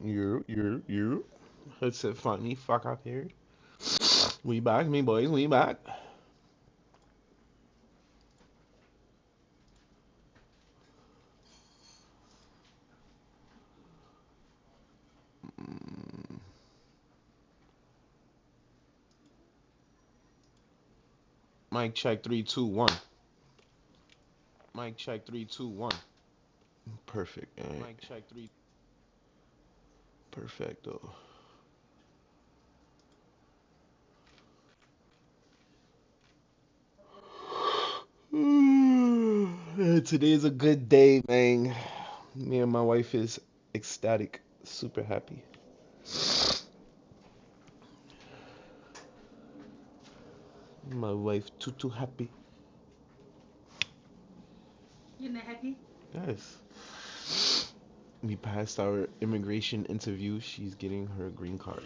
You. Headset funny. Fuck up here. We back, me boys. We back. Mm, Mic check 3, 2, 1. Mic check 3, 2, 1. Perfect. All right. Mic check 3. Perfecto. Today is a good day, man. Me and my wife is ecstatic, super happy. My wife too happy. You're not happy? Yes. We passed our immigration interview. She's getting her green card.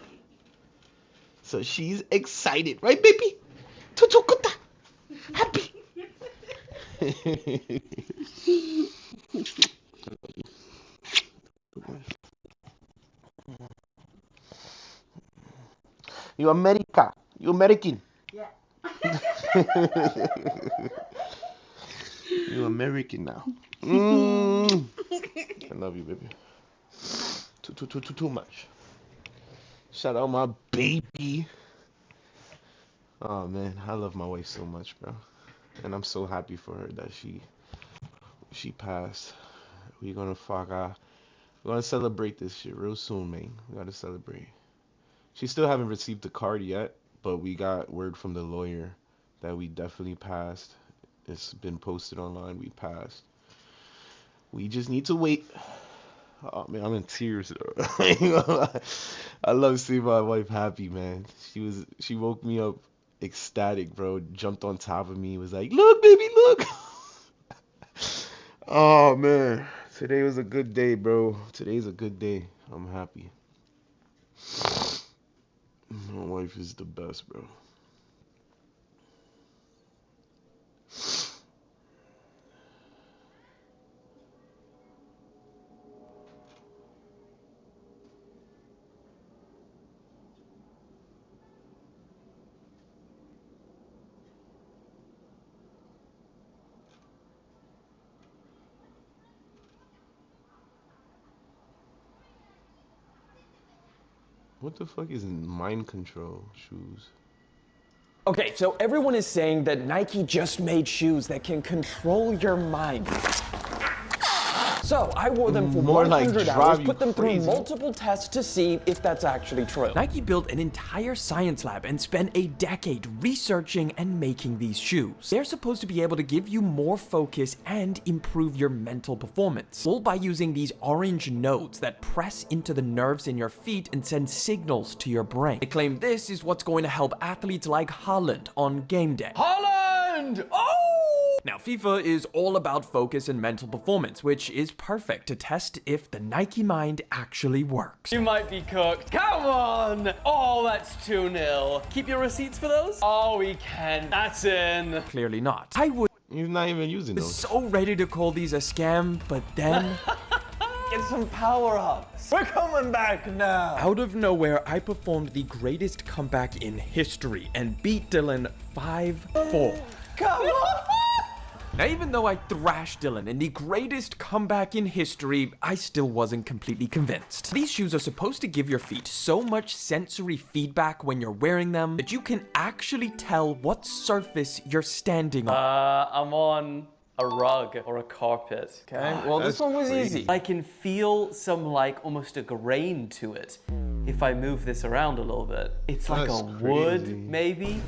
So she's excited, right, baby? Tutukuta. Happy. You America. You American. Yeah. You American now. I love you, baby. Too much. Shout out my baby. Oh man, I love my wife so much, bro. And I'm so happy for her that she passed. We're gonna Fakka. We're gonna celebrate this shit real soon, man. We gotta celebrate. She still haven't received the card yet, but we got word from the lawyer that we definitely passed. It's been posted online. We passed. We just need to wait. Oh man, I'm in tears. I love seeing my wife happy, man. She woke me up ecstatic, bro. Jumped on top of me, was like, "Look, baby, look." Oh man, today was a good day, bro. Today's a good day. I'm happy. My wife is the best, bro. What the fuck is mind control shoes? Okay, so everyone is saying that Nike just made shoes that can control your mind. So I wore them for More like 100 drive hours, you put them through crazy. multiple tests to see if that's actually true. Nike built an entire science lab and spent a decade researching and making these shoes. They're supposed to be able to give you more focus and improve your mental performance, all by using these orange nodes that press into the nerves in your feet and send signals to your brain. They claim this is what's going to help athletes like Haaland on game day. Haaland! Oh! Now, FIFA is all about focus and mental performance, which is perfect to test if the Nike Mind actually works. You might be cooked. Come on! Oh, that's 2-0. Keep your receipts for those? Oh, we can. That's in. Clearly not. I was He's not even using those. so ready to call these a scam, but then, Get some power-ups. We're coming back now. out of nowhere, I performed the greatest comeback in history and beat Dylan 5-4. Come on! Now, even though I thrashed Dylan in the greatest comeback in history, I still wasn't completely convinced. These shoes are supposed to give your feet so much sensory feedback when you're wearing them that you can actually tell what surface you're standing on. I'm on a rug or a carpet. Okay, well, this that's one was crazy. easy. I can feel some, like, almost a grain to it if I move this around a little bit. It's like That's a wood, crazy. maybe,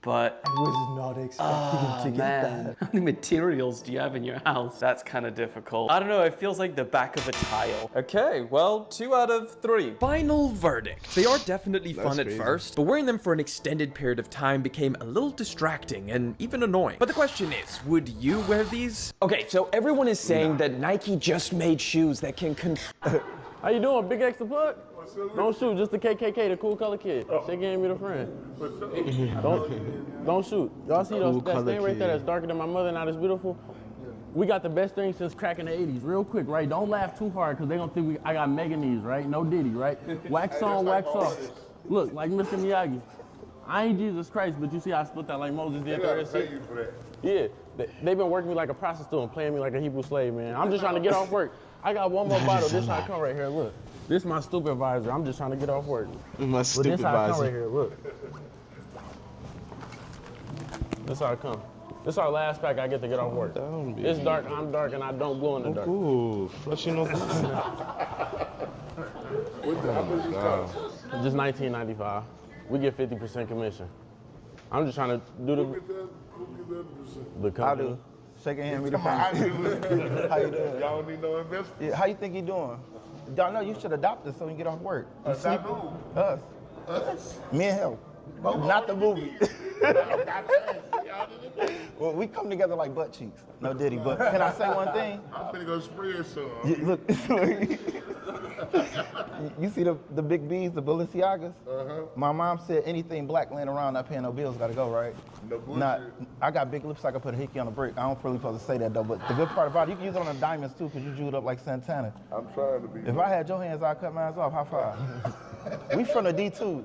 but I was not expecting to get that. how many materials do you have in your house? That's kind of difficult. I don't know, it feels like the back of a tile. Okay, well, 2 out of 3. Final verdict. They are definitely fun at crazy. first, but wearing them for an extended period of time became a little distracting and even annoying. But the question is, would you wear these? Okay, so everyone is saying that Nike just made shoes that can How you doing, Big Extra Plug? Don't shoot, just the KKK, the cool color kid. Shake your hand, be the friend. Don't shoot. Y'all see Cool that color stain right there kid. that's darker than my mother, not as beautiful? We got the best thing since cracking the 80s. Real quick, right? Don't laugh too hard because they gonna think I got mega knees, right? No Diddy, right? Wax on, wax off. Look, like Mr. Miyagi. I ain't Jesus Christ, but you see how I split that like Moses did. They gotta pay you for that. Yeah, they've been working me like a prostitute and playing me like a Hebrew slave, man. I'm just trying to get off work. I got one more bottle. This how I come right here. Look, this is my supervisor. I'm just trying to get off work. My But this how I come right here. Look. This how I come. This our last pack I get to get off work. It's dark, I'm dark, and I don't glow in the dark. Ooh, flushing no Just $19.95. We get 50% commission. I'm just trying to do the company. I do. Shake your hand, me the phone. I do. How you doing? Y'all don't need no investment. Yeah, how you think you doing? Y'all know you should adopt us so we can get off work. You Us, I do. Us. Me and him. Not the movie. Well, we come together like butt cheeks. No Diddy, but can I say one thing? I'm finna go spread some. Look, you see the big B's, the Balenciagas? My mom said anything black laying around not paying no bills gotta go, right? No bullshit. I got big lips, I can put a hickey on a brick. I don't really supposed to say that though, but the good part about it, you can use it on the diamonds too, because you jeweled up like Santana. I'm trying to be. If I had your hands, I'd cut mine off. High five. We from the D2.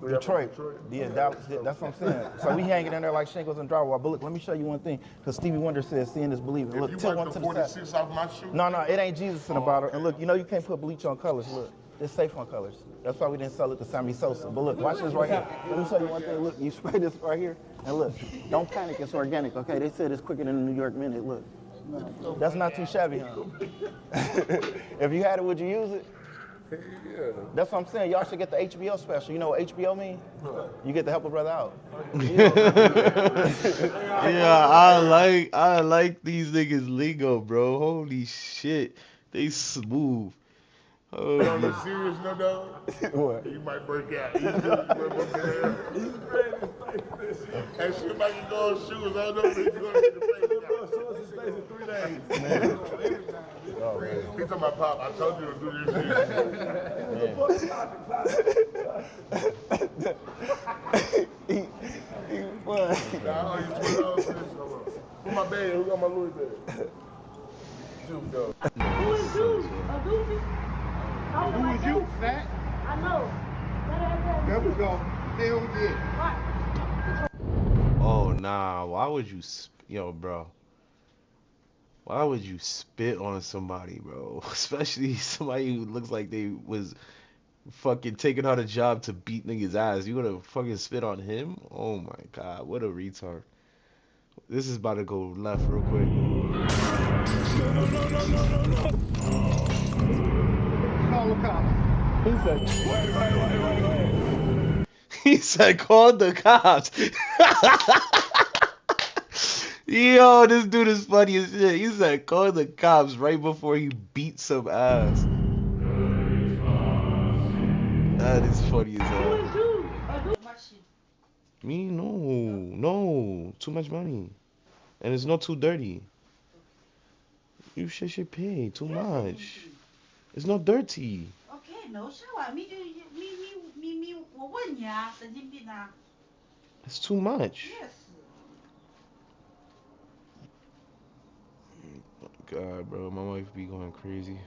Detroit. Yeah, Dallas, that's what I'm saying. So we hanging in there like shingles and drywall. But look, let me show you one thing, because Stevie Wonder says, seeing is believing. Look, If you tilt wipe one the to the 46 side. off my shoe. No, it ain't Jesus in the bottle. And look, you know you can't put bleach on colors. Look, it's safe on colors. That's why we didn't sell it to Sammy Sosa. But look, watch this right here. Let me show you one thing. Look, you spray this right here, and look, don't panic, it's organic, okay? They said it's quicker than a New York Minute. Look, that's not too shabby, huh? If you had it, would you use it? Yeah. That's what I'm saying. Y'all should get the HBO special. You know what HBO mean? You get to help a brother out. Yeah, I like these niggas lingo, bro. Holy shit. They smooth. But on the serious note, though, What? you might break out. And shit might can go on shoes. I don't know if he's going to get the face out. He talking about Pop, I told you to do this shit. He fun. Nah, I owe you $20 for this. Who my bag? Who got my Louis bag? Juke, though. Who is you? A goofy? Who was you, fat? I know. There we go. Hell yeah. Oh, nah. Why would you... Yo, bro. Why would you spit on somebody, bro? Especially somebody who looks like they was fucking taking out a job to beat niggas' ass. You gonna fucking spit on him? Oh my god, what a retard. This is about to go left real quick. Call the cops. He said, call the cops. Yo, this dude is funny as shit. He said, call the cops right before he beat some ass. That is funny as hell. Me? No. Too much money. And it's not too dirty. You should pay too much. It's not dirty. Okay, no shower. Me, 我问你啊，神经病啊。 It's too much. Yes. God, bro, my wife be going crazy.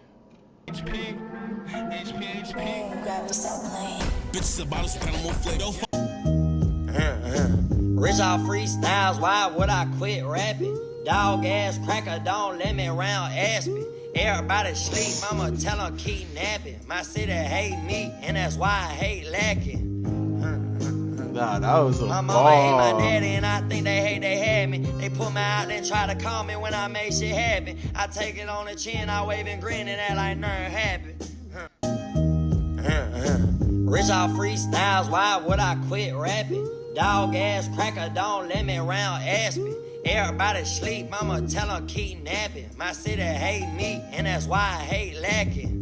Rich off freestyles, why would I quit rapping? Dog ass cracker, don't let me round Aspen. Everybody sleep, I'ma tell them keep napping. My city hate me, and that's why I hate lacking. Nah, that was a My mama hate my daddy, and I think they hate they had me. They put me out and try to call me when I make shit happen. I take it on the chin, I wave and grin, and act like nothing happened. Rich off freestyles, why would I quit rapping? Dog ass cracker, don't let me round Aspen. Everybody sleep, I'ma tell them keep napping. My city hate me, and that's why I hate lacking.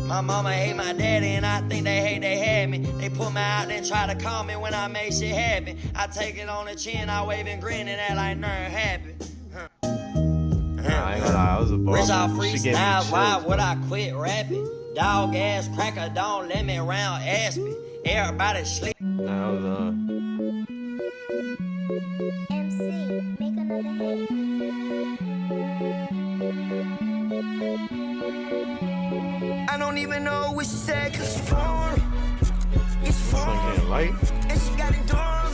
My mama hate my daddy, and I think they hate they had me. They put me out and try to call me when I make shit happen. I take it on the chin, I wave and grin, and act like nothing happened. I ain't gonna lie, I was a ball. Rich off freestyles, why would I quit rapping? Dog ass cracker, don't let me round Aspen. Everybody sleep. Nah, that was MC, make another hit. I don't even know what she said, cause she formed. It's formed. Light. And she got it dorm.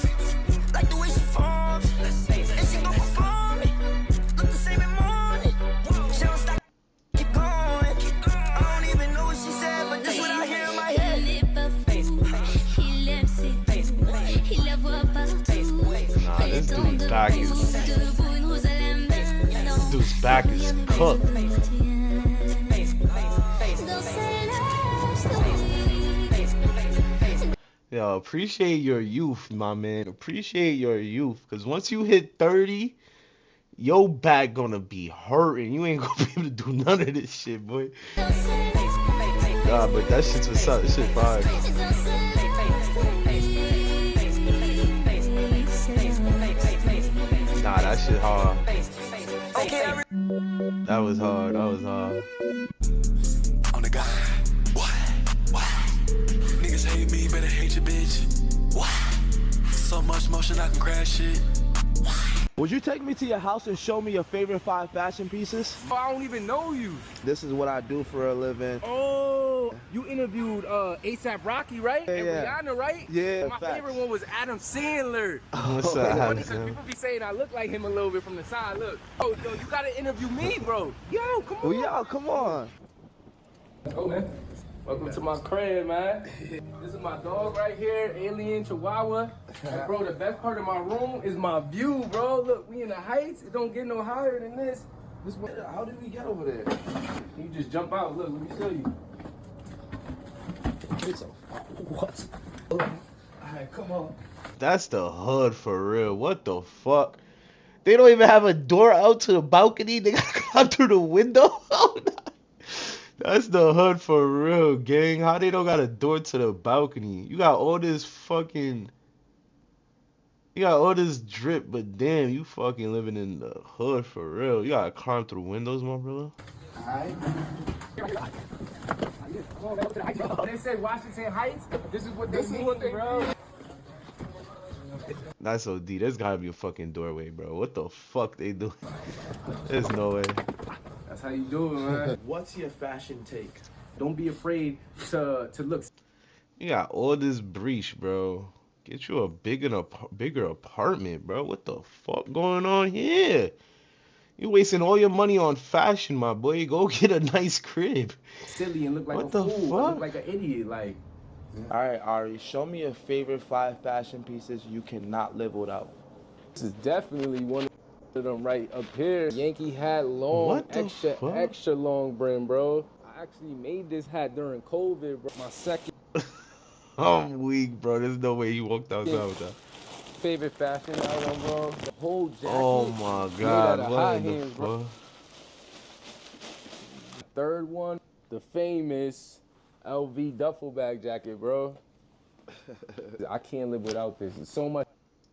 Like the way she formed. And she gon' perform it. Look the same in morning. She don't stop. Keep going. I don't even know what she said, but this what I hear in my head. Nah, this dude's back is cooked. Yo, appreciate your youth, my man. Appreciate your youth, cause once you hit 30, your back gonna be hurting. You ain't gonna be able to do none of this shit, boy. Nah, but that shit's what's up. This shit fire. Nah, that shit hard. That was hard. That was hard. On the guy. What? Niggas hate me, better hate your bitch. What? So much motion I can crash it. Would you take me to your house and show me your favorite 5 fashion pieces? Oh, I don't even know you. This is what I do for a living. Oh, you interviewed ASAP Rocky, right? Yeah, and Rihanna, right? Yeah, My facts. favorite one was Adam Sandler. What's It's up, funny because Adam? people be saying I look like him a little bit from the side. Look. Oh, yo, you gotta interview me, bro. Yo, come on. Oh, yeah, come on. Oh, man. Welcome to my crib, man. This is my dog right here, Alien Chihuahua. And bro, the best part of my room is my view, bro. Look, we in the Heights. It don't get no higher than this. How did we get over there? You just jump out. Look, let me show you. What? All right, come on. That's the hood for real. What the fuck? They don't even have a door out to the balcony. They gotta come through the window. That's the hood for real, gang. How they don't got a door to the balcony? You got all this fucking... You got all this drip, but damn, you fucking living in the hood for real. You gotta climb through windows, my brother. Alright. They say Washington Heights. This is what they mean, bro. That's OD. There's gotta be a fucking doorway, bro. What the fuck they doing? There's no way. That's how you do it, man. What's your fashion take? Don't be afraid to look. You got all this breach, bro. Get you a bigger apartment, bro. What the fuck going on here? You wasting all your money on fashion, my boy. Go get a nice crib. Silly and look like What a the fool. fuck? Look like an idiot, like. All right, Ari, show me your favorite 5 fashion pieces you cannot live without. This is definitely one of them right up here. Yankee hat, long, What the fuck? extra long brim, bro. I actually made this hat during COVID, bro. My second I'm weak, bro. There's no way you walked outside with that. favorite fashion item, bro. The whole jacket. Oh my made god, out of what high in the heels, bro. fuck? Third one, the famous LV duffel bag jacket, bro. I can't live without this. It's so much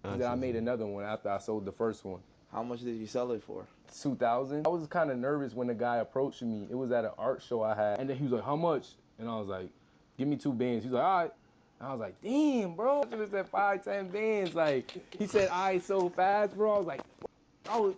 that I made another one after I sold the first one. How much did you sell it for? 2,000. I was kind of nervous when the guy approached me. It was at an art show I had. And then he was like, how much? And I was like, give me 2 bands. He was like, all right. And I was like, damn, bro. I should have said 5, 10 bands. Like, he said, all right, so fast, bro. I was like,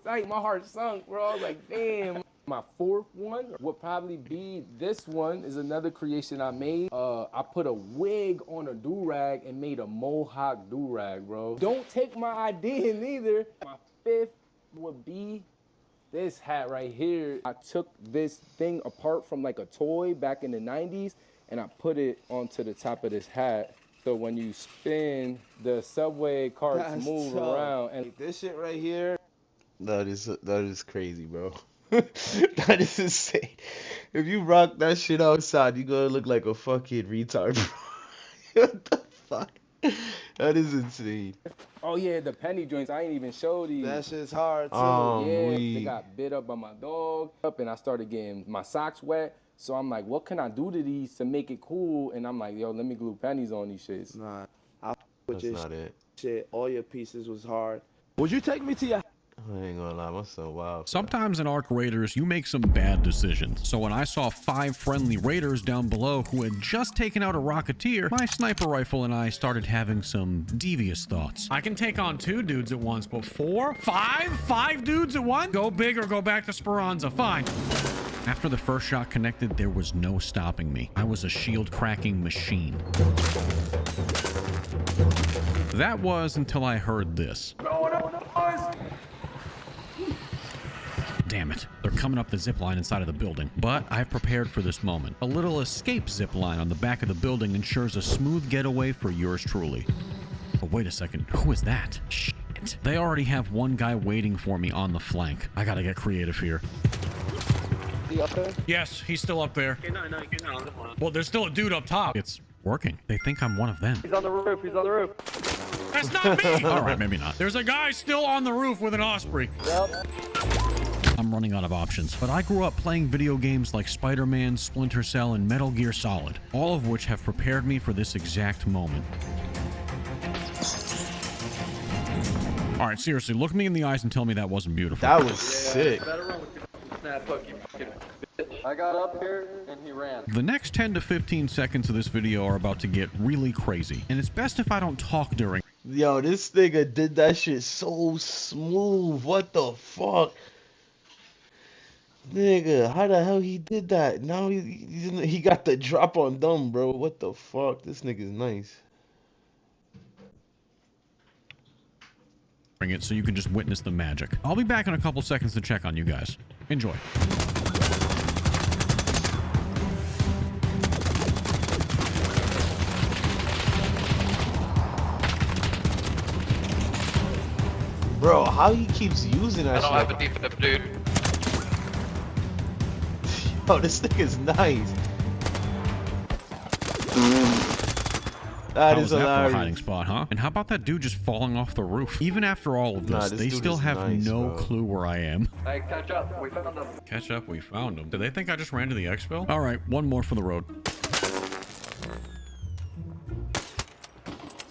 like, my heart sunk, bro. I was like, damn. My fourth one would probably be this one. Is another creation I made. I put a wig on a do-rag and made a mohawk do-rag, bro. Don't take my idea neither. My fifth would be this hat right here. I took this thing apart from like a toy back in the 90s and I put it onto the top of this hat. So when you spin, the subway carts move around. And this shit right here. That is crazy, bro. That is insane. If you rock that shit outside, you gonna look like a fucking retard, bro. What the fuck? That is insane. oh yeah, the penny joints. I ain't even showed these. That shit's hard too. Yeah, they weak. got bit up by my dog. And I started getting my socks wet. So I'm like, what can I do to these to make it cool? And I'm like, yo, let me glue pennies on these shits. Nah, I with That's your not it. shit. All your pieces was hard. Would you take me to your... I ain't gonna lie, my son wild. Sometimes in Ark Raiders, you make some bad decisions. So when I saw 5 friendly raiders down below who had just taken out a Rocketeer, my sniper rifle and I started having some devious thoughts. I can take on 2 dudes at once, but 4? 5? 5 dudes at once? Go big or go back to Speranza. Fine. After the first shot connected, there was no stopping me. I was a shield cracking machine. That was until I heard this. Damn it. They're coming up the zip line inside of the building. But I've prepared for this moment. A little escape zip line on the back of the building ensures a smooth getaway for yours truly. Oh, wait a second. Who is that? Shit. They already have one guy waiting for me on the flank. I gotta get creative here. Is he up there? Yes, he's still up there. Okay, no, on the one. Well, there's still a dude up top. It's working. They think I'm one of them. He's on the roof. He's on the roof. That's not me! All right, maybe not. There's a guy still on the roof with an Osprey. Yep. I'm running out of options, but I grew up playing video games like Spider-Man, Splinter Cell, and Metal Gear Solid, all of which have prepared me for this exact moment. All right, seriously, look me in the eyes and tell me that wasn't beautiful. That was sick. I got up here and he ran. The next 10 to 15 seconds of this video are about to get really crazy, and it's best if I don't talk during. Yo, this nigga did that shit so smooth. What the fuck? Nigga, how the hell he did that? Now he got the drop on them, bro. What the fuck? This nigga's nice. Bring it so you can just witness the magic. I'll be back in a couple seconds to check on you guys. Enjoy. Bro, how he keeps using that shit? I don't have a defib, dude. Yo, this nigga's nice. That is for a hilarious. hiding spot, huh? And how about that dude just falling off the roof? Even after all of this, they still have no clue where I am. Hey, catch up. We found him. Catch up, we found him. Do they think I just ran to the exfil? All right, one more for the road.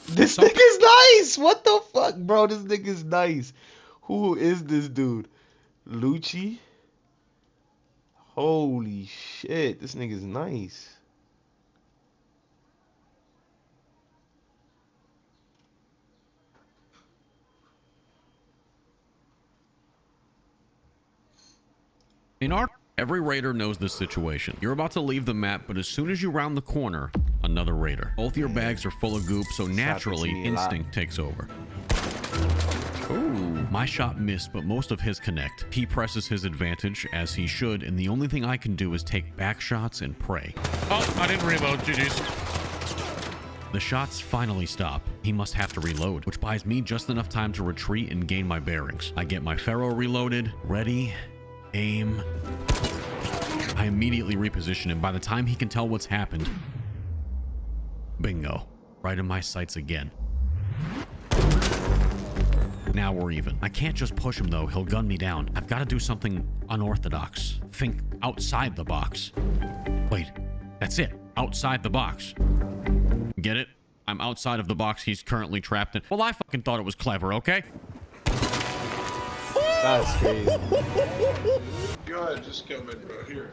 This nigga's nice. What the fuck, bro? This nigga's nice. Who is this dude? Lucci? Holy shit, this nigga's nice. In Ark, every raider knows this situation. You're about to leave the map, but as soon as you round the corner, another raider. Both your bags are full of goop, so naturally, instinct takes over. Ooh, my shot missed, but most of his connect. He presses his advantage, as he should, and the only thing I can do is take back shots and pray. Oh, I didn't reload, GG's. The shots finally stop. He must have to reload, which buys me just enough time to retreat and gain my bearings. I get my Pharaoh reloaded, ready, aim. I immediately reposition him. By the time he can tell what's happened, bingo, right in my sights again. Now we're even. I can't just push him though, he'll gun me down. I've got to do something unorthodox. Think outside the box. Wait, that's it, outside the box. Get it? I'm outside of the box he's currently trapped in. Well, I fucking thought it was clever, okay? That's crazy. Go ahead, just come in, bro. Here.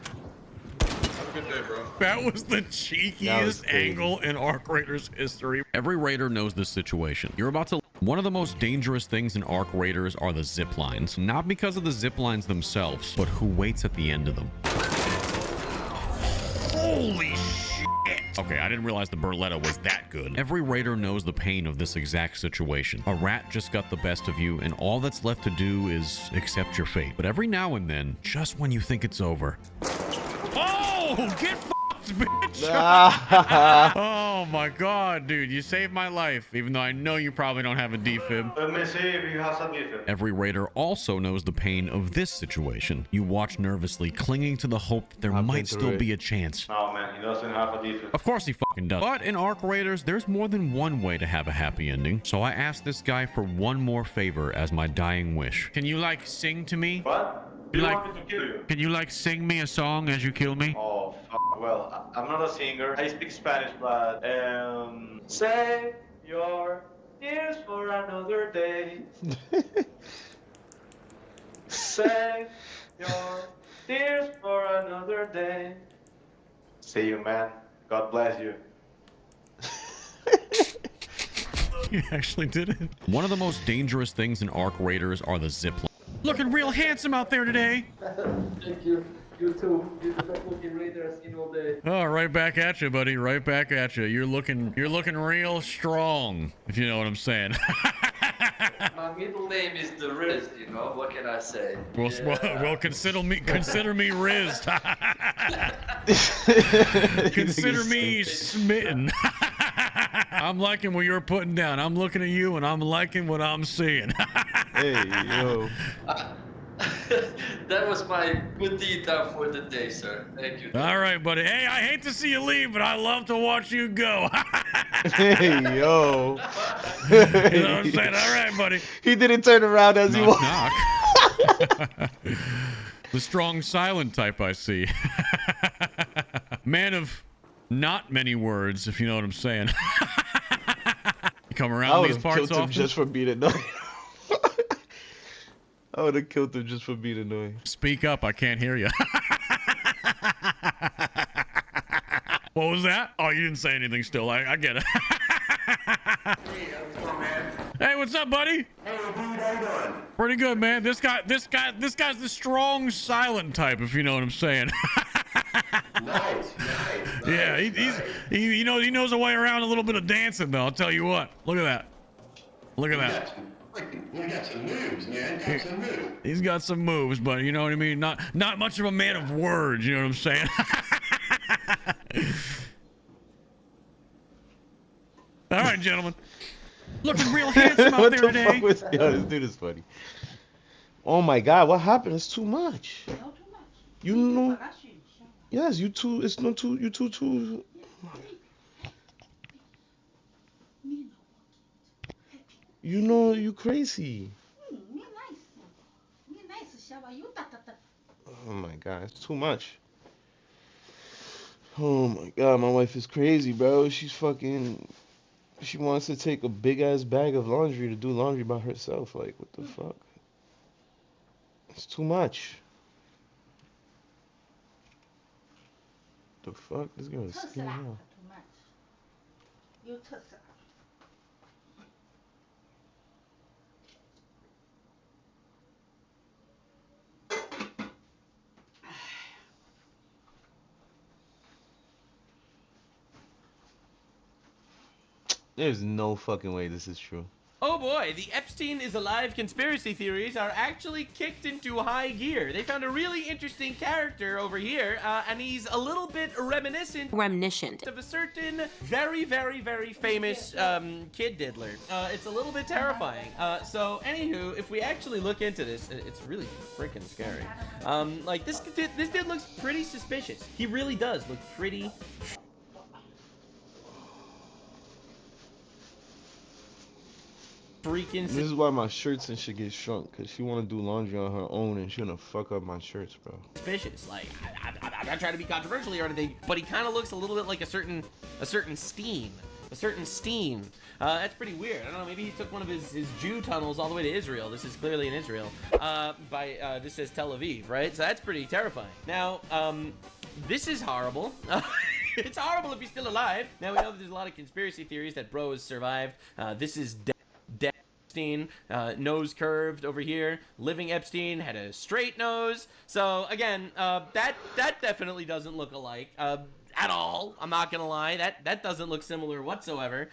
Have a good day, bro. That was the cheekiest angle in Ark Raiders history. Every raider knows this situation. You're about to... One of the most dangerous things in Ark Raiders are the zip lines. Not because of the zip lines themselves, but who waits at the end of them. Holy shit! Okay, I didn't realize the Berletta was that good. Every raider knows the pain of this exact situation. A rat just got the best of you, and all that's left to do is accept your fate. But every now and then, just when you think it's over... Oh! Get fucked, bitch! Oh my god, dude, you saved my life, even though I know you probably don't have a defib. Let me see if you have some defib. Every raider also knows the pain of this situation. You watch nervously, clinging to the hope that there might still be a chance. No, man, he doesn't have a defib. Of course he fucking does. But in Ark Raiders, there's more than one way to have a happy ending. So I asked this guy for one more favor as my dying wish. Can you, like, sing to me? What? You want me to kill you? Can you, like, sing me a song as you kill me? Oh, fuck. Well, I'm not a singer. I speak Spanish, but, save your tears for another day. Save your tears for another day. See you, man. God bless you. You actually did it. One of the most dangerous things in Ark Raiders are the zip lines. Looking real handsome out there today. Thank you. You too. You're the best looking raider I've seen all day. Oh, right back at you, buddy. Right back at you. You're looking real strong, if you know what I'm saying. My middle name is the Riz, you know. What can I say? Well, consider me rizzed. Consider me smitten. I'm liking what you're putting down. I'm looking at you and I'm liking what I'm seeing. Hey, yo. That was my good deed done for the day, sir. Thank you. All right, buddy. Hey, I hate to see you leave, but I love to watch you go. Hey, yo. You know what I'm saying? All right, buddy. He didn't turn around as he walked. Knock. The strong silent type, I see. Man of not many words, if you know what I'm saying. You come around these parts killed him often? just for being annoying. I would have killed him just for being annoying. Speak up, I can't hear you. What was that? Oh, you didn't say anything still. I get it. Hey, what's up, buddy? Hey, dude, how you doing? Pretty good, man. This guy's the strong silent type, if you know what I'm saying. Nice. Yeah, he knows a way around a little bit of dancing, though. I'll tell you what. Look at that. Look at that. You got some moves, man. Got some moves. He's got some moves, but you know what I mean. Not much of a man of words. You know what I'm saying? All right, gentlemen. Looking real handsome out there today. Yo, this dude is funny. Oh my God, what happened? It's too much. You know. Yes, you too. It's not too. You too. You know, you crazy. Oh my God, it's too much. Oh my God, my wife is crazy, bro. She wants to take a big ass bag of laundry to do laundry by herself. Like, what the fuck? It's too much. The fuck? This girl is scared now. There's no fucking way this is true. Oh boy, the Epstein is alive conspiracy theories are actually kicked into high gear. They found a really interesting character over here, and he's a little bit reminiscent of a certain very, very, very famous kid diddler. It's a little bit terrifying. So anywho, if we actually look into this, it's really freaking scary. Like this dude looks pretty suspicious. He really does look pretty. This is why my shirts and shit get shrunk, cause she wanna do laundry on her own and she gonna fuck up my shirts, bro. Suspicious. Like I'm not trying to be controversial here or anything, but he kind of looks a little bit like a certain steam. That's pretty weird. I don't know. Maybe he took one of his Jew tunnels all the way to Israel. This is clearly in Israel. This says Tel Aviv, right? So that's pretty terrifying. Now, this is horrible. It's horrible if he's still alive. Now we know that there's a lot of conspiracy theories that bro has survived. This is Epstein, nose curved over here. Living Epstein had a straight nose. So again, that definitely doesn't look alike at all. I'm not gonna lie. That doesn't look similar whatsoever.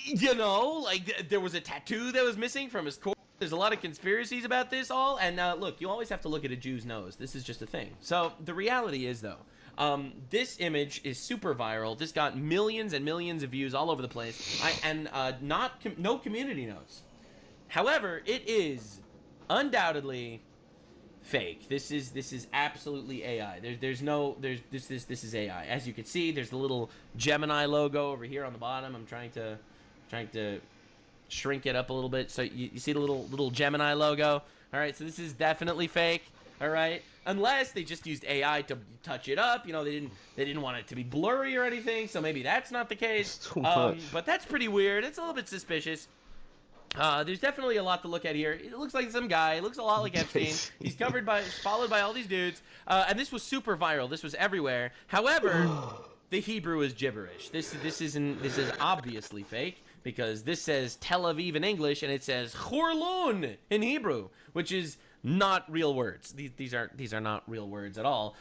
You know, like there was a tattoo that was missing from his corpse. There's a lot of conspiracies about this all. And look, you always have to look at a Jew's nose. This is just a thing. So the reality is though, this image is super viral. This got millions and millions of views all over the place. No community notes. However, it is undoubtedly fake. This is absolutely AI. This is AI. As you can see, there's the little Gemini logo over here on the bottom. I'm trying to shrink it up a little bit so you see the little Gemini logo. All right, so this is definitely fake. All right, unless they just used AI to touch it up. You know, they didn't want it to be blurry or anything, so maybe that's not the case. But that's pretty weird. It's a little bit suspicious. There's definitely a lot to look at here. It looks like some guy. It looks a lot like Epstein. He's followed by all these dudes. And this was super viral. This was everywhere. However, the Hebrew is gibberish. This is obviously fake because this says Tel Aviv in English and it says Chorlun in Hebrew, which is not real words. These are not real words at all.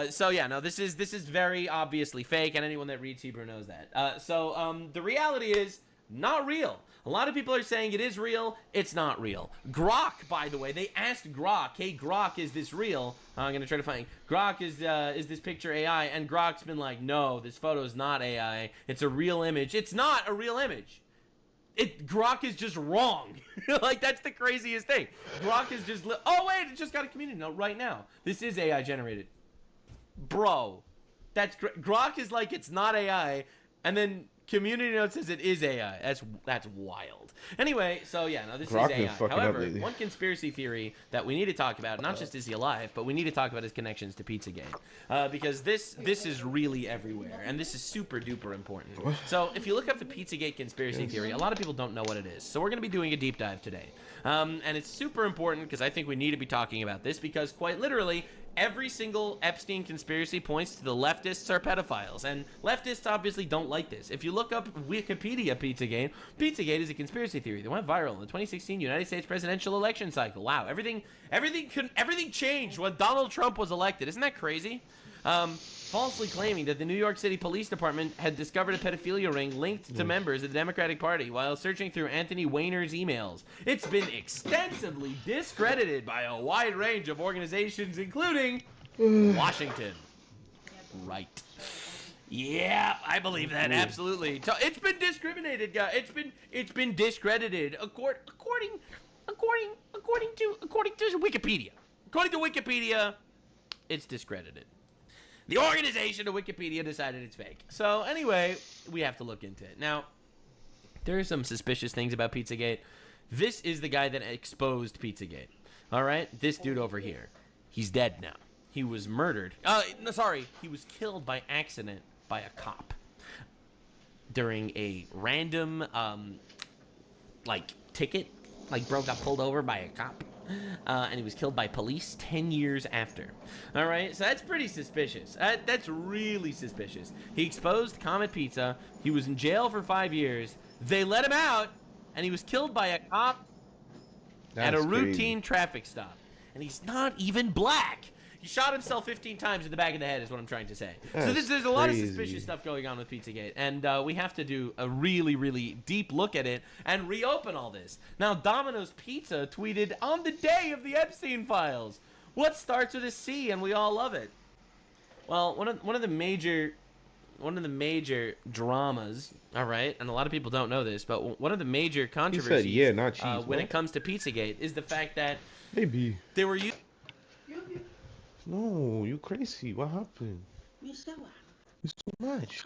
So yeah, no, this is very obviously fake, and anyone that reads Hebrew knows that. So the reality is not real. A lot of people are saying it is real. It's not real. Grok, by the way, they asked Grok, "Hey, Grok, is this real?" I'm gonna try to find Grok. Is this picture AI? And Grok's been like, "No, this photo is not AI. It's a real image. It's not a real image." Grok is just wrong. Like, that's the craziest thing. Grok is just oh wait, it just got a community note right now. This is AI generated, bro. That's Grok is like, it's not AI, and then community note says it is AI. That's wild. Anyway, so yeah, no, this Grok is been AI. fucking up However, lately. one conspiracy theory that we need to talk about, not just is he alive, but we need to talk about his connections to Pizzagate, because this is really everywhere, and this is super duper important. So if you look up the Pizzagate conspiracy theory, a lot of people don't know what it is. So we're going to be doing a deep dive today, and it's super important because I think we need to be talking about this, because quite literally, every single Epstein conspiracy points to the leftists are pedophiles, and leftists obviously don't like this. If you look up Wikipedia Pizzagate is a conspiracy theory that went viral in the 2016 United States presidential election cycle. Wow, everything changed when Donald Trump was elected. Isn't that crazy? Falsely claiming that the New York City Police Department had discovered a pedophilia ring linked to members of the Democratic Party while searching through Anthony Weiner's emails. It's been extensively discredited by a wide range of organizations, including Washington. Right. Yeah, I believe that, absolutely. It's been discriminated, guys. It's been discredited according to Wikipedia. According to Wikipedia, it's discredited. The organization of Wikipedia decided it's fake. So anyway, we have to look into it. Now, there are some suspicious things about Pizzagate. This is the guy that exposed Pizzagate. All right? This dude over here. He's dead now. He was murdered. He was killed by accident by a cop during a random, ticket. Like, bro got pulled over by a cop. And he was killed by police 10 years after. All right, so that's pretty suspicious. That's really suspicious. He exposed Comet Pizza. He was in jail for 5 years. They let him out, and he was killed by a cop at a routine traffic stop. And he's not even black. He shot himself 15 times in the back of the head is what I'm trying to say. So there's a lot of suspicious stuff going on with Pizzagate, and we have to do a really, really deep look at it and reopen all this. Now, Domino's Pizza tweeted on the day of the Epstein files, "What starts with a C and we all love it?" Well, one of the major dramas, all right, and a lot of people don't know this, but one of the major controversies when it comes to Pizzagate is the fact that Maybe. they were No, you crazy. What happened? It's too much.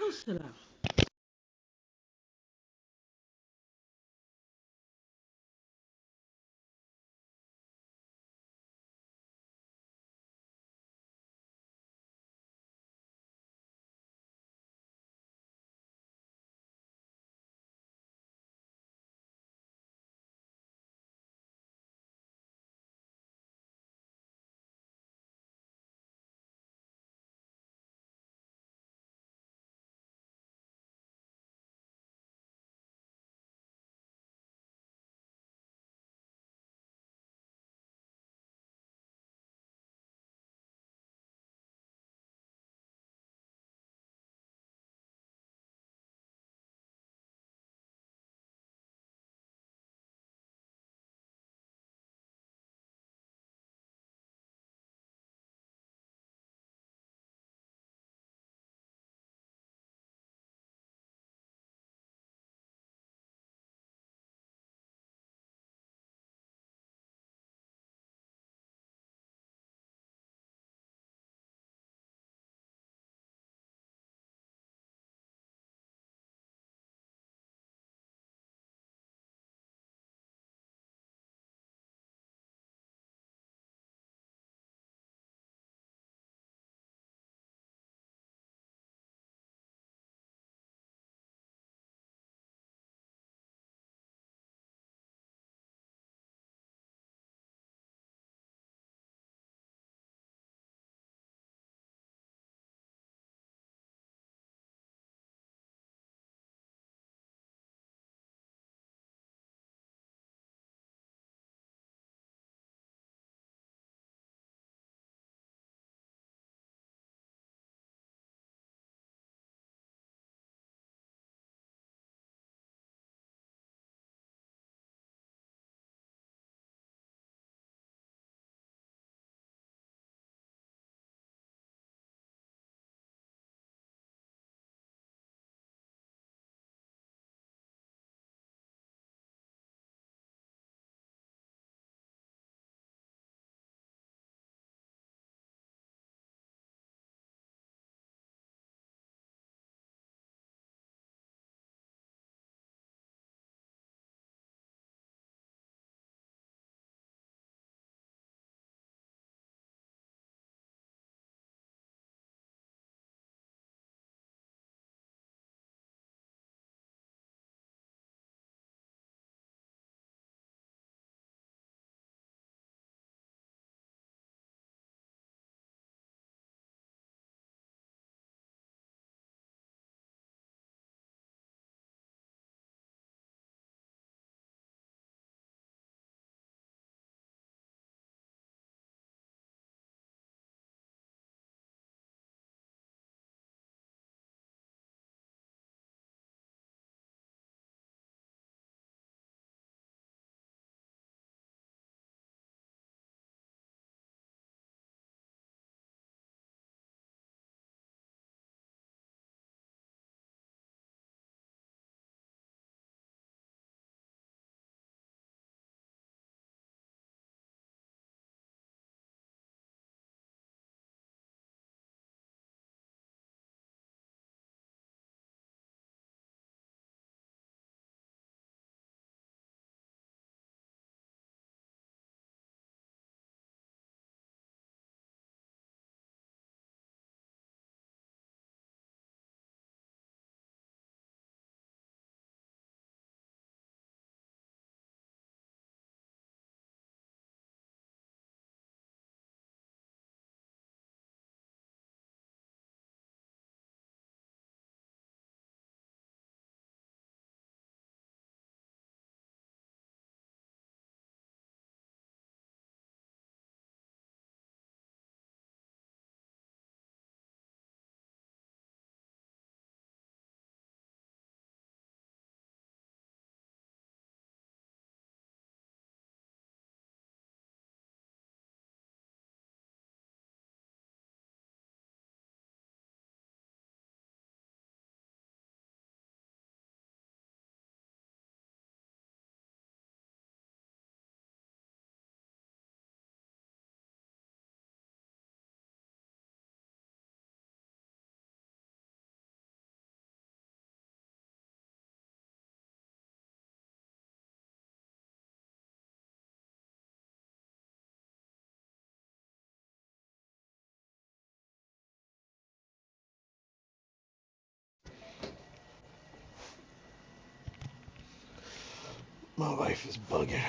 My wife is bugging.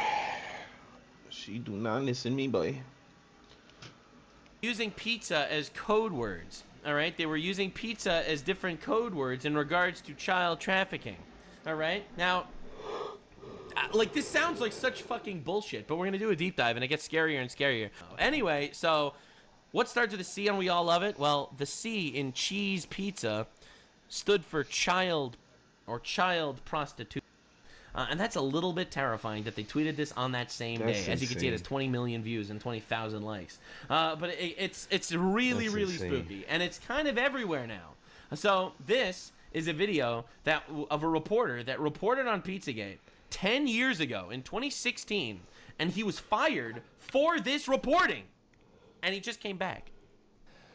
She do not listen to me, boy. Using pizza as code words. All right, they were using pizza as different code words in regards to child trafficking. All right, now, like, this sounds like such fucking bullshit, but we're gonna do a deep dive and it gets scarier and scarier. Anyway, so what starts with a C and we all love it? Well, the C in cheese pizza stood for child or child prostitution. And that's a little bit terrifying that they tweeted this on that same day. As you can see, it has 20 million views and 20,000 likes. But it's really, really spooky. And it's kind of everywhere now. So this is a video of a reporter that reported on Pizzagate 10 years ago in 2016. And he was fired for this reporting. And he just came back.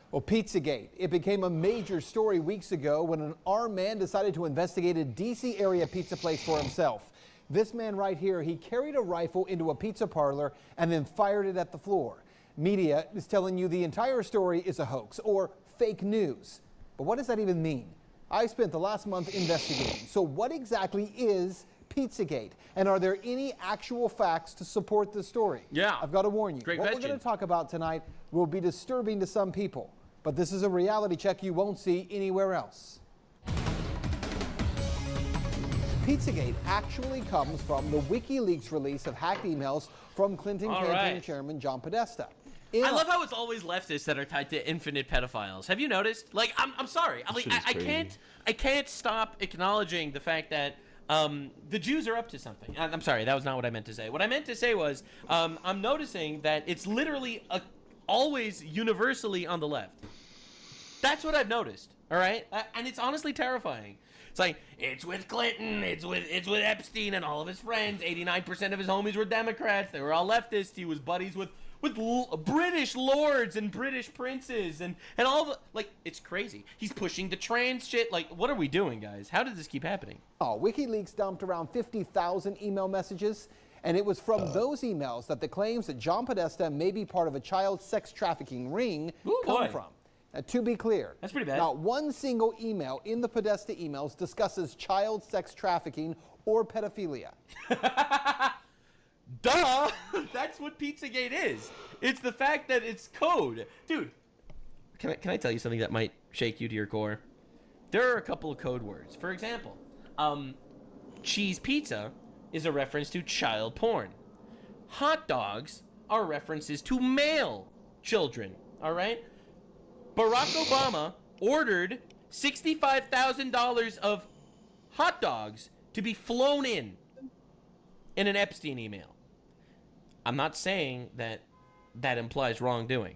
Well, Pizzagate, it became a major story weeks ago when an armed man decided to investigate a D.C. area pizza place for himself. This man right here, he carried a rifle into a pizza parlor and then fired it at the floor. Media is telling you the entire story is a hoax or fake news. But what does that even mean? I spent the last month investigating. So what exactly is Pizzagate? And are there any actual facts to support the story? Yeah. I've got to warn you. Great what question. we're going to talk about tonight will be disturbing to some people. But this is a reality check you won't see anywhere else. Pizzagate actually comes from the WikiLeaks release of hacked emails from Clinton campaign chairman John Podesta. I love how it's always leftists that are tied to infinite pedophiles. Have you noticed? Like, I'm sorry. I can't stop acknowledging the fact that the Jews are up to something. I'm sorry, that was not what I meant to say. What I meant to say was I'm noticing that it's literally always universally on the left. That's what I've noticed. All right, and it's honestly terrifying. It's like, it's with Clinton, it's with Epstein and all of his friends. 89% of his homies were Democrats. They were all leftists. He was buddies with British lords and British princes and all the, like, it's crazy. He's pushing the trans shit. Like, what are we doing, guys? How did this keep happening? Oh, WikiLeaks dumped around 50,000 email messages, and it was from those emails that the claims that John Podesta may be part of a child sex trafficking ring come from. Now, to be clear, that's pretty bad. Not one single email in the Podesta emails discusses child sex trafficking or pedophilia. Duh! That's what Pizzagate is. It's the fact that it's code. Dude, can I tell you something that might shake you to your core? There are a couple of code words. For example, cheese pizza is a reference to child porn. Hot dogs are references to male children, all right? Barack Obama ordered $65,000 of hot dogs to be flown in an Epstein email. I'm not saying that implies wrongdoing.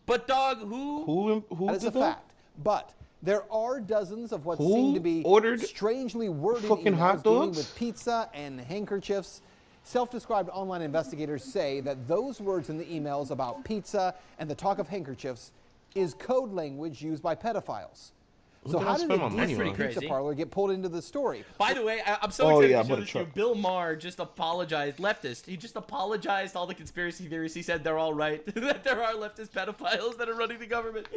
But dog, who that is a fact. But there are dozens of what seem to be strangely worded fucking emails hot dealing dogs? with pizza and handkerchiefs. Self-described online investigators say that those words in the emails about pizza and the talk of handkerchiefs is code language used by pedophiles. So how did a decent pizza parlor get pulled into the story? By the way, I'm so excited to show this to you. Bill Maher just apologized, leftist. He just apologized all the conspiracy theories. He said they're all right, that there are leftist pedophiles that are running the government.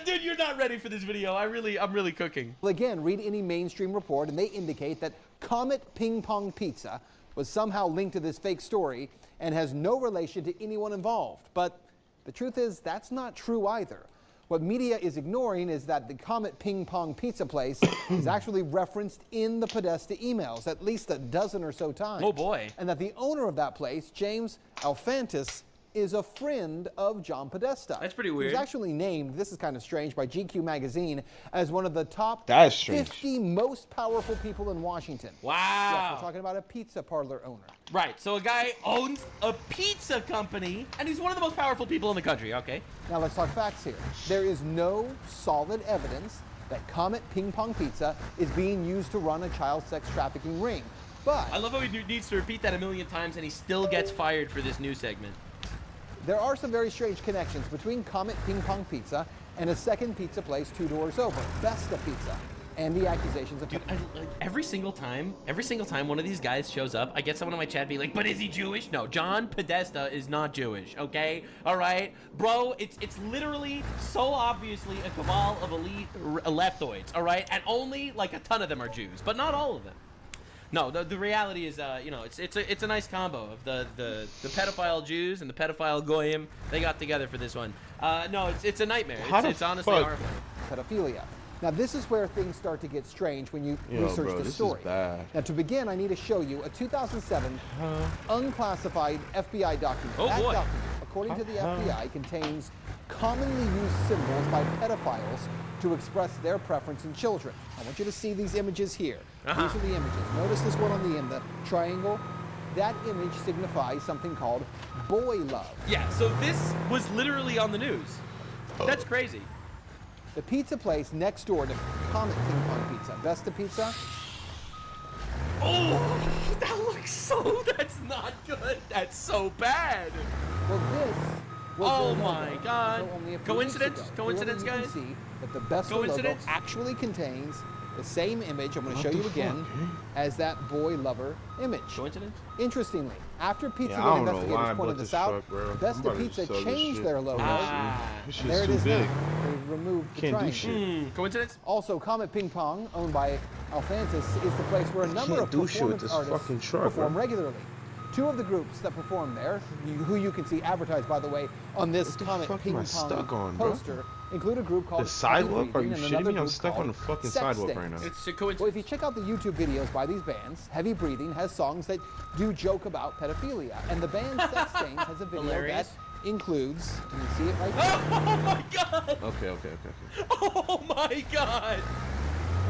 Dude, you're not ready for this video. I'm really cooking. Well, again, read any mainstream report, and they indicate that Comet Ping Pong Pizza was somehow linked to this fake story and has no relation to anyone involved. But the truth is, that's not true either. What media is ignoring is that the Comet Ping Pong Pizza place is actually referenced in the Podesta emails at least a dozen or so times. Oh boy. And that the owner of that place, James Alfantis, is a friend of John Podesta. That's pretty weird. He was actually named, this is kind of strange, by GQ magazine as one of the top 50 most powerful people in Washington. Wow. Yes, we're talking about a pizza parlor owner. Right, so a guy owns a pizza company, and he's one of the most powerful people in the country, okay? Now let's talk facts here. There is no solid evidence that Comet Ping Pong Pizza is being used to run a child sex trafficking ring. But I love how he needs to repeat that a million times, and he still gets fired for this news segment. There are some very strange connections between Comet Ping Pong Pizza and a second pizza place 2 doors over, Besta Pizza, and the accusations of... Dude, every single time one of these guys shows up, I get someone in my chat be like, but is he Jewish? No, John Podesta is not Jewish, okay? All right? Bro, it's literally so obviously a cabal of elite leftoids, all right? And only like a ton of them are Jews, but not all of them. No, the reality is, you know, it's a nice combo of the pedophile Jews and the pedophile goyim. They got together for this one. No, it's a nightmare. It's honestly horrifying. Pedophilia. Now, this is where things start to get strange when you research bro, the this story. is bad. Now, to begin, I need to show you a 2007 unclassified FBI document. Oh, that boy. document, according to the FBI, contains commonly used symbols by pedophiles to express their preference in children. I want you to see these images here. These are the images. Notice this one on the end, the triangle. That image signifies something called boy love. Yeah, so this was literally on the news. That's crazy. The pizza place next door to Comet Ping Pong Pizza, Vesta Pizza. Oh, that looks so, that's not good. That's so bad. Well, this was oh their my logo God. until only a few Coincidence? weeks ago. Coincidence, Clearly guys? You can see that the Vesta logo actually contains the same image, I'm going to show you again, as that boy lover image. Coincidence? Interestingly, after Pizzagate I don't know investigators why I pointed bought this this out, truck, bro. I'm Vesta about to Pizza sell this changed shit. their logo. This And there shit's it is too big. now. They've removed the Can't do triangle. shit. Coincidence? Also, Comet Ping Pong, owned by Alphantis, is the place where a number of do shit with performance this artists fucking truck, perform bro. regularly. Two of the groups that perform there, who you can see advertised, by the way, on this Comet fuck Ping am I Pong stuck on, bro? poster, include a group called The sidewalk? Heavy Are you Breathing and shitting another me? I'm group stuck on the called fucking Sex sidewalk Stains. right now. It's a coincidence. Well, if you check out the YouTube videos by these bands, Heavy Breathing has songs that do joke about pedophilia, and the band Sex Stains has a video Hilarious. that includes, can you see it right there? Oh my God. Okay. Oh my God.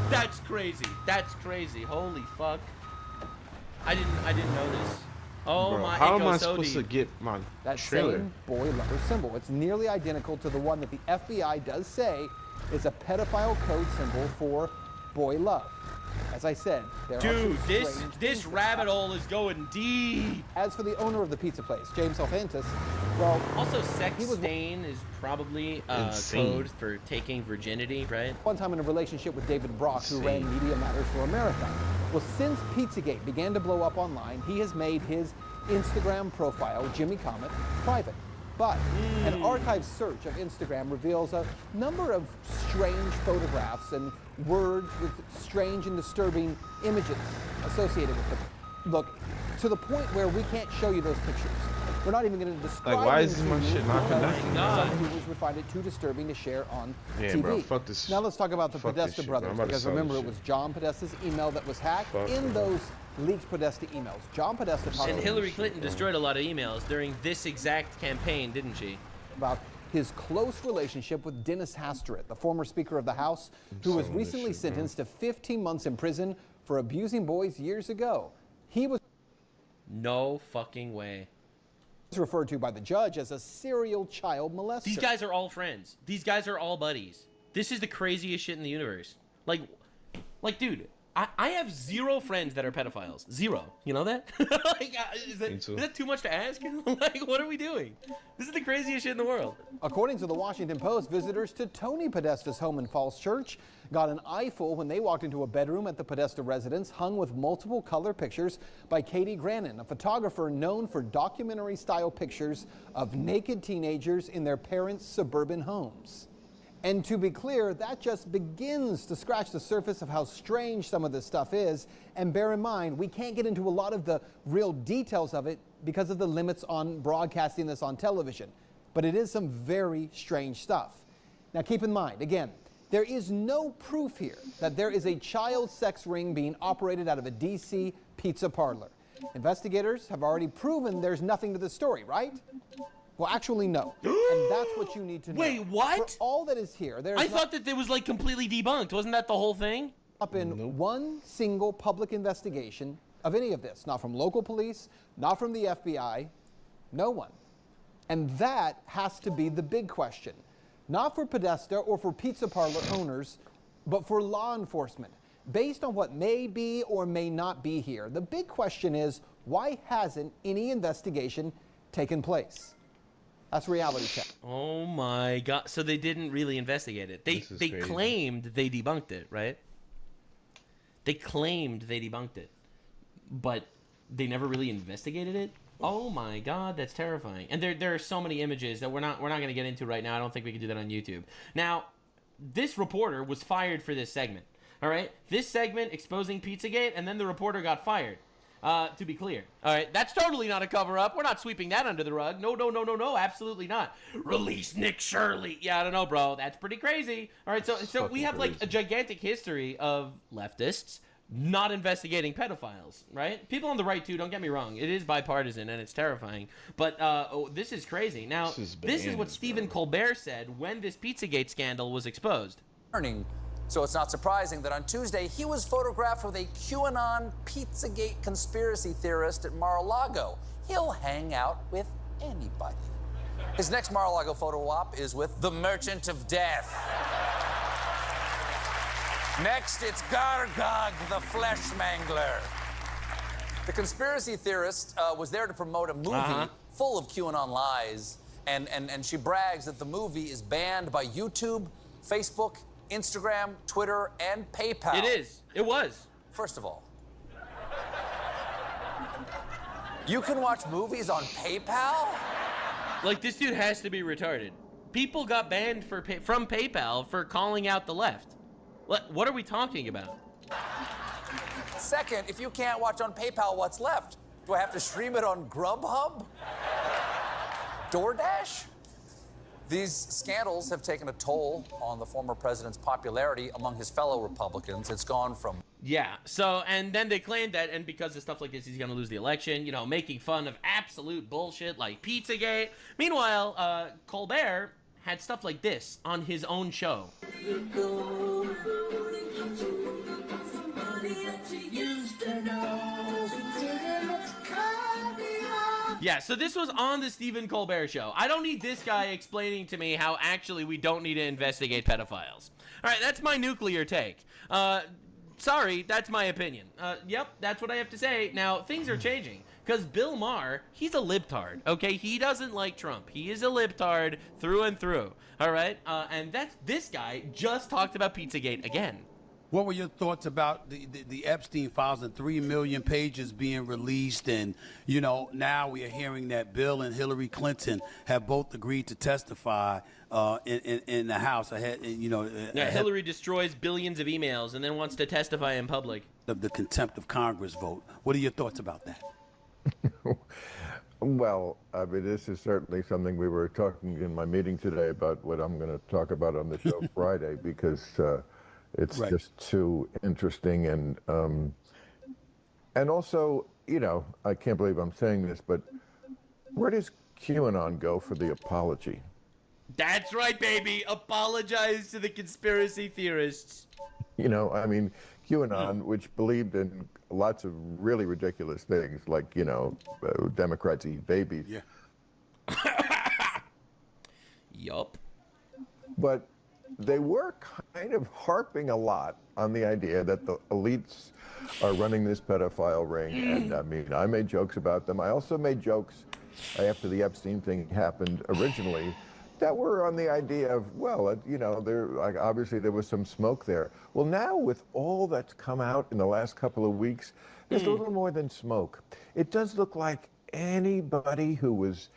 That's crazy. That's crazy. Holy fuck. I didn't know this. Oh Bro, my. how it am I goes so supposed to deep. get my That trailer? same boy lover symbol. It's nearly identical to the one that the FBI does say is a pedophile code symbol for boy love. As I said, there are Dude, some this strange this things rabbit hole is going deep. As for the owner of the pizza place, James Alphantis, well, Also, sex stain is probably Insane. code for taking virginity, right? one time in a relationship with David Brock, who ran Media Matters for America. Well, since Pizzagate began to blow up online, he has made his Instagram profile, Jimmy Comet, private. But an archived search of Instagram reveals a number of strange photographs and words with strange and disturbing images associated with them. Look, to the point where we can't show you those pictures. We're not even going to describe Like, why them is to my you shit not because connected? some viewers would find it too disturbing to share on Yeah, TV. bro, fuck this. Now let's talk about the Fuck this Podesta shit, bro. I'm brothers, about to because sell remember this it was shit. John Podesta's email that was hacked. Fuck In it. those leaked Podesta emails, John Podesta talked And Hillary Clinton destroyed a lot of emails during this exact campaign, didn't she? about his close relationship with Dennis Hastert, the former Speaker of the House, who was recently sentenced to 15 months in prison for abusing boys years ago. He was No fucking way. referred to by the judge as a serial child molester. These guys are all friends. These guys are all buddies. This is the craziest shit in the universe. Like, dude, I have zero friends that are pedophiles. Zero. You know that? Like, is that too much to ask? Like, what are we doing? This is the craziest shit in the world. According to the Washington Post, visitors to Tony Podesta's home in Falls Church got an eyeful when they walked into a bedroom at the Podesta residence hung with multiple color pictures by Katie Grannon, a photographer known for documentary-style pictures of naked teenagers in their parents' suburban homes. And to be clear, that just begins to scratch the surface of how strange some of this stuff is. And bear in mind, we can't get into a lot of the real details of it because of the limits on broadcasting this on television. But it is some very strange stuff. Now keep in mind, again, there is no proof here that there is a child sex ring being operated out of a DC pizza parlor. Investigators have already proven there's nothing to the story, right? Well, actually, no. And that's what you need to know. Wait, what? For all that is here, there's I thought that it was like completely debunked. Wasn't that the whole thing? up in one single public investigation of any of this. Not from local police, not from the FBI, no one. And that has to be the big question. Not for Podesta or for pizza parlor owners, but for law enforcement. Based on what may be or may not be here, the big question is, why hasn't any investigation taken place? That's reality check. Oh my God. So they didn't really investigate it. They crazy. claimed they debunked it, right? They claimed they debunked it. But they never really investigated it? Oh my God, that's terrifying. And there are so many images that we're not going to get into right now. I don't think we can do that on YouTube. Now, this reporter was fired for this segment. All right, this segment exposing Pizzagate, and then the reporter got fired. To be clear. All right, that's totally not a cover-up. We're not sweeping that under the rug. No, absolutely not. Release Nick Shirley. Yeah, I don't know, bro. That's pretty crazy. All right, so we have like a gigantic history of leftists not investigating pedophiles, right? People on the right too, don't get me wrong. It is bipartisan and it's terrifying. But this is crazy. Now, this is what Stephen Colbert said when this Pizzagate scandal was exposed. So it's not surprising that on Tuesday, he was photographed with a QAnon Pizzagate conspiracy theorist at Mar-a-Lago. He'll hang out with anybody. His next Mar-a-Lago photo op is with the Merchant of Death. Next, it's Gargog, the Flesh Mangler. The conspiracy theorist was there to promote a movie full of QAnon lies, and she brags that the movie is banned by YouTube, Facebook, Instagram, Twitter, and PayPal. It is. It was. First of all, you can watch movies on PayPal? Like, this dude has to be retarded. People got banned from PayPal for calling out the left. What are we talking about? Second, if you can't watch on PayPal, what's left? Do I have to stream it on Grubhub? DoorDash? These scandals have taken a toll on the former president's popularity among his fellow Republicans. It's gone from... Yeah, so, and then they claimed that, and because of stuff like this, he's gonna lose the election, you know, making fun of absolute bullshit like Pizzagate. Meanwhile, Colbert had stuff like this on his own show. Yeah, so this was on the Stephen Colbert Show. I don't need this guy explaining to me how actually we don't need to investigate pedophiles. All right, that's my nuclear take. Sorry, that's my opinion. Yep, that's what I have to say. Now, things are changing, because Bill Maher, he's a libtard, okay? He doesn't like Trump. He is a libtard through and through, all right? And this guy just talked about Pizzagate again. What were your thoughts about the Epstein files and 3 million pages being released? And, you know, now we are hearing that Bill and Hillary Clinton have both agreed to testify in the House. Hillary destroys billions of emails and then wants to testify in public. Of the contempt of Congress vote. What are your thoughts about that? Well, I mean, this is certainly something we were talking in my meeting today about what I'm going to talk about on the show Friday, because it's just too interesting, and also, you know, I can't believe I'm saying this, but where does QAnon go for the apology? That's right, baby. Apologize to the conspiracy theorists. You know, I mean, QAnon, which believed in lots of really ridiculous things, like, you know, Democrats eat babies. Yeah. Yup. But they were kind of harping a lot on the idea that the elites are running this pedophile ring. And I mean, I made jokes about them. I also made jokes after the Epstein thing happened originally that were on the idea of, well, you know, like, obviously there was some smoke there. Well, now with all that's come out in the last couple of weeks, there's a little more than smoke. It does look like anybody who was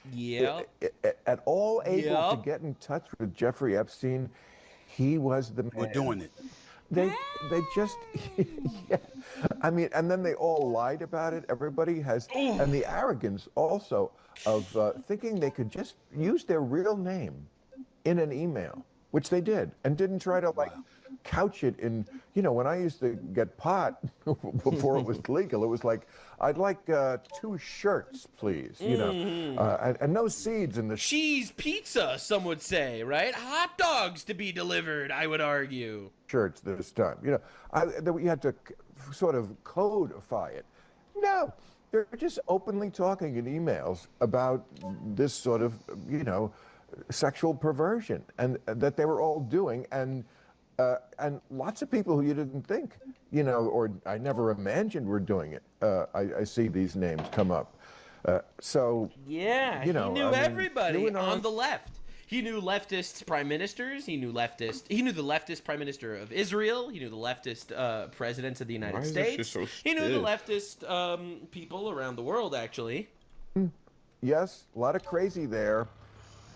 at all able to get in touch with Jeffrey Epstein, he was the man. We're doing it. They just, yeah. I mean, and then they all lied about it. Everybody has, and the arrogance also of thinking they could just use their real name in an email, which they did, and didn't try to like couch it in, you know, when I used to get pot before it was legal, it was like, I'd like 2 shirts, please, you know, and no seeds in the cheese pizza, some would say, right? Hot dogs to be delivered, I would argue. Shirts this time, you know, you had to sort of codify it. No, they're just openly talking in emails about this sort of, you know, sexual perversion, and that they were all doing, and lots of people who you didn't think, you know, or I never imagined were doing it. I see these names come up. So yeah, you know, he knew everybody on the left. He knew leftist prime ministers. He knew the leftist prime minister of Israel. He knew the leftist presidents of the United States. He knew the leftist people around the world, actually. Yes, a lot of crazy there,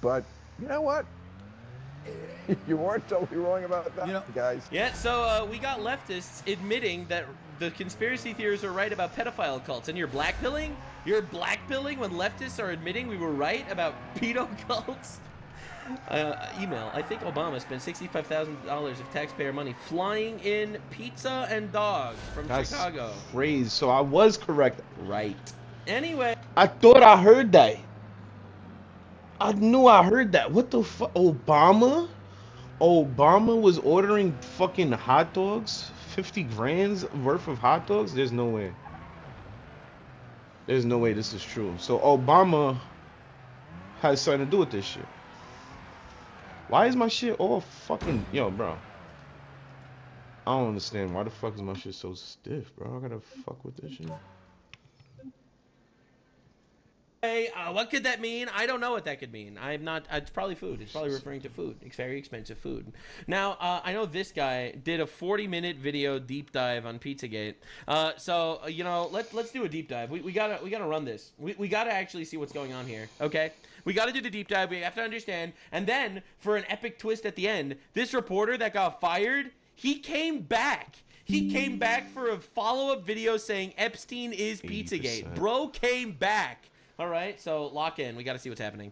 but you know what? You weren't totally wrong about that, guys. Yeah, so we got leftists admitting that the conspiracy theorists are right about pedophile cults, and you're blackpilling? You're blackpilling when leftists are admitting we were right about pedo cults? Email. I think Obama spent $65,000 of taxpayer money flying in pizza and dogs from Chicago. Crazy. So I was correct. Right. Anyway. I thought I heard that. I knew I heard that. What the fuck? Obama was ordering fucking hot dogs? 50 grand's worth of hot dogs? There's no way. There's no way this is true. So Obama has something to do with this shit. Why is my shit all fucking... Yo, bro. I don't understand. Why the fuck is my shit so stiff, bro? I gotta fuck with this shit. Hey, what could that mean? I don't know what that could mean. I'm not... It's probably food. It's probably referring to food. It's very expensive food. Now, I know this guy did a 40-minute video deep dive on Pizzagate. So, you know, let's do a deep dive. We gotta run this. We gotta actually see what's going on here, okay? We gotta do the deep dive. We have to understand. And then, for an epic twist at the end, this reporter that got fired, he came back. He came back for a follow-up video saying Epstein is Pizzagate. 80%. Bro came back. All right, so lock in. We got to see what's happening.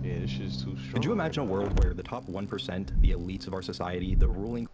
Yeah, this shit's too strong. Could you imagine a world where the top 1%, the elites of our society, the ruling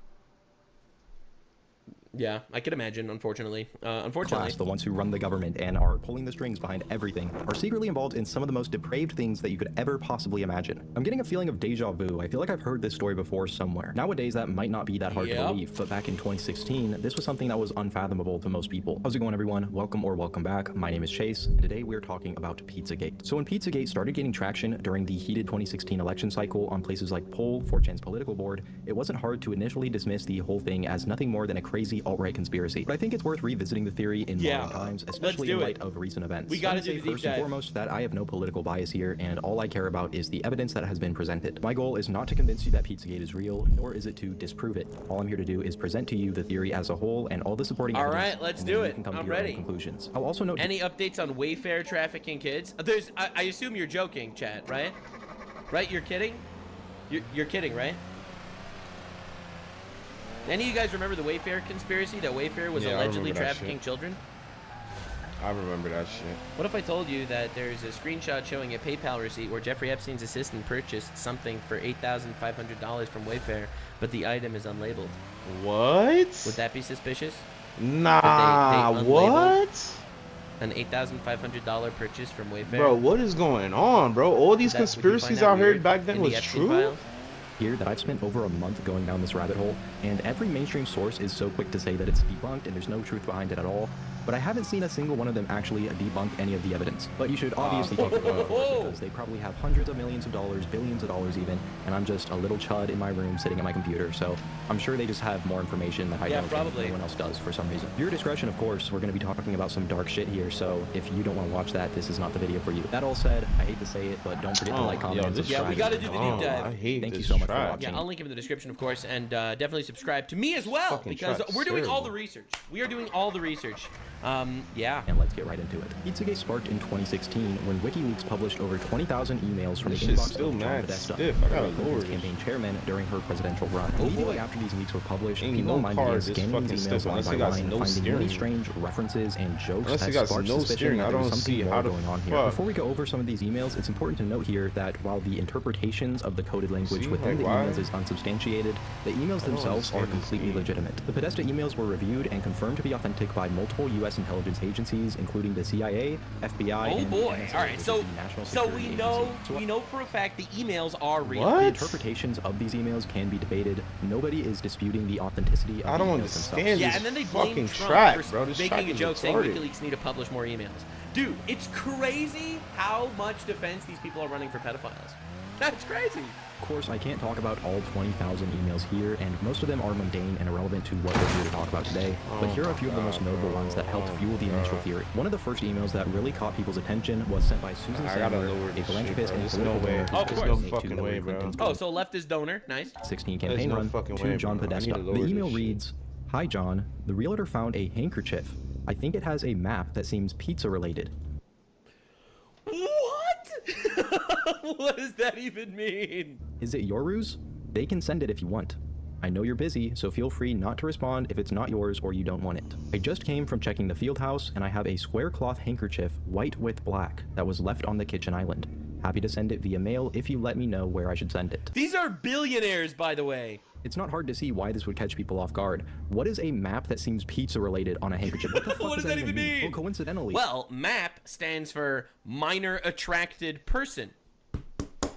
Yeah, I could imagine, unfortunately. class, the ones who run the government and are pulling the strings behind everything, are secretly involved in some of the most depraved things that you could ever possibly imagine. I'm getting a feeling of deja vu. I feel like I've heard this story before somewhere. Nowadays, that might not be that hard to believe, but back in 2016, this was something that was unfathomable to most people. How's it going, everyone? Welcome or welcome back. My name is Chase, and today we're talking about Pizzagate. So when Pizzagate started gaining traction during the heated 2016 election cycle on places like Poll, 4chan's political board, it wasn't hard to initially dismiss the whole thing as nothing more than a crazy alt-right conspiracy. But I think it's worth revisiting the theory in modern times, especially in light of recent events. We gotta do the deep first and dive. foremost that I have no political bias here, and all I care about is the evidence that has been presented. My goal is not to convince you that Pizzagate is real, nor is it to disprove it. All I'm here to do is present to you the theory as a whole and all the supporting evidence. All right, let's and do then you it. can come I'm to your own ready. conclusions. I'll also note Any updates on Wayfair trafficking kids? There's. I assume you're joking, chat, right? Right? You're kidding? You're kidding, right? Any of you guys remember the Wayfair conspiracy? That Wayfair was Yeah, I allegedly remember that trafficking shit. children? I remember that shit. What if I told you that there's a screenshot showing a PayPal receipt where Jeffrey Epstein's assistant purchased something for $8,500 from Wayfair, but the item is unlabeled? What? Would that be suspicious? Nah, That they unlabeled what? An $8,500 purchase from Wayfair? Bro, what is going on, bro? All these Would you find conspiracies that I heard weird back then in the was Epstein true? files? here that I've spent over a month going down this rabbit hole, and every mainstream source is so quick to say that it's debunked and there's no truth behind it at all, but I haven't seen a single one of them actually debunk any of the evidence. But you should obviously talk to them because they probably have hundreds of millions of dollars, billions of dollars even, and I'm just a little chud in my room sitting at my computer, so I'm sure they just have more information that I don't and no one else does for some reason. Your discretion, of course. We're going to be talking about some dark shit here, so if you don't want to watch that, this is not the video for you. That all said, I hate to say it, but don't forget to like, comment, and subscribe. Yeah, we got to do the deep dive. I hate Thank you this so much for trash. watching. Yeah, I'll link him in the description, of course, and definitely subscribe to me as well, Fucking because trash, we're doing all terrible. the research. We are doing all the research. Yeah. And let's get right into it. Pizzagate sparked in 2016 when WikiLeaks published over 20,000 emails from This the shit's inbox still of John mad Podesta, stiff. I gotta Hillary lower Clinton's this. campaign chairman during her presidential run. Oh, Immediately boy. after these leaks were published, Ain't people no online began cars this scanning fucking these stiff emails line unless by it got line, no finding steering. really strange references and jokes Unless that it got sparked no suspicion steering, that I there was don't something see more how the going on here. fuck. Before we go over some of these emails, it's important to note here that while the interpretations of the coded language See, within like, the why? emails is unsubstantiated, the emails don't themselves are understand this completely game. legitimate. The Podesta emails were reviewed and confirmed to be authentic by multiple U.S. intelligence agencies, including the CIA, FBI, Oh and boy! NSA, All right, which is so the National so Security we Agency. know for a fact the emails are real. The interpretations of these emails can be debated. Nobody is disputing the authenticity of I the don't emails understand themselves. Yeah, and then they blame fucking Trump track, for bro. This track making a is joke saying retarded. WikiLeaks need to publish more emails. Dude, it's crazy how much defense these people are running for pedophiles. That's crazy. Of course, I can't talk about all 20,000 emails here, and most of them are mundane and irrelevant to what we're here to talk about today, but here are a few of the most notable ones that helped fuel the initial theory. One of the first emails that really caught people's attention was sent by Susan I gotta Sandler, lower a this philanthropist shit, bro. and There's no political way. donor who Oh, of was course. donated Fucking to Hillary way, bro. Clinton's Oh, so leftist donor. Nice. 16 There's campaign no run fucking to way, John bro. I need Podesta. to The lower email this shit. reads, "Hi John, the realtor found a handkerchief. I think it has a map that seems pizza related." What? What does that even mean? Is it your ruse? They can send it if you want. I know you're busy, so feel free not to respond if it's not yours or you don't want it. I just came from checking the field house, and I have a square cloth handkerchief, white with black, that was left on the kitchen island. Happy to send it via mail if you let me know where I should send it. These are billionaires, by the way. It's not hard to see why this would catch people off guard. What is a map that seems pizza related on a handkerchief? What the fuck What does that even mean? Well, coincidentally. Well, MAP stands for Minor Attracted Person.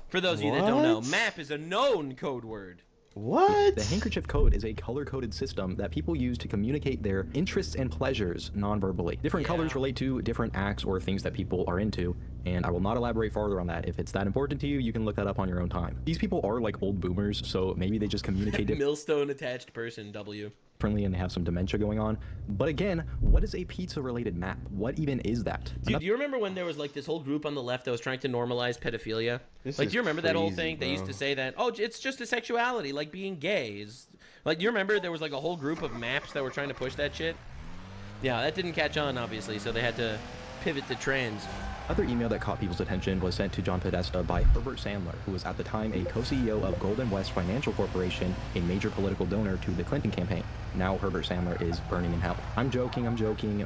For those of you that don't know, MAP is a known code word. What? The handkerchief code is a color-coded system that people use to communicate their interests and pleasures non-verbally. Different colors relate to different acts or things that people are into, and I will not elaborate farther on that. If it's that important to you, you can look that up on your own time. These people are like old boomers, so maybe they just communicate Millstone attached person, W. differently and they have some dementia going on. But again, what is a pizza-related map? What even is that? Dude, do you remember when there was like this whole group on the left that was trying to normalize pedophilia? Like, do you remember that whole thing? They used to say that, oh, it's just a sexuality, like being gay is... Like, do you remember there was like a whole group of maps that were trying to push that shit? Yeah, that didn't catch on, obviously, so they had to pivot to trans. Another email that caught people's attention was sent to John Podesta by Herbert Sandler, who was at the time a co-CEO of Golden West Financial Corporation, a major political donor to the Clinton campaign. Now Herbert Sandler is burning in hell. I'm joking.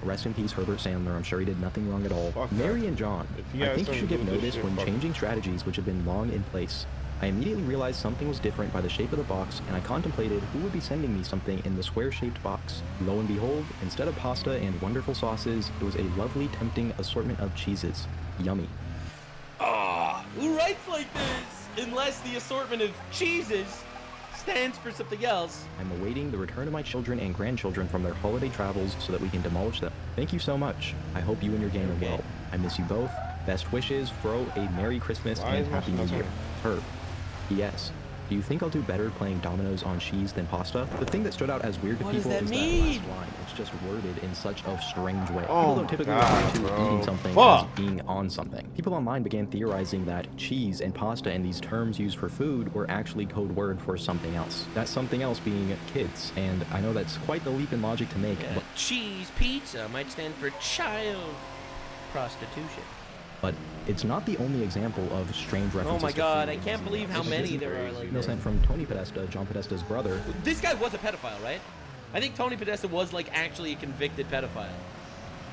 Rest in peace, Herbert Sandler. I'm sure he did nothing wrong at all. Mary and John, I think you should give notice when changing strategies which have been long in place. I immediately realized something was different by the shape of the box, and I contemplated who would be sending me something in the square-shaped box. Lo and behold, instead of pasta and wonderful sauces, it was a lovely, tempting assortment of cheeses. Yummy. Ah, who writes like this? Unless the assortment of cheeses stands for something else. I'm awaiting the return of my children and grandchildren from their holiday travels so that we can demolish them. Thank you so much. I hope you and your gang are well. I miss you both. Best wishes. Throw a Merry Christmas and Happy New Year. Herb. P.S. Do you think I'll do better playing dominoes on cheese than pasta? The thing that stood out as weird to people is that last line. It's just worded in such a strange way. People don't typically refer to eating something as being on something. People online began theorizing that cheese and pasta and these terms used for food were actually code word for something else. That something else being kids. And I know that's quite the leap in logic to make. But cheese pizza might stand for child prostitution. But it's not the only example of strange references. Oh my god, I can't believe how many there are. Like, email sent from Tony Podesta, John Podesta's brother. This guy was a pedophile, right? I think Tony Podesta was like actually a convicted pedophile,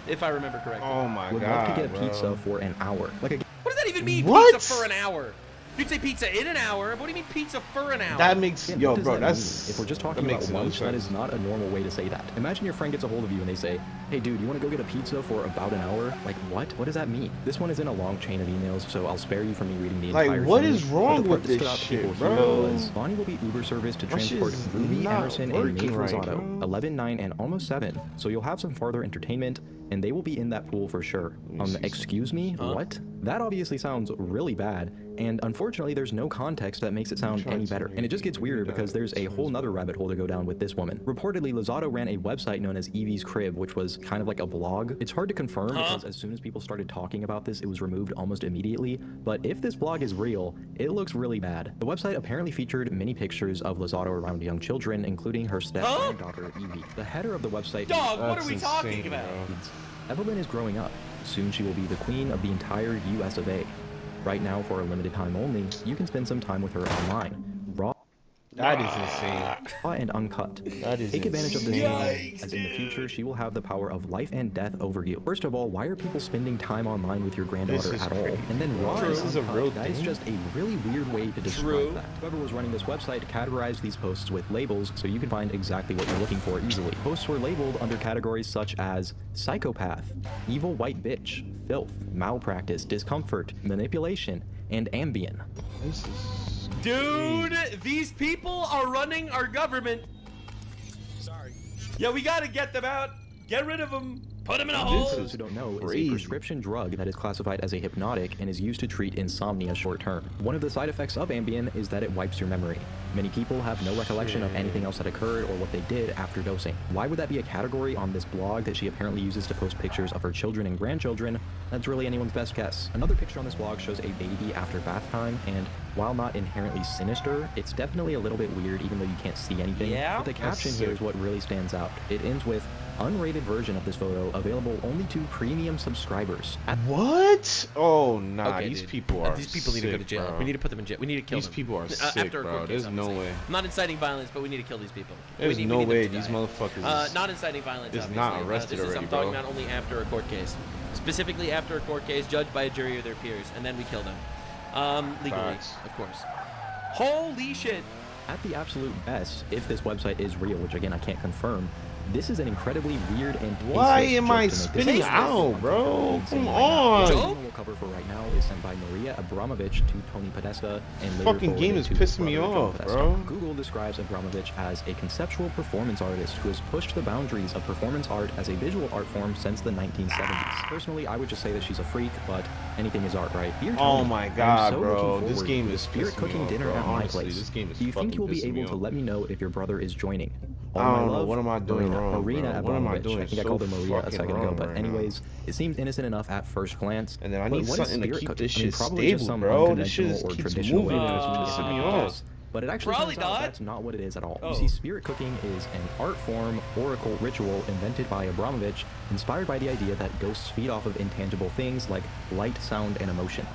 if I remember correctly. Oh my god. Would love to get a pizza for an hour. Like a... What does that even mean? What? Pizza for an hour? You'd say pizza in an hour. What do you mean pizza for an hour? That makes yo, bro. That's if we're just talking about lunch, that is not a normal way to say that. Imagine your friend gets a hold of you and they say, "Hey, dude, you want to go get a pizza for about an hour?" Like, what? What does that mean? This one is in a long chain of emails, so I'll spare you from me reading the entire thing. Like, what is wrong with this shit, bro? Bonnie will be Uber service to transport Ruby, Emerson, and Nate Rosado, 11, 9, and almost 7. So you'll have some farther entertainment, and they will be in that pool for sure. Excuse me? Huh? What? That obviously sounds really bad, and unfortunately there's no context that makes it sound any better. And it just gets weirder because there's a whole nother rabbit hole to go down with this woman. Reportedly, Lozado ran a website known as Evie's Crib, which was kind of like a blog. It's hard to confirm because as soon as people started talking about this, it was removed almost immediately. But if this blog is real, it looks really bad. The website apparently featured many pictures of Lozado around young children, including her step-granddaughter, Evie. The header of the website... Dog, what are we talking about? Evelyn is growing up. Soon she will be the queen of the entire US of A. Right now, for a limited time only, you can spend some time with her online. Raw. That is insane. Raw and uncut. That is Take advantage of this insane. now, as in the future she will have the power of life and death over you. First of all, why are people spending time online with your granddaughter at all? And then raw and uncut, that is just a really weird way to describe that. Whoever was running this website categorized these posts with labels so you can find exactly what you're looking for easily. Posts were labeled under categories such as psychopath, evil white bitch, filth, malpractice, discomfort, manipulation, and Ambien. Dude, these people are running our government. Sorry. Yeah, we gotta get them out. Get rid of them. Put them in a hole. For those who don't know, is a prescription drug that is classified as a hypnotic and is used to treat insomnia short term. One of the side effects of Ambien is that it wipes your memory. Many people have no recollection of anything else that occurred or what they did after dosing. Why would that be a category on this blog that she apparently uses to post pictures of her children and grandchildren? That's really anyone's best guess. Another picture on this blog shows a baby after bath time, and while not inherently sinister, it's definitely a little bit weird even though you can't see anything. Yeah? But the caption here is what really stands out. It ends with, unrated version of this photo available only to premium subscribers. What? Oh, nah, Okay, these dude. people are These people need to go to sick, jail. bro. We need to put them in jail. We need to kill These them. people are sick, after a bro. court There's case, no obviously. way. I'm not inciting violence, but we need to kill these people. There's we no need them way to these die. motherfuckers is- Not inciting violence, is obviously. not arrested this is, already, I'm talking bro. about only after a court case. Specifically after a court case judged by a jury or their peers, and then we kill them. Legally, Facts. of course. Holy shit! At the absolute best, if this website is real, which again I can't confirm, this is an incredibly weird and Why tasteless am joke I to make this spinning video. out, bro? Come The on. email we'll cover for right now is sent by Maria Abramovich to Tony Podesta and later Fucking game forwarded is to his pissing me brother, John off, Podesta. bro. Google describes Abramovich as a conceptual performance artist who has pushed the boundaries of performance art as a visual art form since the 1970s. Personally, I would just say that she's a freak, but anything is art, right? Dear Oh Tony, my I'm God, so bro. looking This forward game to the is spirit pissing me cooking off, dinner bro. at my Honestly, place. this game is Do you think fucking you will be pissing me able to off. let me know if your brother is joining? I All my don't know. love, What am I doing wrong, Marina bro? What am I Abramovich. doing I think I so called her Maria a fucking second ago, wrong but right anyways, it seems innocent enough at first glance. And then I but need what is something to spirit keep cooking? this I mean, shit probably just stable, some bro. This shit unconventional just or keeps traditional moving way to and it's keep pissing me it off. indoors. But it actually Probably turns out not. that's not what it is at all. Oh. You see, spirit cooking is an art form or occult ritual invented by Abramovich, inspired by the idea that ghosts feed off of intangible things like light, sound, and emotion.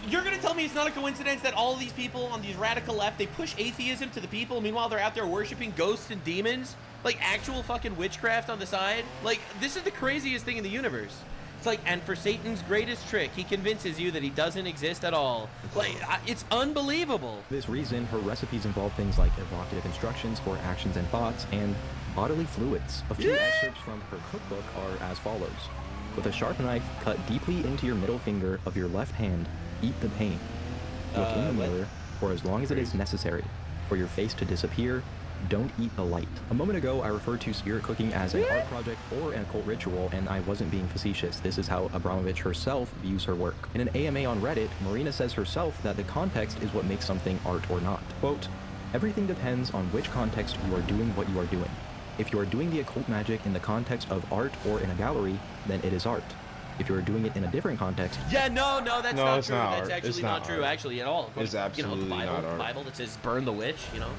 You're gonna tell me it's not a coincidence that all these people on these radical left, they push atheism to the people, meanwhile they're out there worshiping ghosts and demons? Like actual fucking witchcraft on the side? Like, this is the craziest thing in the universe. It's like, and for Satan's greatest trick, he convinces you that he doesn't exist at all. Like, it's unbelievable. For this reason, her recipes involve things like evocative instructions for actions and thoughts, and bodily fluids. A few excerpts from her cookbook are as follows. With a sharp knife, cut deeply into your middle finger of your left hand, eat the pain. Look in the mirror for as long as it is necessary for your face to disappear. Don't eat the light. A moment ago, I referred to spirit cooking as an art project or an occult ritual, and I wasn't being facetious. This is how Abramovich herself views her work. In an AMA on Reddit, Marina says herself that the context is what makes something art or not. Quote, everything depends on which context you are doing what you are doing. If you are doing the occult magic in the context of art or in a gallery, then it is art. If you are doing it in a different context... Yeah, no, that's No, not it's true. not That's art. actually It's not not true, art. actually, at all. It's absolutely the Bible, not art. The Bible that says burn the witch, you know.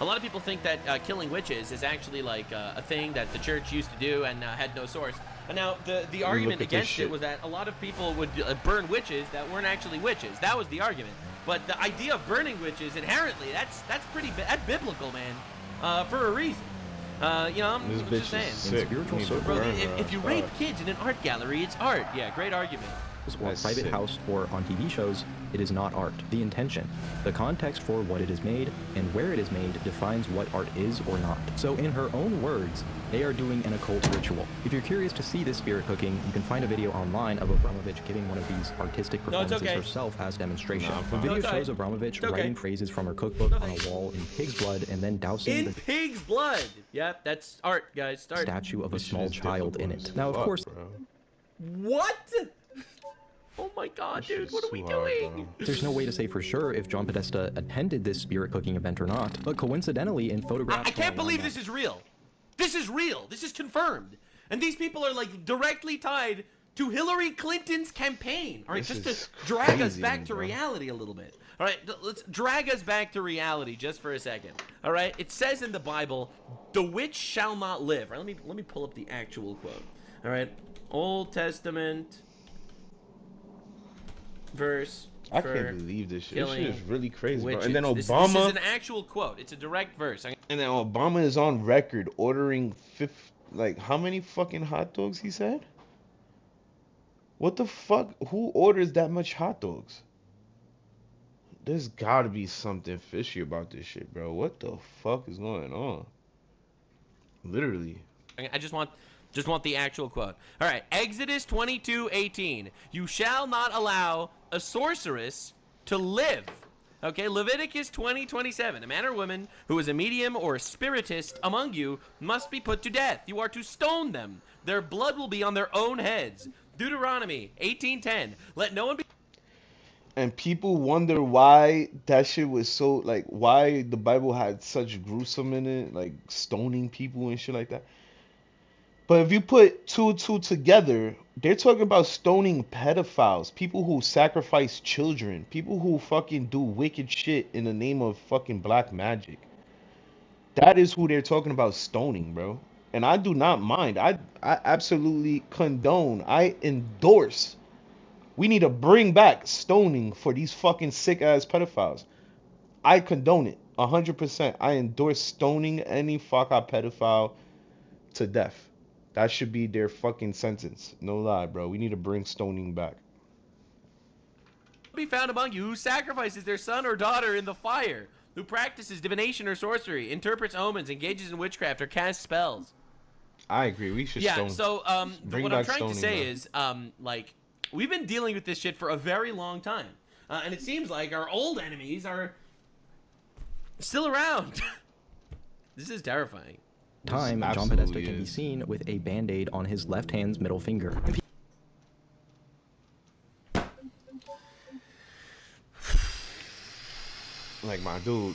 A lot of people think that killing witches is actually like a thing that the church used to do and had no source. And now the argument at this against it shit. was that a lot of people would burn witches that weren't actually witches. That was the argument. But the idea of burning witches inherently, that's biblical, man, for a reason. You know, I'm This just bitch saying. is sick. spiritual Need to circles. Bro, burn if her you ass rape up. kids in an art gallery, it's art. Yeah, great argument. or That's private sick. house or on TV shows, it is not art. The intention, the context for what it is made, and where it is made defines what art is or not. So in her own words, they are doing an occult ritual. If you're curious to see this spirit cooking, you can find a video online of Abramovich giving one of these artistic performances herself as demonstration. The video shows Abramovich writing phrases from her cookbook on a wall in pig's blood and then dousing the pig's blood! Yep, that's art, guys. Start. statue of a small child in it. Now, of course... What? Oh my god, dude, what are we doing? There's no way to say for sure if John Podesta attended this spirit cooking event or not, but coincidentally in photographs... I can't believe this is real. This is real. This is confirmed. And these people are like directly tied to Hillary Clinton's campaign. All right, just to drag us back to reality a little bit. All right, let's drag us back to reality just for a second. All right, it says in the Bible, "The witch shall not live." All right, let me pull up the actual quote. All right, Old Testament verse. I can't believe this shit. This shit is really crazy, bro. Witches. And then This Obama. is an actual quote. It's a direct verse. And then Obama is on record ordering how many fucking hot dogs he said? What the fuck? Who orders that much hot dogs? There's gotta be something fishy about this shit, bro. What the fuck is going on? Literally. I just want the actual quote. All right, Exodus 22:18. You shall not allow a sorceress to live. Okay, Leviticus 20:27. A man or woman who is a medium or a spiritist among you must be put to death. You are to stone them. Their blood will be on their own heads. Deuteronomy 18:10. Let no one be... And people wonder why that shit was so, like, why the Bible had such gruesome in it, like stoning people and shit like that. But if you put two and two together, they're talking about stoning pedophiles, people who sacrifice children, people who fucking do wicked shit in the name of fucking black magic. That is who they're talking about stoning, bro. And I do not mind. I absolutely condone. I endorse. We need to bring back stoning for these fucking sick ass pedophiles. I condone it 100%. I endorse stoning any Fakka pedophile to death. That should be their fucking sentence. No lie, bro. We need to bring stoning back. Be found among you who sacrifices their son or daughter in the fire, who practices divination or sorcery, interprets omens, engages in witchcraft, or casts spells. I agree. We should stone. So Bring what I'm back trying to stoning, say bro. is like we've been dealing with this shit for a very long time, and it seems like our old enemies are still around. This is terrifying. Time, John absolutely Podesta can be is. seen with a band-aid on his left hand's middle finger. Like, my dude.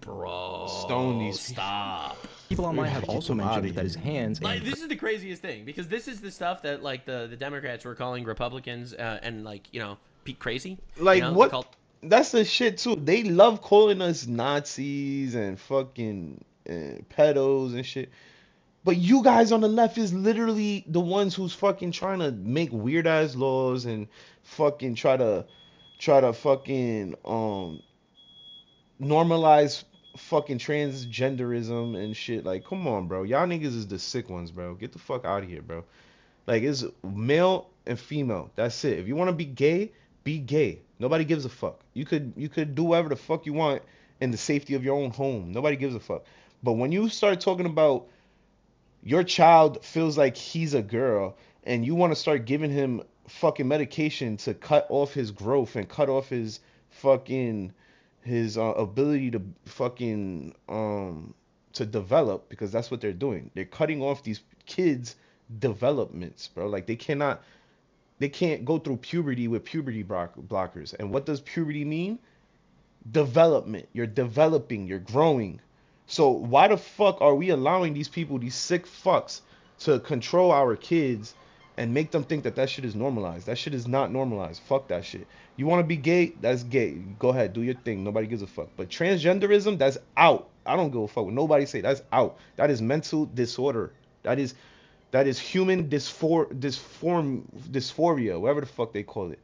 Bro, Stone these stop. People online have Get also them outta mentioned that his here. hands Like, and this is the craziest thing, because this is the stuff that like the Democrats were calling Republicans and like, you know, crazy. Like, you know, what? called- That's the shit, too. They love calling us Nazis and fucking pedos and shit. But you guys on the left is literally the ones who's fucking trying to make weird ass laws and fucking try to fucking normalize fucking transgenderism and shit. Like, come on, bro. Y'all niggas is the sick ones, bro. Get the fuck out of here, bro. Like, it's male and female. That's it. If you want to be gay, be gay. Nobody gives a fuck. You could do whatever the fuck you want in the safety of your own home. Nobody gives a fuck. But when you start talking about your child feels like he's a girl and you want to start giving him fucking medication to cut off his growth and cut off his fucking his ability to fucking to develop, because that's what they're doing. They're cutting off these kids' developments, bro. Like, they can't go through puberty with puberty blockers. And what does puberty mean? Development. You're developing, you're growing. So why the fuck are we allowing these people, these sick fucks, to control our kids and make them think that that shit is normalized? That shit is not normalized. Fuck that shit. You want to be gay? That's gay. Go ahead, do your thing. Nobody gives a fuck. But transgenderism, that's out. I don't give a fuck what nobody say. That's out. That is mental disorder. That is human dysphoria, whatever the fuck they call it.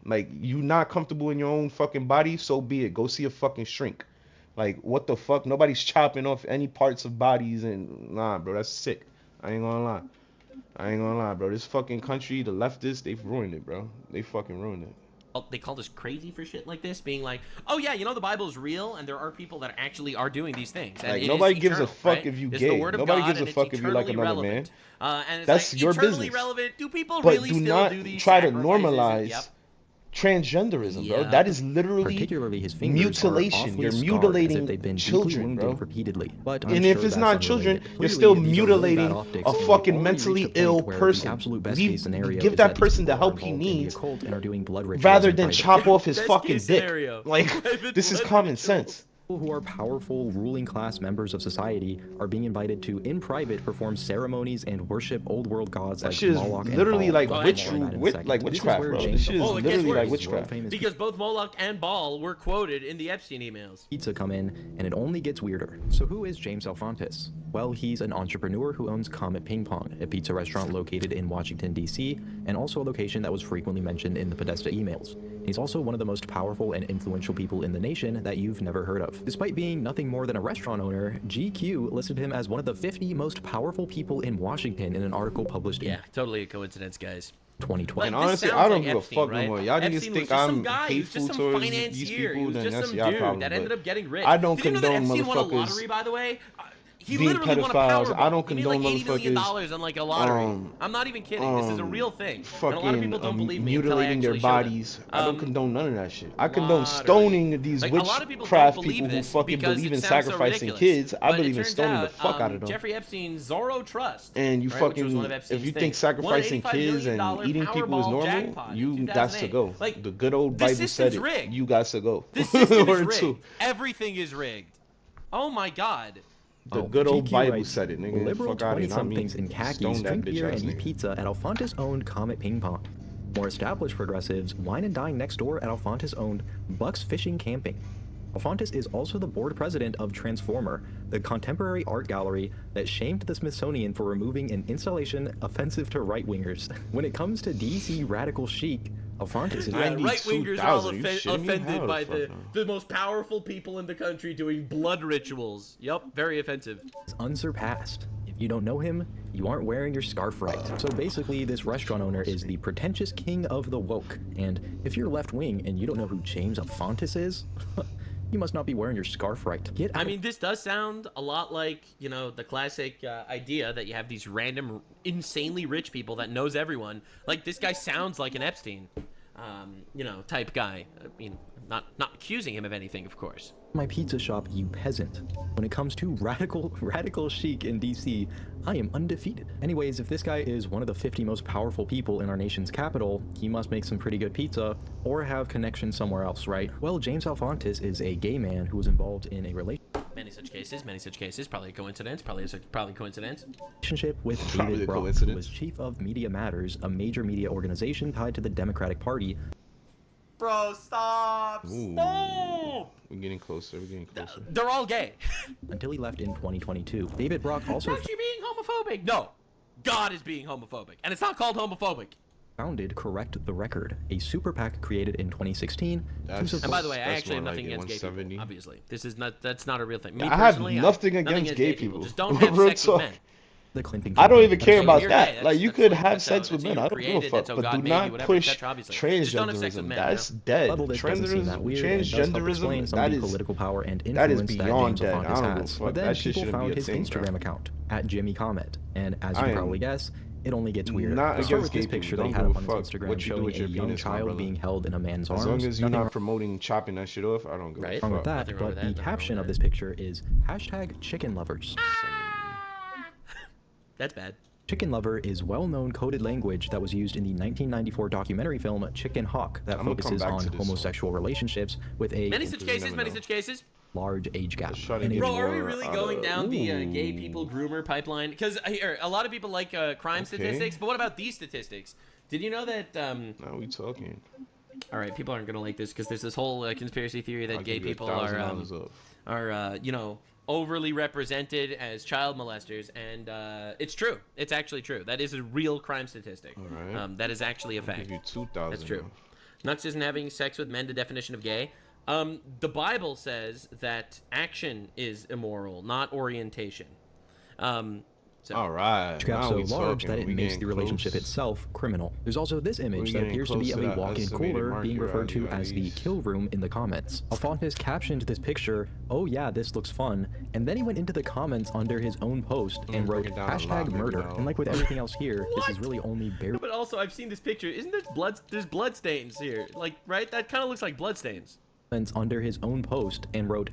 Like, you not comfortable in your own fucking body, so be it. Go see a fucking shrink. Like, what the fuck? Nobody's chopping off any parts of bodies and nah, bro, that's sick. I ain't gonna lie. Bro. This fucking country, the leftists, they've ruined it, bro. They fucking ruined it. They called us crazy for shit like this, being like, oh yeah, you know, the Bible is real and there are people that actually are doing these things. And Like, it nobody is gives a eternal, fuck right? if you It's gay. the word of Nobody God, gives a and it's fuck if you like eternally another man. relevant. And it's That's like, your eternally business. relevant. Do people But really do still not do these try to sacrifices? normalize Yep. transgenderism, bro. Yeah. That is literally particularly his fingers mutilation. are awfully You're scarred, mutilating as if they've been children, deeply wounded bro. repeatedly. But I'm And if sure it's that's not unrelated. children, you're Clearly, still these are really bad mutilating optics, a and we've fucking only reached mentally a point ill where person. The absolute best We case scenario give is that these person the people are help he involved in the needs, occult and are doing blood rituals rather in than private. chop off his Best fucking case dick. scenario. Like, this is common sense. People who are powerful ruling class members of society are being invited to, in private, perform ceremonies and worship old world gods That like shit is Moloch and literally Baal. like More on witch- that in a wit- second. like This is witchcraft, where bro. James This shit is Bond, literally like his witchcraft. world-famous Because both Moloch and Baal were quoted in the Epstein emails. pizza come in, and it only gets weirder. So who is James Alefantis? Well, he's an entrepreneur who owns Comet Ping Pong, a pizza restaurant located in Washington, D.C., and also a location that was frequently mentioned in the Podesta emails. He's also one of the most powerful and influential people in the nation that you've never heard of. Despite being nothing more than a restaurant owner, GQ listed him as one of the 50 most powerful people in Washington in an article published in Totally a coincidence, guys. 2020. And This honestly, sounds I don't like give a Epstein, fuck right? no more. Y'all niggas Epstein was think just some I'm guy. He was hateful just some towards these financier. people, He was then just that's some y'all dude problem. that but ended up getting rich. I don't Did you know that condone Epstein won a motherfuckers. lottery, by the way? He being literally won a pedophiles. Powerball. I don't He made condone like $80 million motherfuckers. on like a lottery. I'm not even kidding. This is a real thing. And a lot of people don't believe me until I mutilating their actually show them. bodies. I don't condone none of that shit. I condone stoning these Like, a lot of people witchcraft don't people believe who this fucking because believe it in sounds so sacrificing ridiculous. kids. I But believe it in turns stoning the out, fuck out of them. Jeffrey Epstein's Zorro Trust. And you right, which was fucking, one of if Epstein's you think things, sacrificing $185 kids million and eating people is Powerball normal, jackpot in you got to 2008. go. Like, The good old this Bible said system's it. rigged. You got to go. This system Or is two. rigged. Everything is rigged. Oh my god. The good old GQ Bible writes, said it, nigga. Liberal Fuck out of here, not me. 20-somethings in khakis Stone that drink bitch beer ass and eat nigga. pizza at Alfontis-owned Comet Ping Pong. More established progressives wine and dine next door at Alfontis-owned Bucks Fishing Camping. Alfontis is also the board president of Transformer, the contemporary art gallery that shamed the Smithsonian for removing an installation offensive to right-wingers. When it comes to DC radical chic, Alfontis is Right-wingers are all offended by the most powerful people in the country doing blood rituals. Yup, very offensive. Is unsurpassed. If you don't know him, you aren't wearing your scarf right. So basically, this restaurant owner is the pretentious king of the woke. And if you're left-wing and you don't know who James Alfontis is, you must not be wearing your scarf right. I mean, this does sound a lot like, you know, the classic idea that you have these random, insanely rich people that knows everyone. Like, this guy sounds like an Epstein, you know, type guy. I mean, not accusing him of anything, of course. My pizza shop, you peasant. When it comes to radical chic in DC, I am undefeated. Anyways, if this guy is one of the 50 most powerful people in our nation's capital, he must make some pretty good pizza or have connections somewhere else, right? Well, James Alfontis is a gay man who was involved in a Many such cases, probably a coincidence, probably coincidence. relationship with David Brock, who was chief of Media Matters, a major media organization tied to the Democratic Party. Bro, stop! Ooh. Stop! We're getting closer. They're all gay. Until he left in 2022. David Brock also Aren't you being homophobic? No. God is being homophobic. And it's not called homophobic. founded Correct the Record, a super PAC created in 2016. And by the way, I actually have nothing against gay people, obviously. That's not a real thing. Me I have personally, nothing against gay people. Just don't have Real sex with talk. men. I don't even care about You're that. gay, Like, you that's could like- have that's sex how- with that's men. how I you don't give a created, fuck. that's how But God do made you, not whatever, push etc., obviously. Just don't have sex with transgenderism. men, That's bro. dead. Level this doesn't seem that weird, and does help explain some of the political power and that is influence that beyond James dead. I Alfontis don't give a has. fuck. But then That shit people shouldn't be found a his thing, Instagram bro. account at Jimmy Comet, and as you I can am probably guess, it only gets weird. not Let's start against with this gay picture people. that he Don't had give up a on his fuck Instagram what you do showing with a your young penis, my child brother. being held in a man's arms. As long as you're Nothing not promoting chopping that shit off, I don't give a fuck. wrong with that, but the caption of this picture is #ChickenLovers. That's bad. Chicken lover is well-known coded language that was used in the 1994 documentary film Chicken Hawk that I'm gonna come focuses back on to this homosexual relationships with a Many such cases. large age gap. Bro, are we really going down the gay people groomer pipeline? Because a lot of people like crime statistics, but what about these statistics? Did you know that... Now we talking. All right, people aren't going to like this because there's this whole conspiracy theory that I'll gay give you people $1,000 are you know, overly represented as child molesters, and it's true. It's actually true. That is a real crime statistic. All right. That is actually a fact. I'll give you 2,000. That's true. Not just in having sex with men, the definition of gay. The Bible says that action is immoral, not orientation. So. All right. Gap Now so we large talking. that it We makes getting the relationship close. itself criminal. There's also this image We're that getting appears to be close of to a that walk-in estimated cooler market being referred to value, as at the least. kill room in the comments. Alfontis captioned this picture, "Oh yeah, this looks fun," and then he went into the comments under his own post and wrote break it down a lot, maybe #murder. now. And like with everything else here, this is really only bare. But also, I've seen this picture. Isn't there blood? There's blood stains here. Like, right? That kind of looks like blood stains. Under his own post and wrote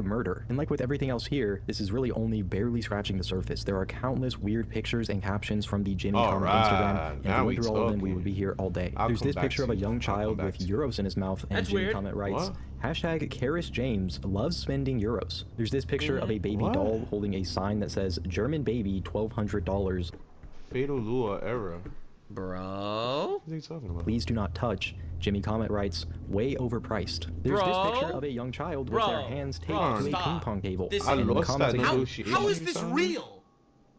#murder. And like with everything else here, this is really only barely scratching the surface. There are countless weird pictures and captions from the Jimmy Comet Instagram, and if now we we went through all of them, we talking. would be here all day. I'll There's come this back picture to of a you. young I'll come child back with to you. euros in his mouth, and That's Jimmy weird. Comet writes, What? #Karis James loves spending euros. There's this picture of a baby What? doll holding a sign that says German baby $1,200. Fatal Lua era. Bro? What are you talking about? Please do not touch. Jimmy Comet writes, way overpriced. There's this Bro? picture of a young child with their hands taped to a stop. ping pong table. This And in the lost comments that again, negotiation. How is this real?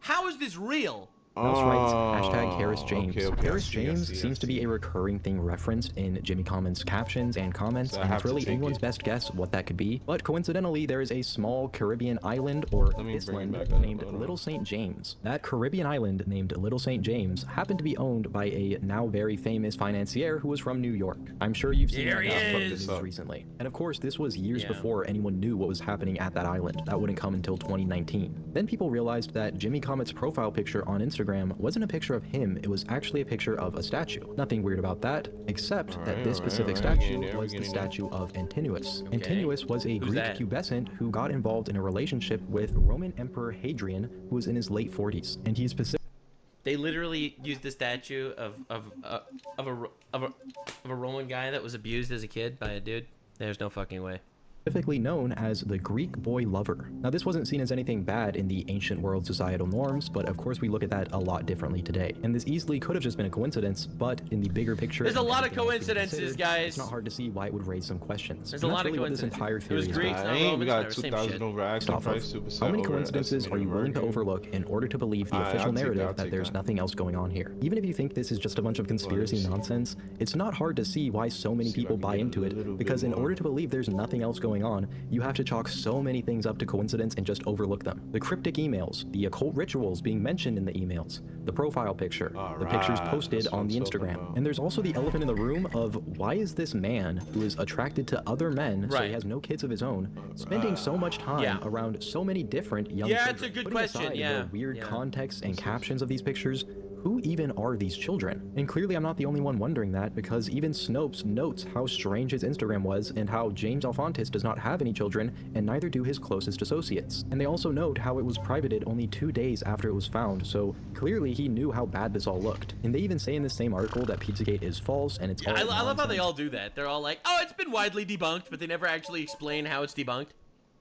How is this real? Mouse writes, hashtag Harris James. Okay, Harris James seems to be a recurring thing referenced in Jimmy Common's captions and comments, So I and have it's to really take anyone's it. best guess what that could be. But coincidentally, there is a small Caribbean island or island named Little St. James. That Caribbean island named Little St. James happened to be owned by a now very famous financier who was from New York. I'm sure you've seen There that he stuff from the is. news recently. And of course, this was years Yeah. before anyone knew what was happening at that island. That wouldn't come until 2019. Then people realized that Jimmy Comet's profile picture on Instagram wasn't a picture of him, it was actually a picture of a statue. Nothing weird about that, except that this specific statue was the statue of Antinous. Antinous was a Greek that? pubescent who got involved in a relationship with Roman Emperor Hadrian, who was in his late 40s. And he's specific. They literally used the statue of a Roman guy that was abused as a kid by a dude. There's no fucking way. Specifically known as the Greek boy lover. Now, this wasn't seen as anything bad in the ancient world societal norms, but of course we look at that a lot differently today. And this easily could have just been a coincidence, but in the bigger picture, There's a and lot of everything else being coincidences, considered, guys. It's not hard to see why it would raise some questions. There's And a that's lot of really what this coincidences. entire It theory was is Greeks, about. not We Romans, got they're the same 2,000 shit. over asking Stop price, it. 2% How many over coincidences are you willing to estimated overlook in order to believe the Alright, official I'll take narrative that, that there's nothing else going on here? Even if you think this is just a bunch of conspiracy nonsense, it's not hard to see why so many people buy into it, because in order to believe there's nothing else going on, you have to chalk so many things up to coincidence and just overlook them. The cryptic emails, the occult rituals being mentioned in the emails, the profile picture, the pictures posted on the Instagram. And there's also the elephant in the room of why is this man who is attracted to other men, so he has no kids of his own, spending so much time around so many different young children? It's a good Putting question, aside yeah. the weird context and captions of these pictures, who even are these children? And clearly I'm not the only one wondering that, because even Snopes notes how strange his Instagram was and how James Alefantis does not have any children, and neither do his closest associates. And they also note how it was privated only 2 days after it was found, so clearly he knew how bad this all looked. And they even say in the same article that Pizzagate is false and it's all I love how they nonsense. all do that. They're all like, oh, it's been widely debunked, but they never actually explain how it's debunked.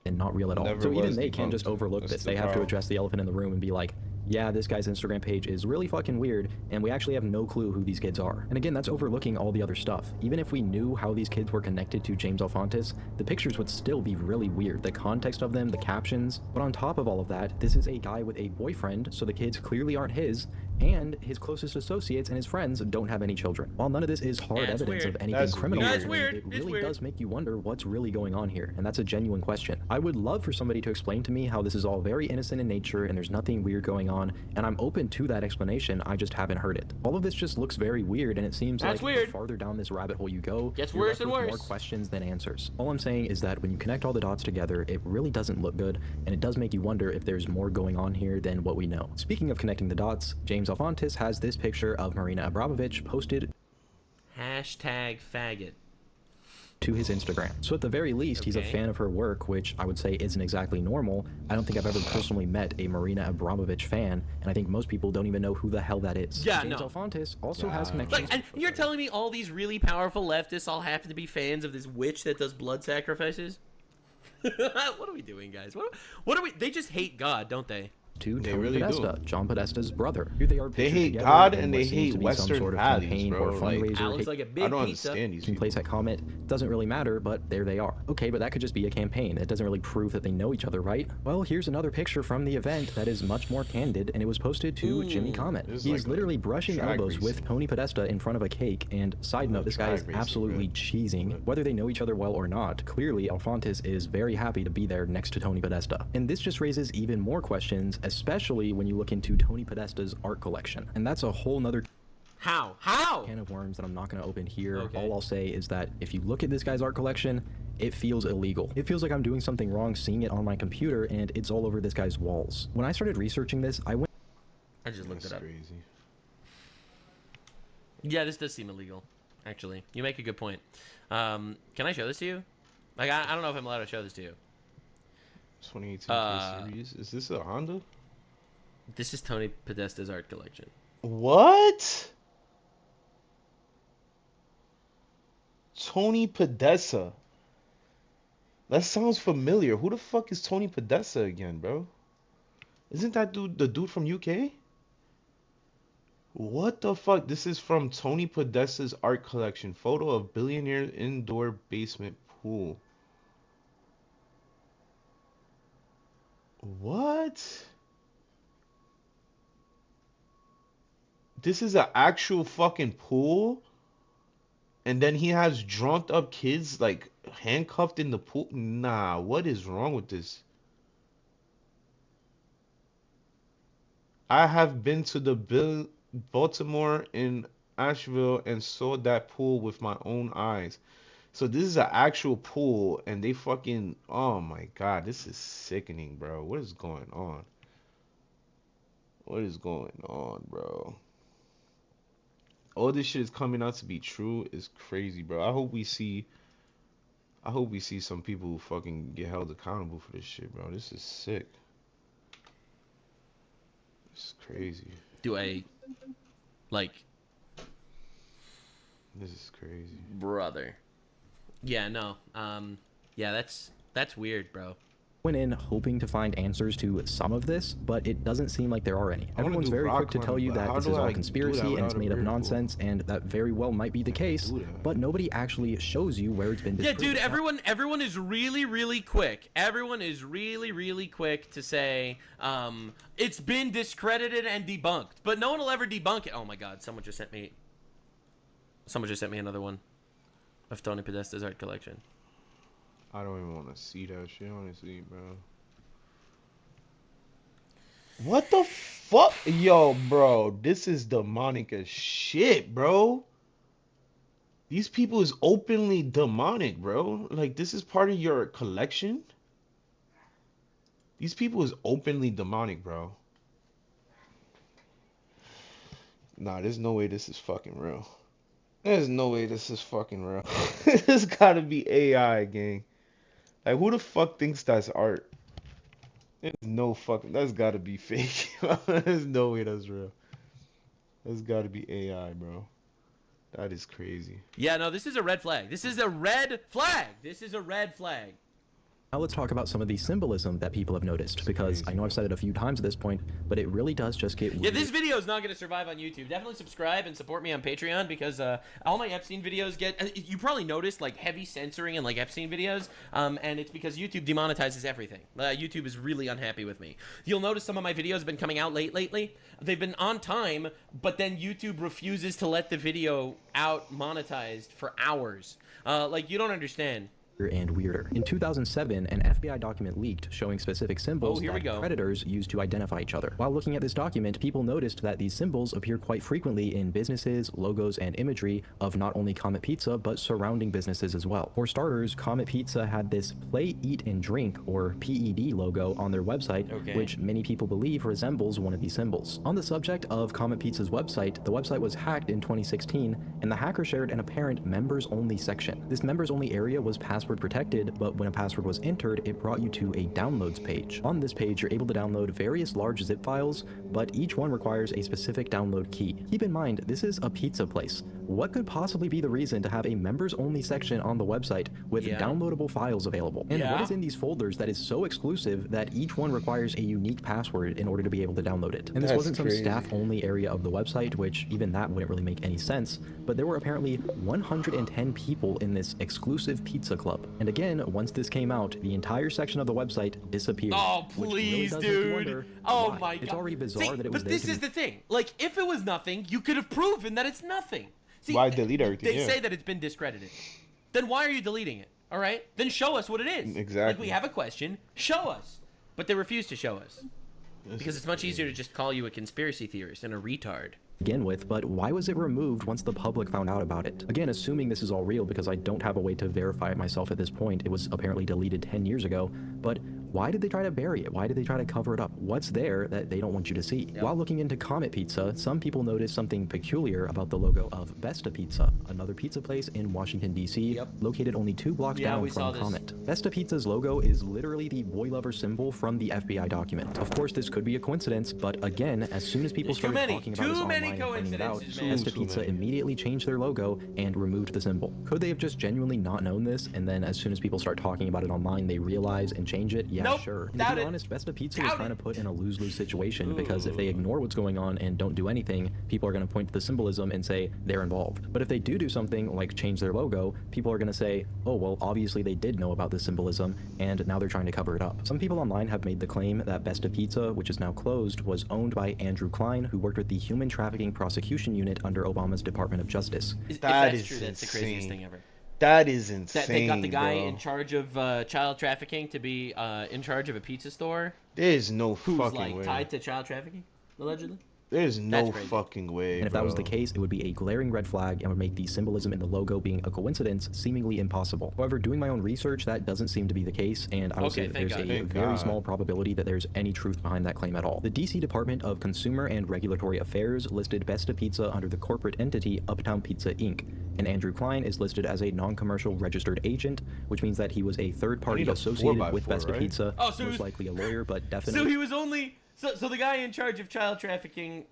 And not real at all. Never So even was they can't debunked. just overlook That's this. the They have to problem. address the elephant in the room and be like, yeah, this guy's Instagram page is really fucking weird, and we actually have no clue who these kids are. And again, that's overlooking all the other stuff. Even if we knew how these kids were connected to James Alefantis, the pictures would still be really weird. The context of them, the captions. But on top of all of that, this is a guy with a boyfriend, so the kids clearly aren't his, and his closest associates and his friends don't have any children. While none of this is hard That's evidence weird. of anything That's criminal, weird. That's weird. it It's really weird. does make you wonder what's really going on here, and that's a genuine question. I would love for somebody to explain to me how this is all very innocent in nature and there's nothing weird going on, and I'm open to that explanation, I just haven't heard it. All of this just looks very weird, and it seems That's like weird. the farther down this rabbit hole you go, Gets you're worse left and with worse. more questions than answers. All I'm saying is that when you connect all the dots together, it really doesn't look good, and it does make you wonder if there's more going on here than what we know. Speaking of connecting the dots, James Alefantis has this picture of Marina Abramovich posted Hashtag faggot. to his Instagram. So at the very least, he's a Okay. fan of her work, which I would say isn't exactly normal. I don't think I've ever personally met a Marina Abramovich fan, and I think most people don't even know who the hell that is. Yeah, James no. Alefantis also has connections. Like, and you're telling me all these really powerful leftists all happen to be fans of this witch that does blood sacrifices? What are we doing, guys? What are we? They just hate God, don't they? To They Tony really do. Podesta, John Podesta's brother. Here they are They pictured hate together God in and what they seems hate to be some Western sort of values, campaign bro. or Like, fundraiser. That looks like a big I don't pizza. understand these Can people. place that comment. Doesn't really matter, but there they are. Okay, but that could just be a campaign. It doesn't really prove that they know each other, right? Well, here's another picture from the event that is much more candid, and it was posted to Jimmy Comet. this is He like is a literally brushing drag elbows race. with Tony Podesta in front of a cake, and side note, this guy is drag racing, absolutely cheesing. Whether they know each other well or not, clearly Alefantis is very happy to be there next to Tony Podesta. And this just raises even more questions, especially when you look into Tony Podesta's art collection. And that's a whole nother How? can of worms that I'm not going to open here. Okay. All I'll say is that if you look at this guy's art collection, it feels illegal. It feels like I'm doing something wrong seeing it on my computer, and it's all over this guy's walls. When I started researching this, I went I just looked it up. Crazy. Yeah, this does seem illegal, actually. You make a good point. Can I show this to you? Like, I don't know if I'm allowed to show this to you. 2018 K-Series. Is this a Honda? This is Tony Podesta's art collection. What? Tony Podesta. That sounds familiar. Who the fuck is Tony Podesta again, bro? Isn't that dude the dude from UK? What the fuck? This is from Tony Podesta's art collection. Photo of billionaire indoor basement pool. What? this is an actual fucking pool, and then he has drunk up kids like handcuffed in the pool. Nah, what is wrong with this? I have been to the Baltimore in Asheville and saw that pool with my own eyes. So this is an actual pool, and they fucking, oh my God, this is sickening, bro. What is going on? What is going on, bro? All this shit is coming out to be true. Is crazy, bro. I hope we see some people who fucking get held accountable for this shit, bro. This is sick. This is crazy. Do I, like... This is crazy. Brother. Yeah, no. Yeah, that's weird, bro. Went in hoping to find answers to some of this, but it doesn't seem like there are any. Everyone's very quick to tell you that this is all conspiracy and it's made of nonsense, and that very well might be the case, but nobody actually shows you where it's been disproved. Yeah, dude, everyone is really quick. Everyone is really quick to say it's been discredited and debunked, but no one will ever debunk it. Oh my God, someone just sent me another one of Tony Podesta's art collection. I don't even want to see that shit, honestly, bro. What the fuck? Yo, bro, this is demonic as shit, bro. These people is openly demonic, bro. Like, this is part of your collection? These people is openly demonic, bro. Nah, there's no way this is fucking real. There's no way this is fucking real. This gotta be AI, gang. Like, who the fuck thinks that's art? There's no fucking... That's gotta be fake. There's no way that's real. That's gotta be AI, bro. That is crazy. Yeah, no, this is a red flag. This is a red flag. This is a red flag. Now let's talk about some of the symbolism that people have noticed, because I know I've said it a few times at this point, but it really does just get weird. Yeah, this video is not going to survive on YouTube. Definitely subscribe and support me on Patreon, because all my Epstein videos get... You probably noticed, like, heavy censoring in, like, Epstein videos, and it's because YouTube demonetizes everything. YouTube is really unhappy with me. You'll notice some of my videos have been coming out lately. They've been on time, but then YouTube refuses to let the video out monetized for hours. Like, you don't understand. And weirder. In 2007, an FBI document leaked showing specific symbols that predators used to identify each other. While looking at this document, people noticed that these symbols appear quite frequently in businesses, logos, and imagery of not only Comet Pizza, but surrounding businesses as well. For starters, Comet Pizza had this Play, Eat, and Drink, or PED logo on their website, which many people believe resembles one of these symbols. On the subject of Comet Pizza's website, the website was hacked in 2016, and the hacker shared an apparent members-only section. This members-only area was password protected, but when a password was entered, it brought you to a downloads page. On this page, you're able to download various large zip files, but each one requires a specific download key. Keep in mind, this is a pizza place. What could possibly be the reason to have a members-only section on the website with downloadable files available? And what is in these folders that is so exclusive that each one requires a unique password in order to be able to download it? And this wasn't some staff-only area of the website, which even that wouldn't really make any sense, but there were apparently 110 people in this exclusive pizza club. And again, once this came out, the entire section of the website disappeared. Oh, please, really dude. Oh my God. It's already bizarre that it was there. But this is the thing. Like, if it was nothing, you could have proven that it's nothing. See, why delete everything? They say that it's been discredited. Then why are you deleting it? All right? Then show us what it is. Exactly. Like, we have a question. Show us. But they refuse to show us. Because it's much easier to just call you a conspiracy theorist and a retard. Begin with, but why was it removed once the public found out about it? Again, assuming this is all real, because I don't have a way to verify it myself at this point. It was apparently deleted 10 years ago, but why did they try to bury it? Why did they try to cover it up? What's there that they don't want you to see? Yep. While looking into Comet Pizza, some people noticed something peculiar about the logo of Besta Pizza, another pizza place in Washington, D.C., located only 2 blocks down from Comet. Besta Pizza's logo is literally the boy lover symbol from the FBI document. Of course, this could be a coincidence, but again, as soon as people started talking about this online and pointing it out, Besta Pizza immediately changed their logo and removed the symbol. Could they have just genuinely not known this, and then as soon as people start talking about it online, they realize and change it? Yeah, sure. And to be honest, Besta Pizza is trying to put in a lose-lose situation, because if they ignore what's going on and don't do anything, people are going to point to the symbolism and say they're involved. But if they do something like change their logo, people are going to say, oh, well, obviously they did know about the symbolism, and now they're trying to cover it up. Some people online have made the claim that Besta Pizza, which is now closed, was owned by Andrew Klein, who worked with the human trafficking trafficking prosecution unit under Obama's Department of Justice. If that's true, that's the craziest thing ever. That is insane. That they got the guy bro. in charge of child trafficking to be in charge of a pizza store. There's no who's fucking like way. tied to child trafficking, allegedly. There's no fucking way. And if that was the case, it would be a glaring red flag and would make the symbolism in the logo being a coincidence seemingly impossible. However, doing my own research, that doesn't seem to be the case, and I would say that there's a very small probability that there's any truth behind that claim at all. The DC Department of Consumer and Regulatory Affairs listed Besta Pizza under the corporate entity Uptown Pizza Inc., and Andrew Klein is listed as a non-commercial registered agent, which means that he was a third party associated with Besta Pizza, most likely a lawyer, but definitely... So he was only... So the guy in charge of child trafficking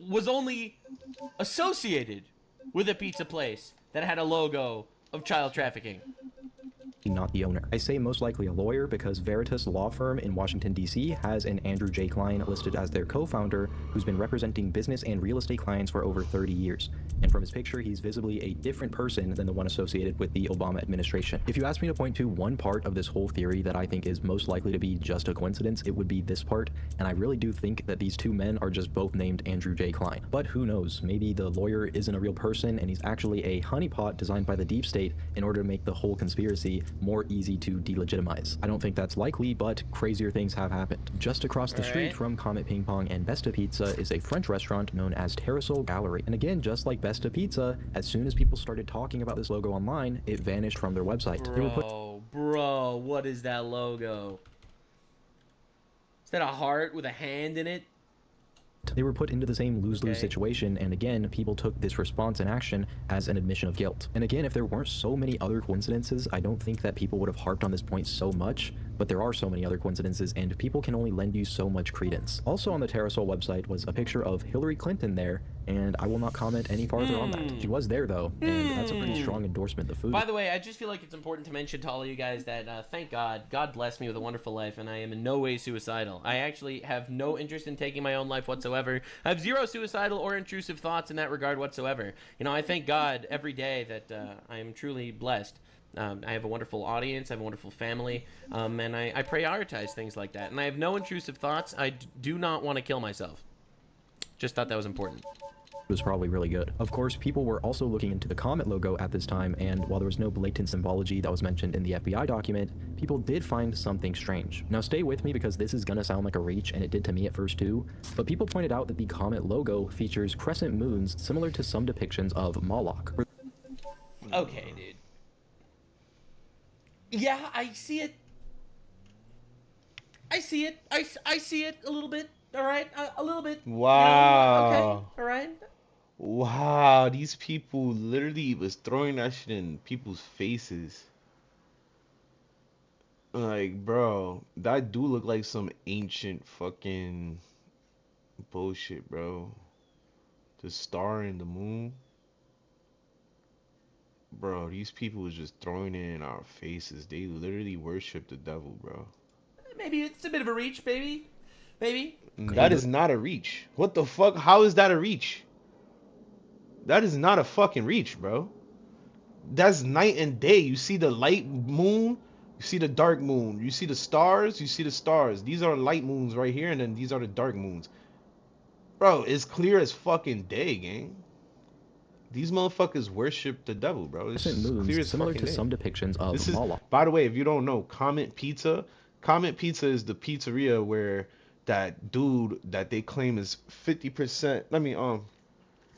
was only associated with a pizza place that had a logo of child trafficking. Not the owner. I say most likely a lawyer because Veritas Law Firm in Washington, D.C. has an Andrew J. Klein listed as their co-founder who's been representing business and real estate clients for over 30 years. And from his picture, he's visibly a different person than the one associated with the Obama administration. If you ask me to point to one part of this whole theory that I think is most likely to be just a coincidence, it would be this part, and I really do think that these two men are just both named Andrew J. Klein. But who knows, maybe the lawyer isn't a real person and he's actually a honeypot designed by the deep state in order to make the whole conspiracy more easy to delegitimize. I don't think that's likely, but crazier things have happened. Just across the street from Comet Ping Pong and Besta Pizza is a French restaurant known as Terrasol Gallery. And again, just like Besta Pizza, as soon as people started talking about this logo online, it vanished from their website. Bro, what is that logo? Is that a heart with a hand in it? They were put into the same lose-lose situation, and again, people took this response and action as an admission of guilt. And again, if there weren't so many other coincidences, I don't think that people would have harped on this point so much, but there are so many other coincidences, and people can only lend you so much credence. Also on the Terrasol website was a picture of Hillary Clinton there, and I will not comment any farther on that. She was there, though, and that's a pretty strong endorsement. The food. By the way, I just feel like it's important to mention to all of you guys that, thank God, God blessed me with a wonderful life, and I am in no way suicidal. I actually have no interest in taking my own life whatsoever. I have zero suicidal or intrusive thoughts in that regard whatsoever. You know, I thank God every day that I am truly blessed. I have a wonderful audience, I have a wonderful family, and I prioritize things like that. And I have no intrusive thoughts. I do not want to kill myself. Just thought that was important. Was probably really good. Of course, people were also looking into the Comet logo at this time, and while there was no blatant symbology that was mentioned in the FBI document, people did find something strange. Now stay with me because this is gonna sound like a reach, and it did to me at first too, but people pointed out that the Comet logo features crescent moons similar to some depictions of Moloch. Okay, dude. Yeah, I see it. I see it. I see it a little bit. All right, a little bit. Wow. You know, okay. All right. Wow, these people literally was throwing that shit in people's faces. Like, bro, that do look like some ancient fucking bullshit, bro. The star and the moon. Bro, these people was just throwing it in our faces. They literally worship the devil, bro. Maybe it's a bit of a reach, baby. Maybe. That is not a reach. What the fuck? How is that a reach? That is not a fucking reach, bro. That's night and day. You see the light moon, you see the dark moon, you see the stars, you see the stars. These are light moons right here, and then these are the dark moons. Bro, it's clear as fucking day, gang. These motherfuckers worship the devil, bro. It's clear as similar fucking to day. some depictions of Moloch. By the way, if you don't know, Comet Pizza is the pizzeria where that dude that they claim is 50%.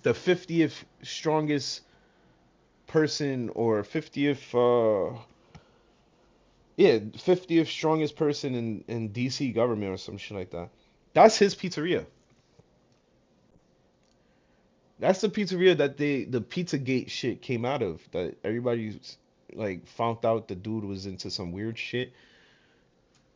The 50th strongest person or 50th 50th strongest person in DC government or some shit like that. That's his pizzeria. That's the pizzeria that the Pizzagate shit came out of. That everybody like found out the dude was into some weird shit.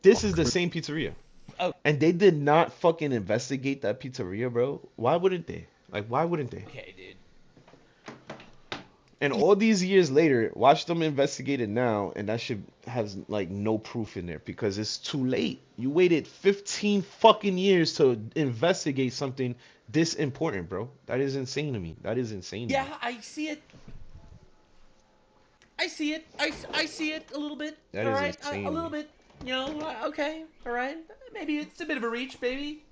This is the same pizzeria. Oh. And they did not fucking investigate that pizzeria, bro. Why wouldn't they? Like, why wouldn't they? Okay, dude. And all these years later, watch them investigate it now, and that shit has like no proof in there because it's too late. You waited 15 fucking years to investigate something this important, bro. That is insane to me. That is insane. Yeah, I see it. I see it. I see it a little bit. That all is right, insane. a little bit. You know, okay, all right. Maybe it's a bit of a reach, baby.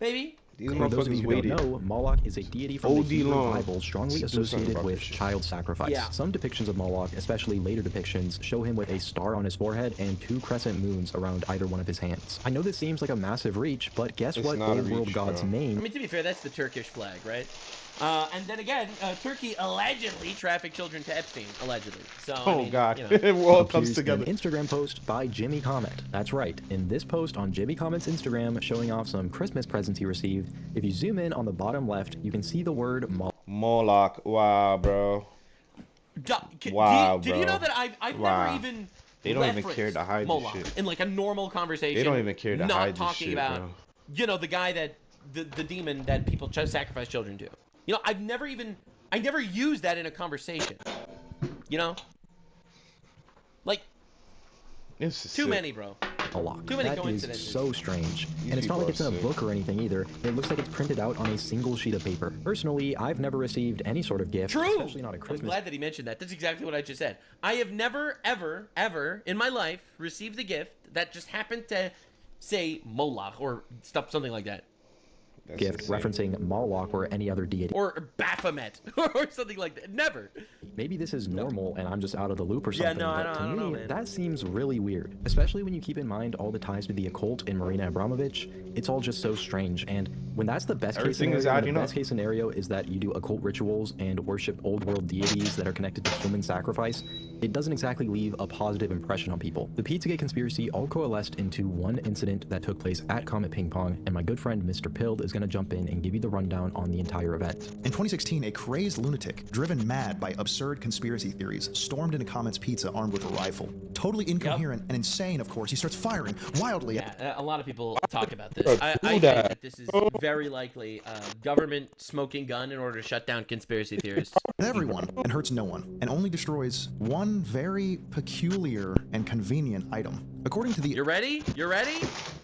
Maybe. These For those of you motherfuckers who waited. don't know, Moloch is a deity from the OD Hebrew long Bible strongly to do something associated about with this shit. child sacrifice. Yeah. Some depictions of Moloch, especially later depictions, show him with a star on his forehead and 2 crescent moons around either one of his hands. I know this seems like a massive reach, but guess It's what not a old world reach, god's bro. name I mean, to be fair, that's the Turkish flag, right? And then again, Turkey allegedly trafficked children to Epstein, allegedly. So, I Oh mean, God, you know. it all comes appears together. in an Instagram post by Jimmy Comet. That's right, in this post on Jimmy Comet's Instagram showing off some Christmas presents he received, if you zoom in on the bottom left, you can see the word Moloch. Wow, bro. Wow, Did you know that I've Wow. never even They don't even referenced care to hide this Moloch shit. in like a normal conversation? They don't even care to not hide this talking shit, about, bro. you know, the guy that the demon that people sacrifice children to. You know, I never used that in a conversation. You know, like too many, bro. Moloch. Too many That is coincidences. so strange. These And it's not like people it's in are a sick. book or anything either. It looks like it's printed out on a single sheet of paper. Personally, I've never received any sort of gift, True. especially not a I'm Christmas. glad that he mentioned that. That's exactly what I just said. I have never, ever in my life received a gift that just happened to say Moloch or something like that. gift referencing Moloch or any other deity. Or Baphomet or something like that. Never. Maybe this is normal and I'm just out of the loop or Yeah, something, no, I but to don't me, know, man. that seems really weird. Especially when you keep in mind all the ties to the occult in Marina Abramovich. It's all just so strange. And when that's the best case Everything is scenario, adding the up. best case scenario is that you do occult rituals and worship old world deities that are connected to human sacrifice, it doesn't exactly leave a positive impression on people. The Pizzagate conspiracy all coalesced into one incident that took place at Comet Ping Pong, and my good friend Mr. Pilled is going to jump in and give you the rundown on the entire event. In 2016, a crazed lunatic, driven mad by absurd conspiracy theories, stormed into Comet's Pizza armed with a rifle. Totally incoherent and insane, of course, he starts firing wildly at A lot of people talk about this. Bro, I do think that. that this is very likely a government smoking gun in order to shut down conspiracy theorists. everyone and hurts no one, and only destroys one very peculiar and convenient item. According to the You ready?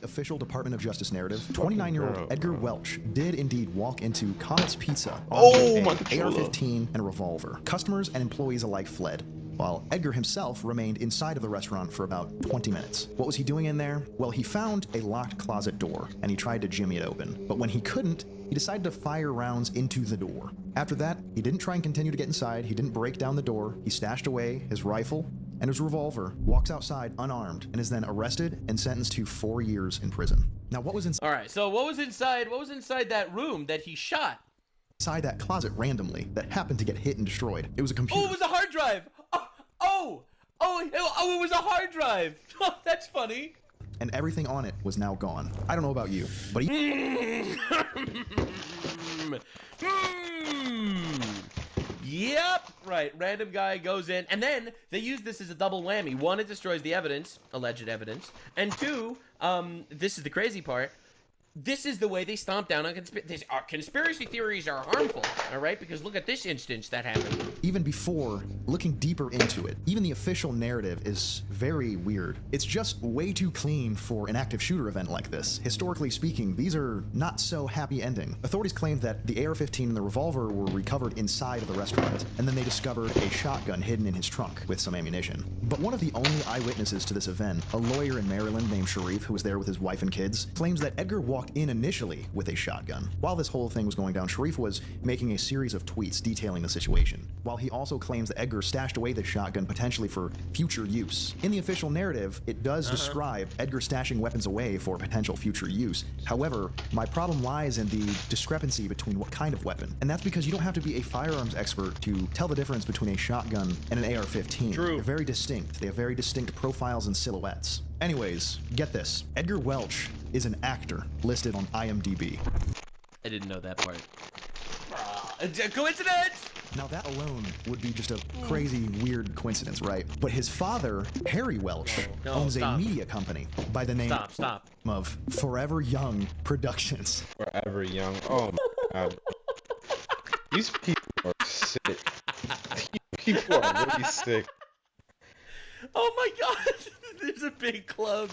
official Department of Justice narrative, 29-year-old Edgar Welch did indeed walk into Comet's Pizza armed Oh, with my an controller. AR-15 and a revolver. Customers and employees alike fled, while Edgar himself remained inside of the restaurant for about 20 minutes. What was he doing in there? Well, he found a locked closet door, and he tried to jimmy it open. But when he couldn't, he decided to fire rounds into the door. After that, he didn't try and continue to get inside, he didn't break down the door, he stashed away his rifle and his revolver, walks outside unarmed, and is then arrested and sentenced to 4 years in prison. Now, what was All right. So what was inside that room that he shot? inside that closet randomly that happened to get hit and destroyed? It was a computer. Oh, it was a hard drive. Oh, it was a hard drive. That's funny. And everything on it was now gone. I don't know about you, but Yep, right. Random guy goes in, and then they use this as a double whammy. One, it destroys the evidence, alleged evidence, and two, this is the crazy part. This is the way they stomp down on conspiracy theories are harmful, all right? Because look at this instance that happened. even before looking deeper into it, even the official narrative is very weird. It's just way too clean for an active shooter event like this. Historically speaking, these are not so happy ending. Authorities claimed that the AR-15 and the revolver were recovered inside of the restaurant, and then they discovered a shotgun hidden in his trunk with some ammunition. But one of the only eyewitnesses to this event, a lawyer in Maryland named Sharif, who was there with his wife and kids, claims that Edgar walked in initially with a shotgun. While this whole thing was going down, Sharif was making a series of tweets detailing the situation, while he also claims that Edgar stashed away the shotgun potentially for future use. In the official narrative, it does describe Edgar stashing weapons away for potential future use. However, my problem lies in the discrepancy between what kind of weapon, and that's because you don't have to be a firearms expert to tell the difference between a shotgun and an AR-15. True. They're very distinct. They have very distinct profiles and silhouettes. Anyways, get this. Edgar Welch is an actor listed on IMDb. I didn't know that part. Coincidence! Now that alone would be just a crazy, weird coincidence, right? But his father, Harry Welch, No, owns stop. a media company by the name Stop. of Forever Young Productions. Forever Young. Oh my god. These people are sick. These people are really sick. Oh my god! There's a big club.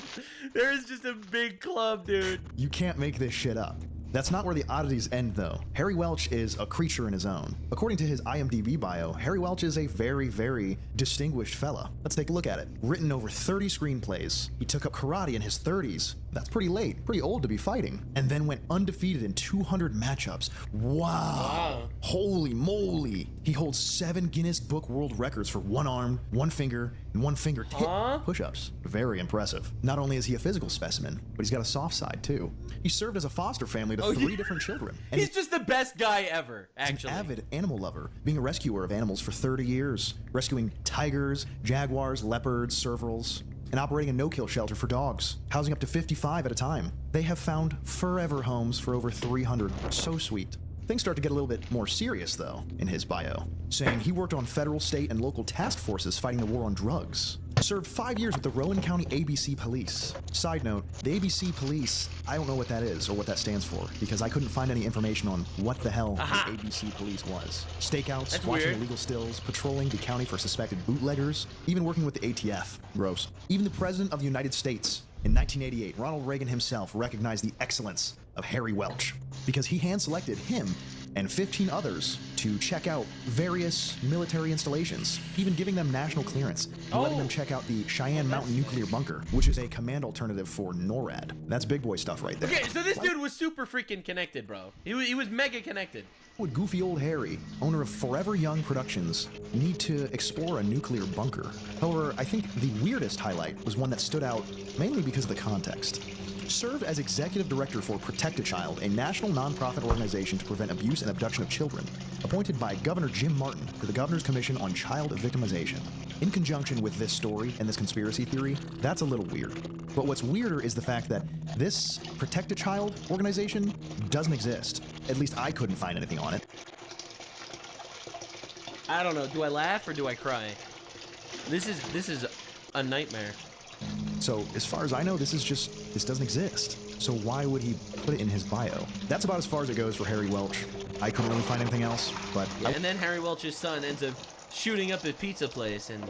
There is just a big club, dude. You can't make this shit up. That's not where the oddities end, though. Harry Welch is a creature in his own. According to his IMDb bio, Harry Welch is a very, very distinguished fella. Let's take a look at it. Written over 30 screenplays. He took up karate in his 30s. That's pretty late, pretty old to be fighting. And then went undefeated in 200 matchups. Wow. Holy moly. He holds 7 Guinness Book World Records for one arm, one finger, and one finger hit push-ups. Very impressive. Not only is he a physical specimen, but he's got a soft side too. He served as a foster family to 3 different children. And he's just the best guy ever, actually. He's an avid animal lover, being a rescuer of animals for 30 years, rescuing tigers, jaguars, leopards, servals, and operating a no-kill shelter for dogs, housing up to 55 at a time. They have found forever homes for over 300. So sweet. Things start to get a little bit more serious, though, in his bio, saying he worked on federal, state, and local task forces fighting the war on drugs. Served 5 years with the Rowan County ABC Police. Side note, the ABC Police, I don't know what that is or what that stands for, because I couldn't find any information on what the hell the ABC Police was. Stakeouts, watching illegal stills, patrolling the county for suspected bootleggers, even working with the ATF. Gross. Even the President of the United States, in 1988, Ronald Reagan himself recognized the excellence of Harry Welch, because he hand-selected him and 15 others to check out various military installations, even giving them national clearance and letting them check out the Cheyenne Mountain Nuclear Bunker, which is a command alternative for NORAD. That's big boy stuff right there. Okay, so this dude was super freaking connected, bro. He was mega connected. Would goofy old Harry, owner of Forever Young Productions, need to explore a nuclear bunker? However, I think the weirdest highlight was one that stood out mainly because of the context. Served as executive director for Protect a Child, a national nonprofit organization to prevent abuse and abduction of children, appointed by Governor Jim Martin to the Governor's Commission on Child Victimization. In conjunction with this story and this conspiracy theory, that's a little weird. But what's weirder is the fact that this Protect a Child organization doesn't exist. At least I couldn't find anything on it. I don't know. Do I laugh or do I cry? This is a nightmare. So, as far as I know, this doesn't exist. So why would he put it in his bio? That's about as far as it goes for Harry Welch. I couldn't really find anything else, but... Yeah, and then Harry Welch's son ends up shooting up his pizza place and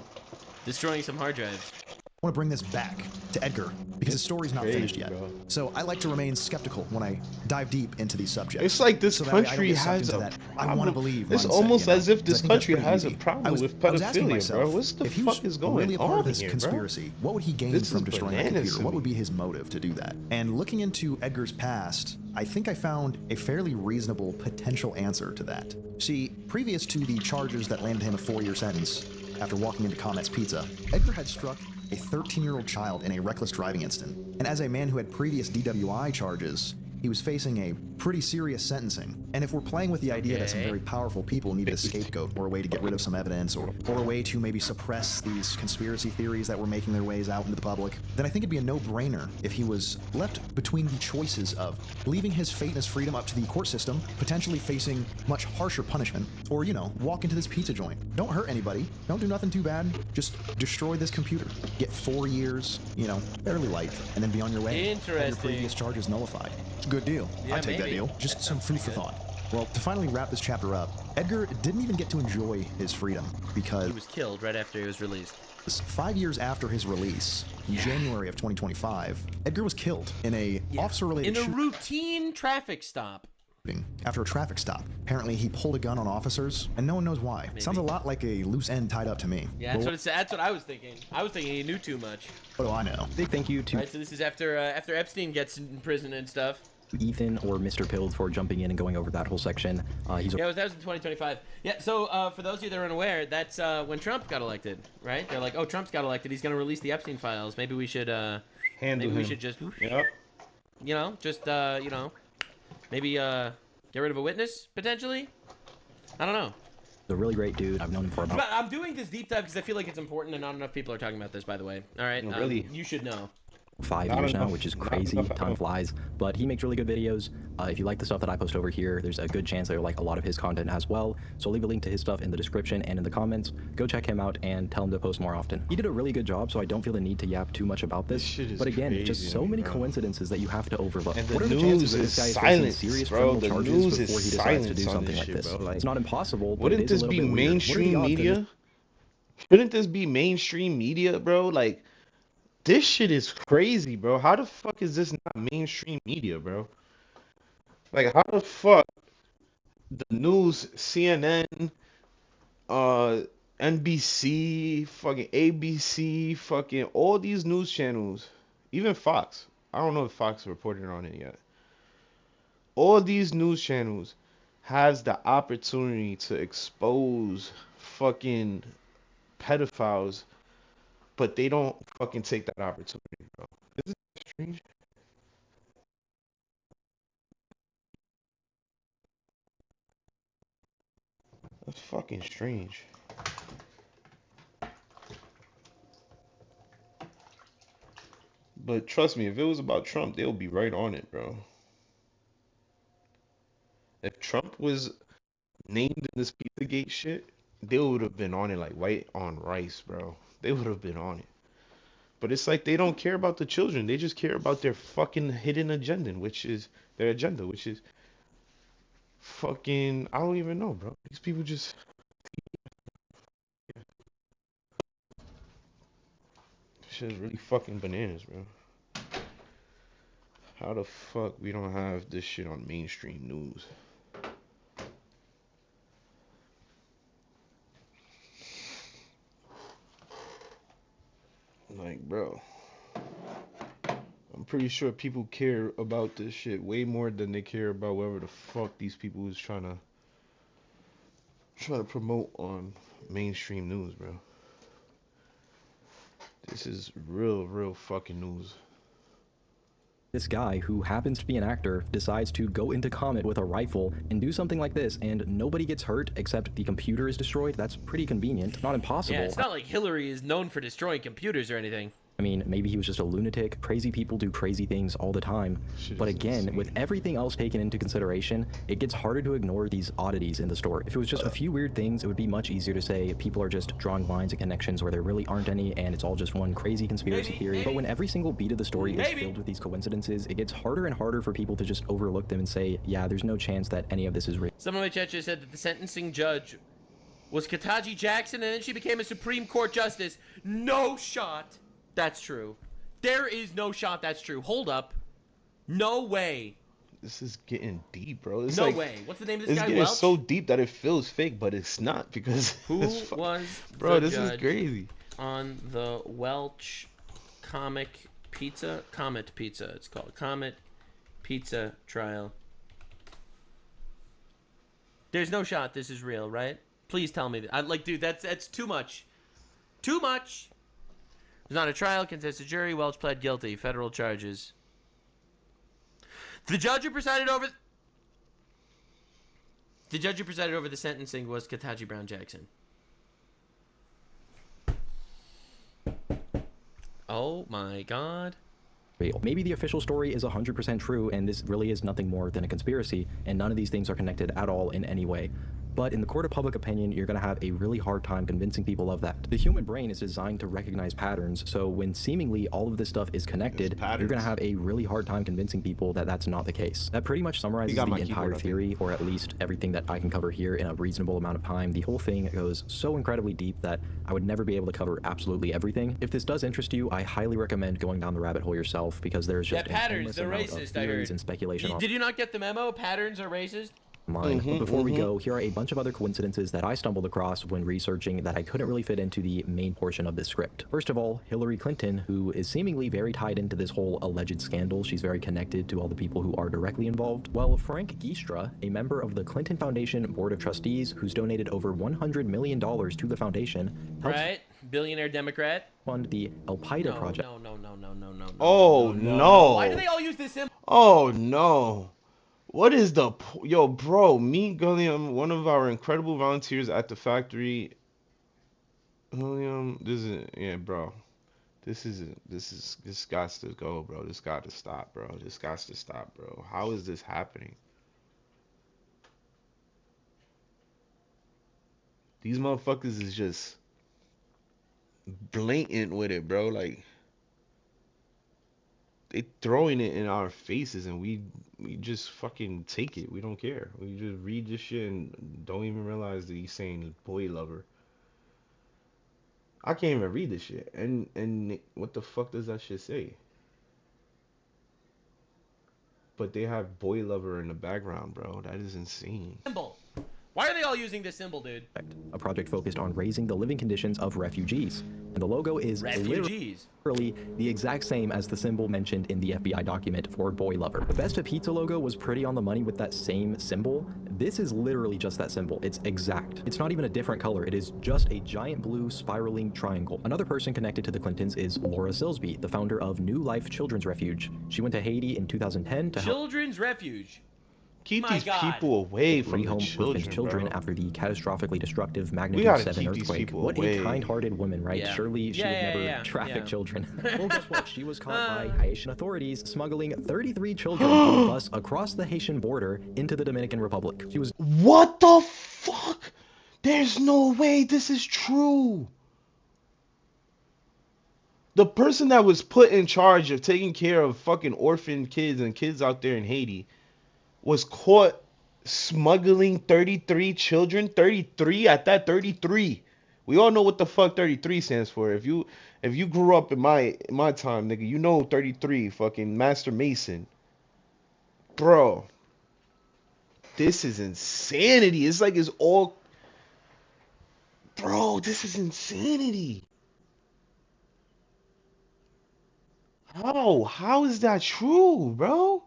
destroying some hard drives. I want to bring this back to Edgar, because the story's not finished yet. So I like to remain skeptical when I dive deep into these subjects. It's like this so country has a I want to believe. It's almost as if this country has a problem with pedophilia, myself, bro. What the fuck is going really a part on of this here, conspiracy, bro? what would he gain This from is destroying the bananas computer? to What me. would be his motive to do that? And looking into Edgar's past, I think I found a fairly reasonable potential answer to that. See, previous to the charges that landed him a 4-year sentence after walking into Comet's Pizza, Edgar had struck a 13-year-old child in a reckless driving incident. And as a man who had previous DWI charges, he was facing a pretty serious sentencing. And if we're playing with the idea that some very powerful people needed a scapegoat or a way to get rid of some evidence or a way to maybe suppress these conspiracy theories that were making their ways out into the public, then I think it'd be a no-brainer if he was left between the choices of leaving his fate and his freedom up to the court system, potentially facing much harsher punishment, or, you know, walk into this pizza joint. Don't hurt anybody. Don't do nothing too bad. Just destroy this computer. Get 4 years, you know, fairly light, and then be on your way. Have your previous charges nullified. It's a good deal. Yeah, I'd take that deal. Just some food for thought. Well, to finally wrap this chapter up, Edgar didn't even get to enjoy his freedom because He was killed right after he was released. 5 years after his release, in January of 2025, Edgar was killed in a officer-related In a routine traffic stop. shooting after a traffic stop. Apparently, he pulled a gun on officers, and no one knows why. Sounds a lot like a loose end tied up to me. Yeah, that's what I was thinking. I was thinking he knew too much. What do I know? Big thank you to Right, so this is after Epstein gets in prison and stuff. Ethan or Mr. Pilled for jumping in and going over that whole section. That was in 2025. Yeah, so for those of you that are unaware, that's when Trump got elected, right? They're like, oh, Trump's got elected. He's going to release the Epstein files. Maybe we should, we should just, you know, just, you know, maybe get rid of a witness, potentially? I don't know. A really great dude. I've known him for about... But I'm doing this deep dive because I feel like it's important and not enough people are talking about this, by the way. All right? Really? You should know. 5 years now, which is crazy. Time flies. But he makes really good videos. If you like the stuff that I post over here, there's a good chance that you'll like a lot of his content as well. So I'll leave a link to his stuff in the description and in the comments. Go check him out and tell him to post more often. He did a really good job, so I don't feel the need to yap too much about this. But again, it's just so many coincidences that you have to overlook. And what are the chances that this guy is facing serious criminal charges before he decides to do something like this? It's not impossible, but Wouldn't this be mainstream media? Shouldn't this be mainstream media, bro? Like, this shit is crazy, bro. How the fuck is this not mainstream media, bro? Like, how the fuck the news, CNN, NBC, fucking ABC, fucking all these news channels, even Fox, I don't know if Fox reported on it yet. All these news channels has the opportunity to expose fucking pedophiles, but they don't fucking take that opportunity, bro. Isn't that strange? That's fucking strange. But trust me, if it was about Trump, they'll be right on it, bro. If Trump was named in this Pizzagate shit, they would have been on it like white on rice, bro. They would have been on it. But it's like they don't care about the children. They just care about their fucking hidden agenda, which is their agenda, which is fucking, I don't even know, bro. These people just, shit is really fucking bananas, bro. How the fuck we don't have this shit on mainstream news? Like, bro, I'm pretty sure people care about this shit way more than they care about whatever the fuck these people is trying to promote on mainstream news, bro. This is real fucking news. This guy, who happens to be an actor, decides to go into Comet with a rifle and do something like this, and nobody gets hurt except the computer is destroyed. That's pretty convenient. Not impossible. Yeah, it's not like Hillary is known for destroying computers or anything. I mean, maybe he was just a lunatic. Crazy people do crazy things all the time. But again, with everything else taken into consideration, it gets harder to ignore these oddities in the story. If it was just a few weird things, it would be much easier to say people are just drawing lines and connections where there really aren't any, and it's all just one crazy conspiracy theory. But when every single beat of the story is filled with these coincidences, it gets harder and harder for people to just overlook them and say, yeah, there's no chance that any of this is real. Someone in my chat just said that the sentencing judge was Kataji Jackson, and then she became a Supreme Court justice. No shot. That's true. There is no shot that's true. Hold up. No way. This is getting deep, bro. It's No like, way. What's the name of this it's guy? getting Welch? so deep that it feels fake, but it's not because Who it's was bro, the this is judge crazy. on the Welch Comet Pizza? It's called Comet Pizza trial. There's no shot this is real, right? Please tell me that. Like, dude, that's too much. Too much. It was not a trial, contested jury. Welch pled guilty. Federal charges. The judge who presided over the sentencing was Kataji Brown Jackson. Oh my God. Maybe the official story is 100% true, and this really is nothing more than a conspiracy, and none of these things are connected at all in any way. But in the court of public opinion, you're going to have a really hard time convincing people of that. The human brain is designed to recognize patterns, so when seemingly all of this stuff is connected, you're going to have a really hard time convincing people that that's not the case. That pretty much summarizes the entire theory, or at least everything that I can cover here in a reasonable amount of time. The whole thing goes so incredibly deep that I would never be able to cover absolutely everything. If this does interest you, I highly recommend going down the rabbit hole yourself, because there's just an endless amount of theories and speculation. Did you not get the memo? Patterns are racist? But before we go, here are a bunch of other coincidences that I stumbled across when researching that I couldn't really fit into the main portion of this script. First of all, Hillary Clinton, who is seemingly very tied into this whole alleged scandal. She's very connected to all the people who are directly involved. Well, Frank Giestra, a member of the Clinton Foundation Board of Trustees, who's donated over $100 million to the foundation, Right? Billionaire Democrat. Fund the Al Qaeda project. No. Oh no. Why do they all use this symbol? Oh no. What is the yo, bro? Me, Gilliam, one of our incredible volunteers at the factory. Gilliam, bro. This got to go, bro. This got to stop, bro. This got to stop, bro. How is this happening? These motherfuckers is just blatant with it, bro. Like, they throwing it in our faces, and we just fucking take it. We don't care. We just read this shit and don't even realize that he's saying boy lover. I can't even read this shit. And what the fuck does that shit say? But they have boy lover in the background, bro. That is insane. Symbol. Why are they all using this symbol, dude? A project focused on raising the living conditions of refugees. And the logo is Refugees. literally the exact same as the symbol mentioned in the FBI document for Boy Lover. The Best of Pizza logo was pretty on the money with that same symbol. This is literally just that symbol. It's exact. It's not even a different color. It is just a giant blue spiraling triangle. Another person connected to the Clintons is Laura Silsby, the founder of New Life Children's Refuge. She went to Haiti in 2010 to help Children's Refuge. Keep these people away from the children bro. after the catastrophically destructive magnitude gotta 7 keep these earthquake. people What away. a kind-hearted woman, right? Yeah. Surely she would never traffic children. Well, guess what? She was caught by Haitian authorities smuggling 33 children on a bus across the Haitian border into the Dominican Republic. She was What the fuck? There's no way this is true. The person that was put in charge of taking care of fucking orphan kids and kids out there in Haiti was caught smuggling 33 children. 33 at that, 33. We all know what the fuck 33 stands for. If you grew up in my time, nigga, you know 33, fucking Master Mason. Bro. This is insanity. It's like it's all... Bro, this is insanity. How is that true, bro?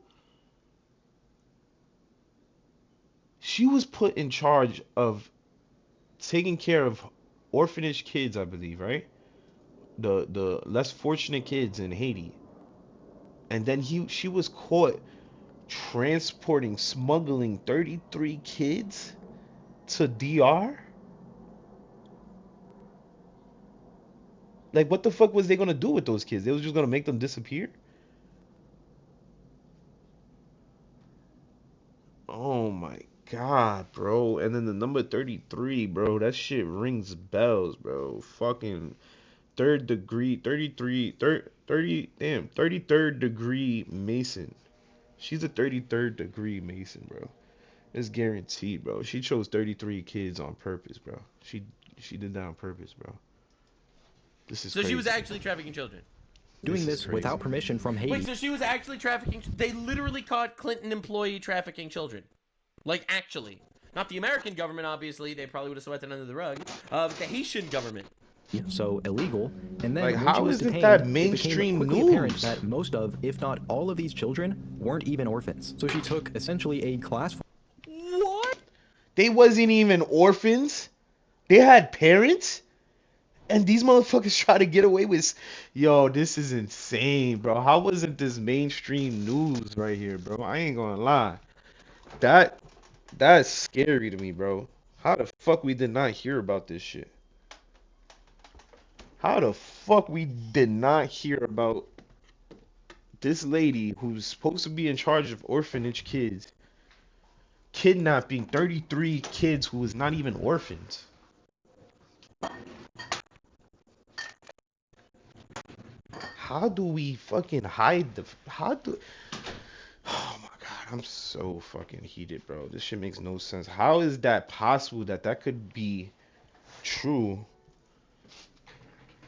She was put in charge of taking care of orphanage kids, I believe, right? The less fortunate kids in Haiti. And then she was caught smuggling 33 kids to DR? Like, what the fuck was they gonna do with those kids? They was just gonna make them disappear? Oh my God, bro. And then the number 33, bro. That shit rings bells, bro. Fucking 33rd degree Mason. She's a 33rd degree Mason, bro. It's guaranteed, bro. She chose 33 kids on purpose, bro. She did that on purpose, bro. This is So crazy. she was actually trafficking children. doing this without permission from Haiti. Wait, so she was actually trafficking... They literally caught Clinton employee trafficking children. Like, actually. Not the American government, obviously. They probably would have swept it under the rug. But the Haitian government. So illegal, and then Like, when how she was isn't detained, that it mainstream became quickly apparent news? that most of, if not all of these children, weren't even orphans. So she took essentially a class. What? They wasn't even orphans. They had parents. And these motherfuckers try to get away with... Yo, this is insane, bro. How wasn't this mainstream news right here, bro? I ain't gonna lie. That's scary to me, bro. How the fuck we did not hear about this shit? How the fuck we did not hear about this lady who's supposed to be in charge of orphanage kids kidnapping 33 kids who was not even orphans? How do we fucking hide the... Oh my God, I'm so fucking heated, bro. This shit makes no sense. How is that possible that could be true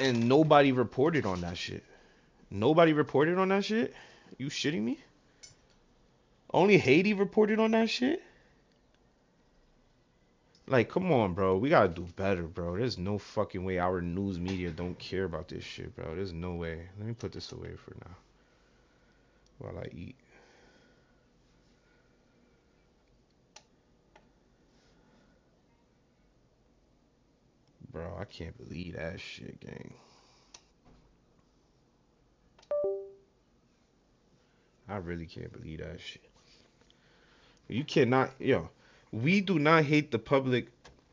and nobody reported on that shit? Nobody reported on that shit? You shitting me? Only Haiti reported on that shit? Like, come on, bro. We gotta do better, bro. There's no fucking way our news media don't care about this shit, bro. There's no way. Let me put this away for now while I eat. Bro, I can't believe that shit, gang. I really can't believe that shit. You cannot, yo. We do not hate the public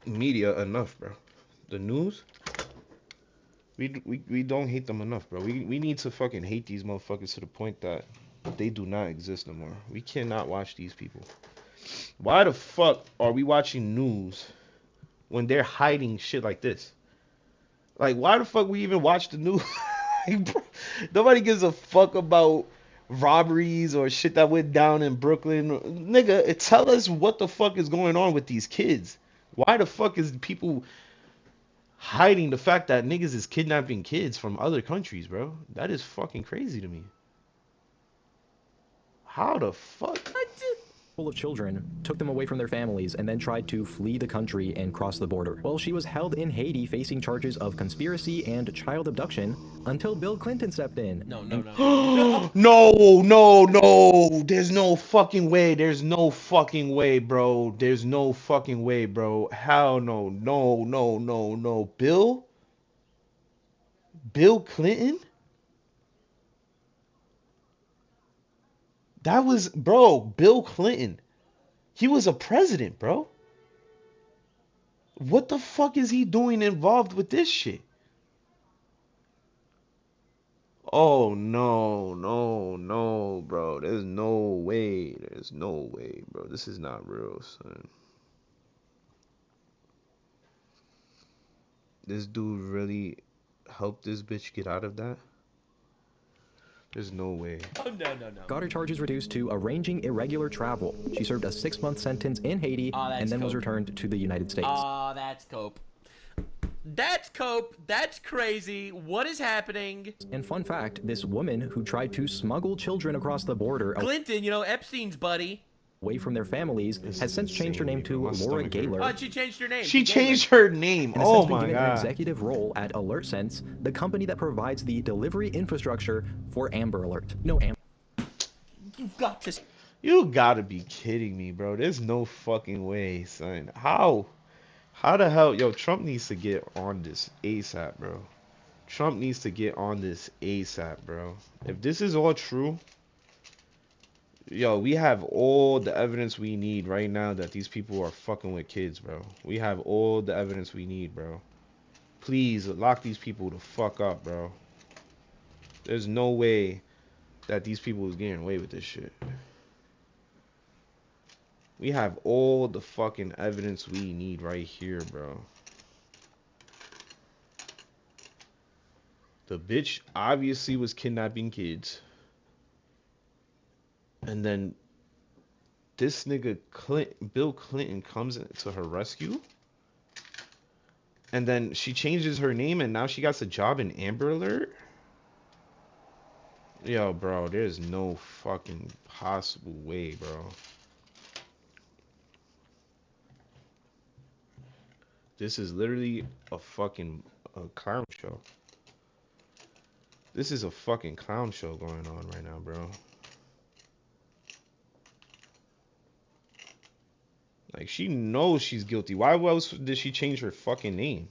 media enough, bro. The news, we don't hate them enough, bro. We need to fucking hate these motherfuckers to the point that they do not exist no more. We cannot watch these people. Why the fuck are we watching news when they're hiding shit like this? Like, why the fuck we even watch the news? Like, bro, nobody gives a fuck about robberies or shit that went down in Brooklyn. Nigga, tell us what the fuck is going on with these kids. Why the fuck is people hiding the fact that niggas is kidnapping kids from other countries, bro? That is fucking crazy to me. How the fuck? Of children, took them away from their families, and then tried to flee the country and cross the border. Well, she was held in Haiti facing charges of conspiracy and child abduction until Bill Clinton stepped in. No. No. There's no fucking way. There's no fucking way, bro. There's no fucking way, bro. Hell no. No. Bill Clinton? That was, bro, Bill Clinton. He was a president, bro. What the fuck is he doing involved with this shit? Oh, no, bro. There's no way. Bro. This is not real, son. This dude really helped this bitch get out of that? There's no way. Oh, no. Got her charges reduced to arranging irregular travel. She served a 6-month sentence in Haiti and then was returned to the United States. That's cope. That's cope. That's crazy. What is happening? And fun fact, this woman who tried to smuggle children across the border... Clinton, Epstein's buddy. ...away from their families, has since changed her name to Laura Gaylor. Oh, she changed her name. She changed her name. And oh has been my given god. an executive role at AlertSense, the company that provides the delivery infrastructure for Amber Alert. No, You've got to... You gotta be kidding me, bro. There's no fucking way, son. How the hell? Yo, Trump needs to get on this ASAP, bro. Trump needs to get on this ASAP, bro. If this is all true... Yo, we have all the evidence we need right now that these people are fucking with kids, bro. We have all the evidence we need, bro. Please, lock these people the fuck up, bro. There's no way that these people is getting away with this shit. We have all the fucking evidence we need right here, bro. The bitch obviously was kidnapping kids. And then this nigga Bill Clinton comes to her rescue. And then she changes her name and now she got a job in Amber Alert. Yo, bro, there's no fucking possible way, bro. This is literally a fucking clown show. This is a fucking clown show going on right now, bro. Like, she knows she's guilty. Why else did she change her fucking name?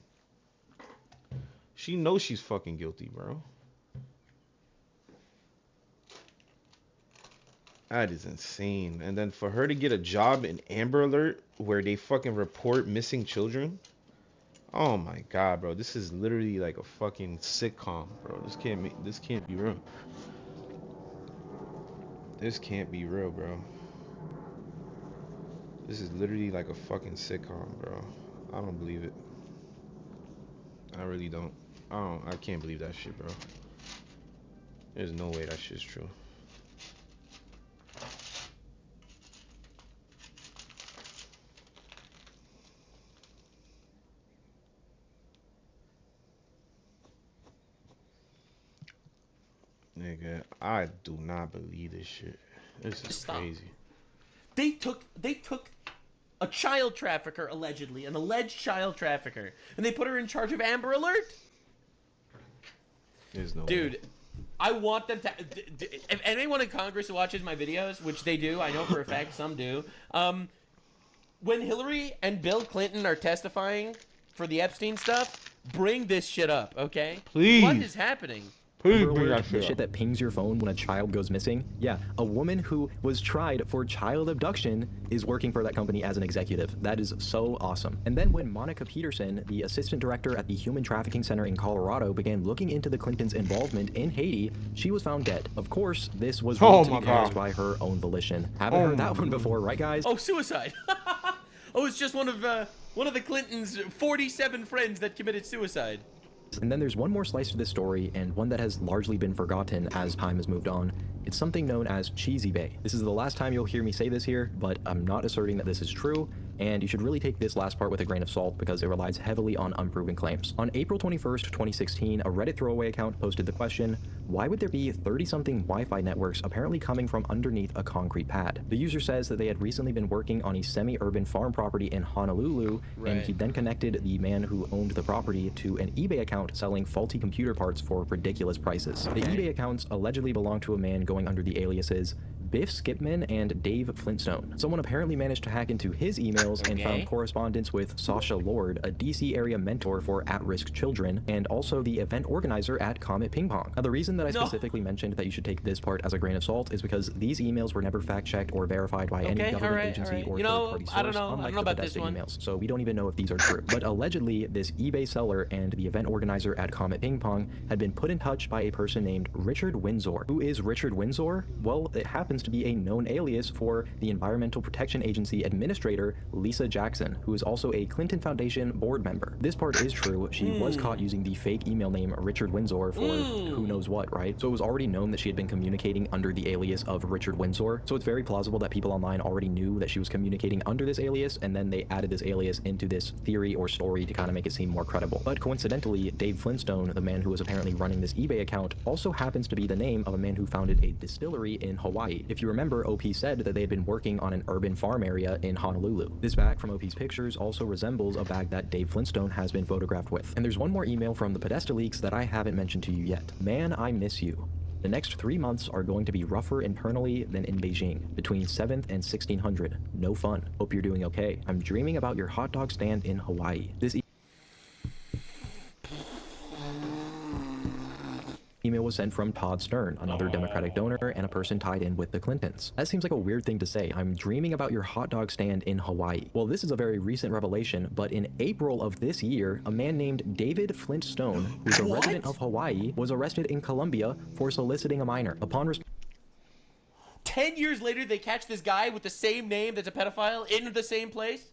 She knows she's fucking guilty, bro. That is insane. And then for her to get a job in Amber Alert where they fucking report missing children. Oh my god, bro. This is literally like a fucking sitcom, bro. This can't be real. This can't be real, bro. This is literally like a fucking sitcom, bro. I don't believe it. I really don't. I can't believe that shit, bro. There's no way that shit's true. Nigga, I do not believe this shit. This is crazy. They took a child trafficker, allegedly, an alleged child trafficker, and they put her in charge of Amber Alert? There's no Dude, way. I want them to... If anyone in Congress who watches my videos, which they do, I know for a fact some do, when Hillary and Bill Clinton are testifying for the Epstein stuff, bring this shit up, okay? Please. What is happening? The shit that pings your phone when a child goes missing. Yeah, a woman who was tried for child abduction is working for that company as an executive. That is so awesome. And then when Monica Peterson, the assistant director at the Human Trafficking Center in Colorado, began looking into the Clintons' involvement in Haiti, she was found dead. Of course, this was ruled to be caused by her own volition. Haven't heard that one before, right, guys? Oh, suicide. Oh, it's just one of the Clintons' 47 friends that committed suicide. And then there's one more slice to this story, and one that has largely been forgotten as time has moved on. It's something known as Cheesy Bay. This is the last time you'll hear me say this here, but I'm not asserting that this is true, and you should really take this last part with a grain of salt because it relies heavily on unproven claims. On April 21st, 2016, a Reddit throwaway account posted the question, why would there be 30-something Wi-Fi networks apparently coming from underneath a concrete pad? The user says that they had recently been working on a semi-urban farm property in Honolulu, and he then connected the man who owned the property to an eBay account selling faulty computer parts for ridiculous prices. The eBay accounts allegedly belong to a man going under the aliases Biff Skipman and Dave Flintstone. Someone apparently managed to hack into his emails and found correspondence with Sasha Lord, a DC area mentor for at-risk children, and also the event organizer at Comet Ping Pong. Now, the reason that I specifically mentioned that you should take this part as a grain of salt is because these emails were never fact-checked or verified by any government agency or third-party source, unlike the Podesta emails, so we don't even know if these are true. But allegedly, this eBay seller and the event organizer at Comet Ping Pong had been put in touch by a person named Richard Windsor. Who is Richard Windsor? Well, it happens to be a known alias for the Environmental Protection Agency Administrator Lisa Jackson, who is also a Clinton Foundation board member. This part is true. She was caught using the fake email name Richard Windsor for who knows what, right? So it was already known that she had been communicating under the alias of Richard Windsor. So it's very plausible that people online already knew that she was communicating under this alias, and then they added this alias into this theory or story to kind of make it seem more credible. But coincidentally, Dave Flintstone, the man who was apparently running this eBay account, also happens to be the name of a man who founded a distillery in Hawaii. If you remember, OP said that they had been working on an urban farm area in Honolulu. This bag from OP's pictures also resembles a bag that Dave Flintstone has been photographed with. And there's one more email from the Podesta leaks that I haven't mentioned to you yet. Man, I miss you. The next 3 months are going to be rougher internally than in Beijing, between 7th and 1600. No fun. Hope you're doing okay. I'm dreaming about your hot dog stand in Hawaii. This email was sent from Todd Stern, another Democratic donor and a person tied in with the Clintons. That seems like a weird thing to say. I'm dreaming about your hot dog stand in Hawaii. Well, this is a very recent revelation, but in April of this year, a man named David Flintstone, who's a resident of Hawaii, was arrested in Colombia for soliciting a minor. Upon 10 years later, they catch this guy with the same name that's a pedophile in the same place?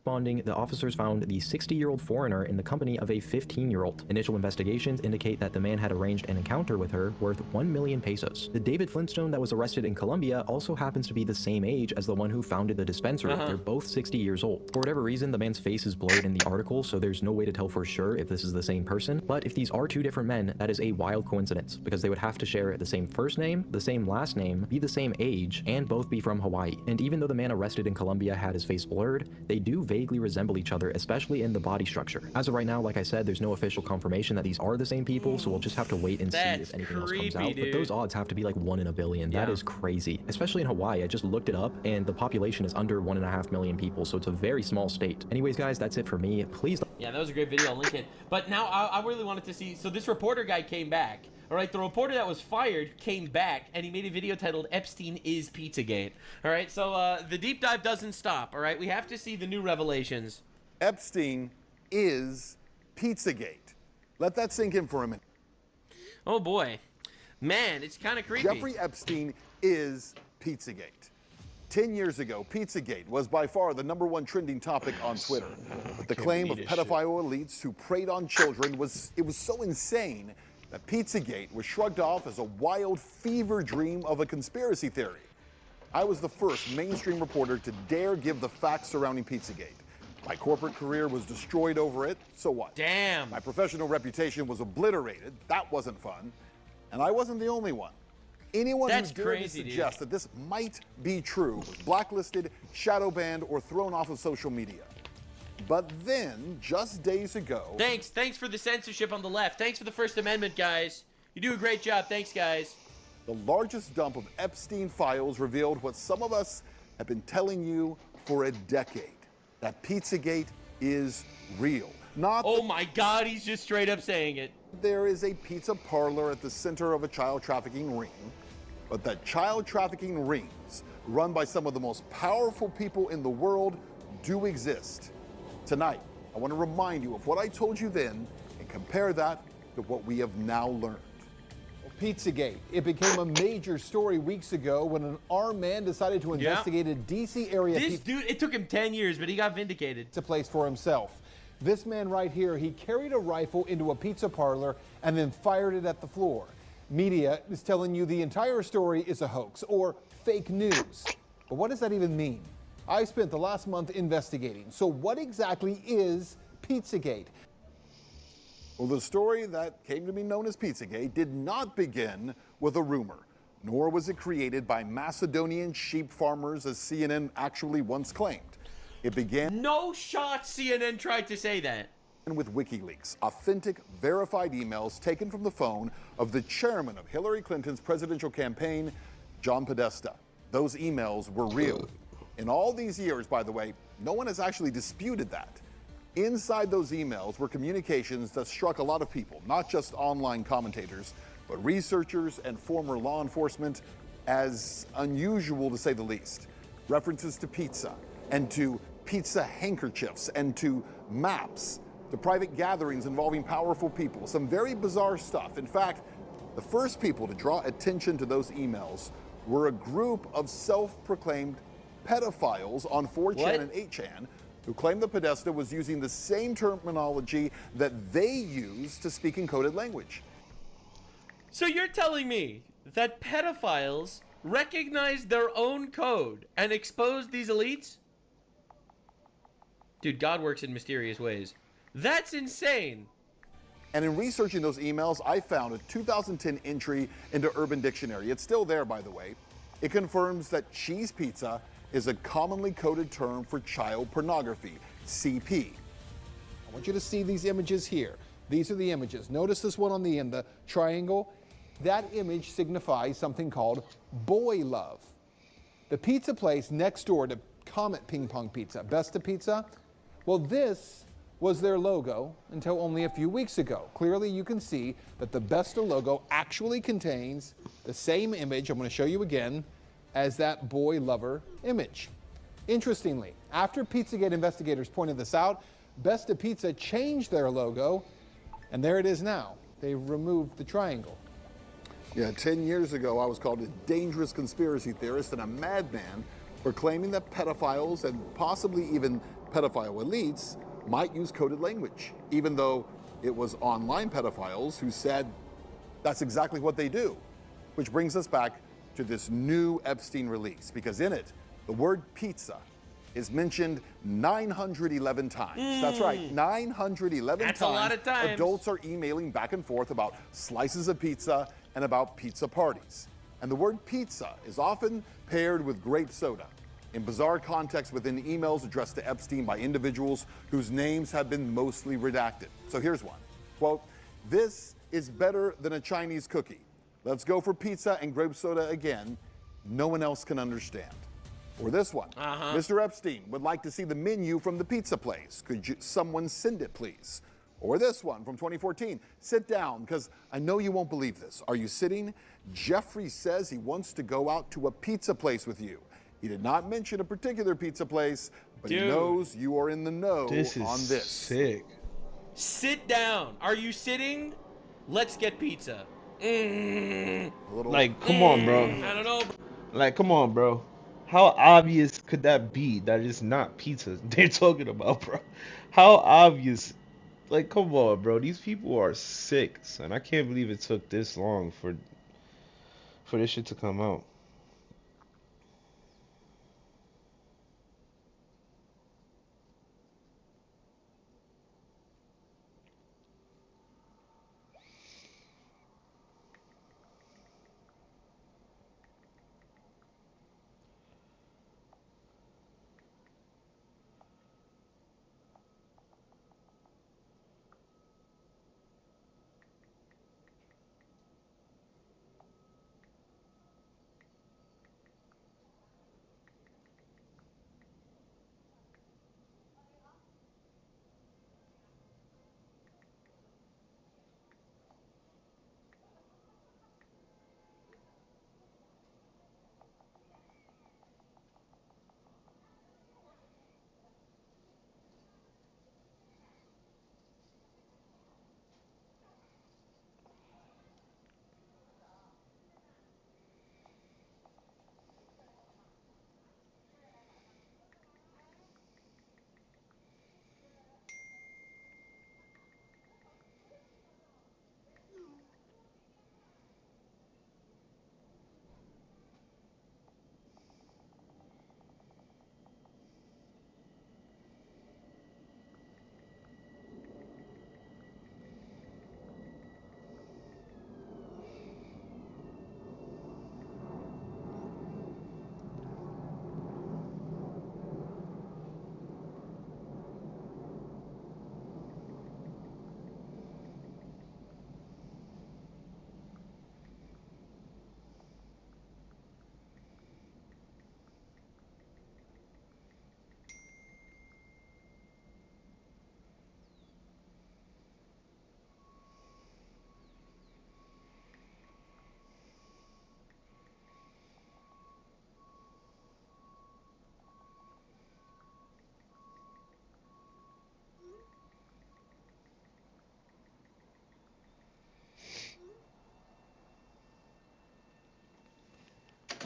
Responding, the officers found the 60-year-old foreigner in the company of a 15-year-old. Initial investigations indicate that the man had arranged an encounter with her worth 1 million pesos. The David Flintstone that was arrested in Colombia also happens to be the same age as the one who founded the dispensary. They're both 60 years old. For whatever reason, the man's face is blurred in the article, so there's no way to tell for sure if this is the same person. But if these are two different men, that is a wild coincidence, because they would have to share the same first name, the same last name, be the same age, and both be from Hawaii. And even though the man arrested in Colombia had his face blurred, they do vaguely resemble each other, especially in the body structure. As of right now, like I said, there's no official confirmation that these are the same people, so we'll just have to wait and see if anything else comes out. But those odds have to be like 1 in a billion. That is crazy. Especially in Hawaii. I just looked it up, and the population is under 1.5 million people, so it's a very small state. Anyways, guys, that's it for me. Please. Yeah, that was a great video. I'll link it. But now I really wanted to see. So this reporter guy came back. All right, the reporter that was fired came back, and he made a video titled "Epstein is Pizzagate." All right, so the deep dive doesn't stop. All right, we have to see the new revelations. Epstein is Pizzagate. Let that sink in for a minute. Oh boy, man, it's kind of creepy. Jeffrey Epstein is Pizzagate. 10 years ago, Pizzagate was by far the #1 trending topic on Twitter. But the claim of pedophile elites who preyed on children was so insane that Pizzagate was shrugged off as a wild fever dream of a conspiracy theory. I was the first mainstream reporter to dare give the facts surrounding Pizzagate. My corporate career was destroyed over it, so what? Damn. My professional reputation was obliterated, that wasn't fun. And I wasn't the only one. Anyone who dared to suggest that this might be true was blacklisted, shadow banned, or thrown off of social media. But then, just days ago... Thanks for the censorship on the left. Thanks for the First Amendment, guys. You do a great job. Thanks, guys. The largest dump of Epstein files revealed what some of us have been telling you for a decade. That Pizzagate is real. Oh my God, he's just straight up saying it. There is a pizza parlor at the center of a child trafficking ring, but that child trafficking rings, run by some of the most powerful people in the world, do exist. Tonight, I want to remind you of what I told you then and compare that to what we have now learned. Pizzagate. It became a major story weeks ago when an armed man decided to investigate a DC area. This dude, it took him 10 years, but he got vindicated. It's a place for himself. This man right here, he carried a rifle into a pizza parlor and then fired it at the floor. Media is telling you the entire story is a hoax or fake news. But what does that even mean? I spent the last month investigating. So what exactly is Pizzagate? Well, the story that came to be known as Pizzagate did not begin with a rumor, nor was it created by Macedonian sheep farmers, as CNN actually once claimed. It began... No shot CNN tried to say that. ...with WikiLeaks, authentic, verified emails taken from the phone of the chairman of Hillary Clinton's presidential campaign, John Podesta. Those emails were real. In all these years, by the way, no one has actually disputed that. Inside those emails were communications that struck a lot of people, not just online commentators, but researchers and former law enforcement, as unusual to say the least. References to pizza, and to pizza handkerchiefs, and to maps, to private gatherings involving powerful people, some very bizarre stuff. In fact, the first people to draw attention to those emails were a group of self-proclaimed pedophiles on 4chan and 8chan who claimed that Podesta was using the same terminology that they use to speak in coded language. So you're telling me that pedophiles recognized their own code and exposed these elites? Dude, God works in mysterious ways. That's insane. And in researching those emails, I found a 2010 entry into Urban Dictionary. It's still there, by the way. It confirms that cheese pizza is a commonly coded term for child pornography, CP. I want you to see these images here. These are the images. Notice this one on the end, the triangle. That image signifies something called boy love. The pizza place next door to Comet Ping Pong Pizza, Besta Pizza, well, this was their logo until only a few weeks ago. Clearly, you can see that the Besta logo actually contains the same image, I'm going to show you again, as that boy lover image. Interestingly, after Pizzagate investigators pointed this out, Besta Pizza changed their logo, and there it is now. They removed the triangle. Yeah, 10 years ago, I was called a dangerous conspiracy theorist and a madman for claiming that pedophiles and possibly even pedophile elites might use coded language, even though it was online pedophiles who said that's exactly what they do. Which brings us back to this new Epstein release, because in it, the word pizza is mentioned 911 times. That's right, 911 That's times. a lot of times. Adults are emailing back and forth about slices of pizza and about pizza parties. And the word pizza is often paired with grape soda in bizarre contexts within emails addressed to Epstein by individuals whose names have been mostly redacted. So here's one. Quote, "This is better than a Chinese cookie. Let's go for pizza and grape soda again. No one else can understand." Or this one. "Mr. Epstein would like to see the menu from the pizza place. Could someone send it, please?" Or this one from 2014. "Sit down, because I know you won't believe this. Are you sitting? Jeffrey says he wants to go out to a pizza place with you. He did not mention a particular pizza place, but he knows you are in the know on this." Sick. Sit down. Are you sitting? Let's get pizza. Like, come on, bro. I don't know. Like, come on, bro. How obvious could that be that it's not pizza they're talking about, bro? How obvious? Like, come on, bro. These people are sick, son. I can't believe it took this long for this shit to come out.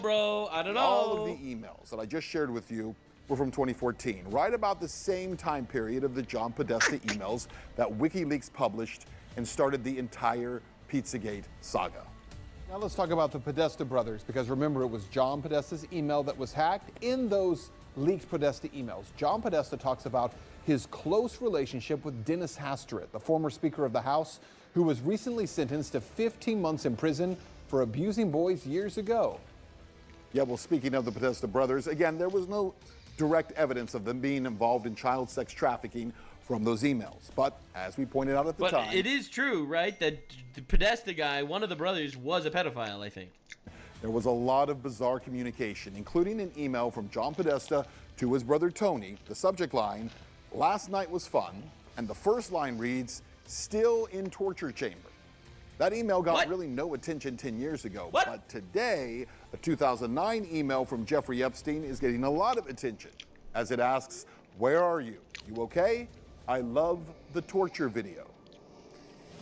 bro. I don't know. All of the emails that I just shared with you were from 2014, right about the same time period of the John Podesta emails that WikiLeaks published and started the entire Pizzagate saga. Now let's talk about the Podesta brothers, because remember, it was John Podesta's email that was hacked. In those leaked Podesta emails, John Podesta talks about his close relationship with Dennis Hastert, the former Speaker of the House, who was recently sentenced to 15 months in prison for abusing boys years ago. Yeah, well, speaking of the Podesta brothers, again, there was no direct evidence of them being involved in child sex trafficking from those emails. But as we pointed out at the time... But it is true, right, that the Podesta guy, one of the brothers, was a pedophile, I think. There was a lot of bizarre communication, including an email from John Podesta to his brother Tony. The subject line, "Last night was fun," and the first line reads, "Still in torture chamber." That email got really no attention 10 years ago, but today, a 2009 email from Jeffrey Epstein is getting a lot of attention, as it asks, "Where are you? You okay? I love the torture video."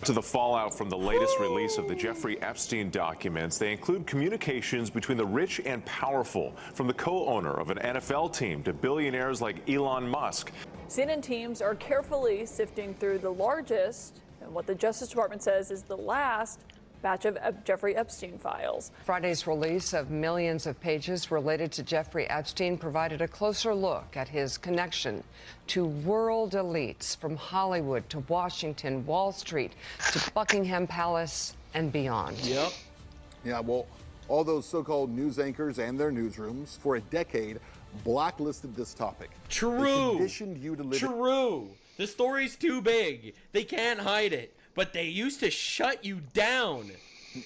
To the fallout from the latest release of the Jeffrey Epstein documents, they include communications between the rich and powerful, from the co-owner of an NFL team to billionaires like Elon Musk. CNN teams are carefully sifting through the largest, and what the Justice Department says is the last, batch of Jeffrey Epstein files. Friday's release of millions of pages related to Jeffrey Epstein provided a closer look at his connection to world elites from Hollywood to Washington, Wall Street, to Buckingham Palace and beyond. Yep. Yeah, well, all those so-called news anchors and their newsrooms for a decade blacklisted this topic. True. They conditioned you to live. True. The story's too big. They can't hide it. But they used to shut you down.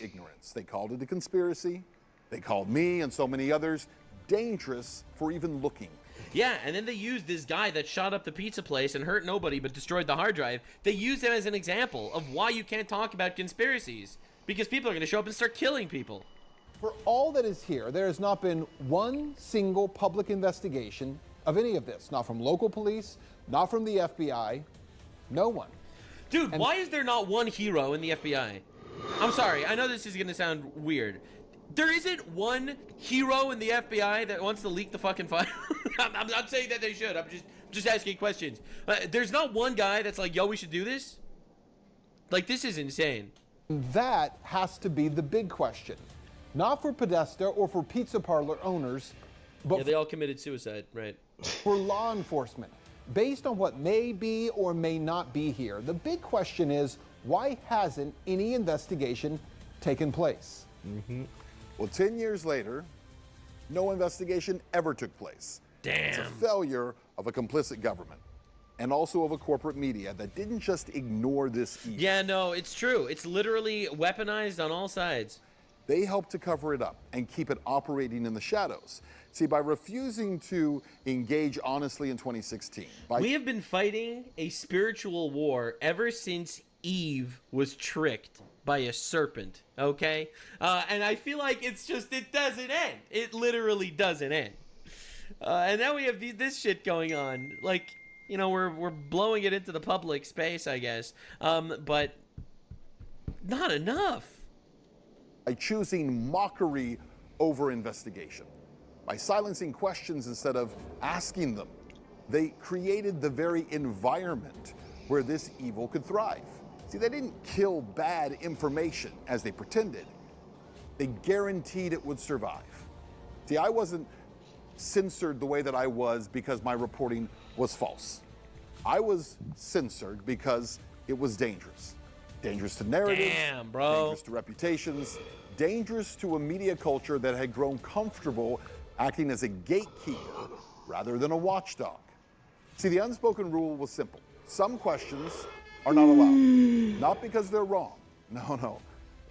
Ignorance. They called it a conspiracy. They called me and so many others dangerous for even looking. Yeah, and then they used this guy that shot up the pizza place and hurt nobody but destroyed the hard drive. They used him as an example of why you can't talk about conspiracies. Because people are going to show up and start killing people. For all that is here, there has not been one single public investigation of any of this. Not from local police, not from the FBI, no one. Dude, why is there not one hero in the FBI? I'm sorry, I know this is gonna sound weird. There isn't one hero in the FBI that wants to leak the fucking file. I'm not saying that they should, I'm just asking questions. There's not one guy that's like, yo, we should do this? Like, this is insane. That has to be the big question. Not for Podesta or for pizza parlor owners, but yeah, they all committed suicide, right? For law enforcement. Based on what may be or may not be here, the big question is, why hasn't any investigation taken place? Well, 10 years later, no investigation ever took place. Damn. It's a failure of a complicit government and also of a corporate media that didn't just ignore this evil. Yeah, no, it's true. It's literally weaponized on all sides. They helped to cover it up and keep it operating in the shadows. See, by refusing to engage honestly in 2016... We have been fighting a spiritual war ever since Eve was tricked by a serpent, okay? And I feel like it doesn't end. It literally doesn't end. And now we have this shit going on. Like, you know, we're blowing it into the public space, I guess. But not enough. By choosing mockery over investigation. By silencing questions instead of asking them, they created the very environment where this evil could thrive. See, they didn't kill bad information as they pretended. They guaranteed it would survive. See, I wasn't censored the way that I was because my reporting was false. I was censored because it was dangerous. Dangerous to narratives, damn, bro. Dangerous to reputations, dangerous to a media culture that had grown comfortable acting as a gatekeeper rather than a watchdog. See, the unspoken rule was simple. Some questions are not allowed. Not because they're wrong, no,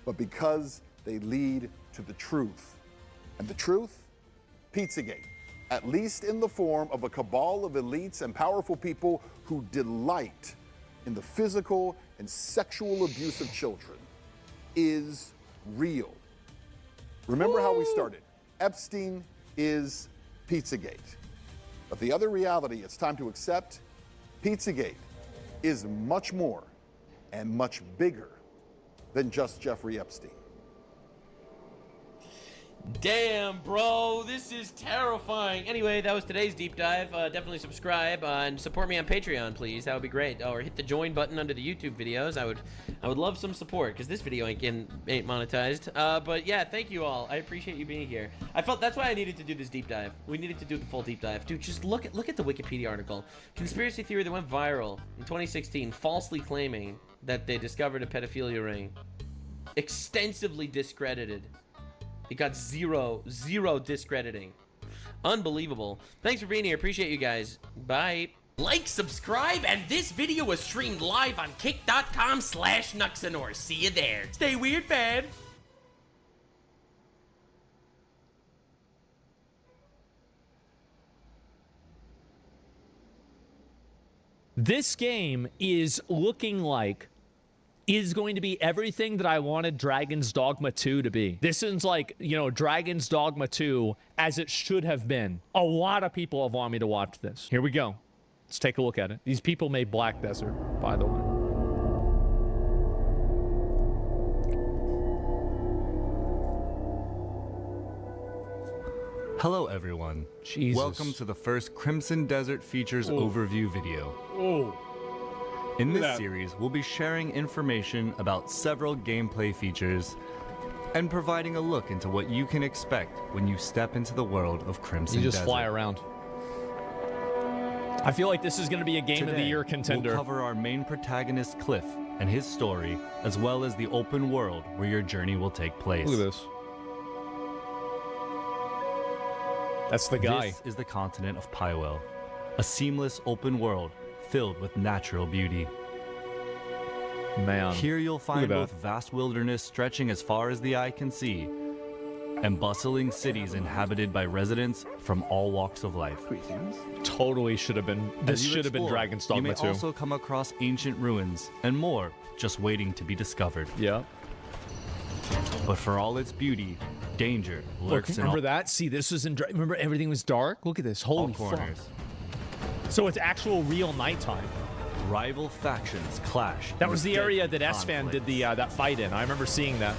but because they lead to the truth. And the truth? Pizzagate. At least in the form of a cabal of elites and powerful people who delight in the physical and sexual abuse of children, is real. Remember how we started. Epstein is Pizzagate. But the other reality it's time to accept, Pizzagate is much more and much bigger than just Jeffrey Epstein. Damn, bro, this is terrifying. Anyway, that was today's deep dive. Definitely subscribe and support me on Patreon, please. That would be great. Or hit the join button under the YouTube videos. I would love some support because this video ain't monetized. But yeah, thank you all. I appreciate you being here. I felt that's why I needed to do this deep dive. We needed to do the full deep dive, dude. Just look at the Wikipedia article. Conspiracy theory that went viral in 2016, falsely claiming that they discovered a pedophilia ring. Extensively discredited. It got zero discrediting. Unbelievable. Thanks for being here. Appreciate you guys. Bye. Like, subscribe, and this video was streamed live on kick.com/Nuxanor. See you there. Stay weird, fam. This game is looking like is going to be everything that I wanted Dragon's Dogma 2 to be. This is like, you know, Dragon's Dogma 2 as it should have been. A lot of people have wanted me to watch this. Here we go. Let's take a look at it. These people made Black Desert, by the way. Hello everyone. Jesus. Welcome to the first Crimson Desert Features overview video. In this series, we'll be sharing information about several gameplay features and providing a look into what you can expect when you step into the world of Crimson Desert. You just fly around. I feel like this is going to be a Game of the Year contender. We'll cover our main protagonist, Cliff, and his story, as well as the open world where your journey will take place. Look at this. That's the guy. This is the continent of Pywell, a seamless open world filled with natural beauty. Man. Here you'll find both vast wilderness stretching as far as the eye can see, and bustling cities inhabited by residents from all walks of life. Totally should have been. This should have been Dragon's Dogma 2. You may also come across ancient ruins and more just waiting to be discovered. Yeah. But for all its beauty, danger lurks in all. Remember that? See, this was in. Remember everything was dark? Look at this. Holy corners. Fuck. So it's actual real nighttime. Rival factions clash. That was the area that S-Fan did the that fight in. I remember seeing that.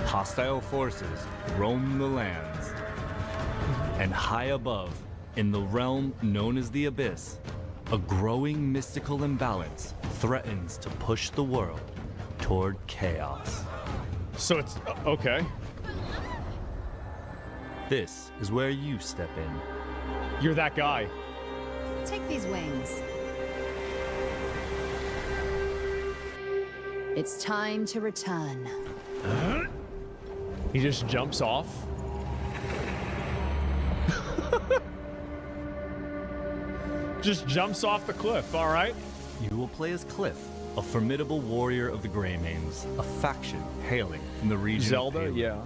Hostile forces roam the lands. And high above, in the realm known as the Abyss, a growing mystical imbalance threatens to push the world toward chaos. So it's okay. This is where you step in. You're that guy. Take these wings. It's time to return. He just jumps off. Just jumps off the cliff, all right? You will play as Cliff, a formidable warrior of the Greymanes, a faction hailing from the region Zelda, of Halo. yeah.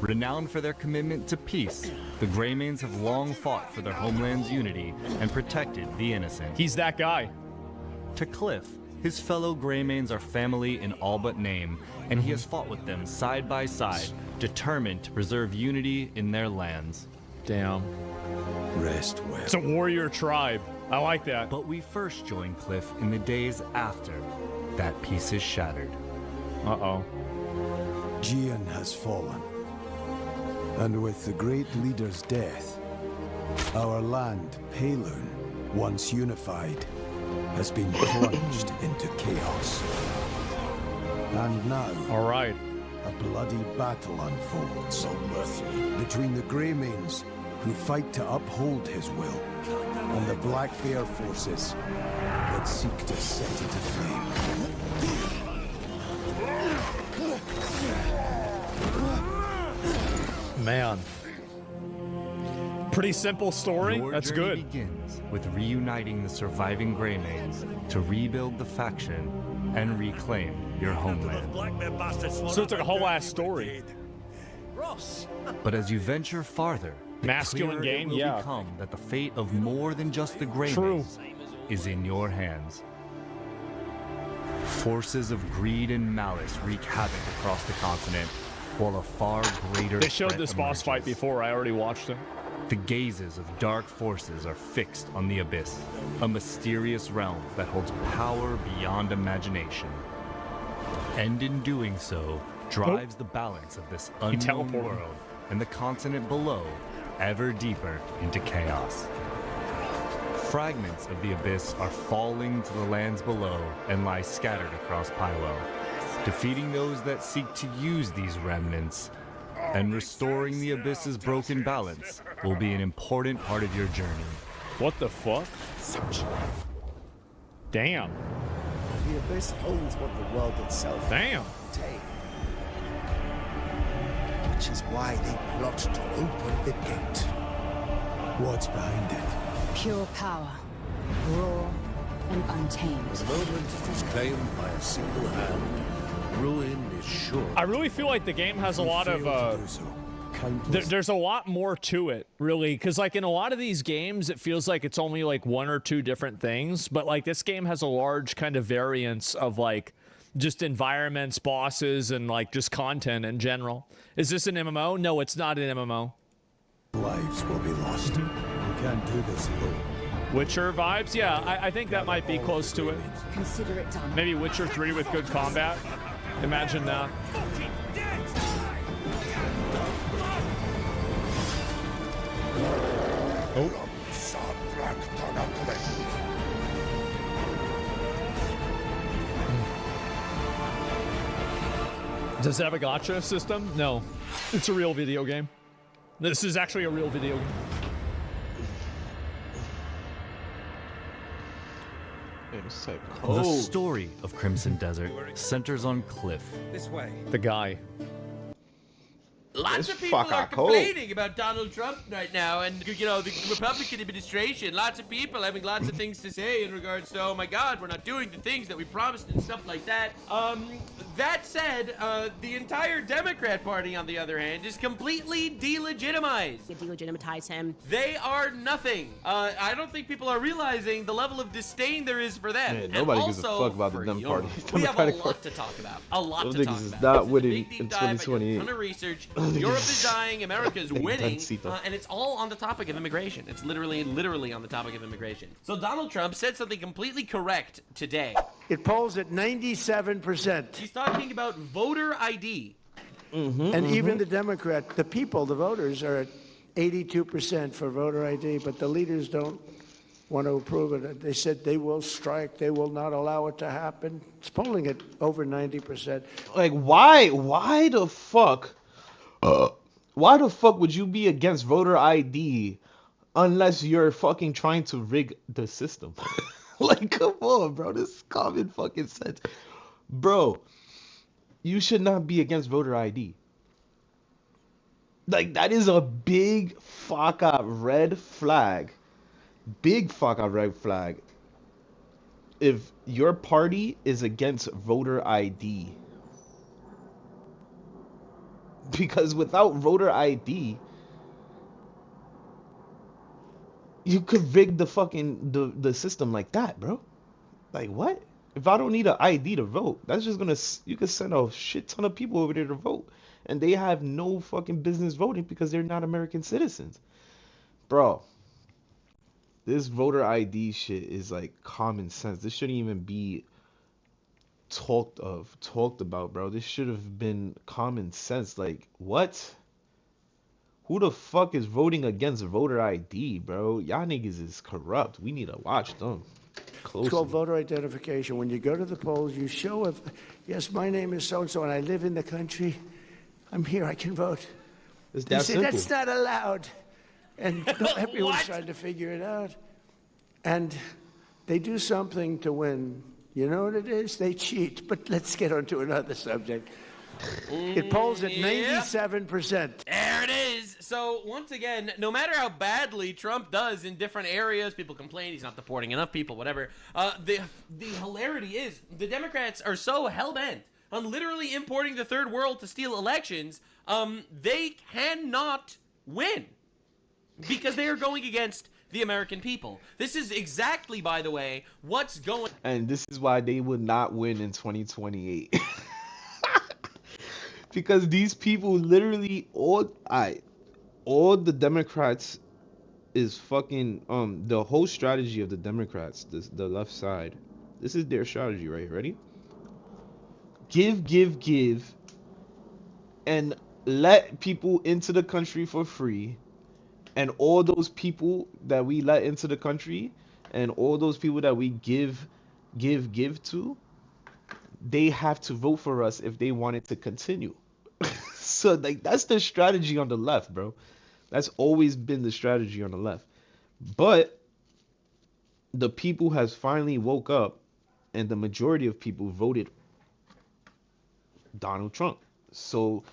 Renowned for their commitment to peace, the Greymanes have long fought for their homeland's unity and protected the innocent. He's that guy. To Cliff, his fellow Greymanes are family in all but name, and he has fought with them side by side, determined to preserve unity in their lands. Damn. Rest well. It's a warrior tribe. I like that. But we first join Cliff in the days after that peace is shattered. Uh-oh. Gian has fallen. And with the great leader's death, our land, Paloon, once unified, has been plunged into chaos. And now, all right, a bloody battle unfolds between the Greymanes, who fight to uphold his will, and the Black Bear forces that seek to set it aflame. Man. Pretty simple story. Your That's journey good. Begins with reuniting the surviving Greymanes to rebuild the faction and reclaim your homeland. So it's like a whole ass story. But as you venture farther, the masculine clearer game, it will yeah. become that the fate of more than just the Greymanes is in your hands. Forces of greed and malice wreak havoc across the continent, while a far greater They showed threat this boss fight before. I already watched it. The gazes of dark forces are fixed on the Abyss, a mysterious realm that holds power beyond imagination. And in doing so, drives the balance of this unknown world and the continent below ever deeper into chaos. Fragments of the abyss are falling to the lands below and lie scattered across Pylo. Defeating those that seek to use these remnants and restoring the abyss's broken balance will be an important part of your journey. What the fuck? Damn. The abyss holds what the world itself Damn. contains. Which is why they plot to open the gate. What's behind it? Pure power, raw and untamed. The moment it is claimed by a single hand, ruin is sure. I really feel like the game has a lot of there's a lot more to it, really, because like in a lot of these games it feels like it's only like one or two different things, but like this game has a large kind of variance of like just environments, bosses, and like just content in general. Is this an MMO? No, it's not an MMO. Lives will be lost. We can't do this alone. Witcher vibes? Yeah, I think that might be close to it. Consider it done. Maybe Witcher 3 with good combat. Imagine that. Oh. Does it have a gacha system? No. It's a real video game. This is actually a real video game. The story of Crimson Desert centers on Cliff. This way. The guy. Lots of people are complaining about Donald Trump right now, and you know, the Republican administration. Lots of people having lots of things to say in regards to, oh my God, we're not doing the things that we promised and stuff like that. That said, the entire Democrat Party, on the other hand, is completely delegitimized. You delegitimize him. They are nothing. I don't think people are realizing the level of disdain there is for them. Man, nobody and gives a also fuck about the Dem Party. We have a lot to talk about. A lot Those to talk niggas is about. not This is a winning big, deep in dive. I did a 2028. ton of research. Europe is dying. America is winning. And it's all on the topic of immigration. It's literally on the topic of immigration. So Donald Trump said something completely correct today. It polls at 97%. He's talking about voter ID. And even the Democrat, the people, the voters, are at 82% for voter ID, but the leaders don't want to approve it. They said they will strike. They will not allow it to happen. It's polling at over 90%. Like, why the fuck? Why the fuck would you be against voter ID unless you're fucking trying to rig the system? Like, come on, bro. This is common fucking sense. Bro, you should not be against voter ID. Like, that is a big Fakka red flag. Big Fakka red flag. If your party is against voter ID. Because without voter ID, you could rig the fucking the system like that, bro. Like, what? If I don't need an ID to vote, that's just gonna, you could send a shit ton of people over there to vote, and they have no fucking business voting because they're not American citizens, bro. This voter ID shit is like common sense. This shouldn't even be talked about, bro. This should have been common sense. Like, what? Who the fuck is voting against voter ID, bro? Y'all niggas is corrupt. We need to watch them closely. It's called voter identification. When you go to the polls, you show if, yes, my name is so-and-so, and I live in the country. I'm here, I can vote. It's They that say, simple. that's not allowed. And everyone's trying to figure it out. And they do something to win. You know what it is? They cheat. But let's get on to another subject. It polls at 97%. There it is. So once again, no matter how badly Trump does in different areas, people complain he's not deporting enough people, whatever. The hilarity is the Democrats are so hell-bent on literally importing the third world to steal elections, they cannot win because they are going against the American people. This is exactly, by the way, what's going. And this is why they would not win in 2028. Because these people literally all the Democrats is fucking the whole strategy of the Democrats, the left side. This is their strategy, right? Ready? Give and let people into the country for free, and all those people that we let into the country and all those people that we give to, they have to vote for us if they want it to continue. So like that's the strategy on the left, bro. That's always been the strategy on the left. But the people has finally woke up, and the majority of people voted Donald Trump. So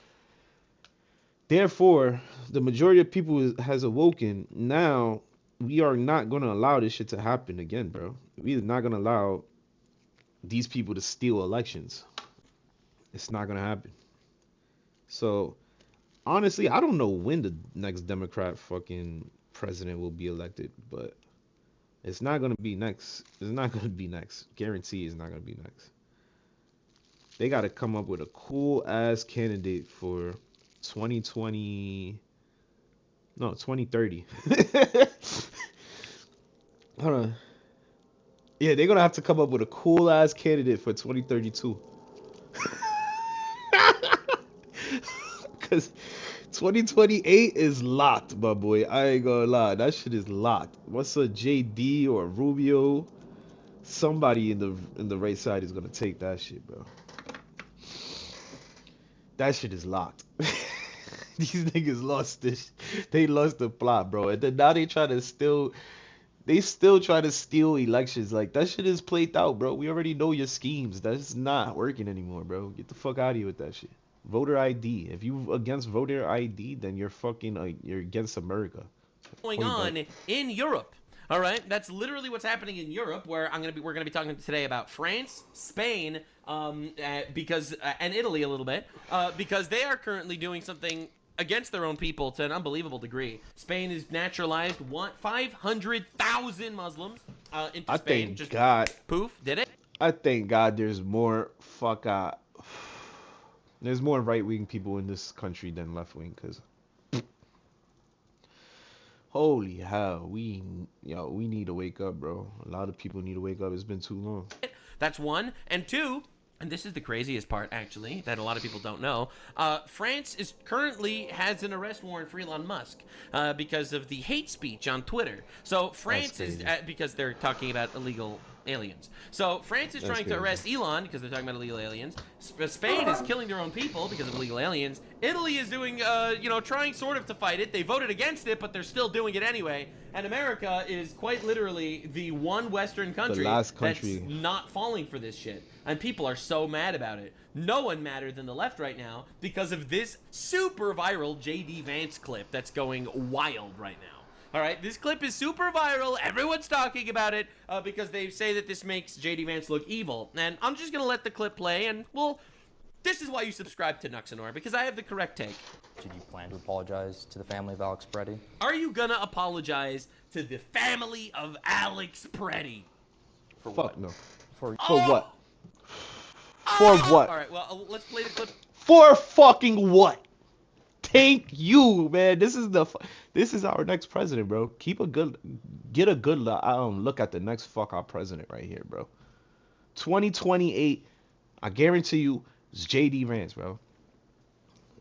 therefore, the majority of people has awoken. Now we are not going to allow this shit to happen again, bro. We are not going to allow these people to steal elections. It's not going to happen. So honestly, I don't know when the next Democrat fucking president will be elected, but it's not going to be next. It's not going to be next. Guarantee it's not going to be next. They got to come up with a cool ass candidate for 2020. No, 2030. Hold on. Yeah, they're going to have to come up with a cool ass candidate for 2032. Because 2028 is locked, my boy. I ain't gonna lie. That shit is locked. What's a JD or Rubio? Somebody in the right side is gonna take that shit, bro. That shit is locked. These niggas lost this. They lost the plot, bro. And then now they still try to steal elections. Like that shit is played out, bro. We already know your schemes. That's not working anymore, bro. Get the fuck out of here with that shit. Voter ID. If you against voter ID, then you're fucking you're against America. Going on in Europe. All right, that's literally what's happening in Europe. Where we're gonna be talking today about France, Spain, and Italy a little bit, because they are currently doing something against their own people to an unbelievable degree. Spain has naturalized 500,000 Muslims into Spain. Thank God. Poof, did it? I thank God there's more there's more right-wing people in this country than left-wing, because holy hell, we need to wake up, bro. A lot of people need to wake up. It's been too long. That's one. And two, and this is the craziest part, actually, that a lot of people don't know. France currently has an arrest warrant for Elon Musk because of the hate speech on Twitter. So France is, because they're talking about illegal aliens. So France is trying to arrest Elon because they're talking about illegal aliens. Spain is killing their own people because of illegal aliens. Italy is doing, trying sort of to fight it. They voted against it, but they're still doing it anyway. And America is quite literally the one Western country, that's not falling for this shit. And people are so mad about it. No one madder than the left right now because of this super viral J.D. Vance clip that's going wild right now. All right, this clip is super viral. Everyone's talking about it because they say that this makes J.D. Vance look evil. And I'm just going to let the clip play, and, well, this is why you subscribe to Nuxanor, because I have the correct take. Did you plan to apologize to the family of Alex Preddy? Are you going to apologize to the family of Alex Preddy? For Fuck what? no. For what? For what? All right, well, let's play the clip. For fucking what? Thank you, man. This is our next president, bro. Get a good look at the next fuck our president right here, bro. 2028, I guarantee you, it's JD Vance, bro.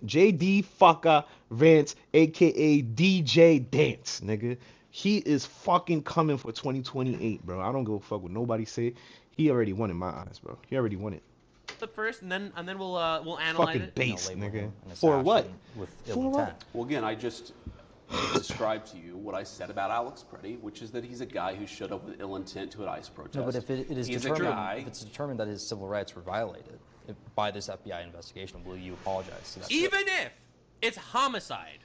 JD Fakka Vance, aka DJ Dance, nigga. He is fucking coming for 2028, bro. I don't give a fuck what nobody say. He already won in my eyes, bro. He already won it. Clip first, and then we'll analyze fucking it. base, nigga. For what? For what? Well, again, I just described to you what I said about Alex Preddy, which is that he's a guy who showed up with ill intent to an ICE protest. No, but if it's determined that his civil rights were violated by this FBI investigation, will you apologize to that? Even if it's homicide,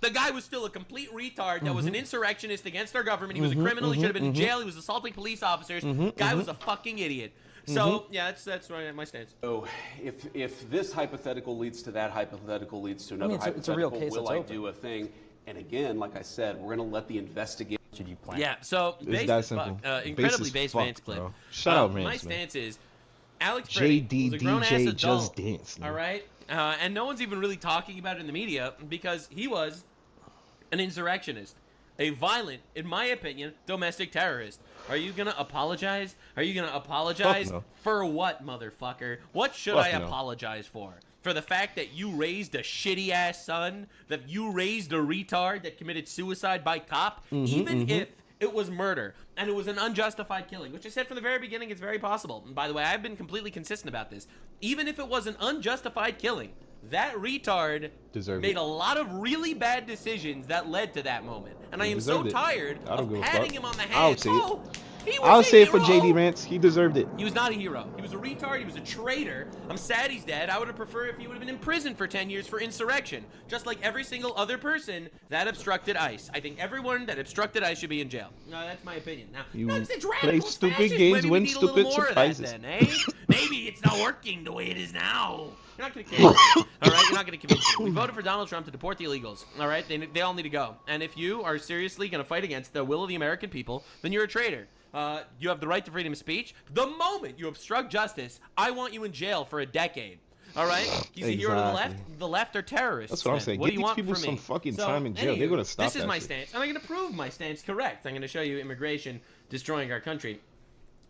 the guy was still a complete retard that was an insurrectionist against our government. He was a criminal. He should have been in jail. He was assaulting police officers. Guy was a fucking idiot. So yeah, that's my stance. So if this hypothetical leads to that hypothetical leads to another hypothetical, it's a real case. Will I do a thing? And again, like I said, we're gonna let the investigation. Should you plan? Yeah. So based as fuck, incredibly based Vance clip. Bro. Shout out, my stance is Alex Preddy was a grown ass adult. Just Dance. All right, and no one's even really talking about it in the media because he was an insurrectionist, a violent, in my opinion, domestic terrorist. Are you gonna apologize? Are you gonna apologize for what, motherfucker? What should I apologize for? for the fact that you raised a shitty-ass son, that you raised a retard that committed suicide by cop, even if it was murder and it was an unjustified killing, which I said from the very beginning it's very possible. And by the way, I've been completely consistent about this. Even if it was an unjustified killing, that retard made a lot of really bad decisions that led to that moment. And I am so tired of patting him on the head. I'll say it for JD Vance. He deserved it. He was not a hero. He was a retard. He was a traitor. I'm sad he's dead. I would have preferred if he would have been in prison for 10 years for insurrection, just like every single other person that obstructed ICE. I think everyone that obstructed ICE should be in jail. No, that's my opinion. Now, You no, it's play stupid games, win stupid surprises. Then, eh? Maybe it's not working the way it is now. You're not going to convince me. All right? You're not going to convince me. We voted for Donald Trump to deport the illegals. All right? They all need to go. And if you are seriously going to fight against the will of the American people, then you're a traitor. You have the right to freedom of speech. The moment you obstruct justice, I want you in jail for a decade. All right? He's a hero to the left. The left are terrorists. That's what I'm saying. What Get do you these want people from some me? fucking time in jail. They're gonna stop This is that my shit. stance, and I'm going to prove my stance correct. I'm going to show you immigration destroying our country.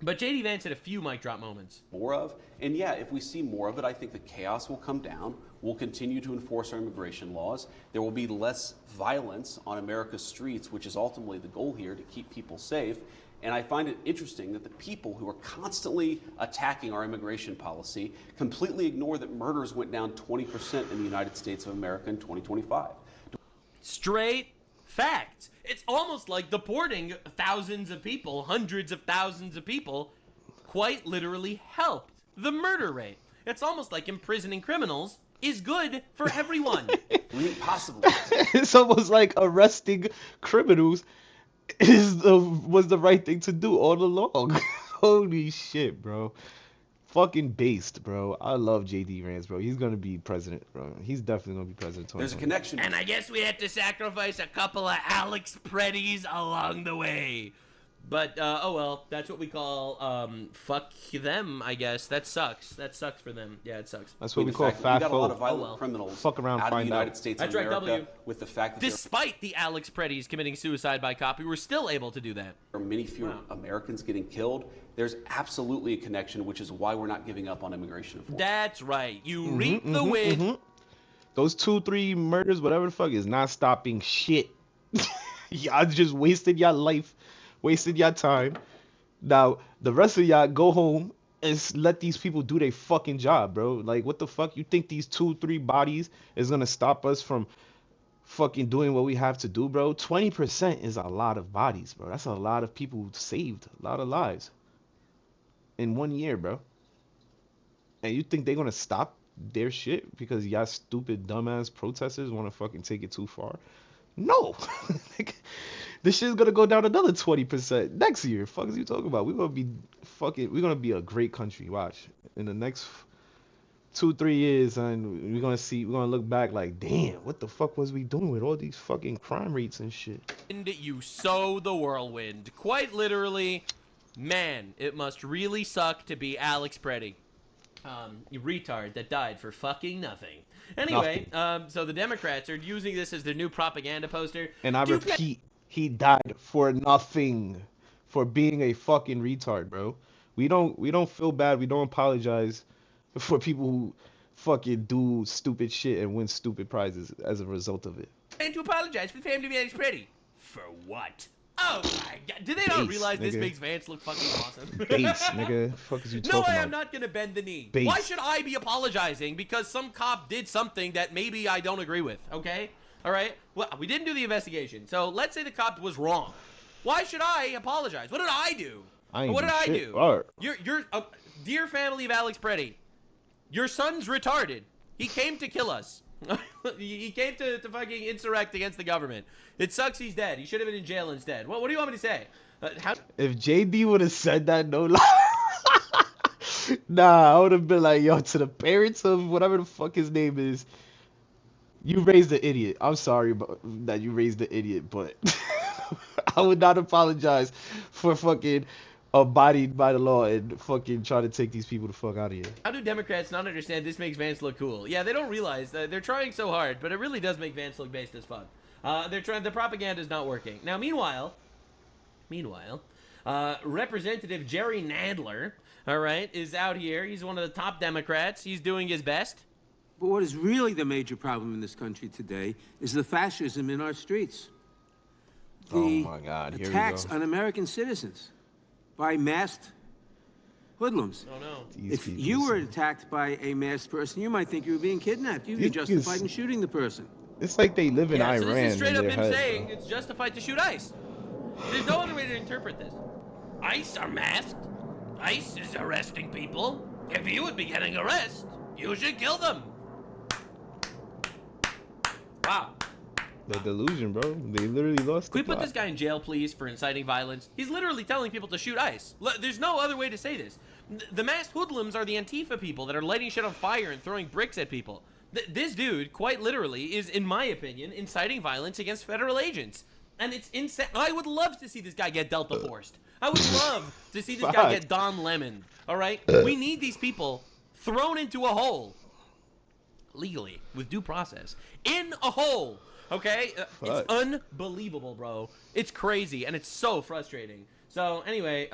But JD Vance had a few mic drop moments. More of, and yeah, if we see more of it, I think the chaos will come down. We'll continue to enforce our immigration laws. There will be less violence on America's streets, which is ultimately the goal here, to keep people safe. And I find it interesting that the people who are constantly attacking our immigration policy completely ignore that murders went down 20% in the United States of America in 2025. Straight facts. It's almost like deporting thousands of people, hundreds of thousands of people, quite literally helped the murder rate. It's almost like imprisoning criminals is good for everyone. Possible. It's almost like arresting criminals was the right thing to do all along. Holy shit, bro. Fucking based, bro. I love JD Vance, bro. He's gonna be president, bro. He's definitely gonna be president. There's a connection. And I guess we had to sacrifice a couple of Alex Prettys along the way. But, oh well, that's what we call, fuck them, I guess. That sucks. That sucks for them. Yeah, it sucks. That's what we call fat We got a lot of folk. violent criminals Fuck around, out of the find United out. States I of drank America W. with the fact that Despite the Alex Prettys committing suicide by cop, we were still able to do that. there are many fewer Americans getting killed. There's absolutely a connection, which is why we're not giving up on immigration enforcement. That's right. You reap the win. Those 2-3 murders, whatever the fuck, is not stopping shit. Y'all just wasted your life, wasted your time. Now, the rest of y'all go home and let these people do their fucking job, bro. Like, what the fuck? You think these 2-3 bodies is gonna stop us from fucking doing what we have to do, bro? 20% is a lot of bodies, bro. That's a lot of people saved, a lot of lives in 1 year, bro. And you think they're gonna stop their shit because y'all stupid dumbass protesters want to fucking take it too far? No. This shit's gonna go down another 20% next year. Fuck is you talking about? We're gonna be a great country. Watch. In the next 2-3 years, and we're gonna look back like, damn, what the fuck was we doing with all these fucking crime rates and shit? And you sow the whirlwind. Quite literally, man, it must really suck to be Alex Pretty. You retard that died for fucking nothing. Anyway, so the Democrats are using this as their new propaganda poster. And I repeat, he died for nothing, for being a fucking retard, bro. We don't feel bad. We don't apologize for people who fucking do stupid shit and win stupid prizes as a result of it. And to apologize for the family of Alex Pretty. For what? Oh my god. Do they not realize this makes Vance look fucking awesome? Base, nigga. Fuck is you talking No, I about? am not gonna bend the knee. Base. Why should I be apologizing because some cop did something that maybe I don't agree with? Okay, all right. Well, we didn't do the investigation, so let's say the cop was wrong. Why should I apologize? What did I do? What did I do? All right. You're dear family of Alex Pretty. Your son's retarded. He came to kill us. He came to fucking insurrect against the government. It sucks he's dead. He should have been in jail instead. What do you want me to say? If JD would have said that, no lie. Nah, I would have been like, yo, to the parents of whatever the fuck his name is, you raised an idiot. I'm sorry that you raised the idiot, but I would not apologize for fucking abiding by the law and fucking trying to take these people the fuck out of here. How do Democrats not understand this makes Vance look cool? Yeah, they don't realize that they're trying so hard, but it really does make Vance look based as fun. The propaganda is not working. Now, meanwhile, Representative Jerry Nadler, all right, is out here. He's one of the top Democrats. He's doing his best. But what is really the major problem in this country today is the fascism in our streets. The Oh my God, here we attacks go. on American citizens by masked hoodlums. Oh no. If you were attacked by a masked person, you might think you were being kidnapped. You'd be It is- justified in shooting the person. It's like they live in Yeah, Iran. so this is straight in up their him head, saying bro. it's justified to shoot ICE. There's no other way to interpret this. ICE are masked. ICE is arresting people. If you would be getting arrested, you should kill them. Wow. The delusion, bro. They literally lost Can we the put plot. this guy in jail, please, for inciting violence? He's literally telling people to shoot ICE. There's no other way to say this. The masked hoodlums are the Antifa people that are lighting shit on fire and throwing bricks at people. This dude, quite literally, is, in my opinion, inciting violence against federal agents. And it's insane. I would love to see this guy get Delta Forced. I would love to see this guy get Don Lemon. All right? We need these people thrown into a hole. Legally, with due process. In a hole. Okay? It's unbelievable, bro. It's crazy, and it's so frustrating. So, anyway,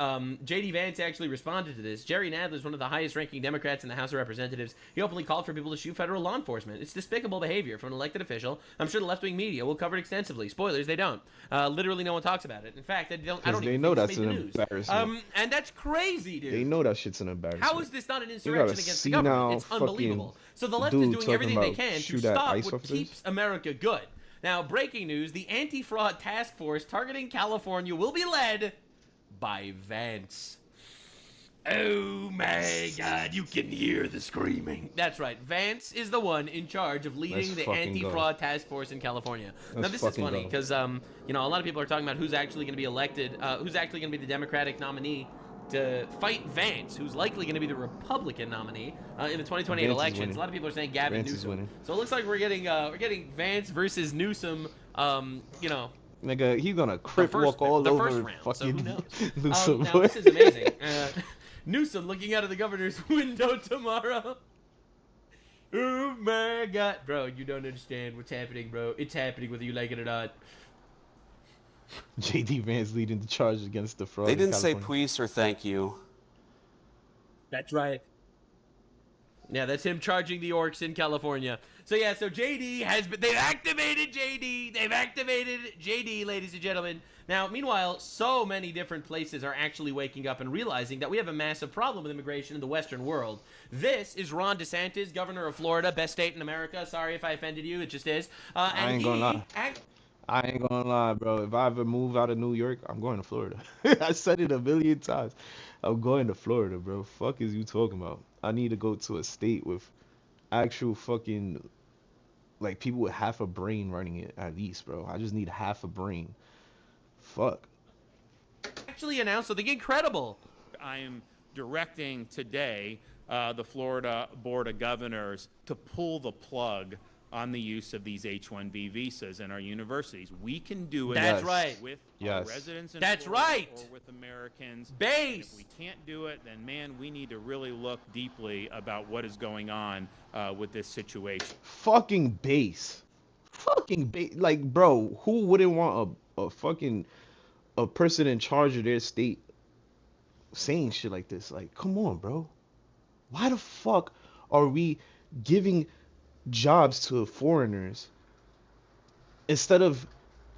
J.D. Vance actually responded to this. Jerry Nadler is one of the highest-ranking Democrats in the House of Representatives. He openly called for people to shoot federal law enforcement. It's despicable behavior from an elected official. I'm sure the left-wing media will cover it extensively. Spoilers, they don't. Literally, no one talks about it. In fact, I don't They even know think it's that's made an the news. embarrassment. And that's crazy, dude. They know that shit's an embarrassment. How is this not an You insurrection got a against the government? senile It's unbelievable. fucking So the left is dude doing everything talking they can about to shoot at stop ICE what officers? keeps America good. Now, breaking news, the anti-fraud task force targeting California will be led by Vance. Oh my God, you can hear the screaming. That's right, Vance is the one in charge of leading Let's the fucking anti-fraud task force in California. Now, Let's this is fucking funny go. because, you know, a lot of people are talking about who's actually going to be elected, who's actually going to be the Democratic nominee to fight Vance, who's likely going to be the Republican nominee in the 2028 Vance is elections. winning. A lot of people are saying Gavin Vance is Newsom. winning. So it looks like we're getting Vance versus Newsom. You know, Nigga, he's gonna crip walk all the over first round. So fucking who knows? Newsom. Now this is amazing. Newsom looking out of the governor's window tomorrow. Oh my God, bro! You don't understand what's happening, bro. It's happening whether you like it or not. J.D. Vance leading the charge against the fraud. They in didn't say California. please or thank you. That's right. Yeah, that's him charging the orcs in California. So yeah, so JD they've activated JD. They've activated JD, ladies and gentlemen. Now, meanwhile, so many different places are actually waking up and realizing that we have a massive problem with immigration in the Western world. This is Ron DeSantis, governor of Florida, best state in America. Sorry if I offended you, it just is. I ain't gonna lie. I ain't gonna lie, bro. If I ever move out of New York, I'm going to Florida. I said it a million times. I'm going to Florida, bro. Fuck is you talking about? I need to go to a state with actual fucking, like, people with half a brain running it at least, bro. I just need half a brain. Fuck. Actually announced something incredible. I am directing today the Florida Board of Governors to pull the plug on the use of these H-1B visas in our universities. We can do it. That's right. With Yes. our residents in That's Florida right. or with Americans. Base. And if we can't do it, then man, we need to really look deeply about what is going on with this situation. Fucking base. Fucking base. Like, bro, who wouldn't want a fucking a person in charge of their state saying shit like this? Like, come on, bro. Why the fuck are we giving jobs to foreigners instead of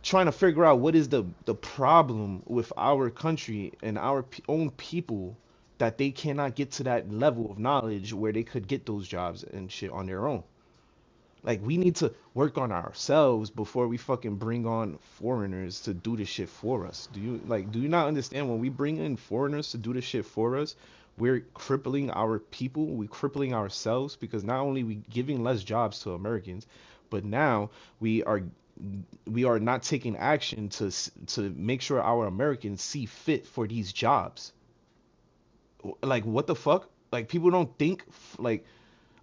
trying to figure out what is the problem with our country and our own people that they cannot get to that level of knowledge where they could get those jobs and shit on their own? Like, we need to work on ourselves before we fucking bring on foreigners to do the shit for us. Do you not understand when we bring in foreigners to do the shit for us, we're crippling our people, we're crippling ourselves, because not only we giving less jobs to Americans, but now we are not taking action to make sure our Americans see fit for these jobs. Like, what the fuck? Like, people don't think, like,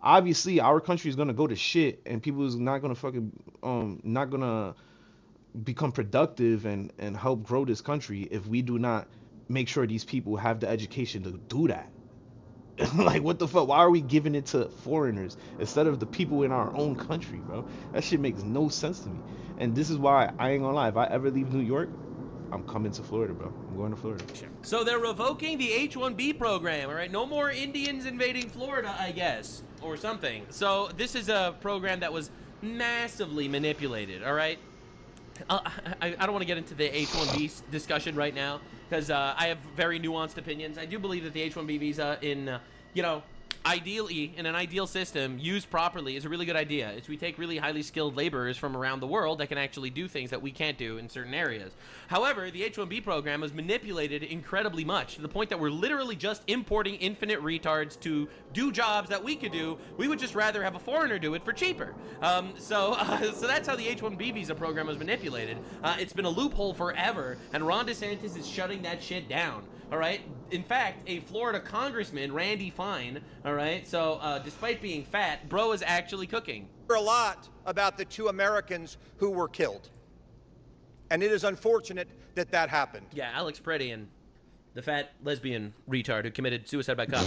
obviously our country is gonna go to shit and people is not gonna fucking not gonna become productive and help grow this country if we do not make sure these people have the education to do that. Like, what the fuck? Why are we giving it to foreigners instead of the people in our own country, bro? That shit makes no sense to me. And this is why I ain't gonna lie, if I ever leave New York, I'm coming to Florida, bro. I'm going to Florida. So they're revoking the H-1B program, all right? No more Indians invading Florida, I guess. or something. So this is a program that was massively manipulated, all right? I don't want to get into the H-1B discussion right now because I have very nuanced opinions. I do believe that the H-1B visa ideally, in an ideal system, used properly, is a really good idea. It's we take really highly skilled laborers from around the world that can actually do things that we can't do in certain areas. However, the H-1B program was manipulated incredibly much to the point that we're literally just importing infinite retards to do jobs that we could do. We would just rather have a foreigner do it for cheaper. So that's how the H-1B visa program was manipulated. It's been a loophole forever, and Ron DeSantis is shutting that shit down. All right. In fact, a Florida congressman, Randy Fine, all right, so despite being fat, bro is actually cooking. A lot about the 2 Americans who were killed. And it is unfortunate that that happened. Yeah, Alex Preddy and the fat lesbian retard who committed suicide by cop.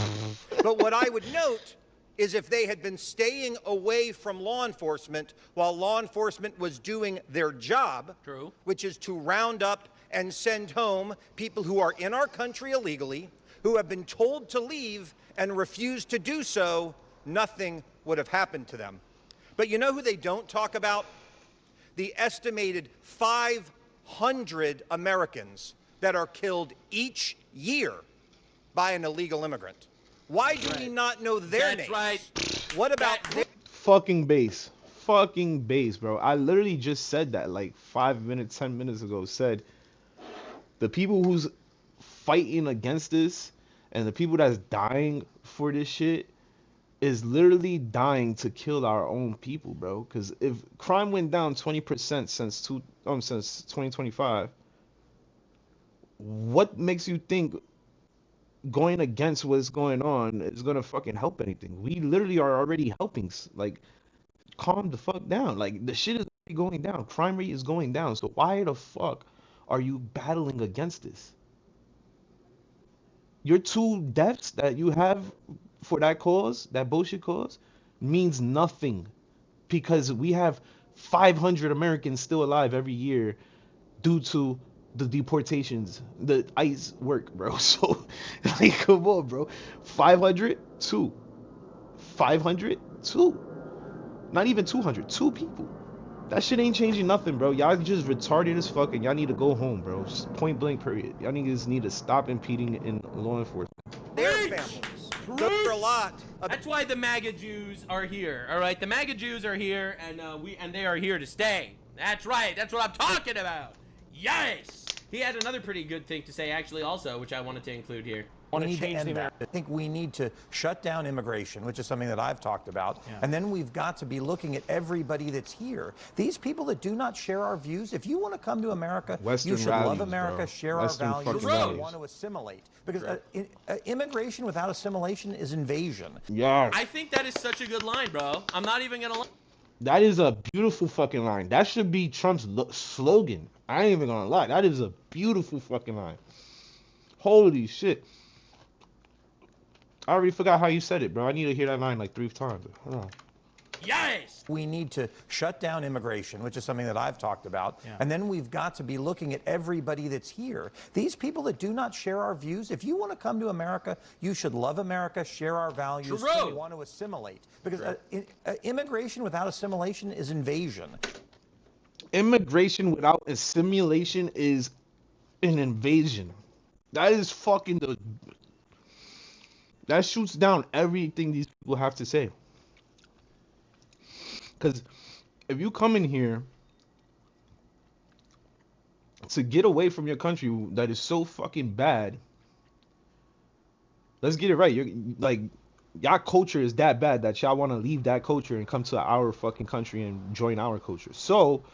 But what I would note is if they had been staying away from law enforcement while law enforcement was doing their job, true, which is to round up and send home people who are in our country illegally, who have been told to leave and refuse to do so, nothing would have happened to them. But you know who they don't talk about? The estimated 500 Americans that are killed each year by an illegal immigrant. Why do we not know their names? Right. What about their... Fucking base, bro. I literally just said that like 5 minutes, 10 minutes ago. Said the people who's fighting against this and the people that's dying for this shit is literally dying to kill our own people, bro. Because if crime went down 20% since 2025, what makes you think going against what's going on is gonna fucking help anything? We literally are already helping. Like, calm the fuck down. Like, the shit is going down. Crime rate is going down. So why the fuck are you battling against this? Your 2 deaths that you have for that cause, that bullshit cause, means nothing, because we have 500 Americans still alive every year due to the deportations, the ICE work, bro. So, like, come on, bro. 500, 2. 500, 2. Not even 200, 2 people. That shit ain't changing nothing, bro. Y'all just retarded as fuck, and y'all need to go home, bro. Just point blank, period. Y'all niggas need to stop impeding in law enforcement. Their families. Those are a lot. That's why the MAGA Jews are here. All right, the MAGA Jews are here, and they are here to stay. That's right. That's what I'm talking about. Yes. He had another pretty good thing to say, actually, also, which I wanted to include here. We need to end that. I think we need to shut down immigration, which is something that I've talked about. Yeah. And then we've got to be looking at everybody that's here. These people that do not share our views, if you want to come to America, you should love America, share our values, and want to assimilate. Because immigration without assimilation is invasion. Yeah. I think that is such a good line, bro. I'm not even going to lie. That is a beautiful fucking line. That should be Trump's slogan. I ain't even gonna lie. That is a beautiful fucking line. Holy shit. I already forgot how you said it, bro. I need to hear that line like 3 times. Hold on. Yes! We need to shut down immigration, which is something that I've talked about. Yeah. And then we've got to be looking at everybody that's here. These people that do not share our views, if you want to come to America, you should love America, share our values, and want to assimilate. Because immigration without assimilation is invasion. Immigration without assimilation is an invasion. That is fucking the... That shoots down everything these people have to say. Because if you come in here to get away from your country that is so fucking bad, let's get it right. You're like, y'all culture is that bad that y'all want to leave that culture and come to our fucking country and join our culture. So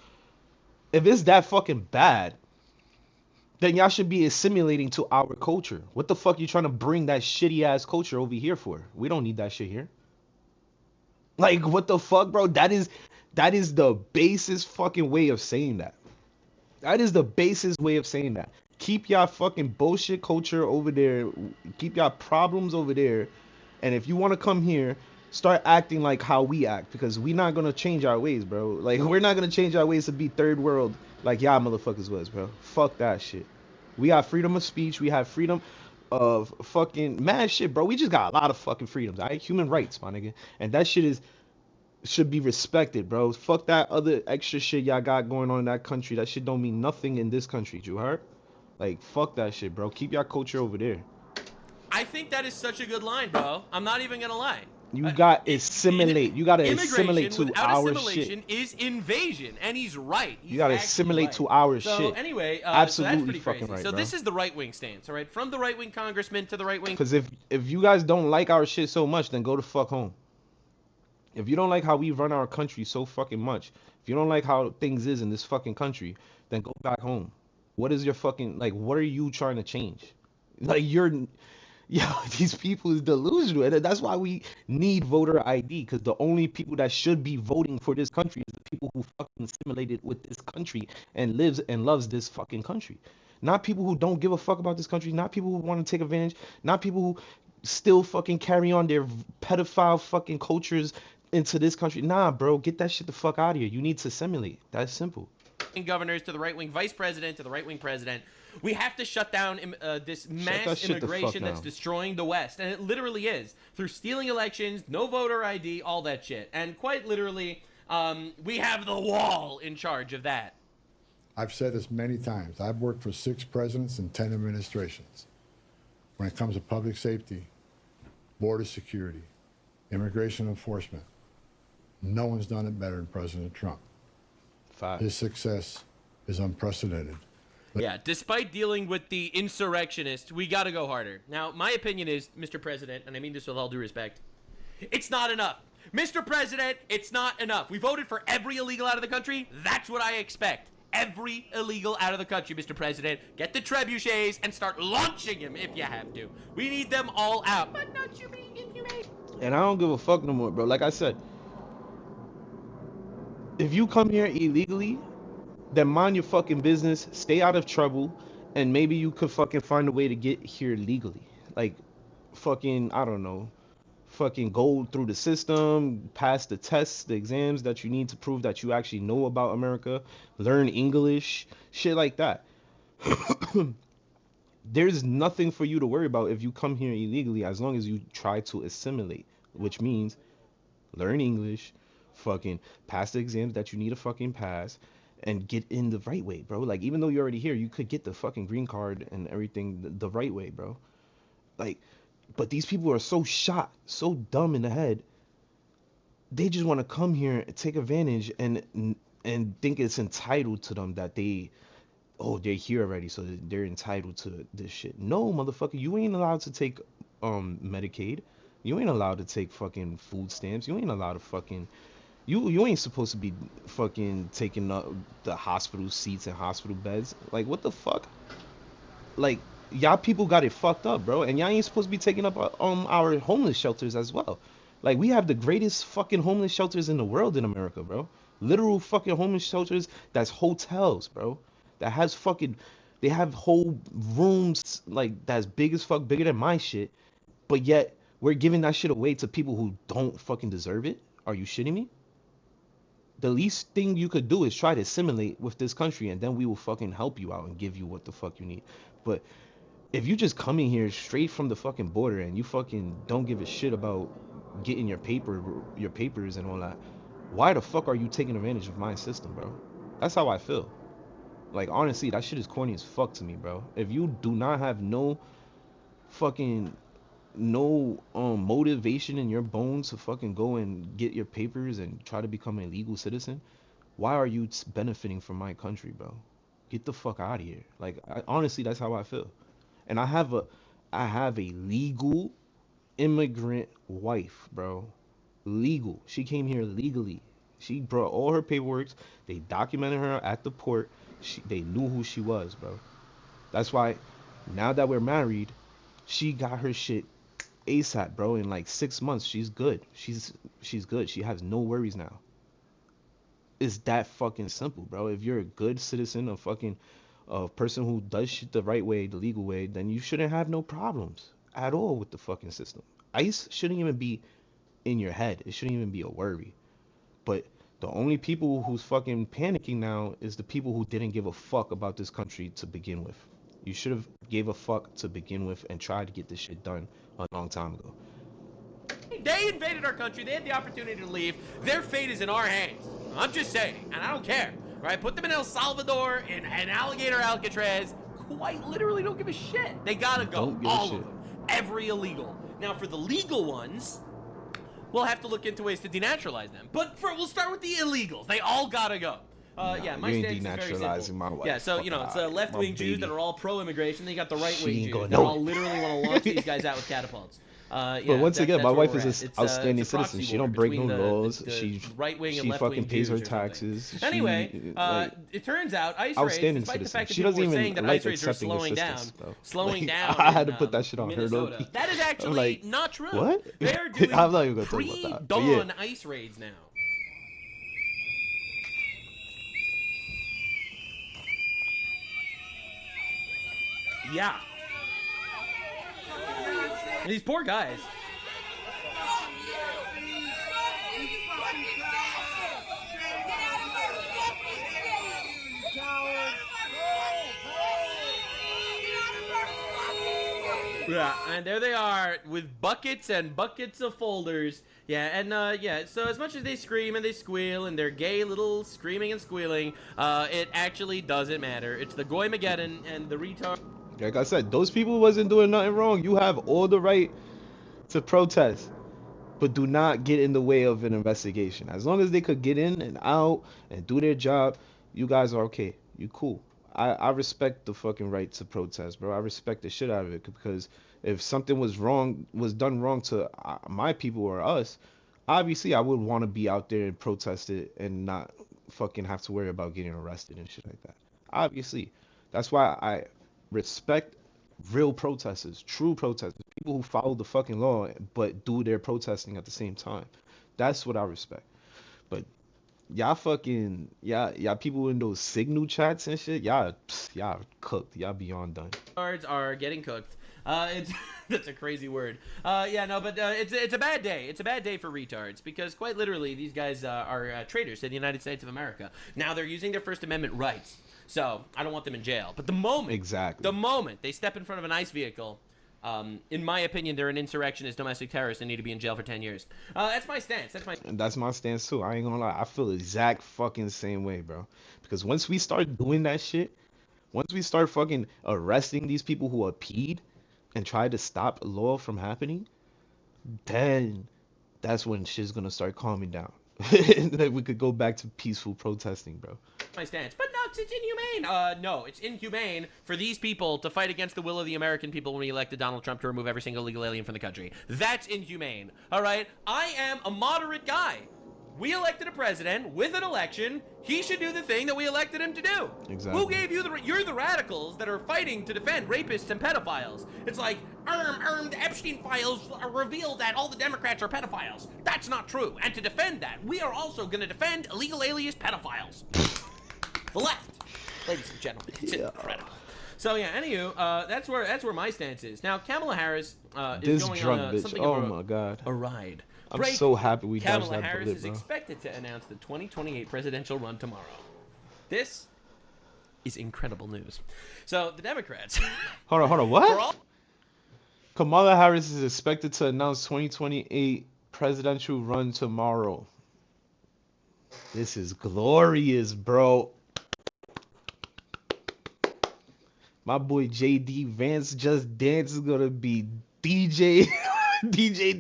if it's that fucking bad, then y'all should be assimilating to our culture. What the fuck you trying to bring that shitty ass culture over here for? We don't need that shit here. Like, what the fuck, bro? That is the basest fucking way of saying that. That is the basest way of saying that. Keep y'all fucking bullshit culture over there. Keep y'all problems over there. And if you want to come here, start acting like how we act, because we're not going to change our ways, bro. Like, we're not going to change our ways to be third world like y'all motherfuckers was, bro. Fuck that shit. We got freedom of speech. We have freedom. of fucking mad shit, bro. We just got a lot of fucking freedoms, alright? Human rights, my nigga. And that shit should be respected, bro. Fuck that other extra shit y'all got going on in that country. That shit don't mean nothing in this country, you heard? Like, fuck that shit, bro. Keep your culture over there. I think that is such a good line, bro. I'm not even gonna lie. You got assimilate. You gotta assimilate Immigration to without our assimilation shit. is invasion, and he's right. He's You gotta actually assimilate right. to our so shit. Anyway, so Absolutely that's pretty fucking crazy. right, So bro. this is the right wing stance, all right? From the right wing congressman to the right wing. Because if you guys don't like our shit so much, then go the fuck home. If you don't like how we run our country so fucking much, if you don't like how things is in this fucking country, then go back home. What is your fucking, like, what are you trying to change? Like, these people is delusional, and that's why we need voter ID, because the only people that should be voting for this country is the people who fucking assimilated with this country and lives and loves this fucking country. Not people who don't give a fuck about this country, not people who want to take advantage, not people who still fucking carry on their pedophile fucking cultures into this country. Nah, bro, get that shit the fuck out of here. You need to assimilate. That's simple. Governors to the right wing vice president to the right wing president. We have to shut down this that mass shit the fuck immigration that's down. destroying the West. And it literally is. Through stealing elections, no voter ID, all that shit. And quite literally, we have the wall in charge of that. I've said this many times. I've worked for 6 presidents and 10 administrations. When it comes to public safety, border security, immigration enforcement, no one's done it better than President Trump. His success is unprecedented. Yeah, despite dealing with the insurrectionists, we got to go harder. Now, my opinion is, Mr. President, and I mean this with all due respect, it's not enough. Mr. President, it's not enough. We voted for every illegal out of the country. That's what I expect. Every illegal out of the country, Mr. President. Get the trebuchets and start launching him if you have to. We need them all out. But not you being inhumane. And I don't give a fuck no more, bro. Like I said, if you come here illegally, then mind your fucking business, stay out of trouble, and maybe you could fucking find a way to get here legally. Like, fucking, I don't know, fucking go through the system, pass the tests, the exams that you need to prove that you actually know about America, learn English, shit like that. There's nothing for you to worry about if you come here illegally, as long as you try to assimilate, which means learn English, fucking pass the exams that you need to fucking pass, and get in the right way, bro. Like, even though you're already here, you could get the fucking green card and everything the right way, bro. Like, but these people are so shot, so dumb in the head. They just want to come here and take advantage and think it's entitled to them that they're here already, so they're entitled to this shit. No, motherfucker, you ain't allowed to take Medicaid. You ain't allowed to take fucking food stamps. You ain't allowed to fucking you ain't supposed to be fucking taking up the hospital seats and hospital beds. Like, what the fuck? Like, y'all people got it fucked up, bro. And y'all ain't supposed to be taking up our homeless shelters as well. Like, we have the greatest fucking homeless shelters in the world in America, bro. Literal fucking homeless shelters that's hotels, bro. That has fucking, they have whole rooms like that's big as fuck, bigger than my shit. But yet we're giving that shit away to people who don't fucking deserve it. Are you shitting me? The least thing you could do is try to assimilate with this country, and then we will fucking help you out and give you what the fuck you need. But if you just come in here straight from the fucking border and you fucking don't give a shit about getting your papers and all that, why the fuck are you taking advantage of my system, bro? That's how I feel. Like, honestly, that shit is corny as fuck to me, bro. If you do not have no motivation in your bones to fucking go and get your papers and try to become a legal citizen, why are you benefiting from my country, bro? Get the fuck out of here. Like, honestly, that's how I feel. And I have a legal immigrant wife, bro. Legal. She came here legally. She brought all her paperwork. They documented her at the port. They knew who she was, bro. That's why now that we're married, she got her shit ASAP, bro. In like 6 months, she's good. She's good. She has no worries now. It's that fucking simple, bro. If you're a good citizen, a person who does shit the right way, the legal way, then you shouldn't have no problems at all with the fucking system. ICE shouldn't even be in your head. It shouldn't even be a worry. But the only people who's fucking panicking now is the people who didn't give a fuck about this country to begin with. You should have gave a fuck to begin with and tried to get this shit done a long time ago. They invaded our country. They had the opportunity to leave. Their fate is in our hands. I'm just saying, and I don't care. Right? Put them in El Salvador, in Alligator Alcatraz. Quite literally don't give a shit. They gotta go. All of them. Every illegal. Now, for the legal ones, we'll have to look into ways to denaturalize them. But we'll start with the illegals. They all gotta go. Yeah, my you stance ain't is very denaturalizing simple. my wife. Yeah, so, you know, it's left-wing My Jews baby. that are all pro-immigration. Then you got the right-wing ain't Jews gonna that know all it. literally want to launch these guys out with catapults. But Yeah, once again, that's my where wife we're is at. an It's outstanding a proxy citizen. She war don't break no between laws. the She right-wing and she left-wing fucking pays her Jews or something. taxes. Anyway, like, it turns out ICE raids, outstanding despite the citizen. fact that She people doesn't were saying even that like ICE raids are accepting slowing down, assistance, bro. slowing Like, down. I had to in, put that shit on Hurd. Minnesota. That is actually like, not true. What? They're doing I'm not even gonna talk about that. But pre-dawn yeah. ICE raids now. Yeah. These poor guys. Yeah, and there they are with buckets and buckets of folders. Yeah, and yeah, so as much as they scream and they squeal and their gay little screaming and squealing, it actually doesn't matter. It's the Goymageddon and the retard. Like I said, those people wasn't doing nothing wrong. You have all the right to protest, but do not get in the way of an investigation. As long as they could get in and out and do their job, you guys are okay. You cool. I respect the fucking right to protest, bro. I respect the shit out of it, because if something was done wrong to my people or us, obviously I would want to be out there and protest it and not fucking have to worry about getting arrested and shit like that. Obviously. That's why I respect real protesters, true protesters, people who follow the fucking law but do their protesting at the same time. That's what I respect. But y'all fucking y'all people in those signal chats and shit, y'all cooked. Y'all beyond done. Cards are getting cooked. It's that's a crazy word. Yeah, no, but it's a bad day. It's a bad day for retards, because quite literally these guys are traitors to the United States of America. Now they're using their First Amendment rights, so I don't want them in jail. But the moment they step in front of an ICE vehicle, in my opinion, they're an insurrectionist, domestic terrorist, and need to be in jail for 10 years. That's my stance. That's my stance too. I ain't gonna lie. I feel the exact fucking same way, bro. Because once we start doing that shit, once we start fucking arresting these people who are peed and try to stop law from happening, then that's when shit's gonna start calming down. And then we could go back to peaceful protesting, bro. My stance. But no, it's inhumane. No, it's inhumane for these people to fight against the will of the American people when we elected Donald Trump to remove every single illegal alien from the country. That's inhumane. All right? I am a moderate guy. We elected a president with an election. He should do the thing that we elected him to do. Exactly. Who gave you you're the radicals that are fighting to defend rapists and pedophiles. It's like, the Epstein files revealed that all the Democrats are pedophiles. That's not true. And to defend that, we are also going to defend illegal aliens pedophiles. The left, ladies and gentlemen, it's incredible. So yeah, anywho, that's where my stance is. Now, Kamala Harris is going on something of my god, a ride. I'm so happy we dodged Kamala that Harris bullet, is bro. expected to announce the 2028 presidential run tomorrow. This is incredible news. So the Democrats. Hold on, what? Kamala Harris is expected to announce 2028 presidential run tomorrow. This is glorious, bro. My boy JD Vance Just Dance is gonna be DJ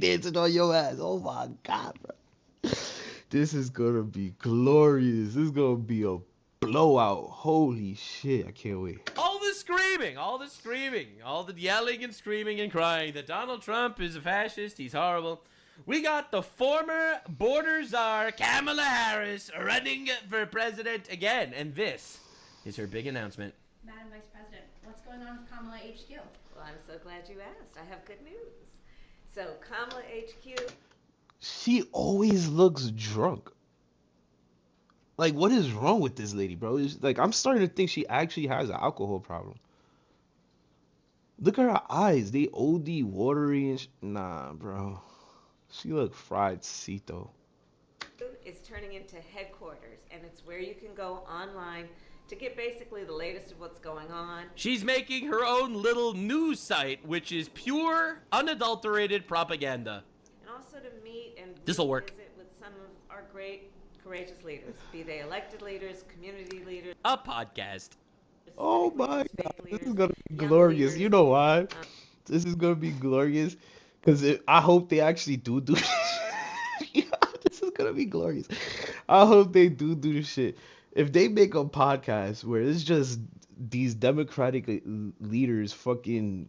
dancing on your ass. Oh my god, bro. This is gonna be glorious. This is gonna be a blowout. Holy shit, I can't wait. All the screaming, all the yelling and screaming and crying that Donald Trump is a fascist, he's horrible. We got the former border czar Kamala Harris running for president again, and this is her big announcement. Madam Vice President, what's going on with Kamala HQ? Well, I'm so glad you asked. I have good news. So, Kamala HQ... She always looks drunk. Like, what is wrong with this lady, bro? Like, I'm starting to think she actually has an alcohol problem. Look at her eyes. They OD watery and nah, bro. She look fried Cito. is turning into headquarters, and it's where you can go online to get basically the latest of what's going on. She's making her own little news site, which is pure, unadulterated propaganda. And also to meet and This'll work. visit with some of our great, courageous leaders, be they elected leaders, community leaders. A podcast. Oh my God, this is gonna be glorious. You know why? This is gonna be glorious because I hope they actually do. Yeah, this is gonna be glorious. I hope they do this shit. If they make a podcast where it's just these Democratic leaders fucking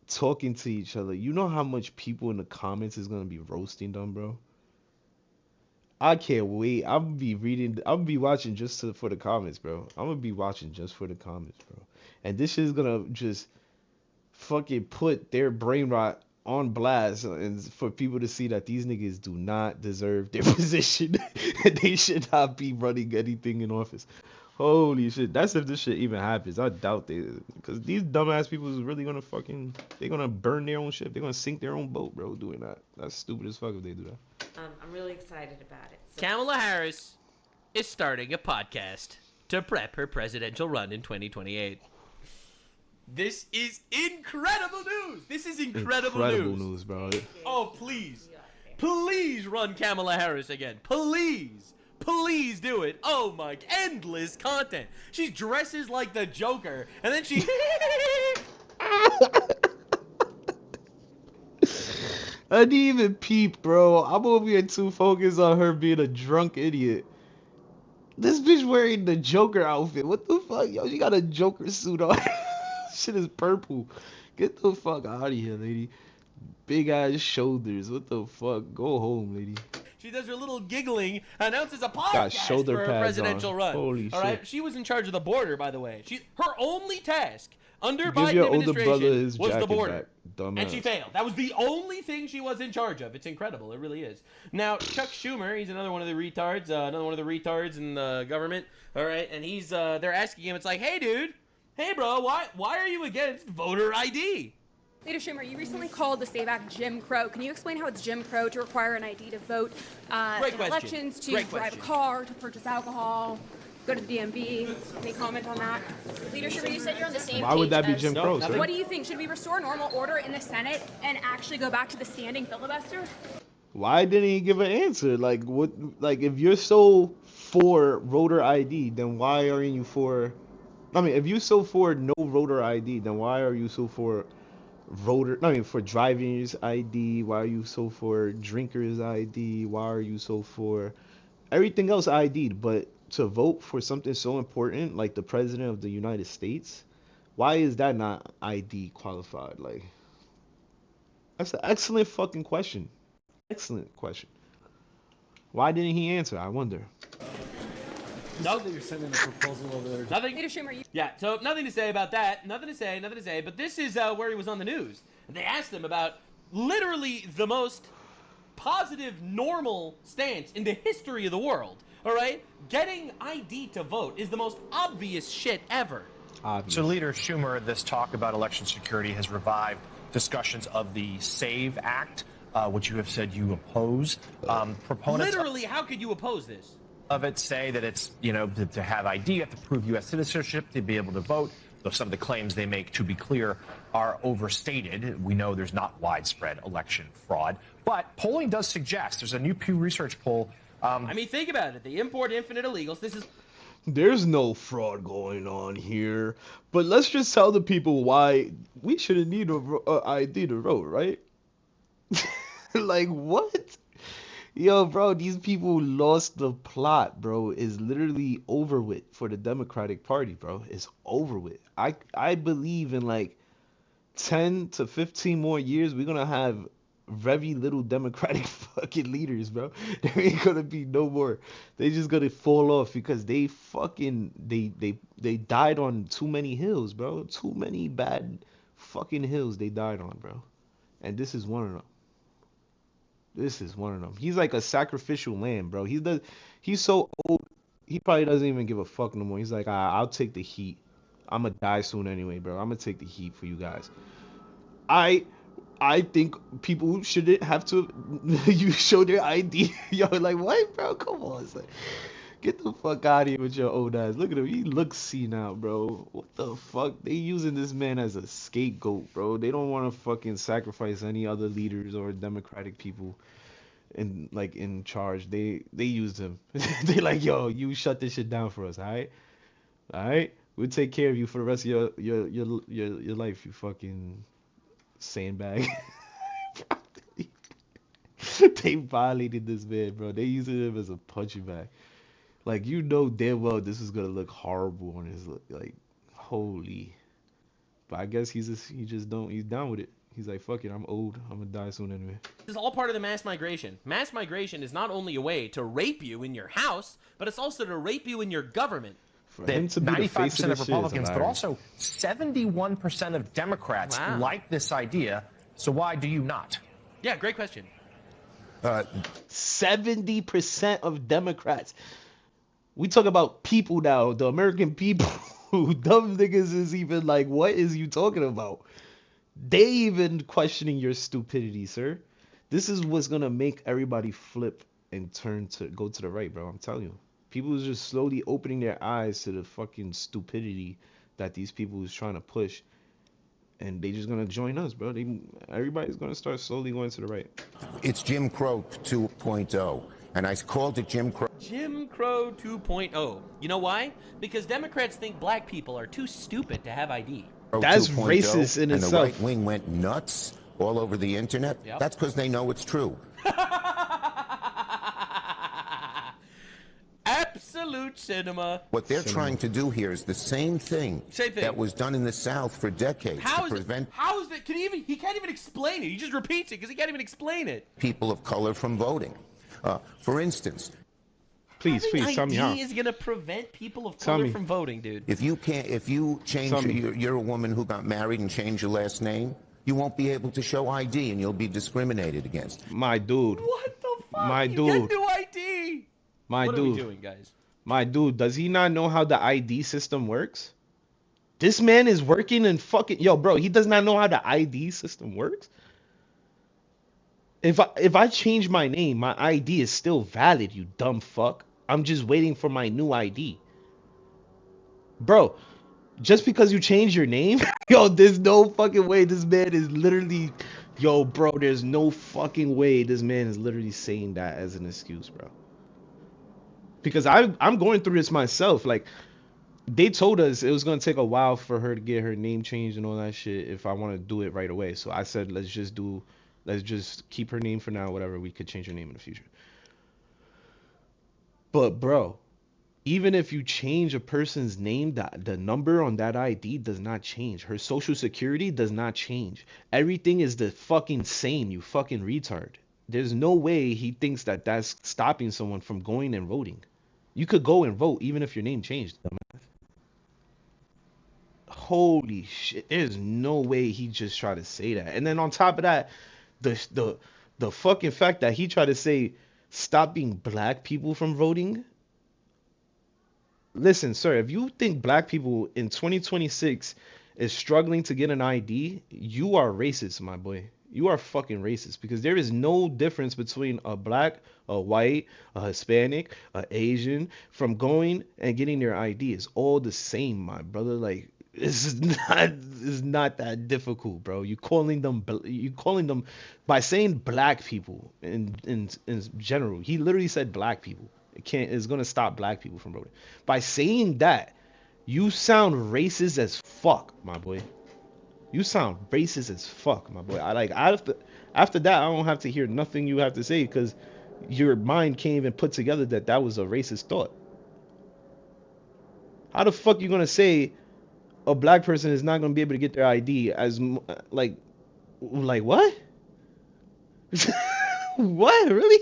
talking to each other, you know how much people in the comments is gonna be roasting them, bro. I can't wait. I'm gonna be watching just for the comments, bro. I'm gonna be watching just for the comments, bro. And this is gonna just fucking put their brain rot on blast and for people to see that these niggas do not deserve their position and they should not be running anything in office. Holy shit. That's if this shit even happens. I doubt they, because these dumbass people is really gonna they're gonna burn their own ship. They're gonna sink their own boat, bro, doing that. That's stupid as fuck if they do that. I'm really excited about it. Kamala Harris is starting a podcast to prep her presidential run in 2028. This is incredible news. This is incredible news, bro. Oh, please. Please run Kamala Harris again. Please. Please do it. Oh my, endless content. She dresses like the Joker, and then she... I didn't even peep, bro. I'm over here too focused on her being a drunk idiot. This bitch wearing the Joker outfit. What the fuck? Yo, she got a Joker suit on. Shit is purple. Get the fuck out of here, lady. Big ass shoulders. What the fuck? Go home, lady. She does her little giggling, announces a podcast Got shoulder for her pads presidential on. run. Holy All right, shit. she was in charge of the border, by the way. Her only task under Give Biden your older administration brother his was the jacket border, back, dumbass. and she failed. That was the only thing she was in charge of. It's incredible. It really is. Now, Chuck Schumer, he's another one of the retards, in the government. All right, and he's they're asking him. It's like, hey, dude, hey, bro, why are you against voter ID? Leader Schumer, you recently called the SAVE Act Jim Crow. Can you explain how it's Jim Crow to require an ID to vote Great in question. elections, to Great drive a question. car, to purchase alcohol, go to the DMV? Any comment on that? Leader Schumer, you said you're on the same Why would that be page Jim as- Crow, sir? What do you think? Should we restore normal order in the Senate and actually go back to the standing filibuster? Why didn't he give an answer? Like, what? Like, if you're so for voter ID, then why aren't you for? I mean, if you're so for no voter ID, then why are you so for for driver's ID? Why are you so for drinker's ID? Why are you so for everything else ID'd? But to vote for something so important like the president of the United States, why is that not ID qualified? Like, that's an excellent fucking question. Excellent question. Why didn't he answer? I wonder. Nope. You're sending a proposal over there. Nothing. Leader Schumer, you... Yeah, so nothing to say about that. Nothing to say. But this is where he was on the news. They asked him about literally the most positive, normal stance in the history of the world. All right? Getting ID to vote is the most obvious shit ever. So, Leader Schumer, this talk about election security has revived discussions of the SAVE Act, which you have said you oppose. Proponents Literally, how could you oppose this? of it say that it's, to have ID, you have to prove U.S. citizenship to be able to vote. Though some of the claims they make, to be clear, are overstated. We know there's not widespread election fraud. But polling does suggest, there's a new Pew Research poll. I mean, think about it. They import infinite illegals. This is... There's no fraud going on here. But let's just tell the people why we shouldn't need a ID to vote, right? Like, what? Yo, bro, these people lost the plot, bro. It's literally over with for the Democratic Party, bro. It's over with. I believe in like 10 to 15 more years, we're gonna have very little Democratic fucking leaders, bro. There ain't gonna be no more. They just gonna fall off because they fucking they died on too many hills, bro. Too many bad fucking hills they died on, bro. And this is one of them. This is one of them. He's like a sacrificial lamb, bro. He's so old. He probably doesn't even give a fuck no more. He's like, I'll take the heat. I'm gonna die soon anyway, bro. I'm gonna take the heat for you guys. I think people shouldn't have to you show their ID. Yo, like, what, bro? Come on. It's like, Get the fuck out of here with your old ass. Look at him. He looks senile, bro. What the fuck? They using this man as a scapegoat, bro. They don't want to fucking sacrifice any other leaders or democratic people in charge. They used him. They like, yo, you shut this shit down for us, alright? Alright? We'll take care of you for the rest of your life, you fucking sandbag. They violated this man, bro. They using him as a punching bag. Like, you know damn well this is gonna look horrible on his like, holy. But I guess he's down with it. He's like, fuck it, I'm old. I'm gonna die soon anyway. This is all part of the mass migration. Mass migration is not only a way to rape you in your house, but it's also to rape you in your government. For him to be the face 95% of of this Republicans, shit is but hilarious. also 71% of Democrats Wow. like this idea. So why do you not? Yeah, great question. 70% of Democrats. We talk about people now, the American people. Dumb niggas is even like, what is you talking about? They even questioning your stupidity, sir. This is what's gonna make everybody flip and go to the right, bro. I'm telling you. People is just slowly opening their eyes to the fucking stupidity that these people is trying to push. And they just gonna join us, bro. Everybody's gonna start slowly going to the right. It's Jim Crow 2.0, and I called it Jim Crow. Jim Crow 2.0. You know why? Because Democrats think black people are too stupid to have ID. That's 2.0, racist in and itself. the right wing went nuts all over the internet. Yep. That's because they know it's true. Absolute cinema. What they're trying to do here is the same thing, Same thing. that was done in the South for decades How to is prevent how is that? He can't even explain it. He just repeats it because he can't even explain it. people of color from voting. For instance, Please tell me how. ID is gonna prevent people of Tell color me. from voting, dude. if you change, Tell me. you're a woman who got married and changed your last name, you won't be able to show ID and you'll be discriminated against. My dude. What the fuck? My You dude. get new ID. My what dude. are we doing, guys? My dude, does he not know how the ID system works? This man is working in fucking bro, he does not know how the ID system works? If I change my name, my ID is still valid, you dumb fuck. I'm just waiting for my new ID. Bro, just because you change your name, there's no fucking way this man is literally bro, there's no fucking way this man is literally saying that as an excuse, bro. Because I'm going through this myself. Like, they told us it was going to take a while for her to get her name changed and all that shit if I want to do it right away. So I said, let's just keep her name for now, whatever. We could change her name in the future. But, bro, even if you change a person's name, the number on that ID does not change. Her social security does not change. Everything is the fucking same, you fucking retard. There's no way he thinks that that's stopping someone from going and voting. You could go and vote even if your name changed. Holy shit. There's no way he just tried to say that. And then on top of that, the fucking fact that he tried to say stopping black people from voting. Listen, sir, if you think black people in 2026 is struggling to get an ID, you are racist, my boy. You are fucking racist, because there is no difference between a black, a white, a Hispanic, a Asian from going and getting their ID. It's all the same, my brother. Like, it's not that difficult, bro. You calling them by saying black people in general. He literally said black people. It's gonna stop black people from voting. By saying that, you sound racist as fuck, my boy. You sound racist as fuck, my boy. After that, I don't have to hear nothing you have to say, because your mind can't even put together that was a racist thought. How the fuck you gonna say a black person is not gonna be able to get their ID as like what? What, really?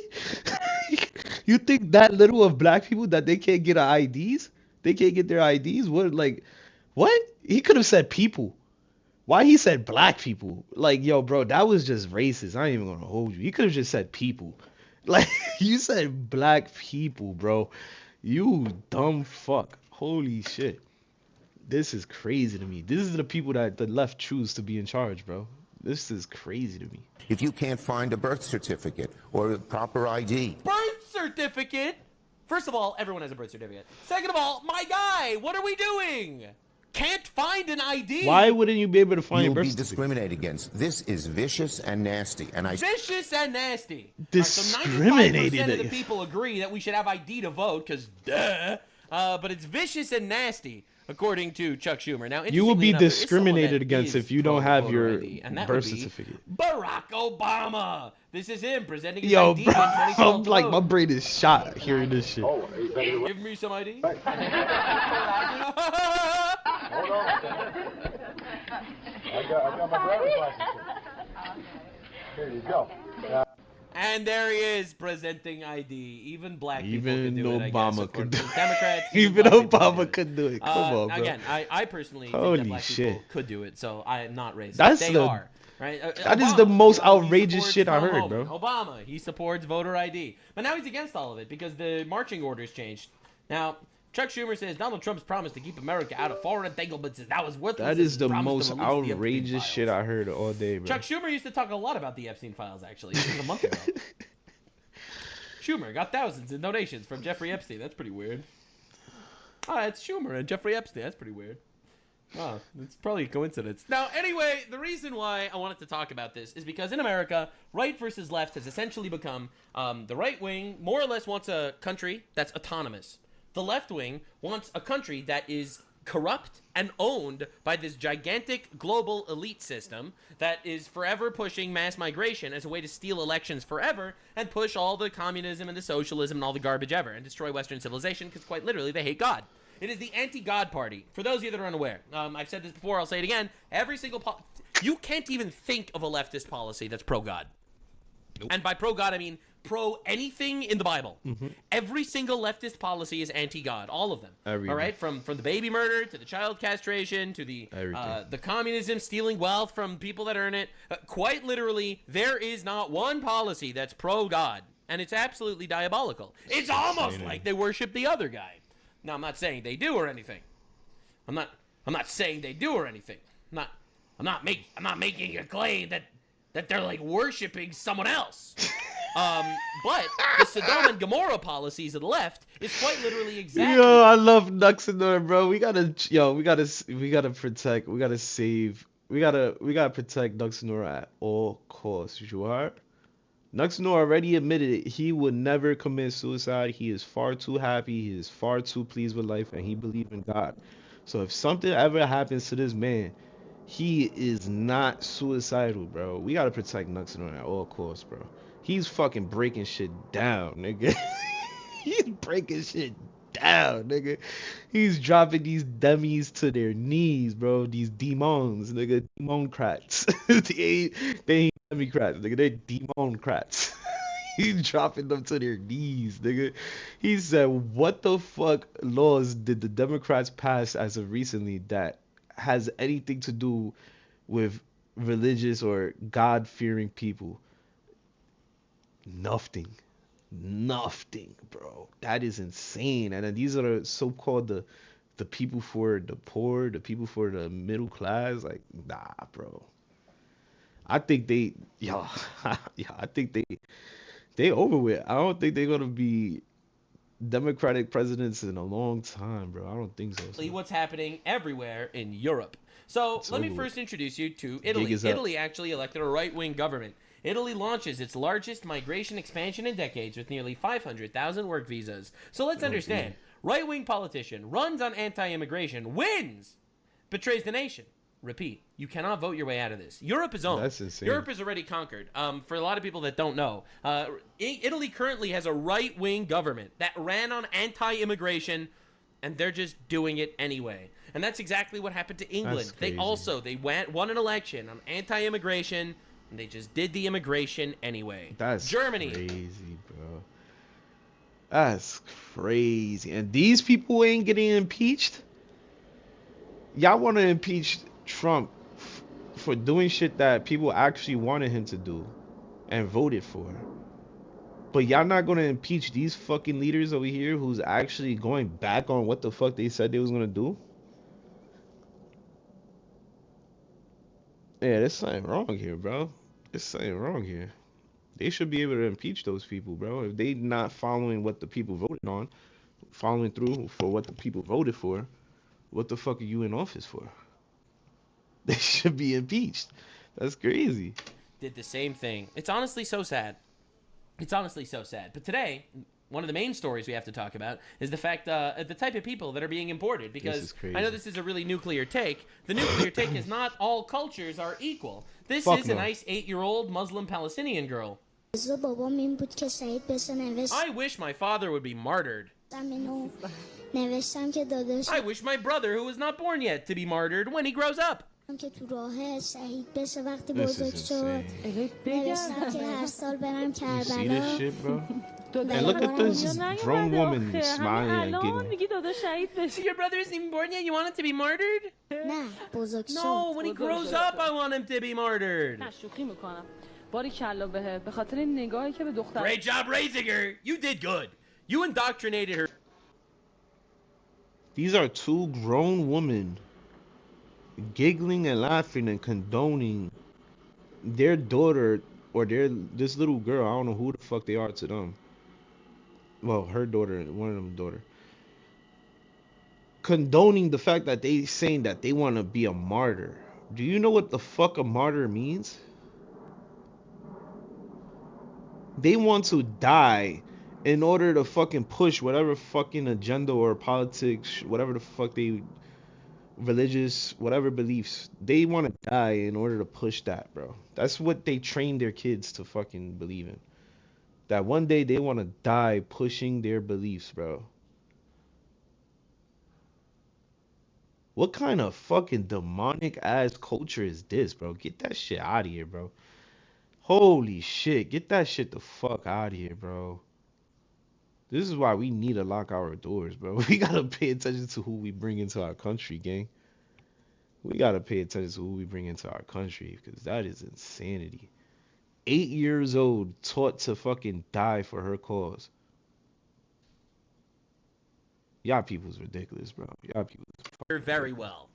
You think that little of black people that they can't get IDs? They can't get their IDs? What? He could have said people. Why he said black people? Like, bro, that was just racist. I ain't even gonna hold you. He could have just said people. Like, you said black people, bro. You dumb fuck. Holy shit. This is crazy to me. This is the people that the left choose to be in charge, bro. This is crazy to me. If you can't find a birth certificate or a proper ID, Birth certificate? First of all, everyone has a birth certificate. Second of all, my guy, what are we doing? Can't find an ID. Why wouldn't you be able to find You'll your be birth certificate? discriminated against. This is vicious and nasty. And I Vicious and nasty. Discriminated So 95% of the against. people agree that we should have ID to vote, because duh. But it's vicious and nasty, according to Chuck Schumer. Now, You will be interestingly enough, there is someone discriminated that against is if you don't have pro-voter your ID, and that birth would be certificate. Barack Obama. This is him presenting his Yo, ID bro, in 2012 I'm like, vote. my brain is shot hearing this shit. Give me some ID. Hold on. I got my driver's license. Here you go. And there he is presenting ID. Even black people could Even do it, I guess, Obama according could to do the it. Democrats. Even black people Obama could do it. Come on, bro. Again, I personally think Holy that black shit. people could do it, so I am not racist. That's they the- are. Right? That is Obama, the most you know, he outrageous supports shit I from heard, home. bro. Obama, he supports voter ID. But now he's against all of it because the marching orders changed. Now, Chuck Schumer says Donald Trump's promise to keep America out of foreign entanglements that was worthless. That as is his the promise to most release the Epstein outrageous files. shit I heard all day, bro. Chuck Schumer used to talk a lot about the Epstein files, actually. This was a month ago. Schumer got thousands in donations from Jeffrey Epstein. That's pretty weird. It's Schumer and Jeffrey Epstein. That's pretty weird. Oh, it's probably a coincidence. Now, anyway, the reason why I wanted to talk about this is because in America, right versus left has essentially become the right wing more or less wants a country that's autonomous. The left wing wants a country that is corrupt and owned by this gigantic global elite system that is forever pushing mass migration as a way to steal elections forever and push all the communism and the socialism and all the garbage ever and destroy Western civilization because quite literally they hate God. It is the anti-God party. For those of you that are unaware, I've said this before, I'll say it again. Every single you can't even think of a leftist policy that's pro-God. Nope. And by pro-God, I mean pro-anything in the Bible. Mm-hmm. Every single leftist policy is anti-God. All of them. Everything. All right? From the baby murder to the child castration to the communism, stealing wealth from people that earn it. Quite literally, there is not one policy that's pro-God. And it's absolutely diabolical. It's almost like they worship the other guy. Now, I'm not saying they do or anything. I'm not saying they do or anything. I'm not making a claim that they're like worshiping someone else. But the Sodom and Gomorrah policies of the left is quite literally exactly. Yo, I love Nuxenor, bro. We gotta protect, we gotta save, we gotta protect Nuxenor at all costs. You are. Nuxenor already admitted it. He would never commit suicide. He is far too happy. He is far too pleased with life, and he believes in God. So if something ever happens to this man, he is not suicidal, bro. We gotta protect Nuxenor at all costs, bro. He's fucking breaking shit down, nigga. He's breaking shit down, nigga. He's dropping these dummies to their knees, bro. These demons, nigga. Democrats. they ain't Democrats, nigga. They're Democrats. He's dropping them to their knees, nigga. He said, what the fuck laws did the Democrats pass as of recently that has anything to do with religious or God-fearing people? Nothing, bro. That is insane. And then these are the so-called the people for the poor, the people for the middle class. Like, nah, bro. I think I think they over with. I don't think they're gonna be Democratic presidents in a long time, bro. I don't think so. What's happening everywhere in Europe. So let me first introduce you to Italy. Italy actually elected a right-wing government. Italy launches its largest migration expansion in decades with nearly 500,000 work visas. So let's understand. Right-wing politician runs on anti-immigration, wins, betrays the nation. Repeat, you cannot vote your way out of this. Europe is owned. That's insane. Europe is already conquered. For a lot of people that don't know, Italy currently has a right-wing government that ran on anti-immigration, and they're just doing it anyway. And that's exactly what happened to England. They won an election on anti-immigration, and they just did the immigration anyway. That's Germany. Crazy, bro. That's crazy. And these people ain't getting impeached? Y'all want to impeach Trump for doing shit that people actually wanted him to do and voted for. But y'all not going to impeach these fucking leaders over here who's actually going back on what the fuck they said they was going to do? Yeah, there's something wrong here, bro. There's something wrong here. They should be able to impeach those people, bro. If they not following what the people voted on, following through for what the people voted for, what the fuck are you in office for? They should be impeached. That's crazy. Did the same thing. It's honestly so sad. It's honestly so sad. But today, one of the main stories we have to talk about is the fact the type of people that are being imported. Because I know this is a really nuclear take. The nuclear take is not all cultures are equal. This Fuck is no. a nice 8-year-old Muslim Palestinian girl. I wish my father would be martyred. I wish my brother, who was not born yet, to be martyred when he grows up. This is insane. You see this shit, bro? And look at this grown woman smiling and giggling. See, your brother isn't even born yet? You want him to be martyred? No, when he grows up, I want him to be martyred. Great job raising her. You did good. You indoctrinated her. These are two grown women giggling and laughing and condoning their daughter or this little girl. I don't know who the fuck they are to them. Well, her daughter, one of them daughter. Condoning the fact that they saying that they want to be a martyr. Do you know what the fuck a martyr means? They want to die in order to fucking push whatever fucking agenda or politics, whatever the fuck they religious, whatever beliefs. They want to die in order to push that, bro. That's what they train their kids to fucking believe in. That one day they want to die pushing their beliefs, bro. What kind of fucking demonic ass culture is this, bro? Get that shit out of here, bro. Holy shit. Get that shit the fuck out of here, bro. This is why we need to lock our doors, bro. We gotta pay attention to who we bring into our country, gang. We gotta pay attention to who we bring into our country, because that is insanity. 8 years old, taught to fucking die for her cause. Y'all people's ridiculous, bro. Y'all people's very well.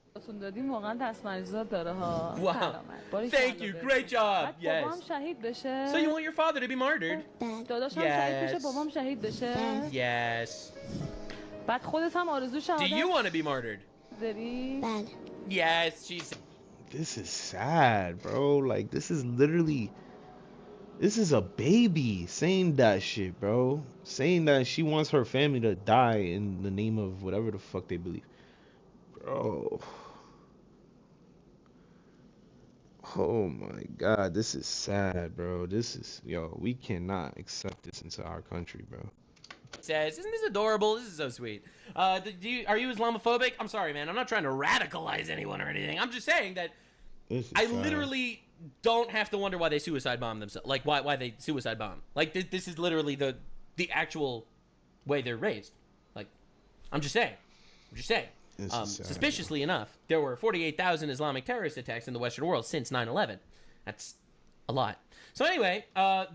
Wow. Thank you. Great job. Yes. So you want your father to be martyred? Yes. Yes. Do you want to be martyred? Yes, she's... This is sad, bro. Like, this is literally... This is a baby saying that shit, bro. Saying that she wants her family to die in the name of whatever the fuck they believe. Bro. Oh my god, this is sad, bro. This is... Yo, we cannot accept this into our country, bro. Says, isn't this adorable? This is so sweet. Are you Islamophobic? I'm sorry, man. I'm not trying to radicalize anyone or anything. I'm just saying that I literally don't have to wonder why they suicide bomb themselves. Like, why they suicide bomb. Like, this is literally the actual way they're raised. Like, I'm just saying. Suspiciously enough, there were 48,000 Islamic terrorist attacks in the Western world since 9/11. That's a lot. So anyway,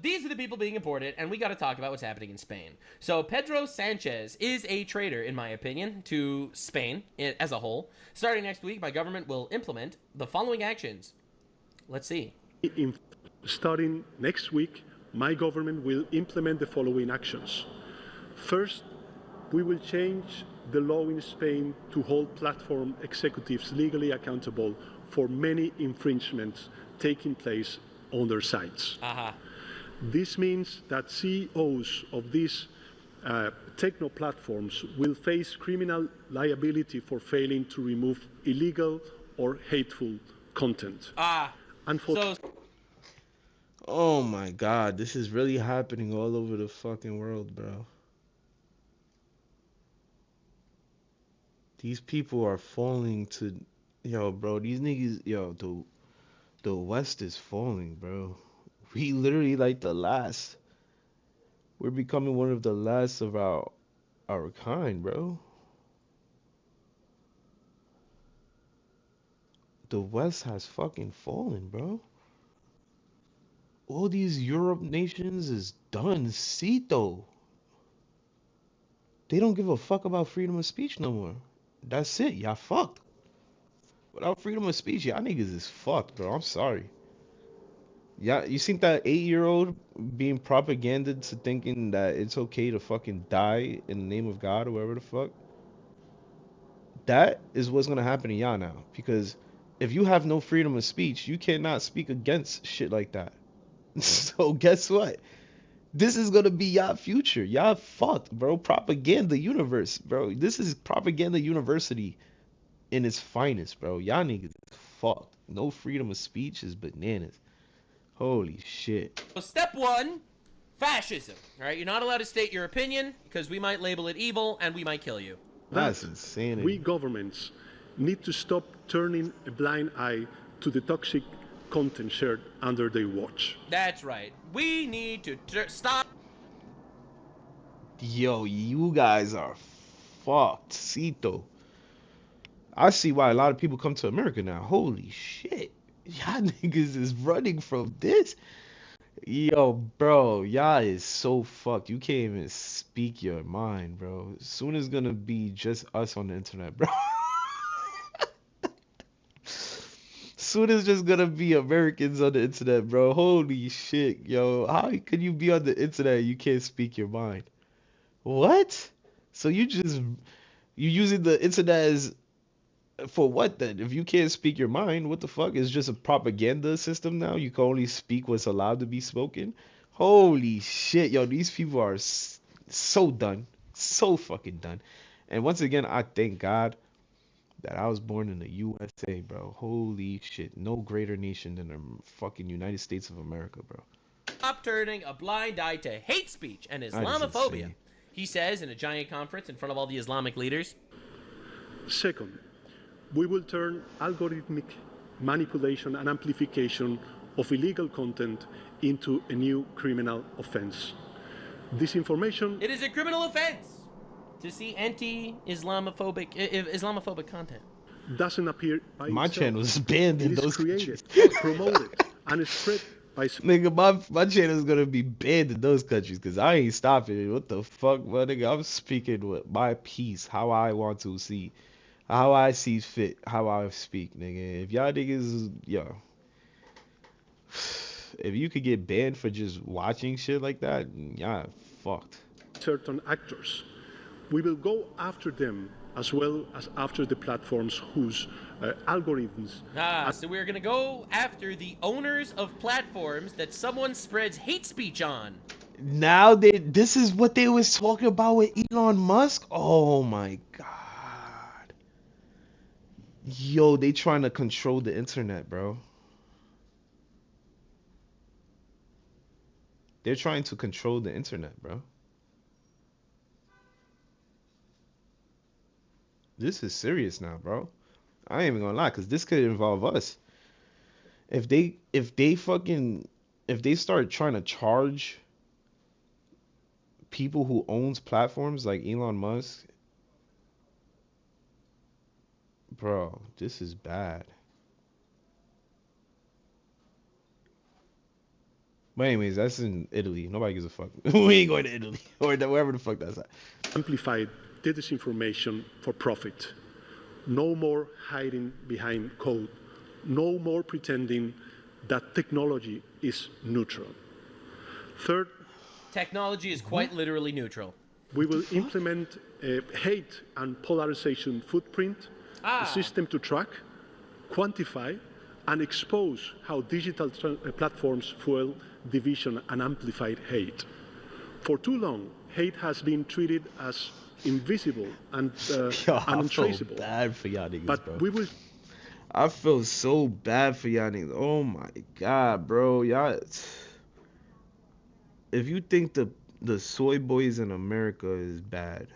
these are the people being imported, and we got to talk about what's happening in Spain. So Pedro Sanchez is a traitor, in my opinion, to Spain as a whole. Starting next week, my government will implement the following actions. Let's see. Starting next week, my government will implement the following actions. First, we will change the law in Spain to hold platform executives legally accountable for many infringements taking place on their sites. This means that CEOs of these techno platforms will face criminal liability for failing to remove illegal or hateful content. Oh my god, this is really happening all over the fucking world, bro. These people are falling to... Yo, bro, these niggas... Yo, the West is falling, bro. We literally like the last. We're becoming one of the last of our kind, bro. The West has fucking fallen, bro. All these Europe nations is done. Cito. They don't give a fuck about freedom of speech no more. That's it. Y'all fucked. Without freedom of speech, y'all niggas is fucked, bro. I'm sorry. Yeah, you think that 8-year-old being propagandized to thinking that it's okay to fucking die in the name of God or whatever the fuck? That is what's gonna happen to y'all now. Because if you have no freedom of speech, you cannot speak against shit like that. So guess what? This is gonna be y'all future. Y'all fucked, bro. Propaganda universe, bro. This is propaganda university in its finest, bro. Y'all niggas is fucked. No freedom of speech is bananas. Holy shit. So step one, fascism. All right, you're not allowed to state your opinion because we might label it evil and we might kill you. That's insanity. We governments need to stop turning a blind eye to the toxic content shared under their watch. That's right. We need to stop. Yo, you guys are fucked. Cito. I see why a lot of people come to America now. Holy shit. Y'all niggas is running from this. Yo, bro, y'all is so fucked. You can't even speak your mind, bro. Soon it's gonna be just us on the internet, bro. Soon it's just gonna be Americans on the internet, bro. Holy shit, yo. How can you be on the internet and you can't speak your mind? What? So you using the internet as for what then? If you can't speak your mind, what the fuck? It's just a propaganda system now. You can only speak what's allowed to be spoken. Holy shit, yo, these people are so done, so fucking done. And once again, I thank God that I was born in the USA, bro. Holy shit, no greater nation than the fucking United States of America, bro. Stop turning a blind eye to hate speech and That is Islamophobia. insane. He says in a giant conference in front of all the Islamic leaders. Second, we will turn algorithmic manipulation and amplification of illegal content into a new criminal offense. Disinformation. It is a criminal offense to see Islamophobic content. Doesn't appear by My itself. channel is banned in It is those created, countries. promoted, and spread by Nigga, my channel is gonna be banned in those countries because I ain't stopping it. What the fuck, my nigga? I'm speaking with my peace, how I want to see, how I see fit, how I speak, nigga. If y'all niggas, yo, if you could get banned for just watching shit like that, y'all fucked. certain actors. We will go after them as well as after the platforms whose algorithms. So we're gonna go after the owners of platforms that someone spreads hate speech on. Now this is what they was talking about with Elon Musk. Oh my god. Yo, they trying to control the internet, bro. They're trying to control the internet, bro. This is serious now, bro. I ain't even gonna lie, cause this could involve us. If they start trying to charge people who owns platforms like Elon Musk, bro, this is bad. But anyways, that's in Italy. Nobody gives a fuck. We ain't going to Italy or wherever the fuck that's at. Amplified the disinformation for profit. No more hiding behind code. No more pretending that technology is neutral. Third, Technology is quite literally neutral. we will implement a hate and polarization footprint, a system to track, quantify, and expose how digital platforms fuel division and amplified hate. For too long, hate has been treated as invisible and Yo, I feel untraceable. bad for y'all niggas, But bro. we will. I feel so bad for y'all niggas. Oh my god, bro. Y'all. If you think the soy boys in America is bad,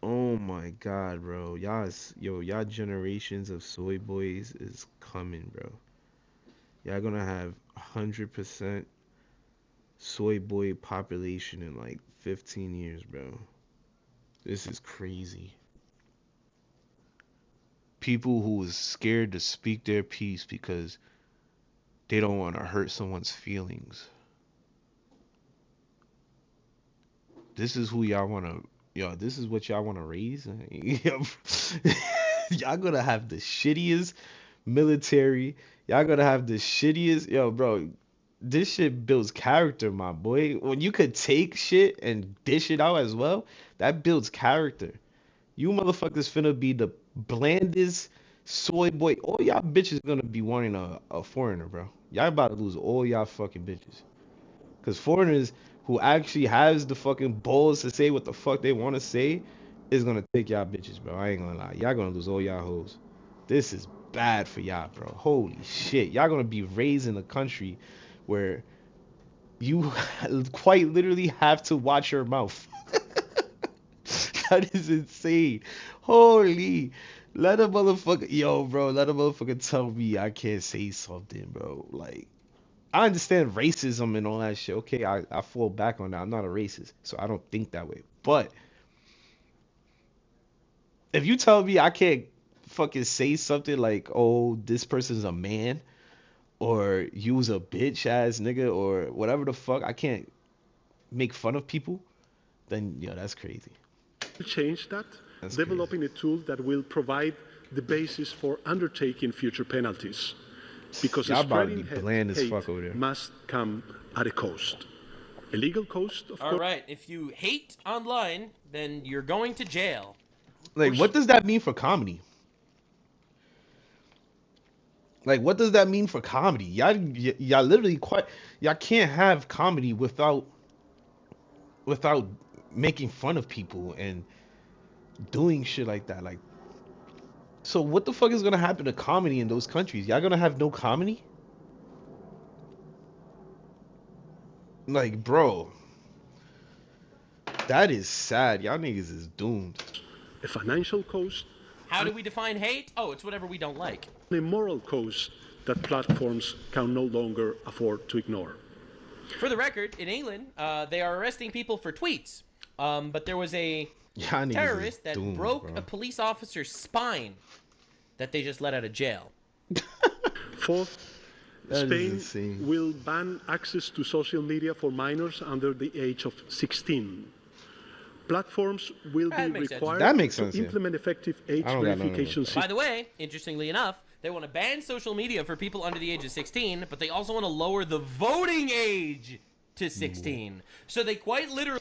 oh my god, bro. Y'all generations of soy boys is coming, bro. Y'all gonna have 100% soy boy population in like 15 years, bro. This is crazy. People who is scared to speak their piece because they don't want to hurt someone's feelings. This is who y'all want to, yo, this is what y'all want to raise? Y'all gonna have the shittiest military. Y'all gonna have the shittiest, yo, bro. This shit builds character, my boy. When you could take shit and dish it out as well, that builds character. You motherfuckers finna be the blandest soy boy. All y'all bitches gonna be wanting a foreigner, bro. Y'all about to lose all y'all fucking bitches. Cause foreigners who actually has the fucking balls to say what the fuck they want to say is gonna take y'all bitches, bro. I ain't gonna lie. Y'all gonna lose all y'all hoes. This is bad for y'all, bro. Holy shit. Y'all gonna be raised in a country where you quite literally have to watch your mouth. That is insane. Holy. Let a motherfucker, yo, bro, let a motherfucker tell me I can't say something, bro. Like, I understand racism and all that shit. Okay, I fall back on that. I'm not a racist, so I don't think that way. But if you tell me I can't fucking say something like, oh, this person's a man, or use a bitch ass nigga, or whatever the fuck, I can't make fun of people, then, yo, that's crazy. Change that, That's developing a tool that will provide the basis for undertaking future penalties. Because Y'all about to spreading be bland as hate fuck over there. must come at a cost. A legal cost, of All course. right, if you hate online, then you're going to jail. Like, what does that mean for comedy? Like, what does that mean for comedy? Y'all literally y'all can't have comedy without making fun of people and doing shit like that. Like, so what the fuck is gonna happen to comedy in those countries? Y'all gonna have no comedy? Like, bro, that is sad. Y'all niggas is doomed. A financial cost. How do we define hate? Oh, it's whatever we don't like. A moral cost that platforms can no longer afford to ignore. For the record, in England, they are arresting people for tweets. But there was a terrorist that broke a police officer's spine that they just let out of jail. Fourth, Spain will ban access to social media for minors under the age of 16. Platforms will be required to implement effective age verification systems. By the way, interestingly enough, they want to ban social media for people under the age of 16, but they also want to lower the voting age to 16. So they quite literally...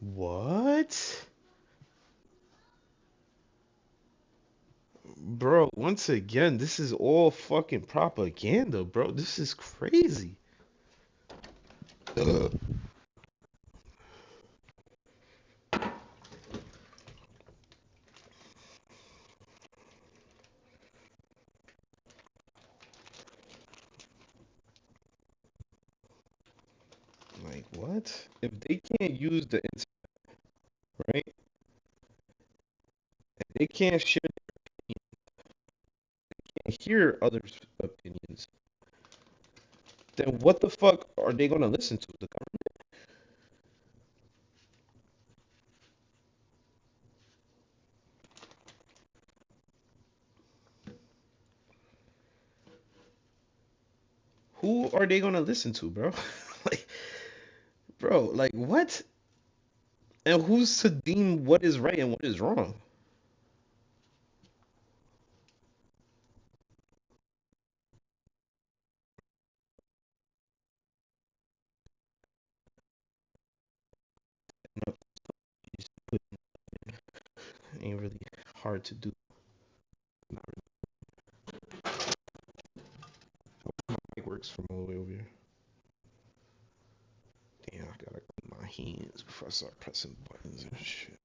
What? Bro, once again, this is all fucking propaganda, bro. This is crazy. Ugh. Like, what? If they can't use the internet, right? If they can't share their opinions, they can't hear others' opinions, then what the fuck are they gonna listen to? The government? Who are they gonna listen to, bro? Like, bro, like what? And who's to deem what is right and what is wrong? Ain't really hard to do. Not really. My mic works from all the way over here. Damn, I gotta clean my hands before I start pressing buttons and shit.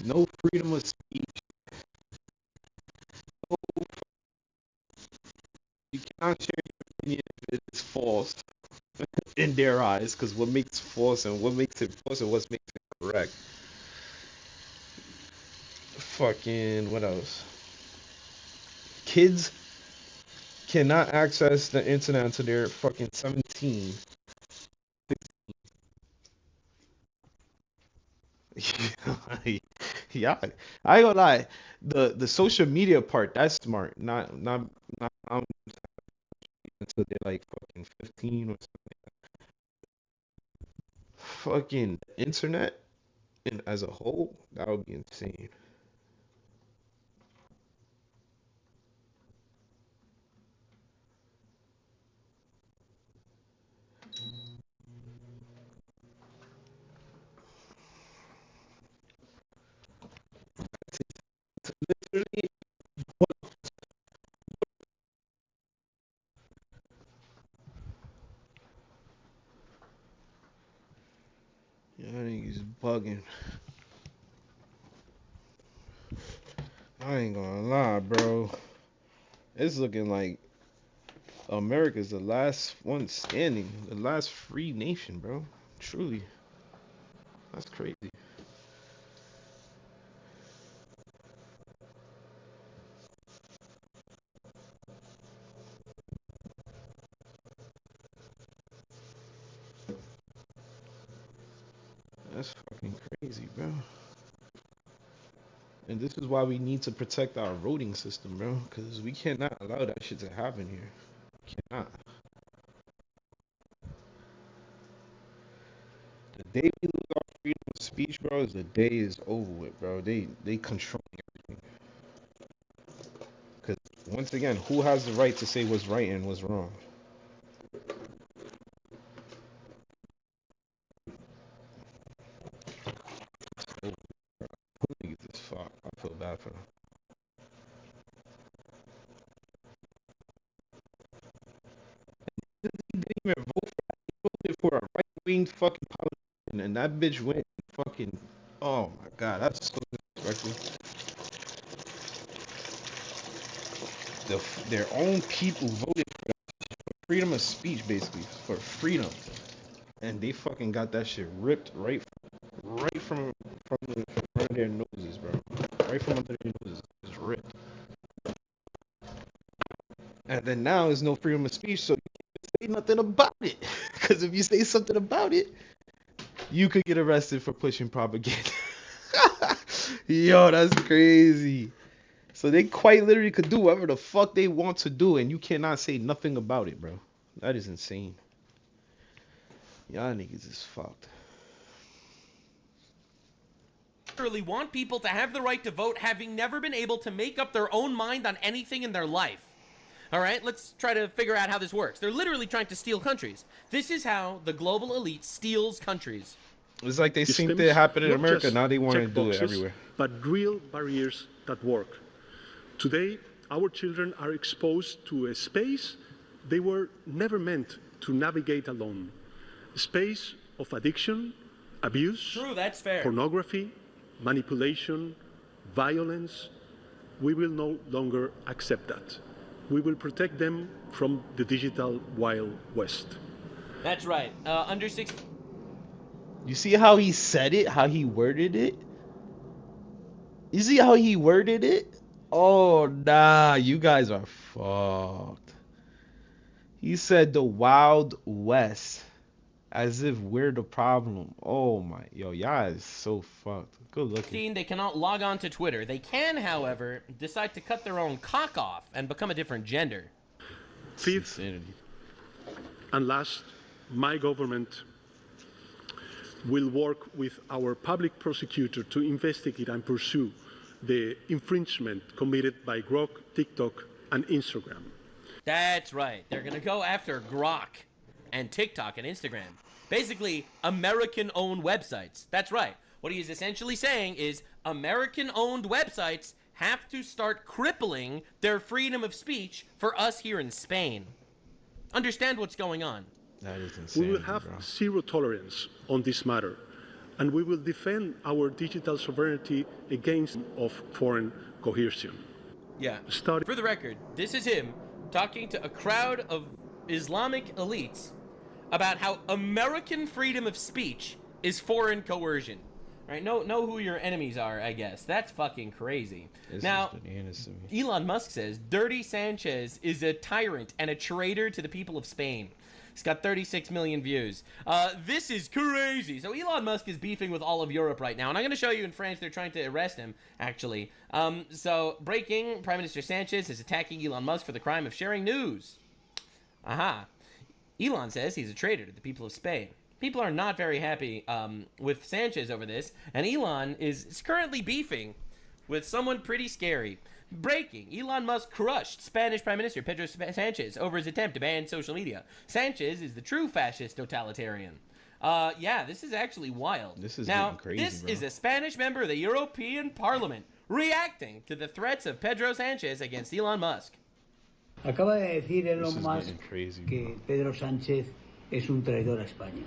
No freedom of speech. No, you cannot share your opinion if it is false in their eyes, because what makes false and what makes it false and what makes it correct. Fucking what else? Kids cannot access the internet until they're fucking 17. Yeah, I ain't gonna lie. The social media part, that's smart. Not until they're like fucking 15 or something. Fucking internet and as a whole, that would be insane. Literally, yeah, niggas bugging. I ain't gonna lie, bro. It's looking like America's the last one standing, the last free nation, bro. Truly, that's crazy. That's fucking crazy, bro. And this is why we need to protect our voting system, bro. Because we cannot allow that shit to happen here. Cannot. The day we lose our freedom of speech, bro, is the day is over with, bro. They controlling everything. Because once again, who has the right to say what's right and what's wrong? So, niggas is fucked. I feel bad for them. He didn't even vote for that. He voted for a right-wing fucking politician, and that bitch went fucking. Oh my god, that's so disrespectful. Their own people voted for freedom of speech, basically, for freedom, and they fucking got that shit ripped right from under their noses, bro. Right from under their noses, it's ripped. And then now there's no freedom of speech, so you can't say nothing about it. Because if you say something about it, you could get arrested for pushing propaganda. Yo, that's crazy. So they quite literally could do whatever the fuck they want to do, and you cannot say nothing about it, bro. That is insane. Y'all niggas is fucked. Literally want people to have the right to vote, having never been able to make up their own mind on anything in their life. All right, let's try to figure out how this works. They're literally trying to steal countries. This is how the global elite steals countries. It's like they seen it happen in not America, just now they want to check do it boxes, everywhere. But real barriers that work. Today, our children are exposed to a space they were never meant to navigate alone. A space of addiction, abuse, True, that's fair. pornography, manipulation, violence. We will no longer accept that. We will protect them from the digital Wild West. That's right. Under 16. You see how he said it? How he worded it? You see how he worded it? Oh, nah, you guys are fucked. He said the Wild West. As if we're the problem. Oh my, yo, y'all is so fucked. Good looking. They cannot log on to Twitter. They can, however, decide to cut their own cock off and become a different gender. Fifth, and last, my government will work with our public prosecutor to investigate and pursue the infringement committed by Grok, TikTok, and Instagram. That's right. They're going to go after Grok and TikTok and Instagram. Basically, American-owned websites. That's right. What he is essentially saying is American-owned websites have to start crippling their freedom of speech for us here in Spain. Understand what's going on. That is insane. We will have zero tolerance on this matter, and we will defend our digital sovereignty against of foreign coercion. Yeah. For the record, this is him talking to a crowd of Islamic elites about how American freedom of speech is foreign coercion. Right? Know who your enemies are, I guess. That's fucking crazy. Now, Elon Musk says Dirty Sanchez is a tyrant and a traitor to the people of Spain. It's got 36 million views. This is crazy. So Elon Musk is beefing with all of Europe right now. And I'm going to show you in France, they're trying to arrest him, actually. So breaking, Prime Minister Sanchez is attacking Elon Musk for the crime of sharing news. Aha. Elon says he's a traitor to the people of Spain. People are not very happy with Sanchez over this. And Elon is currently beefing with someone pretty scary. Breaking, Elon Musk crushed Spanish Prime Minister Pedro Sanchez over his attempt to ban social media. Sanchez is the true fascist totalitarian. Yeah, this is actually wild. This is now, getting crazy, this bro. is a Spanish member of the European Parliament reacting to the threats of Pedro Sanchez against Elon Musk. Acaba de decir Elon Musk que Pedro Sánchez es un traidor a España.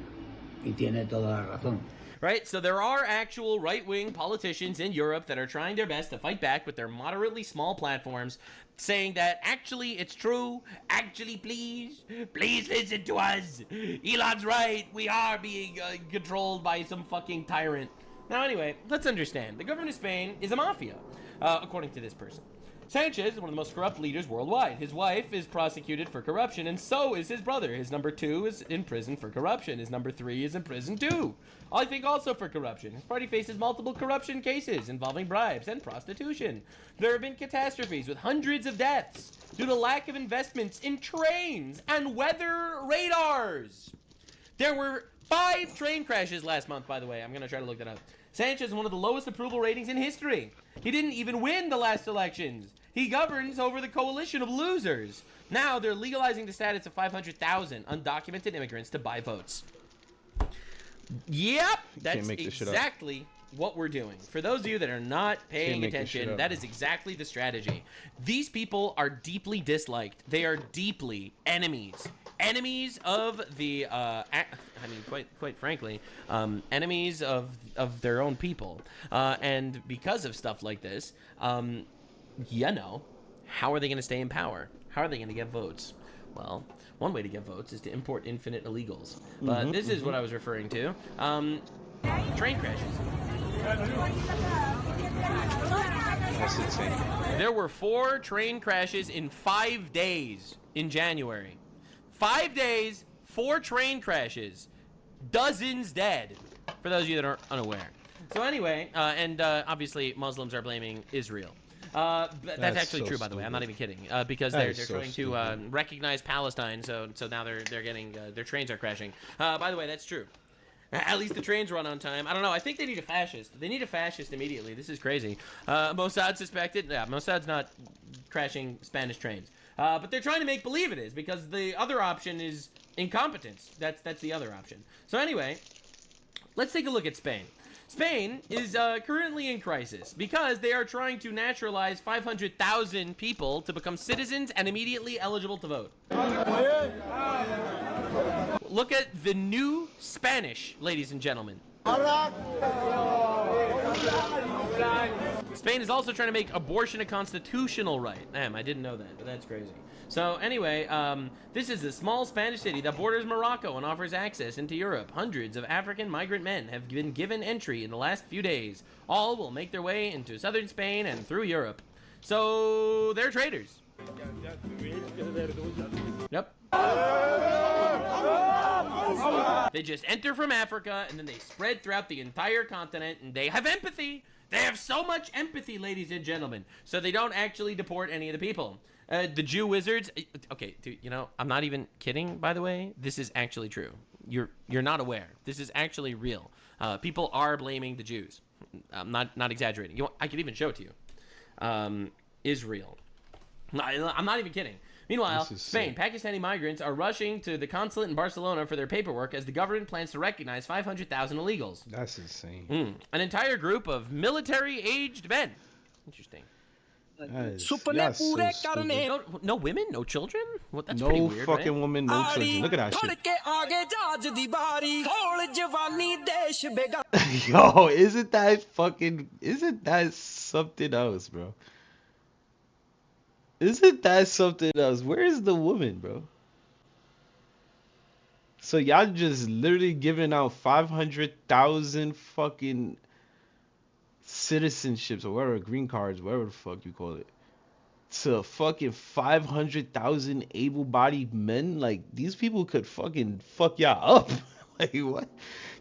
Y tiene toda la razón. Right, so there are actual right-wing politicians in Europe that are trying their best to fight back with their moderately small platforms, saying that actually it's true, actually please listen to us. Elon's right, we are being controlled by some fucking tyrant. Now anyway, let's understand. The government of Spain is a mafia, according to this person. Sanchez is one of the most corrupt leaders worldwide. His wife is prosecuted for corruption, and so is his brother. His number 2 is in prison for corruption. His number 3 is in prison too. I think also for corruption. His party faces multiple corruption cases involving bribes and prostitution. There have been catastrophes with hundreds of deaths due to lack of investments in trains and weather radars. There were 5 train crashes last month, by the way. I'm going to try to look that up. Sanchez has one of the lowest approval ratings in history. He didn't even win the last elections. He governs over the coalition of losers. Now they're legalizing the status of 500,000 undocumented immigrants to buy votes. Yep, that's exactly what we're doing. For those of you that are not paying attention, that is exactly the strategy. These people are deeply disliked. They are deeply enemies. Enemies of the, quite frankly, enemies of their own people. And because of stuff like this, how are they going to stay in power? How are they going to get votes? Well, one way to get votes is to import infinite illegals. But this is what I was referring to. Train crashes. That's insane. There were 4 train crashes in 5 days in January. 5 days, 4 train crashes. Dozens dead, for those of you that are unaware. So anyway, obviously Muslims are blaming Israel. That's actually so true, by the way. I'm not even kidding. Because they're trying to recognize Palestine, so now they're getting their trains are crashing. By the way, that's true. At least the trains run on time. I don't know. I think they need a fascist. They need a fascist immediately. This is crazy. Mossad suspected. Yeah, Mossad's not crashing Spanish trains. But they're trying to make believe it is, because the other option is incompetence. That's the other option. So anyway, let's take a look at Spain. Spain is currently in crisis because they are trying to naturalize 500,000 people to become citizens and immediately eligible to vote. Look at the new Spanish, ladies and gentlemen. Spain is also trying to make abortion a constitutional right. Damn, I didn't know that, but that's crazy. So anyway, this is a small Spanish city that borders Morocco and offers access into Europe. Hundreds of African migrant men have been given entry in the last few days. All will make their way into southern Spain and through Europe. So they're traitors. Yep. They just enter from Africa and then they spread throughout the entire continent, and they have empathy. They have so much empathy, ladies and gentlemen. So they don't actually deport any of the people. The Jew wizards. Okay, dude, I'm not even kidding. By the way, this is actually true. You're not aware. This is actually real. People are blaming the Jews. I'm not exaggerating. I could even show it to you. Israel. I'm not even kidding. Meanwhile, Spain, Pakistani migrants are rushing to the consulate in Barcelona for their paperwork as the government plans to recognize 500,000 illegals. That's insane. An entire group of military-aged men. Interesting. No women, no children. Well, that's pretty weird, fucking right? woman, no children. Look at that shit. Yo, isn't that something else, bro? Isn't that something else? Where is the woman, bro? So y'all just literally giving out 500,000 fucking citizenships or whatever, green cards, whatever the fuck you call it, to fucking 500,000 able-bodied men. Like, these people could fucking fuck y'all up. Like, what?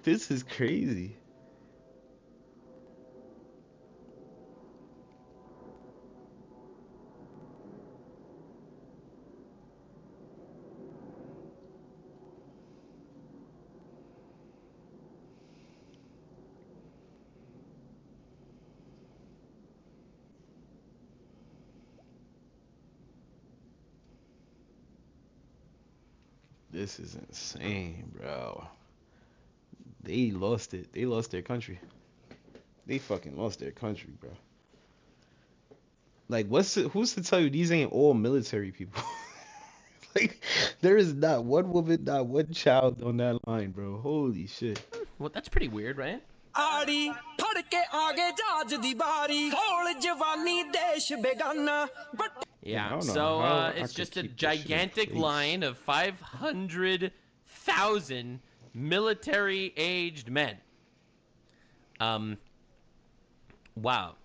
This is crazy. This is insane, bro. They lost it. They lost their country. They fucking lost their country, bro. Like, who's to tell you these ain't all military people? Like, there is not one woman, not one child on that line, bro. Holy shit. Well, that's pretty weird, right? Yeah, so it's just a gigantic line of 500,000 military-aged men. Wow.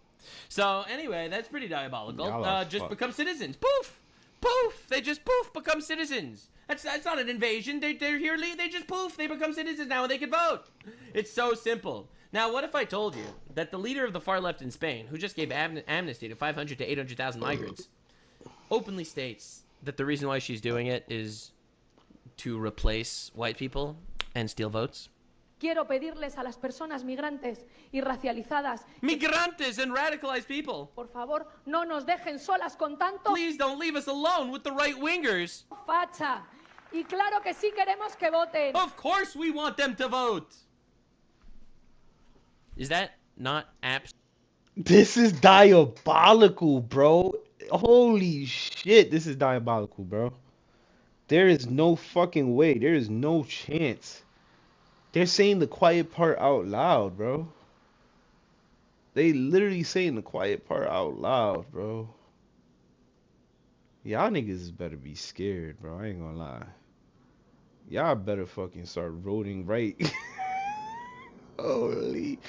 So anyway, that's pretty diabolical. Just become citizens. Poof, poof. They just poof become citizens. That's not an invasion. They're here. They just poof. They become citizens now, and they can vote. It's so simple. Now, what if I told you that the leader of the far left in Spain, who just gave amnesty to 500 to 800,000 migrants, openly states that the reason why she's doing it is to replace white people and steal votes? Quiero pedirles a las personas migrantes y racializadas. Migrantes and radicalized people. Por favor, no nos dejen solas con tanto. Please don't leave us alone with the right-wingers. Facha. Y claro que sí queremos que voten. Of course we want them to vote. Is that not abs? This is diabolical, bro. Holy shit, this is diabolical, bro. There is no fucking way. There is no chance. They're saying the quiet part out loud, bro. They literally saying the quiet part out loud, bro. Y'all niggas better be scared, bro. I ain't gonna lie. Y'all better fucking start voting right. Holy.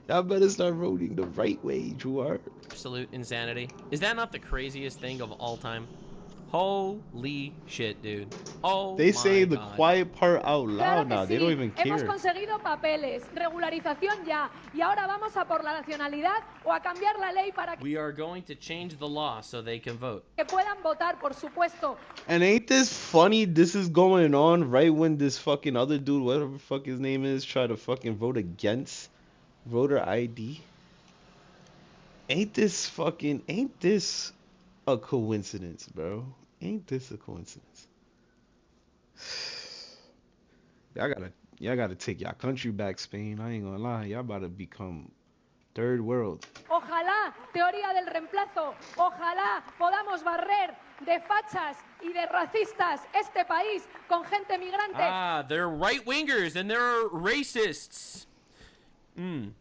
Y'all better start voting the right way, Juar. Absolute insanity. Is that not the craziest thing of all time? Holy shit, dude. Oh, they say the God. quiet part out loud now. They don't even care. Hemos conseguido papeles, regularización ya, y ahora vamos a por la nacionalidad o a cambiar la ley para We are going to change the law so they can vote. que puedan votar, por supuesto. And ain't this funny? This is going on right when this fucking other dude, whatever the fuck his name is, try to fucking vote against voter ID. Ain't this a coincidence, bro? Ain't this a coincidence? Y'all gotta take y'all country back, Spain. I ain't gonna lie. Y'all about to become third world. Ojalá, teoría del reemplazo, ojalá podamos barrer de fachas y de racistas este país con gente migrante. Ah, they're right-wingers and they're racists. There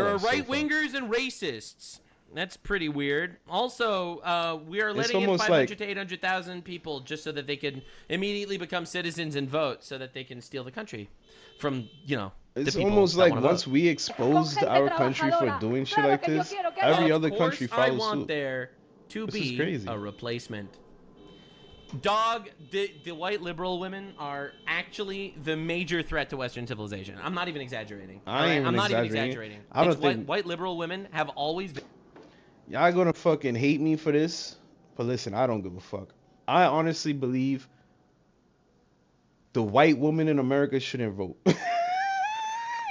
are right-wingers and racists. That's pretty weird. Also, we are letting in 500 to 800,000 people just so that they can immediately become citizens and vote so that they can steal the country from, It's almost like once we exposed our country for doing shit like this, every other country follows suit. I want there to be a replacement. Dog, the white liberal women are actually the major threat to Western civilization. I'm not even exaggerating. I'm not even exaggerating. I don't think white liberal women have always been. Y'all gonna fucking hate me for this, but listen, I don't give a fuck. I honestly believe the white woman in America shouldn't vote.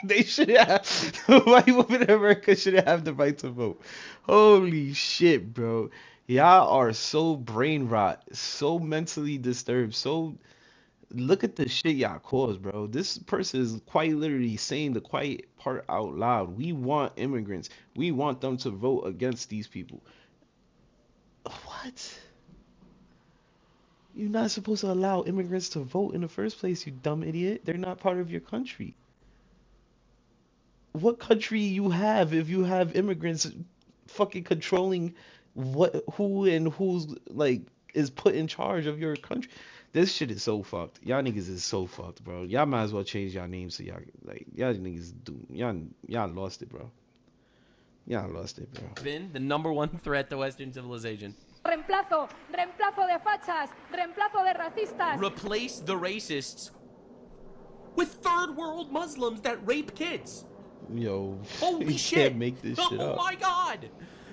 They should have. The white woman in America shouldn't have the right to vote. Holy shit, bro. Y'all are so brain rot, so mentally disturbed, so look at the shit y'all cause, bro. This person is quite literally saying the quiet part out loud. We want immigrants. We want them to vote against these people. What? You're not supposed to allow immigrants to vote in the first place, you dumb idiot. They're not part of your country. What country you have if you have immigrants fucking controlling who's like is put in charge of your country? This shit is so fucked. Y'all niggas is so fucked, bro. Y'all might as well change y'all names so y'all niggas do y'all lost it, bro. Y'all lost it, bro. Been the #1 threat to Western civilization. Reemplazo de fachas, reemplazo de racistas. Replace the racists with third world Muslims that rape kids. Yo, Holy you shit. can't make this shit Oh up. my god.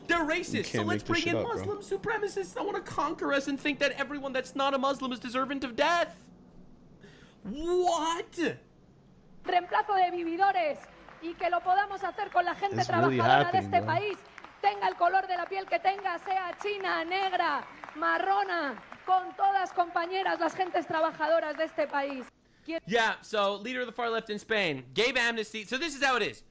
They're racist. So let's bring in Muslim supremacists that want to conquer us and think that everyone that's not a Muslim is deserving of death. What? Reemplazo de vividores y que lo podamos hacer con la gente It's really trabajadora de happening, este bro. país. Tenga el color de la piel que tenga, sea china, negra, marrona, con todas compañeras, las gentes trabajadoras de este país. Yeah, so leader of the far left in Spain gave amnesty. So this is how it is.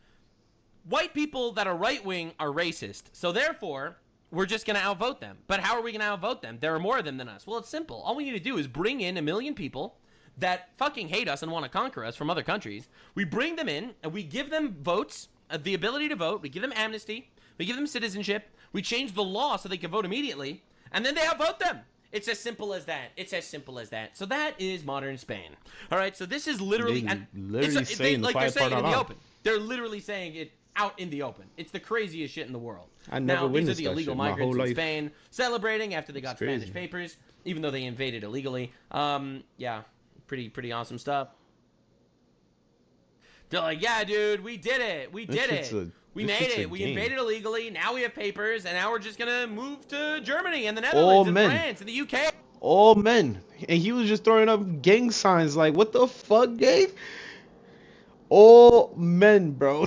White people that are right-wing are racist. So therefore, we're just going to outvote them. But how are we going to outvote them? There are more of them than us. Well, it's simple. All we need to do is bring in 1 million people that fucking hate us and want to conquer us from other countries. We bring them in and we give them votes, the ability to vote. We give them amnesty. We give them citizenship. We change the law so they can vote immediately. And then they outvote them. It's as simple as that. It's as simple as that. So that is modern Spain. All right, so this is literally... Saying like they're saying it in the out. open. They're literally saying it out in the open. It's the craziest shit in the world. I never now, these are witnessed the that illegal shit my migrants whole in life. Spain celebrating after they got crazy. Spanish papers, even though they invaded illegally. Yeah, pretty awesome stuff. They're like, yeah, dude, we did it. We did it. We made it. We invaded illegally. Now we have papers, and now we're just gonna move to Germany and the Netherlands and France and the UK. All men. And he was just throwing up gang signs like, what the fuck, Gabe? All men, bro.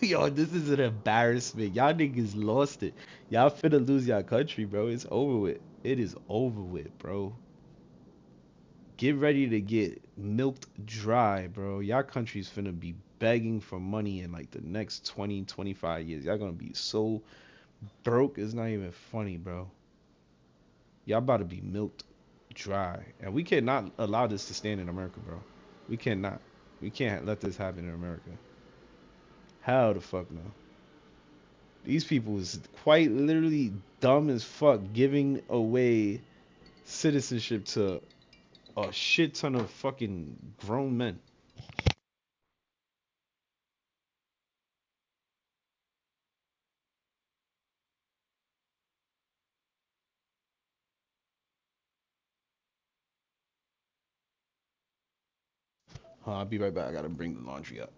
Yo, this is an embarrassment. Y'all niggas lost it. Y'all finna lose y'all country, bro. It's over with. It is over with, bro. Get ready to get milked dry, bro. Y'all country's finna be begging for money in like the next 20, 25 years. Y'all gonna be so broke, it's not even funny, bro. Y'all about to be milked dry. And we cannot allow this to stand in America, bro. We cannot. We can't let this happen in America. Hell the fuck no. These people is quite literally dumb as fuck giving away citizenship to a shit ton of fucking grown men. I'll be right back. I gotta bring the laundry up.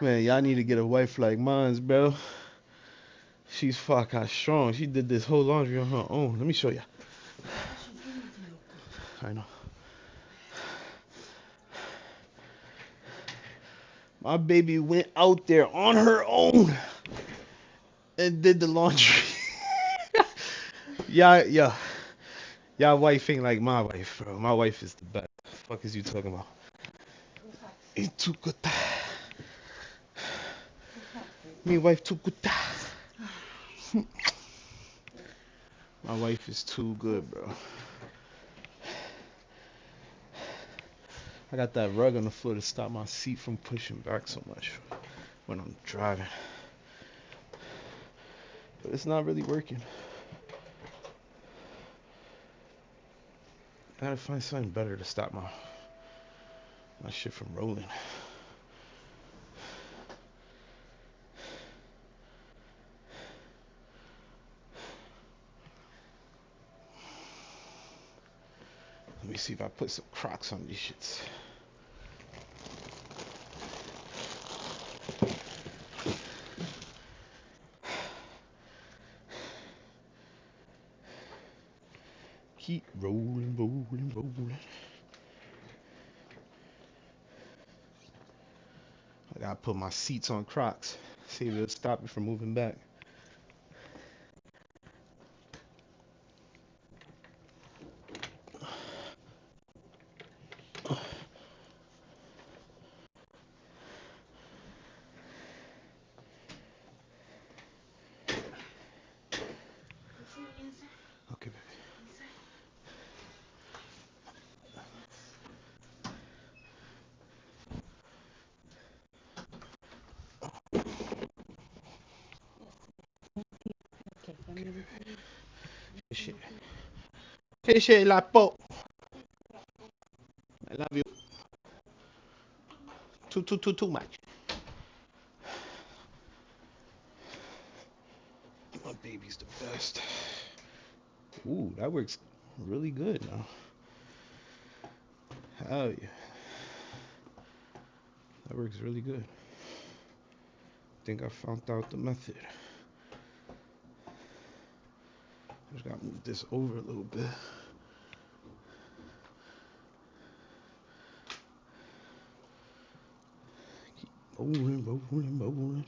Man, y'all need to get a wife like mine, bro. She's fucking strong. She did this whole laundry on her own. Let me show you. I know. My baby went out there on her own and did the laundry. Yeah. Y'all wife ain't like my wife, bro. My wife is the best. What the fuck is you talking about? Ain't too good. Me wife too good. My wife is too good, bro. I got that rug on the floor to stop my seat from pushing back so much when I'm driving. But it's not really working. Gotta find something better to stop my shit from rolling. Let me see if I put some Crocs on these shits. Keep rolling, rolling, rolling. I gotta put my seats on Crocs. See if it'll stop me from moving back. Okay, baby. Okay, baby. Fish it, la po. I love you. Too much. My baby's the best. Ooh, that works really good now. Hell yeah. That works really good. I think I found out the method. I just gotta move this over a little bit. Keep rolling.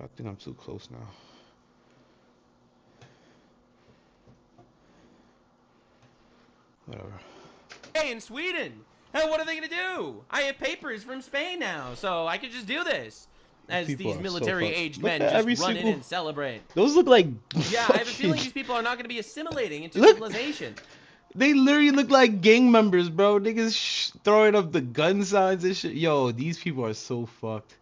I think I'm too close now. Whatever. Hey, in Sweden. Hey, what are they gonna do? I have papers from Spain now, so I could just do this. As these military-aged men just run in and celebrate. Those look like. Yeah, I have a feeling these people are not gonna be assimilating into civilization. They literally look like gang members, bro. Niggas throwing up the gun signs and shit. Yo, these people are so fucked.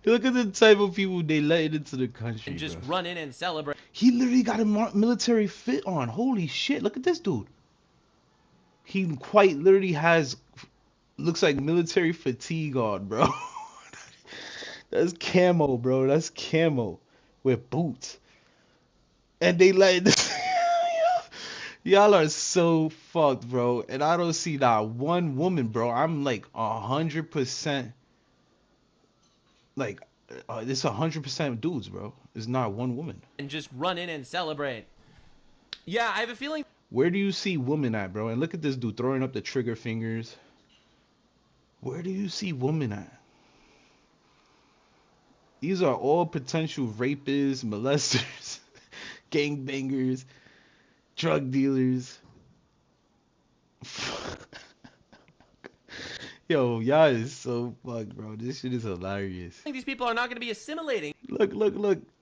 Look at the type of people they let into the country. And just bro. run in and celebrate. He literally got a military fit on. Holy shit! Look at this dude. He quite literally has, looks like military fatigue on, bro. That's camo, bro. That's camo with boots. And they let this. Y'all are so fucked, bro. And I don't see that one woman, bro. I'm like 100%. Like, it's 100% dudes, bro. It's not one woman. And just run in and celebrate. Yeah, I have a feeling. Where do you see woman at, bro? And look at this dude throwing up the trigger fingers. Where do you see woman at? These are all potential rapists, molesters, gangbangers, drug dealers. Yo, y'all is so fucked, bro. This shit is hilarious. I think these people are not going to be assimilating. Look.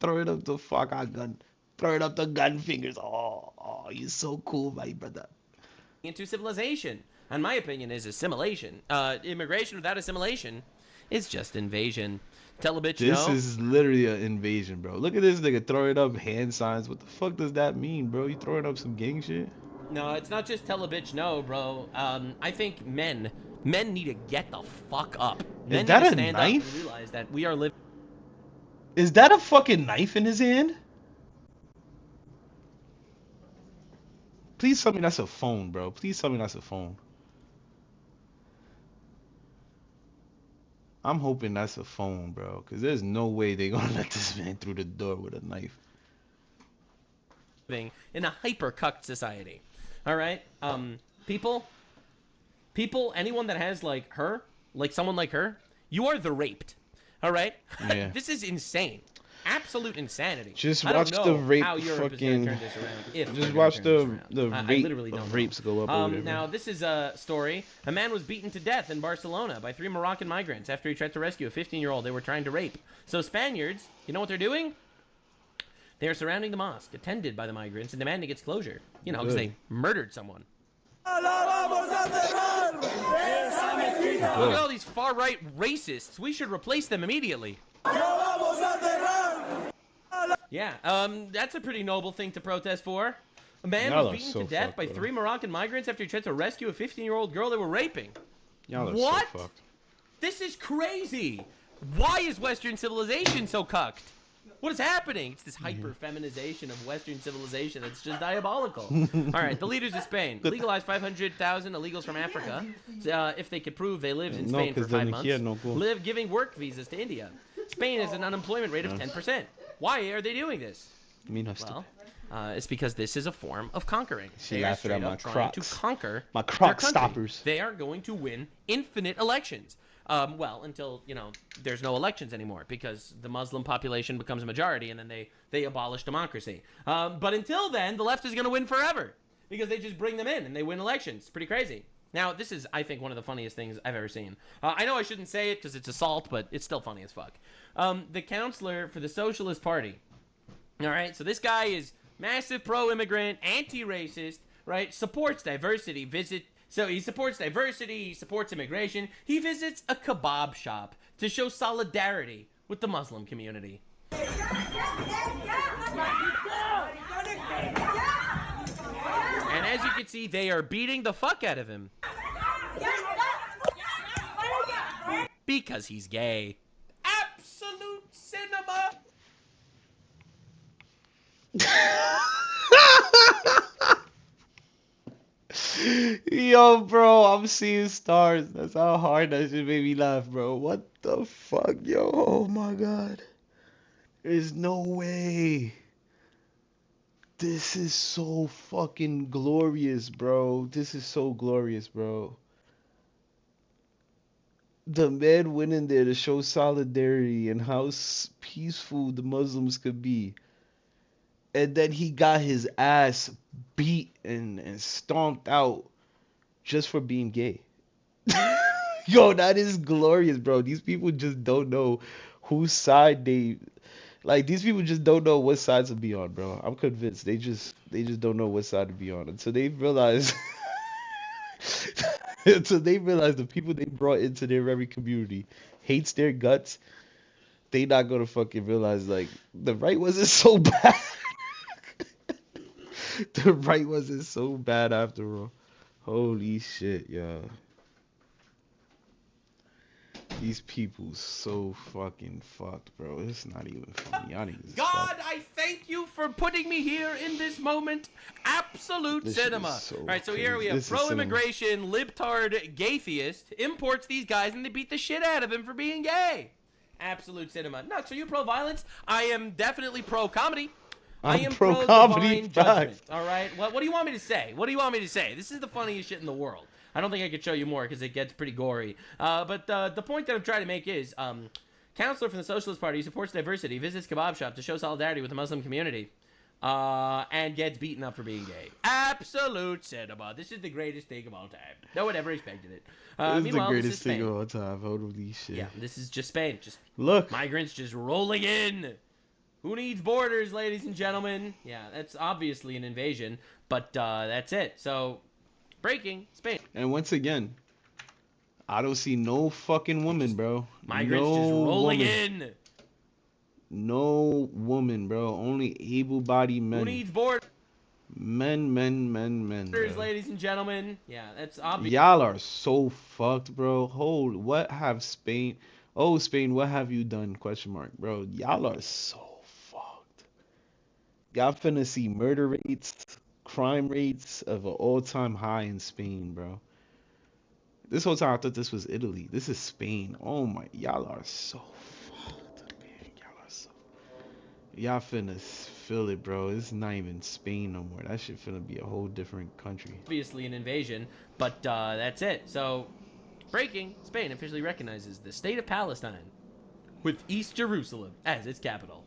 Throwing up the fucking gun. Throwing up the gun fingers. Oh, you're so cool, my brother. Into civilization. And my opinion is assimilation. Immigration without assimilation is just invasion. Tell a bitch This no. is literally an invasion, bro. Look at this nigga throwing up hand signs. What the fuck does that mean, bro? You throwing up some gang shit? No, it's not just tell a bitch no, bro. I think men need to get the fuck up. Men Is that need to a stand knife? up and realize that we are living. Is that a fucking knife in his hand? Please tell me that's a phone, bro. Please tell me that's a phone. I'm hoping that's a phone, bro. Because there's no way they're going to let this man through the door with a knife. In a hyper-cucked society. All right? People, anyone that has, like, her, like someone like her, you are the raped. All right? Yeah. This is insane. Absolute insanity. Just I don't watch know the rape how Europe is fucking... gonna turn this around, if Just they're gonna watch turn the this around. I literally don't know. rapes go up over there. Now, this is a story. A man was beaten to death in Barcelona by 3 Moroccan migrants after he tried to rescue a 15-year-old they were trying to rape. So Spaniards, you know what they're doing? They are surrounding the mosque, attended by the migrants, and demanding its closure. You know, because they murdered someone. Look at all these far-right racists. We should replace them immediately. Yeah, that's a pretty noble thing to protest for. A man was beaten to death by 3 Moroccan migrants after he tried to rescue a 15-year-old girl they were raping. What? So fucked. This is crazy. Why is Western civilization so cucked? What is happening? It's this hyper-feminization of Western civilization that's just diabolical. All right, the leaders of Spain legalized 500,000 illegals from Africa if they could prove they lived in Spain for 5 months, giving work visas to India. Spain has an unemployment rate of 10%. Why are they doing this? Well, it's because this is a form of conquering. She They are laughing at straight my up trying Crocs. to conquer My their Croc country. stoppers. They are going to win infinite elections. Well, until, you know, there's no elections anymore because the Muslim population becomes a majority and then they abolish democracy. But until then, the left is going to win forever because they just bring them in and they win elections. It's pretty crazy. Now, this is, I think, one of the funniest things I've ever seen. I know I shouldn't say it because it's assault, but it's still funny as fuck. The counselor for the Socialist Party. All right, so this guy is massive pro-immigrant, anti-racist, right? Supports diversity. So he supports diversity, he supports immigration. He visits a kebab shop to show solidarity with the Muslim community. And as you can see, they are beating the fuck out of him. Because he's gay. Absolute cinema! Yo, bro, I'm seeing stars. That's how hard that shit made me laugh, bro. What the fuck, yo? Oh my god. There's no way. This is so fucking glorious, bro. This is so glorious, bro. The man went in there to show solidarity and how peaceful the Muslims could be. And then he got his ass beat and stomped out just for being gay. Yo, that is glorious, bro. These people just don't know whose side they... Like, these people just don't know what side to be on, bro. I'm convinced. They just don't know what side to be on. Until they realize... until they realize the people they brought into their very community hates their guts, they not gonna fucking realize, like, the right wasn't so bad. The right wasn't so bad after all. Holy shit, yo. These people so fucking fucked, bro. It's not even funny. Y'all niggas God, I thank you for putting me here in this moment. Absolute This shit cinema. is so All right, so here we crazy. have This is cinema. pro-immigration, libtard, gaytheist, imports these guys and they beat the shit out of him for being gay. Absolute cinema. Nuts, are you pro-violence? I am definitely pro-comedy. I am pro-comedy, pro-divine judgment. facts. All right, what do you want me to say? What do you want me to say? This is the funniest shit in the world. I don't think I could show you more because it gets pretty gory. But the point that I'm trying to make is, counselor from the Socialist Party supports diversity, visits kebab shop to show solidarity with the Muslim community, and gets beaten up for being gay. Absolute cinema. This is the greatest thing of all time. No one ever expected it. This is the Meanwhile, this is greatest thing Spain. of all time. Holy shit. Yeah, this is just Spain. Just look. Migrants just rolling in. Who needs borders, ladies and gentlemen? Yeah, that's obviously an invasion, but that's it. So, breaking Spain. And once again, I don't see no fucking woman, bro. Migrants no just rolling woman. in. No woman, bro. Only able-bodied men. Who needs borders, Men, bro. ladies and gentlemen? Yeah, that's obvious. Y'all are so fucked, bro. What have Spain? Oh, Spain, what have you done? Question mark, bro. Y'all are so fucked. Y'all finna see murder rates, crime rates of an all-time high in Spain, bro. This whole time I thought this was Italy. This is Spain. Oh my, y'all are so fucked, man. Y'all finna feel it, bro. It's not even Spain no more. That shit finna be a whole different country. Obviously an invasion, but that's it. So, breaking, Spain officially recognizes the state of Palestine with East Jerusalem as its capital.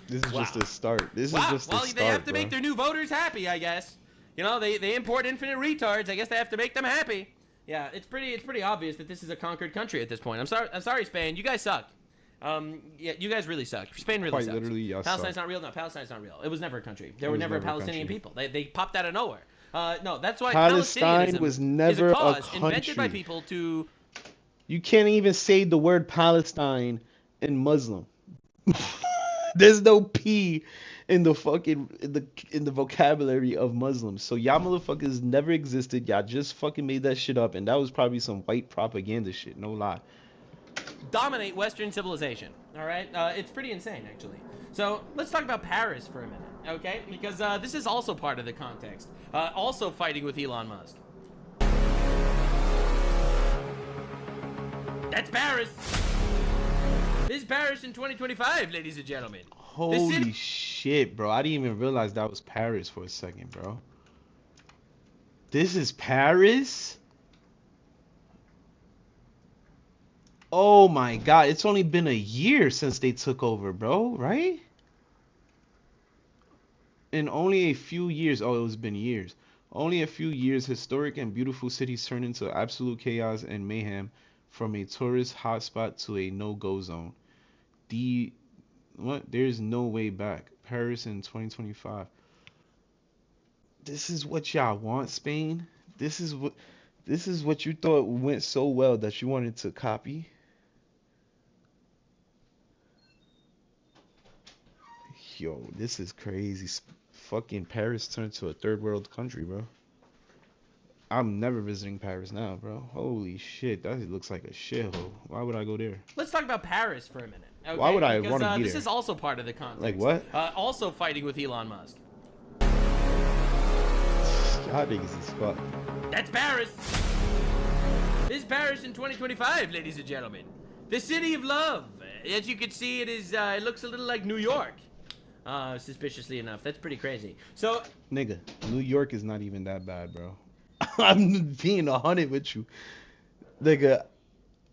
This is just the start. This is just the start, they have to bro. make their new voters happy, I guess. You know, they import infinite retards. I guess they have to make them happy. Yeah, it's pretty obvious that this is a conquered country at this point. I'm sorry, Spain. You guys suck. Yeah, you guys really suck. Spain really Quite sucks. literally, y'all Palestine's suck. not real. No, Palestine's not real. It was never a country. There were never Palestinian people. They popped out of nowhere. No, that's why Palestine Palestinianism was never is a cause country. invented by people to. You can't even say the word Palestine in Muslim. There's no P in the fucking in the vocabulary of Muslims. So y'all motherfuckers never existed. Y'all just fucking made that shit up, and that was probably some white propaganda shit. No lie. Dominate Western civilization. All right, it's pretty insane, actually. So let's talk about Paris for a minute, okay? Because this is also part of the context. Also fighting with Elon Musk. That's Paris. This is Paris in 2025, ladies and gentlemen. Holy shit, bro! I didn't even realize that was Paris for a second, bro. This is Paris? Oh my god, it's only been a year since they took over, bro, right? In only a few years, oh, it's been years. Only a few years, historic and beautiful cities turned into absolute chaos and mayhem, from a tourist hotspot to a no-go zone. There's no way back. Paris in 2025. This is what y'all want, Spain? This is what you thought went so well that you wanted to copy? Yo, this is crazy. Fucking Paris turned to a third world country, bro. I'm never visiting Paris now, bro. Holy shit, that looks like a shithole. Why would I go there? Let's talk about Paris for a minute. Okay? Why would I Because, want to be this there? is also part of the context. Like what? Also fighting with Elon Musk. Y'all niggas is fuck. That's Paris. This is Paris in 2025, ladies and gentlemen. The city of love. As you can see, it looks a little like New York. Suspiciously enough. That's pretty crazy. So, Nigga, New York is not even that bad, bro. I'm being 100 with you. Nigga,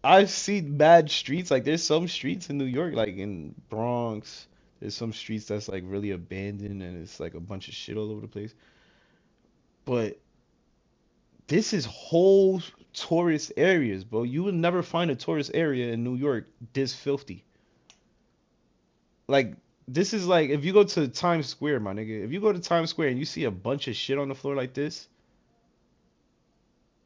I've seen bad streets. Like, there's some streets in New York, like in Bronx. There's some streets that's like really abandoned and it's like a bunch of shit all over the place. But this is whole tourist areas, bro. You would never find a tourist area in New York this filthy. Like, this is like, if you go to Times Square, my nigga, if you go to Times Square and you see a bunch of shit on the floor like this,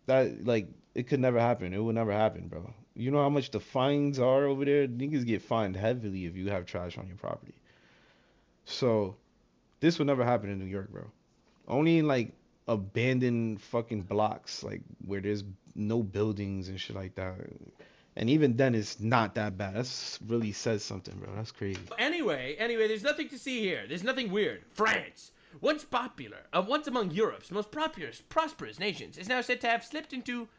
that, like, it could never happen. It will never happen, bro. You know how much the fines are over there? Niggas get fined heavily if you have trash on your property. So, this would never happen in New York, bro. Only in, like, abandoned fucking blocks, like, where there's no buildings and shit like that. And even then, it's not that bad. That's really says something, bro. That's crazy. anyway, there's nothing to see here. There's nothing weird. France, once popular, once among Europe's most prosperous nations, is now said to have slipped into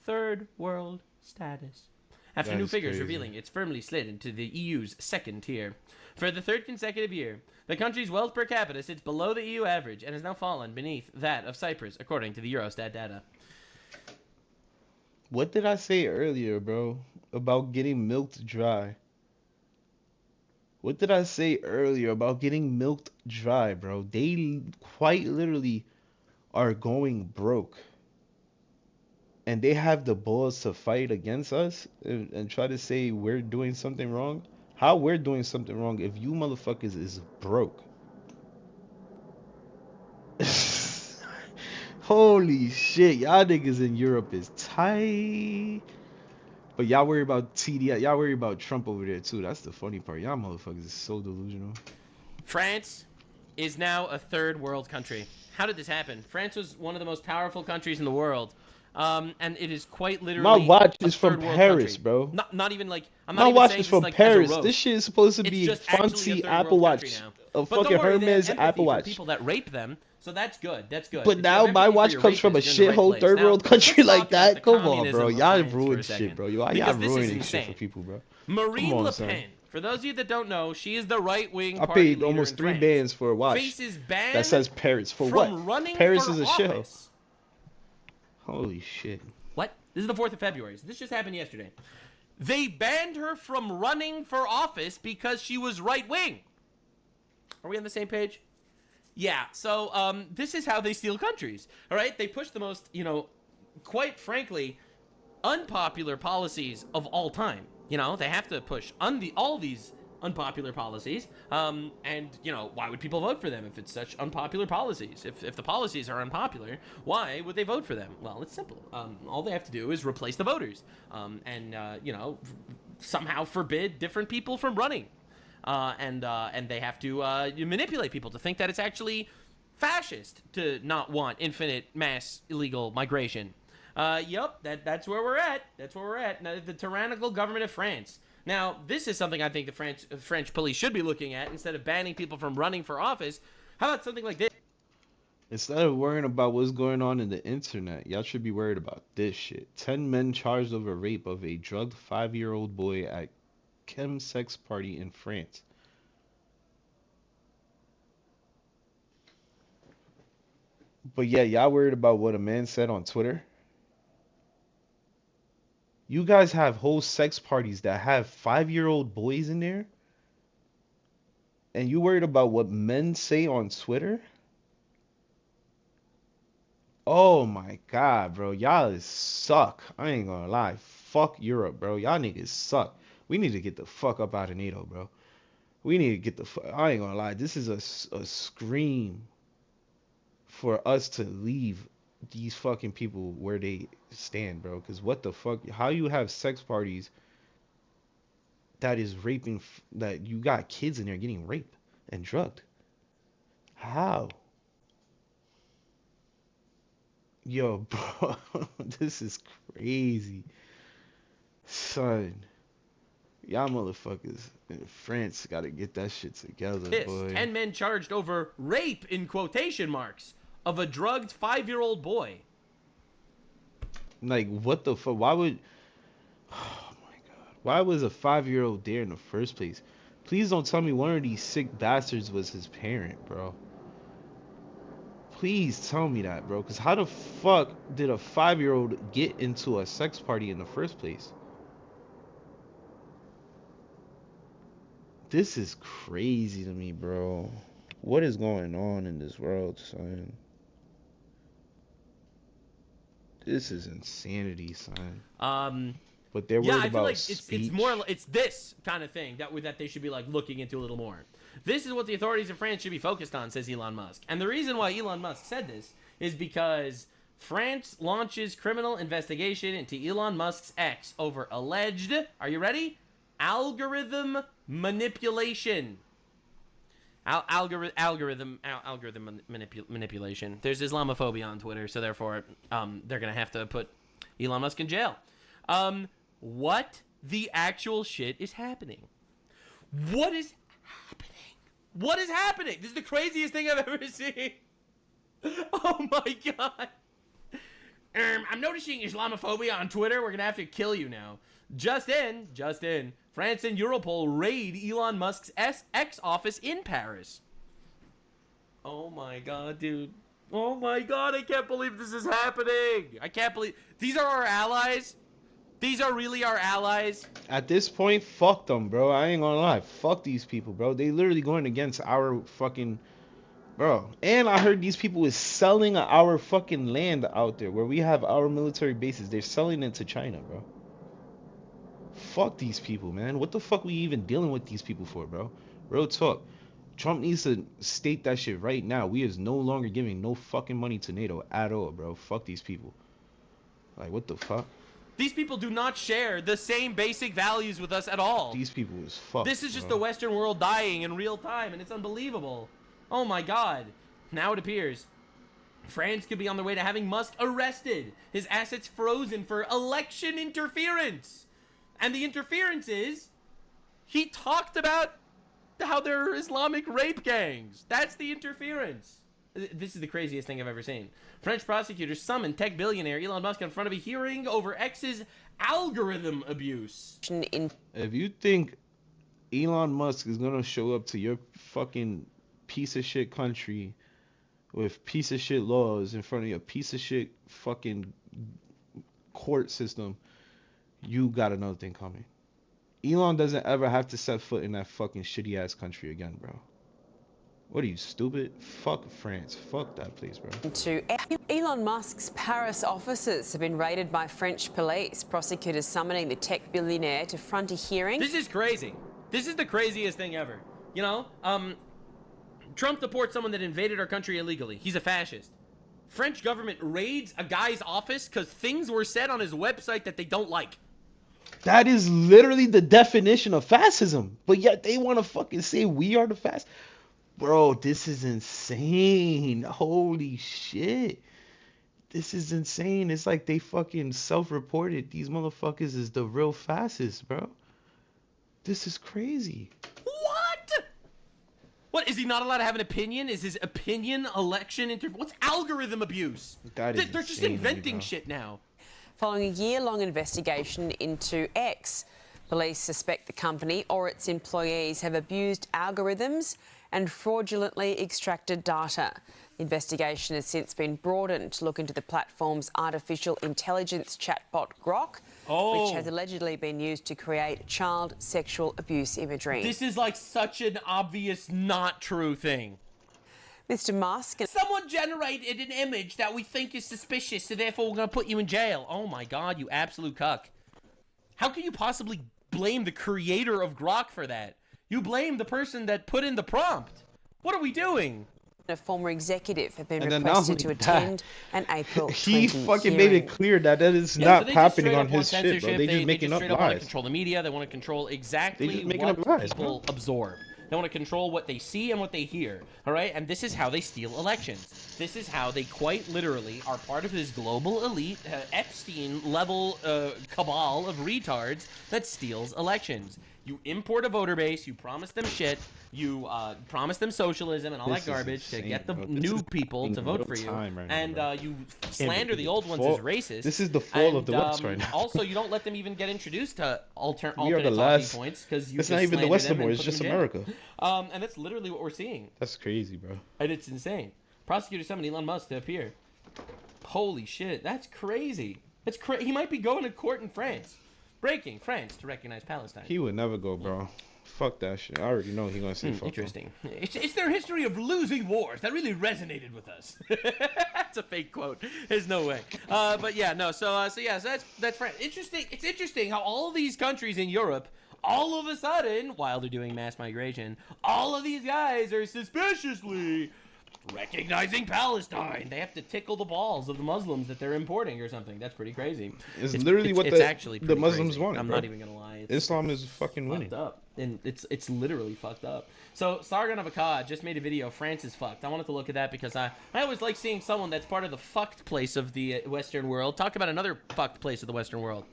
third world status. After That new is figures crazy. revealing it's firmly slid into the EU's second tier. For the third consecutive year, the country's wealth per capita sits below the EU average and has now fallen beneath that of Cyprus, according to the Eurostat data. What did I say earlier, bro, about getting milked dry? What did I say earlier about getting milked dry, bro? They quite literally are going broke. And they have the balls to fight against us and try to say we're doing something wrong? How we're doing something wrong if you motherfuckers is broke? Holy shit, y'all niggas in Europe is tight. But y'all worry about TDI, y'all worry about Trump over there too. That's the funny part. Y'all motherfuckers is so delusional. France is now a third world country. How did this happen? France was one of the most powerful countries in the world. And it is quite literally My watch a is from third world Paris, country. bro. Not even like I'm My not even watch saying is this from like as a Paris. roast. This shit is supposed to It's be just actually a fancy third Apple world country Watch. now. A But don't fucking worry, they have Hermes empathy Apple for Watch. people that rape them, so that's good. That's good. But If you now have my empathy for watch your comes from a rapist, you're in the right shithole place. third Now, world country let's like talk about that. the Come on, communism bro. of Y'all France for ruined a shit, second. bro. Y'all Because this is ruining shit insane. for people, bro. Marine Come on, Le son. Pen, for those of you that don't know, she is the right-wing I party paid leader almost in 3 France. bands for a watch Faces ban that says Paris. For from what? running Paris for is a office. shithole. Holy shit. What? This is the 4th of February. So this just happened yesterday. They banned her from running for office because she was right-wing. Are we on the same page? Yeah, so this is how they steal countries, all right? They push the most, quite frankly, unpopular policies of all time. They have to push all these unpopular policies, and, why would people vote for them if it's such unpopular policies? If the policies are unpopular, why would they vote for them? Well, it's simple. All they have to do is replace the voters, and somehow forbid different people from running. And they have to manipulate people to think that it's actually fascist to not want infinite mass illegal migration. Yep, that's where we're at. That's where we're at. Now, the tyrannical government of France. Now, this is something I think the French police should be looking at instead of banning people from running for office. How about something like this? Instead of worrying about what's going on in the internet, y'all should be worried about this shit. 10 men charged over rape of a drugged 5-year-old boy at chemsex party in France. But yeah, y'all worried about what a man said on Twitter? You guys have whole sex parties that have 5-year-old boys in there? And you worried about what men say on Twitter? Oh my god, bro. Y'all suck. I ain't gonna lie. Fuck Europe, bro. Y'all niggas suck. We need to get the fuck up out of NATO, bro. We need to get the fuck... I ain't gonna lie. This is a scream for us to leave these fucking people where they stand, bro. Because what the fuck? How you have sex parties that is raping... that you got kids in there getting raped and drugged? How? Yo, bro, this is crazy. Son, y'all motherfuckers in France gotta get that shit together, boy. 10 men charged over rape, in quotation marks, of a drugged 5-year-old boy. Like, what the fuck? Why would... Oh my god. Why was a 5-year-old there in the first place? Please don't tell me one of these sick bastards was his parent, bro. Please tell me that, bro. Because how the fuck did a 5-year-old get into a sex party in the first place? This is crazy to me, bro. What is going on in this world, son? This is insanity, son. But they're worried I feel about like speech. it's this kind of thing that they should be like looking into a little more. This is what the authorities in France should be focused on, says Elon Musk. And the reason why Elon Musk said this is because France launches criminal investigation into Elon Musk's ex over alleged, are you ready? Algorithm manipulation. Algorithm manipulation. There's Islamophobia on Twitter, so therefore they're going to have to put Elon Musk in jail. What the actual shit is happening? What is happening? What is happening? This is the craziest thing I've ever seen. Oh my god. I'm noticing Islamophobia on Twitter. We're going to have to kill you now. Just in, France and Europol raid Elon Musk's ex office in Paris. Oh my god, dude. Oh my god, I can't believe this is happening. I can't believe... These are our allies? These are really our allies? At this point, fuck them, bro. I ain't gonna lie. Fuck these people, bro. They literally going against our fucking... Bro. And I heard these people is selling our fucking land out there where we have our military bases. They're selling it to China, bro. Fuck these people, man. What the fuck we even dealing with these people for, bro? Real talk. Trump needs to state that shit right now. We is no longer giving no fucking money to NATO at all, bro. Fuck these people. Like, what the fuck? These people do not share the same basic values with us at all. These people is fucked. This is just bro. the Western world dying in real time, and it's unbelievable. Oh my God. Now it appears France could be on their way to having Musk arrested, his assets frozen for election interference. And the interference is, he talked about how there are Islamic rape gangs. That's the interference. This is the craziest thing I've ever seen. French prosecutors summoned tech billionaire Elon Musk in front of a hearing over X's algorithm abuse. If you think Elon Musk is gonna show up to your fucking piece of shit country with piece of shit laws in front of your piece of shit fucking court system, you got another thing coming. Elon doesn't ever have to set foot in that fucking shitty ass country again, bro. What are you, stupid? Fuck France. Fuck that place, bro. Elon Musk's Paris offices have been raided by French police. Prosecutors summoning the tech billionaire to front a hearing. This is crazy. This is the craziest thing ever. You know, Trump deports someone that invaded our country illegally. He's a fascist. French government raids a guy's office because things were said on his website that they don't like. That is literally the definition of fascism. But yet they want to fucking say we are the fascists. Bro, this is insane. Holy shit. This is insane. It's like they fucking self-reported. These motherfuckers is the real fascists, bro. This is crazy. What, is he not allowed to have an opinion? Is his opinion election what's algorithm abuse? That is They're just insane, inventing bro. shit now. Following a year-long investigation into X, police suspect the company or its employees have abused algorithms and fraudulently extracted data. The investigation has since been broadened to look into the platform's artificial intelligence chatbot Grok, which has allegedly been used to create child sexual abuse imagery. This is like such an obvious not true thing. Mr. Musk... Someone generated an image that we think is suspicious, so therefore we're going to put you in jail. Oh my God, you absolute cuck. How can you possibly blame the creator of Grok for that? You blame the person that put in the prompt. What are we doing? A former executive have been And then requested not to only attend an April 20 He fucking hearing. made it clear that that is Yeah, not so they just happening straight on up want his shit, bro. censorship. They just making up straight up want to lies. control the media. They want to control exactly just making what up lies, people bro. absorb. They want to control what they see and what they hear. All right, and this is how they steal elections. This is how they quite literally are part of this global elite Epstein-level cabal of retards that steals elections. You import a voter base. You promise them shit. You promise them socialism and all This that is garbage to insane, get the bro. This new is people to in vote real for you, time right now, and bro. you slander the old ones fall- as racist. This is the fall of the And, West right now. Also, you don't let them even get introduced to alternate We are the talking last. points because you It's just not even the slander West them anymore. and It's put just them in jail. America. And that's literally what we're seeing. That's crazy, bro. And it's insane. Prosecutors summoned Elon Musk to appear. Holy shit, that's crazy. That's He might be going to court in France. Breaking France to recognize Palestine. He would never go, bro. Fuck that shit. I already know he's gonna say fuck. Interesting. It's their history of losing wars that really resonated with us. That's a fake quote. There's no way. But yeah, no. So that's France. Interesting. It's interesting how all these countries in Europe, all of a sudden, while they're doing mass migration, all of these guys are suspiciously recognizing Palestine. They have to tickle the balls of the Muslims that they're importing or something. That's pretty crazy. It's literally what actually the pretty Muslims crazy. wanted. I'm bro. not even gonna lie. It's Islam is fucking winning. fucked up, and it's literally fucked up. So Sargon of Akkad just made a video. France is fucked. I wanted to look at that because I always like seeing someone that's part of the fucked place of the Western world talk about another fucked place of the Western world.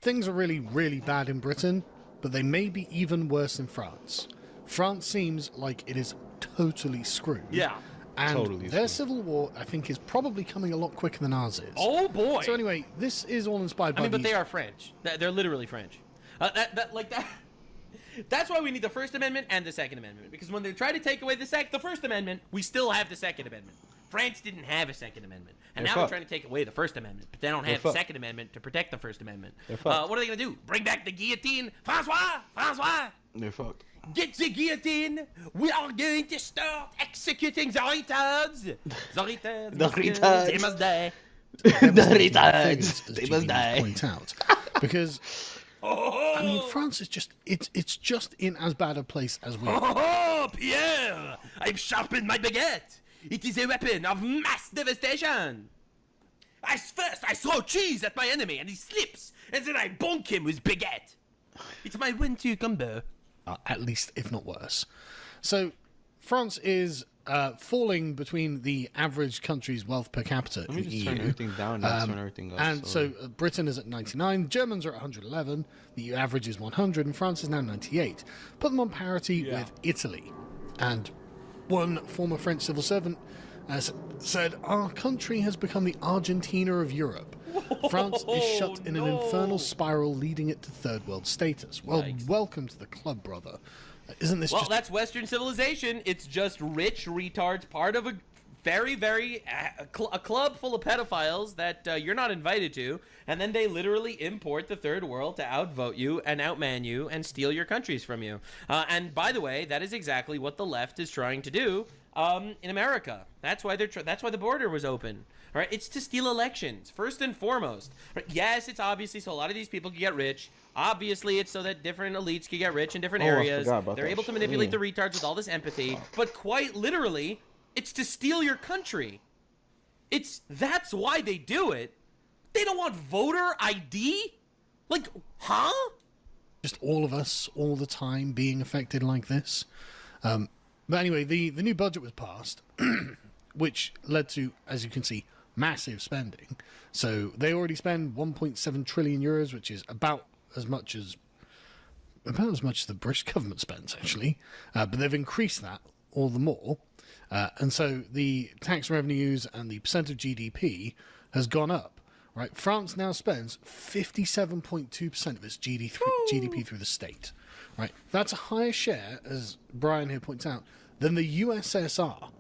Things are really, really bad in Britain, but they may be even worse in France. France seems like it is totally screwed. Yeah. And Totally their civil war, I think, is probably coming a lot quicker than ours is. Oh boy! So anyway, this is all inspired by I mean, but these- they are French. They're literally French. That's why we need the First Amendment and the Second Amendment, because when they try to take away the First Amendment, we still have the Second Amendment. France didn't have a Second Amendment, and They're now fucked. they're trying to take away the First Amendment, but they don't They're have the fucked. Second Amendment to protect the First Amendment. They're fucked. What are they gonna do? Bring back the guillotine, Francois? They're fucked. Get the guillotine! We are going to start executing the retards! The retards! The retards. They must die! The devastating retards. figures, as They GB must die. point out, because I mean, France is just it's just in as bad a place as we are. Oh, Pierre! I've sharpened my baguette. It is a weapon of mass devastation. First, I throw cheese at my enemy and he slips, and then I bonk him with baguette. It's my 1-2 combo. At least, if not worse. So, France is falling between the average country's wealth per capita Let me in just EU. turn everything down and turn everything up. And so Britain is at 99, Germans are at 111, the EU average is 100, and France is now 98. Put them on parity with Italy. And one former French civil servant said, our country has become the Argentina of Europe. France is shut in an infernal spiral, leading it to third world status. Well, welcome to the club, brother. Isn't this just... that's Western civilization. It's just rich retards, part of a very, very... a club full of pedophiles that you're not invited to, and then they literally import the third world to outvote you and outman you and steal your countries from you. And by the way, that is exactly what the left is trying to do in America. That's why that's why the border was open. All right, it's to steal elections first and foremost. Right? Yes, it's obviously so a lot of these people can get rich. Obviously, it's so that different elites can get rich in different areas. They're able to manipulate the retards with all this empathy. But quite literally, it's to steal your country. That's why they do it. They don't want voter ID? Like, huh? Just all of us, all the time, being affected like this. But anyway, the new budget was passed, which led to, as you can see, massive spending. So they already spend 1.7 trillion euros, which is about as much as the British government spends, actually. But they've increased that all the more. And so the tax revenues and the percent of GDP has gone up. Right? France now spends 57.2% of its GDP through the state. Right? That's a higher share, as Brian here points out, than the USSR.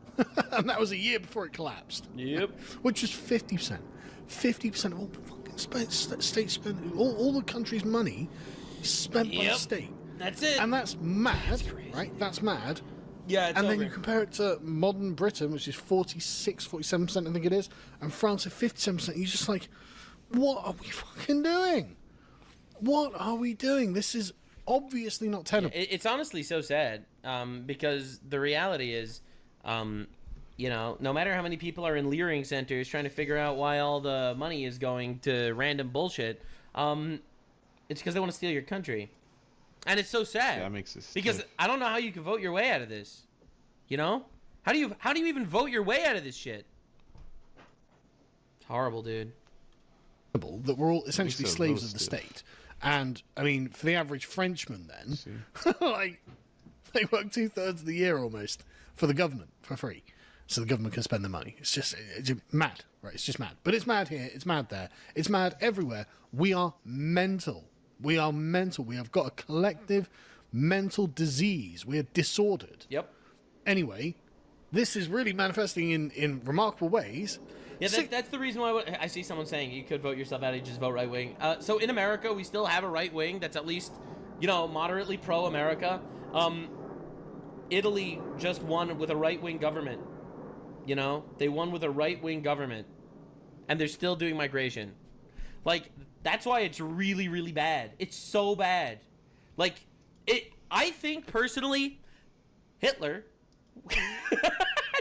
And that was a year before it collapsed. Yep. Which is 50%. 50% of all the fucking state spending, all the country's money is spent by the state. That's it. And that's mad, right? That's mad. Yeah, it's and over. then you compare it to modern Britain, which is 46, 47%, I think it is, and France at 57%. You're just like, what are we fucking doing? What are we doing? This is obviously not tenable. It's honestly so sad, because the reality is, no matter how many people are in leering centers trying to figure out why all the money is going to random bullshit, it's because they want to steal your country. And it's so sad. That makes this because I don't know how you can vote your way out of this. You know? How do you even vote your way out of this shit? It's horrible, dude. That we're all essentially slaves of the state. And, I mean, for the average Frenchman then, like, they work 2/3 of the year almost for the government for free. So the government can spend the money. It's just mad, right? It's just mad. But it's mad here. It's mad there. It's mad everywhere. We are mental. We are mental. We have got a collective mental disease. We are disordered. Yep. Anyway, this is really manifesting in remarkable ways. Yeah, that's the reason why I see someone saying you could vote yourself out, you just vote right wing. So in America, we still have a right wing that's at least, moderately pro-America. Italy just won with a right wing government. They won with a right wing government, and they're still doing migration. Like, that's why it's really, really bad. It's so bad. Like, I think personally, Hitler.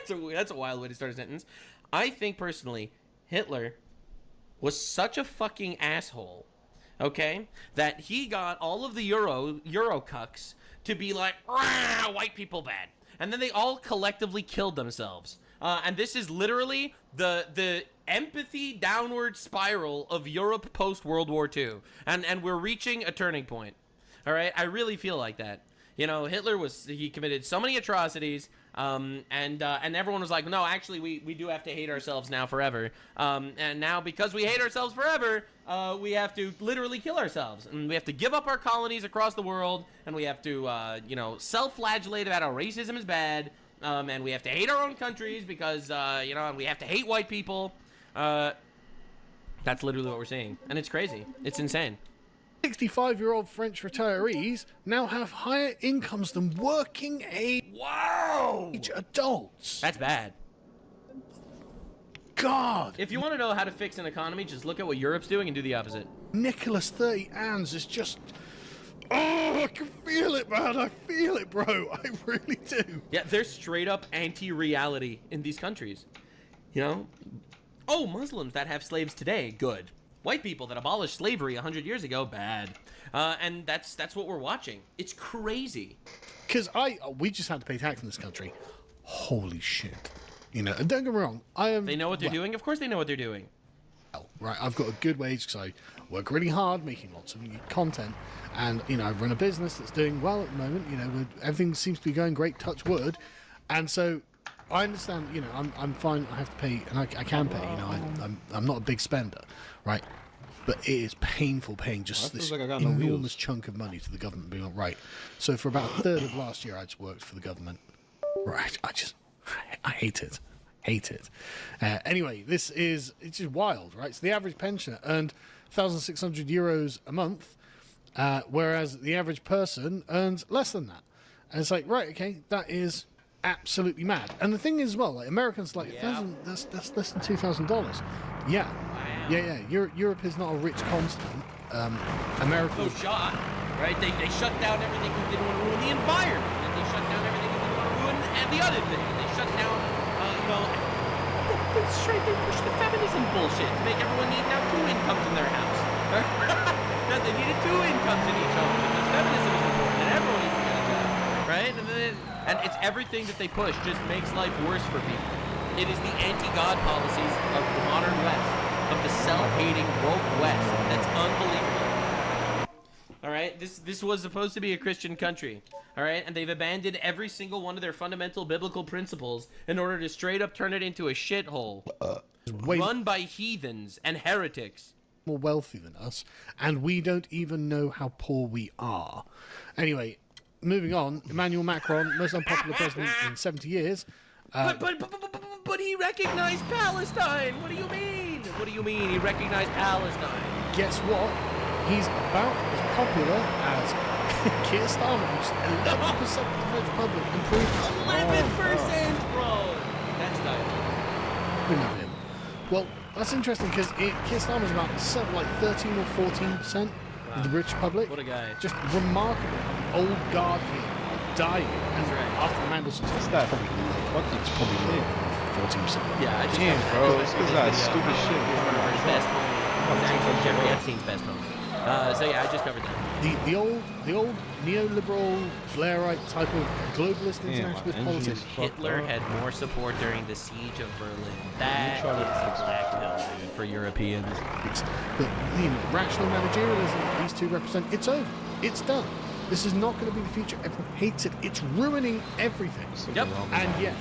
That's a wild way to start a sentence. I think personally, Hitler was such a fucking asshole, okay, that he got all of the Euro cucks to be like, white people bad. And then they all collectively killed themselves. And this is literally the empathy downward spiral of Europe post-World War II. And we're reaching a turning point. All right? I really feel like that. Hitler he committed so many atrocities, and everyone was like, no, actually, we do have to hate ourselves now forever. And now, because we hate ourselves forever, we have to literally kill ourselves. And we have to give up our colonies across the world, and we have to, self-flagellate about how racism is bad, and we have to hate our own countries because, and we have to hate white people. That's literally what we're seeing. And it's crazy. It's insane. 65-year-old French retirees now have higher incomes than working age adults. That's bad. God. If you want to know how to fix an economy, just look at what Europe's doing and do the opposite. Nicholas 30 Anns is just... Oh, I can feel it, man. I feel it, bro. I really do. Yeah, there's straight up anti-reality in these countries. You know? Oh, Muslims that have slaves today, good. White people that abolished slavery 100 years ago, bad. And that's what we're watching. It's crazy. Because we just had to pay tax in this country. Holy shit. You know, and don't get me wrong, They know what they're doing? Of course they know what they're doing. Right, I've got a good wage because I work really hard making lots of content, and you know I run a business that's doing well at the moment. You know, everything seems to be going great, touch wood, and so I understand. You know, I'm fine. I have to pay, and I can pay. You know, I'm not a big spender, right? But it is painful paying just this enormous chunk of money to the government. Being like, right, so for about a third of last year, I just worked for the government. Right, I hate it. Hate it. Anyway, it's just wild, right? So the average pensioner earned 1,600 euros a month, whereas the average person earns less than that. And it's like, right, okay, that is absolutely mad. And the thing is, well, like Americans, like that's less than $2,000. Yeah, yeah. Europe is not a rich continent. America. Oh, shot, right? They shut down everything because they didn't want to ruin the environment, and they shut down everything because they didn't want to ruin the other thing. They shut down. Straight they push the feminism bullshit to make everyone need now 2 incomes in their house. That they needed 2 incomes in each home because feminism is important and everyone needs to get a job, right? And it's everything that they push just makes life worse for people. It is the anti-God policies of the modern West, of the self-hating woke West. That's unbelievable. All right, this was supposed to be a Christian country, all right, and they've abandoned every single one of their fundamental biblical principles in order to straight up turn it into a shithole, run by heathens and heretics. More wealthy than us, and we don't even know how poor we are. Anyway, moving on. Emmanuel Macron, most unpopular president in 70 years. But he recognized Palestine. What do you mean? What do you mean he recognized Palestine? Guess what? He's about as popular as Keir Starmer, who's 11% of the French public, improved 11%, bro. That's diabolical. We love him. Well, that's interesting because Keir Starmer's about 13 or 14% of the British public. What a guy! Just remarkable. The old guard here dying, and after the Mandelson's, it's probably low. It's probably low. 14%. Yeah, I just bro, it's because that stupid shit. His best home. It's actually Jeffrey Epstein's best home. So yeah, I just covered that. The old neoliberal Blairite type of globalist internationalist politics. Hitler had more support during the siege of Berlin. That is a black pill for Europeans. But you know, rational managerialism these two represent. It's over. It's done. This is not going to be the future. Everyone hates it. It's ruining everything. Yep. And yet,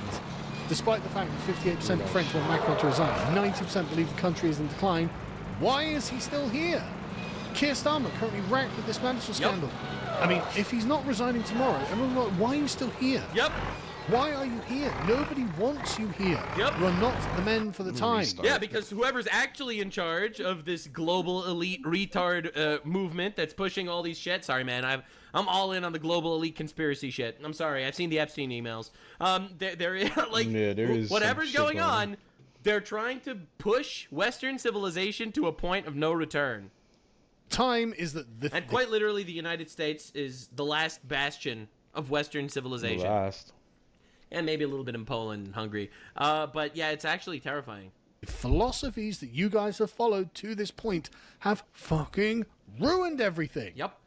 despite the fact that 58% of French want Macron to resign, 90% believe the country is in decline, why is he still here? Keir Starmer currently racked with this Mandelson scandal. I mean, if he's not resigning tomorrow, everyone's like, why are you still here? Yep. Why are you here? Nobody wants you here. Yep. You're not the men for the time. Yeah, because whoever's actually in charge of this global elite retard movement that's pushing all these shit. Sorry, man. I'm all in on the global elite conspiracy shit. I'm sorry. I've seen the Epstein emails. There is whatever's going on. They're trying to push Western civilization to a point of no return. Time is and quite literally, the United States is the last bastion of Western civilization. The last. And maybe a little bit in Poland and Hungary. But yeah, it's actually terrifying. The philosophies that you guys have followed to this point have fucking ruined everything. Yep.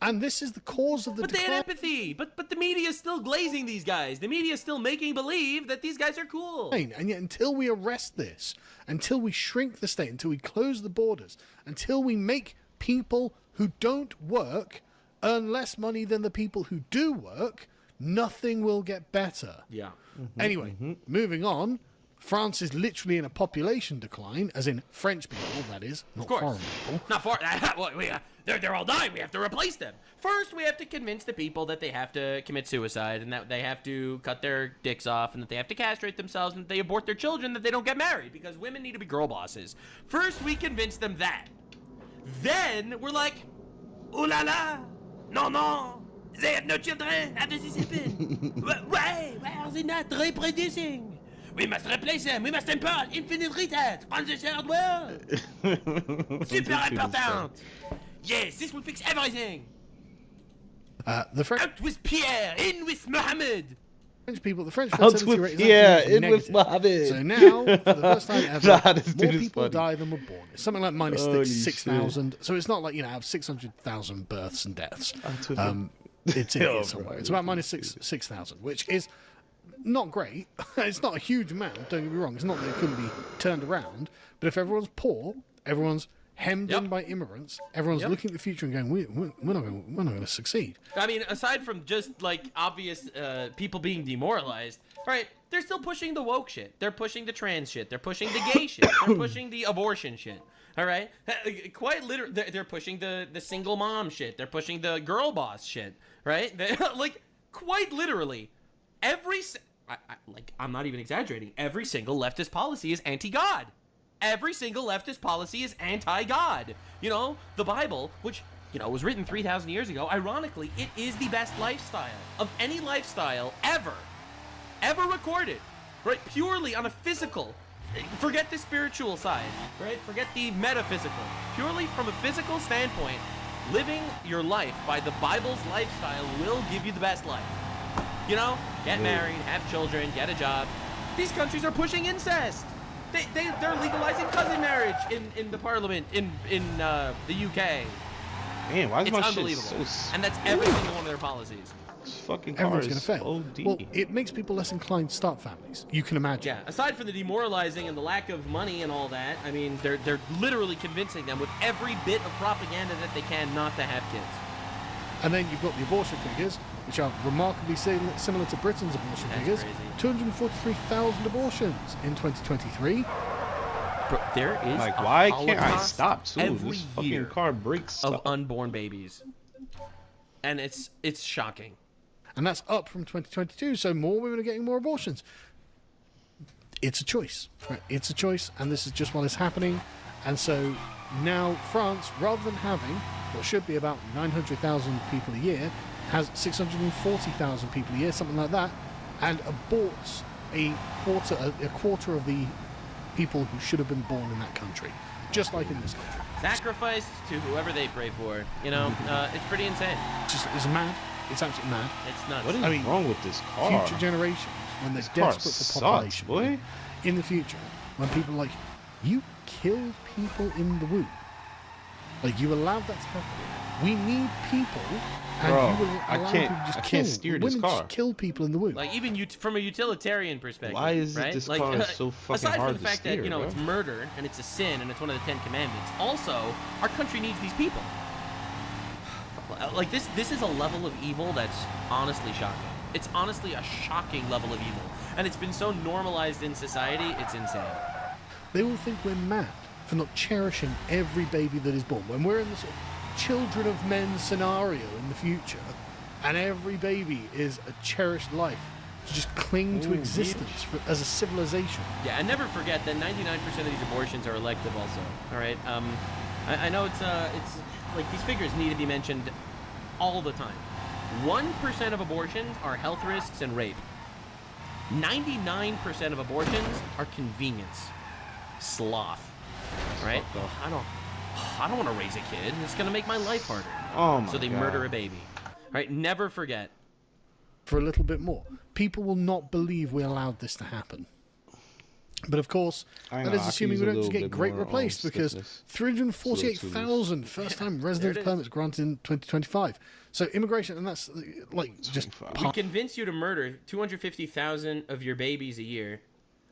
And this is the cause of the decline. They had empathy. But the media is still glazing these guys. The media is still making believe that these guys are cool. And yet until we arrest this, until we shrink the state, until we close the borders, until we make people who don't work earn less money than the people who do work, nothing will get better. Yeah. Anyway, moving on. France is literally in a population decline, as in French people, that is, not foreign people. Not foreign. They're all dying. We have to replace them. First, we have to convince the people that they have to commit suicide and that they have to cut their dicks off and that they have to castrate themselves and that they abort their children, that they don't get married because women need to be girl bosses. First, we convince them that. Then, we're like, ooh la la, non, they have no children. How does this happen? Why are they not reproducing? We must replace them. We must import infinite retards on the third world. Super important. Yes, this will fix everything. The French out with Pierre, in with Mohammed. The French Out fertility with rate is Pierre, actually in with negative. Mohammed. So now, for the first time ever, Nah, this more dude is people funny. die than were born. It's something like minus Holy 6,000. So it's not like, you know, have 600,000 births and deaths. Out with It's in Yo, here bro, somewhere. It's this about is minus stupid. 6,000, which is not great. It's not a huge amount, don't get me wrong. It's not that it couldn't be turned around. But if everyone's poor, everyone's hemmed in by immigrants, everyone's looking at the future and going, we're not going to succeed. I mean, aside from just like obvious people being demoralized, right? They're still pushing the woke shit. They're pushing the trans shit. They're pushing the gay shit. They're pushing the abortion shit. All right, quite literally, they're pushing the single mom shit. They're pushing the girl boss shit. Right? Like quite literally, I'm not even exaggerating. Every single leftist policy is anti-God. Every single leftist policy is anti-God. You know, the Bible, which, you know, was written 3,000 years ago, ironically, it is the best lifestyle of any lifestyle ever recorded, right? Purely on a physical, forget the spiritual side, right? Forget the metaphysical. Purely from a physical standpoint, living your life by the Bible's lifestyle will give you the best life. You know, get married, have children, get a job. These countries are pushing incest. They're legalizing cousin marriage in the parliament in the UK. Man, why is It's my shit unbelievable. so... And that's every single one of their policies. This fucking car Everyone's going is to fail. OD. Well, it makes people less inclined to start families. You can imagine. Yeah, aside from the demoralizing and the lack of money and all that, I mean, they're literally convincing them with every bit of propaganda that they can not to have kids. And then you've got the abortion figures, which are remarkably similar to Britain's abortion figures. Crazy. 243,000 abortions in 2023. Bro, there is Like, a why can't I Holocaust stop, too? every This fucking year car breaks of stuff. unborn babies, and it's shocking. And that's up from 2022, so more women are getting more abortions. It's a choice. Right? It's a choice, and this is just what is happening. And so now France, rather than having what should be about 900,000 people a year, has 640,000 people a year, something like that, and aborts a quarter of the people who should have been born in that country, just like in this country. Sacrificed to whoever they pray for. You know, it's pretty insane. It's mad. It's absolutely mad. It's nuts. What is wrong with this car? Future generations, when they're This car desperate for sucks, population, boy. in the future, when people are like, you killed people in the womb. Like, you allowed that to happen. We need people, and Bro, you will I allow can't- people to just I kill. can't steer this Women car. just kill people in the womb. Like, even from a utilitarian perspective. Why is right? this like, car so fucking aside hard from the to fact that, steer, you know, bro? it's murder and it's a sin and it's one of the 10 Commandments, also, our country needs these people. Like, this is a level of evil that's honestly shocking. It's honestly a shocking level of evil. And it's been so normalized in society, it's insane. They will think we're mad for not cherishing every baby that is born. When we're in the sort of children of men scenario in the future, and every baby is a cherished life to just cling to existence as a civilization. Yeah, and never forget that 99% of these abortions are elective also. All right? I know it's like these figures need to be mentioned all the time. 1% of abortions are health risks and rape. 99% of abortions are convenience. Sloth. Right? I don't want to raise a kid. It's going to make my life harder. Oh my So they God. murder a baby. Right? Never forget. For a little bit more. People will not believe we allowed this to happen. But of course, I that know, is I could assuming use we a don't just little get bit great more replaced, because stiffness. 348,000 first-time residence it is. permits granted in 2025. So immigration, and that's like just We convince you to murder 250,000 of your babies a year,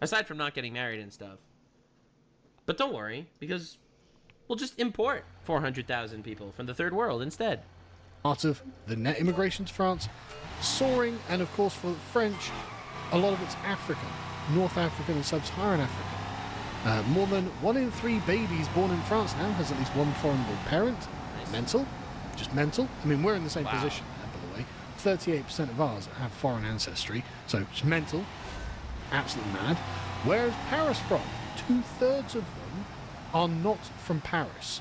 aside from not getting married and stuff. But don't worry, because we'll just import 400,000 people from the third world instead. part of the net immigration to France, soaring, and of course for the French, a lot of it's African, North African and Sub-Saharan African. More than 1 in 3 babies born in France now has at least one foreign-born parent. Mental. Just mental. I mean, we're in the same position, by the way. 38% of ours have foreign ancestry, so just mental. Absolutely mad. Where's Paris from? 2/3 of them are not from Paris.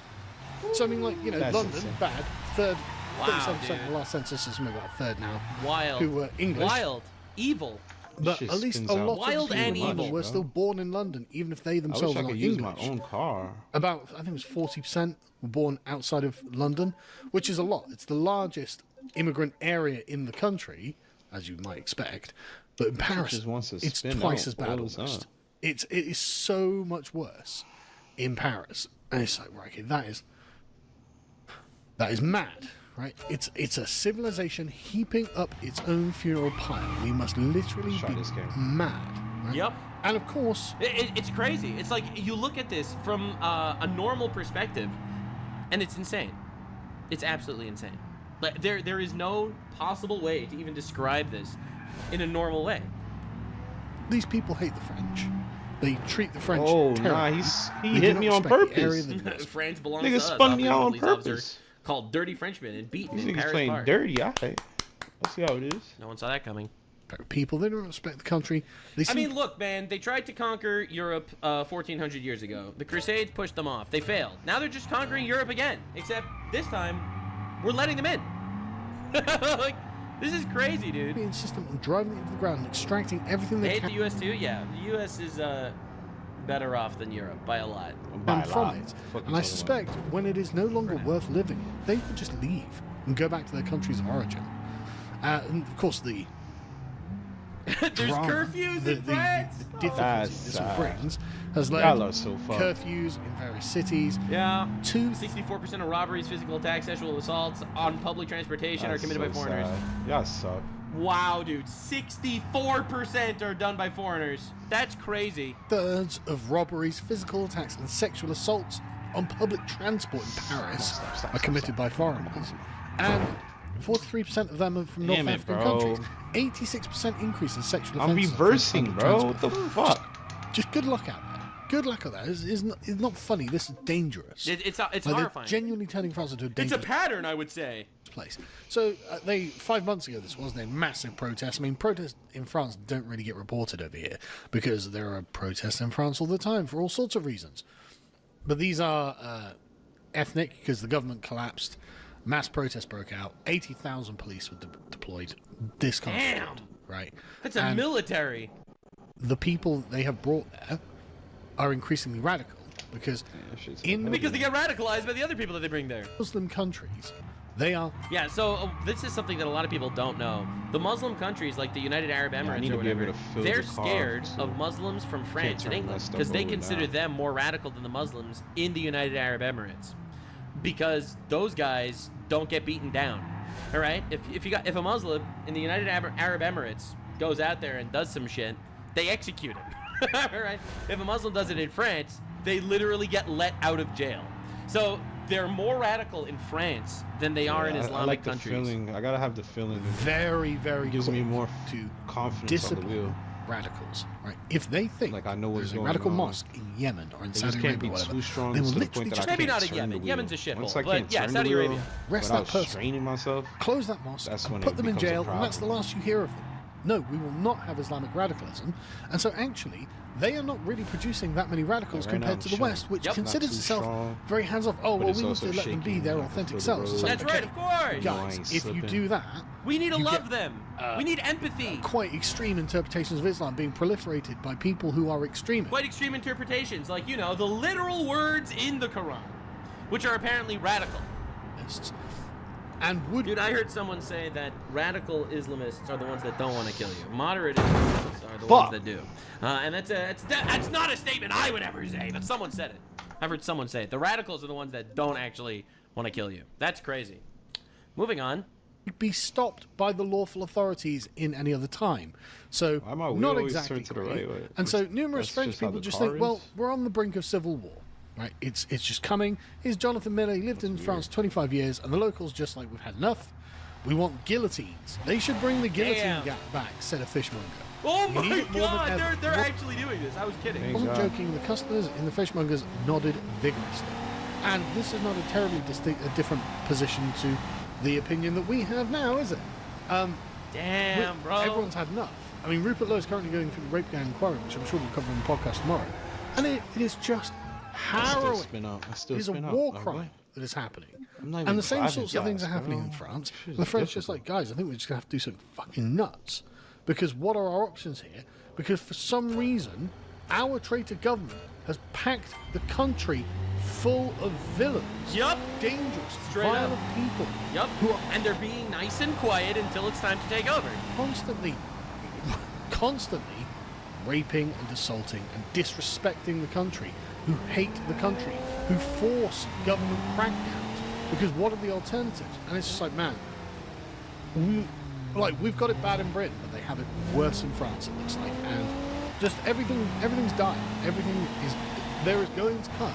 So, I mean, like, you know, That's London, insane. bad. Third, Wow, 37% of the last census is maybe about a third now. Wild. Who were English. Wild. Evil. But Shit at least spins a out lot Wild of people and in London evil, were bro. still born in London, even if they I wish themselves I are not could use English. my own car. About, I think it was 40% were born outside of London, which is a lot. It's the largest immigrant area in the country, as you might expect. But in Paris, just wants to it's spin twice out as bad all the almost. time. It is so much worse in Paris. And it's like, right, okay, that is mad, right? It's a civilization heaping up its own funeral pile. We must literally be mad. Right? Yep. And of course, it's crazy. It's like you look at this from a normal perspective, and it's insane. It's absolutely insane. But there is no possible way to even describe this in a normal way. these people hate the French. They treat the French Oh, terribly. nah, he They hit do me not on respect the area purpose. that- France belongs Nigga to us. spun me out on Police officer purpose. Called dirty Frenchmen and beaten These in niggas Paris playing Park. dirty. Alright. Let's see how it is. No one saw that coming. People, they don't respect the country. They I mean, look, man, they tried to conquer Europe 1,400 years ago. The Crusades pushed them off. They failed. Now they're just conquering Europe again. Except this time, we're letting them in. Like, this is crazy, dude. Being insistent on driving it into the ground and extracting everything They they hate can. the U.S. too? Yeah. The U.S. is better off than Europe by a lot. And from it. And I suspect when it is no longer worth living in, they would just leave and go back to their countries of origin. And of course, the There's drama, curfews in France. the difficulty That's this sad. brings has led Y'all are so fucked. curfews in various cities. Yeah. Two 64% of robberies, physical attacks, sexual assaults on public transportation are That's committed by so foreigners. sad. Y'all suck. Wow, dude. 64% are done by foreigners. That's crazy. thirds of robberies, physical attacks, and sexual assaults on public transport in Paris are committed by foreigners. And 43% of them are from North Damn it, African bro. countries. 86% increase in sexual I'm offences. on reversing, public bro. transport. What the fuck? Just good luck out there. Good luck at that. It's not funny. This is dangerous. It's Like, they're horrifying. genuinely turning France into a It's dangerous a pattern, I would say. place. So 5 months ago, this was a massive protest. I mean, protests in France don't really get reported over here because there are protests in France all the time for all sorts of reasons. But these are ethnic because the government collapsed. Mass protests broke out. 80,000 police were deployed. This kind of Damn. fraud, right? That's a And military. the people they have brought there are increasingly radical because Because they get radicalized by the other people that they bring there. Muslim countries, they are Yeah, so this is something that a lot of people don't know. The Muslim countries, like the United Arab I Emirates need or to be able whatever, to fill they're the car, scared so of Muslims from France and turn England that stuff because they over consider now. them more radical than the Muslims in the United Arab Emirates because those guys don't get beaten down. All right, if a Muslim in the United Arab Emirates goes out there and does some shit, they execute him. All right, if a Muslim does it in France, they literally get let out of jail. So they're more radical in France than they are in I Islamic like the countries. feeling. I gotta have the feeling. very, very Gives me quick more to confidence on the discipline wheel. radicals, right? If they think Like I know what's there's a going radical on. mosque in Yemen or in They Saudi just can't Arabia, be or whatever, too strong they will to the literally point that just I Maybe can't not in turn Yemen. the wheel. Yemen's a shithole, Once I but can't yeah, turn Saudi the wheel Arabia. Arrest without that person. straining myself, close that mosque, that's when put it them in becomes a jail, and that's the problem. last you hear of them. No, we will not have Islamic radicalism. And so actually, they are not really producing that many radicals Right now compared I'm to the chilling. West, which Yep. considers Not too itself strong, very hands-off. Oh, but well, it's we need also to let them be shaking. their I can authentic feel the selves. It's road. like, That's right, okay, of course. guys, if you slipping. do that, We need to you love get, them. We need empathy. quite extreme interpretations of Islam being proliferated by people who are extremists. Quite extreme interpretations, like, you know, the literal words in the Quran, which are apparently radical. And would Dude, I heard someone say that radical Islamists are the ones that don't want to kill you. Moderate Islamists are the ones that do. And that's not a statement I would ever say, but someone said it. I've heard someone say it. The radicals are the ones that don't actually want to kill you. That's crazy. Moving on. Be stopped by the lawful authorities in any other time. So my wheel not always exactly turn to the great. right way? And so numerous That's French just how people the just car think, well, is? we're on the brink of civil war. Right? It's just coming. Here's Jonathan Miller. He lived in France 25 years, and the locals just like, we've had enough. We want guillotines. They should bring the guillotine Damn. gap back, said a fishmonger. Oh We need my it more than god, ever. they're actually doing this. I was kidding. I wasn't joking. The customers in the fishmongers nodded vigorously. And this is not a terribly different position to the opinion that we have now, is it? Damn, bro. Everyone's had enough. I mean, Rupert Lowe is currently going through the rape gang inquiry, which I'm sure we'll cover in the podcast tomorrow. And it is just harrowing. It is a war crime that is happening. And the same driving sorts of things are fast, happening bro. in France. Shit And is the French just difficult. like, guys, I think we're just going to have to do something fucking nuts. Because what are our options here? Because for some reason, our traitor government has packed the country full of villains. Yup. Dangerous, Straight violent up. people. Yup. Who are And they're being nice and quiet until it's time to take over. constantly raping and assaulting and disrespecting the country, who hate the country, who force government crackdowns. Because what are the alternatives? And it's just like, man, we've got it bad in Britain, but they have it worse in France, it looks like. And just everything's dying. There is going to come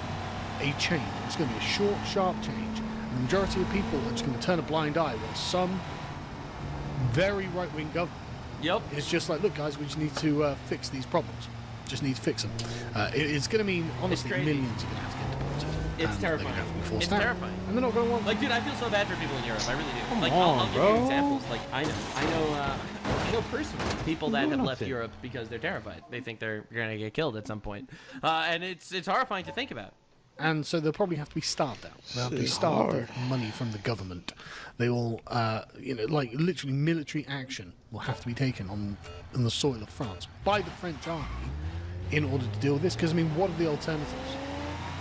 a change. It's going to be a short, sharp change. And the majority of people are just going to turn a blind eye while some very right-wing government is just like, look, guys, we just need to fix these problems. Just need to fix them. It's going to mean, honestly, millions are going to have to get deported. It's terrifying. It's terrifying. And they're not going to want. Like, dude, I feel so bad for people in Europe. I really do. Come I'll on, give you bro. examples. Like, I know personally people that have left Europe because they're terrified. They think they're gonna get killed at some point, and it's horrifying to think about. And so they'll probably have to be starved out. They'll have to be starved of money from the government. They will, like literally military action will have to be taken on the soil of France by the French army in order to deal with this. Because, I mean, what are the alternatives?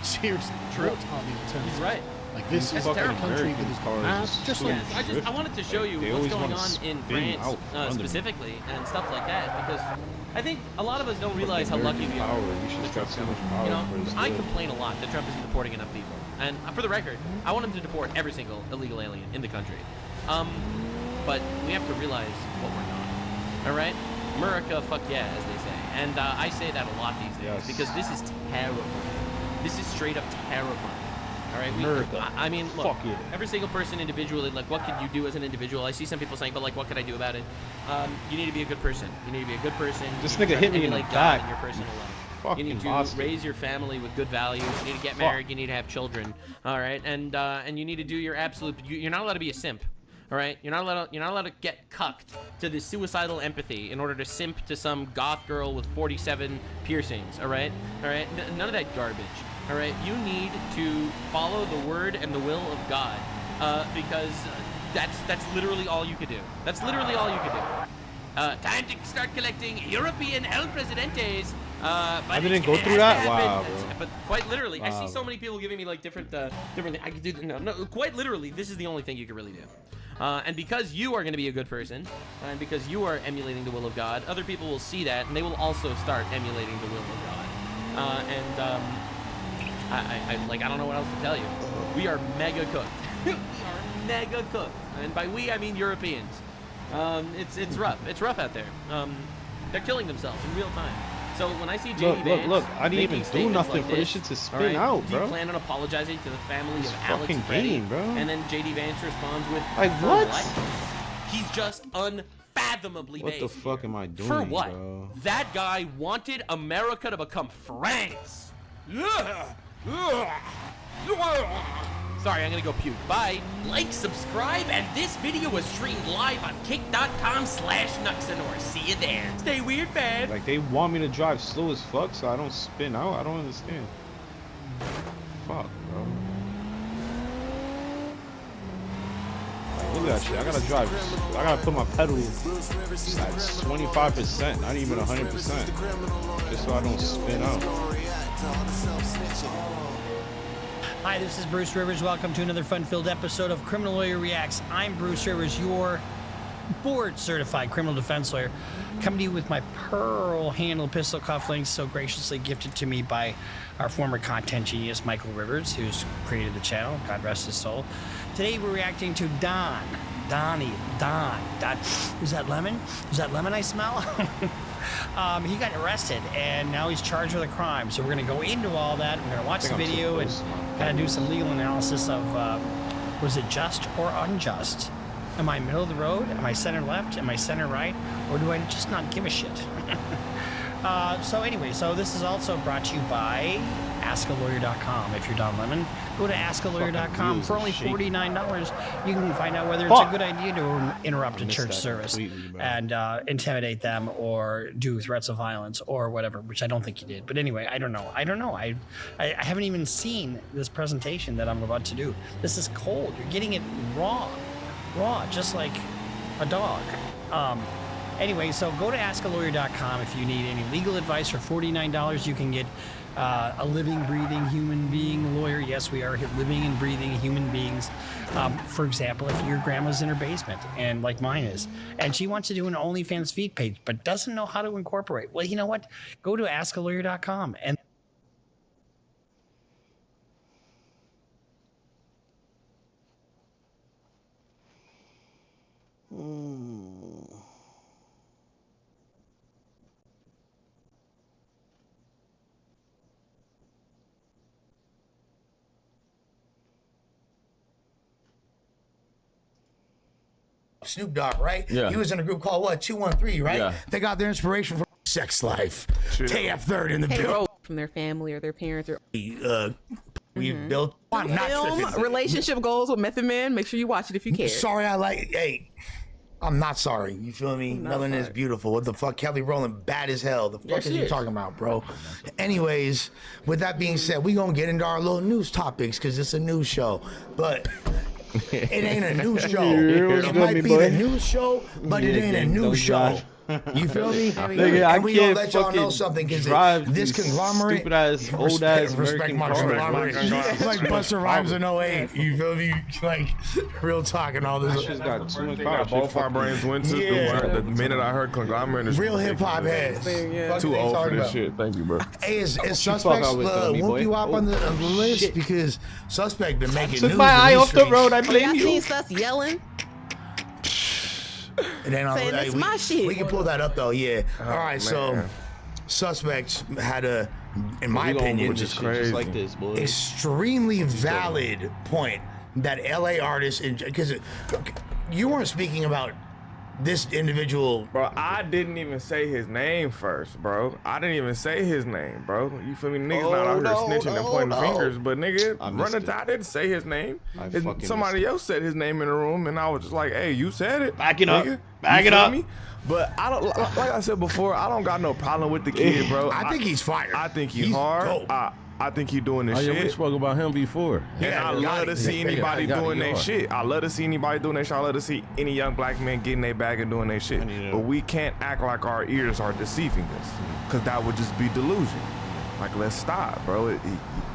Seriously, True. what are the alternatives? He's right. Like, this is a country that is mad, just like... I wanted to show you They what's always going wanna on in spin France out specifically and stuff like that, because I think a lot of us don't realize how lucky we are. We should have got so much power. You know, for this I good. complain a lot that Trump isn't deporting enough people. And for the record, I want him to deport every single illegal alien in the country. But we have to realize what we're not. All right? America, fuck yeah, as they say. And I say that a lot these days because this is terrifying. This is straight up terrifying. All right, I mean, look, Fuck yeah. every single person individually, like, what could you do as an individual? I see some people saying, but, like, what could I do about it? You need to be a good person. You need to be a good person. This You need nigga to hit me in the emulate God back. in your personal life. Fucking You need to bastard. raise your family with good values. You need to get married. You need to have children. All right, and you need to do your absolute. You're not allowed to be a simp. All right, you're not allowed to get cucked to this suicidal empathy in order to simp to some goth girl with 47 piercings. All right, none of that garbage. All right, you need to follow the word and the will of God, because that's literally all you could do. That's literally all you could do. Time to start collecting European El Presidentes. I didn't go through that? Wow, bro. But quite literally, I Wow. see so many people giving me like different. I could do no. Quite literally, this is the only thing you can really do. And because you are going to be a good person, and because you are emulating the will of God, other people will see that, and they will also start emulating the will of God. I don't know what else to tell you. We are mega cooked. We are mega cooked, and by we I mean Europeans. It's rough. It's rough out there. They're killing themselves in real time. So when I see JD Vance Look, I didn't making even do statements nothing like for this this, shit to all spin right, out, do you bro. plan on apologizing to the family It's of Alex fucking Petty? game, bro. And then JD Vance responds with, Like, "For what? He's just unfathomably What the based. fuck am I doing, For what? bro? That guy wanted America to become France. Sorry, I'm gonna go puke. Bye. Like, subscribe, and this video was streamed live on kick.com/Nuxanor. See you there. Stay weird, fam. Like, they want me to drive slow as fuck so I don't spin out? I don't understand. Fuck, bro. Like, look at that shit. I gotta drive. I gotta put my pedal at 25%, not even 100%. Just so I don't spin out. Hi, this is Bruce Rivers. Welcome to another fun-filled episode of Criminal Lawyer Reacts. I'm Bruce Rivers, your board-certified criminal defense lawyer, coming to you with my pearl-handled pistol cufflinks so graciously gifted to me by our former content genius, Michael Rivers, who's created the channel. God rest his soul. Today, we're reacting to Don. Is that lemon? Is that lemon I smell? He got arrested, and now he's charged with a crime. So we're going to go into all that. We're going to watch the video and kind of do some legal analysis of, was it just or unjust? Am I middle of the road? Am I center left? Am I center right? Or do I just not give a shit? So anyway, so this is also brought to you by AskALawyer.com. If you're Don Lemon, go to AskALawyer.com. For only $49, you can find out whether it's a good idea to interrupt a church service and intimidate them or do threats of violence or whatever, which I don't think you did. But anyway, I don't know. I haven't even seen this presentation that I'm about to do. This is cold. You're getting it raw, just like a dog. Anyway, so go to askalawyer.com if you need any legal advice. For $49, you can get a living, breathing human being lawyer. Yes, we are living and breathing human beings. For example, if your grandma's in her basement, and like mine is, and she wants to do an OnlyFans feed page, but doesn't know how to incorporate, well, you know what? Go to askalawyer.com and Snoop Dogg, right? Yeah. He was in a group called what? 213, right? Yeah. They got their inspiration from Sex Life. TF Third in the building. From their family or their parents or We built. I'm not film tripping. relationship goals with Method Man. Make sure you watch it if you care. Sorry, hey, I'm not sorry. You feel me? Melanin is beautiful. What the fuck? Kelly Rowland, bad as hell. The fuck Yes, is she you is. talking about, bro? Anyways, with that being said, we gonna get into our little news topics because it's a news show. But it ain't a news show. It might be the news show, but it ain't a news show. You feel me? Nigga, I And we gonna can't let y'all know fucking something because drive this these conglomerate, stupid-ass, old-ass respect American my cars. conglomerate. Like Busta Rhymes in 08. You feel me? Like real talk and all this. That shit's got too much Got both our brains went to the minute I heard conglomerate. Is Real hip hop heads. Too old for this shit. Thank you, bro. Hey, is Suspects whoop you up on the list? Because Suspect been making Took news. my eye in these off the streets. road, I blame Y'all you. seen us yelling? And then Saying it's my shit. We can pull that up though, yeah. All right, so man. Suspects had a, in my opinion, which is crazy. Just like this, boy. extremely valid point that LA artists, because you weren't speaking about this individual. Bro, I didn't even say his name first, bro. I didn't even say his name, bro. You feel me? Niggas not out here snitching and pointing fingers, but nigga, I didn't say his name. Somebody else said his name in the room, and I was just like, hey, you said it. Back it up. nigga. Back You it feel up. me? But I don't, like I said before, I don't got no problem with the kid, bro. I think he's fired. I think he's He's hard. dope. I think he doing this Oh, yeah, shit. we spoke about him before. And I love to see anybody doing their shit. I love to see anybody doing their shit. I love to see any young black man getting their bag and doing their shit. But we can't act like our ears are deceiving us, because that would just be delusion. Like, let's stop, bro.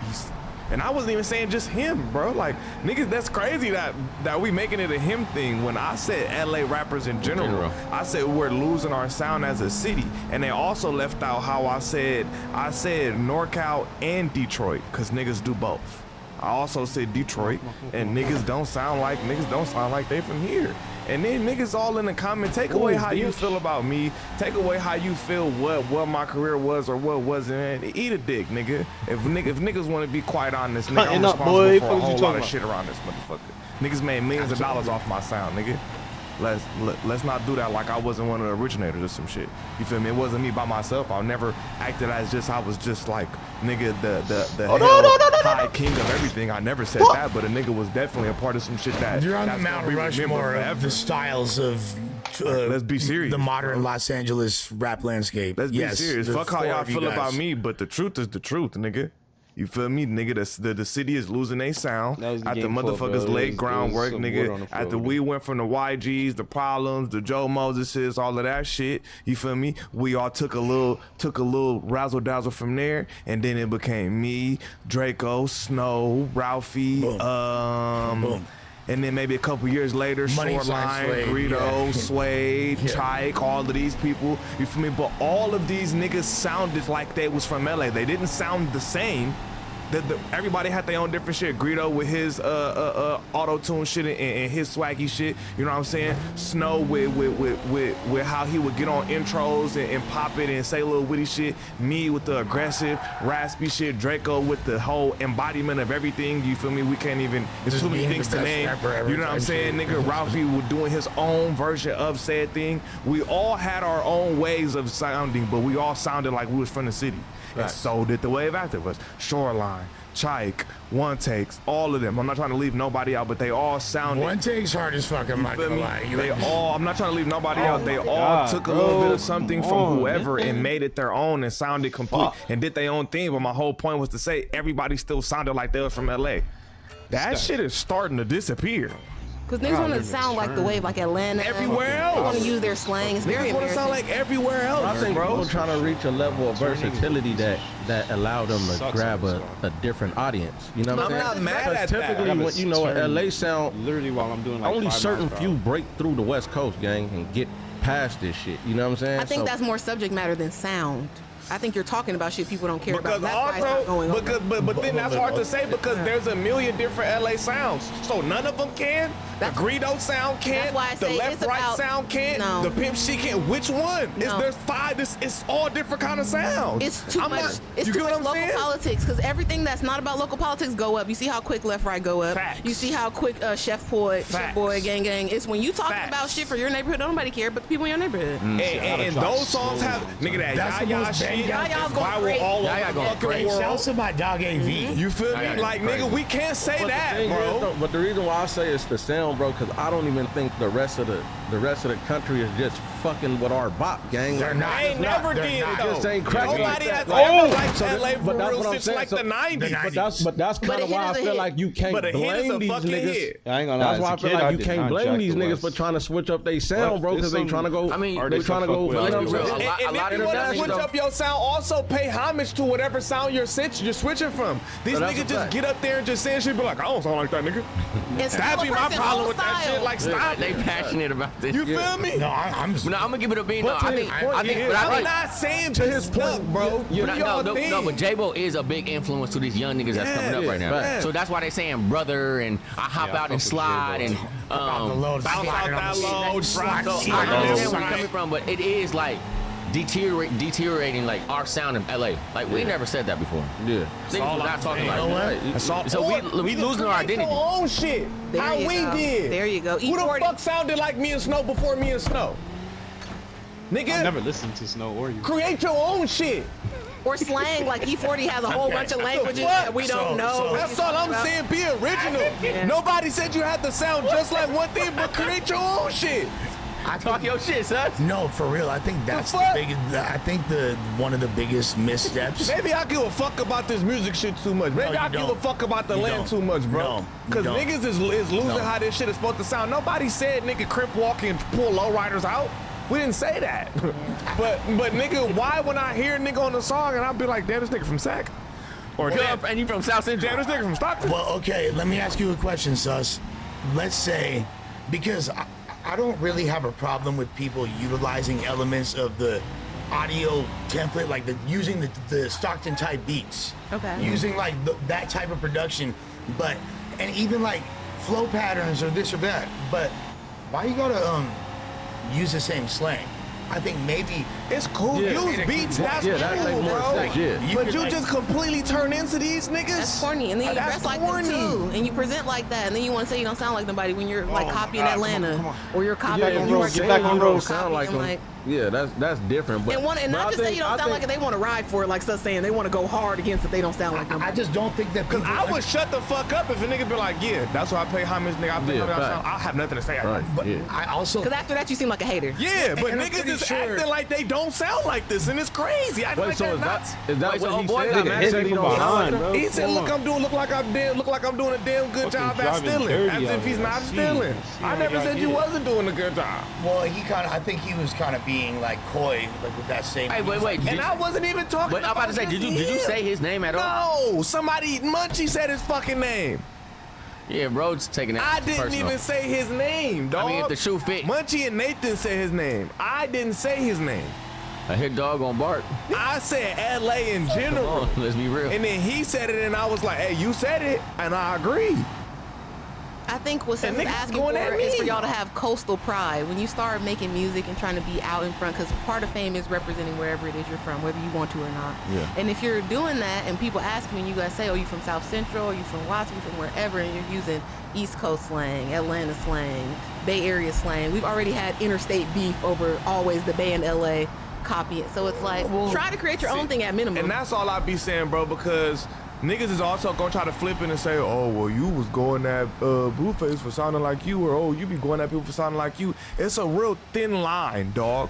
He's, and I wasn't even saying just him, bro. Like, niggas, that's crazy that we making it a him thing. When I said LA rappers in general, I said we're losing our sound as a city. And they also left out how I said NorCal and Detroit, because niggas do both. I also said Detroit, and niggas don't sound like they from here. And then niggas all in the comment, take away how you feel about me, take away how you feel what my career was or what wasn't. Eat a dick, nigga. If niggas want to be quite honest, nigga, I'm responsible for a whole lot of shit around this motherfucker. Niggas made millions of dollars off my sound, nigga. Let's not do that like I wasn't one of the originators or some shit. You feel me? It wasn't me by myself. I never acted as just I was just like nigga the high king of everything. I never said that, but a nigga was definitely a part of some shit that You're on the that's Mount gonna be remembered Rushmore of forever. the styles of Let's be serious. the modern Los Angeles rap landscape. Let's be serious. there's Fuck how 4 y'all of you feel guys. about me, but the truth is the truth, nigga. You feel me, nigga? The city is losing their sound That was the after game floor, motherfuckers bro. laid It was groundwork, some wood on nigga. the floor, After nigga. we went from the YGs, the Problems, the Joe Moseses, all of that shit. You feel me? We all took a little razzle dazzle from there, and then it became me, Draco, Snow, Ralphie, and then maybe a couple years later, Money Shoreline, Sign Suede, Greedo, yeah. Suede, Yeah. Tyke, all of these people. You feel me? But all of these niggas sounded like they was from LA. They didn't sound the same. Everybody had their own different shit. Greedo with his auto-tune shit and his swaggy shit. You know what I'm saying? Snow with how he would get on intros and pop it and say little witty shit. Me with the aggressive, raspy shit. Draco with the whole embodiment of everything. You feel me? We can't even. There's Just too many being things the to best name. rapper ever You know what I'm type saying? shit. Nigga, Ralphie was doing his own version of said thing. We all had our own ways of sounding, but we all sounded like we was from the city. And so did the wave after us. Shoreline, Chike, One Takes, all of them. I'm not trying to leave nobody out, but they all sounded. One Take's hard as fuck, I'm not gonna lie. I'm not trying to leave nobody out. They all took a little bit of something from whoever and made it their own and sounded complete and did their own thing. But my whole point was to say everybody still sounded like they was from LA. That shit is starting to disappear. Because niggas want to sound like the wave, like Atlanta. Everywhere else. They want to use their slang. It's very Niggas want to sound embarrassing. like everywhere else, I think bro. people trying to reach a level of versatility that allow them to grab a different audience. You know what I'm saying? I'm not mad at that. Typically, when, you know, LA sound, literally while I'm doing like only 5 certain miles per few hour. break through the West Coast, gang, and get past this shit. You know what I'm saying? I think that's more subject matter than sound. I think you're talking about shit people don't care about. That's why it's not going on. But then that's hard to say because there's a million different LA sounds. So none of them can. The Greedo sound can't. That's why I The say left it's right about- sound can't. No. The Pimp C can't. Which one? No. There's 5. It's all different kind of sounds. It's too I'm much. not- It's you too get much what I'm local saying? politics because everything that's not about local politics go up. You see how quick left right go up. Facts. You see how quick Chef Boy, gang. It's when you talking Facts. about shit for your neighborhood. Don't nobody care, but the people in your neighborhood. And those songs have nigga That's that the Yaya most shit. banged out. Yaya's going Viral crazy. all over Yaya the going fucking crazy. world. Shouts to my dog AV. You feel me? Yaya Like going nigga, we can't say But that, the thing bro. is, though, but the reason why I say it's the sound, bro, because I don't even think the rest of the country is just fucking with our bop, gang. They're not. They never They're did not. though. Just ain't cracking Nobody like has that. ever liked So LA but for that's real what I'm since saying. like So- the 90s. But that's kind But a of hit why I is a feel hit. like you can't But a hit is blame a these fucking niggas. hit. I ain't gonna lie. That's why I As a feel kid, like I you did can't not blame jack these the niggas West. for trying to switch up their sound, bro, because they trying to go. I mean, they artists trying to I go. fuck with, You know I what do I'm well. saying? And if lot you of want them to switch though. up your sound, also pay homage to whatever sound you're switching from. These No, that's niggas a just fact. get up there and just say shit, be like, I don't sound like that nigga. It's That be still a my person's problem own with that style. shit. Like, stop They it. passionate about this. You feel me? No, I'm No, I'm gonna give it a bean. No, But to I his think, point, I think, yeah, but I I'm think. not saying To to his his point, stuck, bro. yeah, Do y'all think? No, but J-Bo is a big influence to these young niggas that's coming up Yeah, right now. yeah. So that's why they saying brother and I hop Yeah, I out and fuck with slide J-Bo. and About the load, bounce slide out it on that the low, slide, drop slide, the- so slide I on the understand where you're side. coming from, but it is like deteriorating like our sound in LA. Like we never said that before. Yeah. Niggas was not talking like that. That's all. So we losing our create identity. your own shit. There How you we go. did. There you go. Who the E40. fuck sounded like me and Snow before me and Snow? I Nigga, never listened to Snow or you. create your own shit. Or slang, like E40 has a whole bunch of languages What? that we don't know. That's all I'm saying. Be original. Yeah. Nobody said you had to sound just like one thing, but create your own shit. I talk your shit, son. No, for real. I think that's the fuck? biggest. I think one of the biggest missteps. Maybe I give a fuck about this music shit too much. Maybe you I give a don't. fuck about the You land don't. too much, bro. No, you Because don't. niggas is losing No. how this shit is supposed to sound. Nobody said nigga crip walk and pull lowriders out. We didn't say that. but nigga, why when I hear nigga on the song and I'll be like, damn, this nigga from Sac? Or damn, And you from South Central. damn, this nigga from Stockton. Well, okay, let me ask you a question, Sus. Let's say, because I don't really have a problem with people utilizing elements of the audio template, like using the Stockton type beats. Okay. Using like that type of production, and even like flow patterns or this or that. But why you gotta use the same slang? I think maybe It's cool. Yeah. Use beats. That's Yeah, that cool, make more bro. sense, yeah. But could, you like- just completely turn into these niggas. That's corny, and then you That's dress like corny. them too, and you present like that, and then you want to say you don't sound like nobody when you're like copying Atlanta, or you're copying Yeah, New you York, saying or you you're don't sound like copying, them. Yeah, that's different. But and but not I just say think- you don't I sound think- like it, they want to ride for it, like stuff saying they want to go hard against it, they don't sound like them. I just don't think that Cause people. I would shut the fuck up if a nigga be like, yeah, that's why I pay homage, nigga. I pay Yeah, homage. fact. I have nothing to say. Right. But Yeah. I also. Because after that, you seem like a hater. Yeah, but And I'm niggas pretty is sure- acting like they don't sound like this, and it's crazy. I Wait, like so that is nuts. that Wait, so what he boy said? got He mad said he from don't sound behind, like bro. them? He said, "Look, I'm doing a damn good job at driving stealing." dirty As out if he's here. not See, stealing. see I what never y'all said you did. wasn't doing a good job. Well, I think he was kind of being like coy, like with that statement. Hey, wait. And I wasn't even talking. But I'm about to say, did you say his name at all? No, somebody Munchie said his fucking name. Yeah, bro's taking that I didn't personal. even say his name, dog. I mean, if the shoe fit, Munchie and Nathan said his name. I didn't say his name. a hit dog on bark. I said LA in Come general. on, let's be real. And then he said it, and I was like, hey, you said it, and I agree. I think what And Seth's niggas asking going for at is for me. y'all to have coastal pride. When you start making music and trying to be out in front, because part of fame is representing wherever it is you're from, whether you want to or not. Yeah. And if you're doing that and people ask you and you guys say, oh, you from South Central, you from Watts, you from wherever, and you're using East Coast slang, Atlanta slang, Bay Area slang, we've already had interstate beef over always the Bay and LA copy it. So it's like, try to create your own thing at minimum. And that's all I be saying, bro, because niggas is also gonna try to flip it and say, oh, well, you was going at Blueface for sounding like you, or oh, you be going at people for sounding like you. It's a real thin line, dog.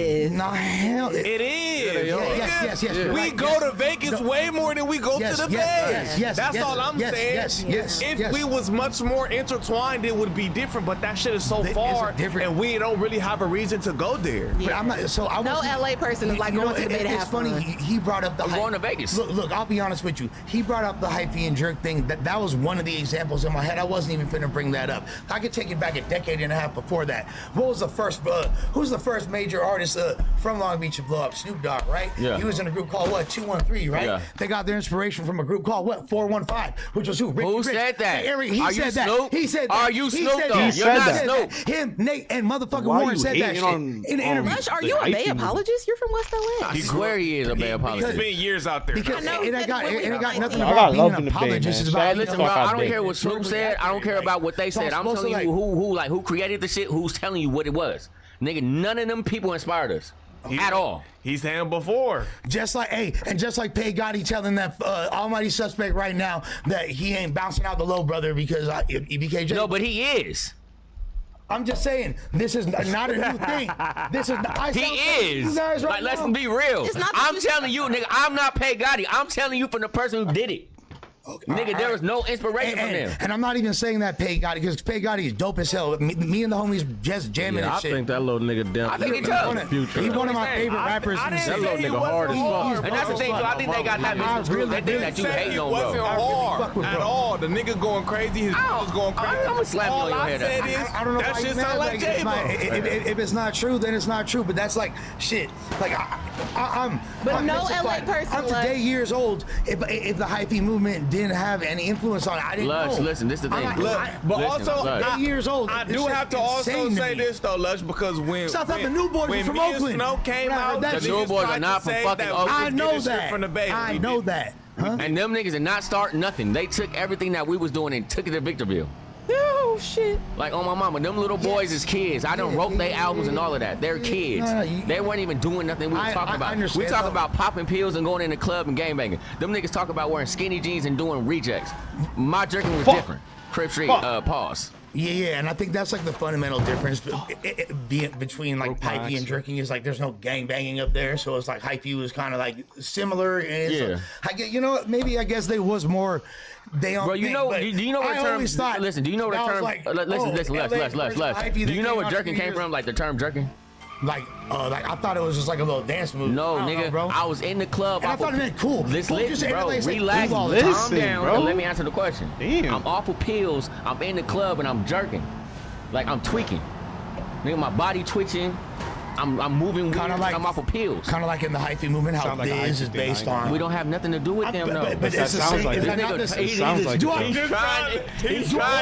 is. No, hell. It is. Yes. We go to Vegas way more than we go to the Bay. Yes. That's all I'm saying. If we was much more intertwined, it would be different. But that shit is so far, and we don't really have a reason to go there. But I'm not. So I no LA person is like going to the Bay to have fun. funny. He brought up the. I'm going to Vegas. Look, I'll be honest with you. He brought up the hyphy and jerk thing. That was one of the examples in my head. I wasn't even finna bring that up. I could take it back a decade and a half before that. What was the first? Who's the first major artist from Long Beach to blow up? Snoop Dogg, right? Yeah. He was in a group called what? 213, right? Yeah. They got their inspiration from a group called what? 415, which was who? Who said that? He Are you said that. Snoop? He said that. Are you Snoop said though? that. You're not said Snoop. that. Him, Nate, and motherfucking Why Warren you said that hating shit on- in the interview. Lush, are you a Bay apologist? You're from West LA. I swear he is a Bay apologist. He's been years out there. Because it ain't got nothing I about got being love an in the Bay, apologist. man. It's about Hey, being listen, a bro, I don't Bay. care what Snoop said. I don't care about what they said. I'm supposed to, telling you who created the shit, who's telling you what it was. Nigga, none of them people inspired us. At all. He's saying before. Just like, and just like Pay Gotti telling that almighty suspect right now that he ain't bouncing out the low brother because EBKJ. No, but he is. I'm just saying, this is not a new thing. This is. He is. Like, let's be real. I'm telling you, nigga, I'm not Pay Gotti. I'm telling you from the person who did it. Okay, nigga, there was no inspiration from them. And I'm not even saying that Pay Gotti, because Pay Gotti is dope as hell. Me and the homies just jamming Yeah, and I shit. think that little nigga down. I think he tough. He's one of my favorite rappers. That little nigga hard as fuck. And that's the thing, too. I think they got that misconstrued. They think that you hating on, bro. Wasn't hard at all. The nigga going crazy. His was going crazy. I'm gonna slap you on your All I head. said is, I don't know that why shit you sound mad. like J-Bo. If it's not true, then it's not true. But that's like shit. Like I'm. But no it's just LA like, person, I'm today years old. If the hyphy movement didn't have any influence on it, I didn't Lush, know. listen, this is the thing. But Listen, also, Lush. 8 years old. I This do shit have to also insane to say me. this though, Lush, because when I thought the New Boys were when from me and Oakland. Snow came When I heard out, that the shit. New Boys tried are to not from say fucking that Oakland. we I know get shit that. from the Bay. I know that. Huh? And them niggas did not start nothing. They took everything that we was doing and took it to Victorville. Oh shit. Like on my mama, them little boys is kids. I done wrote their albums and all of that. They're kids. They weren't even doing nothing we were talking about. We talk about popping pills and going in the club and gangbanging. Them niggas talk about wearing skinny jeans and doing rejects. My jerking was different. Crib Street, pause. Yeah, and I think that's like the fundamental difference between like hyphy and drinking is like there's no gang banging up there, so it's like hyphy was kind of like similar. And it's I get, you know what? Maybe I guess they was more. They on. Bro, you know, do you know what term? Listen, do you know what term? Listen, Les. Do you know where jerking came from? Like the term jerking. Like I thought it was just like a little dance move. No, I nigga, know, bro. I was in the club. And I thought it meant cool. Listen, bro, relax, calm down, and let me answer the question. Damn. I'm off of pills. I'm in the club and I'm jerking, like I'm tweaking. Nigga, my body twitching. I'm moving weird. Like, I'm off of pills. Kind of like in the hyphy movement, how Biz is based on. We don't have nothing to do with them, though. But that sounds like He's trying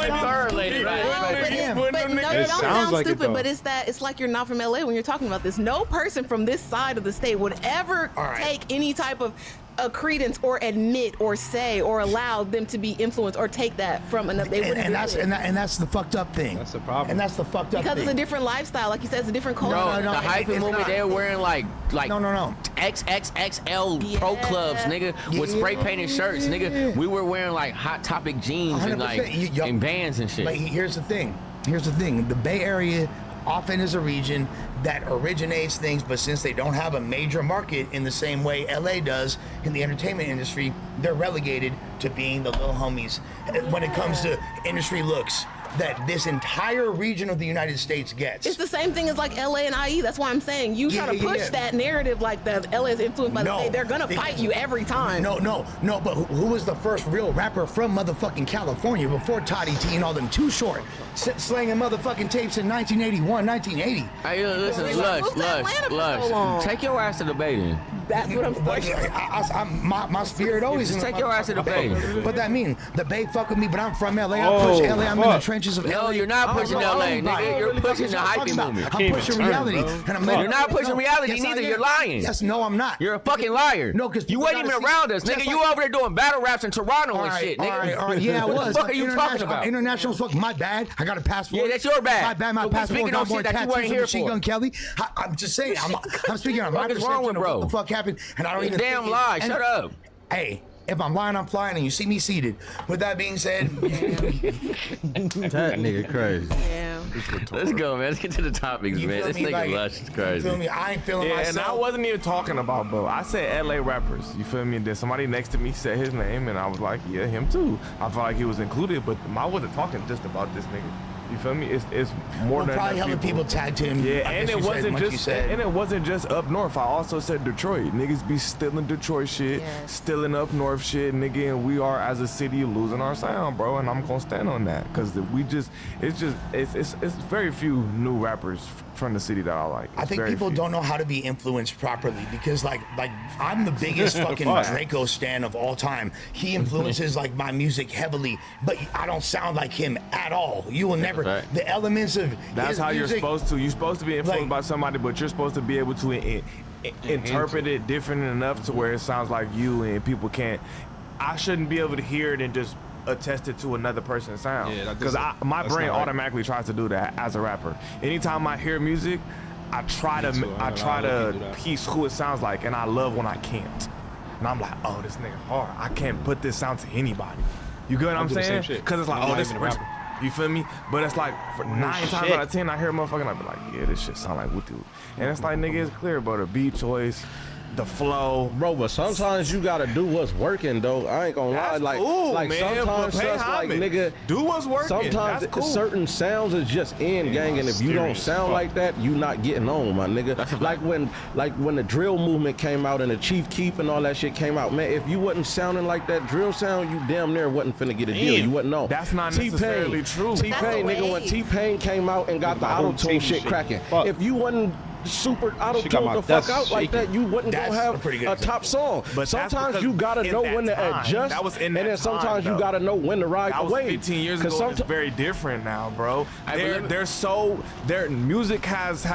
to correlate it. But no, it sounds stupid. But it's like you're not from LA when you're talking about this. No person from this side of the state would ever take any type of credence or admit or say or allow them to be influenced or take that from another. They wouldn't. And that's the fucked up thing. That's the problem. And that's the fucked up because thing. it's a different lifestyle, like you said, it's a different culture. No, the hyphy movement, they're wearing like XXXL pro clubs, nigga, with spray painted shirts, nigga. We were wearing like Hot Topic jeans and like and Vans and shit. Like here's the thing. The Bay Area often is a region that originates things, but since they don't have a major market in the same way LA does in the entertainment industry, they're relegated to being the little homies when it comes to industry looks that this entire region of the United States gets. It's the same thing as like LA and IE. That's why I'm saying you try to push that narrative like that LA is influenced by the state. They're gonna fight you every time. No, but who was the first real rapper from motherfucking California before Toddy T and all them Too Short slanging motherfucking tapes in 1981, 1980? Hey, listen, Lush, take your ass to the Bay then. That's what I'm saying. My spirit always just take your ass to the Bay. What that mean? The Bay fuck with me, but I'm from LA. I push LA. I'm in the trenches of LA. No, you're not pushing LA, nigga. You're pushing the hyphy movement. I'm pushing reality. You're not pushing reality neither. You're lying. Yes, no, I'm not. You're a fucking liar. No, because you weren't even around us, nigga. You over there doing battle raps in Toronto and shit, nigga. All right, yeah, I was. What the fuck are you talking about? International fuck. My bad. I got a passport. Yeah, that's your bad. My bad. My passport got more tattoos than Machine Gun Kelly. I'm just saying. I'm speaking on my perception of what the fuck happened, and I don't even. Damn lie. Shut up. Hey. If I'm lying, I'm flying, and you see me seated. With that being said, that nigga crazy. Yeah. Let's go, man. Let's get to the topics, man. This nigga Lush is crazy. You feel me? I ain't feeling myself. And I wasn't even talking about Bo. I said LA rappers. You feel me? Then somebody next to me said his name, and I was like, yeah, him too. I felt like he was included, but I wasn't talking just about this nigga. You feel me? It's more than probably enough helping people tag team. Yeah, and it wasn't just up north. I also said Detroit. Niggas be stealing Detroit shit, stealing up north shit, nigga. And we are as a city losing our sound, bro. And I'm gonna stand on that because it's very few new rappers from the city that I like. I think people don't know how to be influenced properly because like I'm the biggest fucking Draco stan of all time. He influences like my music heavily, but I don't sound like him at all. You will never the elements of that's how music, you're supposed to. You're supposed to be influenced by somebody, but you're supposed to be able to interpret it different enough to where it sounds like you and people can't. I shouldn't be able to hear it and just attest it to another person's sound because my brain automatically tries to do that as a rapper. Anytime I hear music, I try to piece who it sounds like, and I love when I can't. And I'm like, oh, this nigga hard. I can't put this sound to anybody. You get what I'm saying? Because it's like, oh, this is rapper. You feel me? But it's like, for 9 times out of 10, I hear a motherfucker and I be like, yeah, this shit sound like Wutu. And it's like, nigga, it's clear, bro. The beat choice, the flow. Bro, but sometimes you gotta do what's working, though. I ain't gonna lie. Like, cool, like man, sometimes but pay just like, homage. nigga, do what's working. Sometimes That's cool. certain sounds is just in, gang, and if you don't sound like that, you not getting on, my nigga. Like when the drill movement came out and the Chief Keef and all that shit came out, man, if you wasn't sounding like that drill sound, you damn near wasn't finna get a deal. You wasn't on. That's not necessarily true. T-Pain, nigga, when T-Pain came out and got the auto-tune shit cracking, if you wasn't super auto-tuned the fuck out like that, you wouldn't go have a top song. But sometimes you gotta know when to adjust, and then sometimes you gotta know when to ride the wave. 15 years ago, it's very different now, bro. Their music has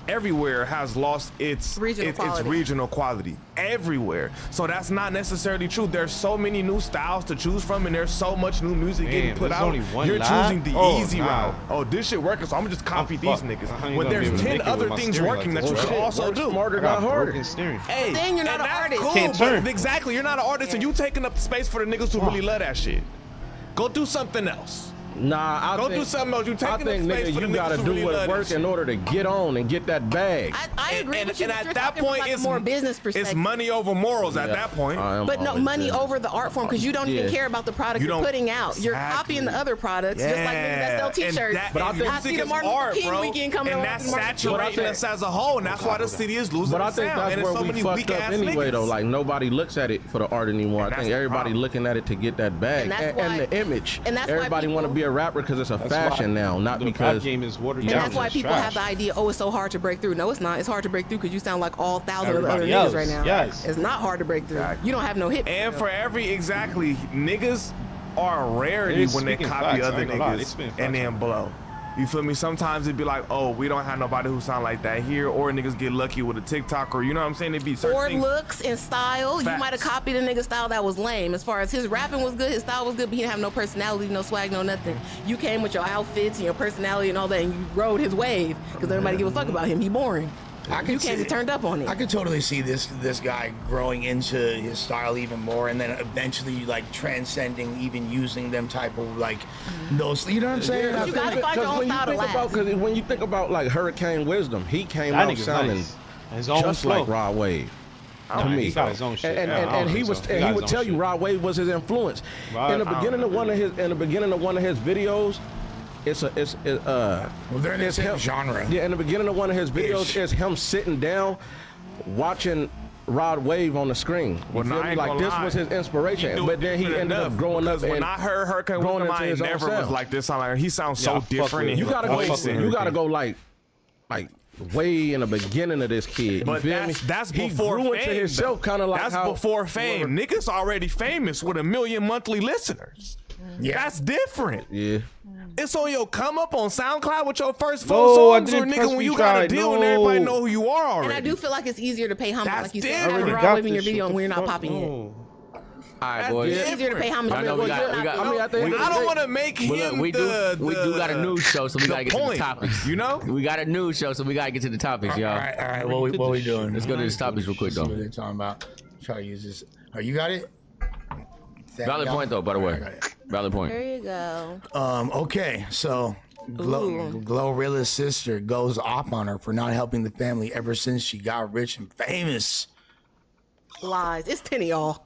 everywhere has lost its regional quality everywhere. So that's not necessarily true. There's so many new styles to choose from, and there's so much new music getting put out. You're choosing the easy route. Oh, this shit working, so I'm gonna just copy these niggas. When there's 10 other things working that you could also do. Smarter, not harder. Hey, then you're not an artist. Cool, exactly, you're not an artist, and you taking up the space for the niggas who really love that shit. Go do something else. Nah, I think, do something else. You taking I think, nigga, you gotta do what work in order to get on and get that bag. I agree with you. And at that point, it's more business perspective. It's money over morals at that point. But no, money over the art form because you don't even care about the product you're putting out. You're copying the other products, just like niggas that sell T-shirts. But I think I see the Martin Luther King weekend coming and up. that's saturating us as a whole, and that's why the city is losing. But I think that's where we fucked up anyway, though. Like nobody looks at it for the art anymore. I think everybody looking at it to get that bag and the image. Everybody want to be a rapper because it's a fashion now, not because game is watered down. And that's why people have the idea, oh, it's so hard to break through. No, it's not. It's hard to break through because you sound like all thousands of other niggas right now. Yes. It's not hard to break through. You don't have no hit. And for niggas are a rarity when they copy other niggas and then blow. You feel me? Sometimes it'd be like, oh, we don't have nobody who sound like that here, or niggas get lucky with a TikTok, or you know what I'm saying? It'd be certain or things. looks and style. You might have copied a nigga style that was lame. As far as his rapping was good, his style was good, but he didn't have no personality, no swag, no nothing. You came with your outfits and your personality and all that, and you rode his wave because everybody give a fuck about him. He boring. You can't be turned up on it. I could totally see this guy growing into his style even more, and then eventually like transcending even using them type of like those. You know what I'm saying? You gotta find your own style to last. Because when you think about like Hurricane Wisdom, he came out sounding just like Rod Wave. To me, he got his own shit. And he would tell you Rod Wave was his influence. In the beginning of one of his videos. They're in the same genre. Yeah, in the beginning of one of his videos, it's him sitting down, watching Rod Wave on the screen. Well, like this was his inspiration, but then he ended up growing up. When I heard Hurricane Wisdom, I never was like this. He sounds so different. You gotta go like way in the beginning of this kid. But that's before he grew fame. Into himself, kind of like that's before fame. Niggas already famous with 1 million monthly listeners. Yeah, that's different. Yeah. It's on your come up on SoundCloud with your first 4 songs, or nigga when you got a deal and everybody know who you are already. And I do feel like it's easier to pay homage, like you said, different. Rod Wave in your video, and we're not popping it. All right, boys. It's easier to pay homage. I know I don't want to make him we do got a news show, so we gotta get to the topics. You know, we got a news show, so we gotta get to the topics, y'all. All right. What we doing? Let's go to the topics real quick, though. What they're talking about? Try to use this. Oh, you got it. Valid point, though. By the way, valid point. There you go. Okay, so Glorilla's sister goes off on her for not helping the family ever since she got rich and famous. Lies. It's 10 of y'all.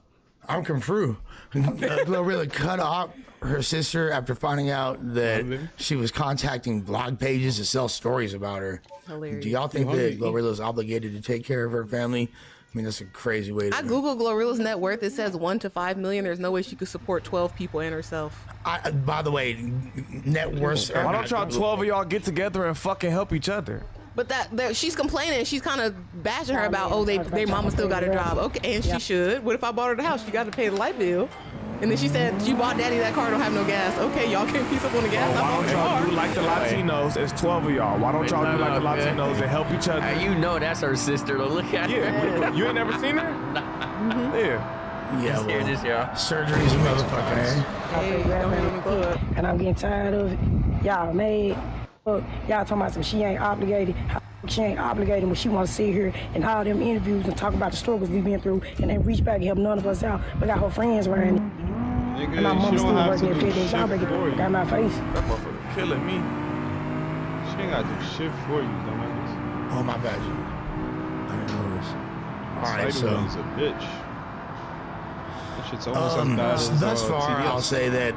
I'm confused. Glorilla cut off her sister after finding out that she was contacting blog pages to sell stories about her. Hilarious. Do y'all think that Glorilla's obligated to take care of her family? I mean, that's a crazy way to... I Googled Glorilla's net worth. It says $1 to $5 million. There's no way she could support 12 people and herself. By the way, net worth... Why don't y'all 12 of y'all get together and fucking help each other? But that she's complaining. She's kind of bashing her about, oh, their mama still got a job. Okay, and she should. What if I bought her the house? She got to pay the light bill. And then she said, you bought daddy that car, don't have no gas. Okay, y'all can't piece up on the gas. Why don't y'all do like the Latinos? It's 12 of y'all. Why don't y'all do like the Latinos and help each other? Hey, you know that's her sister. Look at her. You ain't never seen her? Yeah, well, here, this, y'all. Surgery's a motherfucker, eh? And I'm getting tired of it. Y'all made. Look, y'all talking about some she ain't obligated. She ain't obligated when she wants to sit here and all them interviews and talk about the struggles we've been through and then reach back and help none of us out. We got her friends around. Nigga, and my mom still working at 50 shit Y'all break it for you. got my face. That motherfucker killing me. She ain't gotta do shit for you, dumbass. Oh, my bad, you. I didn't know this. Alright, so... He's a bitch. That shit's almost as bad as thus far, TDS. I'll say that...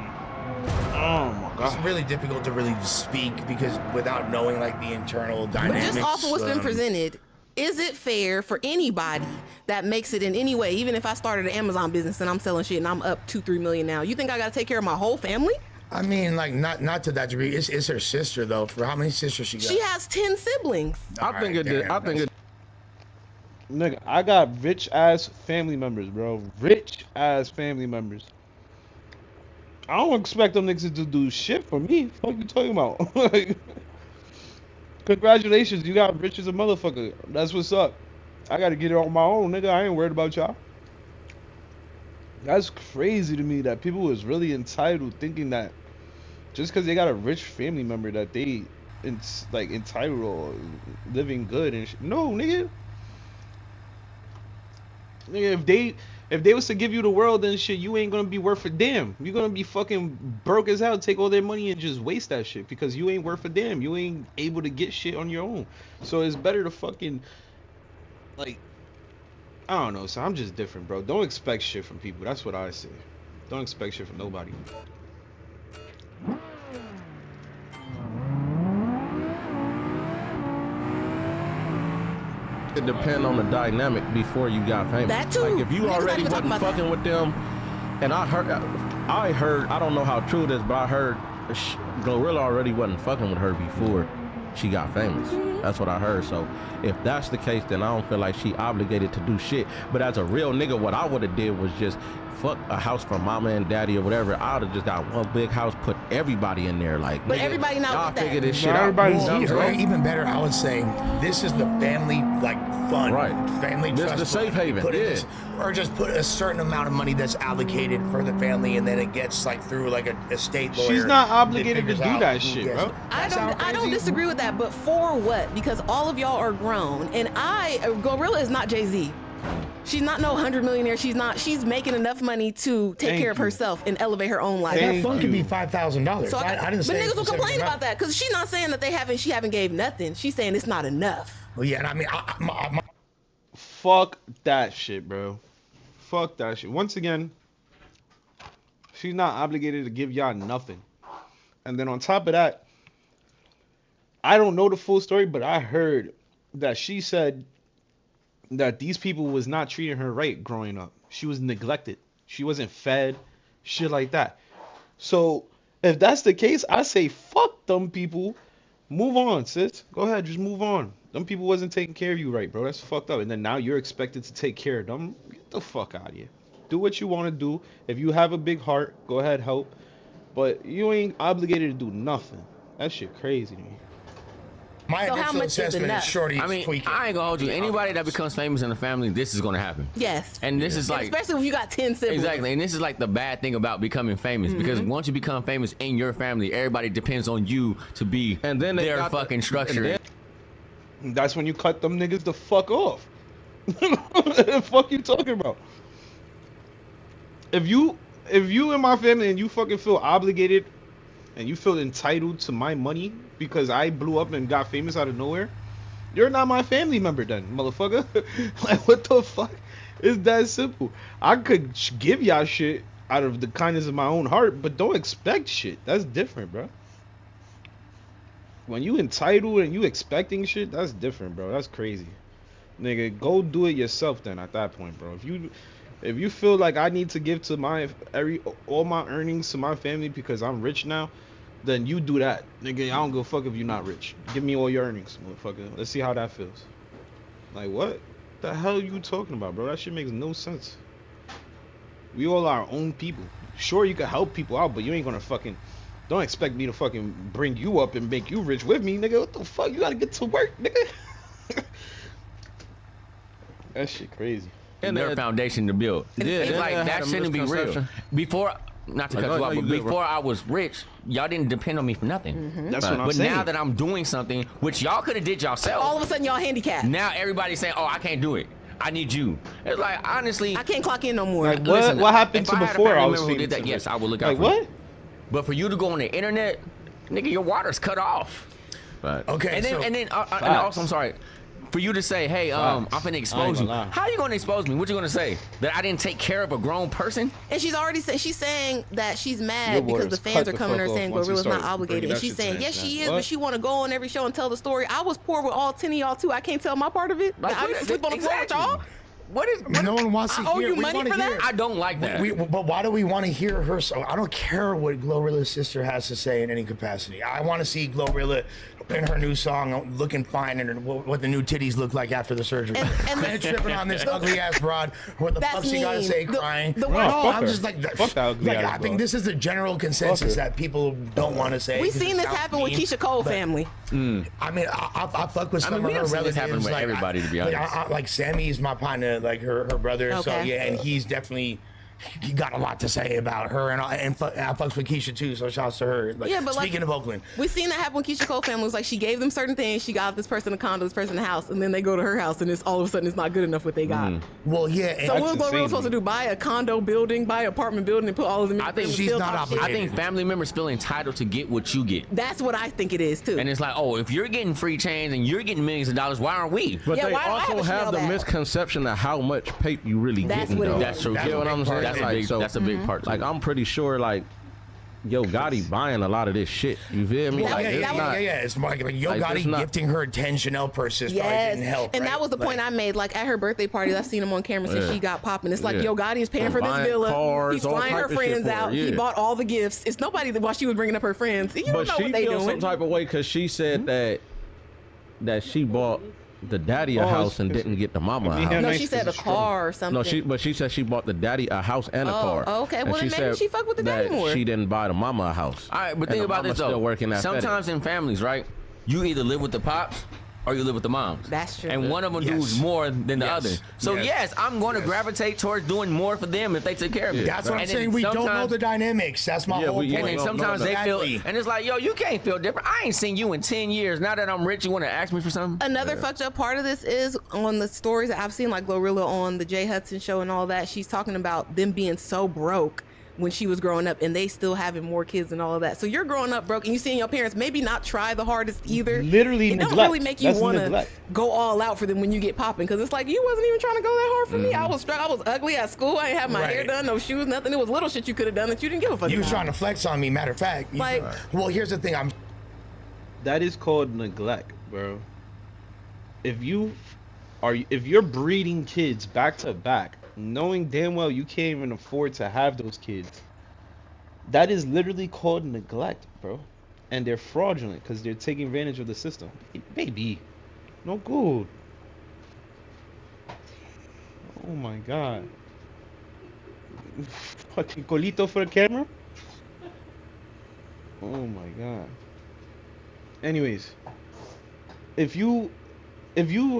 Oh, my God. It's really difficult to really speak because without knowing, like, the internal But dynamics... just off of what's been presented, is it fair for anybody that makes it in any way, even if I started an Amazon business and I'm selling shit and I'm up $2-3 million now, you think I gotta take care of my whole family? I mean, like, not to that degree. It's her sister, though. For how many sisters she got? She has 10 siblings. I think it. Nigga, I got rich ass family members, bro. Rich ass family members. I don't expect them niggas to do shit for me. What you talking about? Like, congratulations, you got rich as a motherfucker. That's what's up. I gotta get it on my own, nigga. I ain't worried about y'all. That's crazy to me that people was really entitled, thinking that just because they got a rich family member that they entitled or living good and shit. No, nigga. Nigga, if they was to give you the world and shit, you ain't gonna be worth a damn. You're gonna be fucking broke as hell, take all their money and just waste that shit because you ain't worth a damn. You ain't able to get shit on your own. So it's better to fucking, like, I don't know. So I'm just different, bro. Don't expect shit from people. That's what I say. Don't expect shit from nobody. It depends on the dynamic before you got famous. That too. Like if you already wasn't fucking with them, and I heard, I don't know how true it is, but I heard Glorilla already wasn't fucking with her before she got famous. That's what I heard. So if that's the case, then I don't feel like she obligated to do shit. But as a real nigga, what I would have did was just fuck a house for mama and daddy or whatever. I would have just got one big house, put everybody in there. Like, but nigga, everybody not y'all with that. figure this shit out. Everybody's even better, I would say, this is the family, like, fund. Right. Family This trust the safe fund. haven, Put in yeah. this, or just put a certain amount of money that's allocated for the family, and then it gets, like, through, like, a estate lawyer. She's not that obligated to figures do out that who shit, gets bro. it. I don't disagree with that, but for what? Because all of y'all are grown, and Glorilla is not Jay-Z. She's not no 100 millionaire. She's making enough money to take care of herself and elevate her own life. That fund could be $5,000. So I didn't but say niggas will complain specific about that because she's not saying that she haven't gave nothing. She's saying it's not enough. Well, yeah, and I mean, fuck that shit, bro. Fuck that shit. Once again, she's not obligated to give y'all nothing. And then on top of that, I don't know the full story, but I heard that she said that these people was not treating her right growing up. She was neglected. She wasn't fed, shit like that. So if that's the case, I say fuck them people. Move on, sis. Go ahead, just move on. Them people wasn't taking care of you right, bro. That's fucked up. And then now you're expected to take care of them. Get the fuck out of here. Do what you want to do. If you have a big heart, go ahead, help. But you ain't obligated to do nothing. That shit crazy to me. My initial assessment is Shorty. I mean, I ain't gonna hold you. Anybody that becomes famous in the family, this is gonna happen. Yes. And this is like, especially if you got 10 siblings. Exactly. And this is like the bad thing about becoming famous, because once you become famous in your family, everybody depends on you to be and then their fucking structure. That's when you cut them niggas the fuck off. The fuck you talking about? If you in my family and you fucking feel obligated and you feel entitled to my money because I blew up and got famous out of nowhere, you're not my family member then, motherfucker. Like, what the fuck? It's that simple. I could give y'all shit out of the kindness of my own heart, but don't expect shit. That's different, bro. When you entitled and you expecting shit, that's different, bro. That's crazy. Nigga, go do it yourself then at that point, bro. If you feel like I need to give to all my earnings to my family because I'm rich now, then you do that. Nigga, I don't give a fuck if you're not rich. Give me all your earnings, motherfucker. Let's see how that feels. Like, what the hell are you talking about, bro? That shit makes no sense. We all our own people. Sure, you can help people out, but you ain't gonna fucking... Don't expect me to fucking bring you up and make you rich with me, nigga. What the fuck? You gotta get to work, nigga. That shit crazy. And their foundation to build. It's like that shouldn't be real. Before, not to cut you off, but before I was rich, y'all didn't depend on me for nothing. That's what I'm saying. But now that I'm doing something, which y'all could have did yourself. All of a sudden, y'all handicapped. Now everybody's saying, oh, I can't do it. I need you. It's like, honestly. I can't clock in no more. Like, what happened to before I was who did that? Yes, I would look out like for what? you. But for you to go on the internet, nigga, your water's cut off. Right. Okay. And then also, I'm sorry. For you to say, hey, I'm finna expose you. How are you gonna expose me? What you gonna say? That I didn't take care of a grown person? And she's already she's saying that she's mad because the fans are coming to her saying Glorilla's not obligated. And she's saying, yes, she is, but she want to go on every show and tell the story. I was poor with all 10 of y'all too. I can't tell my part of it. I used to sleep on the floor with y'all. No one wants to hear. I owe you money for that? I don't like that. But why do we want to hear her? So I don't care what Glorilla's sister has to say in any capacity. I want to see Glorilla in her new song looking fine and what the new titties look like after the surgery. And tripping on this ugly ass broad. What the fuck she gotta say, crying? I'm just like, fuck that ugly ass I think this is the general consensus that people don't want to say. We've seen this happen with Keisha Cole family. I mean, I fuck with some of her relatives. Happen with everybody, to be honest. Like Sammy's my partner, like her brother. Okay. So yeah, and he's definitely. He got a lot to say about her, and I fucks with Keisha too, so shouts to her. Like, yeah, but speaking of Oakland, we've seen that happen with Keisha Cole family. It was like she gave them certain things, she got this person a condo, this person a house, and then they go to her house, and it's all of a sudden it's not good enough what they got. Well, yeah. So what was Glorilla supposed to do? Buy a condo building, buy an apartment building, and put all of them in? I think she's not obligated. I think family members feel entitled to get what you get. That's what I think it is too. And it's like, oh, if you're getting free change and you're getting millions of dollars, why aren't we? But they also have the misconception of how much paper you really getting. That's true. You know what I'm saying? That's a big part. Like, I'm pretty sure, like, Yo Gotti buying a lot of this shit. You feel me? It's like Yo Gotti gifting her 10 Chanel purses probably didn't help. And that was the point I made. Like, at her birthday party, I've seen him on camera since she got popping. It's like Yo Gotti is paying for this villa. He's flying her friends out. He bought all the gifts. It's nobody while she was bringing up her friends. You don't know what they doing. But she feels some type of way because she said that she bought the daddy a house and didn't get the mama a house. No, she said a car or something. No, she said she bought the daddy a house and a car. Oh, okay. Well, then maybe she fuck with the daddy more. She didn't buy the mama a house. All right, but think about this though. Still working at sometimes in families, right? You either live with the pops or you live with the moms. That's true. And one of them does more than the other. So yes, I'm going to gravitate towards doing more for them if they take care of me. That's what I'm saying. We don't know the dynamics. That's my whole point. And then sometimes they feel, and it's like, yo, you can't feel different. I ain't seen you in 10 years. Now that I'm rich, you want to ask me for something? Another fucked up part of this is on the stories that I've seen, like Glorilla on the Jay Hudson show and all that. She's talking about them being so broke when she was growing up and they still having more kids and all of that. So you're growing up broke and you seeing your parents maybe not try the hardest either. Literally it don't really make you want to go all out for them when you get popping, because it's like you wasn't even trying to go that hard for me. I was ugly at school. I ain't have my hair done, no shoes, nothing. It was little shit you could have done that you didn't give a fuck You was trying to flex on me, matter of fact. Well, here's the thing. That is called neglect, bro. If you're breeding kids back to back, knowing damn well you can't even afford to have those kids, that is literally called neglect, bro. And they're fraudulent because they're taking advantage of the system. Baby, no good. Oh my god. Fucking colito for the camera? Oh my god. Anyways, if you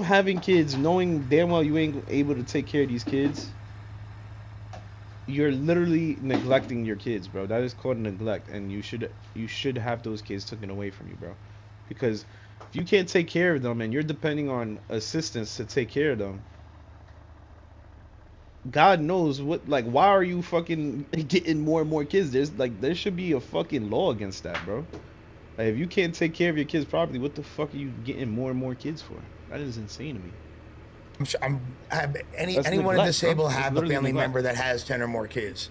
having kids knowing damn well you ain't able to take care of these kids, you're literally neglecting your kids, bro. That is called neglect, and you should have those kids taken away from you, bro. Because if you can't take care of them and you're depending on assistance to take care of them, God knows what, like, why are you fucking getting more and more kids? There should be a fucking law against that, bro. Like, if you can't take care of your kids properly, what the fuck are you getting more and more kids for? That is insane to me. Anyone in this table have a family member that has 10 or more kids.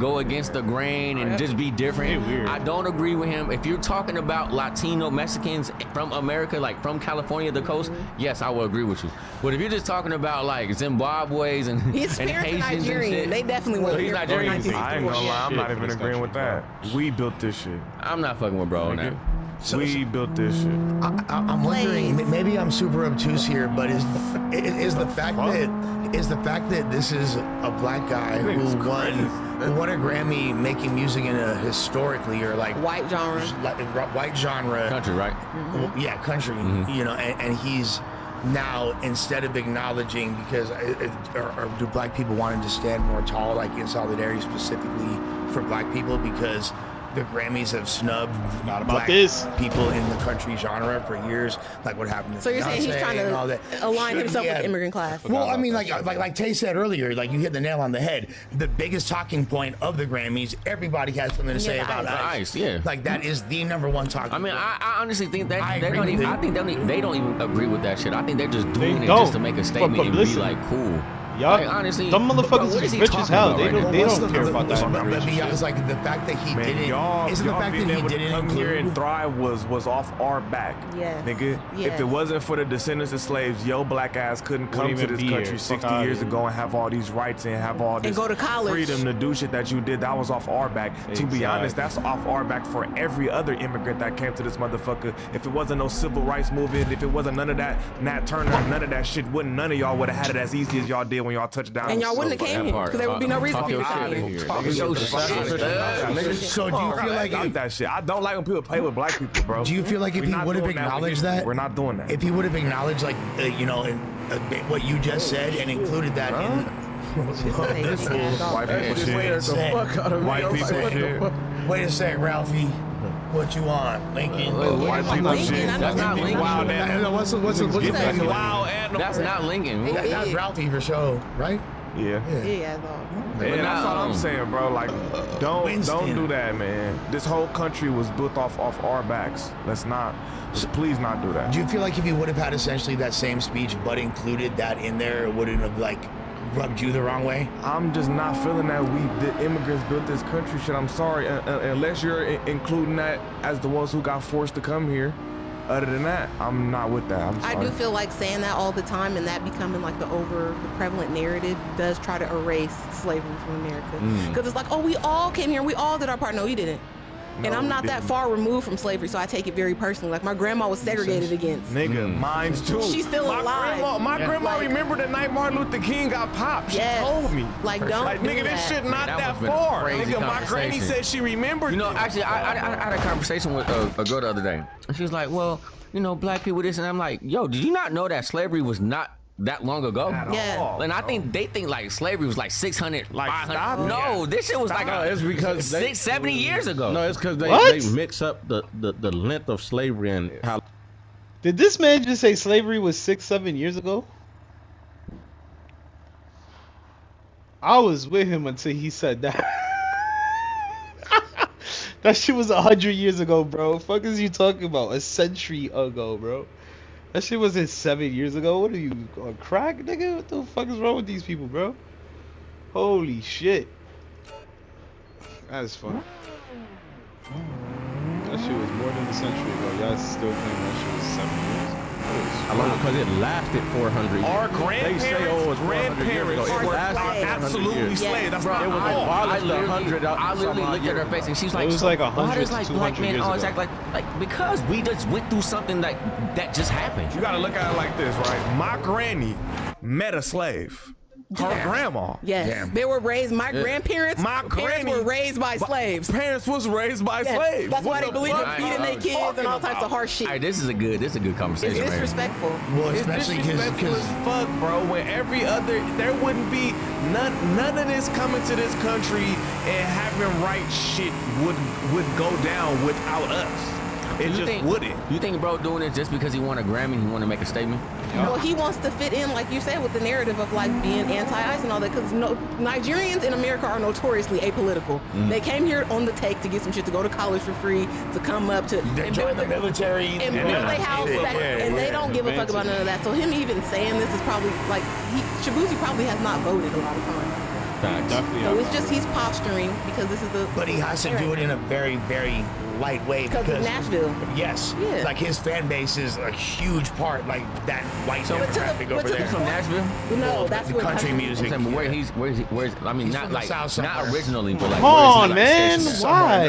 go against the grain and just be different. I don't agree with him. If you're talking about Latino Mexicans from America, like from California, the coast, yes, I will agree with you. But if you're just talking about like Zimbabweans and His and parents are Haitians and Nigerian. shit, They definitely well, went he's here Nigerian. before I ain't gonna lie, I'm not even agreeing with that. We built this shit. I'm not fucking with bro on that. We built this shit. I'm wondering, maybe I'm super obtuse here, but is the fact that this is a black guy who won a Grammy making music in a historically or like white genre, country, right? Yeah, country. You know, and he's now, instead of acknowledging, because or do black people want to stand more tall, like in solidarity specifically for black people, because the Grammys have snubbed black people in the country genre for years, like what happened to So you're saying he's trying to align himself with the immigrant class? Well, I mean, like Tay said earlier, like you hit the nail on the head. The biggest talking point of the Grammys, everybody has something to say about ICE. Yeah, like that is the number one talking. I mean, I honestly think that I they agree don't with even. it. I think they don't even agree with that shit. I think they're just doing it just to make a statement and be like cool. Y'all, like, honestly, them motherfuckers what is he rich as talking hell. about They right don't, now? they don't care about that. But it's like the fact that he didn't. Isn't the fact that he didn't come here and include? thrive was off our back. Yes. Nigga, if it wasn't for the descendants of slaves, your black ass couldn't come to even this be country here. 60 Fuck years outta ago and have all these rights and have all this go to college. freedom to do shit that you did. That was off our back. To be honest, that's off our back for every other immigrant that came to this motherfucker. If it wasn't no civil rights movement, if it wasn't none of that, Nat Turner, none of that shit, wouldn't none of y'all would have had it as easy as y'all did when y'all touched down. And y'all wouldn't have came here because there would be no reason for you to come here. So do you feel like that shit? I don't like when people play with black people, bro. Do you feel like if he would have acknowledged that? We're not doing that. If he would have acknowledged, like, you know, what you just said and included that in. White people shit. White people shit. Wait a sec, Ralphie. What you want, Lincoln? White people shit. That's not Lincoln. Wild animal. What's wild animal. That's not Lincoln. That's Ralphie for sure, right? Yeah. Yeah, And that's all I'm saying, bro. Like, don't do that, man. This whole country was built off our backs. Let's not. Just please not do that. Do you feel like if you would have had essentially that same speech but included that in there, it wouldn't have like rubbed you the wrong way? I'm just not feeling that the immigrants built this country. Shit, I'm sorry. Unless you're including that as the ones who got forced to come here. Other than that, I'm not with that. I'm sorry. I do feel like saying that all the time and that becoming like the prevalent narrative does try to erase slavery from America. Because it's like, oh, we all came here, we all did our part. No, you didn't. And I'm not that far removed from slavery, so I take it very personally. Like, my grandma was segregated against. Nigga, mine's too. She's still alive. My grandma remembered the night Martin Luther King got popped. She told me. Like, don't like, do nigga, that. this shit not that That far. was been a crazy Nigga, my granny conversation. said she remembered. You know, actually, I had a conversation with a girl the other day. And she was like, well, you know, black people this. And I'm like, yo, did you not know that slavery was not that long ago? Yeah. And I think they think like slavery was like 600, Like, 500. stop it. No, this shit was like it's because 70 years ago. No, it's because they mix up the length of slavery and how. Did this man just say slavery was 6-7 years ago? I was with him until he said that. That shit was 100 years ago, bro. Fuck is you talking about? A century ago, bro. That shit wasn't 7 years ago. What are you, on crack, nigga? What the fuck is wrong with these people, bro? Holy shit. That's funny. That shit was more than a century ago. Y'all still claim that shit was 7 years. I love it because it lasted 400 years. Our They say, oh, it's 400 years ago. It lasted 400 absolutely years. slaves. That's Bro, not It was all. abolished I 100. literally looked at her face and she's like, was so like why does 100 like to black 200 men years always ago. act like because we just went through something like that just happened. You gotta look at it like this, right? My granny met a slave. Her grandma. Yes. Damn. They were raised, my grandparents My parents granny were raised by slaves. Parents was raised by Yes. slaves. That's why What they the believe in fuck beating are their you kids and all talking types of about? harsh shit. All right, this is a good It's conversation, man. disrespectful. Well, It's especially disrespectful as fuck, bro. When every other, there wouldn't be none of this coming to this country and having right shit would go down without us. It just wouldn't. You think bro doing it just because he won a Grammy? He want to make a statement? Well, he wants to fit in, like you said, with the narrative of like being anti-ICE and all that, because Nigerians in America are notoriously apolitical. They came here on the take to get some shit, to go to college for free, to come up to and join the military and build a house, and they don't give a fuck about none of that. So him even saying this is probably like Shabuzi probably has not voted a lot of times. So it's just he's posturing because this is the. But he has to do it in a very, very lightweight Because of Nashville. Yes. Yeah. Like his fan base is a huge part, like that white demographic over there. He's from Nashville? No, that's the where country music. Where's I mean, not like not originally, but like. Come on, where man. is he, like, Why?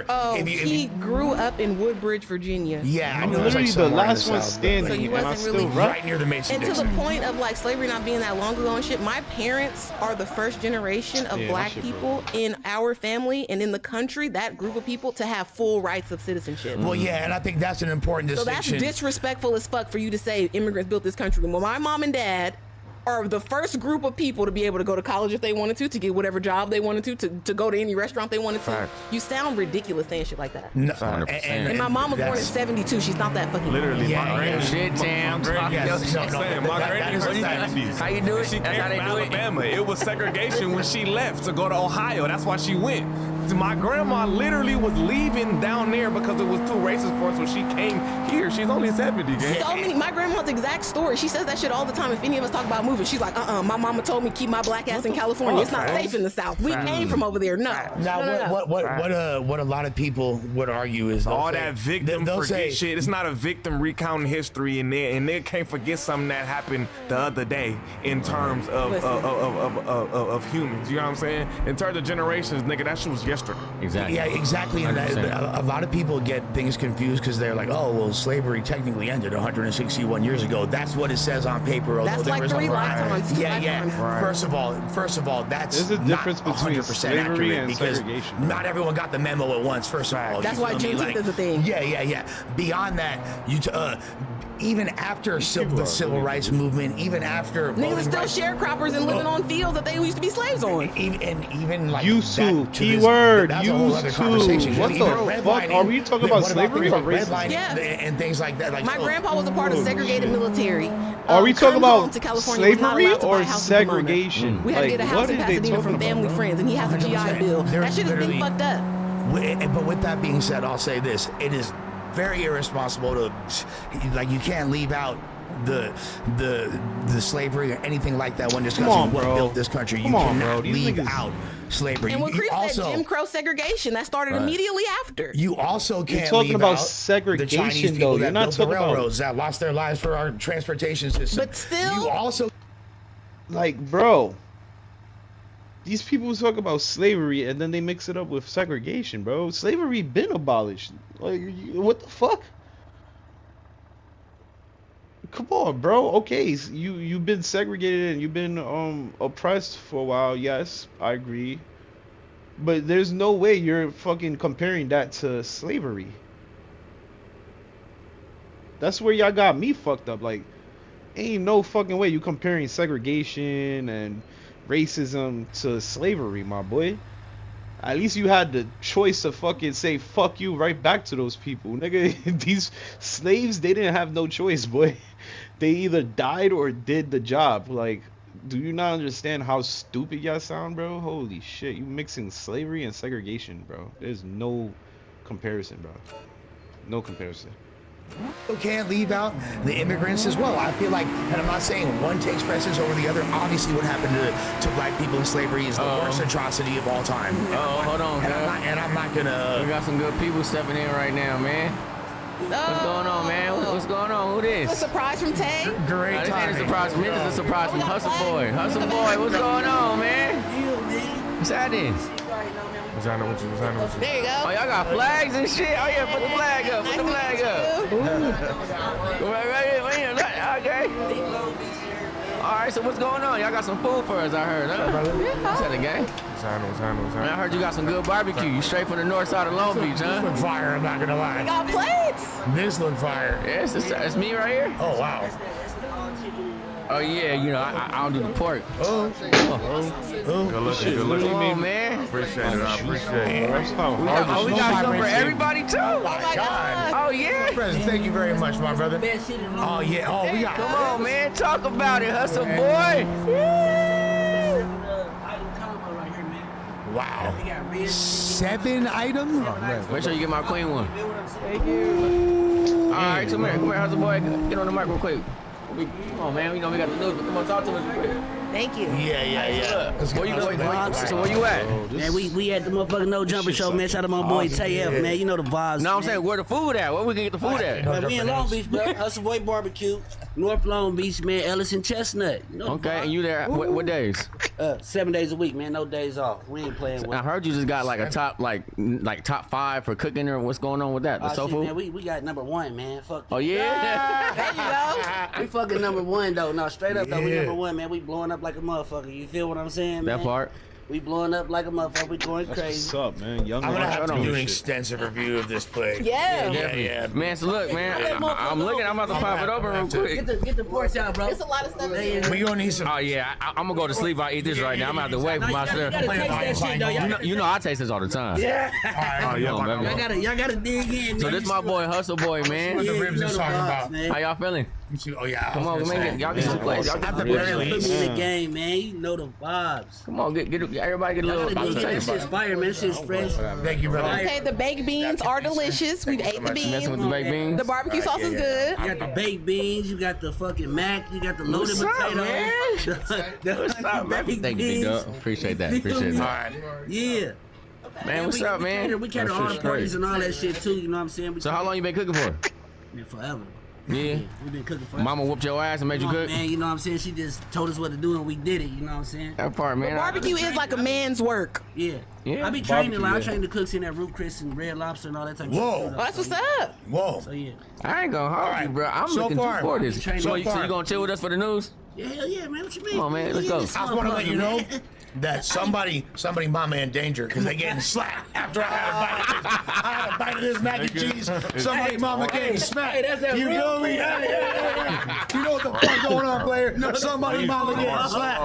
Oh, he grew up in Woodbridge, Virginia. Yeah, I I'm know. literally the last one standing, So he and I wasn't still really right near the Mason And to Dixon. the point of like slavery not being that long ago and shit, my parents are the first generation of Yeah, black that shit people in our family and in the country, that group of people, to have full rights of citizenship. Well, yeah, and I think that's an important So that's distinction. disrespectful as fuck for you to say immigrants built this country. Well, my mom and dad are the first group of people to be able to go to college if they wanted to get whatever job they wanted to go to any restaurant they wanted to. You sound ridiculous saying shit like that. No, and my mom was born in 72. She's not that fucking Literally, young. my granny. Shit, Tam. My granny was 70s. How you do it? She That's how came they from do it. Alabama. It was segregation when she left to go to Ohio. That's why she went. My grandma literally was leaving down there because it was too racist for her, so she came here. She's only 70, gang. So many. My grandma's exact story. She says that shit all the time. If any of us talk about moving, she's like, my mama told me keep my black ass in California. It's not safe in the South. We came from over there. No. Now, what a lot of people would argue is all that victim they'll forget say, shit. It's not a victim recounting history, and they can't forget something that happened the other day in terms of humans. You know what I'm saying? In terms of generations, nigga, that shit was yesterday. Exactly. Yeah, exactly. And a lot of people get things confused because they're like, oh, well, slavery technically ended 161 years ago. That's what it says on paper. That's like 3 lifetimes. Yeah. First of all, that's There's a difference not between 100% slavery accurate and because segregation. not everyone got the memo at once. First of all, That's you why feel me? Juneteenth is a thing. Yeah. Beyond that, even after the civil rights movement, even after Niggas are still sharecroppers and living on fields that they used to be slaves on. Even like used to, that, keyword, that's a whole used other to. conversation. What the fuck? Are we talking about slavery or racism? Yeah. And things like that? Like, My grandpa was a part of segregated military. Are we talking Come home about to California, was not slavery allowed to buy or a house in Pomona. segregation? We had to get a house what in are they Pasadena talking from about, family bro? friends, and he has a GI Bill. There's That shit has been literally- fucked up. But with that being said, I'll say this: it is very irresponsible to, like, you can't leave out the slavery or anything like that when discussing what built this country. You cannot leave out slavery. And when You Chris said Jim Crow segregation, that started immediately after. You also can't talking leave about out segregation, the Chinese though. people You're that not built the talking about- railroads that lost their lives for our transportation system. But still, you also Like, bro, these people talk about slavery and then they mix it up with segregation, bro. Slavery been abolished. Like, what the fuck? Come on, bro. Okay, so you've been segregated and you've been oppressed for a while. Yes, I agree. But there's no way you're fucking comparing that to slavery. That's where y'all got me fucked up. Like, ain't no fucking way you comparing segregation and racism to slavery, my boy. At least you had the choice to fucking say fuck you right back to those people. Nigga, these slaves, they didn't have no choice, boy. They either died or did the job. Like, do you not understand how stupid y'all sound, bro? Holy shit, you mixing slavery and segregation, bro. There's no comparison, bro. No comparison. You can't leave out the immigrants as well. I feel like, and I'm not saying one takes precedence over the other. Obviously, what happened to black people in slavery is the worst atrocity of all time. Oh, hold on, and I'm not gonna. We got some good people stepping in right now, man. What's going on, man? What's going on? Who this? A surprise from Tay. Great This ain't a timing. surprise from me. This is a surprise from Hustle Boy. Hustle Boy, what's going on, man? What's happening? What's happening with you? There you go. Oh, y'all got flags and shit? Oh, yeah, put the flag up. Put the flag up. Okay. All right, so what's going on? Y'all got some food for us, I heard, huh? What's that, gang? What's happening? Man, I heard you got some good barbecue. You straight from the north side of Long Beach, huh? This looked fire, I'm not gonna lie. I got plates. This looked fire. Yes, it's me right here. Oh, wow. Oh, yeah, you know, I don't do the pork. Good looking. Come on, man. Appreciate it. I appreciate it. We got some for everybody, too. Oh, my God. Oh, yeah. President, thank you very much, my brother. Oh, yeah. Oh, we got. Come on, man. Talk about it, Hustle Boy. Wow. 7 items? Make sure you get my queen one. Thank you. All right, come here, Hustle Boy. Get on the mic real quick. Come on, man. You know we got the news, but come on, talk to us real quick. Thank you. Yeah. So where you at? Man, we at the motherfucking No Jumper Show, man. Shout out to my boy TF, man. You know the vibes. No, I'm saying where the food at? Where we can get the food at? Man, we in Long Beach, bro. Hustle Boy Barbecue, North Long Beach, man. Ellis and Chestnut. You know Okay, and you there? What days? 7 days a week, man. No days off. We ain't playing with. I heard you just got like a top top 5 for cooking, or what's going on with that? The soul food? Man, we got number 1, man. Fuck. Oh yeah. There you go. We fucking number 1 though. No, straight up though, we number 1, man. We blowing up like a motherfucker. You feel what I'm saying, man? That part. We blowing up like a motherfucker. We going crazy. What's up, man? I'm gonna have to do an extensive review of this play. Yeah. Man, so look, man, I'm looking. I'm about to pop it open real quick. Get the forks out, bro. It's a lot of stuff. We gonna need some. Oh yeah, I'm gonna go to sleep. I eat this right now. I'm out the way for myself. You know I taste this all the time. Yeah. Y'all gotta dig in. So this my boy Hustle Boy, man. What the ribs is talking about? How y'all feeling? Oh yeah. Come on, man. Y'all get some plays. Y'all get Put me in the game, man. You know the vibes. Come on, get everybody get a little. That shit's fire, man. That shit's fresh. Thank you, brother. Okay, the baked beans are delicious. We've ate the beans. Messing with the baked beans. The barbecue sauce is good. You got the baked beans. You got the fucking mac. You got the loaded potatoes. Thank you, big dog. Appreciate that. Appreciate that. Yeah. Man, what's up, man? We cater all the parties and all that shit too. You know what I'm saying? So how long you been cooking for? Man, forever. Yeah. We've been cooking for. Mama whooped your ass and made you cook? Man, you know what I'm saying? She just told us what to do and we did it, you know what I'm saying? That part, man. Barbecue is like a man's work. Yeah. I be training, like I train the cooks in that Root Chris and Red Lobster and all that type of shit. Oh, that's what's up. Whoa. So yeah. I ain't gonna hold you, bro. I'm looking for this. So you gonna chill with us for the news? Yeah, hell yeah, man. What you mean? Come on, man. Let's go. I just want to let you know that somebody mama in danger because they getting slapped after I had a bite of this mac and cheese. Somebody mama getting smacked. Hey, that's that you real feel me? You know what the fuck going on, player? Somebody mama getting slapped.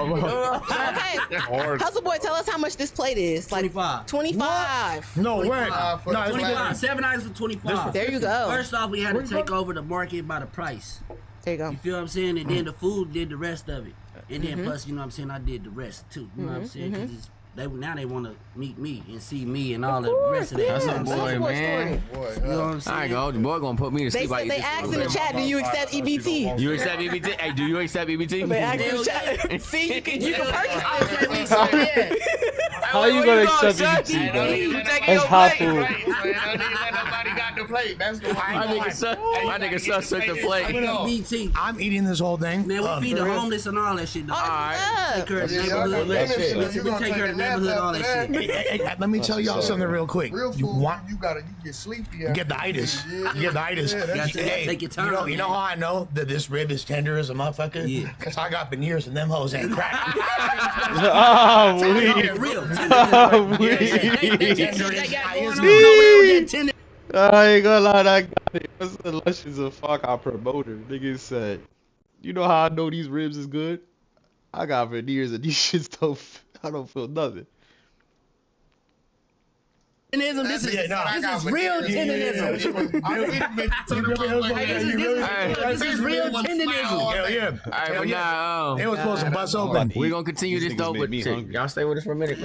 Okay. Hustle Boy, tell us how much this plate is. Like 25. 25. No way. No, 25. 7 items for 25. There you go. First off, we had to take over the market by the price. There you go. You feel what I'm saying? And then the food did the rest of it. And then plus, you know what I'm saying, I did the rest too. You know what I'm saying? Because now they want to meet me and see me and all the rest of that. That's a boy, man. You know what I'm saying? I ain't gonna. The boy gonna put me to sleep. They asked in the chat, do you accept EBT? You accept EBT? Hey, do you accept EBT? They asked in the chat. See, you can purchase this. How you gonna accept EBT, bro? That's hot food. Nobody got the plate. That's the My nigga sus took the plate. I'm eating this whole thing. Man, we feed the homeless and all that shit. All right. Take her to the neighborhood. We take her to the neighborhood, all that shit. Let me tell y'all something real quick. Real food, you get sleepy. You get the itis. You get the itis. Take your time. You know how I know that this rib is tender as a motherfucker? Yeah. Because I got veneers and them hoes ain't cracked. Oh, real. I ain't gonna lie, I got it. What's the luscious of Fakka promoter? Nigga said, you know how I know these ribs is good? I got veneers and these shits I don't feel nothing. This is real tenderism. This is real tenderism. Hell yeah. All right, but now It was supposed to bust open. we're gonna continue this though, but y'all stay with us for a minute.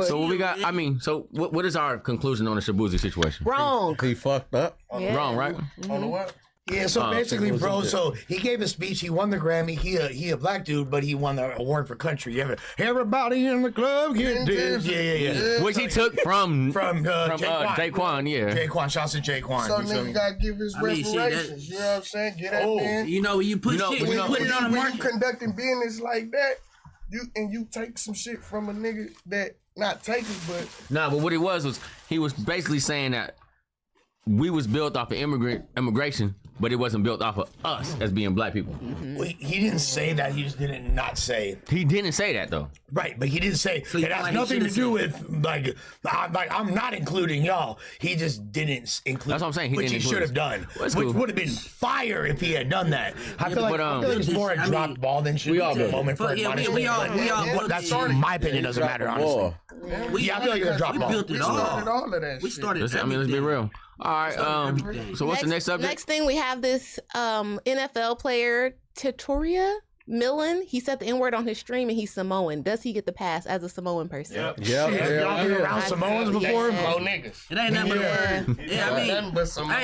So what we got? I mean, so what is our conclusion on the Shabuzi situation? Wrong. He fucked up. Yeah. Wrong, right? On the what? Yeah, so basically, bro, so he gave a speech, he won the Grammy, he a black dude, but he won the award for country. Everybody in the club get this. Yeah. Which he took from Jaquan, yeah. Jaquan, shouts to Jaquan. So nigga gotta give his reparations, you know what I'm saying? Get that man. You know, when you put shit, you put it on the market. When you conducting business like that, you take some shit from a nigga that not taking, but... Nah, but what it was he was basically saying that we was built off of immigration, but it wasn't built off of us as being black people. Wait, he didn't say that. He just didn't not say. He didn't say that though. Right, but he didn't say. So it has nothing to do with I'm not including y'all. He just didn't include. That's what I'm saying. Which he should have done. Which would have been fire if he had done that. I feel like it's more a dropped ball than should be a moment for we all. That's my opinion. Doesn't matter honestly. I feel like it's a drop ball. We built it all. We started. I mean, let's be real. All right. So what's the next subject? Next thing we have this NFL player Tatoria Millen. He said the N-word on his stream and he's Samoan. Does he get the pass as a Samoan person? Y'all been around Samoans before? Low niggas. It ain't nothing but a word. Yeah, I mean,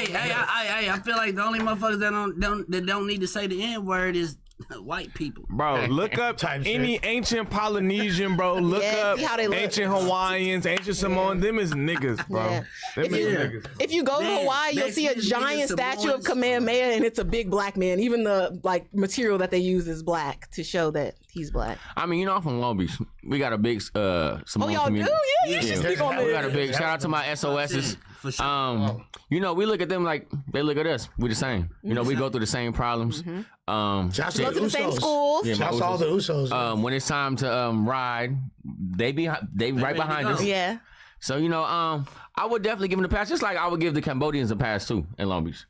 hey, I feel like the only motherfuckers that don't need to say the N-word is White people. Bro, look up any ancient Polynesian, bro. Look up ancient Hawaiians, ancient Samoan. Them is niggas, bro. Yeah. Them is niggas. If you go to Hawaii, you'll see a giant statue of Kamehameha, and it's a big black man. Even the material that they use is black to show that he's black. I mean, I'm from Long Beach. We got a big Samoan y'all community. do? Yeah, you should speak on We this. got a big shout out to my SOSs. We look at them like they look at us. We're the same. We go through the same problems. Shouts to go to the same schools. Shouts to all the Usos. When it's time to ride, they right behind us. Yeah. So I would definitely give them a pass, just like I would give the Cambodians a pass too in Long Beach.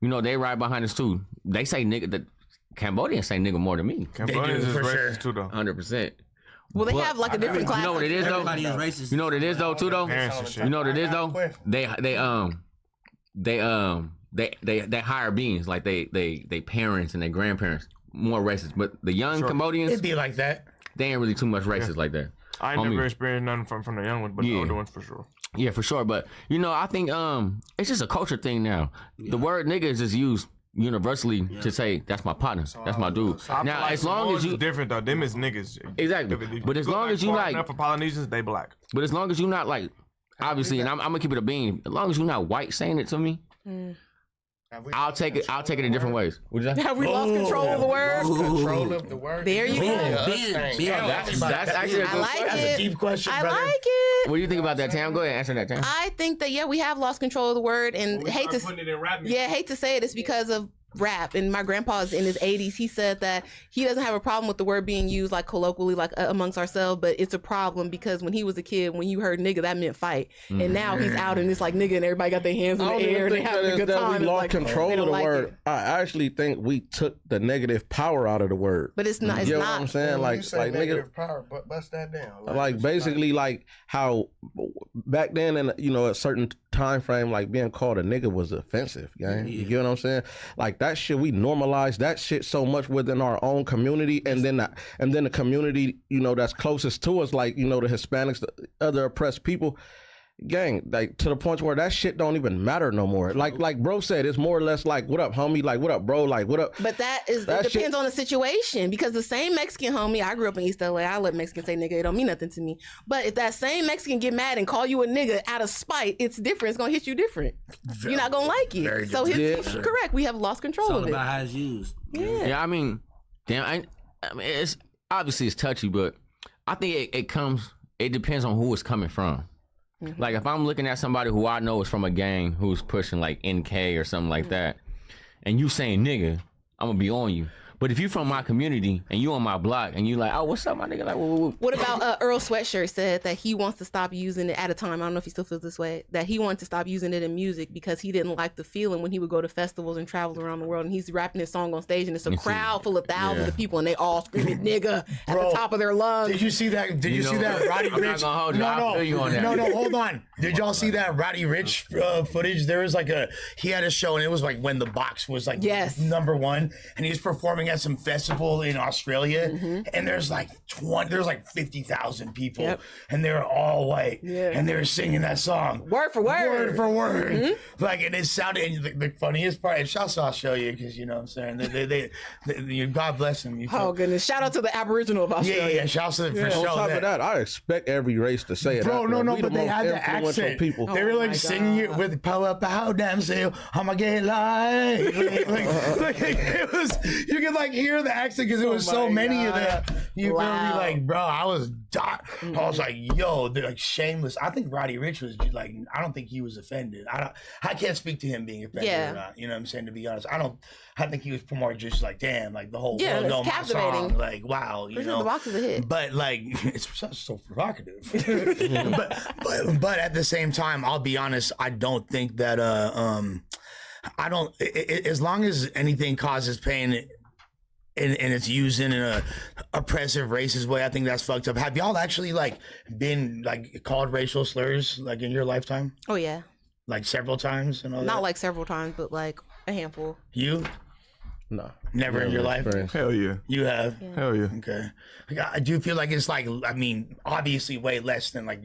They ride behind us too. They say nigga. The Cambodians say nigga more than me. Cambodians is racist too, though. 100%. Well, they have like a different class. You know what it is though? Everybody is racist. You know what it is though too though? You know what it is though? They hire beings like they parents and their grandparents more racist, but the young Cambodians It'd be like that. They ain't really too much racist like that. I ain't never experienced nothing from the young ones, but the older ones for sure. Yeah, for sure. But I think it's just a culture thing now. The word nigga is just used universally to say that's my partner, that's my dude. Now, as long as you different though, them is niggas. Exactly. But as long as you like for Polynesians, they black. But as long as you not like, obviously, and I'm gonna keep it a bean. As long as you're not white saying it to me, I'll take it in different ways. Have we lost control of the word? Control of the word. There you go. That's actually a good question. That's a deep question, I brother. like it. What do you think about that, Tam? Go ahead and answer that, Tam. I think that we have lost control of the word, and hate to say it, it's because of rap. And my grandpa's in his 80s. He said that he doesn't have a problem with the word being used like colloquially, like amongst ourselves, but it's a problem because when he was a kid, when you heard nigga, that meant fight. And now he's out and it's like nigga, and everybody got their hands in the air and they having a good time. We lost like, control of the word. I actually think we took the negative power out of the word. But it's not. It's you know not. what I'm saying? When Like you say negative nigga. power, but bust that down. Like basically like how back then in a certain time frame, like being called a nigga was offensive, gang. You get what I'm saying? Like that shit, we normalized that shit so much within our own community, and then the community, that's closest to us, like, the Hispanics, the other oppressed people, gang, like to the point where that shit don't even matter no more. Like bro said, it's more or less like, what up, homie? Like, what up, bro? Like, what up? But it depends on the situation, because the same Mexican homie, I grew up in East LA, I let Mexicans say nigga, it don't mean nothing to me. But if that same Mexican get mad and call you a nigga out of spite, it's different. It's gonna hit you different. You're not gonna like it. So correct, we have lost control of it. It's all about how it's used. Yeah. I mean, damn, I mean, it's obviously it's touchy, but I think it depends on who it's coming from. Like if I'm looking at somebody who I know is from a gang who's pushing like NK or something like that, and you saying nigga, I'm gonna be on you. But if you from my community and you on my block and you like, oh, what's up, my nigga? Like, woo. What about Earl Sweatshirt said that he wants to stop using it at a time. I don't know if he still feels this way. That he wanted to stop using it in music because he didn't like the feeling when he would go to festivals and travel around the world and he's rapping his song on stage and it's a crowd full of thousands of people and they all screaming nigga at the top of their lungs. Did you see that? Did you see that Roddy Rich? I'm not gonna hold you. I'll feel you on that. No, hold on. Did y'all see that Roddy Rich footage? There was he had a show and it was like when the box was like number one and he was performing at some festival in Australia and there's like 50,000 people and they're all white and they were singing that song word for word like, and it sounded, and the funniest part, and I'll show you because you know what I'm saying, they God bless them. Oh goodness, shout out to the Aboriginal of Australia. Yeah, shout out to for sure. On top of that, I expect every race to say it. Bro, no, but they had the accent. People. They were like singing it with power, damn say, I'ma get live. like it was, you could like hear the accent because it was so many of them. You feel me? Like, bro, I was like, yo, they're like shameless. I think Roddy Rich was like, I don't think he was offended. I can't speak to him being offended or not. You know what I'm saying? To be honest, I think he was more just like, damn, like the whole world know my song. Like, wow, you know. The box is a hit. But like, it's so provocative. but at the same time, I'll be honest, I don't think that I don't. As long as anything causes pain. And it's used in an oppressive, racist way, I think that's fucked up. Have y'all actually like been like called racial slurs like in your lifetime? Oh yeah. Like several times and all that? Not like several times, but like a handful. You? No. Never in your life? Hell yeah. You have? Hell yeah. Okay. I do feel like it's like, I mean, obviously way less than like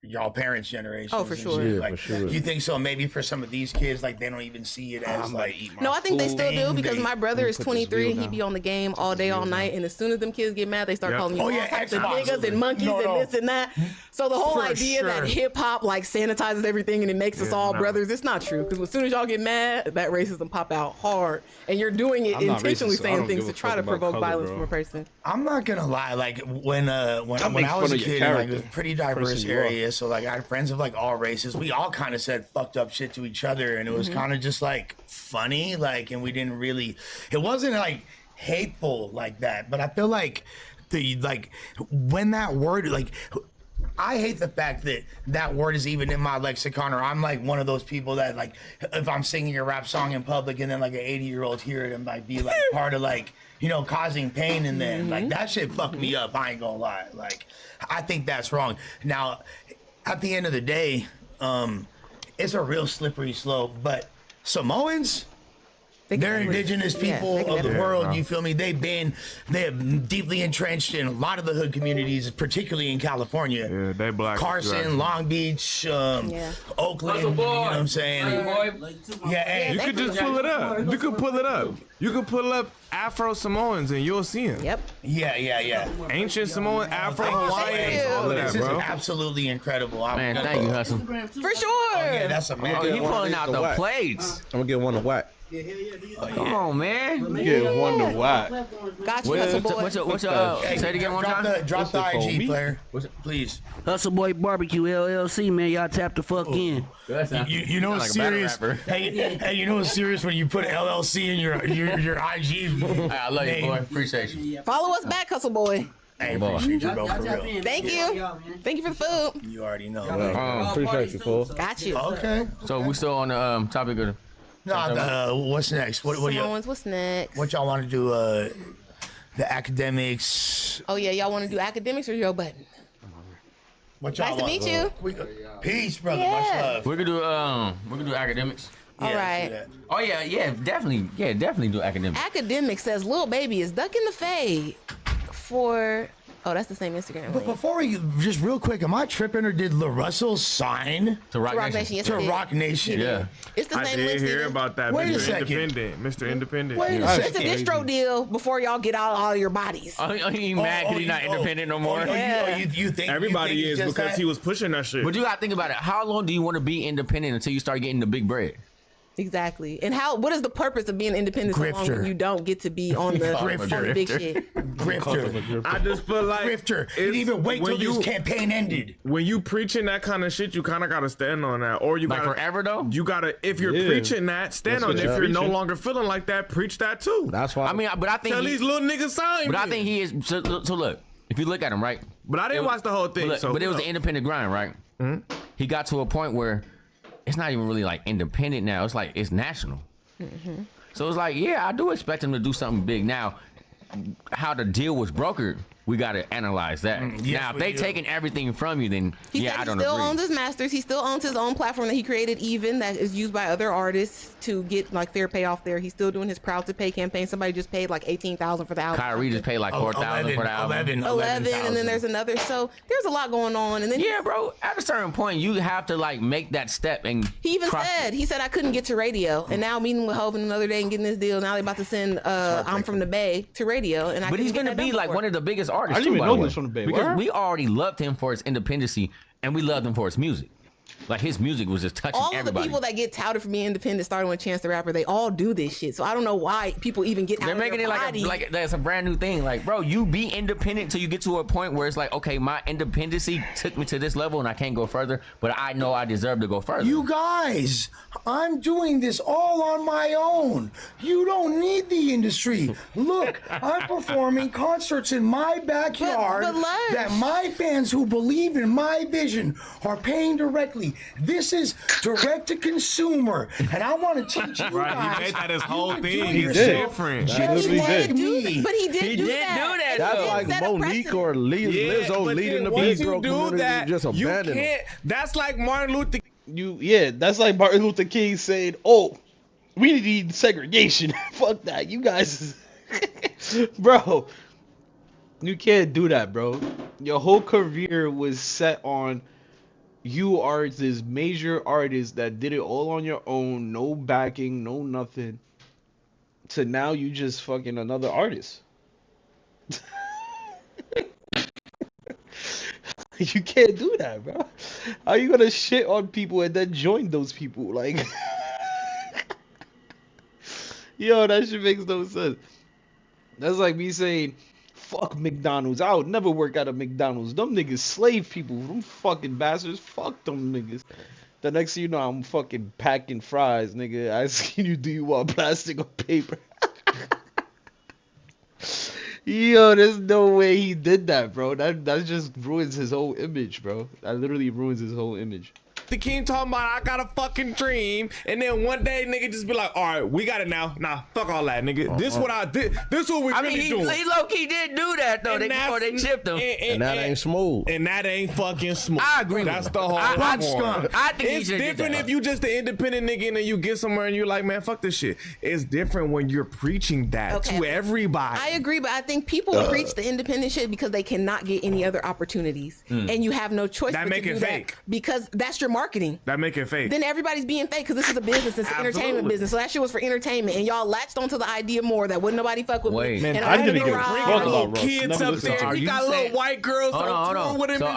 y'all parents' generation. Oh, for sure. Yeah, like, for sure. You think so? Maybe for some of these kids, like they don't even see it as like. No, I think they still do because my brother is 23 and he be on the game all day, all night. And as soon as them kids get mad, they start calling you all types of niggas and monkeys and this and that. So the whole idea that hip hop like sanitizes everything and it makes us all brothers, it's not true. Because as soon as y'all get mad, that racism pop out hard, and you're doing it intentionally saying things to try to provoke violence from a person. I'm not gonna lie, like when I was a kid, like it was a pretty diverse area. So like I had friends of like all races. We all kind of said fucked up shit to each other, and it was kind of just like funny, like, and we didn't really. It wasn't like hateful like that, but I feel like when that word like. I hate the fact that that word is even in my lexicon, or I'm like one of those people that like, if I'm singing a rap song in public and then like an 80-year-old hear it and might be like part of like, you know, causing pain in them. Like that shit fucked me up. I ain't gonna lie. Like, I think that's wrong. Now, at the end of the day, it's a real slippery slope, but Samoans, they're indigenous people of the world, you feel me? They're deeply entrenched in a lot of the hood communities, particularly in California. Yeah, they black. Carson, Long Beach, Oakland, you know what I'm saying? You could just pull it up. You could pull it up. You could pull up Afro Samoans and you'll see them. Yep. Yeah. Ancient Samoan, Afro Hawaiians, all of that, This is bro. absolutely incredible. Man, thank you, Hustle. For sure. Oh, yeah, that's amazing. Oh, you pulling out the plates. I'm gonna get one to whack. Come on, man. Get one to whack. Got you, Hustle Boy. What's your say it again one time? Drop the IG, player. Please. Hustle Boy Barbecue LLC, man. Y'all tap the fuck in. You know what's serious? Hey, you know what's serious when you put LLC in your IG? I love you, boy. Appreciate you. Follow us back, Hustle Boy. Hey, appreciate you, bro, for real. Thank you. Thank you for the food. You already know. Appreciate you, fool. Got you. Okay. So we still on the topic of what's next? What What's next? What y'all want to do? The academics. Oh yeah, y'all want to do academics or Joe Budden? What y'all Nice to meet you. Peace, brother. Yeah. Much love. we could do academics. All right. Oh yeah, definitely do academics. Academics says Lil Baby is ducking the fade for. Oh, that's the same Instagram. But before we just real quick, am I tripping or did La Russell sign to Rock Nation? Yes, to he did. Rock Nation. Yeah. It's the I same did list. hear about that. Wait a Mr. second. Independent. Mr. Independent. Wait a It's second. a distro deal before y'all get out all your bodies. Oh, you mad because he's not independent no more? You think Everybody is because he was pushing that shit. But you gotta think about it. How long do you want to be independent until you start getting the big bread? Exactly. And what is the purpose of being independent so long Grifter. when you don't get to be on the big shit? Grifter. I just feel like Grifter. You didn't even wait till this campaign ended. When you preaching that kind of shit, you kind of got to stand on that. Or you Like gotta, forever though? You got to, if you're preaching that, stand on it. If you're no longer feeling like that, preach that too. That's why. I mean, but I think Tell these little niggas sign But me. I think he is. So look, if you look at him, right? But I didn't watch the whole thing. But it was an independent grind, right? Mm-hmm. He got to a point where it's not even really like independent now. It's like it's national. Mm-hmm. So it's like, yeah, I do expect him to do something big. Now, how the deal was brokered, we got to analyze that. Now, if they taking everything from you, then He yeah, said I don't he still agree. owns his masters. He still owns his own platform that he created, even that is used by other artists to get like fair payoff there. He's still doing his Proud to Pay campaign. Somebody just paid like $18,000 for the album. Kyrie just paid like $4,000 for the album. 11, and then there's another. So there's a lot going on. And then Yeah, bro. At a certain point, you have to like make that step. And he even said I couldn't get to radio, and now meeting with Hovind another day and getting this deal. Now they're about to send I'm from the Bay to radio, and But he's gonna be like one of the biggest artists. I didn't too, even by know the way. this from the Bay. Because Word? we already loved him for his independency, and we loved him for his music. Like his music was just touching all of the everybody. people that get touted for being independent, starting with Chance the Rapper, they all do this shit. So I don't know why people even get. They're out making of it their like body. like that's a brand new thing. Like, bro, you be independent till you get to a point where it's like, okay, my independency took me to this level and I can't go further, but I know I deserve to go further. You guys, I'm doing this all on my own. You don't need the industry. Look, I'm performing concerts in my backyard that my fans who believe in my vision are paying directly. This is direct to consumer, and I want to teach you Right, guys. he made that his whole you thing. do He's yourself. different. Just literally like did. me. But he did do that. That's like Monique or Lizzo leading the once Negro you do community that, just you abandon them. can't. That's like Martin Luther. That's like Martin Luther King saying, "Oh, we need segregation." Fuck that, you guys, bro. You can't do that, bro. Your whole career was set on You are this major artist that did it all on your own, no backing, no nothing. To now you just fucking another artist. You can't do that, bro. How you gonna shit on people and then join those people? Like, yo, that shit makes no sense. That's like me saying, fuck McDonald's. I would never work at a McDonald's. Them niggas slave people. Them fucking bastards. Fuck them niggas. The next thing you know, I'm fucking packing fries, nigga. I seen you, do you want plastic or paper? Yo, there's no way he did that, bro. That just ruins his whole image, bro. That literally ruins his whole image. The king talking about I got a fucking dream, and then one day nigga just be like, all right, we got it now. Nah, fuck all that, nigga. This what I did. This what we really doing. He low-key did do that though. Before they chipped him, and that ain't smooth. And that ain't fucking smooth. I agree. That's with the whole point. I think it's different if you just an independent nigga and then you get somewhere and you're like, man, fuck this shit. It's different when you're preaching that to everybody. I agree, but I think people preach the independent shit because they cannot get any other opportunities, and you have no choice but to do that because that's your marketing. That make it fake. Then everybody's being fake because this is a business. It's an entertainment business. So that shit was for entertainment, and y'all latched onto the idea more that wouldn't nobody fuck with me. Man, and I didn't give a fuck fuck about kids up there. You got little white girls on tour with him. So and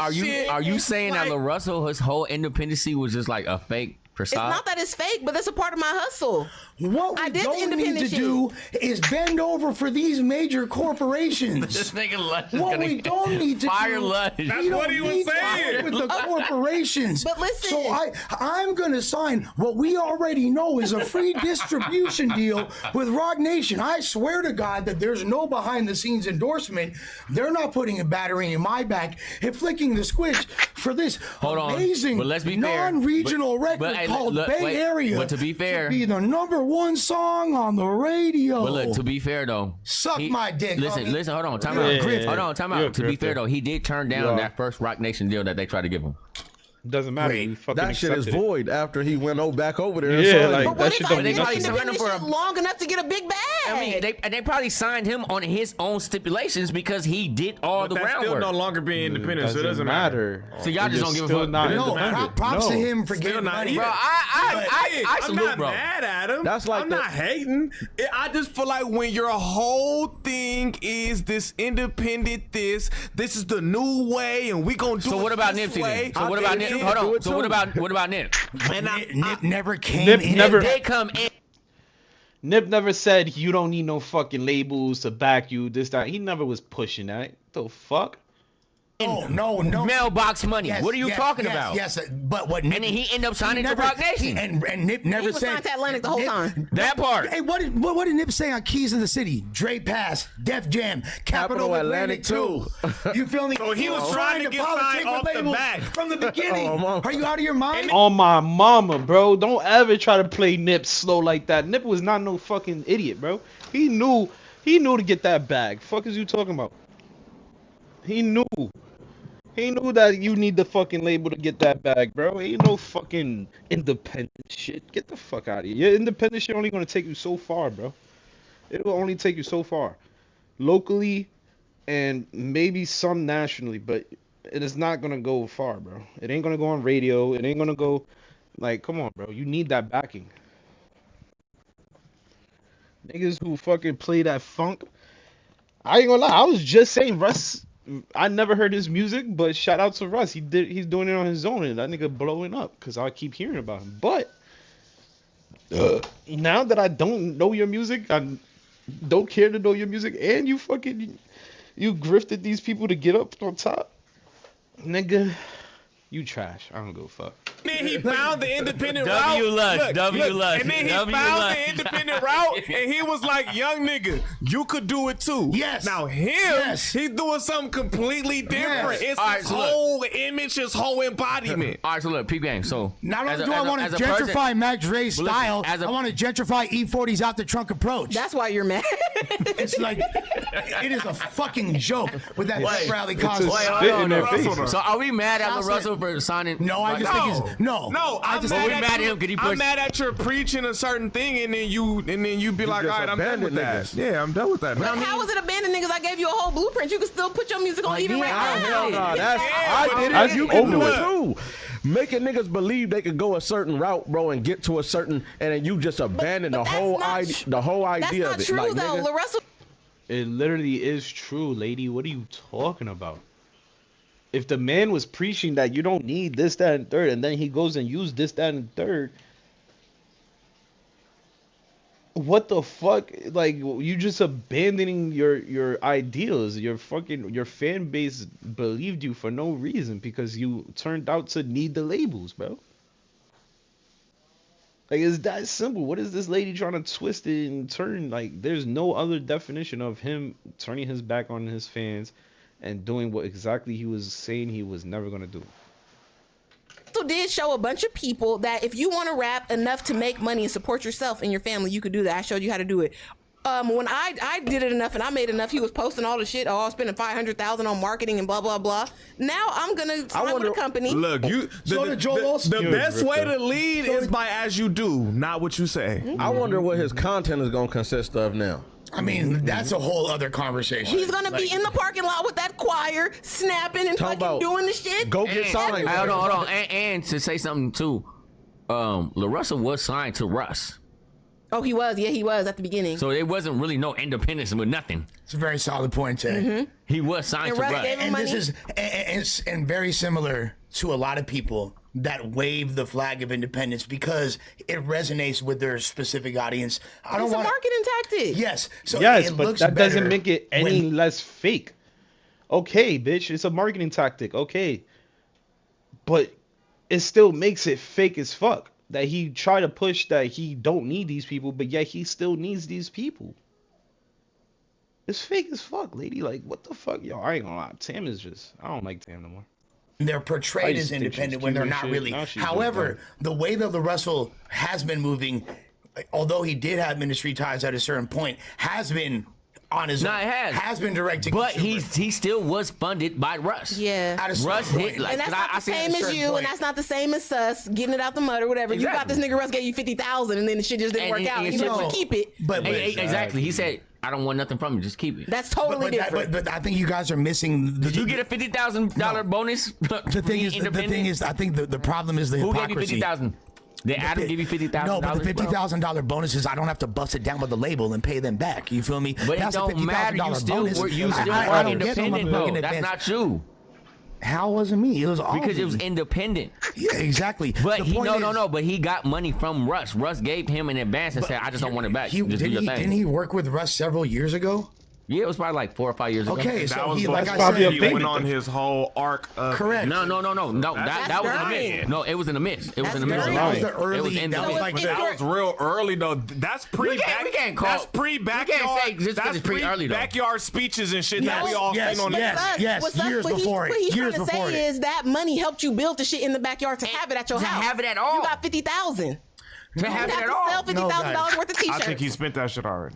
are you saying like, that LaRussell, his whole independency was just like a fake facade? It's not that it's fake, but that's a part of my hustle. What we don't need to do is bend over for these major corporations. This nigga Lush is what gonna we don't need to fire do, Lush. That's what he was saying. With the corporations. But listen. So I'm gonna sign what we already know is a free distribution deal with Rock Nation. I swear to God that there's no behind the scenes endorsement. They're not putting a battery in my back and flicking the switch for this amazing non-regional record called Bay Area. But to be fair, to be the #1 song on the radio. But look, to be fair though, suck my dick. Listen, hold on, time out. Time out. To be fair though, he did turn down that first Rock Nation deal that they tried to give him. Doesn't matter. That shit is void after he went back over there. Yeah, like but that shit don't they mean probably nothing. signed him for long enough to get a big bag. I mean, they probably signed him on his own stipulations because he did all the groundwork. Still no longer being independent, so it doesn't matter. So y'all just don't give a fuck. No, props to him for getting money. Bro, I I'm salute, not bro. mad at him. That's like I'm not hating. I just feel like when your whole thing is this independent, this is the new way, and we gonna do. So what about Nipsey then? So what about Nip? Hold on. So what about Nip? And Nip never came Nip in. never They come in. Nip never said you don't need no fucking labels to back you. This that. He never was pushing that. The fuck. No. Mailbox money. What are you talking about? Yes, but what Nip... And then he ended up signing to Rock Nation. And Nip never He was said... signed to Atlantic the whole time. That part. Hey, what did Nip say on Keys of the City? Dre Pass, Def Jam, Capital Atlantic 2. You feel me? So he was trying to get signed off the back. From the beginning. Are you out of your mind? On my mama, bro. Don't ever try to play Nip slow like that. Nip was not no fucking idiot, bro. He knew to get that bag. Fuck is you talking about? He knew that you need the fucking label to get that bag, bro. Ain't no fucking independent shit. Get the fuck out of here. Your independent shit only gonna take you so far, bro. It will only take you so far. Locally and maybe some nationally, but it is not gonna go far, bro. It ain't gonna go on radio. It ain't gonna go, like, come on, bro. You need that backing. Niggas who fucking play that funk. I ain't gonna lie. I was just saying Russ. I never heard his music, but shout out to Russ. He's doing it on his own, and that nigga blowing up because I keep hearing about him. But now that I don't know your music, I don't care to know your music, and you grifted these people to get up on top, nigga. You trash. I don't give a fuck. then he found the independent route. W-Lush. And then he found W-Lush. the independent route, and he was like, young nigga, you could do it too. Yes. Now he's doing something completely different. Yes. It's his whole image, his whole embodiment. All right, so look, peep game. So not only do I want to gentrify Mac Dre's style, I want to gentrify E40's out the trunk approach. That's why you're mad. It's like, it is a fucking joke with that pep rally cosplay. So are we mad at LaRussell for signing? No, I just think it's no. I'm mad at him because he pushed. I'm mad at your preaching a certain thing, and then you be like, all right, I'm done with that. Yeah, I'm done with that. But how was it abandoned, niggas? I gave you a whole blueprint. You can still put your music on even right now. I did it. You can do it too. making niggas believe they could go a certain route, bro, and get to a certain, and then you just abandon the whole idea. The whole idea of it. That's not true, though. LaRussell. It literally is true, lady. What are you talking about? If the man was preaching that you don't need this, that, and third, and then he goes and uses this, that, and third, what the fuck? Like, you just abandoning your ideals. Your fan base believed you for no reason because you turned out to need the labels, bro. Like, it's that simple. What is this lady trying to twist it and turn? Like, there's no other definition of him turning his back on his fans and doing what exactly he was saying he was never gonna do. Did show a bunch of people that if you want to rap enough to make money and support yourself and your family, you could do that. I showed you how to do it. When I did it enough and I made enough, he was posting all the shit. Oh, I'm spending $500,000 on marketing and blah blah blah. Now I'm gonna sign with a company. Look, the best way to lead is by as you do, not what you say. I wonder what his content is gonna consist of now. I mean, that's a whole other conversation. He's gonna be in the parking lot with that choir, snapping and fucking doing the shit. Go get signed. Hold on. And to say something too, LaRussell was signed to Russ. Oh, he was. Yeah, he was at the beginning. So there wasn't really no independence with nothing. It's a very solid point, Ted. He was signed to Russ. And this is and very similar to a lot of people that wave the flag of independence because it resonates with their specific audience. It's a marketing tactic. Yes. So yes, it but looks that doesn't better make it any less fake. Okay, bitch, it's a marketing tactic. Okay. But it still makes it fake as fuck that he tried to push that he don't need these people, but yet he still needs these people. It's fake as fuck, lady. Like, what the fuck? Yo, I ain't gonna lie. Tam is just, I don't like Tam no more. They're portrayed as independent when they're not really. However, the way that LaRussell has been moving, although he did have ministry ties at a certain point, has been on his own. It has been direct to But consumer. he still was funded by Russ. Yeah. Russ hit like, and that's not the same as you, and that's not the same as us getting it out the mud or whatever. You got this nigga Russ gave you $50,000, and then the shit just didn't work out. You know, keep it. But exactly, he said, "I don't want nothing from you. Just keep it." That's totally different. But I think you guys are missing. Did you get a $50,000 bonus? The thing is, I think the problem is the hypocrisy. Who gave you $50,000? Did Adam give you $50,000? No, but the $50,000 bonus is I don't have to bust it down with the label and pay them back. You feel me? But that's it don't matter. You still were independent, though. That's not true. How was it me? It was all because it was independent. Yeah, exactly. But but he got money from Russ. Russ gave him an advance and said, "I just don't want it back." Didn't he work with Russ several years ago? Yeah, it was probably like 4 or 5 years ago. Okay, so that was he, like like I I said, he went on his whole arc. Correct. No. That was in the mix. No, it was in the mix. It was in the mix. That was the early. It was in the mix. That was real early though. That's pre-backyard. That's pre-backyard. That's pre-backyard speeches and shit that we all seen on Yes, years before it. What he's Years trying to before say it. is that money helped you build the shit in the backyard to have it at your house. To have it at all. You got $50,000. To have it at all. Sell $50,000 worth of t-shirts. I think he spent that shit already.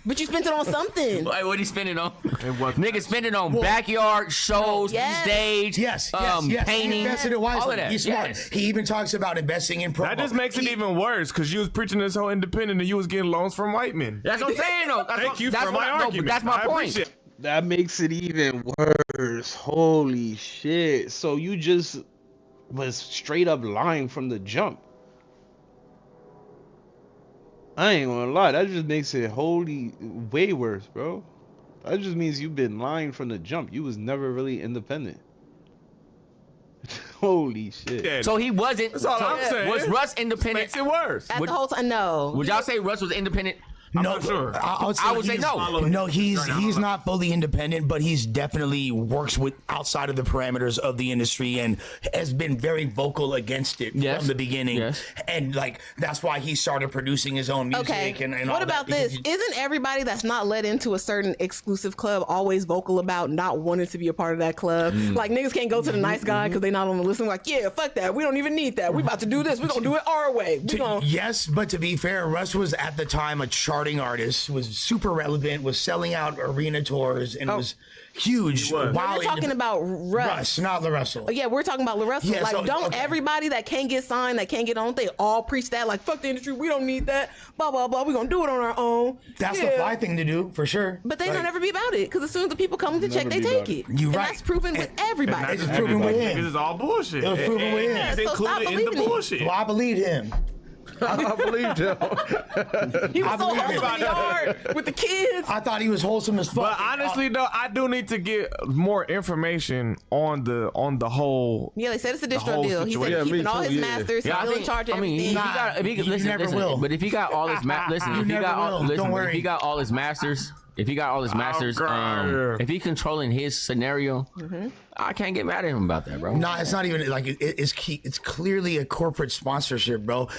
But you spent it on something. What he spend it on? Nigga spend it on backyard shows, stage, painting, he invested it wisely. all of that. He's smart. Yes. He even talks about investing in promo. That just makes it even worse because you was preaching this whole independent and you was getting loans from white men. That's what I'm saying, though. Thank you for my argument. That's my point. That makes it even worse. Holy shit. So you just was straight up lying from the jump. I ain't gonna lie, that just makes it way worse, bro. That just means you've been lying from the jump. You was never really independent. Holy shit. So he wasn't. That's all I'm saying. Was Russ independent? Makes it worse. At the whole time, no. Would y'all say Russ was independent? I'm no, not sure. I would say no. No, he's not fully independent, but he's definitely works with outside of the parameters of the industry and has been very vocal against it from the beginning. Yes. And like that's why he started producing his own music and all what about that. this? Isn't everybody that's not let into a certain exclusive club always vocal about not wanting to be a part of that club? Like niggas can't go to the nice guy because they not on the list. Like, yeah, fuck that. We don't even need that. We about to do this. We gonna do it our way. Yes, but to be fair, Russ was at the time a charting artist, was super relevant, was selling out arena tours, and was huge. We're talking about Russ, not LaRussell. Oh, yeah, we're talking about LaRussell. Yeah, like, so- don't okay. everybody that can't get signed, that can't get on, they all preach that. Like, fuck the industry, we don't need that. Blah blah blah. We're gonna do it on our own. That's the fly thing to do for sure. But they Like, don't ever be about it, because as soon as the people come to check, they take it. You and right. That's proven with everybody. It's proven with him. Niggas is all bullshit. It was proven with him. Yeah, so stop included in the believing it. bullshit. Well, I believe him. I believed him. He was so believe wholesome it. in the yard with the kids. I thought he was wholesome as fuck. But honestly, though, I do need to get more information on the whole. Yeah, they said it's a the distro whole deal. He said situation. he's keeping all his masters. He's still in charge of everything. But if he got all his if he got all his masters, if he got all his masters, if he controlling his scenario, I can't get mad at him about that, bro. No, it's not even like it's key. It's clearly a corporate sponsorship, bro.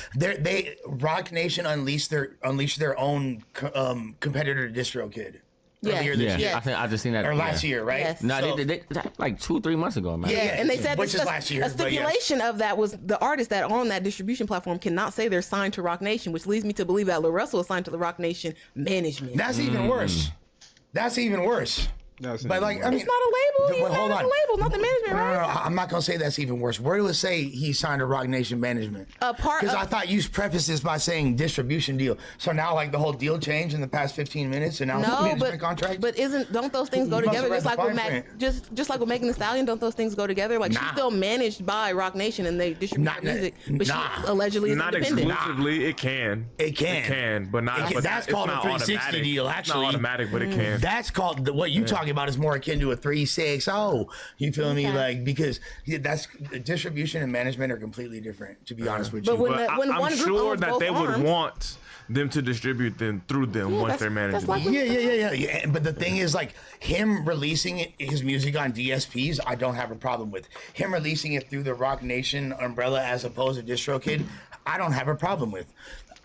Rock Nation unleashed their own competitor to DistroKid. Earlier this year. I just seen that. Or last year, right? Yes. No, So- they like 2-3 months ago, man. Yeah, and they said which this- is last year, a but yes. stipulation of that was the artists that are on that distribution platform cannot say they're signed to Rock Nation, which leads me to believe that LaRussell is signed to the Rock Nation management. That's even worse. That's even worse. But like, I mean, It's not a label. He's but hold not on. a label, not the management, No, right? I'm not gonna say that's even worse. Where do it say he signed to Rock Nation management? Because I thought you prefaced this by saying distribution deal. So now, like, the whole deal changed in the past 15 minutes, and now it's a No, management contract. but don't those things go You must together? have Just read like the with fine print. just like with Megan Thee Stallion, don't those things go together? Like she's still managed by Rock Nation and they distribute her music, but she allegedly is Not independent. exclusively. It can. It can, but not. But that's it's called a not 360 automatic. deal. It's Actually, not automatic, but it can. That's called what you talking about is more akin to a 360. You feel me? Okay. Like, because that's distribution and management are completely different. To be honest with But you, when I'm one group sure owns that both they would arms- want them to distribute them through them once they're managing. Yeah. But the thing is, like, him releasing his music on DSPs, I don't have a problem with. Him releasing it through the Rock Nation umbrella as opposed to DistroKid, I don't have a problem with.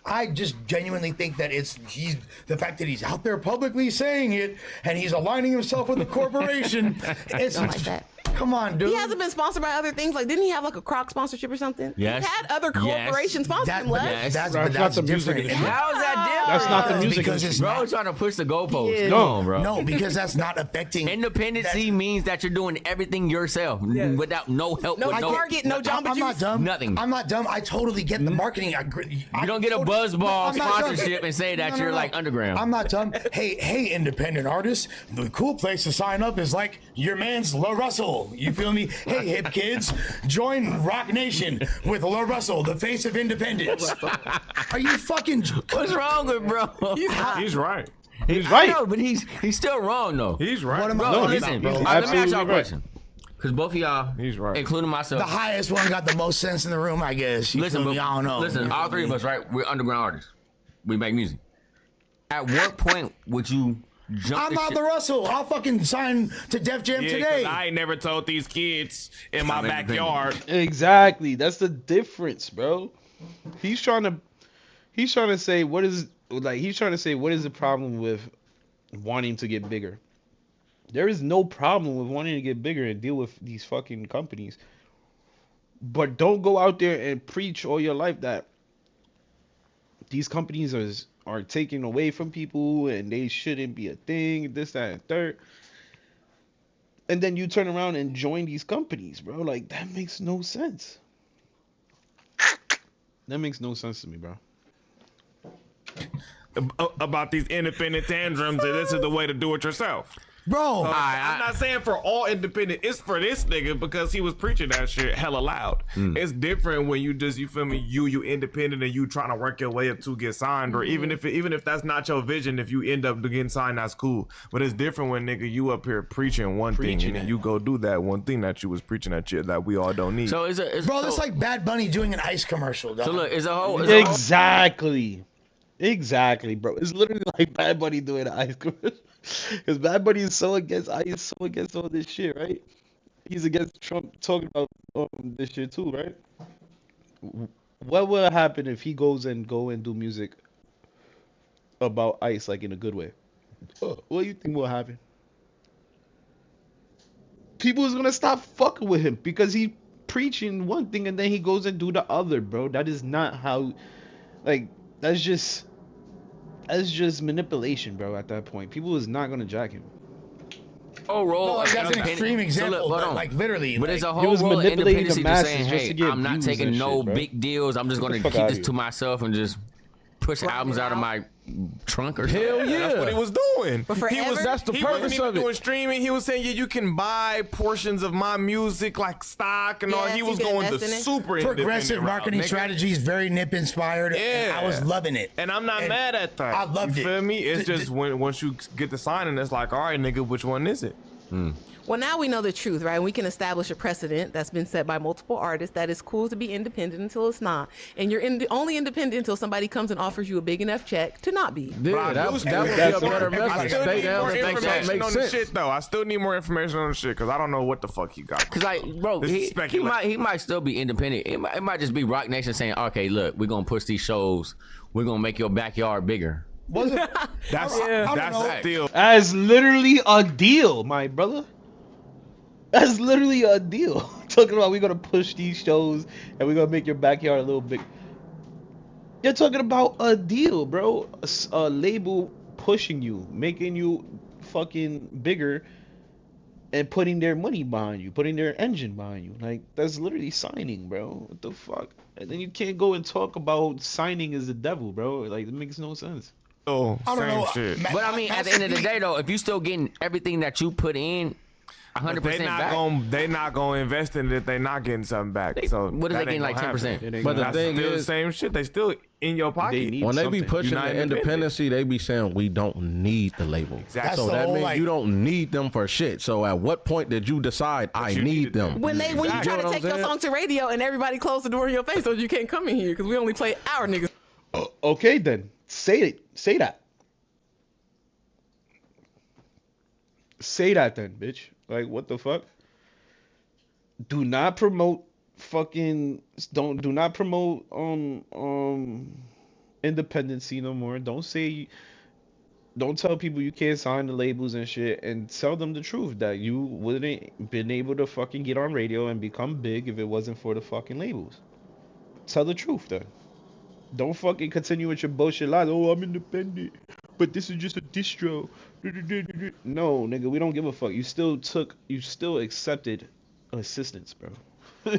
I just genuinely think that he's the fact that he's out there publicly saying it and he's aligning himself with a corporation. It's Don't like that. Come on, dude. He hasn't been sponsored by other things. Like, didn't he have like a Croc sponsorship or something? Yes. He had other corporations sponsor him. Les. That's not the music different. industry. How is that different? That's not the music Because it's Bro, not, trying to push the goalposts. Yeah. Come on, bro. no, because that's not affecting. Independency means that you're doing everything yourself without no help. No with Target, no Jamba I'm not Juice. dumb. Nothing. I'm not dumb. I totally get the marketing. You don't get a buzzball sponsorship and say that you're like underground. I'm not dumb. Hey, independent artists. The cool place to sign up is like your man's LaRussell. You feel me? Hey, hip kids, join Rock Nation with LaRussell, the face of independence. Are you fucking? What's wrong with bro? He's right. He's right. I know, but he's still wrong though. He's right. What am Bro, I? No, talking he's- listen. about, bro? Let me ask y'all a Absolutely right. question. Because both of y'all, He's right. including The myself, highest one got the most sense in the room, I guess. You listen, feel me? I don't know. listen, all three of us, right? We're underground artists. We make music. At what point would you jump? I'm the not ship? the Russell. I'll fucking sign to Def Jam Yeah, 'cause today. I ain't never told these kids in my I'm independent. backyard. Exactly. That's the difference, bro. He's trying to say what is the problem with wanting to get bigger. There is no problem with wanting to get bigger and deal with these fucking companies. But don't go out there and preach all your life that these companies are taking away from people and they shouldn't be a thing, this, that, and third. And then you turn around and join these companies, bro. Like, that makes no sense. That makes no sense to me, bro. About these independent tantrums, and this is the way to do it yourself. Bro, I'm not saying for all independent. It's for this nigga because he was preaching that shit hella loud. It's different when you feel me, you independent and you trying to work your way up to get signed, or even if that's not your vision, if you end up getting signed, that's cool. But it's different when nigga you up here preaching one thing and then you go do that one thing that you was preaching that shit that we all don't need. So it's it's like Bad Bunny doing an ice commercial. Dog. So look, it's a whole Exactly, bro. It's literally like Bad Bunny doing an ice commercial. Because Bad Bunny is so against ice, so against all this shit, right? He's against Trump talking about this shit too, right? What will happen if he go and do music about ice, like in a good way? What do you think will happen? People is gonna stop fucking with him because he preaching one thing and then he goes and do the other, bro. That is not how, like, that's just That's just manipulation, bro. At that point, people is not gonna jack him. Oh, role. No, that's an extreme example, but like literally. But there's a He whole was role of manipulating the independency just masses saying, just hey, to get I'm not views taking and no shit, bro. big deals. I'm just Get going the to fuck keep outta this here. to myself and just push albums out of my trunk or something. Hell yeah. That's what he was doing. But He was, that's the he purpose wasn't even of it. doing streaming. He was saying, yeah, you can buy portions of my music like stock and all. Yes, He you was can going the invest in it. super Progressive independent route, marketing nigga. strategies, very nip inspired. Yeah. I was loving it. And I'm not mad at that. I loved you it. feel me? It's just once you get the signing, it's like, all right, nigga, which one is it? Well, now we know the truth, right? We can establish a precedent that's been set by multiple artists that it's cool to be independent until it's not. And you're only independent until somebody comes and offers you a big enough check to not be. Yeah, that would be a better I message. still Stay need down more and make that information make on the sense. shit, though. I still need more information on the shit because I don't know what the fuck he got. Cause like, bro, This is he might still be independent. It might just be Rock Nation saying, okay, look, we're gonna push these shows. We're gonna make your backyard bigger. That's still. That's literally a deal, my brother. That's literally a deal. Talking about we're gonna push these shows and we're gonna make your backyard a little big. You're talking about a deal, bro. A label pushing you, making you fucking bigger, and putting their money behind you, putting their engine behind you. Like, that's literally signing, bro. What the fuck? And then you can't go and talk about signing as the devil, bro. Like, it makes no sense. Oh, I don't know. shit. But I mean, at the end of the day, though, if you still getting everything that you put in, 100% back. They not gonna invest in it if they not getting something back. So what is that they getting, ain't like gonna 10%? happen. But the That's thing still the is, same shit. They still in your pocket. when they be pushing You're not the independency, they be saying we don't need the label. Exactly. So That's the that whole, means like- you don't need them for shit. So at what point did you decide I need them? When you try know to what take I'm your saying? song to radio and everybody closed the door in your face, so you can't come in here because we only play our niggas. Okay, then say it. Say that. Say that then, bitch. Like, what the fuck? Do not promote fucking. Do not promote independency no more. Don't say. Don't tell people you can't sign the labels and shit, and tell them the truth that you wouldn't been able to fucking get on radio and become big if it wasn't for the fucking labels. Tell the truth then. Don't fucking continue with your bullshit lies. Oh, I'm independent, but this is just a distro. No, nigga, we don't give a fuck. You still accepted assistance, bro.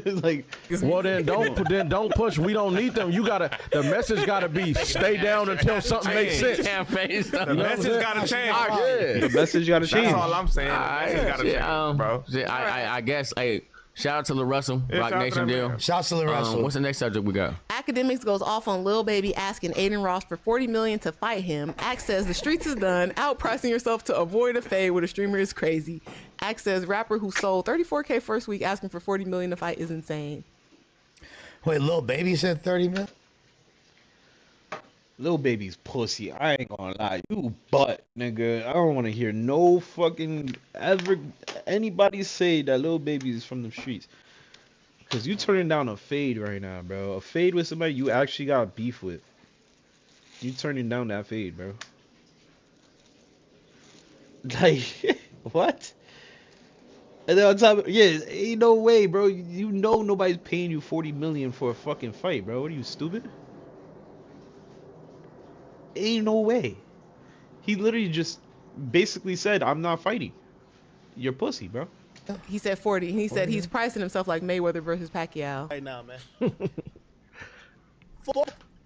Like, well then don't push. We don't need them. The message gotta be stay down until something makes sense. The message gotta change. Yeah. The message gotta change. That's all I'm saying. The message gotta change, bro. I guess, hey, shout out to Lil Russell, Yeah, Rock shout out to Nation that deal. man. Shouts to Lil Russell. What's the next subject we got? Academics goes off on Lil Baby asking Aiden Ross for $40 million to fight him. Axe says the streets is done. Outpricing yourself to avoid a fade with a streamer is crazy. Axe says rapper who sold 34K first week asking for $40 million to fight is insane. Wait, Lil Baby said 30 million? Lil Baby's pussy. I ain't gonna lie. You butt, nigga. I don't want to hear no fucking anybody say that Lil Baby is from the streets. Cause you turning down a fade right now, bro. A fade with somebody you actually got beef with. You turning down that fade, bro. Like, what? And then on top of, yeah, ain't no way, bro. You know nobody's paying you 40 million for a fucking fight, bro. What are you, stupid? Ain't no way. He literally just basically said, I'm not fighting. You're pussy, bro. He said 40. He said he's pricing himself like Mayweather versus Pacquiao. Right now, man.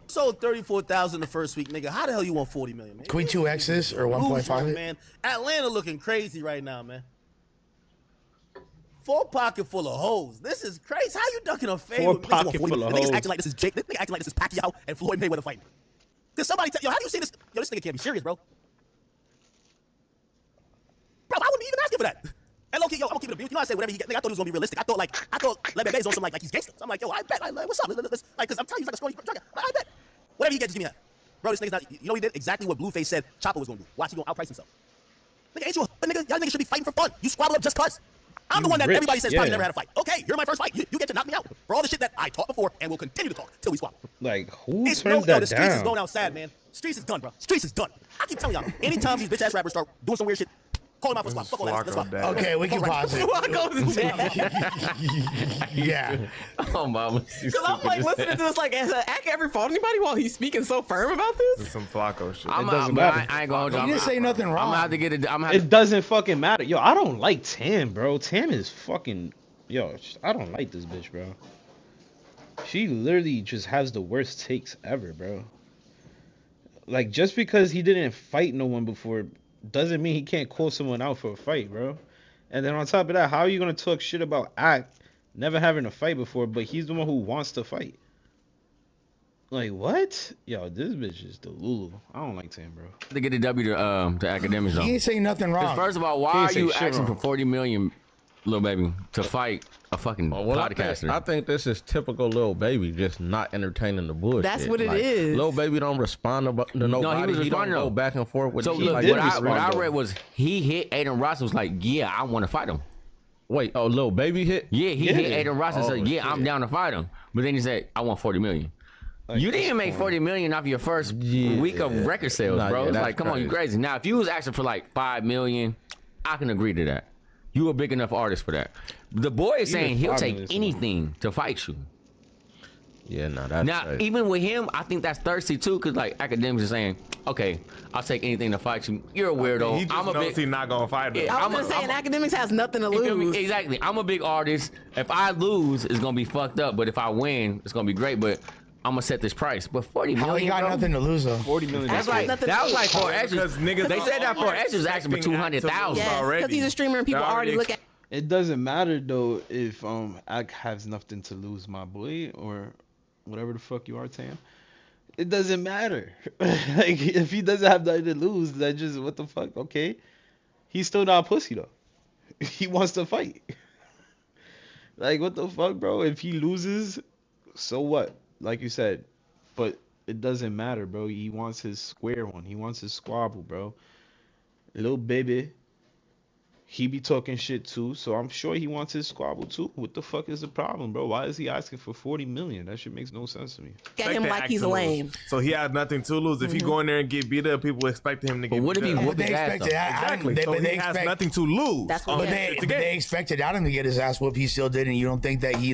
Sold 34,000 the first week, nigga. How the hell you want 40 million, man? Can we 2X this or 1.5 it? Man, Atlanta looking crazy right now, man. Full pocket full of hoes. This is crazy. How you ducking a fade? Full pocket full of hoes. Niggas acting like this is Jake. This nigga acting like this is Pacquiao and Floyd Mayweather fighting. Cause somebody tell yo, how do you see this? Yo, this nigga can't be serious, bro. Bro, I wouldn't be even asking for that. And low key, yo, I'm gonna keep it a beat. You know, I say whatever he get. Nigga, I thought it was gonna be realistic. I thought Lebe Bays on some like he's gangster. So I'm like, yo, I bet. Like, what's up? Like, cause I'm telling you, he's like a scrawny drugger. I bet. Whatever he gets, just give me that. Bro, this nigga's not. You know, he did exactly what Blueface said Chopper was gonna do. Watch, he gonna outprice himself. Nigga, ain't you a nigga? Y'all niggas should be fighting for fun. You squabble up just cause. I'm the one that everybody says probably never had a fight. Okay, you're my first fight. You get to knock me out for all the shit that I taught before and will continue to talk till we squabble. Like, who turns that the streets is down? going out sad, man. Streets is done, bro. Streets is done. I keep telling y'all, anytime these bitch ass rappers start doing some weird shit, Call him out for squat. Fuck all that. Let's fuck. Okay, we can pause it. Yeah. Oh, mama. Because I'm like listening to this, like, has Ak ever fought anybody while he's speaking so firm about this? It's some Flacco shit. It doesn't matter. I ain't gonna hold you. You didn't say nothing wrong. I'm gonna have to get it. It doesn't fucking matter. Yo, I don't like Tam, bro. Tam is fucking. Yo, I don't like this bitch, bro. She literally just has the worst takes ever, bro. Like, just because he didn't fight no one before doesn't mean he can't call someone out for a fight, bro. And then on top of that, how are you gonna talk shit about Ak never having a fight before, but he's the one who wants to fight? Like, what? Yo, this bitch is the Lulu. I don't like Tam, bro. To get a W to academics though. He ain't saying nothing wrong. First of all, why are you asking for 40 million, little baby, to fight a fucking podcaster? I think this is typical Lil Baby, just not entertaining the bullshit. That's what it like, is. Lil Baby don't respond to nobody. No, he was responding. Don't go back and forth with. So look, what I read was he hit Aiden Ross and was like, yeah, I want to fight him. Wait, Lil Baby hit? Yeah, he hit Aiden Ross and said, yeah, I'm down to fight him. But then he said, I want 40 million. Like, you didn't make 40 million off your first week of record sales, bro. It's like, come on, you crazy. Now, if you was asking for like 5 million, I can agree to that. You a big enough artist for that. The boy is saying he'll take anything to fight you. Yeah, no, that's now crazy. Even with him, I think that's thirsty too, because like academics are saying, okay, I'll take anything to fight you. You're a weirdo. He just knows he's not gonna fight him. Yeah, I was gonna say, academics has nothing to lose. Exactly. I'm a big artist. If I lose, it's gonna be fucked up. But if I win, it's gonna be great. But I'm gonna set this price. But 40 million. How he got nothing to lose though? 40 million. That's like that was like 4X. They said that 4X was asking for 200,000. Yes, because he's a streamer and people already look at. It doesn't matter though if Ak has nothing to lose, my boy, or whatever the fuck you are, Tam. It doesn't matter. Like, if he doesn't have nothing to lose, then just what the fuck? Okay, he's still not a pussy though. He wants to fight. Like, what the fuck, bro? If he loses, so what? Like you said, but it doesn't matter, bro. He wants his square one. He wants his squabble, bro. Little baby. He be talking shit too, so I'm sure he wants his squabble too. What the fuck is the problem, bro? Why is he asking for 40 million? That shit makes no sense to me. Get him like he's lame. So he has nothing to lose. If he go in there and get beat up, people expect him to get beat up. What if he whooped his ass? Exactly. So he has nothing to lose. That's But they expected Adam to get his ass whooped. He still didn't. You don't think that you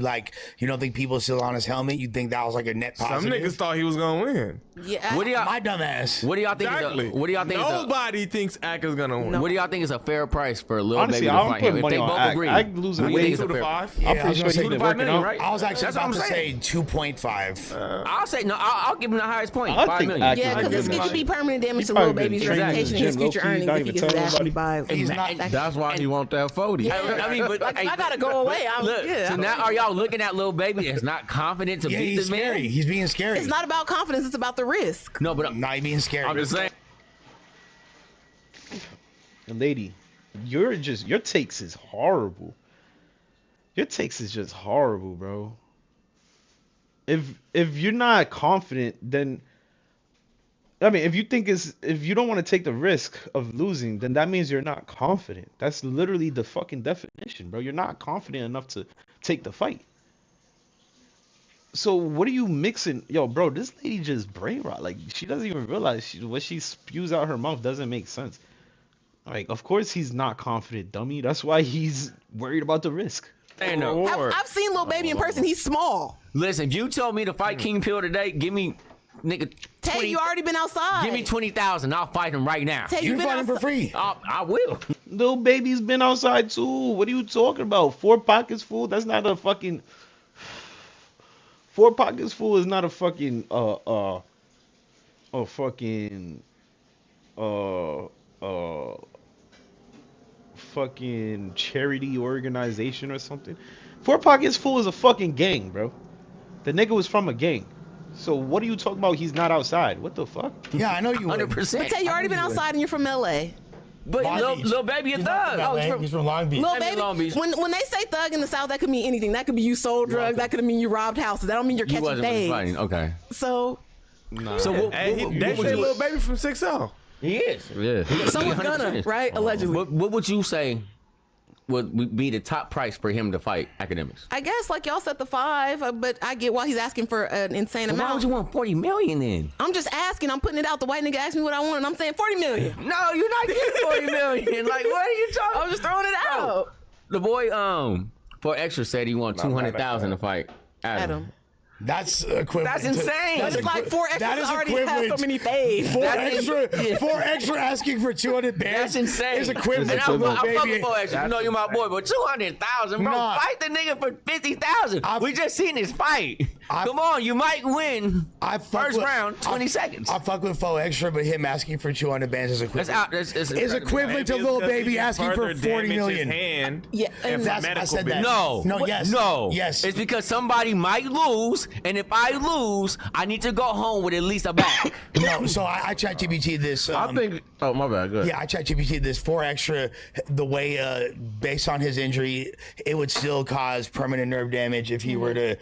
don't think people still on his helmet? You think that was like a net positive? Some niggas thought he was gonna win. Yeah. What do y'all? My dumb ass. What do y'all think? Exactly. What do y'all think? Nobody thinks Ak is gonna win. What do y'all think is a fair price for a little Honestly, baby to I don't fight put him? If money they on both Ak. agree, Ak losing what do you think weight. is a 2 to fair- 5. Yeah, I'm pretty sure he's 2 to 5 working million, out. right? I was actually That's what about I'm to say saying. 2.5. I'll say no. I'll give him the highest point. I 5 think million. Ak Yeah, because this could be permanent damage to probably Lil Baby's been training in reputation the and his gym, future low-key, earnings not if he even gets his telling ass beat by. He's not. That's why he want that 40. I mean, but Like, I gotta go away. Look, so now are y'all looking at Lil Baby as not confident to Yeah, beat he's this scary. man? He's being scary. It's not about confidence. It's about the risk. No, but Not being scary. I'm just saying. Lady, your takes is horrible. Your takes is just horrible, bro. If you're not confident, then I mean, if you don't want to take the risk of losing, then that means you're not confident. That's literally the fucking definition, bro. You're not confident enough to take the fight. So what are you mixing? Yo, bro, this lady just brain rot. Like, she doesn't even realize what she spews out her mouth doesn't make sense. Like, of course he's not confident, dummy. That's why he's worried about the risk. I've seen Lil Baby in person. He's small. Listen, if you told me to fight King Pill today, give me, nigga, Tay, you already been outside. give me 20,000. I'll fight him right now. Tay, You fight him for free. I will. Lil Baby's been outside too. What are you talking about? 4 pockets full? That's not a fucking 4 pockets full is not a fucking fucking charity organization or something. 4 pockets full is a fucking gang, bro. The nigga was from a gang. So what are you talking about? He's not outside. What the fuck? Yeah, I know you would. 100%. But Tay, you already been outside and you're from LA. But Long Beach. Lil Baby a He's not thug. from LA. He's from Long Beach. Lil Maybe Baby, Long Beach. when they say thug in the South, that could mean anything. That could be you sold drugs. That could mean you robbed houses. That don't mean you're You catching wasn't really things. fighting. Okay. So So They say Lil Baby from 6L. He is. Yeah. someone's gonna, right? Allegedly. What would you say would be the top price for him to fight Academics? I guess like y'all set the 5, but I get why he's asking for an insane amount. Why would you want 40 million then? I'm just asking. I'm putting it out. The white nigga asked me what I want, and I'm saying 40 million. No, you're not getting 40 million. Like, what are you talking? I'm just throwing it out. The boy, for extra said he want 200,000 to fight Adam. That's equivalent. That's insane. That's like 4 extras already have so many paid. 4 extra asking for 200 bands. That's insane. Is equivalent to I'm fucking 4 extra. You know you're my boy, but 200,000, bro. Nah. Fight the nigga for 50,000. We just seen this fight. Come on, you might win. First round, 20 seconds. I fuck with 4 extra, but him asking for 200 bands is equivalent. It's equivalent to Lil Baby asking for 40 million. Yeah, and that's I said that. No. Yes. No. Yes. It's because somebody might lose, and if I lose, I need to go home with at least a bag. No, so I ChatGPT this. I think. Oh, my bad. Good. Yeah, I ChatGPT this 4 extra. The way, based on his injury, it would still cause permanent nerve damage if he were to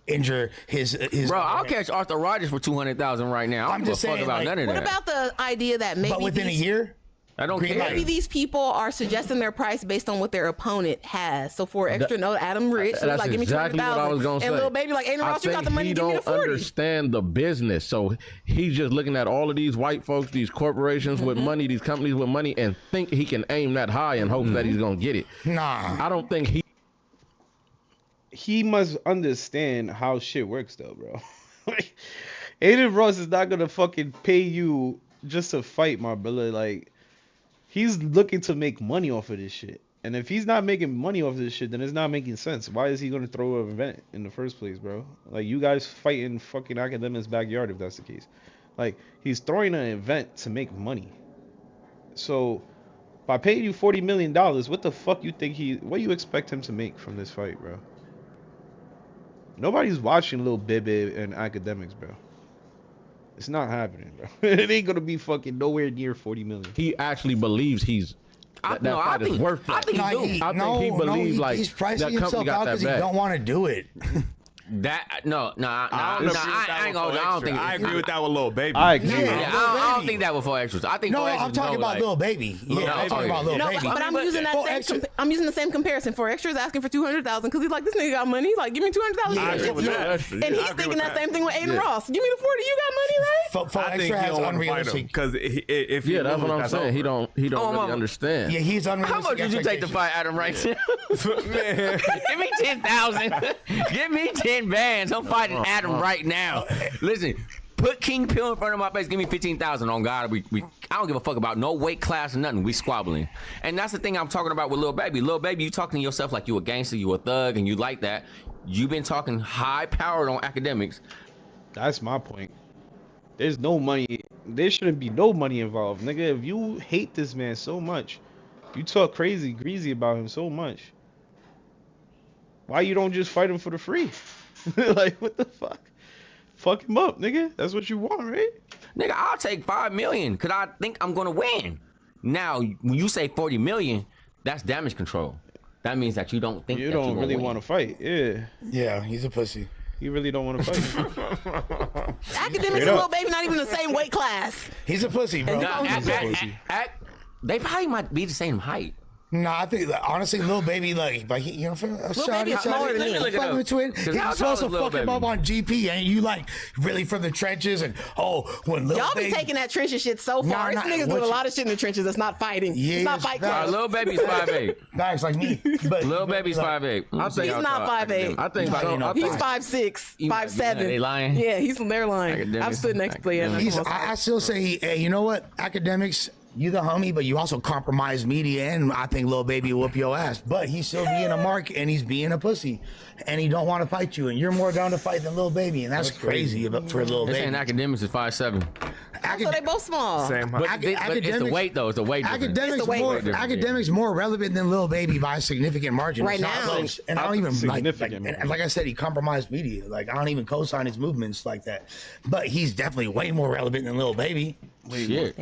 injure his. Bro, I'll catch Arthur Rogers for 200,000 right now. I'm just saying about none of that. What about the idea that maybe But within a year. I don't care. Maybe these people are suggesting their price based on what their opponent has. So 4 extra, no, Adam Rich, so That's like give me exactly what I was 200,000, gonna say. and Lil Baby like, ain't Ross, you got the money, give me the 40. He don't understand the business, so he's just looking at all of these white folks, these corporations with money, these companies with money, and think he can aim that high and hope that he's gonna get it. Nah, I don't think he must understand how shit works though, bro. Like, Aiden Ross is not gonna fucking pay you just to fight, my brother. Like, he's looking to make money off of this shit. And if he's not making money off of this shit, then it's not making sense. Why is he gonna throw an event in the first place, bro? Like, you guys fight in fucking Academics' backyard if that's the case. Like, he's throwing an event to make money. So by paying you $40 million, what the fuck you think what do you expect him to make from this fight, bro? Nobody's watching Lil Bebe and Academics, bro. It's not happening, bro. It ain't gonna be fucking nowhere near 40 million. he actually believes he's that fight is worth that. I think he do. I think he believes like he's pricing that company himself got out that because he back. don't want to do it. That no, I ain't gonna. I don't think. I agree with that with Lil Baby. I agree. Yeah, I don't think that was 4 extras. I think No, 4 extras. I'm talking about Lil Baby. Yeah, I'm talking about Lil Baby. But I'm using that I'm using the same comparison. 4 extras asking for 200,000 because he's like, this nigga got money. Like, give me 200,000. I agree with that. And he's thinking that same thing with Aiden Ross. Give me the 40. You got money, right? 4 I think extra he has don't want to fight him unrealistic. because if he That's what I'm saying. He don't really understand. Yeah, he's unrealistic. How much would you take to fight Adam right now? Man. Give me 10,000. Give me 10 bands. I'm fighting Adam right now. Listen, put King Pill in front of my face. Give me 15,000 on God. I don't give a fuck about no weight class or nothing. We squabbling. And that's the thing I'm talking about with Lil Baby. Lil Baby, you talking to yourself like you a gangster, you a thug, and you like that. You've been talking high powered on Academics. That's my point. There's no money. There shouldn't be no money involved, nigga. If you hate this man so much, you talk greasy about him so much, why you don't just fight him for the free? Like, what the fuck? Fuck him up, nigga. That's what you want, right? Nigga, I'll take 5 million because I think I'm gonna win. Now, when you say 40 million, that's damage control. That means that you don't think you don't really want to fight. Yeah. Yeah, he's a pussy. You really don't want to fight. Academics and Lil Baby not even the same weight class. He's a pussy, bro. They probably might be the same height. Nah, I think honestly, Lil Baby, like you know, Lil Baby is smaller than me. Fucking with twin. He's supposed to fuck him up on GP, and you like really from the trenches, and when Lil Y'all Baby, be taking that trenches shit so far. This nigga's doing a lot of shit in the trenches that's not fighting. Yeah, it's not fight club. Lil Baby's 5'8". Nice, like me. But Lil Baby's 5'8". I think he's not 5'8". I think he's 5'6", 5'7". They lying? Yeah, they're lying. I've stood next to him. I still say, hey, you know what? Academics, you the homie, but you also compromise media, and I think Lil Baby will whoop your ass. But he's still being a mark, and he's being a pussy, and he don't want to fight you, and you're more down to fight than Lil Baby, and that's crazy for Lil Baby. This ain't Academics is 5'7". So they both small. Same but it's the weight though. It's the weight. Academics more relevant than Lil Baby by a significant margin. Right now. Close. And I don't even like I said, he compromised media. Like, I don't even co-sign his movements like that. But he's definitely way more relevant than Lil Baby. Shit.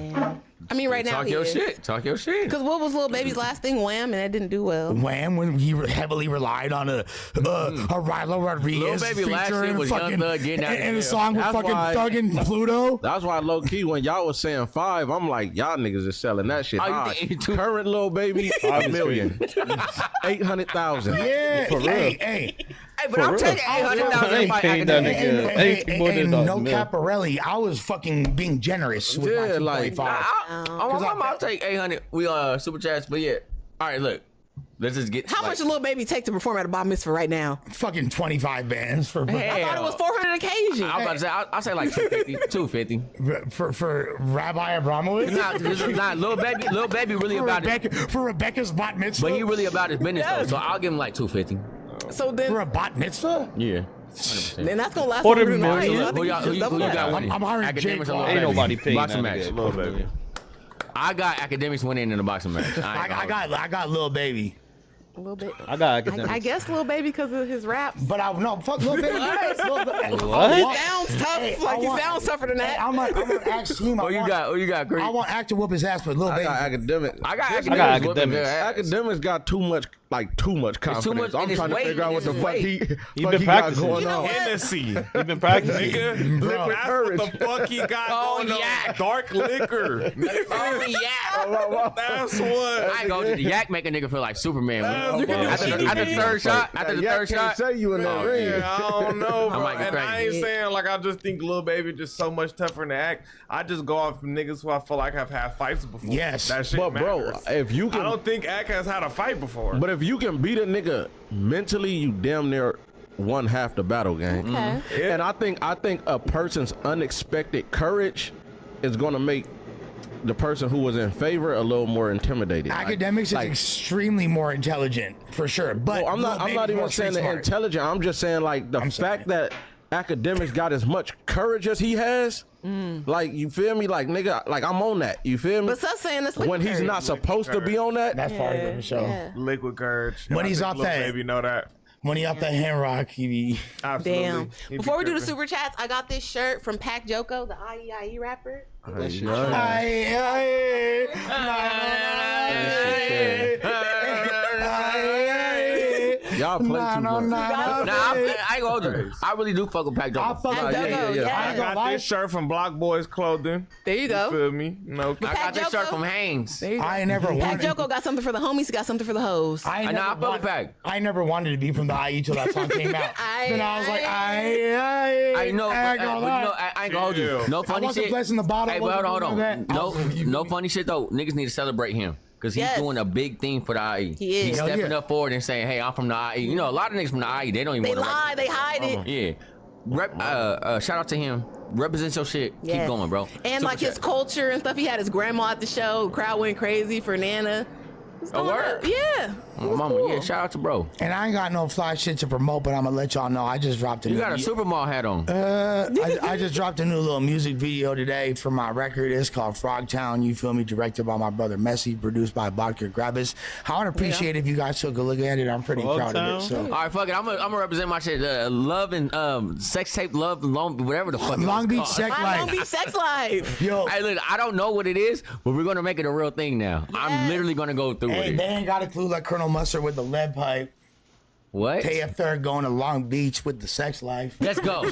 I mean, right now Talk he your is. shit. Talk your shit. Because what was Lil Baby's last thing? Wham, and that didn't do well. Wham, when he heavily relied on a Rilo Rodriguez Lil Baby last feature shit in was Young fucking Thug getting out of in a jail. song with That's fucking why- Thug and Pluto. That's why low key when y'all was saying 5, I'm like y'all niggas is selling that shit. Oh, you high. think- Current Lil Baby, 5 million, 800,000. Yeah, For real. hey. Hey, but I'm taking I 800,000 ain't by paying that academic. nigga. Ain't more than no a mil. Caparelli, I was fucking being generous with my Yeah, like, 2.5. I'll take 800. We super chats, but yeah. All right, look. Let's just get. How much did Lil Baby take to perform at a bar mitzvah right now? Fucking 25 bands for I thought it was 400 occasion. I was about to say. I'll say like 250. 250. for Rabbi Abramowitz. Nah, Lil Baby really about it. For Rebecca's bat mitzvah. But he really about his business though, so I'll give him like 250. So then, for a bat mitzvah. Yeah. then that's gonna last Quarter longer than the million. night. I think you should double that. got winning? I'm hiring Academics Jake and Lil Paul. Ain't Baby. nobody paying Boxing that match. nigga. Lil Baby. I got academics winning in the boxing match. I got Lil Baby. A little bit. I got academics. I guess Lil Baby because of his raps. But fuck Lil Baby. What? He sounds tough. He sounds tougher than that. I'm gonna ask team. Oh, you got Chris? I want actor whoop his ass, but Lil I Baby. got academic. I got academics. Academics got too much confidence. too much, I'm and it's trying to weight, figure out what the it's fuck weight. he been got practicing. going You know on. what? Hennessy. He been practicing. Nigga, Bro, that's what the fuck he got going on. yak. Dark liquor. Oh, yeah. That's what. I ain't gonna the yak make a nigga feel like Superman. That's After the third shot, Yak can't say you in the ring. Yeah, I don't know, bro. might be And I crazy. ain't saying like I just think Lil Baby just so much tougher than act. I just go off niggas who I feel like have had fights before. Yes. That shit But bro, matters. if you I can, don't think Ack has had a fight before. but if you can beat a nigga mentally, you damn near won half the battle game. Okay. And I think a person's unexpected courage is gonna make the person who was in favor a little more intimidated. Academics is extremely more intelligent for sure. But I'm not Lil even Baby's more saying street the smart. intelligent. I'm just saying like the fact that academics got as much courage as he has. Like, you feel me? Like, nigga, like I'm on that. You feel me? But stop saying this when he's not supposed to be on that. That's part of the show. Yeah. Liquid courage. When And he's I off think Lil that- Baby know that. When he off that hand rock, he be Absolutely. Damn. He be Before we do the tripping. super chats, I got this shirt from Pac Joko, the IEIE rapper. Y'all play too much. Nah, I ain't gonna hold you. I really do fuck with Pac Joker. I got this shirt from Block Boys Clothing. There you go. Feel me? No. I got this shirt from Hanes. I never Pac wanted. Joko got something for the homies. He got something for the hoes. I Nah, I fuck with Pac. I never wanted to be from the IE till that song came out. Then I was like, I know, but, you know, I ain't gonna hold you. No I funny wasn't shit. blessing the bottle. Hey, but hold on. No funny shit though. Niggas need to celebrate him. Cause he's Yes. doing a big thing for the IE. He is. He's Hell stepping yeah. up forward and saying, "Hey, I'm from the IE." You know, a lot of niggas from the IE, they don't even They want to lie. They hide it. Yeah. Shout out to him. Represent your shit. Keep Yes. going, bro. And Super like his chat. culture and stuff. He had his grandma at the show. Crowd went crazy for Nana. It's A going word? up. Yeah. Mama, yeah. Shout out to bro. And I ain't got no fly shit to promote, but I'm gonna let y'all know I just dropped a You new got a Supermall hat on. I just dropped a new little music video today for my record. It's called Frogtown. You feel me? Directed by my brother Messi, produced by Vodka Grabbis. I would appreciate if you guys took a look at it. I'm pretty proud of it. So. All right, fuck it. I'm gonna represent my shit. Love and sex tape, love and long, whatever the fuck. Long it's Beach called. Sex My Life. Long Beach sex life. Yo, Hey, look, I don't know what it is, but we're gonna make it a real thing now. I'm literally gonna go through hey, with they it. ain't got a clue like Colonel Mustard with the lead pipe. What? Taya Third going to Long Beach with the sex life. Let's go.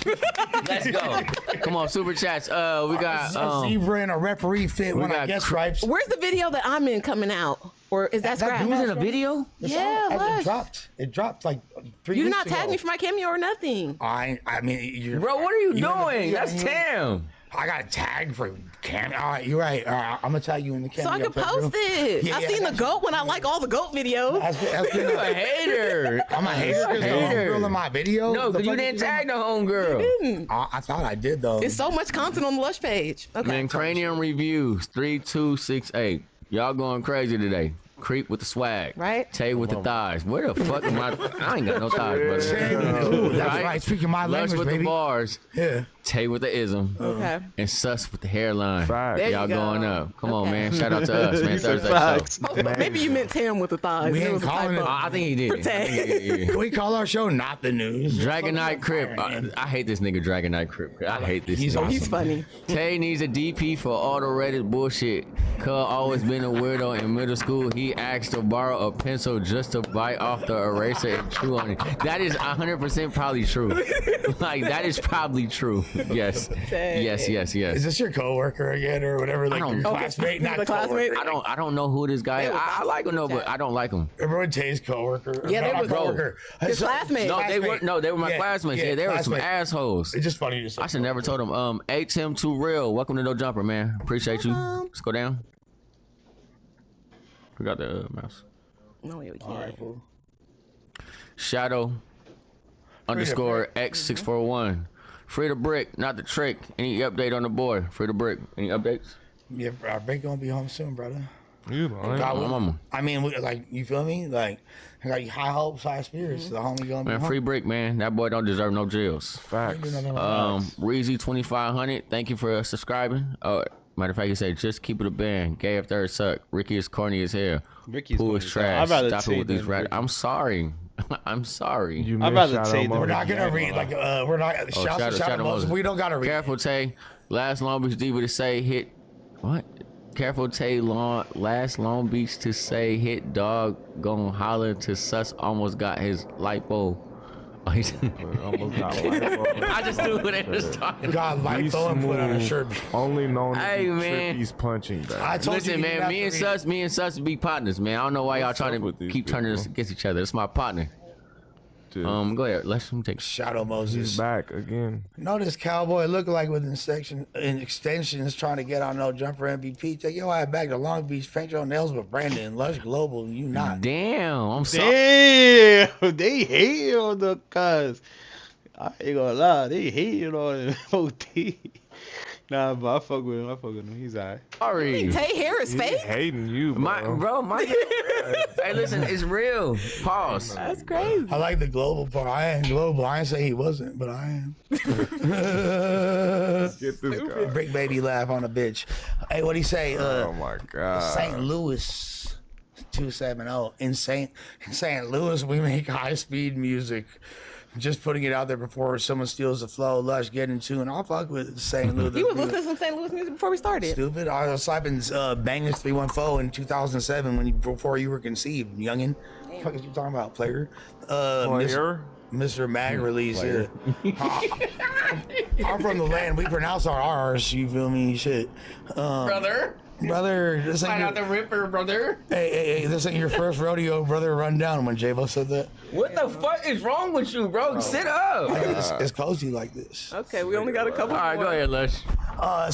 Let's go. Come on, super chats. We got a zebra and a referee fit when I get stripes. Where's the video that I'm in coming out? Or is that scratch? You was in a video? Yeah, It Lush. dropped. It dropped like 3 You did weeks not tag ago. me for my cameo or nothing. I mean, you're, Bro, what are you in the doing? video, That's Tam. I got a tag for cameo. All right, you're right. All right, I'm gonna tag you in the So cameo. I can post it. Yeah, I've yeah, seen the that's- goat when I like all the goat videos. That's been You a hater. I'm a hater because the homegirl in my video. No, The because you fuck didn't is- tag the homegirl. I thought I did though. It's so much content on the Lush page. Okay. Man, Cranium Reviews 3268. Y'all going crazy today. Creep with the swag. Right? Tay with the thighs. Where the fuck am I ain't got no thighs, brother. Ooh, that's right. Speaking my Lush language, with baby. the bars. Yeah. Tay with the ism. Okay. And Sus with the hairline. There Y'all you go. going up. Come on, Okay. man. Shout out to us, man. You said Thursday facts. show. Oh, maybe you meant Tam with the thighs. We It ain't was a calling typo. it- I think he did. Pretend. Can we call our show not the news? Dragon Knight Crip. I hate this nigga Dragon Knight Crip. I hate this. He's nigga. awesome. He's funny. Tay needs a DP for auto-rated bullshit. Cuz always been a weirdo in middle school. He asked to borrow a pencil just to bite off the eraser and chew on it. That is 100% probably true. Like, that is probably true. Yes. Yes. Is this your coworker again or whatever? Like your classmate? Not the classmate? I don't know who this guy is. I like him though, but I don't like him. Everyone Tay's coworker. Yeah, they were coworker. His classmate. No, they were my classmates. Yeah, they were some assholes. It's just funny to say. I should never told him. H-Him Too Real. Welcome to No Jumper, man. Appreciate you. Let's go down. Forgot the mouse. No, we can't. All right, fool. Shadow _ X641. Free the brick, not the trick. Any update on the boy? Free the brick. Any updates? Yeah, our break gonna be home soon, brother. You, mama. I mean, like, you feel me? Like, I got high hopes, high spirits. The homie gonna be Man, home. free brick, man. That boy don't deserve no jails. Facts. Reezy 2500. Thank you for subscribing. Matter of fact, he said, just keep it a band. Gay if third suck. Ricky is corny as hell. Pooh is trash. I'd rather Stop it with these rat. I'm sorry. I'm sorry. I'd rather say we're not gonna read like we're not shout Moses. We don't gotta read. Careful, Tay. Last Long Beach diva to say hit. What? Careful, Tay. Last Long Beach to say hit dog gon' holler to sus almost got his lipo. Almost got lipo. I just knew what they was talking about. Got lipo and put on a shirt. Only known as Trippy's punching bag. I told Listen, you man, me and Sus be partners, man. I don't know why y'all trying to keep turning us against each other. It's my partner. Go ahead. Let's take Shadow Moses. He's back again. Notice Cowboy look like with extensions trying to get on No Jumper MVP. Take your ass back to Long Beach. Paint your nails with Brandon. Lush Global. You not. Damn. I'm sorry. Damn. They hate on the cuz. I ain't gonna lie. They hate on him. OT. Nah, but I fuck with him. He's alright. Sorry. Tay hair is fake? Hating you, bro. Hey, listen, it's real. Pause. That's crazy. I like the global part. I am global. I ain't say he wasn't, but I am. Get this guy. Brick baby laugh on a bitch. Hey, what'd he say? Oh my God. St. Louis 270. In St. Louis, we make high speed music. Just putting it out there before someone steals the flow. Lush, get in tune. I'll fuck with St. Louis. He was listening to some St. Louis music before we started. Stupid. I was slapping Bangers 314 in 2007 before you were conceived, youngin'. What the fuck is you talking about, player? Mr. Mag release here. I'm from the land. We pronounce our R's. You feel me? Shit. Brother, this ain't out the ripper, brother. Hey, this ain't your first rodeo, brother. Run down when J-Bo said that. What the fuck is wrong with you, bro? Sit up. It's cozy like this. Okay, we only got a couple. All right, go ahead, Lush.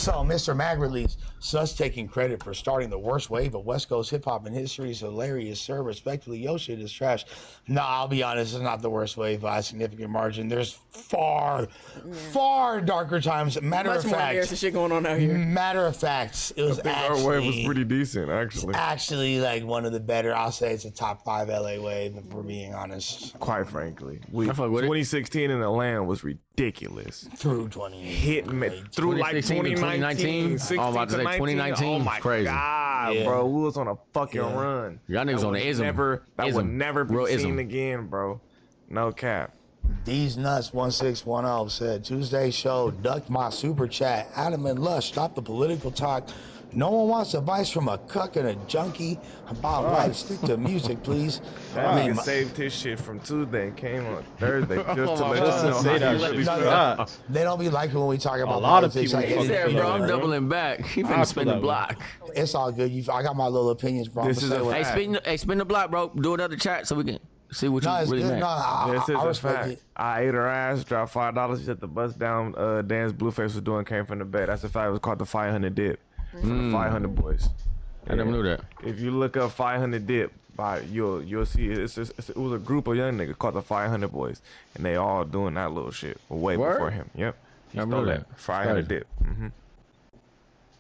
So Mr. Mag release, Sus taking credit for starting the worst wave of West Coast hip hop in history is hilarious, sir. Respectfully, yo shit is trash. No, I'll be honest, it's not the worst wave by a significant margin. There's far darker times. Matter of fact, more shit going on out here. Matter of fact, it was our wave was pretty decent, actually. Actually, like one of the better. I'll say it's a top 5 LA wave, if we're being honest. Quite frankly, 2016 in Atlanta was ridiculous. Through 20, through like 2019, 16 I'm about to say 2019. Oh my crazy. God, bro, we was on a fucking run. Y'all niggas on the ism. That would never be seen again, bro. No cap. These Nuts 1610 said Tuesday show ducked my super chat. Adam and Lush, stop the political talk. No one wants advice from a cuck and a junkie about life. Stick to music, please. I mean, saved his shit from Tuesday and came on Thursday just to let us know say how that you shit. They don't be liking when we talk about a lot of politics. people. Bro, I'm doubling back. He finna spin the block. It's all good. I got my little opinions, bro. This is a fact. Hey, spin the block, bro. Do another chat so we can see what you really meant. This is I a fact. I ate her ass, dropped $5. She said the bust down dance Blueface was doing came from the bed. That's a fact. It was called the 500 dip. From the 500 boys. I never knew that. If you look up 500 dip, you'll see it was a group of young niggas called the 500 boys, and they all doing that little shit way before him. Yep. He stole that 500 dip.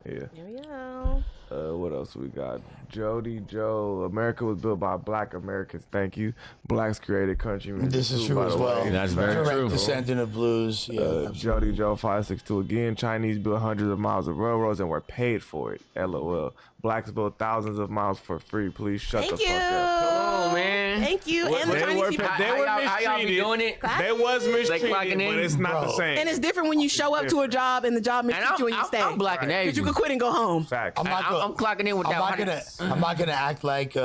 Yeah. Here we go. What else we got? Jody Joe. America was built by Black Americans. Thank you. Blacks created country music. This is true as well. That's very true. Descendant of blues. Yeah. Jody Joe 562 again. Chinese built hundreds of miles of railroads and were paid for it. LOL. Blacks built thousands of miles for free. Please shut the fuck up. Come on, man. Thank you. And the Chinese people. They were mistreated. How y'all be doing it? They was mistreated, but it's not the same. And it's different when you show up to a job and the job mistreats you and you stay. I'm Black and Asian. You could quit and go home. Fact. I'm clocking in with that. I'm not gonna act like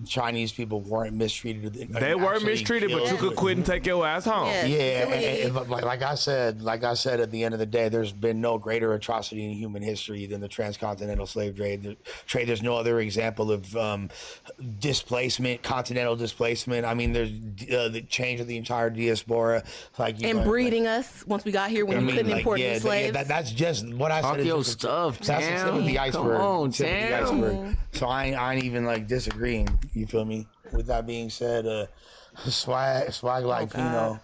Chinese people weren't mistreated. They were mistreated, but you could quit and take your ass home. But like I said at the end of the day, there's been no greater atrocity in human history than the transcontinental slave trade. There's no other example of displacement, continental displacement. I mean, there's the change of the entire diaspora, and breeding us once we got here when you couldn't import new slaves. That's just what I said. Talk your stuff, That's the tip of the iceberg. Come on, tip of the iceberg. So I ain't even like disagreeing. You feel me? With that being said, swag like Pino.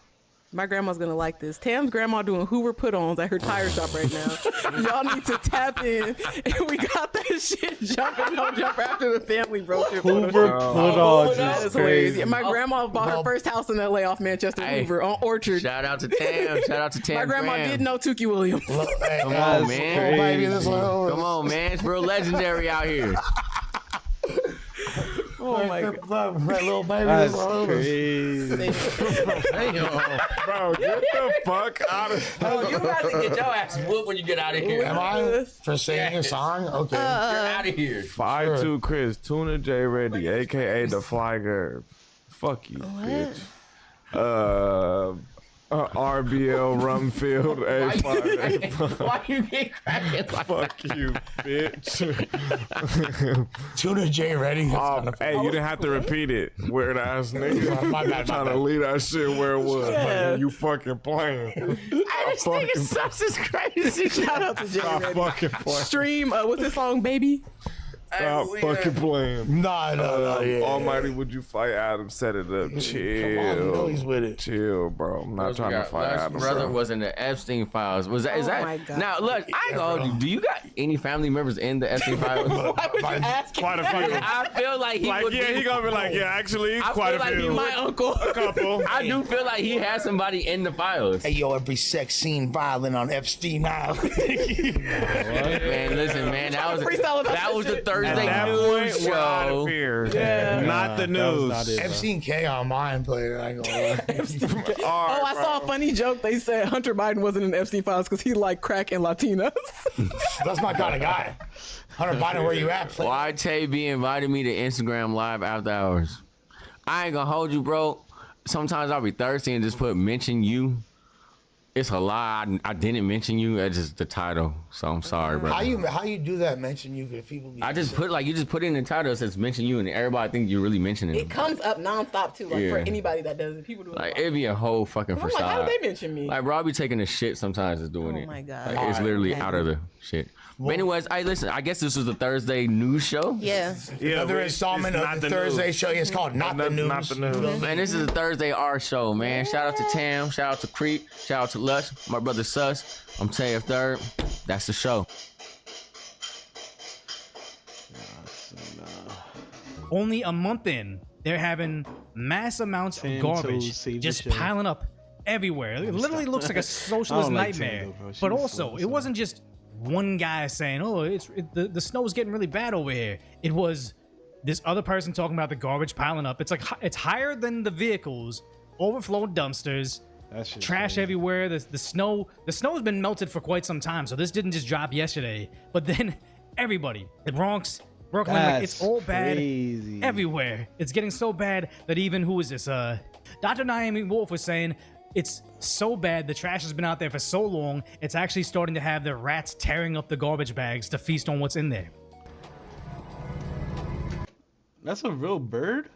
My grandma's gonna like this. Tam's grandma doing Hoover put-ons at her tire shop right now. Y'all need to tap in. And we got that shit jumping, no jumper after the family road trip. Hoover put-ons is crazy. And my grandma bought her first house in LA off Manchester Hoover on Orchard. Shout out to Tam. Shout out to Tam. My grandma did know Tukey Williams. Come on, man. Come on, man. It's real legendary out here. Oh my God. Little baby. That's crazy. Bro, get the fuck out of here. Bro, you about to get your ass whooped when you get out of here. Am I for singing a song? Okay. You're out of here. 5'2" Chris, Tuna J Ready, aka the Fly Girl. Fuck you, bitch. RBL Rumfield A5. Why you get cracking like Fuck you, bitch. Tuna J Ready. Hey, you didn't have to repeat it. Weird ass nigga. My bad, trying to leave that shit where it was. Yeah. You fucking playing. This nigga sucks is crazy. Shout out to J Stop Ready. fucking playing. Stream, what's this song, Baby? Stop fucking playing. No, yeah. Almighty, would you fight Adam? Set it up. Chill. Come on, you know he's with it. Chill, bro. I'm not trying to fight Adam. Brother bro. was in the Epstein files. Is my that? God. Now look, I ain't gonna hold you. Do you got any family members in the Epstein files? Why would you ask Quite a few. I feel like he would. Yeah, he gonna be like, yeah, actually, I quite feel a like few. he my uncle. A couple. I do feel like he has somebody in the files. Hey, yo, every sex scene violent on Epstein Island. Man, listen, man, that was the Thursday At that news point, we're out of show. here. Yeah. Not the news. Epstein K on mine player. I ain't gonna lie. Oh, I saw a funny joke. They said Hunter Biden wasn't in the Epstein files because he liked crack and Latinas. That's my kind of guy. Hunter Biden, where you at? YTB invited me to Instagram Live after hours. I ain't gonna hold you, bro. Sometimes I'll be thirsty and just put mention you. It's a lie. I didn't mention you. That's just the title. So I'm sorry, bro. How you do that? Mention you because people. I just put you just put it in the title. It says mention you, and everybody think you're really mentioning It it. comes up nonstop too, like for Yeah. anybody that does it. People do it. Like it'd be a whole fucking I'm facade. like, how did they mention me? Like, bro, I'll be taking a shit sometimes just doing it. Oh my God. Like, it's literally out of the shit. But anyways, hey, listen, I guess this was the Thursday news show. Yeah. Another installment of the Thursday show. It's called Not the News. Not the news. Man, this is a Thursday R show, man. Shout out to Tam, shout out to Creep, shout out to Lush, my brother Sus. I'm Taylor Third. That's the show. Only a month in, they're having mass amounts of garbage just piling up everywhere. It literally looks like a socialist nightmare. But also, it wasn't just one guy saying, "Oh, the snow's getting really bad over here." It was this other person talking about the garbage piling up. It's like it's higher than the vehicles, overflowed dumpsters, trash everywhere. The snow has been melted for quite some time, so this didn't just drop yesterday. But then everybody, the Bronx, Brooklyn, like, it's all bad everywhere. It's getting so bad that even who is this? Dr. Naomi Wolf was saying it's so bad, the trash has been out there for so long, it's actually starting to have the rats tearing up the garbage bags to feast on what's in there. That's a real bird?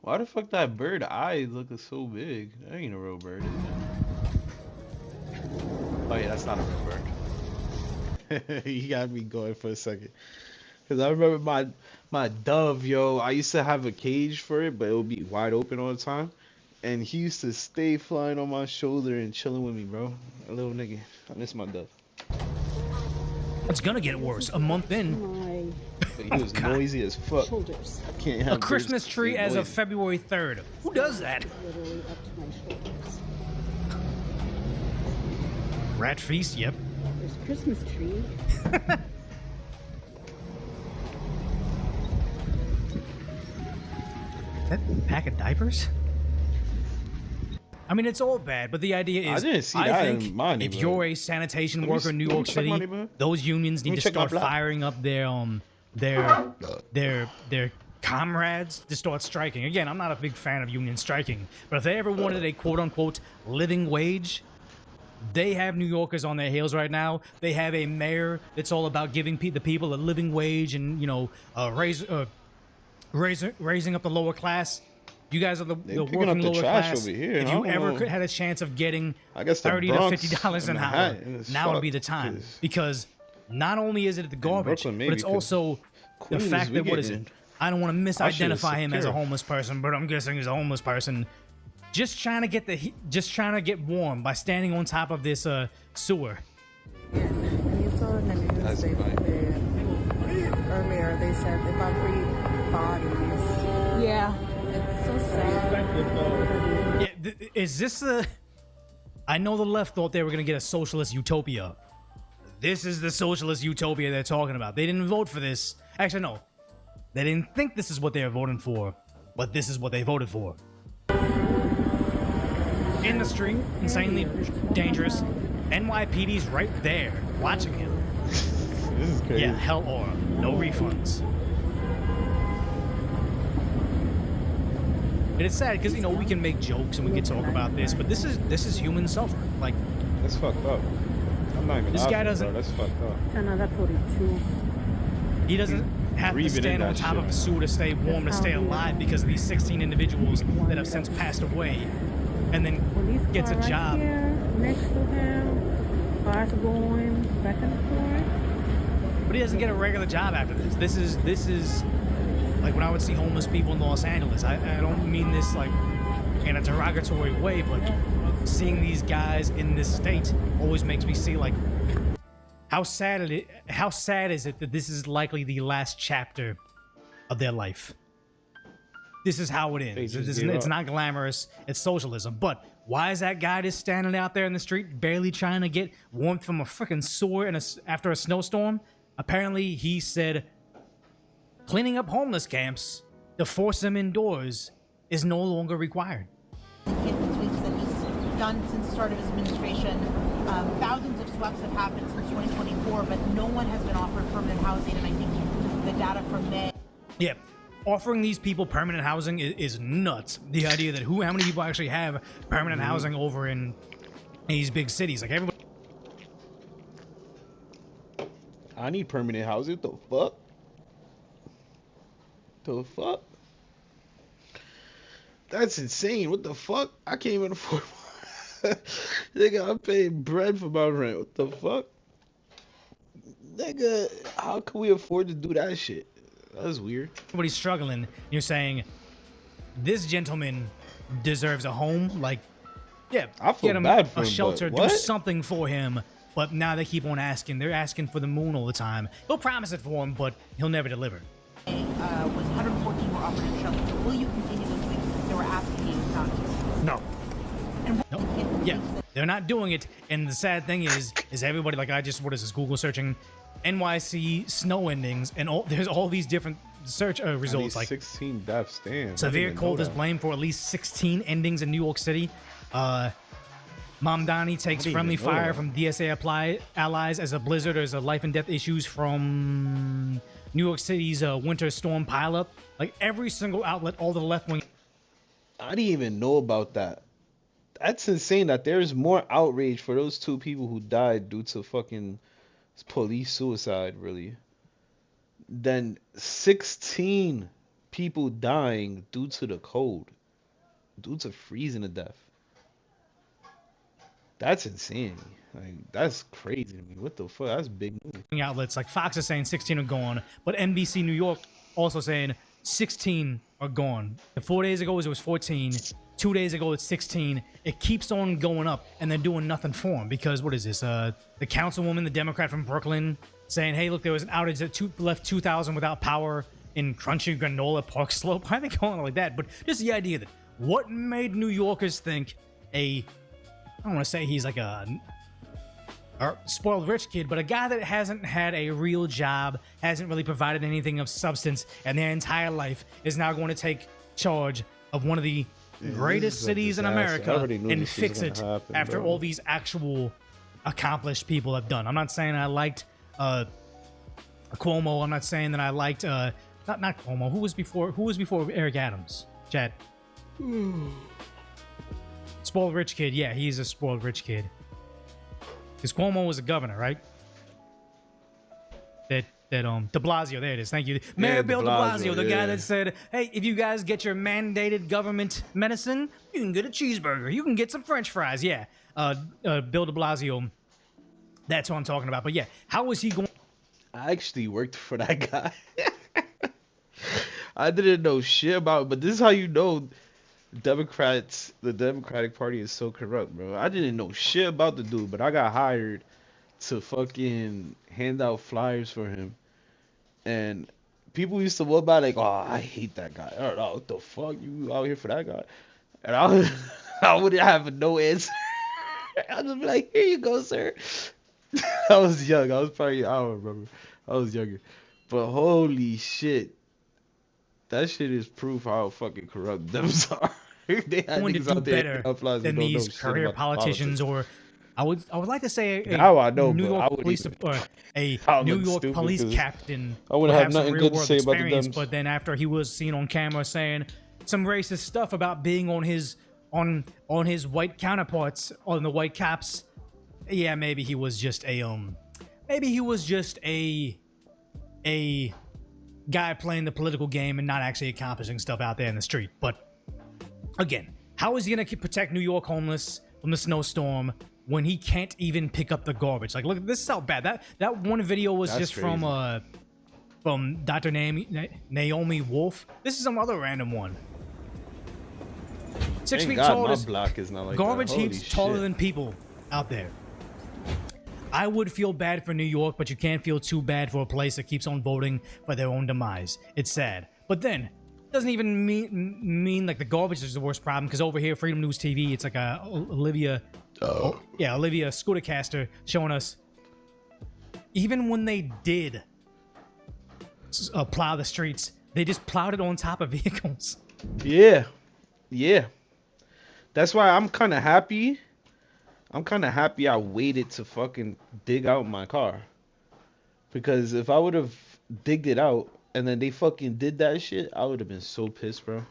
Why the fuck that bird eye looking so big? That ain't a real bird, is it? Oh yeah, that's not a real bird. You got me going for a second. Cause I remember my dove, yo, I used to have a cage for it, but it would be wide open all the time. And he used to stay flying on my shoulder and chilling with me, bro. A little nigga. I miss my dove. It's gonna get worse. A month in. But he was noisy as fuck. I can't have A Christmas birds tree being as of noisy. February 3rd. Who does that? Rat feast, yep. There's Christmas tree. That pack of diapers? I mean, it's all bad, but the idea is, I didn't see I that think in my if neighborhood. you're a sanitation worker in New York check City, my neighborhood. those unions Let me need to check my start block. firing up their comrades to start striking. Again, I'm not a big fan of union striking, but if they ever wanted a quote-unquote living wage, they have New Yorkers on their heels right now. They have a mayor that's all about giving the people a living wage and, you know, raising up the lower class. You guys are the picking up working the lower trash class. over here, If and I you don't ever know. had a chance of getting I guess the $30 to Bronx $50 an and hour, Manhattan is now would be the fucked, time, 'cause because not only is it the garbage, Brooklyn, but maybe, it's 'cause also the Queens, fact we that, what is getting- it? I don't want to Our shit is misidentify him as a secure. homeless person, but I'm guessing he's a homeless person. Just trying to get just trying to get warm by standing on top of this sewer. And you saw in the news earlier, they said they found 3 bodies. Yeah. It's so sad. Yeah, is this the... I know the left thought they were going to get a socialist utopia. This is the socialist utopia they're talking about. They didn't vote for this. Actually, no. They didn't think this is what they were voting for, but this is what they voted for. In the street, insanely dangerous. NYPD's right there, watching him. This is crazy. Yeah, hell or no refunds. And it's sad because, you know, we can make jokes and we can talk about this, but this is human suffering. Like, that's fucked up. I'm not even this guy laughing, doesn't. bro. That's fucked up. Another 42. He doesn't have to Breathing in stand on that top shit. of a sewer to stay warm, to stay alive, because of these 16 individuals that have since passed away, and then gets a Right job. here, next to him. Cars going back and forth. But he doesn't get a regular job after this. This is like when I would see homeless people in Los Angeles. I don't mean this like in a derogatory way, but seeing these guys in this state always makes me see like how sad is it that this is likely the last chapter of their life. This is how it ends. It's not glamorous. It's socialism. But why is that guy just standing out there in the street, barely trying to get warmth from a freaking sewer after a snowstorm? Apparently, he said cleaning up homeless camps to force them indoors is no longer required. In the tweets that he's done since the start of his administration, thousands of sweeps have happened since 2024, but no one has been offered permanent housing. And I think the data from May. Yeah. Offering these people permanent housing is nuts. The idea that how many people actually have permanent housing over in these big cities? Like everybody. I need permanent housing. What the fuck? The fuck? That's insane. What the fuck? I can't even afford. Nigga, I'm paying bread for my rent. What the fuck? Nigga, how can we afford to do that shit? That's weird. Everybody's struggling. You're saying this gentleman deserves a home. Like, yeah, I feel get him bad for a him, shelter, but do what? something for him. But now they keep on asking. They're asking for the moon all the time. He'll promise it for him, but he'll never deliver. Was 114 were offered in shelter. Will you continue those weeks? They were asking you not to. No. Yeah, they're not doing it. And the sad thing is everybody, like what is this, Google searching NYC snow endings, and there's all these different search results. Like 16 deaths, damn. Severe cold is blamed for at least 16 endings in New York City. Mamdani takes friendly fire from DSA allies as a blizzard. There's a life and death issues from New York City's winter storm pileup. Like every single outlet, all the left wing. I didn't even know about that. That's insane that there's more outrage for those 2 people who died due to fucking police suicide, really, than 16 people dying due to the cold, due to freezing to death. That's insane. Like, that's crazy to me. What the fuck? That's big news. Outlets like Fox is saying 16 are gone, but NBC New York also saying 16 are gone. 4 days ago it was 14. 2 days ago it's 16. It keeps on going up, and they're doing nothing for them because what is this? The councilwoman, the Democrat from Brooklyn, saying, "Hey, look, there was an outage that left 2,000 without power in Crunchy Granola Park Slope." Why are they calling it like that? But just the idea that what made New Yorkers think I don't want to say he's like a spoiled rich kid, but a guy that hasn't had a real job, hasn't really provided anything of substance, and their entire life is now going to take charge of one of the greatest cities in America and fix it happen, after bro. all these actual accomplished people have done. I'm not saying I liked Cuomo. I'm not saying that I liked not Cuomo. Who was before Eric Adams? Chad. Spoiled rich kid. Yeah, he's a spoiled rich kid. Because Cuomo was a governor, right? De Blasio, there it is. Thank you. Mayor Bill de Blasio, the guy that said, hey, if you guys get your mandated government medicine, you can get a cheeseburger. You can get some French fries. Yeah. Bill de Blasio. That's what I'm talking about. But yeah, how was he going? I actually worked for that guy. I didn't know shit about it, but this is how you know the Democratic Party is so corrupt, bro. I didn't know shit about the dude, but I got hired to fucking hand out flyers for him. And people used to walk by like, oh, I hate that guy. I don't know, what the fuck? You out here for that guy? And I wouldn't have no answer. I'd just be like, here you go, sir. I was young. I was probably, I don't remember. I was younger. But holy shit. That shit is proof how fucking corrupt them are. They had Going to niggas do out there better up flies than that don't know these shit career about politicians, or I would like to say Now I know, New but I York wouldn't police even- or a I New look York stupid police 'cause captain I wouldn't would have some nothing real good to world say about the experience, Dems. but then after he was seen on camera saying some racist stuff about being on his white counterparts, on the white cops, yeah, maybe he was just a guy playing the political game and not actually accomplishing stuff out there in the street. But again, how is he gonna protect New York homeless from the snowstorm when he can't even pick up the garbage? Like, look, this is how bad that one video was. That's just from Dr. Naomi Wolf. This is some other random one. 6 Thank feet God tall. my Is block is not like garbage that. Holy heaps taller shit. than people out there. I would feel bad for New York, but you can't feel too bad for a place that keeps on voting for their own demise. It's sad. But then, it doesn't even mean like the garbage is the worst problem, because over here, Freedom News TV, it's like Olivia Scootercaster showing us, even when they did plow the streets, they just plowed it on top of vehicles. Yeah. That's why I'm kind of happy. I waited to fucking dig out my car. Because if I would have digged it out and then they fucking did that shit, I would have been so pissed, bro.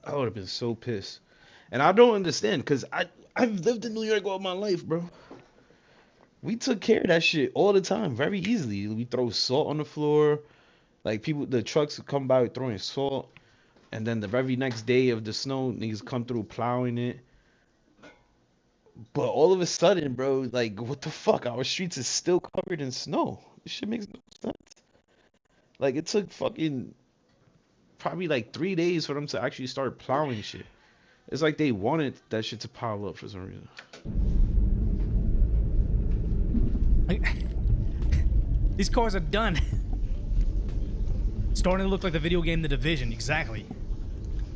I would have been so pissed. And I don't understand, because I've lived in New York all my life, bro. We took care of that shit all the time, very easily. We throw salt on the floor. Like, the trucks would come by throwing salt. And then the very next day of the snow, niggas come through plowing it. But all of a sudden, bro, like, what the fuck? Our streets is still covered in snow. This shit makes no sense. Like, it took fucking probably like 3 days for them to actually start plowing shit. It's like they wanted that shit to pile up for some reason. These cars are done. Starting to look like the video game The Division. Exactly.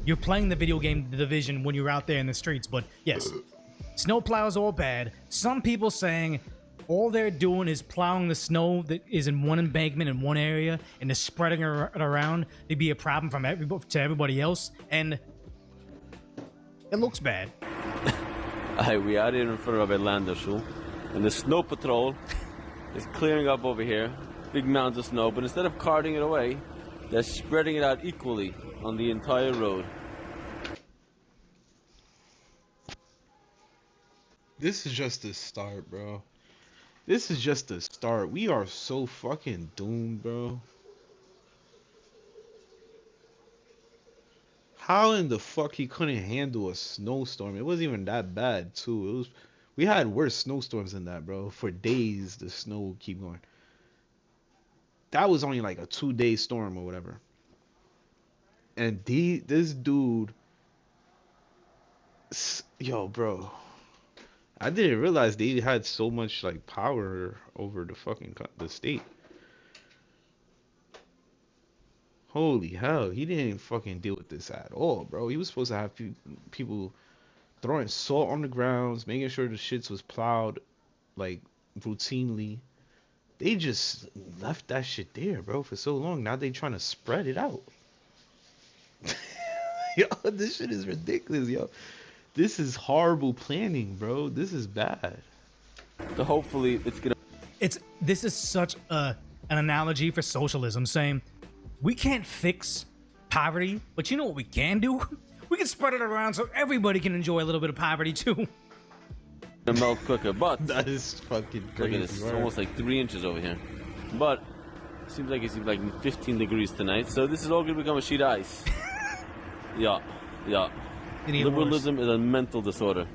You're playing the video game The Division when you're out there in the streets. But yes, snowplows all bad. Some people saying all they're doing is plowing the snow that is in one embankment in one area and is spreading it around to be a problem to everybody else. And it looks bad. We are in front of Atlanta Zoo, and the snow patrol is clearing up over here. Big mounds of snow, but instead of carting it away, they're spreading it out equally on the entire road. This is just the start, bro. This is just the start. We are so fucking doomed, bro. How in the fuck he couldn't handle a snowstorm? It wasn't even that bad, too. We had worse snowstorms than that, bro. For days, the snow would keep going. That was only like a 2-day storm or whatever. And this dude, yo, bro, I didn't realize they had so much like power over the state. Holy hell, he didn't fucking deal with this at all, bro. He was supposed to have people throwing salt on the grounds, making sure the shits was plowed like routinely. They just left that shit there, bro, for so long. Now they trying to spread it out. Yo, this shit is ridiculous, yo. This is horrible planning, bro. This is bad. So hopefully it's gonna. This is such an analogy for socialism, saying we can't fix poverty, but you know what we can do? We can spread it around so everybody can enjoy a little bit of poverty too. Melt quicker, but that is fucking crazy. Look at this, it's almost like 3 inches over here. But seems like it's like 15 degrees tonight, so this is all gonna become a sheet of ice. Yeah. Liberalism is a mental disorder.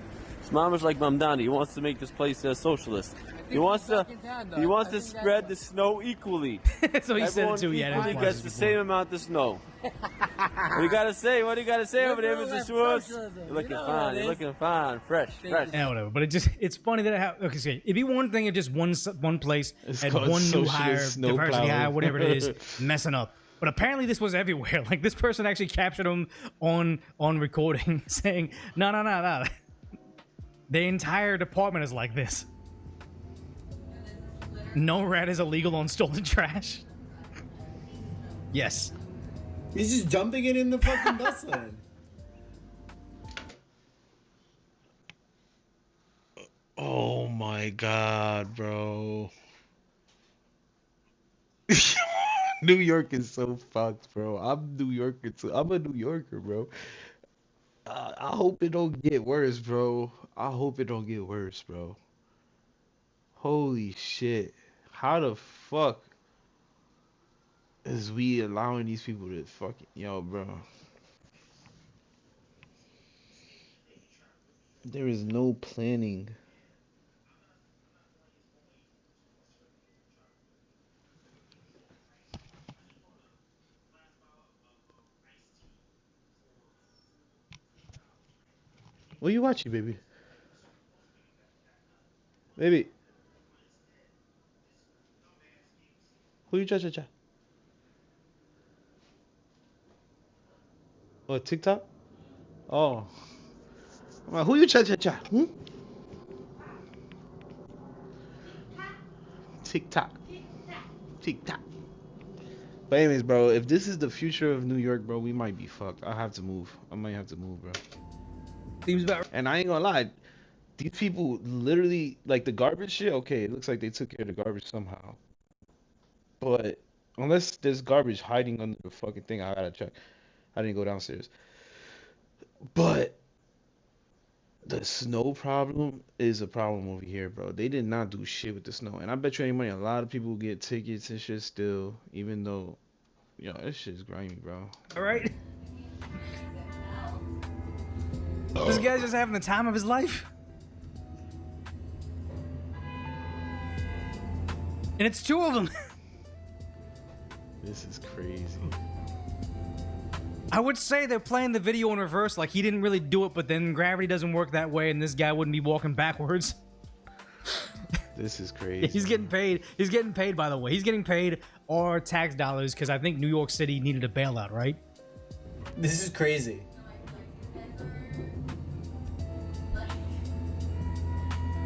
Smamish like Mamdani, he wants to make this place socialist. He wants to spread the snow equally. So he said it too. Yeah, everyone gets the same amount of snow. What do you gotta say? What do you gotta say over there, Mr. Schwartz? You're looking fine. You're looking fine. Fresh. Yeah, whatever. But it's funny that it'd be one thing if just one place had one new hire, diversity hire, whatever it is, messing up. But apparently this was everywhere. Like this person actually captured them on recording, saying, "No. The entire department is like this. No rat is illegal on stolen trash." Yes. He's just dumping it in the fucking bus lane. Oh my god, bro. New York is so fucked, bro. I'm a New Yorker, bro. I hope it don't get worse, bro. Holy shit. How the fuck is we allowing these people to fucking... Yo, bro. There is no planning. What are you watching, baby? Baby. Who you cha-cha-cha? Oh, TikTok? Oh. Well, who you cha-cha-cha? TikTok. But anyways, bro, if this is the future of New York, bro, we might be fucked. I have to move. I might have to move, bro. Seems about right. And I ain't gonna lie, these people literally, like the garbage shit, okay, it looks like they took care of the garbage somehow. But unless there's garbage hiding under the fucking thing, I gotta check. I didn't go downstairs. But the snow problem is a problem over here, bro. They did not do shit with the snow. And I bet you any money, a lot of people get tickets and shit still, even though, this shit's grimy, bro. All right. This guy's just having the time of his life. And it's 2 of them. This is crazy. I would say they're playing the video in reverse, like he didn't really do it, but then gravity doesn't work that way, and this guy wouldn't be walking backwards. This is crazy. He's getting paid. He's getting paid, by the way. He's getting paid our tax dollars because I think New York City needed a bailout, right? This is crazy.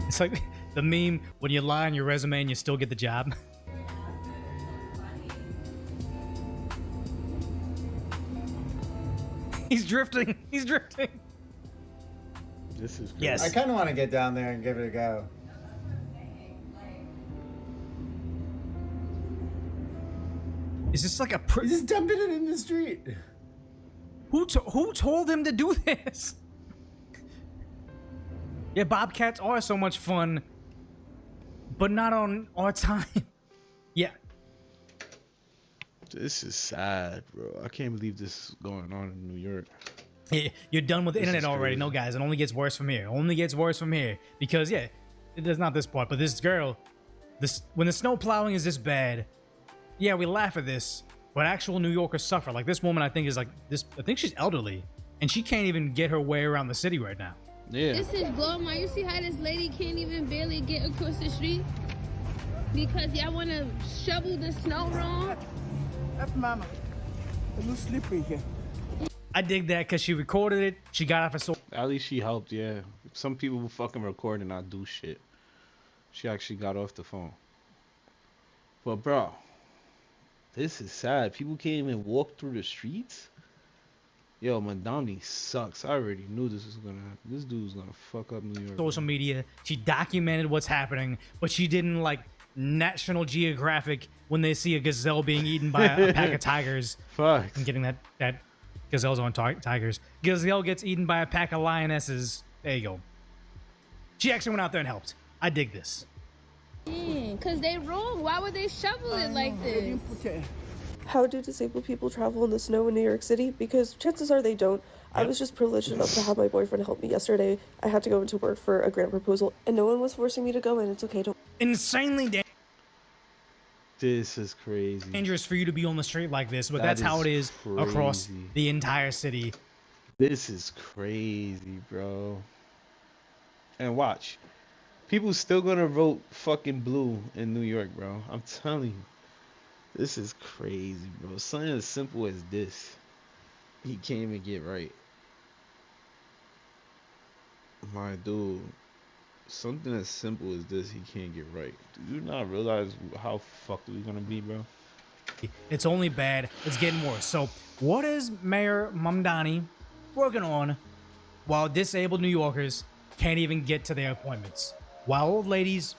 It's like the meme when you lie on your resume and you still get the job. He's drifting. He's drifting. This is crazy. Yes. I kind of want to get down there and give it a go. Is this like a... He's just dumping it in the street. Who told him to do this? Yeah, Bobcats are so much fun, but not on our time. Yeah. This is sad, bro. I can't believe this is going on in New York. Yeah, you're done with the internet already. No, guys, it only gets worse from here. Only gets worse from here. Because, yeah, it's not this part, but this girl, when the snow plowing is this bad, yeah, we laugh at this, but actual New Yorkers suffer. Like this woman, I think, is like this. I think she's elderly, and she can't even get her way around the city right now. Yeah. This is blowing my. You see how this lady can't even barely get across the street because y'all want to shovel the snow wrong. That's mama. A little slippery here. I dig that because she recorded it. She got off a At least she helped, yeah. Some people will fucking record and not do shit. She actually got off the phone. But bro, this is sad. People can't even walk through the streets. Yo, Madani sucks. I already knew this was gonna happen. This dude was gonna fuck up New York. Social media. She documented what's happening, but she didn't like National Geographic when they see a gazelle being eaten by a pack of tigers. Fuck. I'm getting that gazelle's on tigers. Gazelle gets eaten by a pack of lionesses. There you go. She actually went out there and helped. I dig this. Because they wrong. Why would they shovel it like this? How do disabled people travel in the snow in New York City? Because chances are they don't. I was just privileged enough to have my boyfriend help me yesterday. I had to go into work for a grant proposal, and no one was forcing me to go in. It's okay. Don't. Insanely This is crazy. dangerous for you to be on the street like this, but that's how it is across crazy. the entire city. This is crazy, bro. And watch. People still gonna vote fucking blue in New York, bro. I'm telling you. This is crazy, bro. Something as simple as this, he can't even get right. My dude, something as simple as this, he can't get right. Do you not realize how fucked we're gonna be, bro? It's only bad. It's getting worse. So, what is Mayor Mamdani working on while disabled New Yorkers can't even get to their appointments? While old ladies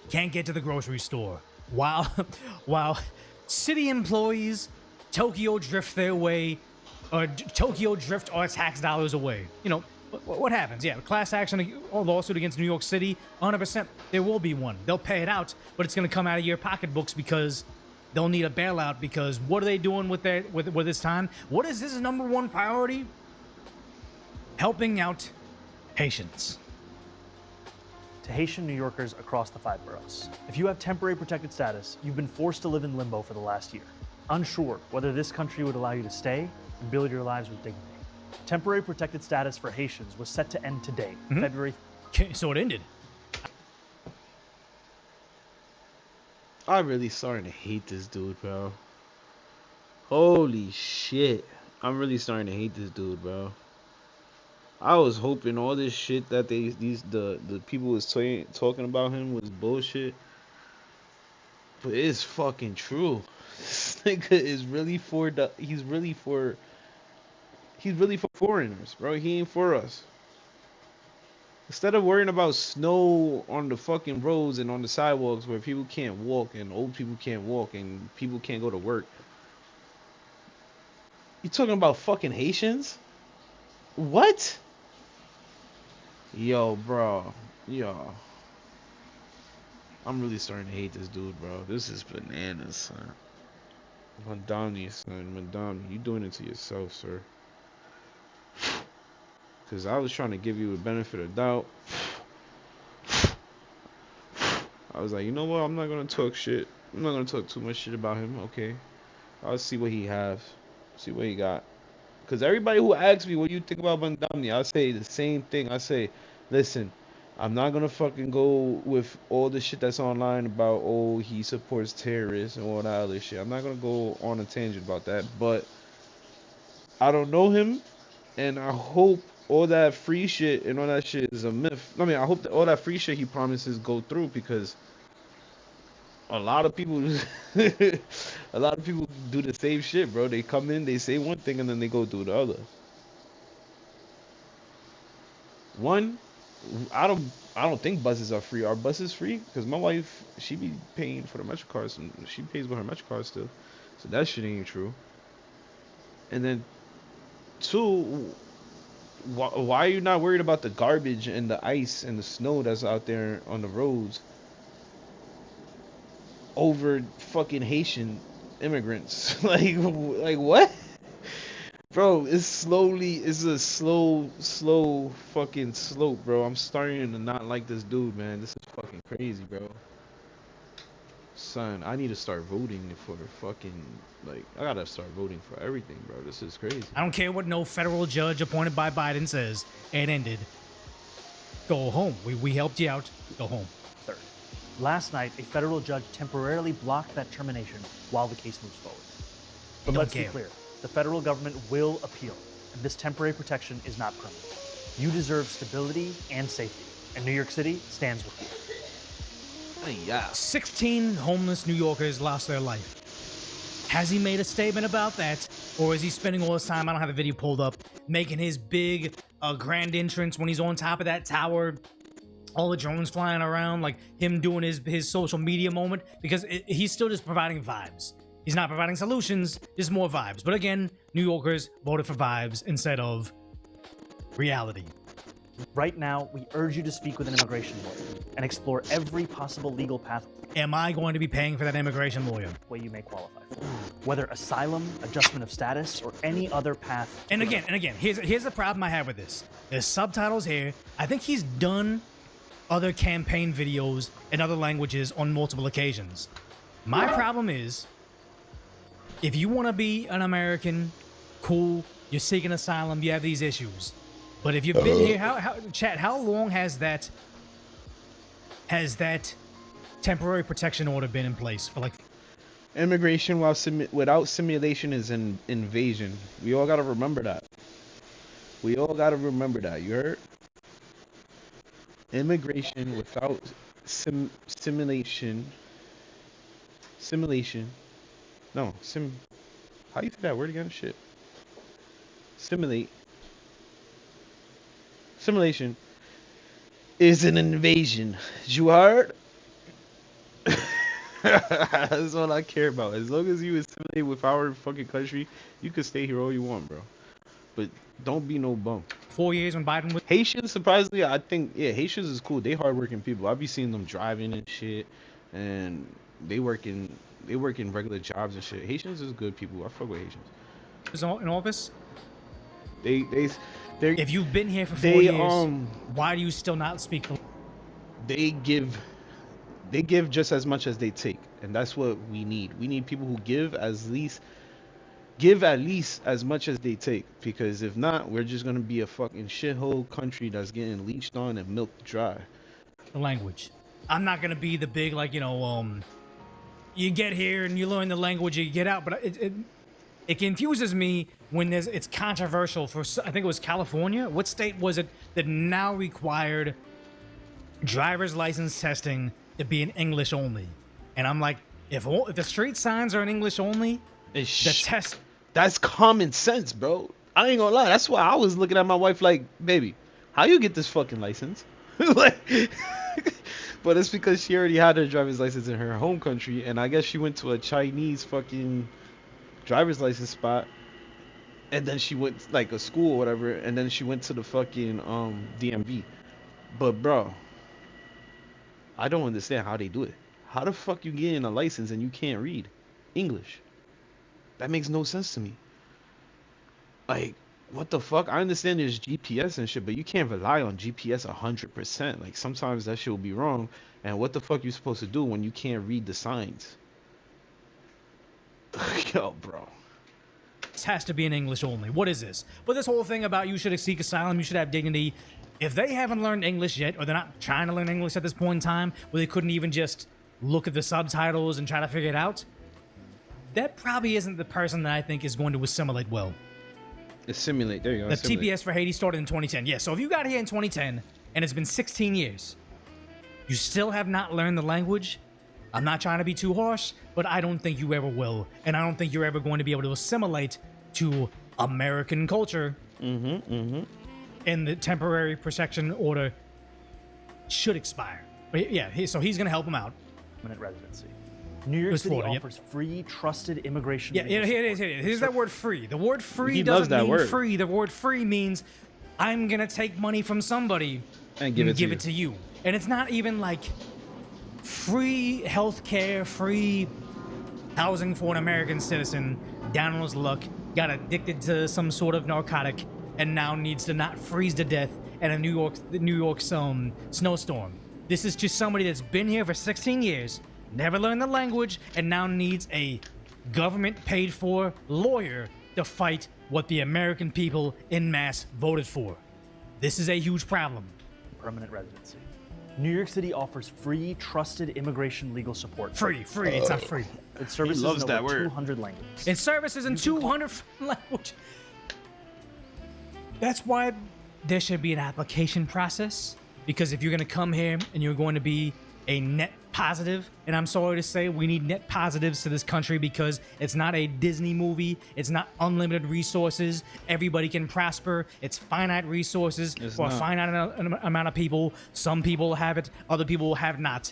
can't get to the grocery store? While city employees Tokyo drift their way, or Tokyo drift our tax dollars away? You know, what happens? Yeah, class action or lawsuit against New York City, 100%. There will be one. They'll pay it out, but it's going to come out of your pocketbooks because they'll need a bailout. Because what are they doing with this time? What is this number one priority? Helping out Haitians. To Haitian New Yorkers across the 5 boroughs. If you have temporary protected status, you've been forced to live in limbo for the last year, unsure whether this country would allow you to stay and build your lives with dignity. Temporary protected status for Haitians was set to end today, February. Okay, so it ended. I'm really starting to hate this dude, bro. Holy shit. I'm really starting to hate this dude, bro. I was hoping all this shit that the people was talking about him was bullshit. But it's fucking true. This nigga is really he's really for foreigners, bro. He ain't for us. Instead of worrying about snow on the fucking roads and on the sidewalks where people can't walk and old people can't walk and people can't go to work, you talking about fucking Haitians? What? Yo, bro. Yo. I'm really starting to hate this dude, bro. This is bananas, son. Madani, son. Madani, you doing it to yourself, sir. Because I was trying to give you a benefit of doubt. I was like, you know what? I'm not going to talk shit. I'm not going to talk too much shit about him. Okay. I'll see what he has. See what he got. Because everybody who asks me, what do you think about Madani? I say the same thing. I say, listen, I'm not going to fucking go with all the shit that's online about, oh, he supports terrorists and all that other shit. I'm not going to go on a tangent about that. But I don't know him. And I hope all that free shit and all that shit is a myth. I mean, I hope that all that free shit he promises go through, because a lot of people do the same shit, bro. They come in, they say one thing, and then they go do the other. One, I don't think buses are free. Are buses free? Because my wife, she be paying for the MetroCard, and she pays with her MetroCard still. So that shit ain't true. And then two, why are you not worried about the garbage and the ice and the snow that's out there on the roads over fucking Haitian immigrants? like what? Bro, it's a slow fucking slope, bro. I'm starting to not like this dude, man. This is fucking crazy, bro. Son, I need to start voting for fucking, like, I gotta start voting for everything, bro. This is crazy. I don't care what no federal judge appointed by Biden says. It ended. Go home. We helped you out. Go home. Third, last night, a federal judge temporarily blocked that termination while the case moves forward. But let's be clear. The federal government will appeal, and this temporary protection is not permanent. You deserve stability and safety, and New York City stands with you. Yeah. 16 homeless New Yorkers lost their life. Has he made a statement about that, Or is he spending all his time, I don't have the video pulled up, making his big grand entrance when he's on top of that tower, all the drones flying around, like him doing his social media moment? Because he's still just providing vibes. He's not providing solutions, just more vibes. But again, New Yorkers voted for vibes instead of reality. Right now, we urge you to speak with an immigration lawyer and explore every possible legal path. Am I going to be paying for that immigration lawyer? Way you may qualify for, whether asylum, adjustment of status, or any other path. And again, here's the problem I have with this. There's subtitles here. I think he's done other campaign videos in other languages on multiple occasions. My problem is, if you want to be an American, cool, you're seeking asylum, you have these issues. But if you've been here, how long has that temporary protection order been in place for? Like, immigration without simulation is an invasion. We all gotta remember that. You heard? Immigration without simulation. No, how you say that word again? Shit. Simulation is an invasion. You heard? That's all I care about. As long as you assimilate with our fucking country, you can stay here all you want, bro. But don't be no bum. 4 years when Biden was... Haitians, surprisingly, I think, yeah, Haitians is cool. They hardworking people. I be seeing them driving and shit, and they work in regular jobs and shit. Haitians is good people. I fuck with Haitians. Is in office? They're if you've been here for 4 years, why do you still not speak the... They give just as much as they take, and that's what we need. We need people who give at least as much as they take, because if not, we're just gonna be a fucking shithole country that's getting leached on and milked dry. The language. I'm not gonna be the big, like, you get here and you learn the language, you get out, but it confuses me when it's controversial for, I think it was California. What state was it that now required driver's license testing to be in English only? And I'm like, if the street signs are in English only, the test... That's common sense, bro. I ain't gonna lie. That's why I was looking at my wife like, baby, how you get this fucking license? But it's because she already had her driver's license in her home country, and I guess she went to a Chinese fucking driver's license spot, and then she went like a school or whatever, and then she went to the fucking DMV. But bro, I don't understand how they do it. How the fuck you getting a license and you can't read English? That makes no sense to me. Like, what the fuck? I understand there's GPS and shit, but you can't rely on GPS 100%. Like, sometimes that shit will be wrong. And what the fuck you supposed to do when you can't read the signs? Yo, bro. This has to be in English only. What is this? But this whole thing about you should seek asylum, you should have dignity. If they haven't learned English yet, or they're not trying to learn English at this point in time, where they couldn't even just look at the subtitles and try to figure it out, that probably isn't the person that I think is going to assimilate well. Assimilate, there you go. The TPS for Haiti started in 2010. Yeah, so if you got here in 2010 and it's been 16 years, you still have not learned the language, I'm not trying to be too harsh, but I don't think you ever will. And I don't think you're ever going to be able to assimilate to American culture. And the temporary protection order should expire. But yeah, so he's going to help him out. Permanent residency. New York City offers free, trusted immigration. Yeah, here it is. Here's that word free. The word free doesn't mean free. The word free means I'm going to take money from somebody and give it to you. And it's not even like free healthcare, free housing for an American citizen down on his luck, got addicted to some sort of narcotic, and now needs to not freeze to death in a New York snowstorm. This is just somebody that's been here for 16 years, never learned the language, and now needs a government-paid-for lawyer to fight what the American people en masse voted for. This is a huge problem. Permanent residency. New York City offers free, trusted immigration legal support. Free. It's not free. It services in over 200 languages. It services in 200 languages. That's why there should be an application process. Because if you're going to come here and you're going to be a net positive, and I'm sorry to say we need net positives to this country because it's not a Disney movie. It's not unlimited resources. Everybody can prosper. It's finite resources for a finite amount of people. Some people have it, other people have not.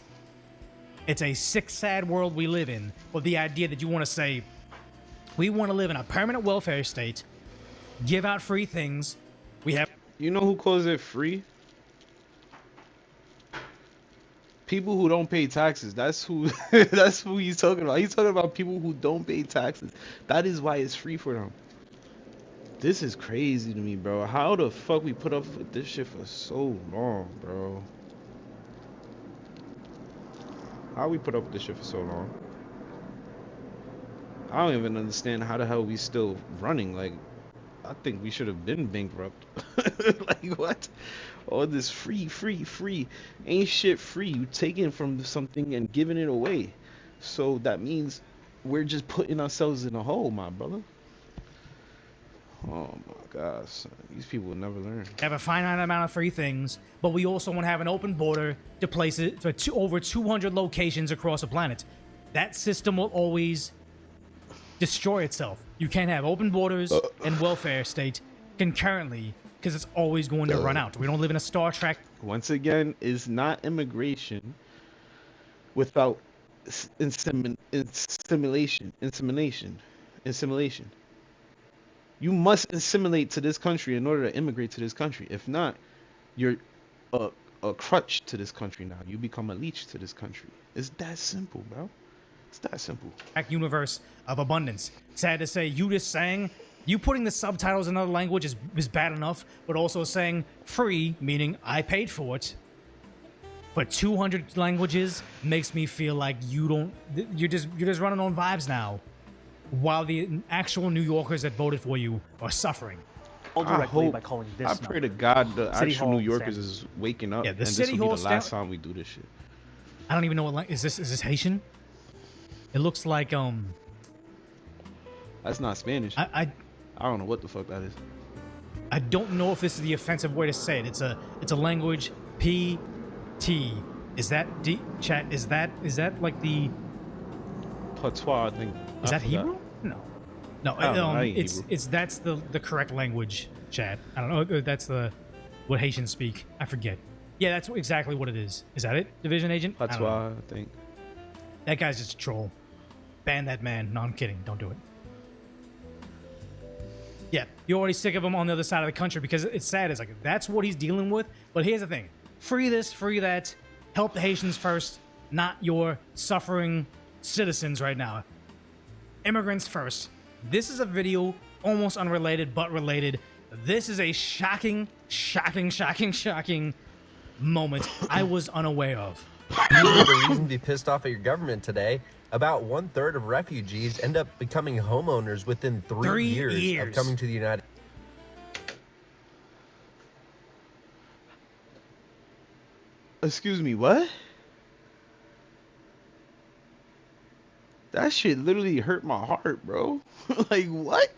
It's a sick, sad world we live in. But the idea that you want to say, we want to live in a permanent welfare state, give out free things. We have. You know who calls it free? People who don't pay taxes. That's who that's who he's talking about. He's talking about people who don't pay taxes. That is why it's free for them. This is crazy to me, bro. How the fuck we put up with this shit for so long, bro? How we put up with this shit for so long? I don't even understand how the hell we still running. Like, I think we should have been bankrupt. Like, what? All this free. Ain't shit free. You taking from something and giving it away. So that means we're just putting ourselves in a hole, my brother. Oh my gosh, son. These people will never learn. Have a finite amount of free things, but we also want to have an open border to place it for over 200 locations across the planet. That system will always destroy itself. You can't have open borders and welfare state concurrently because it's always going to run out. We don't live in a Star Trek. Once again, is not immigration without insemination. You must assimilate to this country in order to immigrate to this country. If not, you're a crutch to this country now. You become a leech to this country. It's that simple, bro. It's that simple. Universe of abundance. Sad to say, you just saying, you putting the subtitles in another language is bad enough, but also saying free, meaning I paid for it, for 200 languages makes me feel like you're just running on vibes now, while the actual New Yorkers that voted for you are suffering. I pray to God the actual New Yorkers is waking up, and this will be the last time we do this shit. I don't even know what is this Haitian? It looks like That's not Spanish. I don't know what the fuck that is. I don't know if this is the offensive way to say it. It's a language PT. Is that chat? Is that like the patois? I think. Is that Hebrew? No. That's the correct language, chat. I don't know if that's what Haitians speak. I forget. Yeah, that's exactly what it is. Is that it, Division Agent? Patois, I think. That guy's just a troll. Ban that man. No, I'm kidding. Don't do it. Yeah, you're already sick of him on the other side of the country because it's sad. It's like, that's what he's dealing with. But here's the thing. Free this, free that. Help the Haitians first, not your suffering citizens right now. Immigrants first. This is a video almost unrelated, but related. This is a shocking moment I was unaware of. You have a reason to be pissed off at your government today. About 1/3 of refugees end up becoming homeowners within 3 years of coming to the United States. Excuse me, what? That shit literally hurt my heart, bro. Like, what?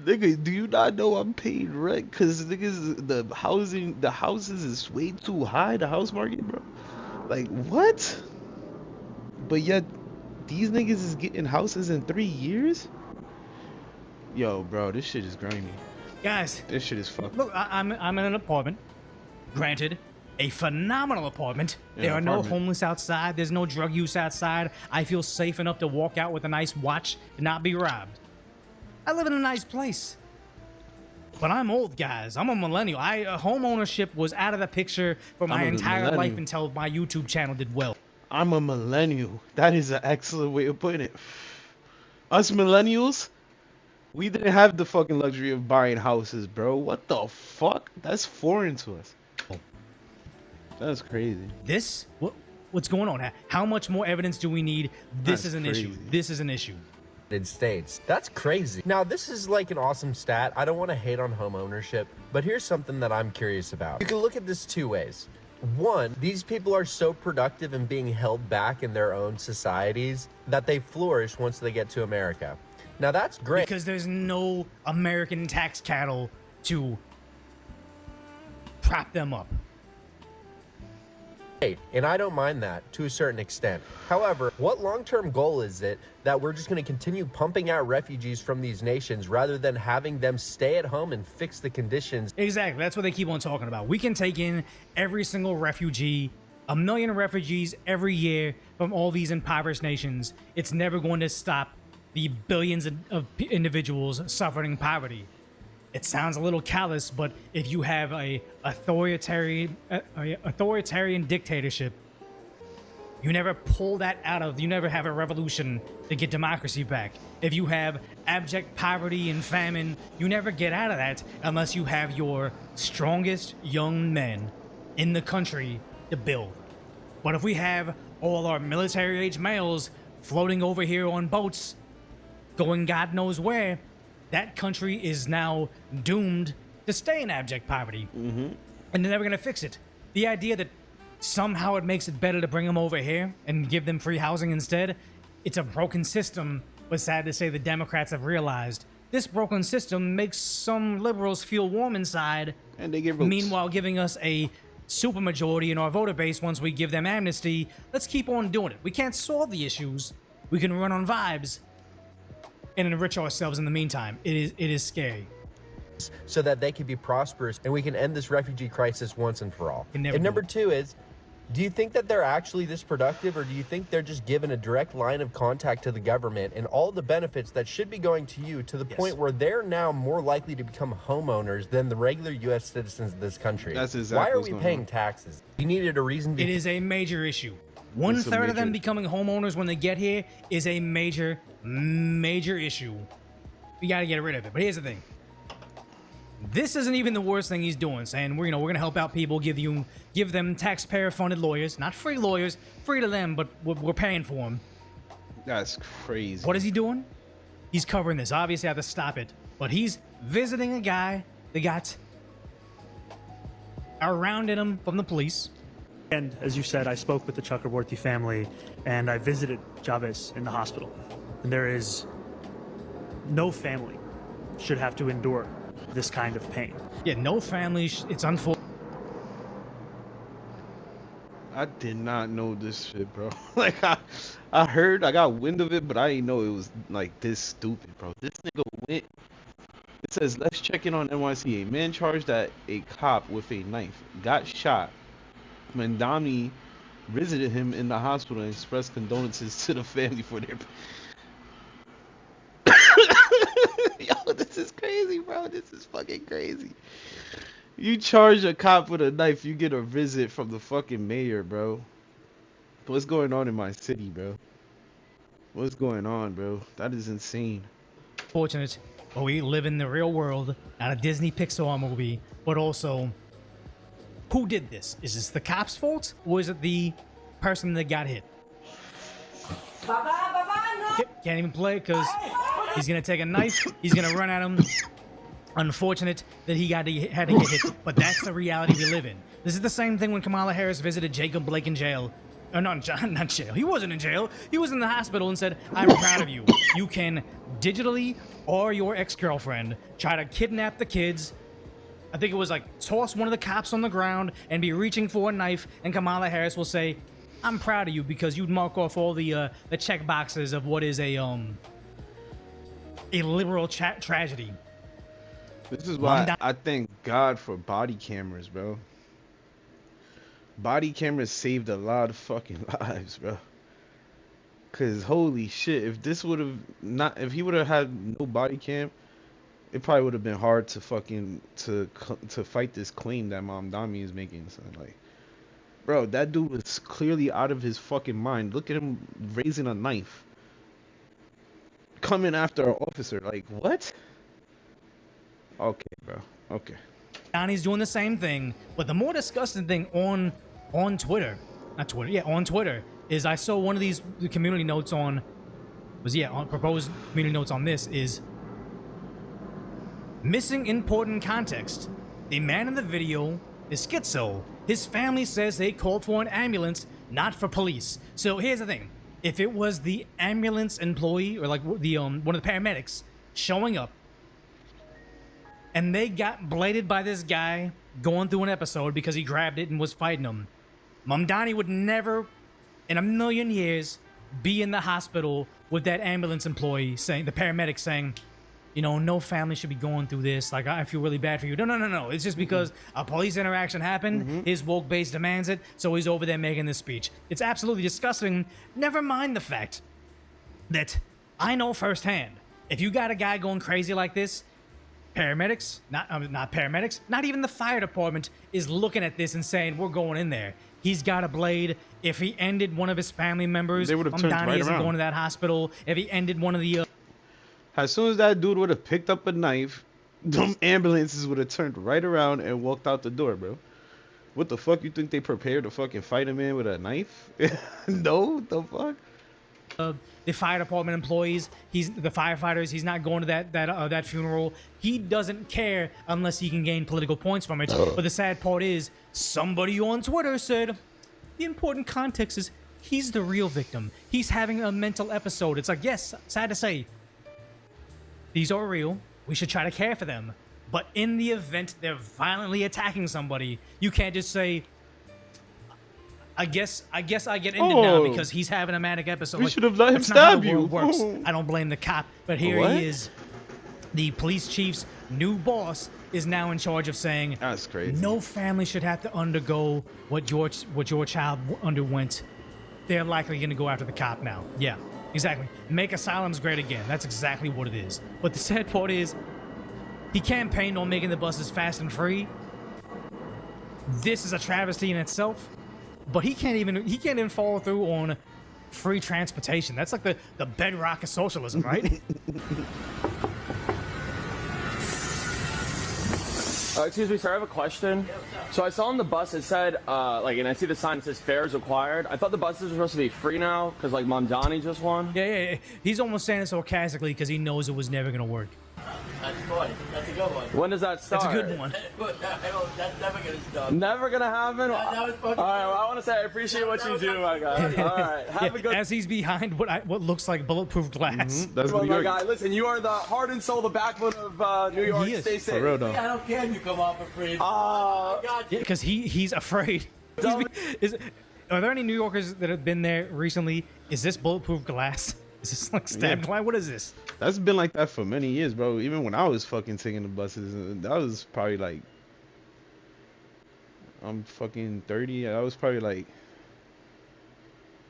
Nigga, do you not know I'm paying rent? Cause niggas, the houses is way too high, the house market, bro. Like, what? But yet, these niggas is getting houses in 3 years? Yo, bro, this shit is grimy. Guys, this shit is fucked. Look, I'm in an apartment. Granted, a phenomenal apartment. There are no homeless outside. There's no drug use outside. I feel safe enough to walk out with a nice watch and not be robbed. I live in a nice place. But I'm old, guys. I'm a millennial. Home ownership was out of the picture for my entire life until my YouTube channel did well. I'm a millennial. That is an excellent way of putting it. Us millennials, we didn't have the fucking luxury of buying houses, bro. What the fuck? That's foreign to us. That's crazy. What's going on? How much more evidence do we need? This is an issue. This is an issue. States. That's crazy. Now, this is like an awesome stat. I don't want to hate on home ownership, but here's something that I'm curious about. You can look at this two ways. One, these people are so productive and being held back in their own societies that they flourish once they get to America. Now, that's great. Because there's no American tax cattle to prop them up. And I don't mind that to a certain extent. However, what long-term goal is it that we're just going to continue pumping out refugees from these nations rather than having them stay at home and fix the conditions? Exactly. That's what they keep on talking about. We can take in every single refugee, 1 million refugees every year from all these impoverished nations. It's never going to stop the billions of individuals suffering poverty. It sounds a little callous, but if you have a authoritarian dictatorship, you never pull that out of, you never have a revolution to get democracy back. If you have abject poverty and famine, you never get out of that unless you have your strongest young men in the country to build. But if we have all our military-age males floating over here on boats, going God knows where, that country is now doomed to stay in abject poverty. And they're never going to fix it. The idea that somehow it makes it better to bring them over here and give them free housing instead, it's a broken system, but sad to say the Democrats have realized this broken system makes some liberals feel warm inside, and they get votes. Meanwhile giving us a supermajority in our voter base once we give them amnesty. Let's keep on doing it. We can't solve the issues. We can run on vibes and enrich ourselves in the meantime. It is scary. So that they can be prosperous and we can end this refugee crisis once and for all. And never number two is, do you think that they're actually this productive, or do you think they're just given a direct line of contact to the government and all the benefits that should be going to you to the point where they're now more likely to become homeowners than the regular U.S. citizens of this country? That's exactly Why are what's we going paying on. taxes? You needed a reason to... It is a major issue. One third of them becoming homeowners when they get here is a major issue. We got to get rid of it. But here's the thing. This isn't even the worst thing he's doing, saying we're going to help out people, give them taxpayer-funded lawyers, not free lawyers, free to them, but we're paying for them. That's crazy. What is he doing? He's covering this. Obviously, I have to stop it. But he's visiting a guy that got around in him from the police. And as you said, I spoke with the Chakraborty family, and I visited Chavez in the hospital. And there is no family should have to endure this kind of pain. Yeah, no family. It's unfortunate. I did not know this shit, bro. Like, I heard, I got wind of it, but I didn't know it was like this stupid, bro. This nigga went. It says, let's check in on NYC. A man charged at a cop with a knife got shot when Dami visited him in the hospital and expressed condolences to the family for their... Yo, this is crazy, bro. This is fucking crazy. You charge a cop with a knife, you get a visit from the fucking mayor, bro. What's going on in my city, bro? What's going on, bro? That is insane. Fortunate, but we live in the real world, not a Disney Pixar movie, but also, who did this? Is this the cop's fault, or is it the person that got hit? Can't even play because he's gonna take a knife. He's gonna run at him. Unfortunate that he had to get hit, but that's the reality we live in. This is the same thing when Kamala Harris visited Jacob Blake in jail. Not jail. He wasn't in jail. He was in the hospital and said, "I'm proud of you. You can digitally or your ex-girlfriend try to kidnap the kids." I think it was like toss one of the cops on the ground and be reaching for a knife, and Kamala Harris will say, "I'm proud of you because you'd mark off all the check boxes of what is a liberal tragedy." This is why I thank God for body cameras, bro. Body cameras saved a lot of fucking lives, bro. Cause holy shit, if this would have not, if he would have had no body cam, it probably would have been hard to fucking to fight this claim that Mom Dami is making. So like, bro, that dude was clearly out of his fucking mind. Look at him raising a knife, coming after an officer. Like what? Okay, bro. Okay. Donnie's doing the same thing, but the more disgusting thing on Twitter, on Twitter, is I saw one of these community notes on proposed community notes on this is missing important context. The man in the video is schizo. His family says they called for an ambulance, not for police. So here's the thing: if it was the ambulance employee or like the one of the paramedics showing up, and they got bladed by this guy going through an episode because he grabbed it and was fighting him, Mamdani would never, in a million years, be in the hospital with that ambulance employee saying, the paramedic saying, you know, no family should be going through this. Like, I feel really bad for you. No. It's just because a police interaction happened. His woke base demands it. So he's over there making this speech. It's absolutely disgusting. Never mind the fact that I know firsthand, if you got a guy going crazy like this, paramedics, not paramedics, not even the fire department is looking at this and saying, we're going in there. He's got a blade. If he ended one of his family members, They would have turned right isn't around. going to that hospital. If he ended one of the... As soon as that dude would have picked up a knife, them ambulances would have turned right around and walked out the door, bro. What the fuck? You think they prepared to fucking fight a man with a knife? No, what the fuck? The fire department employees, the firefighters, he's not going to that funeral. He doesn't care unless he can gain political points from it. But the sad part is, somebody on Twitter said, the important context is he's the real victim. He's having a mental episode. It's like, yes, sad to say, these are real. We should try to care for them. But in the event they're violently attacking somebody, you can't just say, I guess I get ended now because he's having a manic episode. We should have let him that's not how stab the you. world works. I don't blame the cop, but here What? he is. The police chief's new boss is now in charge of saying, that's crazy. No family should have to undergo what your child underwent. They're likely going to go after the cop now. Yeah, exactly. Make asylums great again. That's exactly what it is. But the sad part is, he campaigned on making the buses fast and free. This is a travesty in itself. But he can't even follow through on free transportation. That's like the bedrock of socialism, right? Excuse me, sir, I have a question. So I saw on the bus it said, and I see the sign that says fares required. I thought the buses were supposed to be free now because, like, Mamdani just won. Yeah. He's almost saying it sarcastically because he knows it was never going to work. That's fine. That's a good one. When does that start? That's a good one. That's never gonna stop. Never gonna happen? All right, well, I want to say I appreciate what you do, my guy. All right, have a good... As he's behind what looks like bulletproof glass. That's well, New my York. guy, listen, you are the heart and soul, the backbone of New York. He is. Stay safe. For real, though. I don't care if you come off afraid. Because he's afraid. Are there any New Yorkers that have been there recently? Is this bulletproof glass? Is this like stabbed glass? What is this? That's been like that for many years, bro. Even when I was fucking taking the buses, that was probably like, I'm fucking 30. That was probably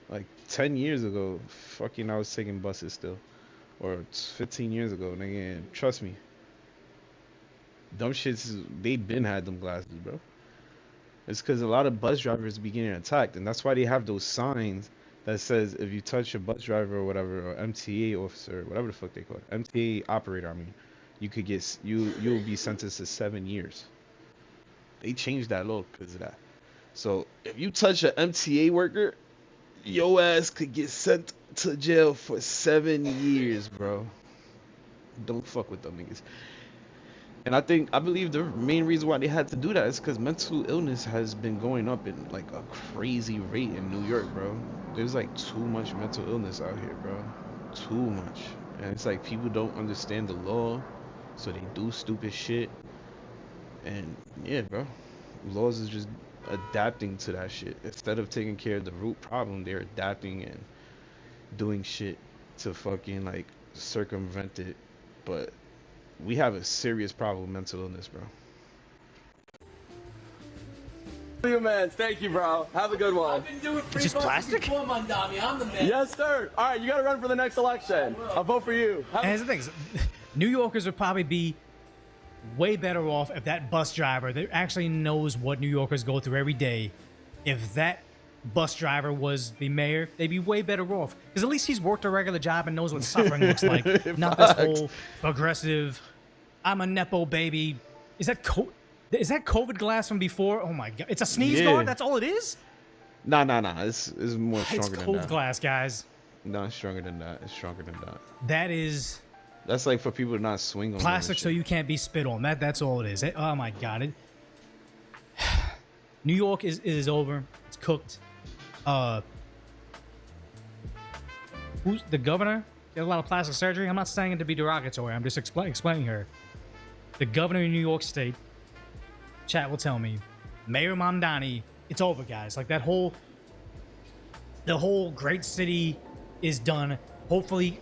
like 10 years ago. Fucking, I was taking buses still, or 15 years ago. Nigga, trust me. Dumb shits, they been had them glasses, bro. It's because a lot of bus drivers be getting attacked, and that's why they have those signs that says if you touch a bus driver or whatever, or MTA officer, whatever the fuck they call it, MTA operator, I mean, you could get, you'll be sentenced to 7 years. They changed that law because of that. So if you touch an MTA worker, your ass could get sent to jail for 7 years, bro. Don't fuck with them niggas. And I believe the main reason why they had to do that is because mental illness has been going up in like a crazy rate in New York, bro. There's like too much mental illness out here, bro. Too much. And it's like people don't understand the law, so they do stupid shit. And yeah, bro. Laws is just adapting to that shit. Instead of taking care of the root problem, they're adapting and doing shit to fucking like circumvent it. But we have a serious problem with mental illness, bro. You man, thank you, bro. Have a good one. I've been doing free It's just buses plastic? before, Mandami. I'm the man. Yes, sir. All right, you got to run for the next election. I'll vote for you. And here's the thing: New Yorkers would probably be way better off if that bus driver that actually knows what New Yorkers go through every day, if that bus driver was the mayor, they'd be way better off. Because at least he's worked a regular job and knows what suffering looks like. Not this whole progressive, I'm a Nepo baby. Is that COVID glass from before? Oh my God. It's a sneeze guard? That's all it is? Nah. It's more stronger It's than cold that. glass, guys. No, it's stronger than that. It's stronger than that. That is... That's like for people to not swing on plastic so you can't be spit on. That's all it is. Oh my God. New York is over. It's cooked. Who's the governor? Did a lot of plastic surgery. I'm not saying it to be derogatory. I'm just explaining her. The governor of New York State, chat will tell me, Mayor Mamdani it's over, guys. Like the whole great city is done. Hopefully,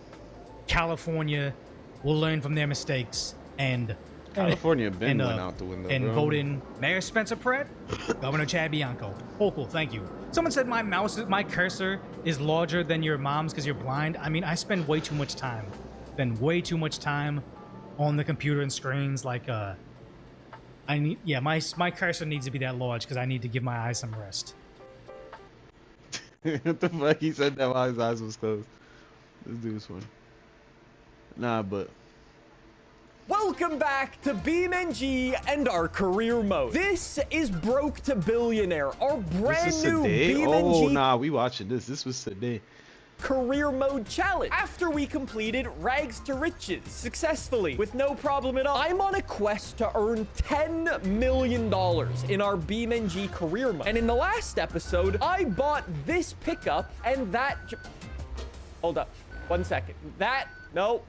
California will learn from their mistakes and California went out the window, and bro. vote in Mayor Spencer Pratt, Governor Chad Bianco. Oh, cool. Thank you. Someone said my cursor is larger than your mom's because you're blind. I mean, I spend way too much time. On the computer and screens. Like, my cursor needs to be that large because I need to give my eyes some rest. What the fuck? He said that while his eyes was closed. This dude's funny. Nah, but. Welcome back to BeamNG and our career mode. This is Broke to Billionaire, our brand new BeamNG. Oh, nah, we watching this. This was today. Career mode challenge. After we completed Rags to Riches successfully with no problem at all, I'm on a quest to earn $10 million in our BeamNG career mode. And in the last episode, I bought this pickup and that. Hold up. 1 second. No.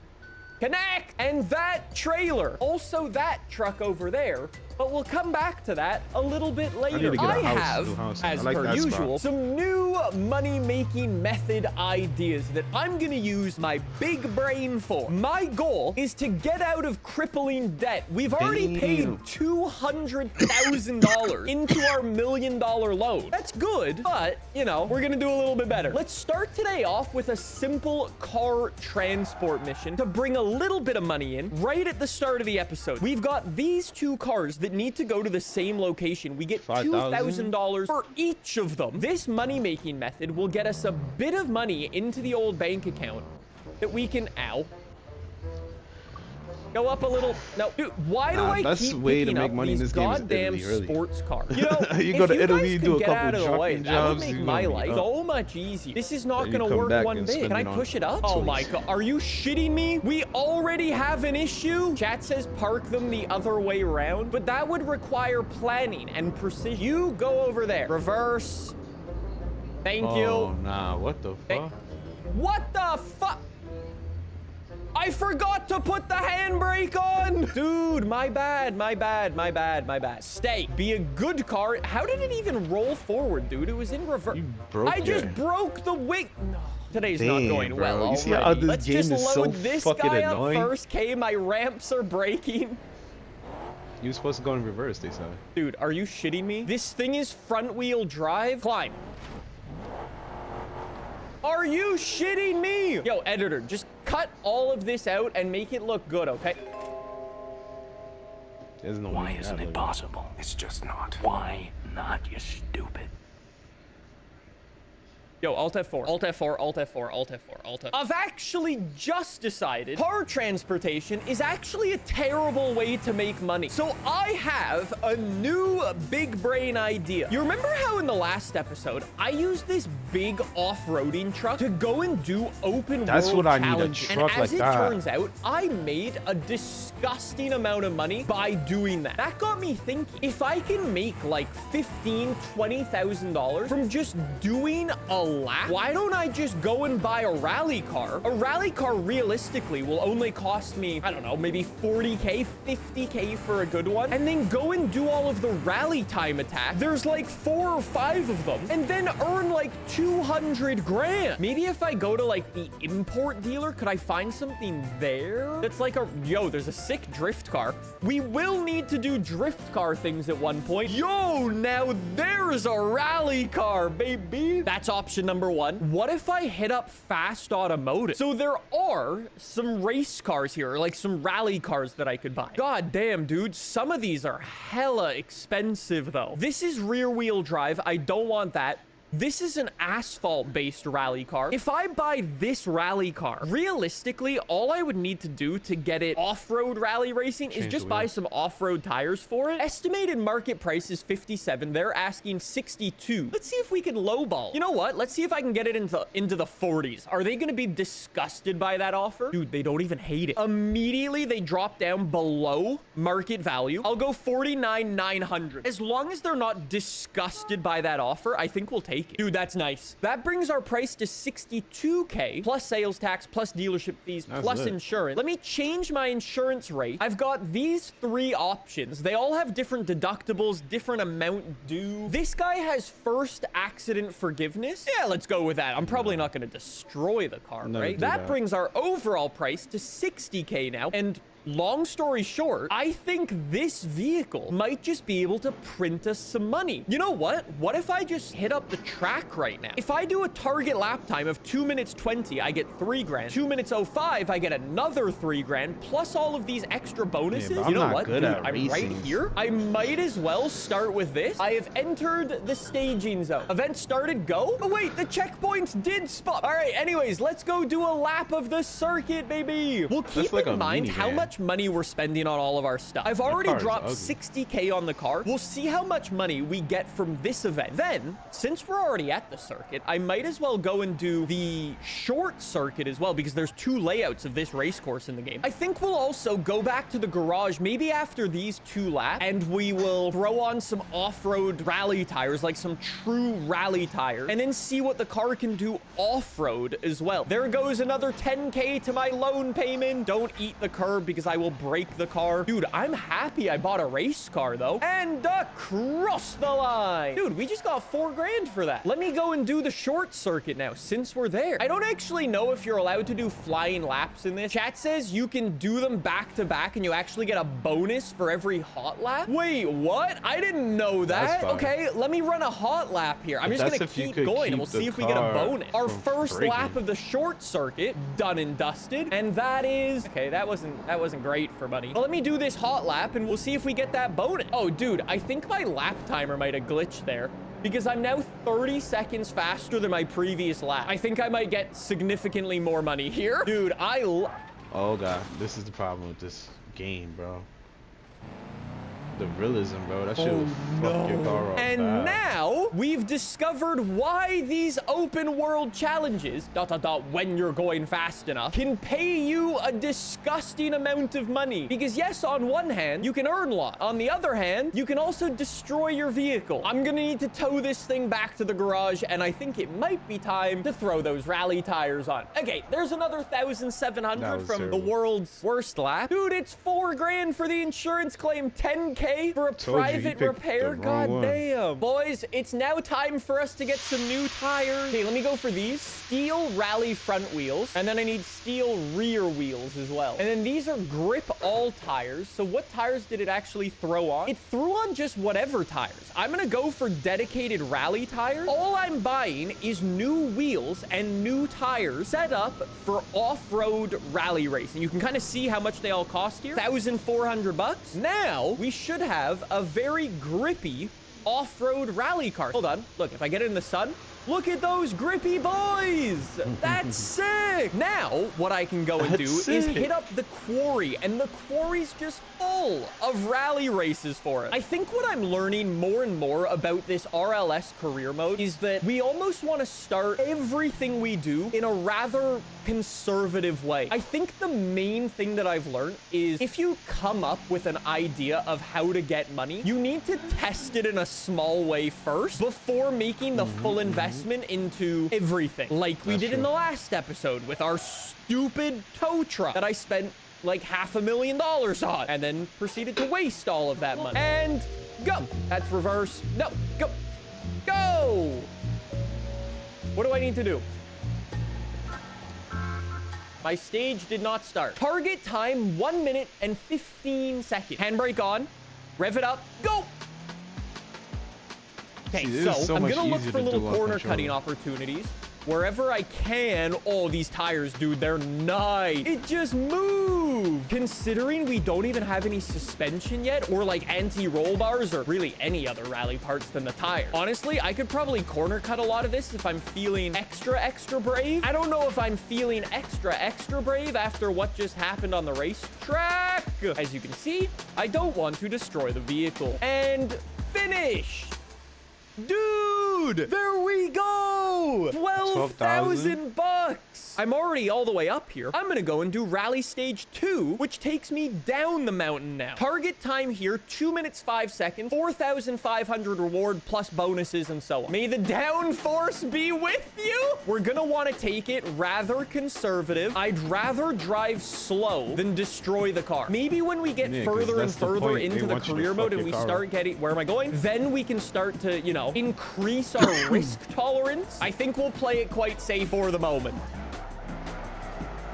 Connect! And that trailer. Also that truck over there. But we'll come back to that a little bit later. I have, as per usual, some new money-making method ideas that I'm gonna use my big brain for. My goal is to get out of crippling debt. We've already paid $200,000 into our $1 million loan. That's good, but, you know, we're gonna do a little bit better. Let's start today off with a simple car transport mission to bring a little bit of money in right at the start of the episode. We've got these two cars that need to go to the same location. We get $2,000 for each of them. This money-making method will get us a bit of money into the old bank account that we can, go up a little. No, dude, why do I keep picking up these goddamn sports cars? You know, you go to Italy, you do a couple trucking jobs. That would make my life so much easier. This is not going to work one bit. Can I push it up? Oh my god, are you shitting me? We already have an issue? Chat says park them the other way around, but that would require planning and precision. You go over there. Reverse. Thank you. Oh, nah, what the fuck? What the fuck? I forgot to put the handbrake on! Dude, my bad. Stay. Be a good car. How did it even roll forward, dude? It was in reverse. I just broke the wing. No. Today's not going well already. You see how this Let's game just is load so this fucking guy annoying? up first, okay? My ramps are breaking. You were supposed to go in reverse, they said. Dude, are you shitting me? This thing is front wheel drive. Climb. Are you shitting me? Yo, editor, just cut all of this out and make it look good, okay? Why isn't it possible? It's just not. Why not, you stupid? Yo, Alt F4, Alt F4, Alt F4, Alt F4, Alt F4. I've actually just decided car transportation is actually a terrible way to make money. So I have a new big brain idea. You remember how in the last episode, I used this big off-roading truck to go and do open That's world what I need, a challenges. truck And as like it that. turns out, I made a disgusting amount of money by doing that. That got me thinking, if I can make like $15,000, $20,000 from just doing a lap, why don't I just go and buy a rally car? A rally car realistically will only cost me, I don't know, maybe 40K, 50K for a good one, and then go and do all of the rally time attacks. There's like 4 or 5 of them, and then earn like 200 grand. Maybe if I go to like the import dealer, could I find something there that's like a, yo, there's a sick drift car. We will need to do drift car things at one point. Yo, now there's a rally car, baby. That's option number 1. What if I hit up Fast Automotive? So there are some race cars here, like some rally cars that I could buy. God damn, dude. Some of these are hella expensive, though. This is rear wheel drive. I don't want that. This is an asphalt-based rally car. If I buy this rally car, realistically, all I would need to do to get it off-road rally racing is just buy some off-road tires for it. Estimated market price is 57. They're asking 62. Let's see if we can lowball. You know what? Let's see if I can get it into the 40s. Are they going to be disgusted by that offer? Dude, they don't even hate it. Immediately, they drop down below market value. I'll go 49,900. As long as they're not disgusted by that offer, I think we'll take take it. Dude, that's nice. That brings our price to 62K plus sales tax, plus dealership fees, plus insurance. Let me change my insurance rate. I've got these 3 options. They all have different deductibles, different amount due. This guy has first accident forgiveness. Yeah, let's go with that. I'm probably not going to destroy the car, right? That brings our overall price to 60K now. And long story short, I think this vehicle might just be able to print us some money. You know what? What if I just hit up the track right now? If I do a target lap time of 2 minutes 20, I get 3 grand. 2 minutes 05, I get another 3 grand, plus all of these extra bonuses. Yeah, you know what, dude? I'm right here. I might as well start with this. I have entered the staging zone. Event started, go. Oh wait, the checkpoints did spot. All right, anyways, let's go do a lap of the circuit, baby. We'll keep in mind how much money we're spending on all of our stuff. I've already dropped 60K on the car. We'll see how much money we get from this event. Then, since we're already at the circuit, I might as well go and do the short circuit as well, because there's 2 layouts of this race course in the game. I think we'll also go back to the garage maybe after these 2 laps, and we will throw on some off-road rally tires, like some true rally tires, and then see what the car can do off-road as well. There goes another 10K to my loan payment. Don't eat the curb because I will break the car. Dude, I'm happy I bought a race car though. And across the line. Dude, we just got 4 grand for that. Let me go and do the short circuit now since we're there. I don't actually know if you're allowed to do flying laps in this. Chat says you can do them back to back and you actually get a bonus for every hot lap. Wait, what? I didn't know that. Okay, let me run a hot lap here. I'm just gonna keep going and we'll see if we get a bonus. Our first lap of the short circuit done and dusted. And that is, okay, that wasn't great for money. Well, let me do this hot lap and we'll see if we get that bonus. Oh, dude, I think my lap timer might have glitched there because I'm now 30 seconds faster than my previous lap. I think I might get significantly more money here. Dude, oh God, this is the problem with this game, bro. The realism, bro. That shit will fuck your car up. And now we've discovered why these open world challenges, ... when you're going fast enough, can pay you a disgusting amount of money. Because yes, on one hand, you can earn a lot. On the other hand, you can also destroy your vehicle. I'm gonna need to tow this thing back to the garage, and I think it might be time to throw those rally tires on. Okay, there's another 1,700 from the world's worst lap. Dude, it's 4 grand for the insurance claim, 10K for a private repair. God damn. Boys, it's now time for us to get some new tires. Okay, let me go for these. Steel rally front wheels. And then I need steel rear wheels as well. And then these are grip all tires. So what tires did it actually throw on? It threw on just whatever tires. I'm gonna go for dedicated rally tires. All I'm buying is new wheels and new tires set up for off-road rally racing. You can kind of see how much they all cost here. 1,400 bucks. Now we should have a very grippy off-road rally car. Hold on. Look, if I get it in the sun, look at those grippy boys. That's sick. Now, what I can go and do is hit up the quarry, and the quarry's just full of rally races for us. I think what I'm learning more and more about this RLS career mode is that we almost want to start everything we do in a rather conservative way. I think the main thing that I've learned is if you come up with an idea of how to get money, you need to test it in a small way first before making the full investment into everything, like we did in the last episode with our stupid tow truck that I spent like $500,000 on and then proceeded to waste all of that money. And go. That's reverse. No, go. Go. What do I need to do? My stage did not start. Target time 1 minute and 15 seconds. Handbrake on. Rev it up. Go. Okay, so I'm gonna look for little corner cutting opportunities wherever I can. Oh, these tires, dude, they're nice. It just moved. Considering we don't even have any suspension yet, or like anti-roll bars, or really any other rally parts than the tire. Honestly, I could probably corner cut a lot of this if I'm feeling extra brave. I don't know if I'm feeling extra brave after what just happened on the racetrack. As you can see, I don't want to destroy the vehicle. And finish. Dude, there we go. 12,000 bucks. bucks. I'm already all the way up here. I'm gonna go and do rally stage 2, which takes me down the mountain now. Target time here, 2 minutes 5 seconds, 4,500 reward plus bonuses and so on. May the downforce be with you. We're gonna want to take it rather conservative. I'd rather drive slow than destroy the car. Maybe when we get further and further into the career mode and we start getting, where am I going? Then we can start to, you know, increase our risk tolerance. I think we'll play it quite safe for the moment.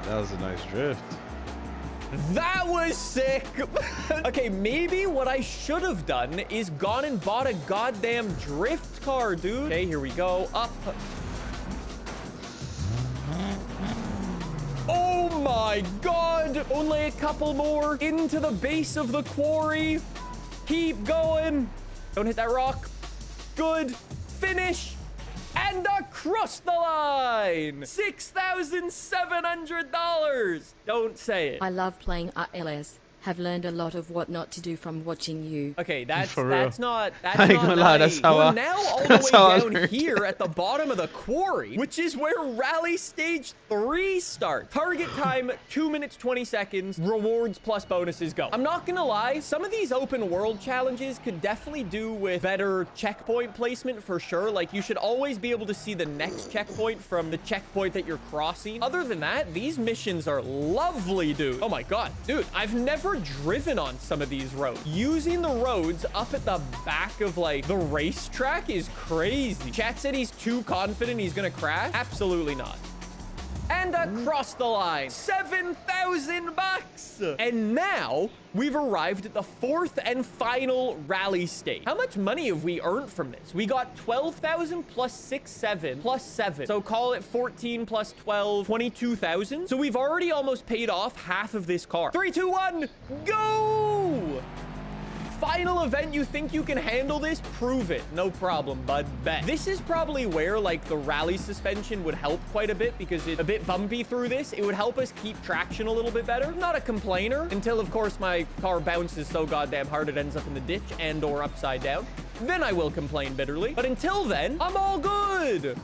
That was a nice drift. That was sick. Okay, maybe what I should have done is gone and bought a goddamn drift car, dude. Okay, here we go. Up. Oh my god. Only a couple more into the base of the quarry. Keep going. Don't hit that rock. Good. Finish. And across the line. $6,700. Don't say it. I love playing RLS. Have learned a lot of what not to do from watching you. Okay, that's not I ain't gonna lie, that's how We're I- now all the that's how I way down learned. here at the bottom of the quarry, which is where rally stage 3 starts. Target time 2 minutes 20 seconds. Rewards plus bonuses go. I'm not gonna lie, some of these open world challenges could definitely do with better checkpoint placement for sure. Like, you should always be able to see the next checkpoint from the checkpoint that you're crossing. Other than that, these missions are lovely, dude. Oh my god, dude, I've never driven on some of these roads. Using the roads up at the back of like the racetrack is crazy. Chat said he's too confident he's gonna crash. Absolutely not. And across the line, $7,000. And now we've arrived at the 4th and final rally stage. How much money have we earned from this? We got 12,000 plus 7 plus 7. So call it 14 plus 12, 22,000. So we've already almost paid off half of this car. 3, 2, 1, go! Final event, you think you can handle this? Prove it. No problem, bud. Bet. This is probably where, like, the rally suspension would help quite a bit because it's a bit bumpy through this. It would help us keep traction a little bit better. I'm not a complainer until, of course, my car bounces so goddamn hard it ends up in the ditch and or upside down. Then I will complain bitterly. But until then, I'm all good.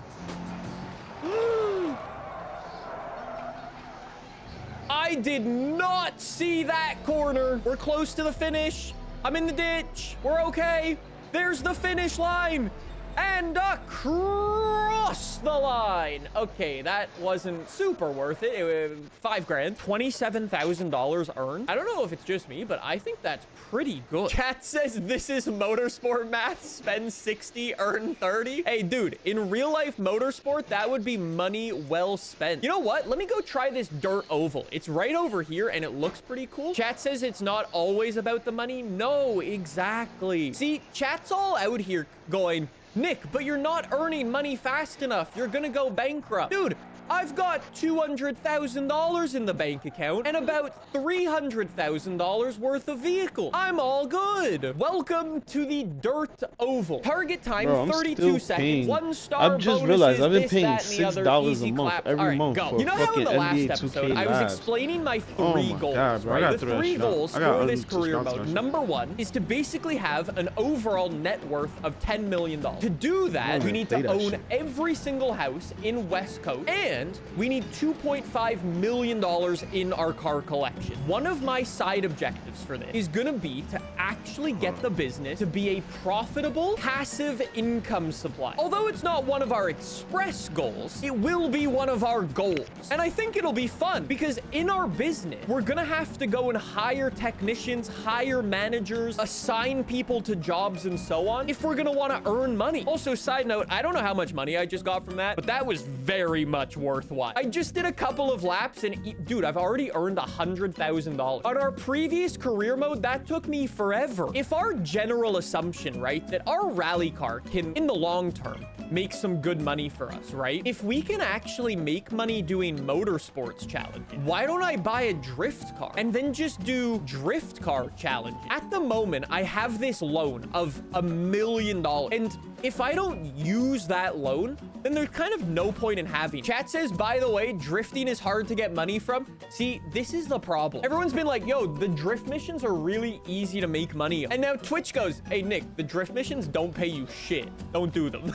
I did not see that corner. We're close to the finish. I'm in the ditch. We're okay. There's the finish line. And across the line. Okay, that wasn't super worth it. It was $5 grand. $27,000 earned. I don't know if it's just me, but I think that's pretty good. Chat says this is motorsport math. Spend 60, earn 30. Hey, dude, in real life motorsport, that would be money well spent. You know what? Let me go try this dirt oval. It's right over here and it looks pretty cool. Chat says it's not always about the money. No, exactly. See, chat's all out here going, Nick, but you're not earning money fast enough. You're gonna go bankrupt. Dude, I've got $200,000 in the bank account and about $300,000 worth of vehicle. I'm all good. Welcome to the dirt oval. Target time, Bro, I'm 32 still seconds. paying. 1 star I've just bonuses, realized I've been this, paying that, and the other. $6 a Easy month claps. every All right, month go. for You know how in fucking the last NBA episode 2K I was Labs. explaining my Oh 3 my goals, God, bro, I right? gotta The throw that 3 shit out. goals I gotta for this unsubscribe career to mode. that shit. Number 1 is to basically have an overall net worth of $10 million. To do that, I'm we gonna need play to that own shit. every single house in West Coast, and we need $2.5 million in our car collection. One of my side objectives for this is gonna be to actually get the business to be a profitable, passive income supply. Although it's not one of our express goals, it will be one of our goals. And I think it'll be fun because in our business, we're gonna have to go and hire technicians, hire managers, assign people to jobs and so on if we're gonna wanna earn money. Also, side note, I don't know how much money I just got from that, but that was very much worthwhile. I just did a couple of laps and dude, I've already earned $100,000. On our previous career mode, that took me forever. If our general assumption, right, that our rally car can, in the long term, make some good money for us, right? If we can actually make money doing motorsports challenges, why don't I buy a drift car and then just do drift car challenges? At the moment, I have this loan of $1 million. And if I don't use that loan, then there's kind of no point in having it. Chat says, by the way, drifting is hard to get money from. See, this is the problem. Everyone's been like, yo, the drift missions are really easy to make money on. And now Twitch goes, hey, Nick, the drift missions don't pay you shit. Don't do them.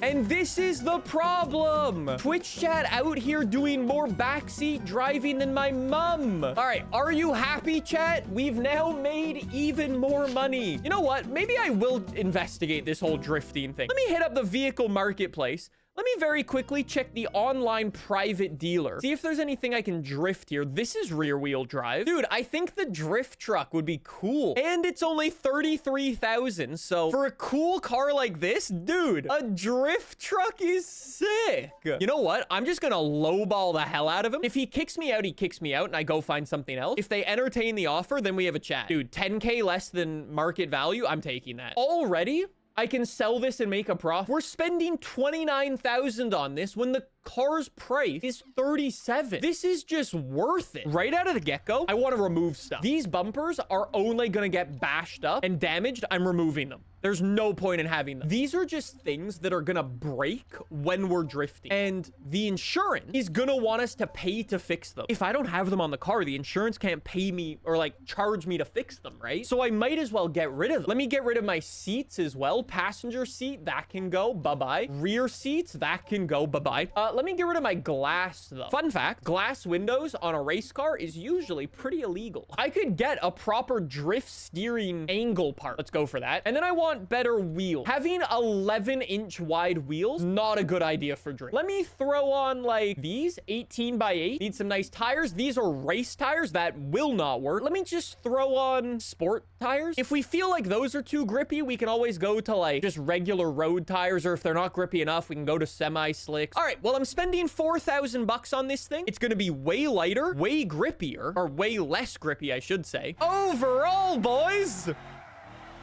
And this is the problem. Twitch chat out here doing more backseat driving than my mom. All right, are you happy, chat? We've now made even more money. You know what? Maybe I will investigate this whole drifting thing. Let me hit up the vehicle marketplace. Let me very quickly check the online private dealer. See if there's anything I can drift here. This is rear wheel drive. Dude, I think the drift truck would be cool. And it's only 33,000. So for a cool car like this, dude, a drift truck is sick. You know what? I'm just gonna lowball the hell out of him. If he kicks me out, he kicks me out and I go find something else. If they entertain the offer, then we have a chat. Dude, 10K less than market value. I'm taking that. Already, I can sell this and make a profit. We're spending 29,000 on this when the car's price is 37. This is just worth it. Right out of the get-go, I want to remove stuff. These bumpers are only going to get bashed up and damaged. I'm removing them. There's no point in having them. These are just things that are going to break when we're drifting. And the insurance is going to want us to pay to fix them. If I don't have them on the car, the insurance can't pay me or like charge me to fix them, right? So I might as well get rid of them. Let me get rid of my seats as well. Passenger seat, that can go. Bye-bye. Rear seats, that can go. Bye-bye. Let me get rid of my glass though. Fun fact, glass windows on a race car is usually pretty illegal. I could get a proper drift steering angle part. Let's go for that. And then I want better wheels. Having 11-inch wide wheels, not a good idea for drift. Let me throw on like these 18 by 8. Need some nice tires. These are race tires. That will not work. Let me just throw on sport tires. If we feel like those are too grippy, we can always go to like just regular road tires, or if they're not grippy enough, we can go to semi-slicks. All right, well, I'm spending 4,000 bucks on this thing. It's gonna be way lighter, way grippier, or way less grippy, I should say. Overall, boys,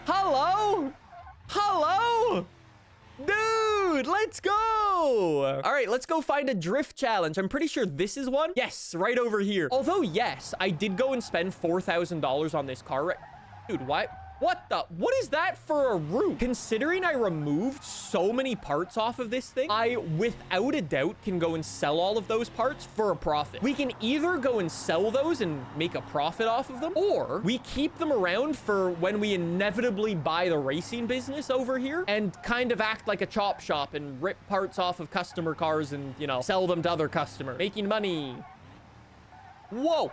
hello? Hello? Dude, let's go. All right, let's go find a drift challenge. I'm pretty sure this is one. Yes, right over here. Although, yes, I did go and spend $4,000 on this car. Dude, what is that for a roof? Considering I removed so many parts off of this thing, I, without a doubt, can go and sell all of those parts for a profit. We can either go and sell those and make a profit off of them, or we keep them around for when we inevitably buy the racing business over here and kind of act like a chop shop and rip parts off of customer cars and, you know, sell them to other customers, making money. Whoa.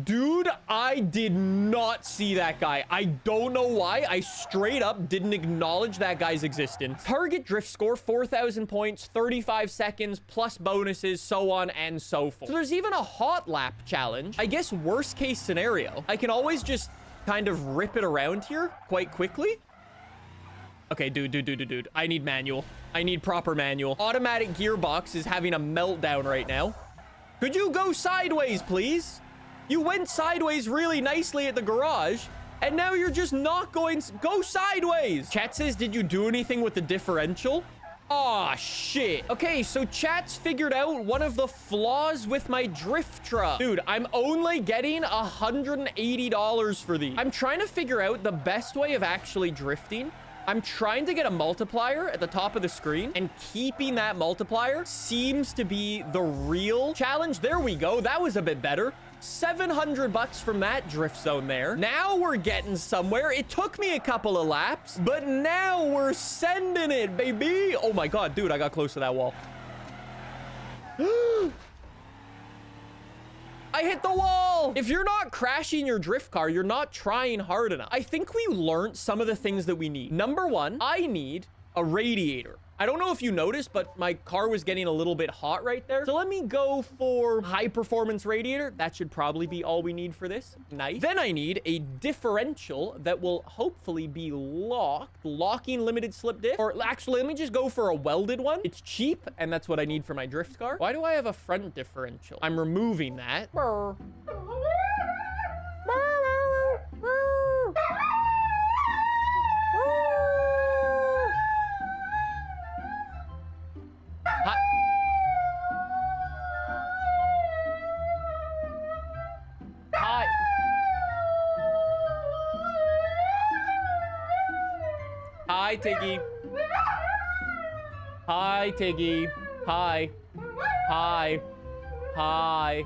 Dude, I did not see that guy. I don't know why. I straight up didn't acknowledge that guy's existence. Target drift score, 4,000 points, 35 seconds, plus bonuses, so on and so forth. So there's even a hot lap challenge. I guess worst case scenario, I can always just kind of rip it around here quite quickly. Okay, dude. I need manual. I need proper manual. Automatic gearbox is having a meltdown right now. Could you go sideways, please? You went sideways really nicely at the garage, and now you're just not going. Go sideways. Chat says, did you do anything with the differential? Aw, shit. Okay, so chat's figured out one of the flaws with my drift truck. Dude, I'm only getting $180 for these. I'm trying to figure out the best way of actually drifting. I'm trying to get a multiplier at the top of the screen, and keeping that multiplier seems to be the real challenge. There we go. That was a bit better. 700 bucks from that drift zone there. Now we're getting somewhere. It took me a couple of laps, but now we're sending it, baby. Oh my God, dude, I got close to that wall. I hit the wall. If you're not crashing your drift car, you're not trying hard enough. I think we learned some of the things that we need. Number one, I need a radiator. I don't know if you noticed, but my car was getting a little bit hot right there. So let me go for high performance radiator. That should probably be all we need for this. Nice. Then I need a differential that will hopefully be locking limited slip diff. Or actually, let me just go for a welded one. It's cheap, and that's what I need for my drift car. Why do I have a front differential? I'm removing that. Hi, Tiggy. Hi, Tiggy. Hi. Hi. Hi.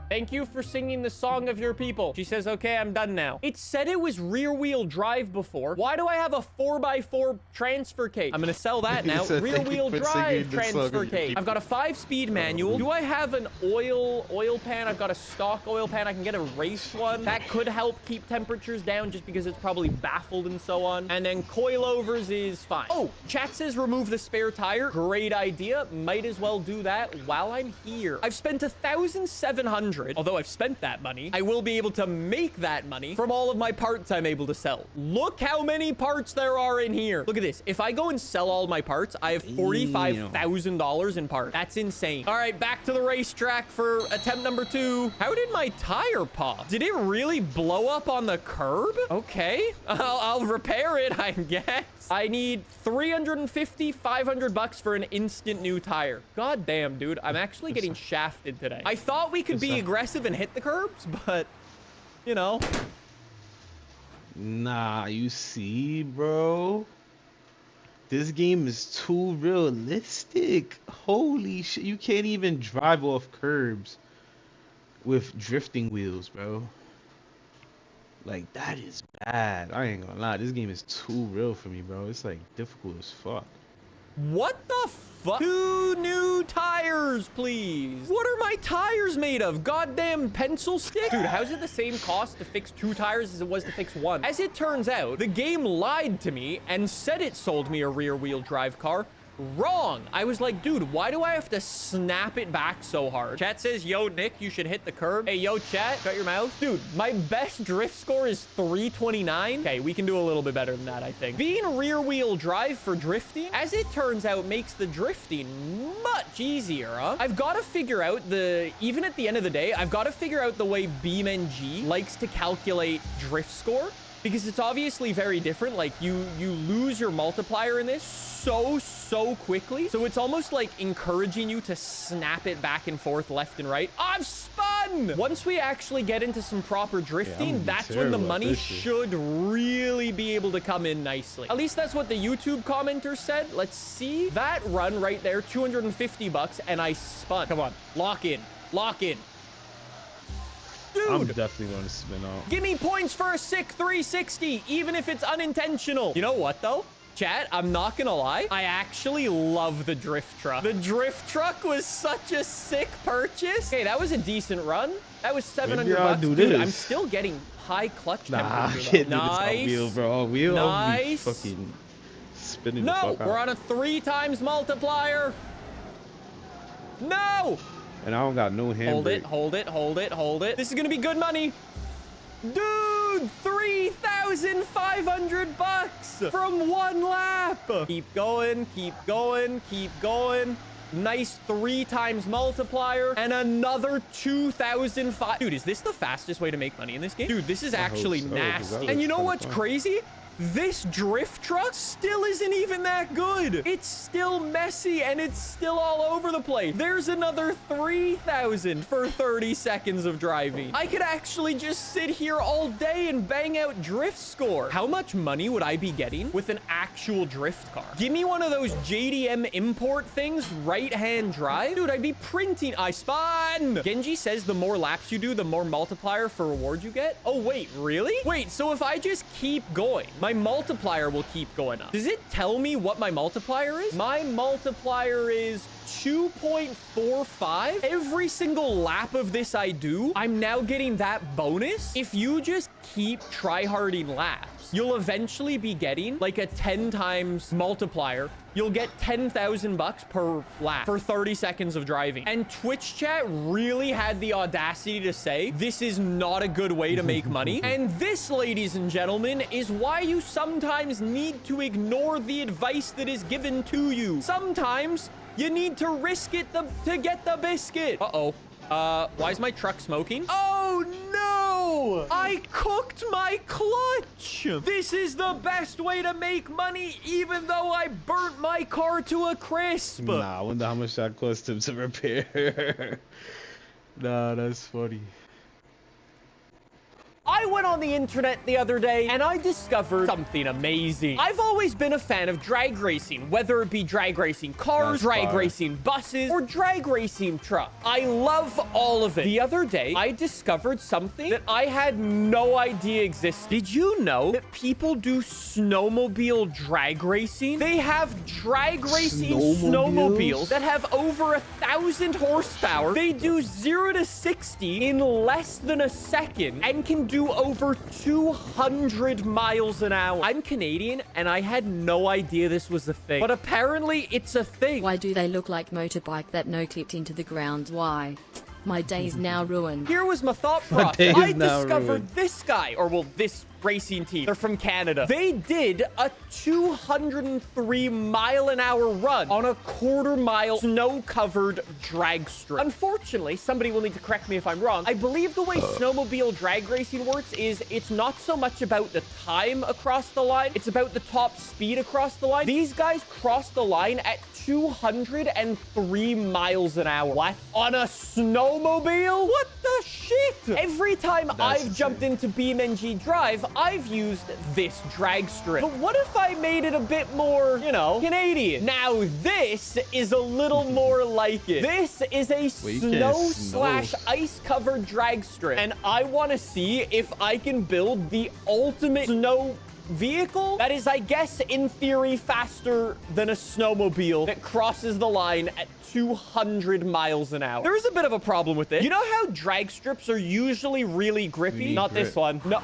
Thank you for singing the song of your people. She says, okay, I'm done now. It said it was rear-wheel drive before. Why do I have a 4x4 transfer case? I'm gonna sell that now. Rear-wheel drive transfer case. I've got a 5-speed manual. Do I have an oil pan? I've got a stock oil pan. I can get a race one. That could help keep temperatures down just because it's probably baffled and so on. And then coilovers is fine. Oh, chat says remove the spare tire. Great idea. Might as well do that while I'm here. I've spent 1,700. Although I've spent that money, I will be able to make that money from all of my parts I'm able to sell. Look how many parts there are in here. Look at this. If I go and sell all my parts, I have $45,000 in parts. That's insane. All right, back to the racetrack for attempt number 2. How did my tire pop? Did it really blow up on the curb? Okay, I'll repair it, I guess. I need 350, 500 bucks for an instant new tire. God damn, dude. I'm actually getting shafted today. I thought we could be aggressive and hit the curbs, but, you know. Nah, you see, bro? This game is too realistic. Holy shit. You can't even drive off curbs with drifting wheels, bro. Like, that is bad. I ain't gonna lie. This game is too real for me, bro. It's, like, difficult as fuck. What the fuck? 2 new tires, please. What are my tires made of? Goddamn pencil stick? Dude, how's it the same cost to fix 2 tires as it was to fix 1? As it turns out, the game lied to me and said it sold me a rear-wheel drive car. Wrong. I was like, dude, why do I have to snap it back so hard? Chat says, yo, Nick, you should hit the curb. Hey, yo, chat, shut your mouth. Dude, my best drift score is 329. Okay, we can do a little bit better than that, I think. Being rear-wheel drive for drifting, as it turns out, makes the drifting much easier, huh? I've got to figure out even at the end of the day, I've got to figure out the way BeamNG likes to calculate drift score, because it's obviously very different. Like, you lose your multiplier in this so quickly. So it's almost like encouraging you to snap it back and forth left and right. I've spun! Once we actually get into some proper drifting, that's when the money should really be able to come in nicely. At least that's what the YouTube commenter said. Let's see. That run right there, 250 bucks, and I spun. Come on, lock in. Lock in. Dude, I'm definitely going to spin out. Give me points for a sick 360, even if it's unintentional. You know what, though? Chat, I'm not gonna lie. I actually love the drift truck. The drift truck was such a sick purchase. Okay, that was a decent run. That was 700 bucks. Dude, I'm still getting high clutch temperature. Nice. Wheel, bro. Wheel nice. Fucking spinning no, the fuck out. We're on a 3 times multiplier. No. And I don't got no handbrake. Hold it, hold it, hold it, hold it. This is gonna be good money. Dude, 3,500 bucks from 1 lap. Keep going, keep going, keep going. Nice 3 times multiplier and another 2,005. Dude, is this the fastest way to make money in this game? Dude, this is actually nasty. And you know what's crazy? This drift truck still isn't even that good. It's still messy and it's still all over the place. There's another 3,000 for 30 seconds of driving. I could actually just sit here all day and bang out drift score. How much money would I be getting with an actual drift car? Give me one of those JDM import things, right-hand drive. Dude, I'd be printing. I spun. Genji says the more laps you do, the more multiplier for reward you get. Oh, wait, really? Wait, so if I just keep going, my multiplier will keep going up. Does it tell me what my multiplier is? My multiplier is 2.45. Every single lap of this I do, I'm now getting that bonus. If you just keep tryharding laps, you'll eventually be getting like a 10 times multiplier. You'll get 10,000 bucks per lap for 30 seconds of driving. And Twitch chat really had the audacity to say, this is not a good way to make money. And this, ladies and gentlemen, is why you sometimes need to ignore the advice that is given to you. Sometimes you need to risk it to get the biscuit. Uh-oh. Why is my truck smoking? Oh, no! No! I cooked my clutch! This is the best way to make money, even though I burnt my car to a crisp. Nah, I wonder how much that cost him to repair. Nah, that's funny. I went on the internet the other day and I discovered something amazing. I've always been a fan of drag racing, whether it be drag racing cars, drag racing buses, or drag racing trucks. I love all of it. The other day, I discovered something that I had no idea existed. Did you know that people do snowmobile drag racing? They have drag racing snowmobiles that have over 1,000 horsepower. They do 0 to 60 in less than a second and can do over 200 miles an hour. I'm Canadian and I had no idea this was a thing, but apparently it's a thing. Why do they look like motorbike that no clipped into the ground? Why? My day's now ruined. Here was my thought process. I discovered this guy, or well, this racing team. They're from Canada. They did a 203-mile-an-hour run on a quarter-mile snow-covered drag strip. Unfortunately, somebody will need to correct me if I'm wrong. I believe the way snowmobile drag racing works is it's not so much about the time across the line, it's about the top speed across the line. These guys crossed the line at 203 miles an hour. What? On a snowmobile? What the shit? Every time I've jumped into BeamNG Drive, I've used this drag strip. But what if I made it a bit more, you know, Canadian? Now this is a little more like it. This is a snow/ice-covered drag strip. And I want to see if I can build the ultimate snow vehicle that is, I guess, in theory, faster than a snowmobile that crosses the line at 200 miles an hour. There is a bit of a problem with it. You know how drag strips are usually really grippy? Not this one. No.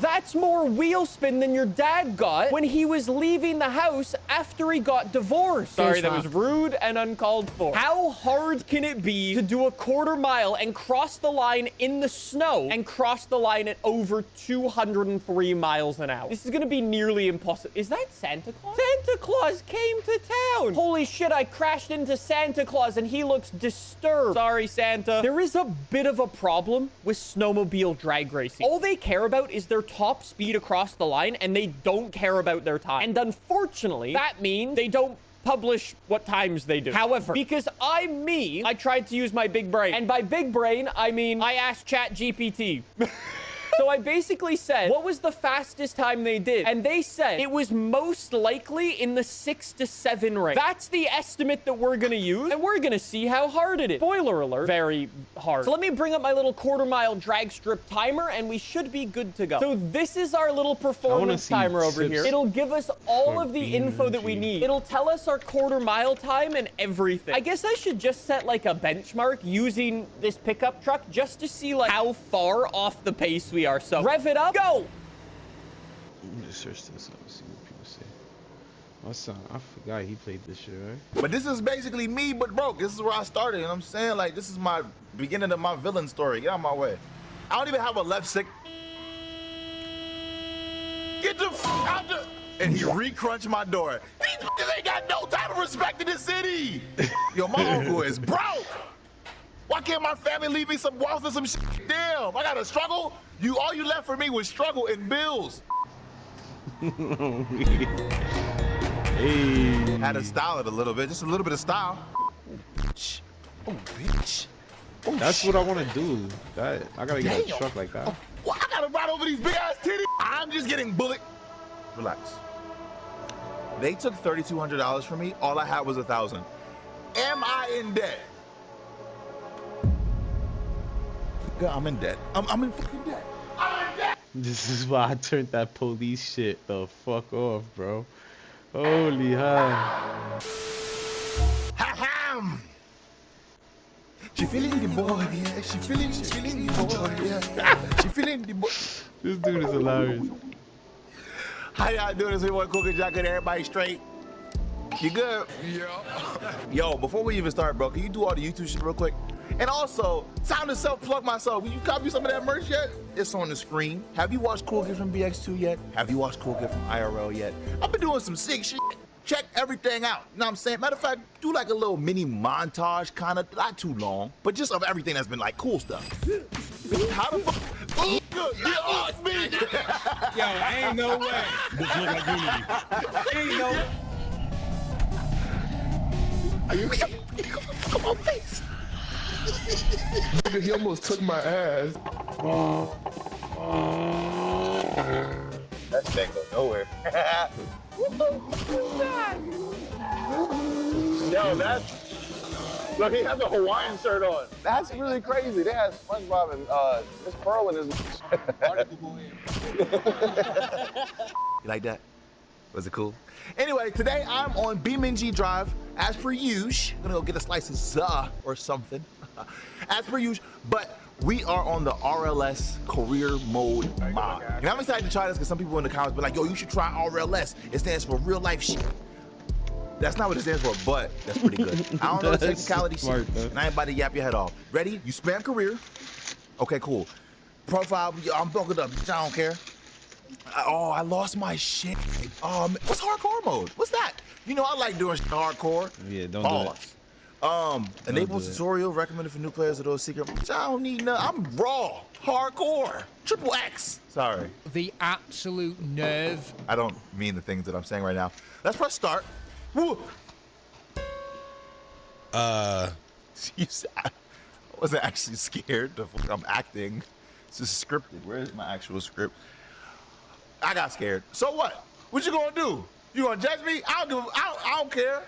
That's more wheel spin than your dad got when he was leaving the house after he got divorced. Sorry, that was rude and uncalled for. How hard can it be to do a quarter mile and cross the line in the snow and cross the line at over 203 miles an hour? This is gonna be nearly impossible. Is that Santa Claus? Santa Claus came to town. Holy shit, I crashed into Santa Claus and he looks disturbed. Sorry, Santa. There is a bit of a problem with snowmobile drag racing. All they care about is their top speed across the line and they don't care about their time. And unfortunately, that means they don't publish what times they do. However, because I'm me, I tried to use my big brain. And by big brain, I mean I asked ChatGPT. So I basically said, what was the fastest time they did? And they said it was most likely in the 6 to 7 range. That's the estimate that we're gonna use, and we're gonna see how hard it is. Spoiler alert, very hard. So let me bring up my little quarter-mile drag strip timer, and we should be good to go. So this is our little performance timer over here. It'll give us all of the info that we need. It'll tell us our quarter-mile time and everything. I guess I should just set like a benchmark using this pickup truck just to see like how far off the pace we are. So rev it up, go! I'm gonna search this up and see what people say. My son, I forgot he played this shit, right? But this is basically me, but broke. This is where I started, and I'm saying, like, this is my beginning of my villain story. Get out of my way. I don't even have a left stick. Get the f out the... And he re-crunched my door. These niggas ain't got no type of respect in this city. Yo, my uncle is broke. Why can't my family leave me some wealth and some shit? Damn, I gotta struggle? All you left for me was struggle and bills. Hey. Had to style it a little bit, just a little bit of style. Oh, bitch. Oh, that's what I want to do. I gotta get a truck like that. Oh, well, I gotta ride over these big ass titties. I'm just getting bullet. Relax. They took $3,200 from me. All I had was $1,000. Am I in debt? I'm in debt. I'm in fucking debt. I'm in debt. This is why I turned that police shit the fuck off, bro. Holy hell. Ha-ham! She feeling the boy, yeah. She feeling the boy, yeah. She feeling the boy. This dude is hilarious. How y'all doing this? We want to cook and jacket everybody straight. You good? Yeah. Yo, before we even start, bro, can you do all the YouTube shit real quick? And also, time to self-plug myself. Will you copy some of that merch yet? It's on the screen. Have you watched Cool Gift from BX2 yet? Have you watched Cool Gift from IRL yet? I've been doing some sick shit. check everything out. You know what I'm saying? Matter of fact, do like a little mini montage, kind of, not too long, but just of everything that's been like cool stuff. How the fuck? Oh, good. Get off me! Yo, ain't no way. This look like unity. Ain't no. Are you? Come on, face. Nigga, he almost took my ass. That thing goes nowhere. Yo, that's. Look, he has a Hawaiian shirt on. That's really crazy. They had SpongeBob and Miss Pearl in his. You like that? Was it cool? Anyway, today I'm on BeamNG Drive. As per usual, I'm gonna go get a slice of za or something. As per usual, but we are on the RLS career mode mod. And I'm excited to try this because some people in the comments be like, yo, you should try RLS. It stands for real life shit. That's not what it stands for, but that's pretty good. I don't know the technicality shit, and I ain't about to yap your head off. Ready? You spam career. Okay, cool. Profile, I'm buckled up, I don't care. Oh, I lost my shit. What's hardcore mode? What's that? You know, I like doing hardcore. Yeah, don't do it. Enable tutorial recommended for new players of those secret. I don't need none. I'm raw, hardcore, triple X. Sorry. The absolute nerve. I don't mean the things that I'm saying right now. Let's press start. Woo. I wasn't actually scared. I'm acting. It's just scripted. Where is my actual script? I got scared. So what? What you gonna do? You gonna judge me? I don't care.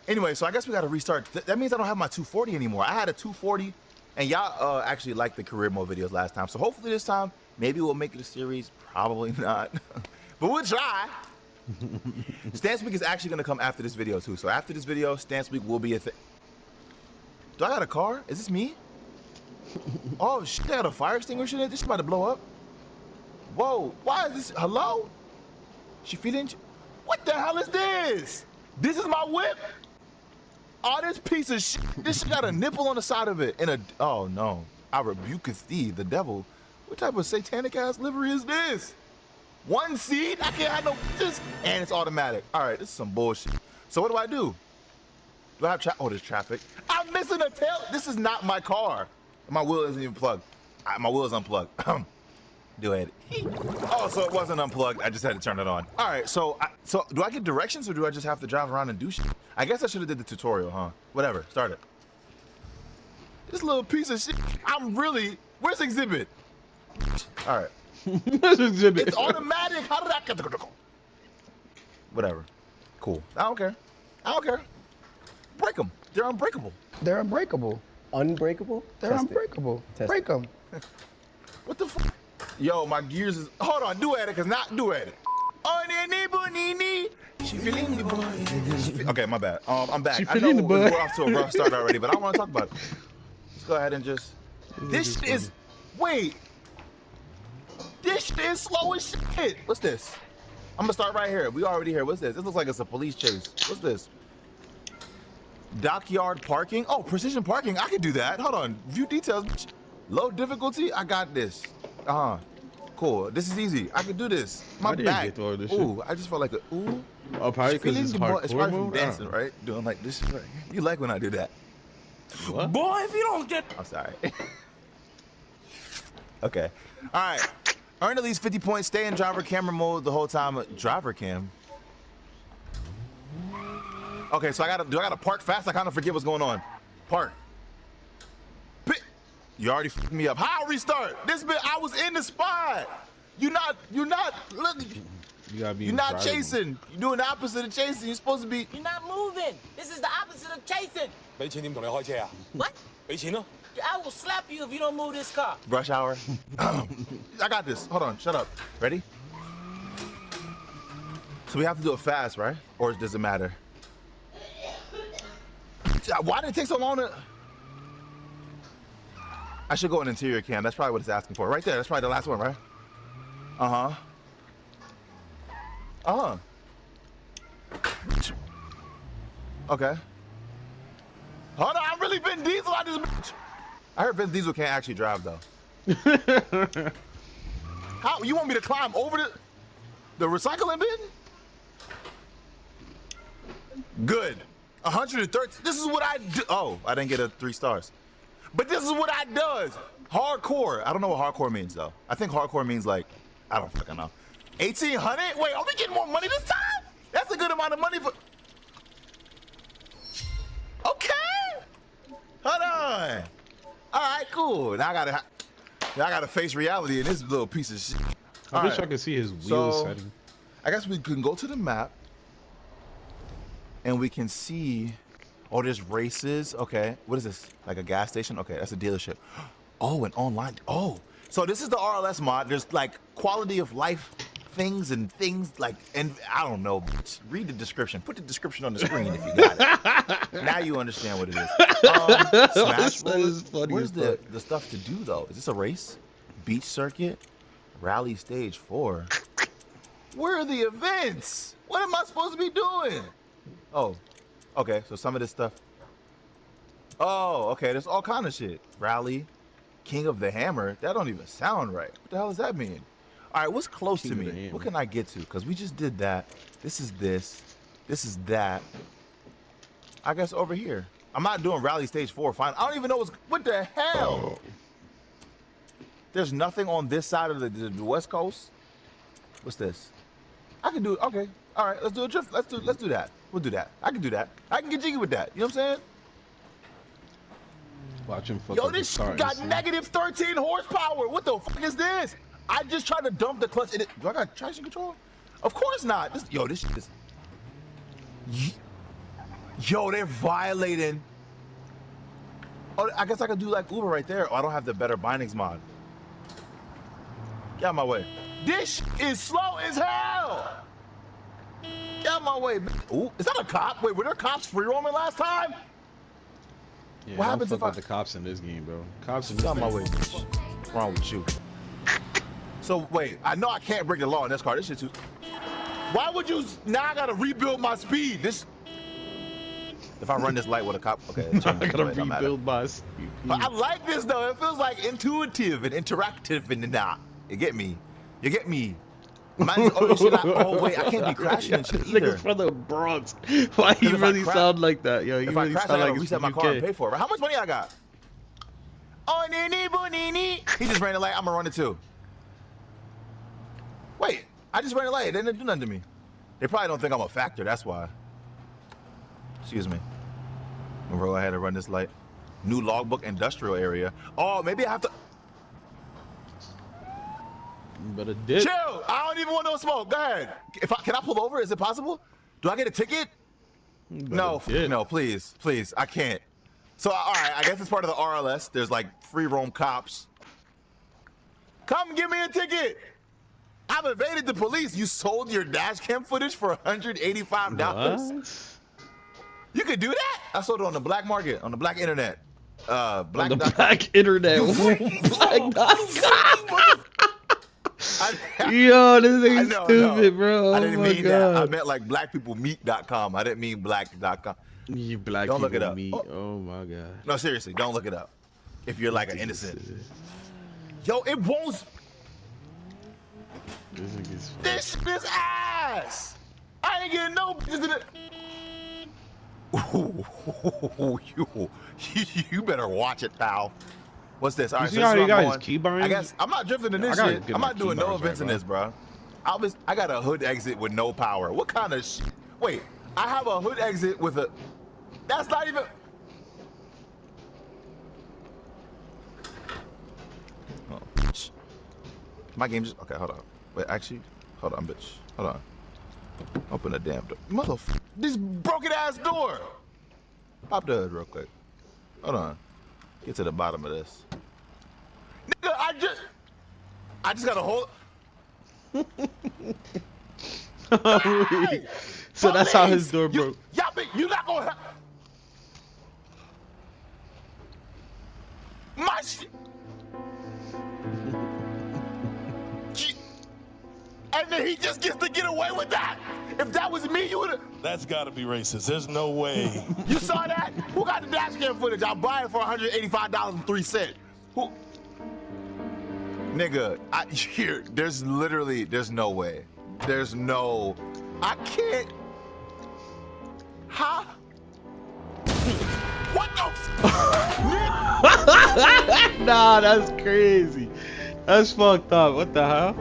Anyway, so I guess we gotta restart. That means I don't have my 240 anymore. I had a 240, and y'all actually liked the career mode videos last time. So hopefully this time, maybe we'll make it a series. Probably not, but we'll try. Stance Week is actually gonna come after this video too. So after this video, Stance Week will be a thing. Do I got a car? Is this me? Oh shit, they got a fire extinguisher in it? This is about to blow up. Whoa, why is this, hello? She feeling, what the hell is this? This is my whip? Oh, this piece of shit, this shit got a nipple on the side of it. And oh no, I rebuketh thee, the devil. What type of satanic ass livery is this? One seat, I can't have no, and it's automatic. All right, this is some bullshit. So what do? Do I have oh, there's traffic. I'm missing a tail, this is not my car. My wheel isn't even plugged. My wheel is unplugged. Do it. Oh, so it wasn't unplugged. I just had to turn it on. All right, so do I get directions or do I just have to drive around and do shit? I guess I should have did the tutorial, huh? Whatever, start it. This little piece of shit, where's exhibit? All right. Where's exhibit? It's automatic, how did I get whatever, cool. I don't care. Break them, they're unbreakable. They're unbreakable. Unbreakable? They're unbreakable. Break them. What the fuck? Yo, my gears is, hold on, do at it, cause not do at it. She feeling the boy. Okay, my bad. I'm back. I know we're off to a rough start already, but I want to talk about it. Let's go ahead and just, this shit is, wait. This shit is slow as shit. What's this? I'm gonna start right here. We already here. What's this? This looks like it's a police chase. What's this? Dockyard parking. Oh, precision parking. I can do that. Hold on. View details. Low difficulty. I got this. Cool. This is easy. I can do this. My back. Ooh, I just felt like a ooh. Oh, probably because it's hardcore It's probably from mode? dancing, right? Doing like this. Right? You like when I do that. What? Boy, if you don't get. I'm sorry. Okay. All right. Earn at least 50 points. Stay in driver camera mode the whole time. Driver cam. Okay, so do I gotta park fast? I kind of forget what's going on. Park. You already fucked me up. How restart? This bit, I was in the spot. You're not chasing. You're doing the opposite of chasing. You're supposed to be. You're not moving. This is the opposite of chasing. What? I will slap you if you don't move this car. Rush hour. I got this. Hold on. Shut up. Ready? So we have to do it fast, right? Or does it matter? Why did it take so long to... I should go in interior cam. That's probably what it's asking for. Right there. That's probably the last one, right? Okay. Hold on. I'm really Vin Diesel out this bitch. I heard Vin Diesel can't actually drive, though. How? You want me to climb over the recycling bin? Good. 113. This is what I do. Oh, I didn't get a 3 stars. But this is what I does. Hardcore. I don't know what hardcore means though. I think hardcore means like, I don't fucking know. 1,800? Wait, are we getting more money this time? That's a good amount of money for. Okay. Hold on. All right, cool. Now I gotta face reality in this little piece of shit. I wish I could see his wheel setting. I guess we can go to the map and we can see. Oh, there's races. Okay, what is this? Like a gas station? Okay, that's a dealership. Oh, and online. Oh, so this is the RLS mod. There's like quality of life things and things like, and I don't know. Read the description. Put the description on the screen if you got it. Now you understand what it is. Smash Roller. Where's the stuff to do though? Is this a race? Beach circuit? Rally stage 4. Where are the events? What am I supposed to be doing? Oh, okay. So some of this stuff. Oh, okay. There's all kind of shit. Rally, King of the Hammer. That don't even sound right. What the hell does that mean? All right, what's close to me? What can I get to? Because we just did that. This is this. This is that. I guess over here. I'm not doing Rally Stage 4. Fine. I don't even know what the hell. There's nothing on this side of the West Coast. What's this? I can do it. Okay. All right. Let's do a drift. Let's do that. We'll do that. I can do that. I can get jiggy with that. You know what I'm saying? Watch him fuck Yo, up this the shit got negative 13 horsepower. What the fuck is this? I just tried to dump the clutch in it. Do I got traction control? Of course not. This shit is. Yo, they're violating. Oh, I guess I could do like Uber right there. Oh, I don't have the better bindings mod. Get out of my way. This is slow as hell. Get out of my way. Ooh, is that a cop? Wait, were there cops free roaming last time? Yeah, what happens if the cops in this game, bro? Cops in this game. Get out of my way. Bitch. What's wrong with you? So wait, I know I can't break the law in this car. This shit too. Why would you? Now I gotta rebuild my speed. This. If I run this light with a cop, okay. I gotta rebuild my speed. But I like this though. It feels like intuitive and interactive and nah. You get me? You get me? Mine's, oh wait, I can't be crashing and shit either. Niggas from the Bronx. Why you really sound like that, yo? You if really I crash, sound I like gotta reset my car and pay for it. How much money I got? Oh, nini bonini. He just ran the light. I'm gonna run it too. Wait, I just ran the light. They didn't do nothing to me. They probably don't think I'm a factor. That's why. Excuse me. I'm gonna go ahead and run this light. New logbook industrial area. Oh, maybe I have to. But a dip. Chill. I don't even want no smoke. Go ahead. Can I pull over? Is it possible? Do I get a ticket? No, no, please, please. I can't. So, all right. I guess it's part of the RLS. There's like free roam cops. Come give me a ticket. I've evaded the police. You sold your dash cam footage for $185. What? You could do that? I sold it on the black market, on the black internet. Black on the black internet. Black.com. Yo, this thing's stupid, bro. I didn't mean that. I meant like blackpeoplemeet.com. I didn't mean black.com. You black don't look it up. Meet. Oh my god. No, seriously, don't look it up. If you're like an innocent. Yo, it won't. This ass. I ain't getting no bitches in it. You better watch it, pal. What's this? All right, you see how you got his keybind? I guess I'm not drifting in this shit. I'm not doing no events in this, bro. I got a hood exit with no power. What kind of shit? Wait, I have a hood exit with a. That's not even. Oh, bitch. My game just. Okay, hold on. Wait, actually, hold on, bitch. Hold on. Open the damn door. Motherfucker. This broken ass door. Pop the hood real quick. Hold on. Get to the bottom of this. Nigga, I just gotta hold. Hey, so that's how his door broke. You not gonna help. My shit. And then he just gets to get away with that. If that was me, you would've. That's gotta be racist. There's no way. You saw that? Who got the dash cam footage? I'll buy it for $185.03. Who? Nigga, there's no way. There's no, I can't. Huh? What the Nah, that's crazy. That's fucked up. What the hell?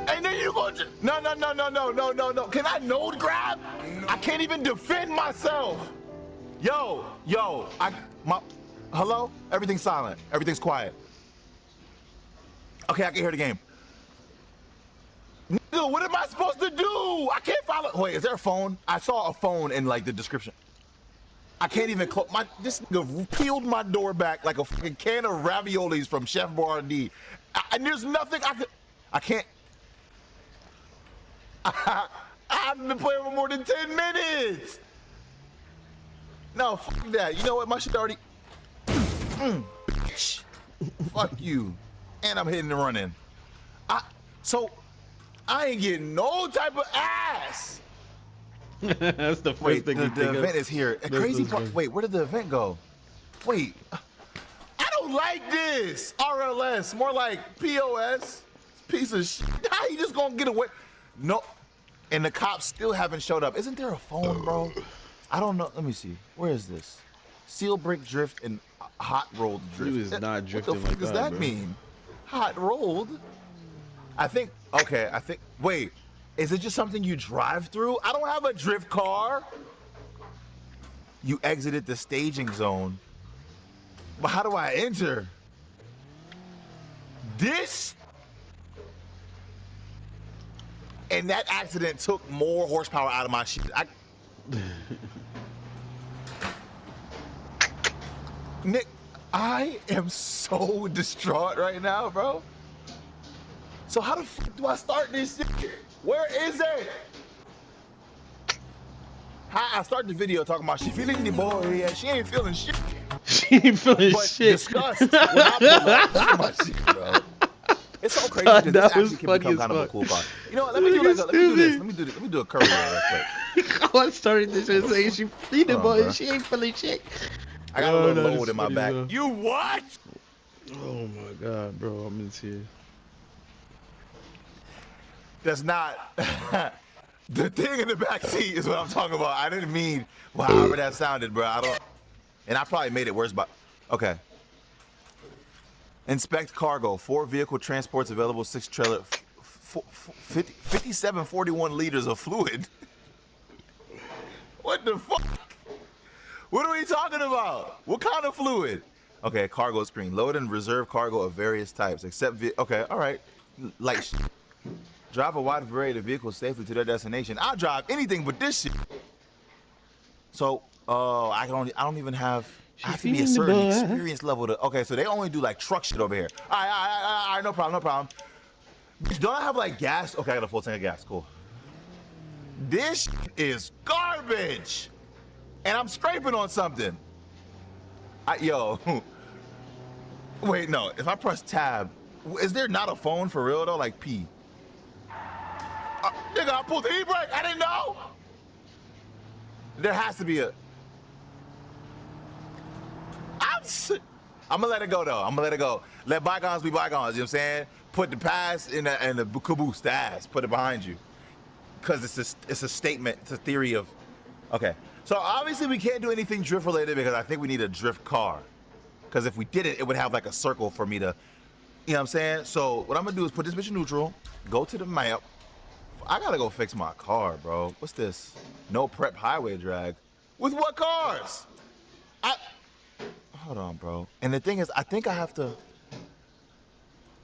And then you go to no. Can I node grab? I can't even defend myself. Yo, hello? Everything's silent. Everything's quiet. Okay, I can hear the game. Nigga, what am I supposed to do? I can't follow. Wait, is there a phone? I saw a phone in like the description. I can't even close this nigga peeled my door back like a fucking can of raviolis from Chef Boyardee. And there's nothing I can't. I haven't been playing for more than 10 minutes. No, fuck that. You know what? My shit already. Bitch. Fuck you. And I'm hitting and running. So I ain't getting no type of ass. That's the first thing. The event is here. A crazy part. Wait, where did the event go? Wait, I don't like this. RLS, more like POS. Piece of shit. How you just gonna get away? No, and the cops still haven't showed up. Isn't there a phone, bro? I don't know. Let me see. Where is this? Seal brick drift and hot rolled drift. He was not drifting like that. What the fuck does that mean? Hot rolled? I think. Okay. I think. Wait. Is it just something you drive through? I don't have a drift car. You exited the staging zone. But how do I enter? This? And that accident took more horsepower out of my shit. Nick, I am so distraught right now, bro. So how the fuck do I start this shit? Where is it? I start the video talking about she feeling the boy. Yeah, she ain't feeling shit. She ain't feeling shit. Disgust when I pull up my shit, bro. It's so crazy that this actually can become kind of a cool car. You know what? Let me do this. Let me do a curve real quick. I started this and saying she feeling the boy. She ain't feeling shit. I got a little load in my back. You what? Oh my god, bro, I'm in tears. That's not the thing in the back seat is what I'm talking about. I didn't mean however that sounded, bro. And I probably made it worse, but okay. Inspect cargo. 4 vehicle transports available. 6 trailer. 5741 liters of fluid. What the fuck? What are we talking about? What kind of fluid? Okay, cargo screen. Load and reserve cargo of various types, except okay, all right. Like. Drive a wide variety of vehicles safely to their destination. I'll drive anything but this shit. So, I don't even have. I have to be a certain experience level to. Okay, so they only do like truck shit over here. All right, no problem. Don't I have like gas? Okay, I got a full tank of gas. Cool. This is garbage, and I'm scraping on something. Yo, wait, no. If I press tab, is there not a phone for real though? Like P. Nigga, I pulled the e-brake. I didn't know. There has to be a. I'm gonna let it go though. I'm gonna let it go. Let bygones be bygones. You know what I'm saying? Put the past in the caboose, the ass. Put it behind you. Because it's a statement. It's a theory of. Okay. So obviously we can't do anything drift related because I think we need a drift car. Because if we did it, it would have like a circle for me to. You know what I'm saying? So what I'm gonna do is put this bitch in neutral. Go to the map. I gotta go fix my car, bro. What's this? No prep highway drag. With what cars? Hold on, bro. And the thing is, I think I have to.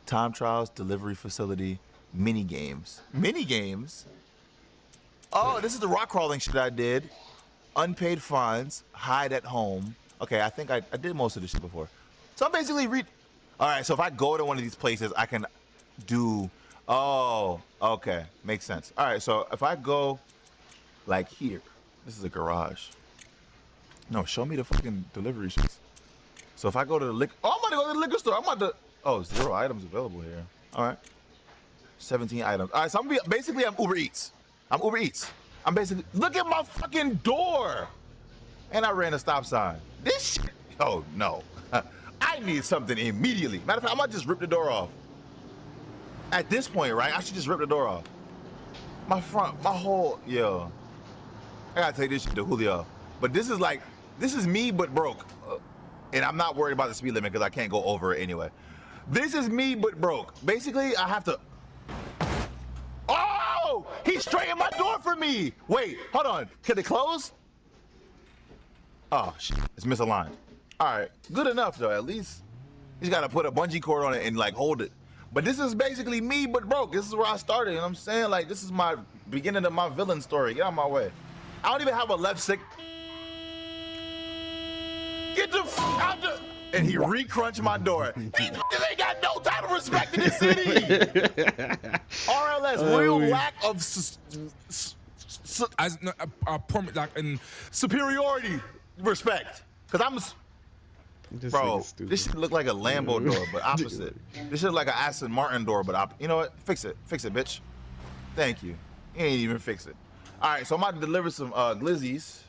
Time trials, delivery facility, mini games. Mini games? Oh, this is the rock crawling shit I did. Unpaid fines, hide at home. Okay, I think I did most of this shit before. So I'm basically all right, so if I go to one of these places, I can do. Oh, okay. Makes sense. All right, so if I go like here, this is a garage. No, show me the fucking delivery shits. So if I go to the liquor, I'm about to go to the liquor store. I'm about to, 0 items available here. All right. 17 items. All right, so I'm Uber Eats. I'm Uber Eats. I'm basically, look at my fucking door. And I ran a stop sign. This shit, oh no. I need something immediately. Matter of fact, I might just rip the door off. At this point, right, I should just rip the door off. My whole, yo. I gotta take this shit to Julio. But this is me but broke. And I'm not worried about the speed limit because I can't go over it anyway. This is me but broke. Basically, I have to... Oh! He straightened my door for me! Wait, hold on. Can it close? Oh, shit. It's misaligned. All right, good enough though, at least. You just gotta put a bungee cord on it and like hold it. But this is basically me but broke. This is where I started, and I'm saying like this is my beginning of my villain story. Get out of my way. I don't even have a left stick. Get the f out the... And he re-crunched my door. These ain't got no type of respect in this city. RLS, real lack of superiority respect. Cause I'm... Bro, this shit look like a Lambo door, but opposite. This shit like an Aston Martin door, but you know what? Fix it, bitch. Thank you. You ain't even fix it. All right, so I'm about to deliver some glizzies.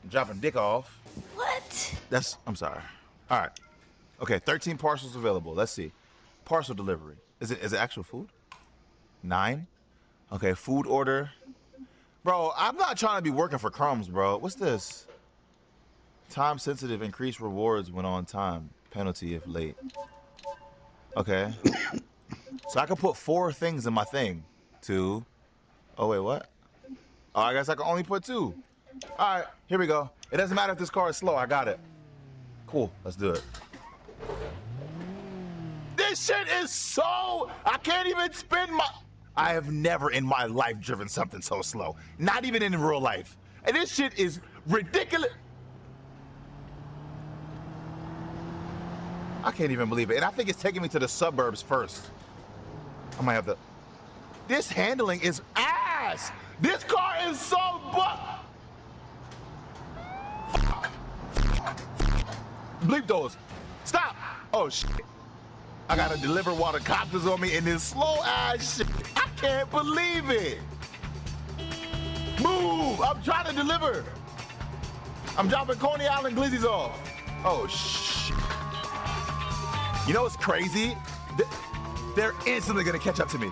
I'm dropping dick off. What? I'm sorry. All right. Okay, 13 parcels available. Let's see. Parcel delivery. Is it actual food? 9? Okay, food order. Bro, I'm not trying to be working for crumbs, bro. What's this? Time sensitive, increased rewards when on time. Penalty if late. Okay. So I can put 4 things in my thing. 2. Oh, wait, what? Oh, I guess I can only put 2. All right, here we go. It doesn't matter if this car is slow. I got it. Cool, let's do it. This shit is so... I can't even spin my... I have never in my life driven something so slow. Not even in real life. And this shit is ridiculous. I can't even believe it. And I think it's taking me to the suburbs first. I might have to... This handling is ass. This car is so Bleep those. Stop. Oh, shit. I gotta deliver while the cops is on me in this slow ass shit. I can't believe it. Move. I'm trying to deliver. I'm dropping Coney Island glizzies off. Oh, shit. You know what's crazy? They're instantly gonna catch up to me.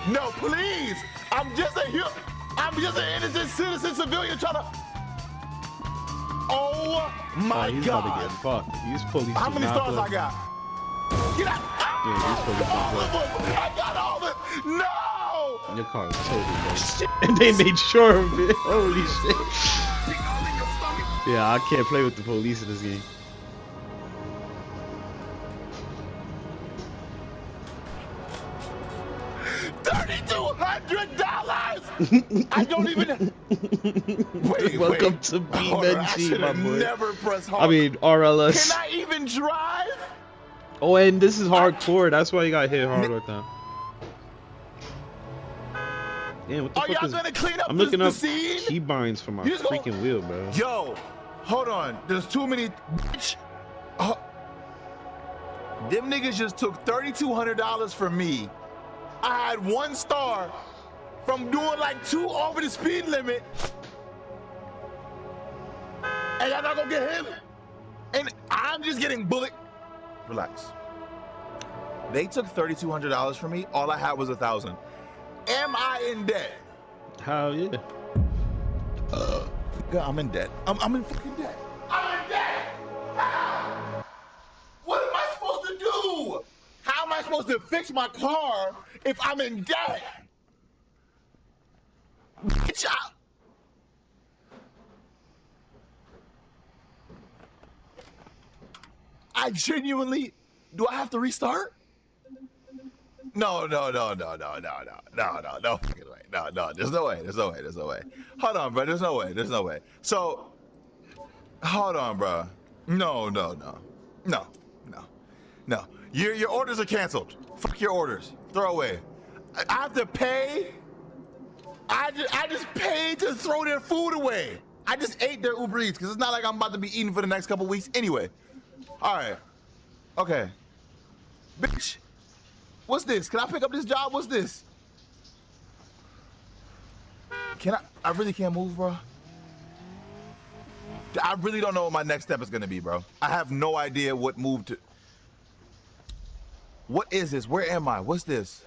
No, please. I'm just an innocent citizen civilian trying to... Oh my he's God. About to get fucked. These police. How many stars I got? Get out. Yeah, these police I got all the... No! Your car is totally broke. And they made sure of it. Holy shit. Yeah, I can't play with the police in this game. $3,200! I don't even... Wait, Welcome to BMG, my boy. Never press hard. I mean, RLS. Can I even drive? Oh, and this is hardcore. That's why you got hit hard right now. Damn, what the fuck y'all is... gonna clean up I'm looking up scene? key binds for my freaking wheel, bro. Yo, hold on. There's too many... Bitch. Them niggas just took $3,200 from me. I had 1 star from doing like 2 over the speed limit. And y'all not gonna get him. And I'm just getting bullet. Relax. They took $3,200 from me. All I had was 1,000. Am I in debt? Hell yeah. I'm in debt. I'm in fucking debt. I'm in debt. How? What am I supposed to do? How am I supposed to fix my car if I'm in debt? Bitch, I genuinely, do I have to restart? No fucking way. No, there's no way. Hold on, bro, there's no way. So, hold on, bro. No. Your orders are canceled. Fuck your orders. Throw away. I have to pay. I just paid to throw their food away. I just ate their Uber Eats because it's not like I'm about to be eating for the next couple weeks anyway. All right. Okay. Bitch. What's this? Can I pick up this job? What's this? I really can't move, bro. I really don't know what my next step is gonna be, bro. I have no idea what move to... What is this? Where am I? What's this?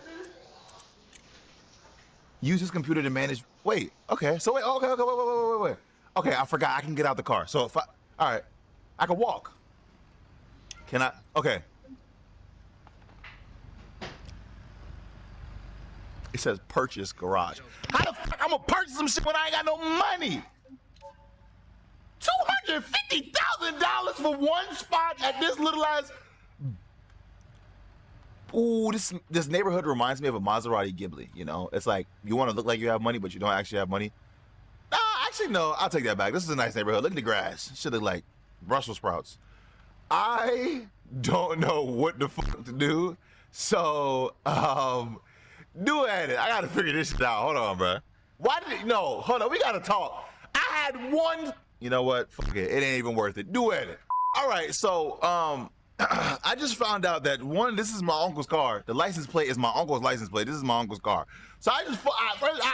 Use this computer to manage... Wait, okay. So wait, okay, wait. Okay, I forgot. I can get out the car. So if all right, I can walk. Can I? Okay. It says purchase garage. How the fuck I'm gonna purchase some shit when I ain't got no money? $250,000 for one spot at this little ass. Ooh, this neighborhood reminds me of a Maserati Ghibli. You know, it's like you want to look like you have money, but you don't actually have money. Actually, no. I'll take that back. This is a nice neighborhood. Look at the grass. Should look like Brussels sprouts. I don't know what the fuck to do, so do at it. I gotta figure this shit out. Hold on, bro. Why did no? Hold on. We gotta talk. I had one. You know what? Fuck it. It ain't even worth it. Do at it. All right. So I just found out that one. This is my uncle's car. The license plate is my uncle's license plate. This is my uncle's car. So I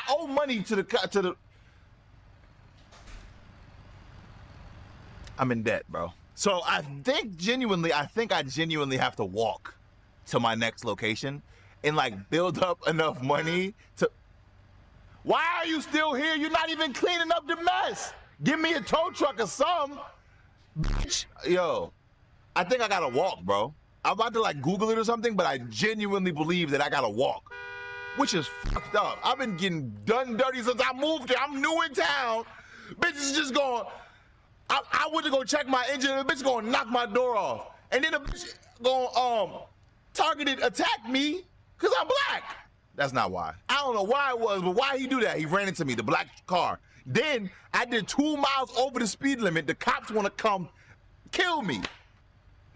owe money to the. I'm in debt, bro. So I genuinely have to walk to my next location and like build up enough money to. Why are you still here? You're not even cleaning up the mess. Give me a tow truck or something. Bitch. Yo, I think I gotta walk, bro. I'm about to like Google it or something, but I genuinely believe that I gotta walk, which is fucked up. I've been getting done dirty since I moved here. I'm new in town. Bitches just going. I went to go check my engine, and the bitch gonna knock my door off. And then the bitch gonna targeted attack me because I'm black. That's not why. I don't know why it was, but why he do that? He ran into me, the black car. Then I did 2 miles over the speed limit. The cops wanna come kill me.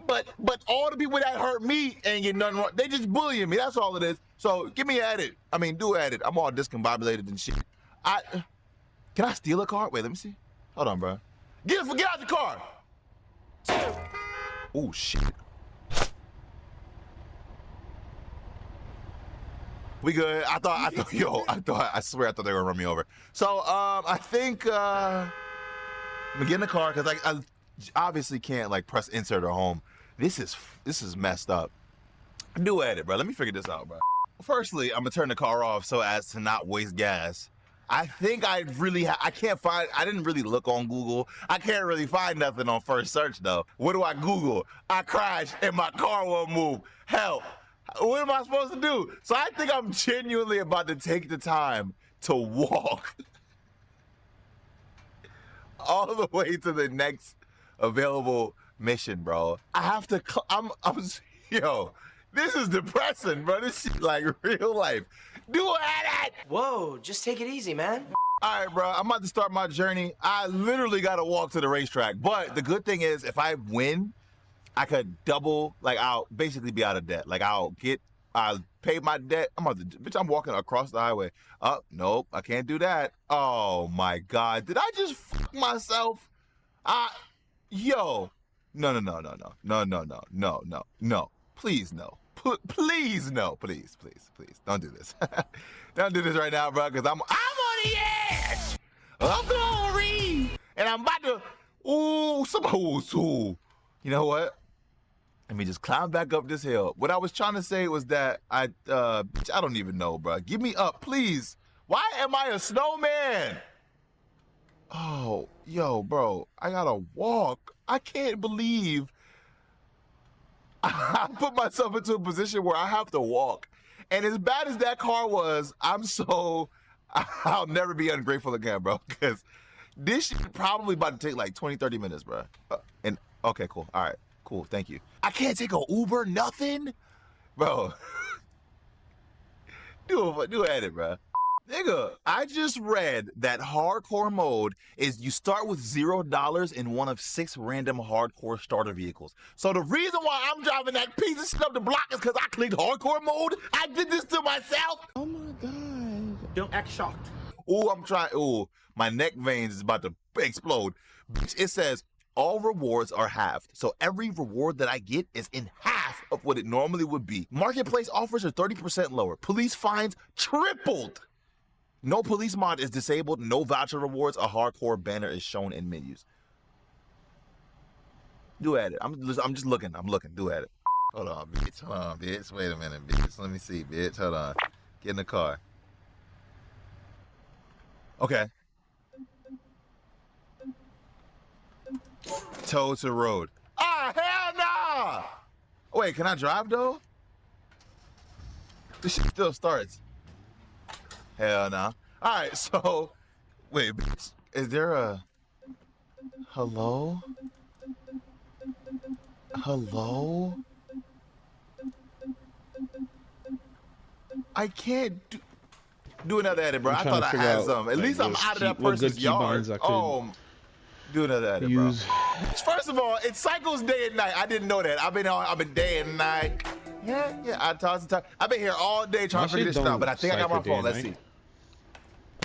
But all the people that hurt me ain't get nothing wrong. They just bullying me, that's all it is. So give me at it. I mean, do at it. I'm all discombobulated and shit. Can I steal a car? Wait, let me see. Hold on, bro. Get out the car. Oh shit. We good? I swear I thought they were gonna run me over. So I think I'm gonna get in the car because I obviously can't like press insert or home. This is messed up. Do at it, bro. Let me figure this out, bro. Firstly, I'm gonna turn the car off so as to not waste gas. I think I didn't really look on Google. I can't really find nothing on first search though. What do I Google? I crashed and my car won't move. Help. What am I supposed to do? So I think I'm genuinely about to take the time to walk all the way to the next available mission, bro. I have to, yo, this is depressing, bro. This shit like real life. Do it! Whoa, just take it easy, man. All right, bro, I'm about to start my journey. I literally got to walk to the racetrack. But the good thing is, if I win, I could double, like, I'll basically be out of debt. Like, I'll pay my debt. I'm walking across the highway. Nope, I can't do that. Oh, my God. Did I just fuck myself? Yo. No. Please, no. Please, no. Please. Don't do this. Don't do this right now, bro, because I'm on the edge. I'm going to read. And I'm about to, you know what? Let me just climb back up this hill. What I was trying to say was that I don't even know, bro. Give me up, please. Why am I a snowman? Oh, yo, bro, I gotta walk. I can't believe I put myself into a position where I have to walk. And as bad as that car was, I'll never be ungrateful again, bro, because this shit probably about to take like 20, 30 minutes, bro. Okay, cool. All right, cool. Thank you. I can't take an Uber, nothing? Bro, do edit, bro. Nigga, I just read that hardcore mode is you start with $0 in one of 6 random hardcore starter vehicles. So the reason why I'm driving that piece of shit up the block is because I clicked hardcore mode. I did this to myself. Oh my God. Don't act shocked. My neck veins is about to explode. Bitch, it says all rewards are halved. So every reward that I get is in half of what it normally would be. Marketplace offers are 30% lower. Police fines tripled. No police mod is disabled. No voucher rewards. A hardcore banner is shown in menus. Do at it. I'm just looking. I'm looking. Do at it. Hold on, bitch. Wait a minute, bitch. Let me see, bitch. Hold on. Get in the car. Okay. Toe to road. Ah, hell nah! Wait, can I drive though? This shit still starts. Hell nah. All right, so wait, bitch, is there a hello? Hello? I can't do another edit, bro. I thought I had some. At least I'm out of that person's yard. Oh, do another edit, bro. First of all, it cycles day and night. I didn't know that. I've been day and night. Yeah. I toss and talk. I've been here all day trying to figure this out, but I think I got my phone. Let's see.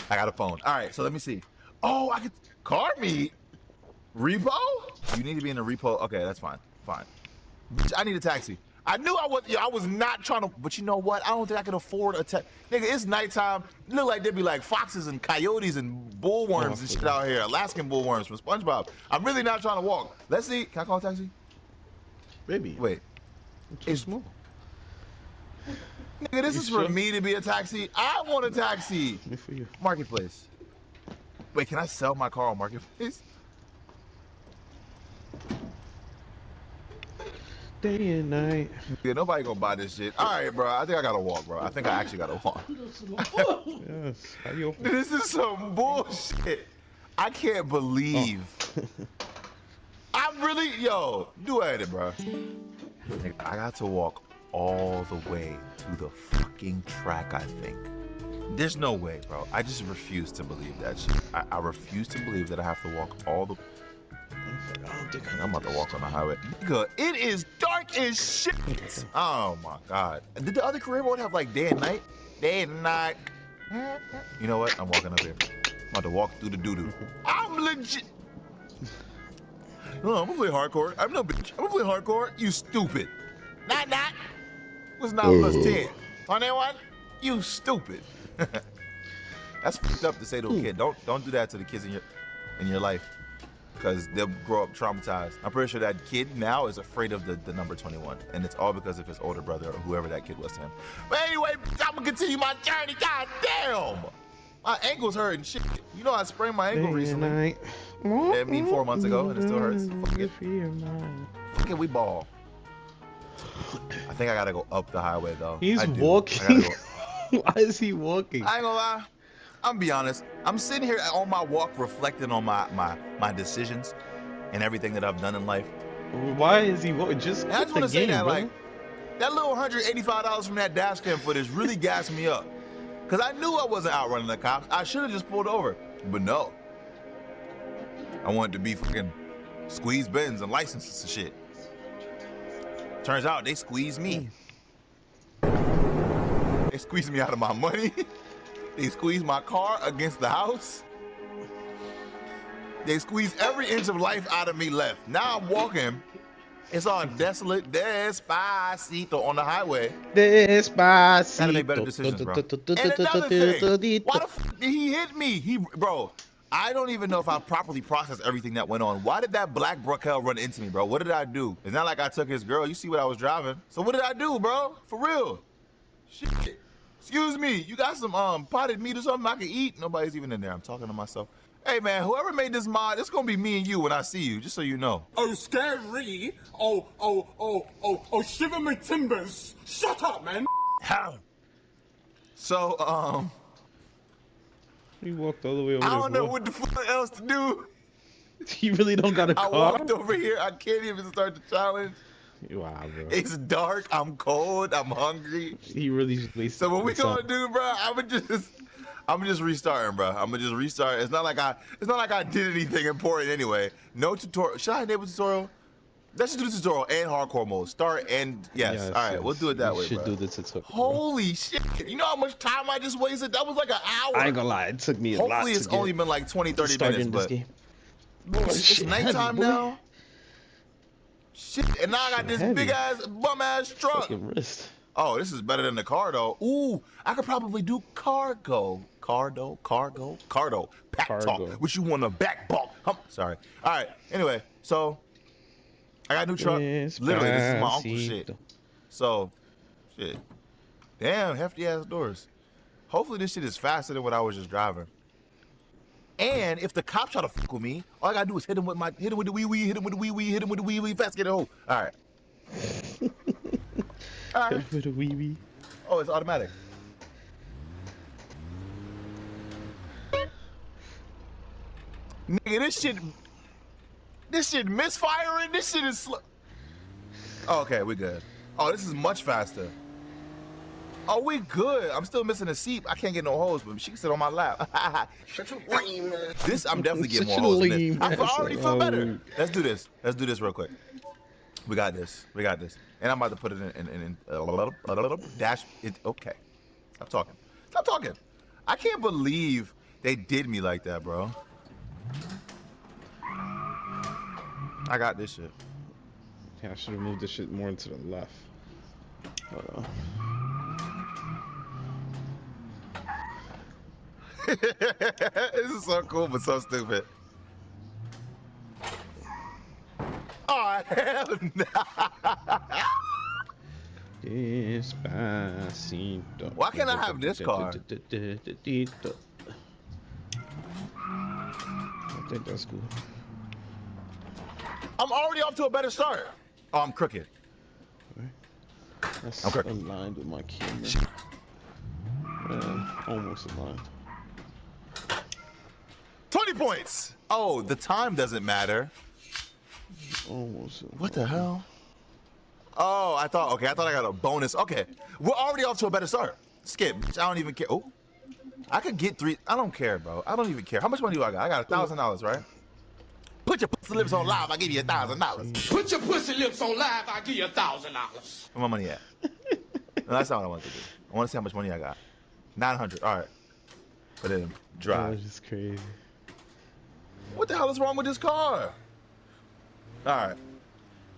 I got a phone. All right, so let me see. Oh, I could car meet. Repo? You need to be in a repo. Okay, that's fine. Fine. I need a taxi. I knew I was not trying to, but you know what? I don't think I can afford a taxi. Nigga, it's nighttime. It look like there'd be like foxes and coyotes and bullworms and shit out here. Alaskan bullworms from SpongeBob. I'm really not trying to walk. Let's see. Can I call a taxi? Maybe. Wait. It's small. Nigga, this is for me to be a taxi. I want a taxi. For you. Marketplace. Wait, can I sell my car on Marketplace? Day and night. Yeah, nobody gonna buy this shit. All right, bro. I think I gotta walk, bro. I think I actually gotta walk. Yes. How you open? This is some bullshit. I can't believe. I'm really, yo, do edit, bro. I got to walk all the way to the fucking track, I think. There's no way, bro. I just refuse to believe that shit. I refuse to believe that I have to walk all the... I'm about to walk on the highway. Nigga, it is dark as shit. Oh my God. Did the other career mode have like day and night? Day and night. You know what? I'm walking up here. I'm about to walk through the doo-doo. I'm legit. No, I'm gonna play hardcore. I'm no bitch. I'm gonna play hardcore. You stupid. Not. What's 9 plus 10? 21? You stupid. That's fucked up to say to a kid. Don't do that to the kids in your life, because they'll grow up traumatized. I'm pretty sure that kid now is afraid of the number 21, and it's all because of his older brother or whoever that kid was to him. But anyway, I'm gonna continue my journey. God damn, my ankle's hurting. Shit, you know I sprained my ankle recently. I mean 4 months ago, and it still hurts. Fuck it, we ball. I think I gotta go up the highway though. He's walking. Why is he walking? I ain't gonna lie. I'm gonna be honest. I'm sitting here on my walk reflecting on my decisions and everything that I've done in life. Why is he walking? Just I just want to say that, bro. like, that little $185 from that dash cam footage really gassed me up. Because I knew I wasn't outrunning the cops. I should have just pulled over. But no. I wanted to be fucking squeeze bins and licenses and shit. Turns out they squeezed me. They squeezed me out of my money. They squeezed my car against the house. They squeezed every inch of life out of me left. Now I'm walking. It's all desolate, despacito on the highway. Despacito. Gotta make better decisions, bro. And another thing, why the fuck did he hit me? Bro, I don't even know if I properly processed everything that went on. Why did that black Brookel run into me, bro? What did I do? It's not like I took his girl. You see what I was driving. So what did I do, bro? For real. Shit. Excuse me, you got some potted meat or something I can eat? Nobody's even in there. I'm talking to myself. Hey man, whoever made this mod, it's gonna be me and you when I see you, just so you know. Oh, scary. Oh, shiver my timbers. Shut up, man. How? So, he walked all the way over there. I don't know what the fuck else to do. You really don't got a car? I walked over here, I can't even start the challenge. Wow, bro. It's dark, I'm cold, I'm hungry. He really wasted. So what we gonna do, bro? I'm just restarting, bro. I'm gonna just restart. It's not like I did anything important anyway. No tutorial. Should I enable tutorial? Let's just do the tutorial and hardcore mode. Start and yes. All right, we'll do it that way, should bro. do the tutorial. Holy shit! You know how much time I just wasted? That was like an hour. I ain't gonna lie, it took me a lot. Hopefully it's only been like 20, 30 minutes, but it's nighttime now. Shit, and now I got this big ass bum ass truck. Oh, this is better than the car though. Ooh, I could probably do cargo. Pack talk, which you want to back bulk. Sorry. All right. Anyway, so I got a new truck. Literally, this is my uncle's shit. So, shit. Damn, hefty ass doors. Hopefully this shit is faster than what I was just driving. And if the cop try to fuck with me, all I gotta do is hit him with the wee-wee, hit him with the wee-wee, hit him with the wee-wee, fast get it home. All right. All right. With a wee-wee. Oh, it's automatic. Nigga, this shit misfiring. This shit is slow. Oh, okay, we good. Oh, this is much faster. Oh, we good. I'm still missing a seat. I can't get no hoes, but she can sit on my lap. Shut your lame, man. This, I'm definitely getting more hoes than this. I already feel better. Let's do this. Let's do this real quick. We got this. We got this. And I'm about to put it in a little dash. Okay. Stop talking. Stop talking. I can't believe they did me like that, bro. I got this shit. Yeah, I should have moved this shit more to the left. This is so cool, but so stupid. Oh, hell no. Despacito. Why can't I have this car? I think that's cool. I'm already off to a better start. Oh, I'm crooked. That's I'm crooked. aligned with my camera. Almost aligned. 20 points. Oh, the time doesn't matter. Almost. What the hell? Oh, I thought I got a bonus. Okay, we're already off to a better start. Skip. I don't even care. Oh, I could get 3. I don't care, bro. I don't even care. How much money do I got? I got $1,000, right? Put your pussy lips on live. I give you $1,000. Put your pussy lips on live. I give you $1,000. Where my money at? No, that's not what I want to do. I want to see how much money I got. 900. All right. Put it in drive. That is crazy. What the hell is wrong with this car? All right.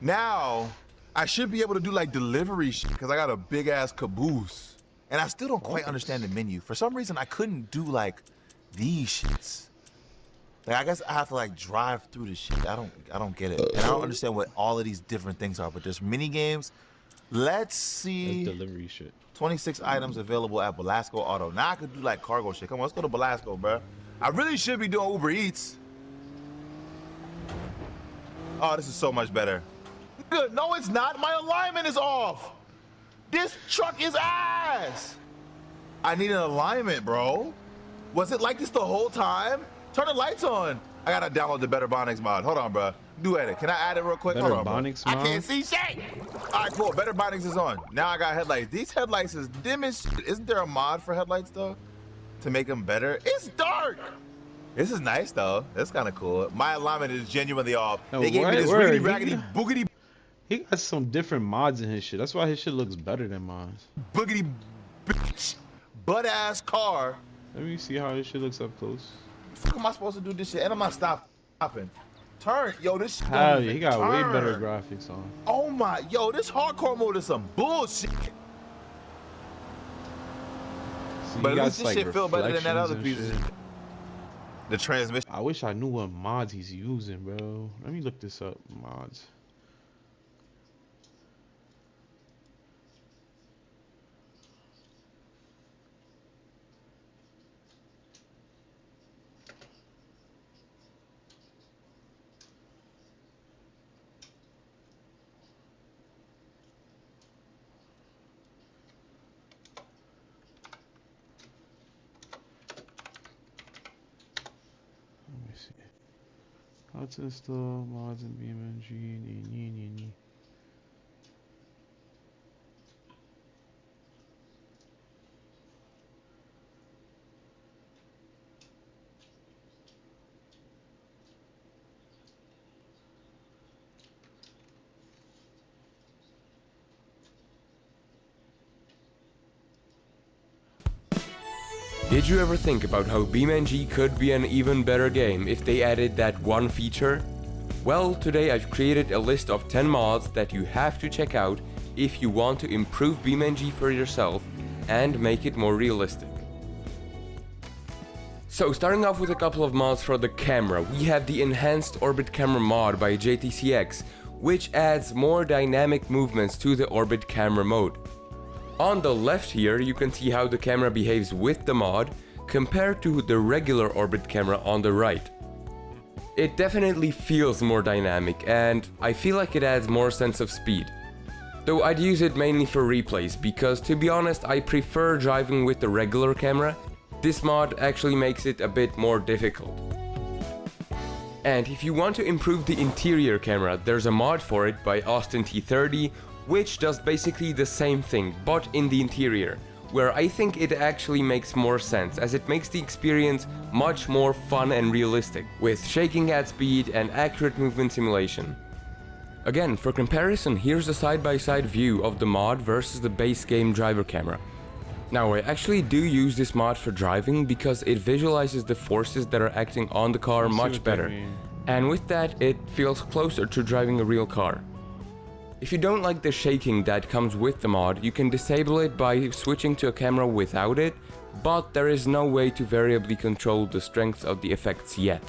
Now, I should be able to do like delivery shit because I got a big ass caboose. And I still don't quite understand the menu. For some reason, I couldn't do like these shits. Like, I guess I have to like drive through the shit. I don't get it. And I don't understand what all of these different things are, but there's mini games. Let's see. That's delivery shit. 26 items available at Belasco Auto. Now I could do like cargo shit. Come on, let's go to Belasco, bro. I really should be doing Uber Eats. Oh, this is so much better. Good. No, it's not. My alignment is off. This truck is ass. I need an alignment, bro. Was it like this the whole time? Turn the lights on. I gotta download the Better Bonics mod. Hold on, bro. Do edit. Can I add it real quick? Better Hold on, Bonics bro. mod? I can't see shit. All right, cool. Better Bonics is on. Now I got headlights. These headlights is dim as shit. Isn't there a mod for headlights though? To make them better? It's dark. This is nice though. That's kind of cool. My alignment is genuinely off. They gave me this riggedy raggedy boogity. He got some different mods in his shit. That's why his shit looks better than mine. Boogity bitch butt ass car. Let me see how his shit looks up close. Fuck am I supposed to do this shit? And I'm not stopping. Turn, yo, this shit. Hell yeah, he got way better graphics on. Oh my, yo, this hardcore mode is some bullshit. See, But at least this shit feel better than that other piece of shit. The transmission. I wish I knew what mods he's using, bro. Let me look this up. Mods. How to install mods in BeamNG. Did you ever think about how BeamNG could be an even better game if they added that one feature? Well, today I've created a list of 10 mods that you have to check out if you want to improve BeamNG for yourself and make it more realistic. So starting off with a couple of mods for the camera, we have the Enhanced Orbit Camera mod by JTCX, which adds more dynamic movements to the Orbit Camera mode. On the left here, you can see how the camera behaves with the mod. compared to the regular orbit camera on the right. It definitely feels more dynamic, and I feel like it adds more sense of speed. Though I'd use it mainly for replays, because to be honest, I prefer driving with the regular camera. This mod actually makes it a bit more difficult. And if you want to improve the interior camera, there's a mod for it by Austin T30, which does basically the same thing, but in the interior, where I think it actually makes more sense, as it makes the experience much more fun and realistic, with shaking at speed and accurate movement simulation. Again, for comparison, here's a side-by-side view of the mod versus the base game driver camera. Now, I actually do use this mod for driving because it visualizes the forces that are acting on the car much better, and with that, it feels closer to driving a real car. If you don't like the shaking that comes with the mod, you can disable it by switching to a camera without it, but there is no way to variably control the strength of the effects yet.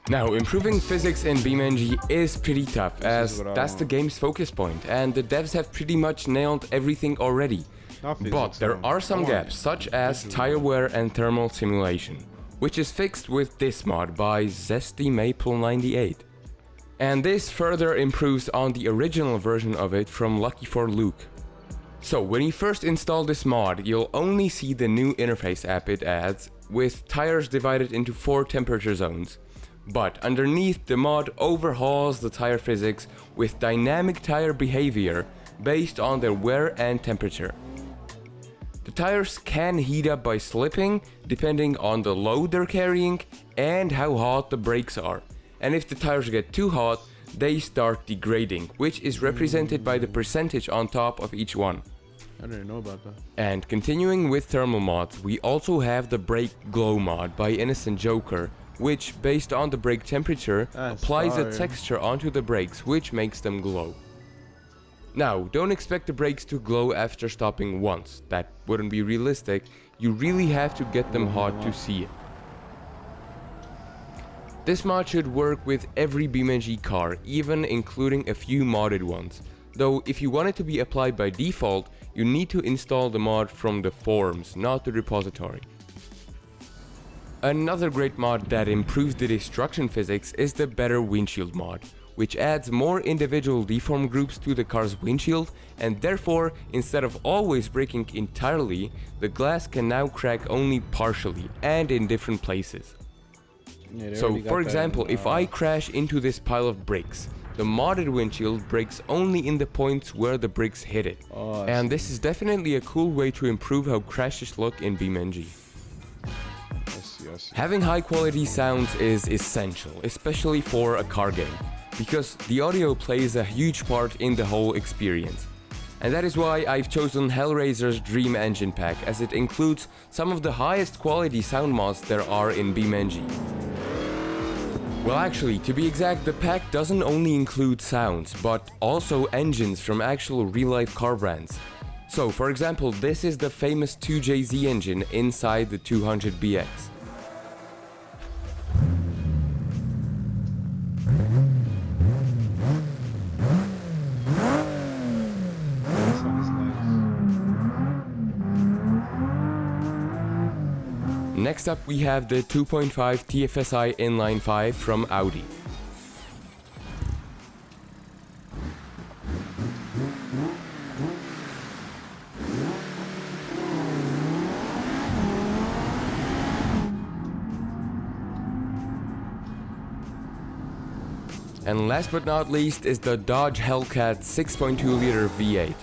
Now, improving physics in BeamNG is pretty tough, as that's the game's focus point, and the devs have pretty much nailed everything already. But there are some gaps, such as tire wear and thermal simulation, which is fixed with this mod by ZestyMaple98. And this further improves on the original version of it from Lucky for Luke. So when you first install this mod, you'll only see the new interface app it adds, with tires divided into 4 temperature zones. But underneath, the mod overhauls the tire physics with dynamic tire behavior based on their wear and temperature. The tires can heat up by slipping, depending on the load they're carrying and how hot the brakes are. And if the tires get too hot, they start degrading, which is represented by the percentage on top of each one. I didn't know about that. And continuing with thermal mods, we also have the brake glow mod by Innocent Joker, which, based on the brake temperature, applies a texture onto the brakes, which makes them glow. Now, don't expect the brakes to glow after stopping once, that wouldn't be realistic. You really have to get them hot to see it. This mod should work with every BeamNG car, even including a few modded ones. Though if you want it to be applied by default, you need to install the mod from the forums, not the repository. Another great mod that improves the destruction physics is the Better Windshield mod, which adds more individual deform groups to the car's windshield, and therefore, instead of always breaking entirely, the glass can now crack only partially and in different places. So, for example, if I crash into this pile of bricks, the modded windshield breaks only in the points where the bricks hit it. And this is definitely a cool way to improve how crashes look in BeamNG. Having high quality sounds is essential, especially for a car game, because the audio plays a huge part in the whole experience. And that is why I've chosen Hellraiser's Dream Engine pack, as it includes some of the highest quality sound mods there are in BeamNG. Well, actually, to be exact, the pack doesn't only include sounds, but also engines from actual real-life car brands. So, for example, this is the famous 2JZ engine inside the 200BX. Next up we have the 2.5 TFSI Inline 5 from Audi. And last but not least is the Dodge Hellcat 6.2 liter V8.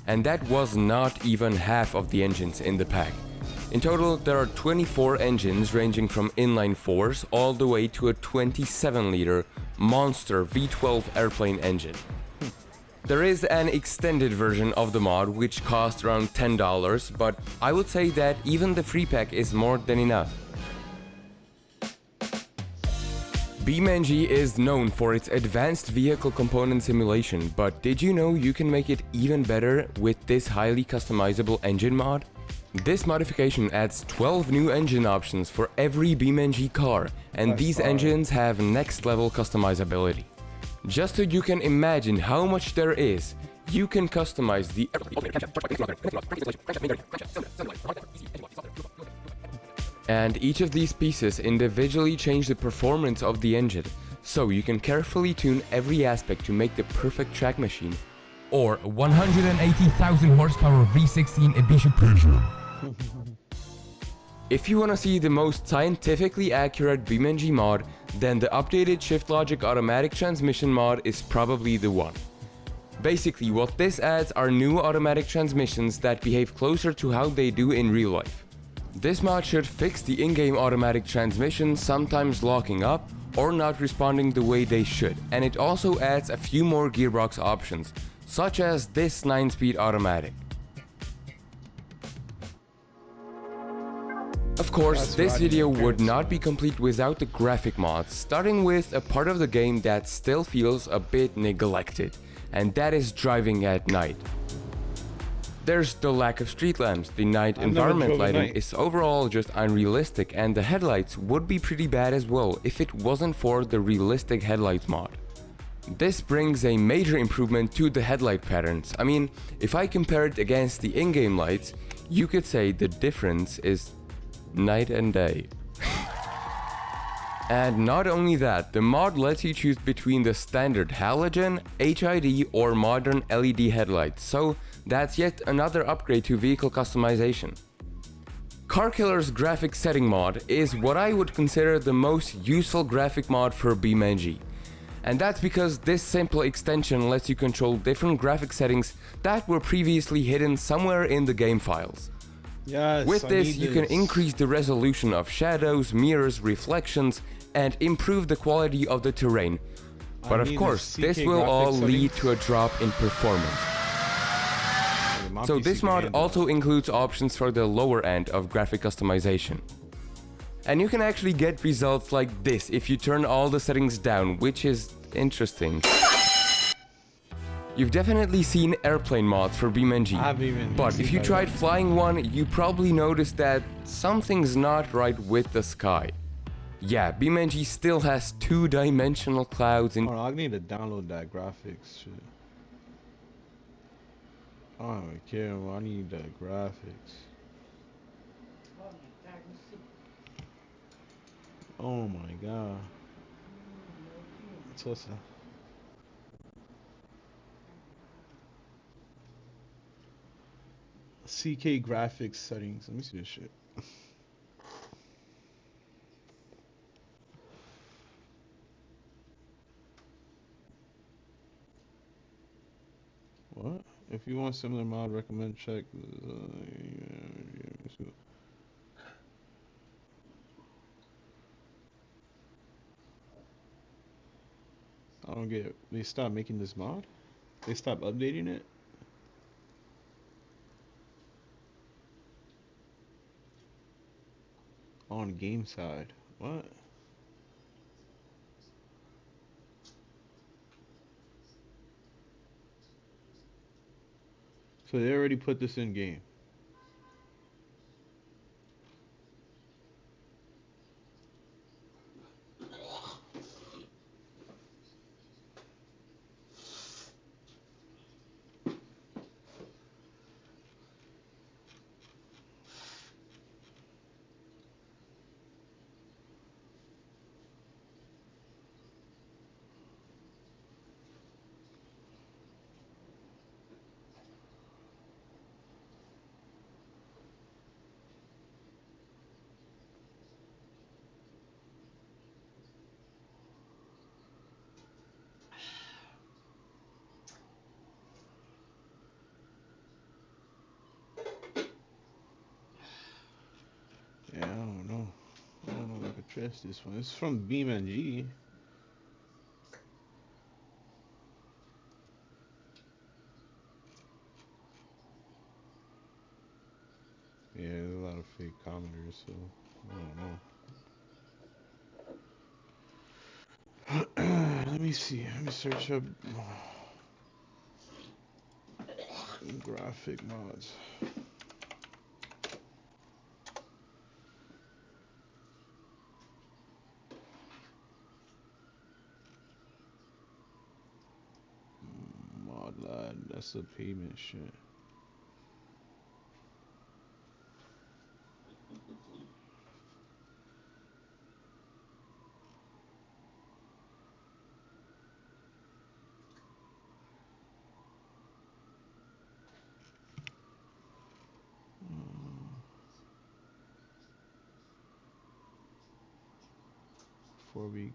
And that was not even half of the engines in the pack. In total, there are 24 engines ranging from inline 4s all the way to a 27-liter monster V12 airplane engine. There is an extended version of the mod which costs around $10, but I would say that even the free pack is more than enough. BeamNG is known for its advanced vehicle component simulation, but did you know you can make it even better with this highly customizable engine mod? This modification adds 12 new engine options for every BeamNG car, and these engines have next level customizability. Just so you can imagine how much there is, you can customize the and each of these pieces individually change the performance of the engine, so you can carefully tune every aspect to make the perfect track machine. Or 180,000 horsepower V16 edition Peugeot. If you want to see the most scientifically accurate BeamNG mod, then the updated Shift Logic automatic transmission mod is probably the one. Basically, what this adds are new automatic transmissions that behave closer to how they do in real life. This mod should fix the in-game automatic transmission sometimes locking up or not responding the way they should, and it also adds a few more gearbox options, such as this 9-speed automatic. Of course, this video would not be complete without the graphic mods, starting with a part of the game that still feels a bit neglected, and that is driving at night. There's the lack of street lamps, the night environment lighting is overall just unrealistic, and the headlights would be pretty bad as well if it wasn't for the realistic headlights mod. This brings a major improvement to the headlight patterns. I mean, if I compare it against the in-game lights, you could say the difference is night and day. And not only that, the mod lets you choose between the standard halogen, HID or modern LED headlights, so that's yet another upgrade to vehicle customization. Car Killer's graphic setting mod is what I would consider the most useful graphic mod for BeamNG. And that's because this simple extension lets you control different graphic settings that were previously hidden somewhere in the game files. Yes, with this, you can increase the resolution of shadows, mirrors, reflections, and improve the quality of the terrain. But of course, this will all lead to a drop in performance. So this mod also includes options for the lower end of graphic customization. And you can actually get results like this if you turn all the settings down, which is interesting. You've definitely seen airplane mods for BeamNG, but if you tried flying one, you probably noticed that something's not right with the sky. Yeah, BeamNG still has two-dimensional clouds in— I need to download that graphics shit. I don't even care, I need the graphics. Oh my god. What's that? CK graphics settings. Let me see this shit. What? If you want similar mod, recommend check. I don't get it. They stopped making this mod? They stopped updating it? On game side. What? So they already put this in game. Yeah, I don't know. I don't know if I could trust this one. It's from BeamNG. Yeah, there's a lot of fake commenters, so I don't know. Let me see. Let me search up graphic mods. lad, that's the payment shit. Four weeks.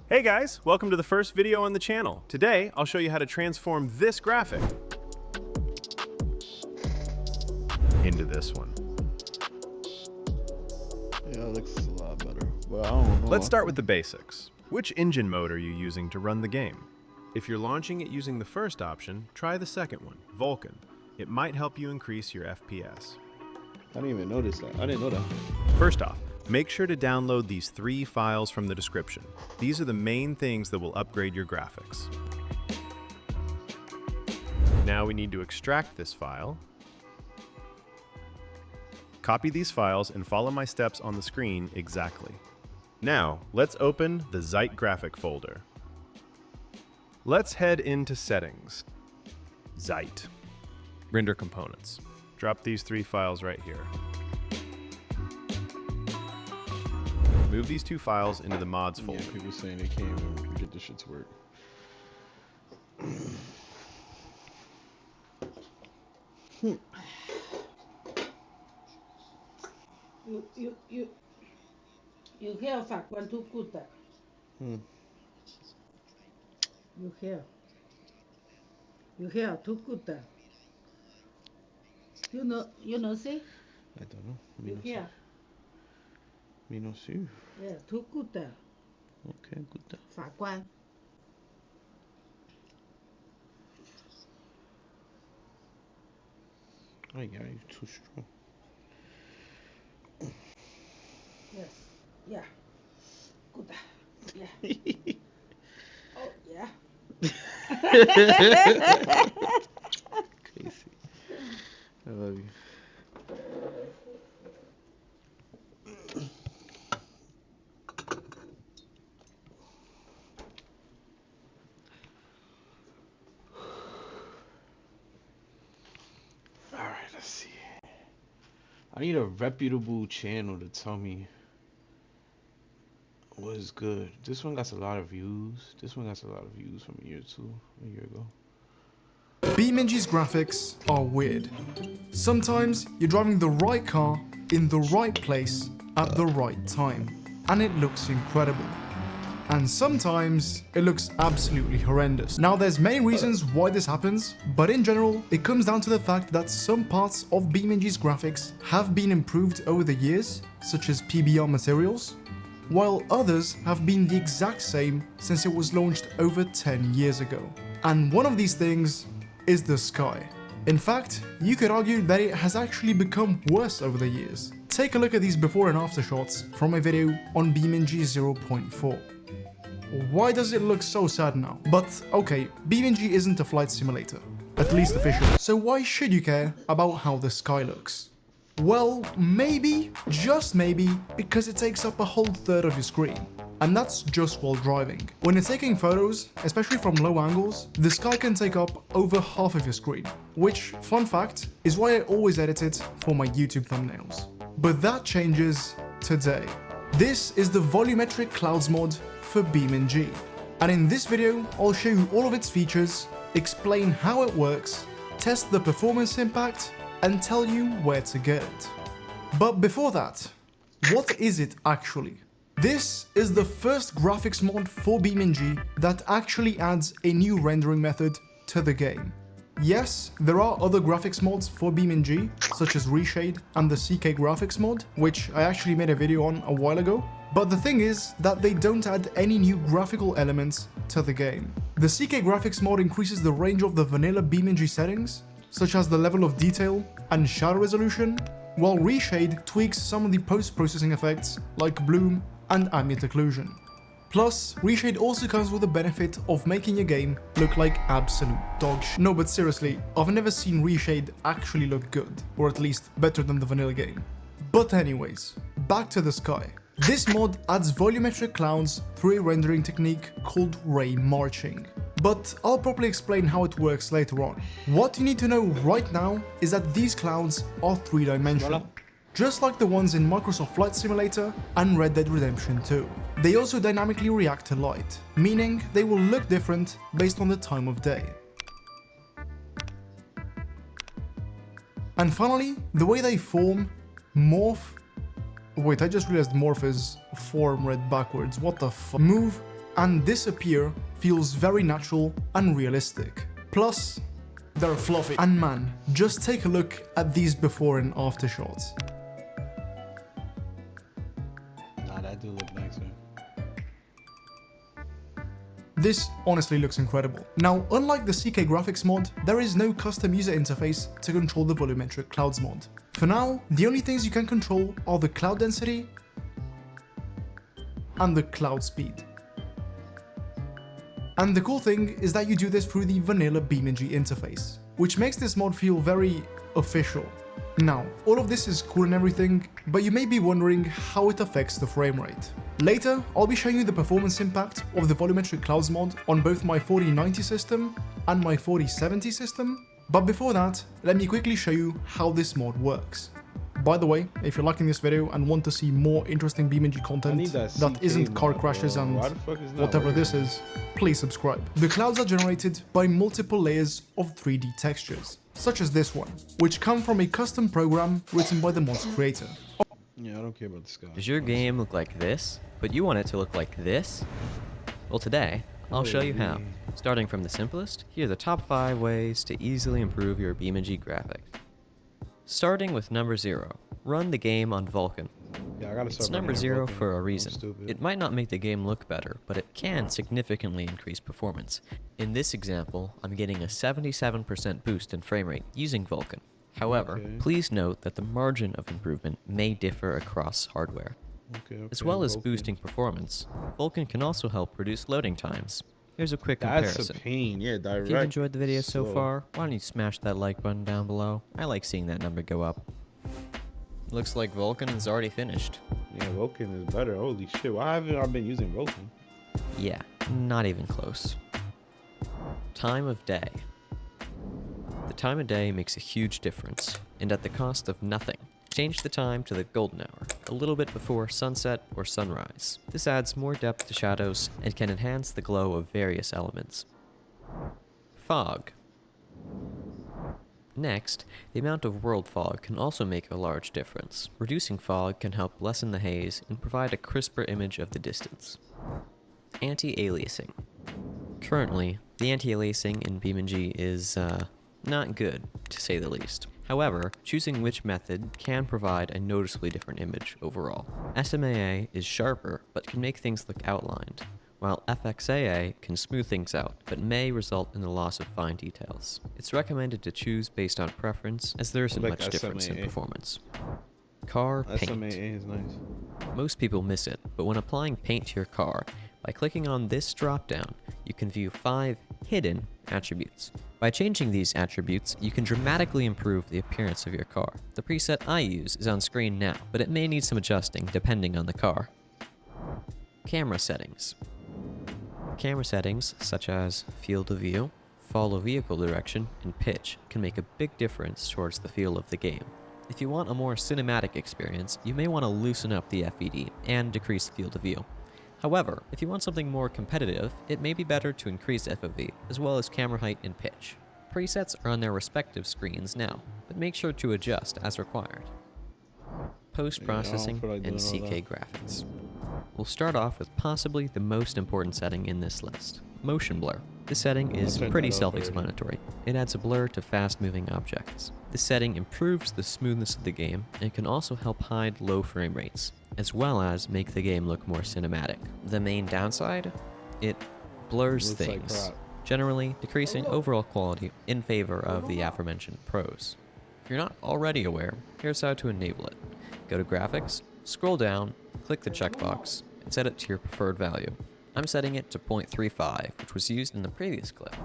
Hey guys, welcome to the first video on the channel. Today, I'll show you how to transform this graphic into this one. Yeah, it looks a lot better, but I don't know. Let's start with the basics. Which engine mode are you using to run the game? If you're launching it using the first option, try the second one, Vulkan. It might help you increase your FPS. I didn't even notice that. I didn't know that. First off, make sure to download these 3 files from the description. These are the main things that will upgrade your graphics. Now we need to extract this file. Copy these files and follow my steps on the screen exactly. Now, let's open the Zeit graphic folder. Let's head into Settings. Zeit. Render Components. Drop these 3 files right here. Move these 2 files into the mods folder. Yeah, people saying they can't even get this shit to work. You hear Fakka to kuta. You hear to kuta. You know see? I don't know. You hear? Me no see. Yeah, to kuta. Okay, good. Fakka. Oh yeah, you're too strong. Yes. Yeah. Kuta. Yeah. Oh yeah. Crazy. I love you. Alright, let's see. I need a reputable channel to tell me what is good. This one got a lot of views. This one got a lot of views from a year ago. BeamNG's graphics are weird. Sometimes you're driving the right car in the right place at the right time, and it looks incredible. And sometimes it looks absolutely horrendous. Now there's many reasons why this happens, but in general it comes down to the fact that some parts of BeamNG's graphics have been improved over the years, such as PBR materials, while others have been the exact same since it was launched over 10 years ago. And one of these things is the sky. In fact, you could argue that it has actually become worse over the years. Take a look at these before and after shots from my video on BeamNG 0.4. Why does it look so sad now? But okay, BeamNG isn't a flight simulator, at least officially. So why should you care about how the sky looks? Well, maybe, just maybe, because it takes up a whole third of your screen. And that's just while driving. When you're taking photos, especially from low angles, the sky can take up over half of your screen. Which, fun fact, is why I always edit it for my YouTube thumbnails. But that changes today. This is the volumetric clouds mod for BeamNG. And in this video, I'll show you all of its features, explain how it works, test the performance impact, and tell you where to get it. But before that, what is it actually? This is the first graphics mod for BeamNG that actually adds a new rendering method to the game. Yes, there are other graphics mods for BeamNG, such as Reshade and the CK graphics mod, which I actually made a video on a while ago, but the thing is that they don't add any new graphical elements to the game. The CK graphics mod increases the range of the vanilla BeamNG settings, such as the level of detail and shadow resolution, while Reshade tweaks some of the post-processing effects like bloom and ambient occlusion. Plus, reshade also comes with the benefit of making your game look like absolute dog shit. No, but seriously, I've never seen reshade actually look good, or at least better than the vanilla game. But anyways, back to the sky. This mod adds volumetric clouds through a rendering technique called ray marching. But I'll probably explain how it works later on. What you need to know right now is that these clouds are 3-dimensional. Just like the ones in Microsoft Flight Simulator and Red Dead Redemption 2. They also dynamically react to light, meaning they will look different based on the time of day. And finally, the way they form, morph... Wait, I just realized morph is form read backwards, what the fuck? Move and disappear feels very natural and realistic. Plus, they're fluffy. And man, just take a look at these before and after shots. Nah, that do look nicer. This honestly looks incredible. Now, unlike the CK Graphics mod, there is no custom user interface to control the volumetric clouds mod. For now, the only things you can control are the cloud density and the cloud speed. And the cool thing is that you do this through the vanilla BeamNG interface, which makes this mod feel very official. Now, all of this is cool and everything, but you may be wondering how it affects the frame rate. Later, I'll be showing you the performance impact of the volumetric clouds mod on both my 4090 system and my 4070 system, but before that, let me quickly show you how this mod works. By the way, if you're liking this video and want to see more interesting BeamNG content that isn't car crashes and whatever this is, please subscribe. The clouds are generated by multiple layers of 3D textures, such as this one, which come from a custom program written by the mod's creator. Yeah, I don't care about the sky. Does your game look like this, but you want it to look like this? Well, today, I'll show you how. Starting from the simplest, here are the top 5 ways to easily improve your BeamNG graphics. Starting with number 0, run the game on Vulkan. Yeah, I gotta start it's number 0 Vulkan. for a reason. It might not make the game look better, but it can significantly increase performance. In this example, I'm getting a 77% boost in frame rate using Vulkan. However, please note that the margin of improvement may differ across hardware. As well as boosting performance, Vulkan can also help reduce loading times. Here's a quick comparison. That's a pain, yeah, direct. If you've enjoyed the video so far, why don't you smash that like button down below? I like seeing that number go up. Looks like Vulkan is already finished. Yeah, Vulkan is better. Holy shit, why haven't I been using Vulkan? Yeah, not even close. Time of day. The time of day makes a huge difference, and at the cost of nothing. Change the time to the golden hour, a little bit before sunset or sunrise. This adds more depth to shadows and can enhance the glow of various elements. Fog. Next, the amount of world fog can also make a large difference. Reducing fog can help lessen the haze and provide a crisper image of the distance. Anti-aliasing. Currently, the anti-aliasing in BeamNG is, not good, to say the least. However, choosing which method can provide a noticeably different image overall. SMAA is sharper, but can make things look outlined, while FXAA can smooth things out, but may result in the loss of fine details. It's recommended to choose based on preference, as there isn't much difference in performance. Car paint. SMAA is nice. Most people miss it, but when applying paint to your car, by clicking on this drop-down, you can view 5 hidden attributes. By changing these attributes, you can dramatically improve the appearance of your car. The preset I use is on screen now, but it may need some adjusting depending on the car. Camera settings. Camera settings such as field of view, follow vehicle direction, and pitch can make a big difference towards the feel of the game. If you want a more cinematic experience, you may want to loosen up the FVD and decrease field of view. However, if you want something more competitive, it may be better to increase FOV, as well as camera height and pitch. Presets are on their respective screens now, but make sure to adjust as required. Post-processing and CK graphics. We'll start off with possibly the most important setting in this list, motion blur. This setting is pretty self-explanatory. It adds a blur to fast-moving objects. This setting improves the smoothness of the game and can also help hide low frame rates, as well as make the game look more cinematic. The main downside? It blurs things, generally decreasing overall quality in favor of the aforementioned pros. If you're not already aware, here's how to enable it. Go to Graphics, scroll down, click the checkbox, and set it to your preferred value. I'm setting it to 0.35, which was used in the previous clip.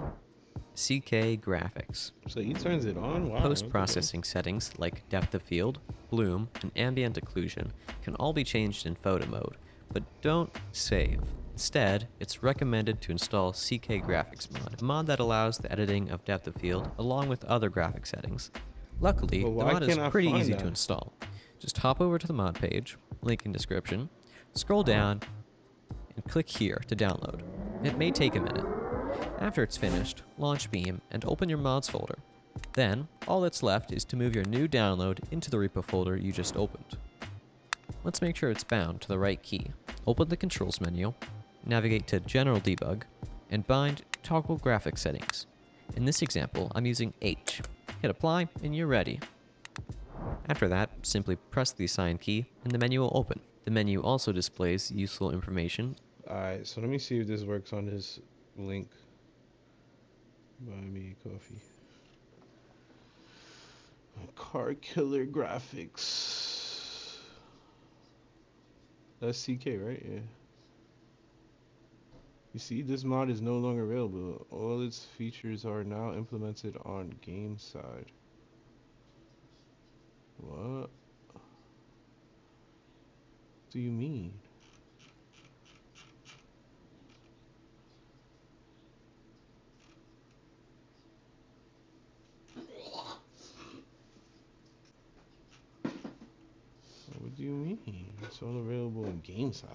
CK graphics. So he turns it on? Wow. Post-processing settings like depth of field, bloom, and ambient occlusion can all be changed in photo mode, but don't save. Instead, it's recommended to install CK Graphics mod, a mod that allows the editing of depth of field along with other graphic settings. Luckily, the mod is pretty easy to install. Just hop over to the mod page, link in description, scroll down, and click here to download. It may take a minute. After it's finished, launch Beam and open your mods folder. Then, all that's left is to move your new download into the repo folder you just opened. Let's make sure it's bound to the right key. Open the controls menu, navigate to General Debug, and bind Toggle Graphics Settings. In this example, I'm using H. Hit apply, and you're ready. After that, simply press the assigned key, and the menu will open. The menu also displays useful information. Alright, so let me see if this works on this link. Buy me coffee. Car Killer Graphics. That's CK, right? Yeah. You see, this mod is no longer available. All its features are now implemented on game side. What do you mean? What do you mean? It's all available in game side.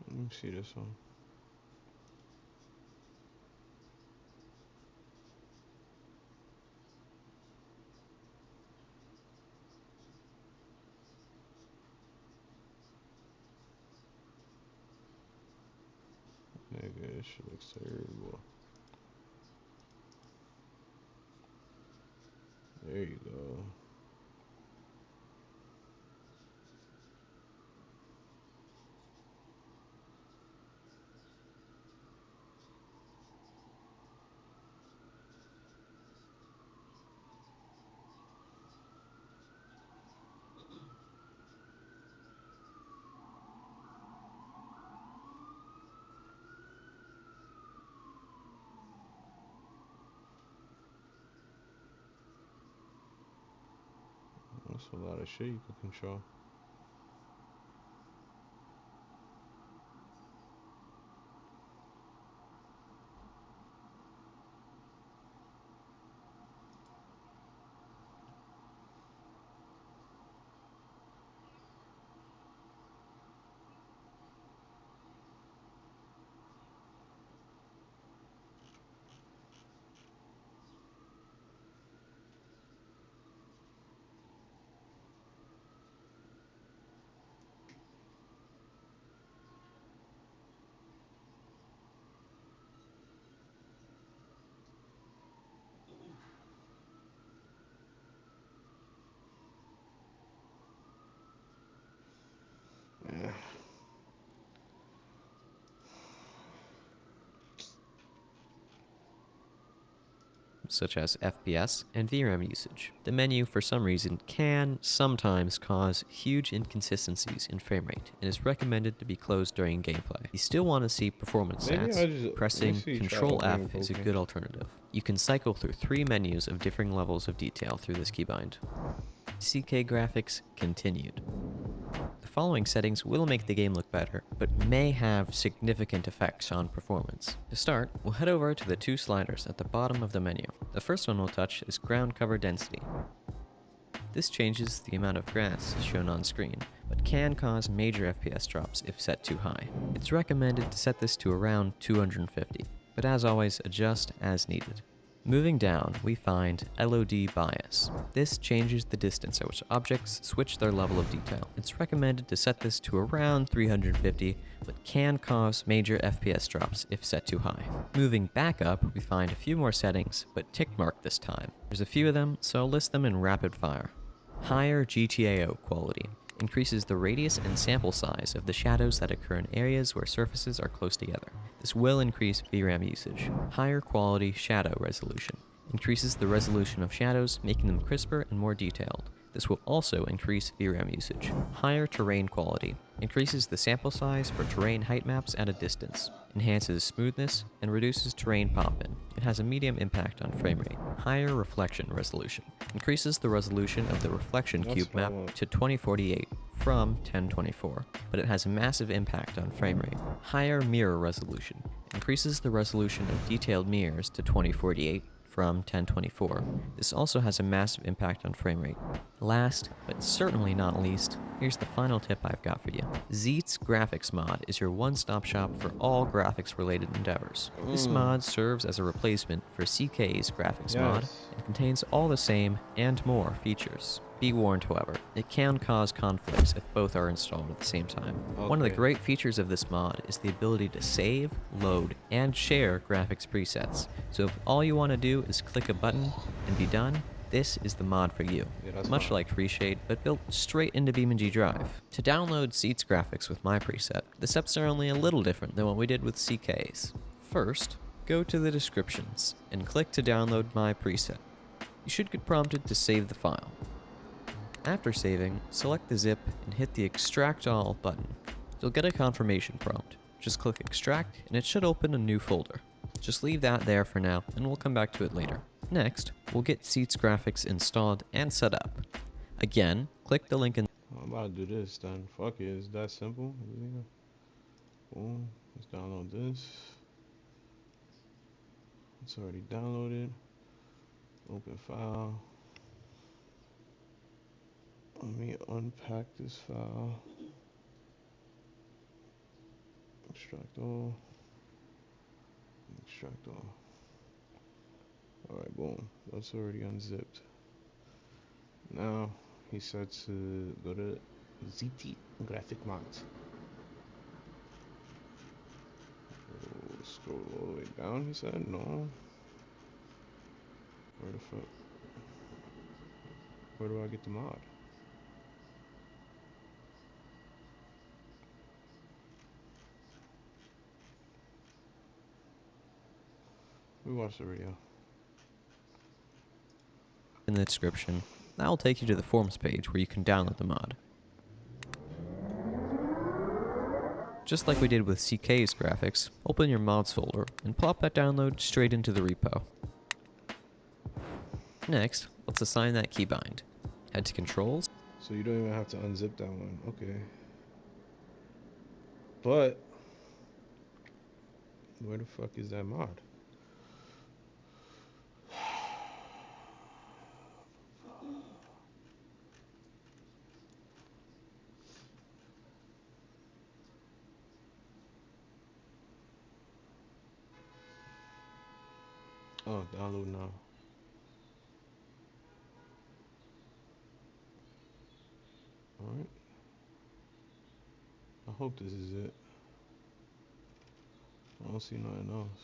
Let me see this one. Nigga, this shit looks terrible. There you go. That's a lot of shit you can control. Yeah. Such as FPS and VRAM usage. The menu, for some reason, can sometimes cause huge inconsistencies in frame rate and is recommended to be closed during gameplay. If you still want to see performance stats, pressing Control F is a good alternative. You can cycle through 3 menus of differing levels of detail through this keybind. CK graphics continued. The following settings will make the game look better, but may have significant effects on performance. To start, we'll head over to the 2 sliders at the bottom of the menu. The first one we'll touch is ground cover density. This changes the amount of grass shown on screen, but can cause major FPS drops if set too high. It's recommended to set this to around 250, but as always, adjust as needed. Moving down, we find LOD bias. This changes the distance at which objects switch their level of detail. It's recommended to set this to around 350, but can cause major FPS drops if set too high. Moving back up, we find a few more settings, but tick marked this time. There's a few of them, so I'll list them in rapid fire. Higher GTAO quality increases the radius and sample size of the shadows that occur in areas where surfaces are close together. This will increase VRAM usage. Higher quality shadow resolution increases the resolution of shadows, making them crisper and more detailed. This will also increase VRAM usage. Higher terrain quality increases the sample size for terrain height maps at a distance, enhances smoothness, and reduces terrain pop-in. It has a medium impact on frame rate. Higher reflection resolution increases the resolution of the reflection cube map to 2048 from 1024, but it has a massive impact on frame rate. Higher mirror resolution increases the resolution of detailed mirrors to 2048 from 1024. This also has a massive impact on frame rate. Last, but certainly not least, here's the final tip I've got for you. Zeet's graphics mod is your one-stop shop for all graphics-related endeavors. This mod serves as a replacement for CK's graphics mod and contains all the same and more features. Be warned, however, it can cause conflicts if both are installed at the same time. One of the great features of this mod is the ability to save, load, and share graphics presets. So if all you want to do is click a button and be done, this is the mod for you. Much like Reshade, but built straight into BeamNG Drive. To download Zeet's graphics with my preset, the steps are only a little different than what we did with CK's. First, go to the descriptions and click to download my preset. You should get prompted to save the file. After saving, select the zip and hit the Extract All button. You'll get a confirmation prompt. Just click Extract and it should open a new folder. Just leave that there for now and we'll come back to it later. Next, we'll get Zeet's graphics installed and set up. Again, click the link in. I'm about to do this then. Fuck it, it's that simple. Boom, let's download this. It's already downloaded. Open file. Let me unpack this file. Extract all. Extract all. Alright, boom. That's already unzipped. Now, he said to go to ZT graphic mods. Scroll all the way down, he said? No. Where the fuck? Where do I get the mod? We watched the video. In the description. That will take you to the forms page where you can download the mod. Just like we did with CK's graphics, open your mods folder and plop that download straight into the repo. Next, let's assign that keybind. Head to Controls. So you don't even have to unzip that one. Okay. But where the fuck is that mod? Oh, download now. Alright. I hope this is it. I don't see nothing else.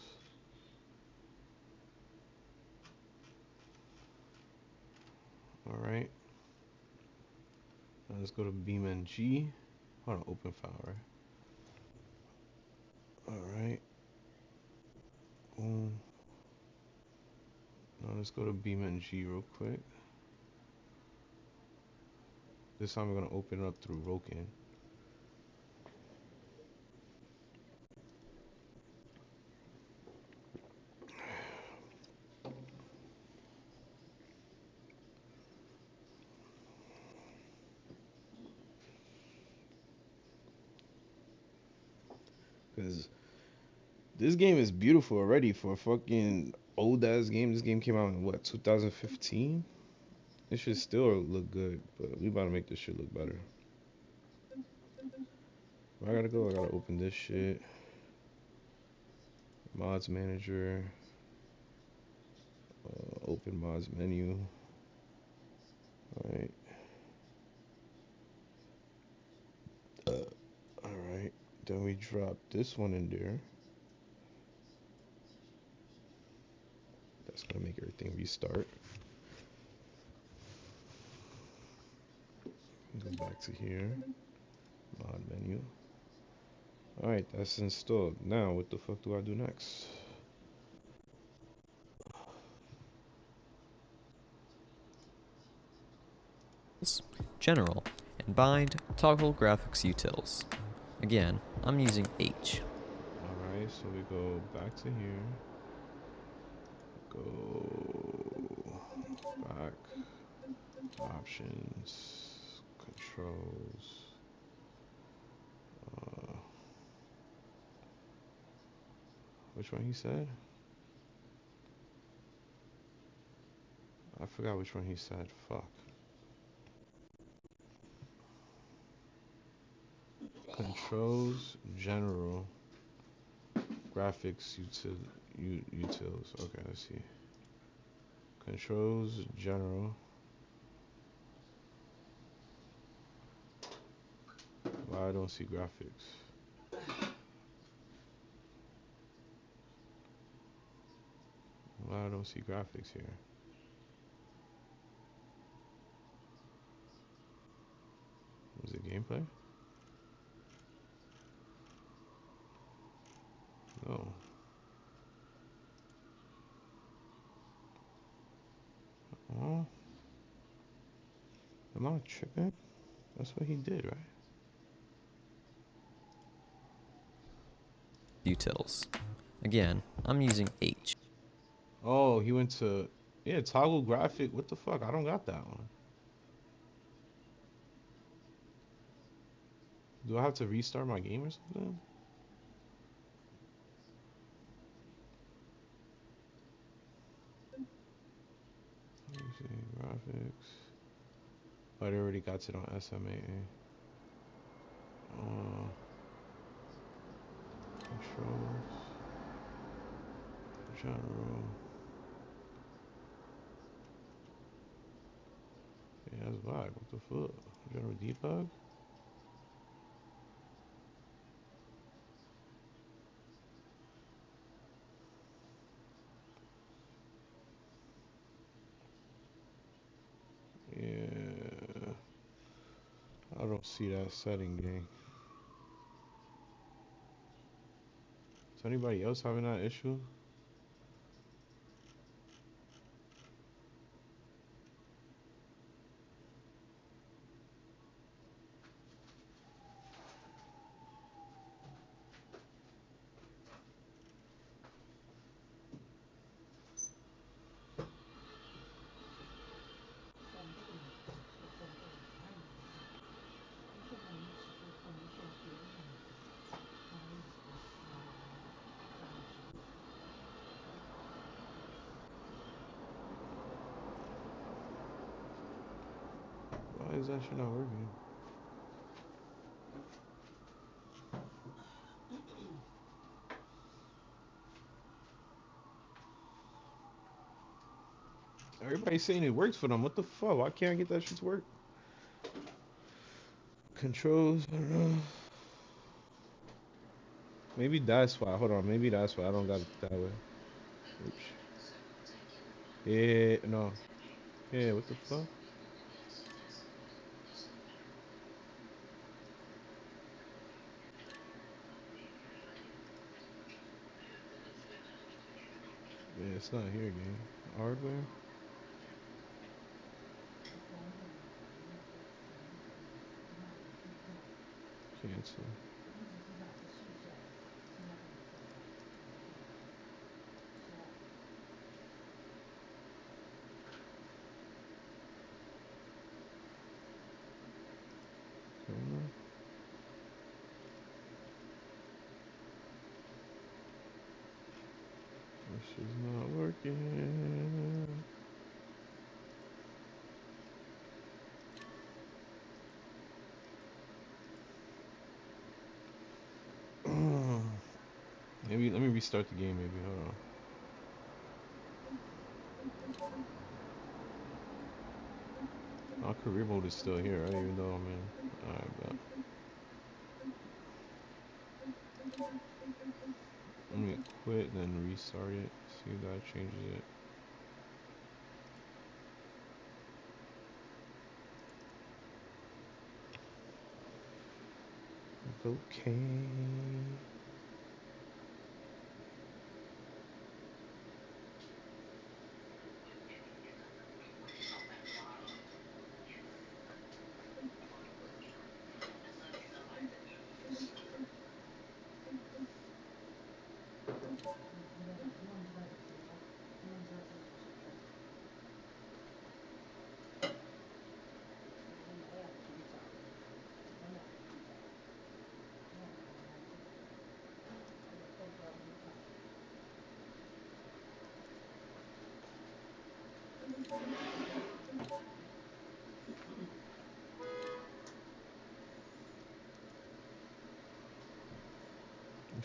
Alright. Now let's go to BeamNG. Hold on, open file, right? Alright. Boom. Now let's go to BeamNG real quick. This time we're gonna open it up through Roken. Because this game is beautiful already for a fucking old ass game. This game came out in what, 2015? It should still look good, but we about to make this shit look better. Where I gotta go? I gotta open this shit. Mods manager. Open mods menu. Alright. Alright. Then we drop this one in there. That's gonna make everything restart. Go back to here. Mod menu. Alright, that's installed. Now, what the fuck do I do next? General, and bind toggle graphics utils. Again, I'm using H. Alright, so we go back to here. Go back. Options. Controls. Which one he said? I forgot which one he said. Fuck. Controls, general, graphics, utils. Okay, let's see. Controls, general. Why I don't see graphics? Why I don't see graphics here? Was it gameplay? No. Oh. Am I tripping? That's what he did, right? Utils. Again, I'm using H. Oh, he went to... Yeah, toggle graphic. What the fuck? I don't got that one. Do I have to restart my game or something? Let me see. Graphics. Oh, I already got it on SMA. Controls. General. Yeah, that's black. What the fuck? General debug? Yeah. I don't see that setting, gang. Is anybody else having that issue? Why is that shit not working? Everybody's saying it works for them. What the fuck? Why can't I get that shit to work? Controls, I don't know. Maybe that's why. Hold on. Maybe that's why I don't got it that way. Oops. Yeah, no. Yeah, what the fuck? Yeah, it's not here, gang. Hardware? Cancel. This is not working. Maybe let me restart the game. Maybe hold on. Our career mode is still here, right? Even though I'm in. Alright, bet. Let me quit, then restart it. See if that changes it. Okay.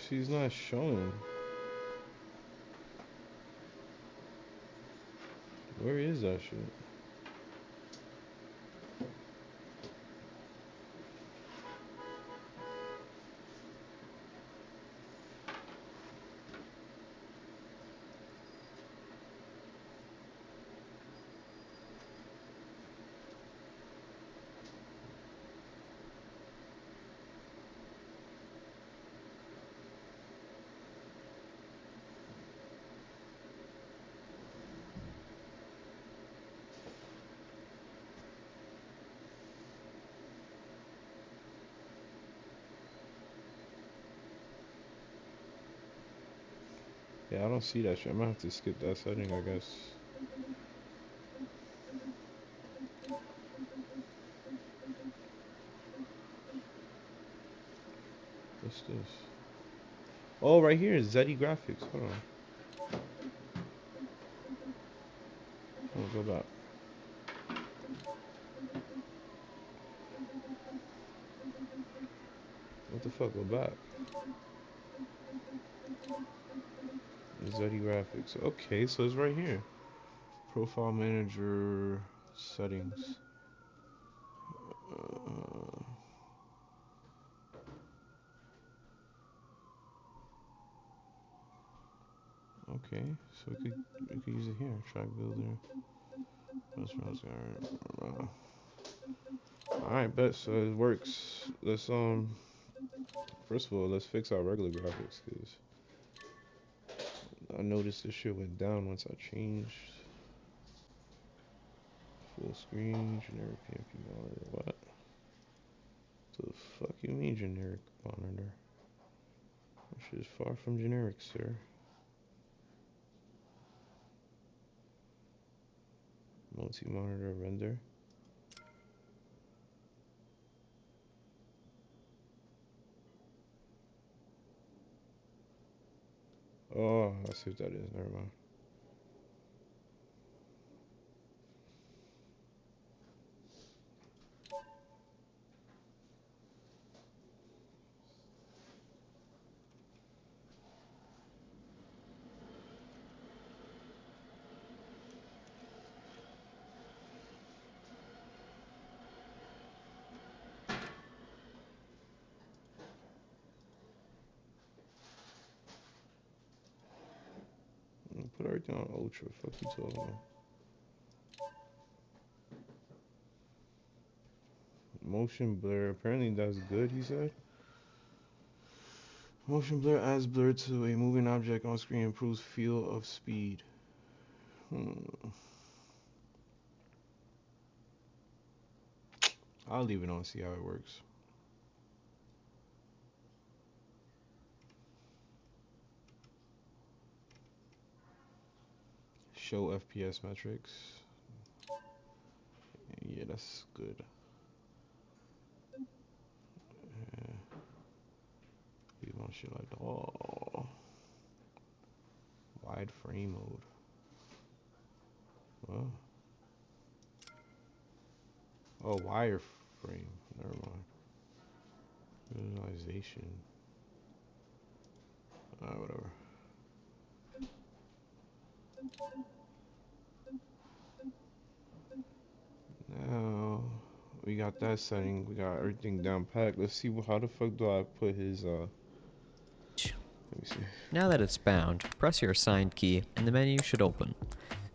She's not showing. Where is that shit? Yeah, I don't see that shit. I'm gonna have to skip that setting, I guess. What's this? Oh, right here is Zeddy Graphics. Hold on. Oh, go back. What the fuck? Go back. Zeddy Graphics. Okay, so it's right here. Profile Manager settings. Okay, so we could use it here. Track builder. Alright, bet. So it works. Let's first of all, let's fix our regular graphics, because I noticed this shit went down once I changed. Full screen, generic PMP monitor. What? The fuck you mean generic monitor? That shit is far from generic, sir. Multi-monitor render. Oh, I see what that is. Never mind. Put everything on ultra. Fuck you talking about. Motion blur. Apparently that's good, he said. Motion blur adds blur to a moving object on screen, improves feel of speed. I'll leave it on, see how it works. Show FPS metrics. Yeah, that's good. Leave on shit like that. Oh. Wide frame mode. Well. Oh, wire frame. Never mind. Visualization. Whatever. We got that setting. We got everything down packed. Let's see how the fuck do I put his Let me see. Now that it's bound, press your assigned key and the menu should open.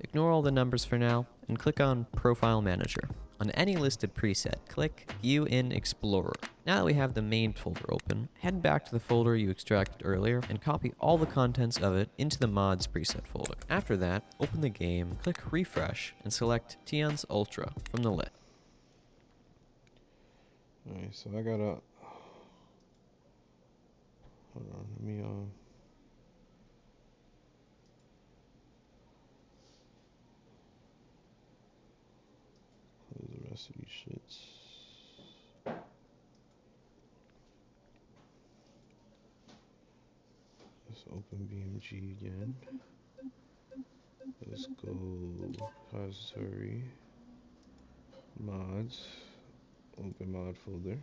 Ignore all the numbers for now and click on Profile Manager. On any listed preset, click View in Explorer. Now that we have the main folder open, head back to the folder you extracted earlier and copy all the contents of it into the mods preset folder. After that, open the game, click Refresh, and select Tion's Ultra from the list. Alright, so I gotta hold on, let me close the rest of these shits. Let's open BMG again. Let's go repository, mods, open mod folder.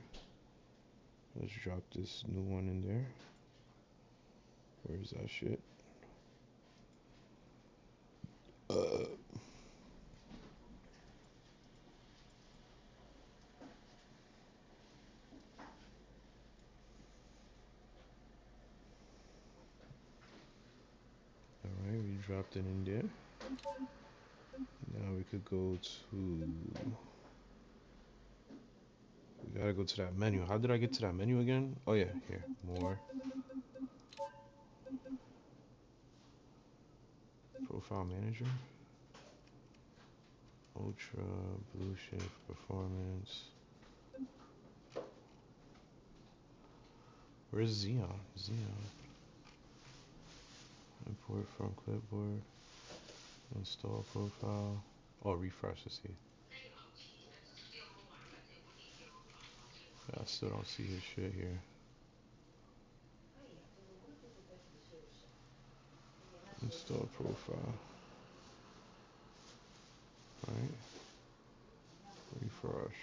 Let's drop this new one in there. Where's that shit? Alright, we dropped it in there. Now we could go to... We gotta go to that menu. How did I get to that menu again? Oh yeah, here. More. Profile Manager. Ultra, Blue Shift, Performance. Where's Xeon? Xeon. Import from clipboard. Install profile. Oh, refresh to see. I still don't see his shit here. Install profile. Right. Refresh.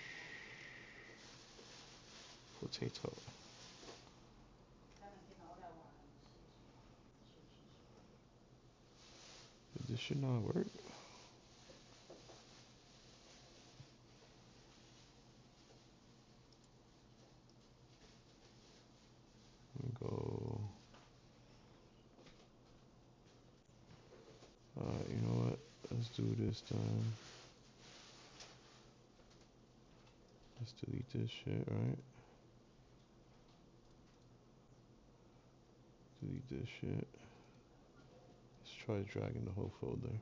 Potato. Did this shit not work? Let me go. You know what? Let's do this then. Let's delete this shit, right? Delete this shit. Let's try dragging the whole folder.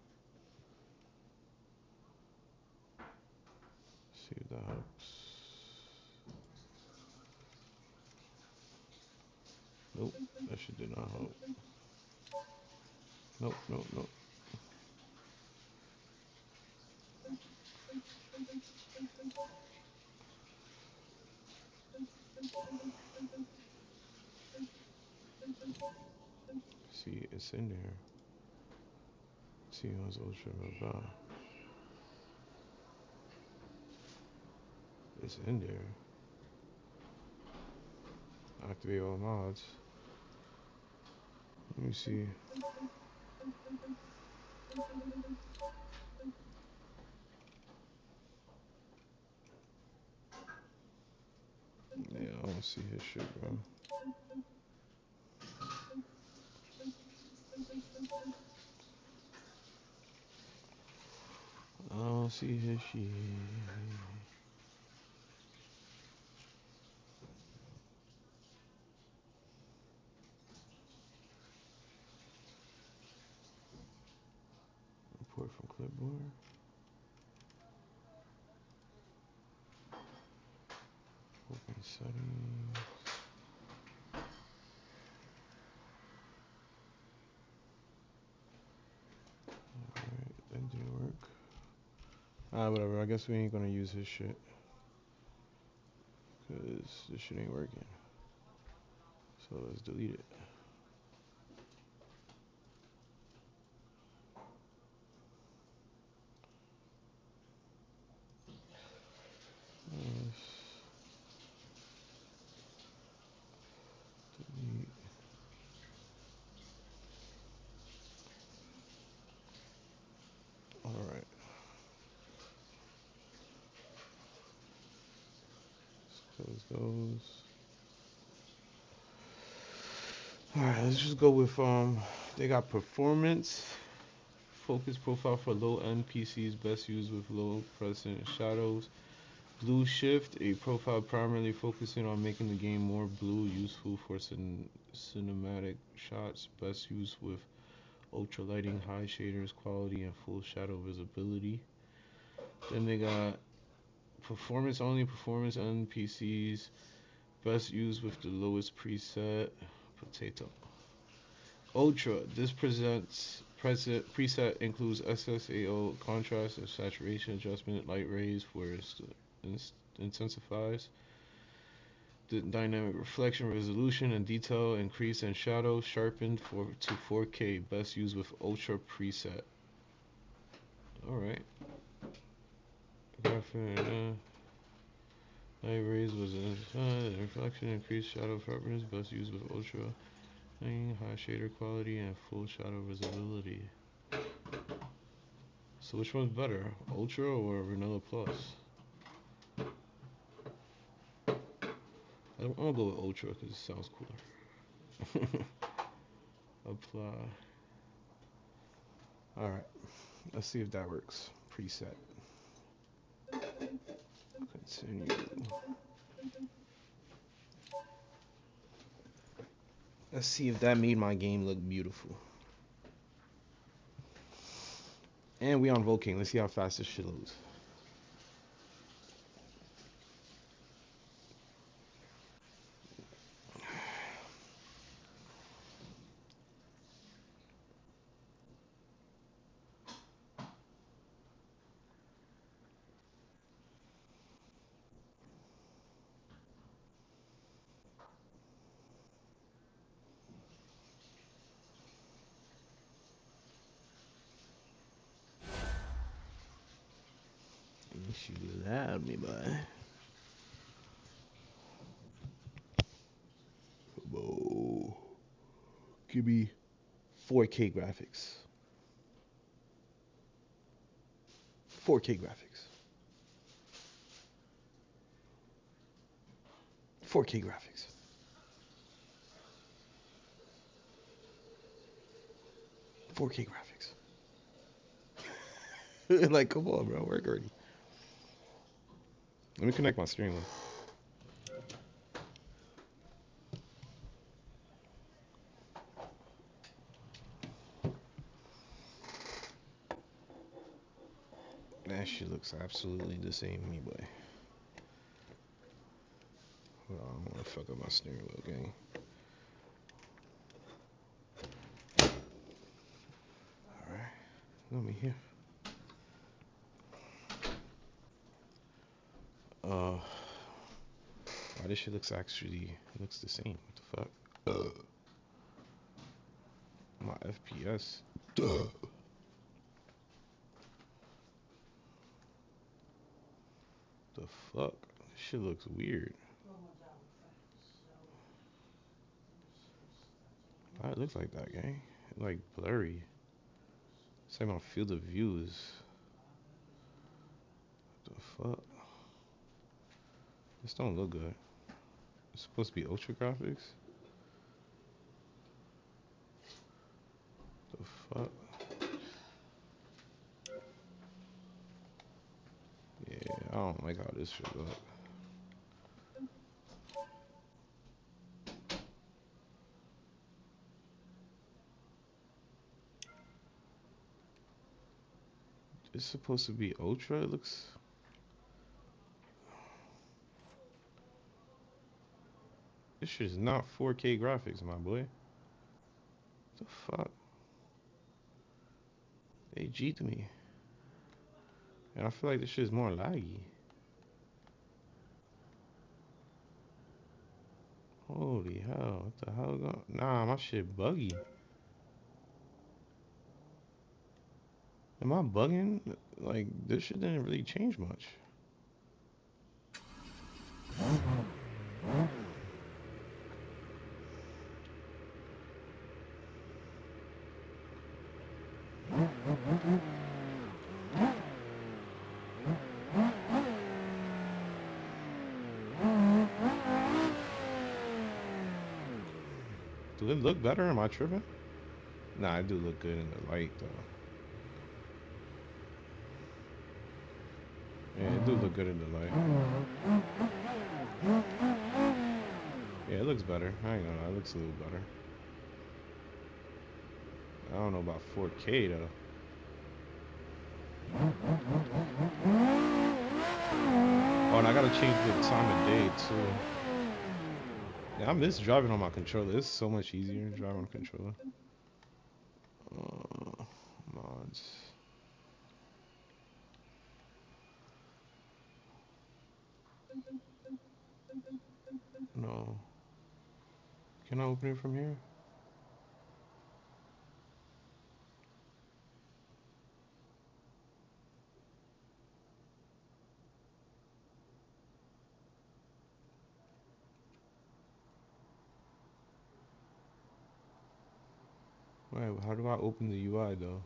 See if that helps. Nope, that shit did not help. Nope, nope, nope. See, it's in there. See, it was ultra blah. It's in there. Activate all mods. Let me see. Yeah, I don't see his shit, bro. I don't see his shit. Import from clipboard. Open settings. Alright, that didn't work. Whatever, I guess we ain't gonna use his shit. Cause this shit ain't working. So let's delete it. Delete. Alright. goes. Alright, let's just go with they got performance. Focus profile for low-end PCs, best used with low present shadows. Blue shift, a profile primarily focusing on making the game more blue, useful for cinematic shots, best used with ultra lighting, high shaders, quality, and full shadow visibility. Then they got performance only, performance on PCs, best used with the lowest preset, potato. Ultra, this preset includes SSAO contrast and saturation adjustment, light rays where it intensifies. The dynamic reflection, resolution, and detail increase, and shadow sharpened to 4K. Best used with Ultra preset. Alright. Light rays was the reflection, increased shadow sharpness. Best used with Ultra. High shader quality and full shadow visibility. So which one's better, Ultra or Vanilla Plus? I'm gonna go with Ultra because it sounds cooler. Apply. Alright, let's see if that works. Preset. Continue. Let's see if that made my game look beautiful. And we on Volcane. Let's see how fast this shit loads. You loud me, boy. Whoa. Give me 4K graphics. 4K graphics. 4K graphics. Like, come on, bro. Work already. Let me connect my steering wheel. That shit looks absolutely the same to me, boy. Hold on, I don't want to fuck up my steering wheel, gang. Alright, let me here. Why this shit looks the same? What the fuck? My FPS. The fuck? This shit looks weird. Why it looks like that, gang? It's like blurry. It's like my field of view is. What the fuck? This don't look good. It's supposed to be ultra graphics. The fuck? Yeah, I don't like how this should look. It's supposed to be ultra. It looks. This shit is not 4K graphics, my boy. What the fuck? They G'd me. And I feel like this shit is more laggy. Holy hell, what the hell? Nah, my shit buggy. Am I bugging? Like, this shit didn't really change much. Do it look better? Am I tripping? Nah, it do look good in the light though. Yeah, it do look good in the light. Yeah, it looks better. I ain't gonna lie, it looks a little better. I don't know about 4K though. Oh, and I gotta change the time of day too. Yeah, I miss driving on my controller. It's so much easier to drive on a controller. Mods. No. Can I open it from here? Wait, how do I open the UI though?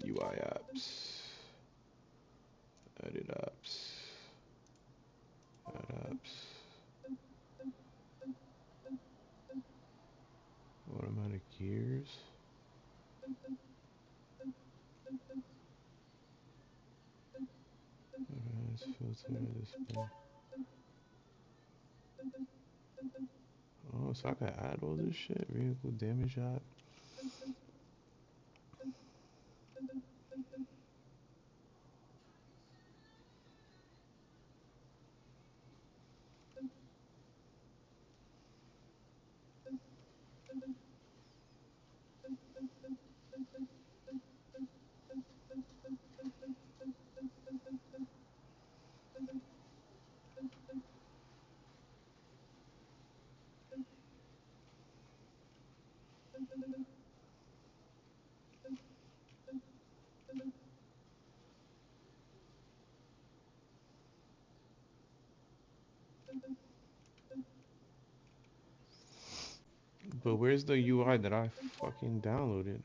UI apps. Edit apps. Add apps. Automatic gears. Advanced filter display. Oh, so I can add all this shit? Vehicle damage app. But where's the UI that I fucking downloaded?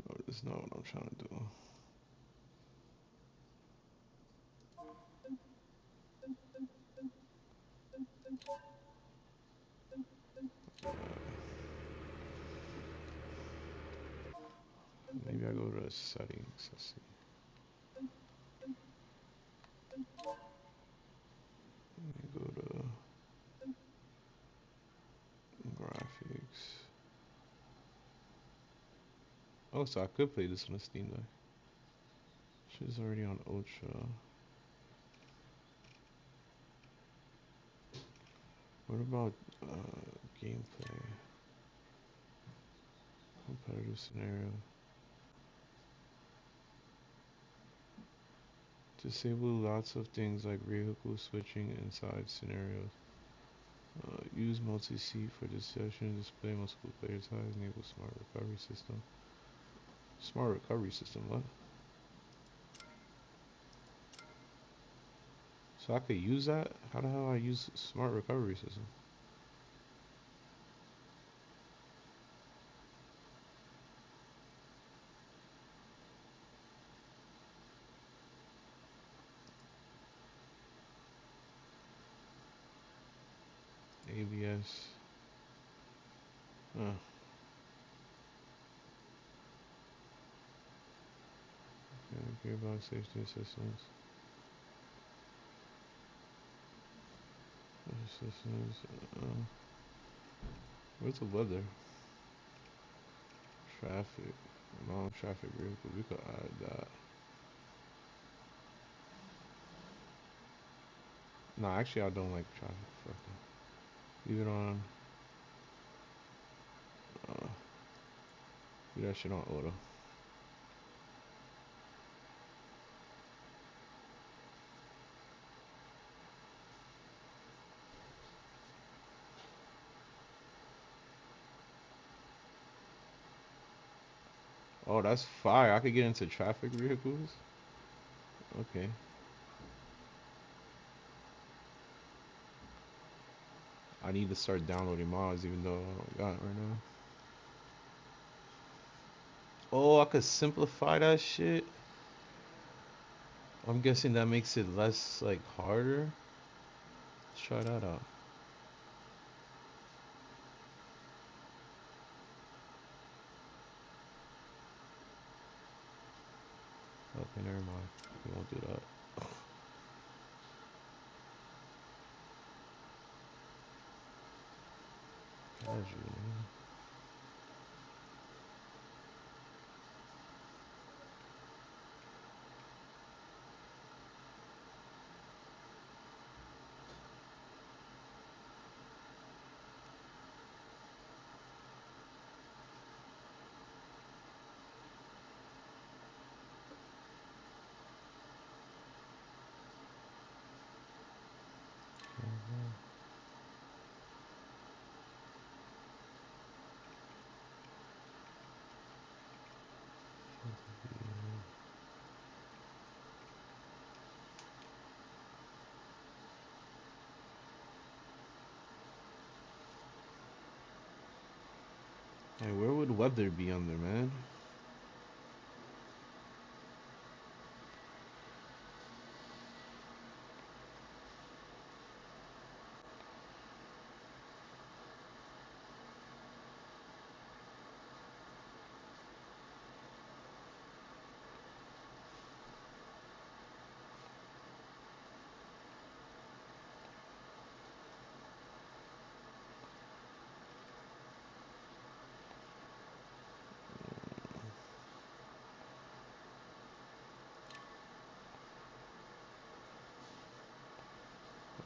No, that's not what I'm trying to do. Maybe I go to settings. Let's see. Let me go to graphics. Oh, so I could play this on a Steam Deck. She's already on Ultra. What about gameplay? Competitive scenario. Disable lots of things like vehicle switching inside scenarios. Use multi-seat for this session. Display multiple player size. Enable smart recovery system. Smart recovery system, what? So I could use that? How the hell I use smart recovery system? ABS. Huh. Okay, gearbox safety assistance. Assistance. What's the weather? Traffic. Non-traffic vehicle. We could add that. No, actually I don't like traffic. Fuck it. Leave it on. Do that shit on auto. Oh, that's fire. I could get into traffic vehicles. Okay. I need to start downloading mods, even though I don't got it right now. Oh, I could simplify that shit. I'm guessing that makes it less like harder. Let's try that out. Okay, never mind. We won't do that. Casual. Hey, where would weather be under, man?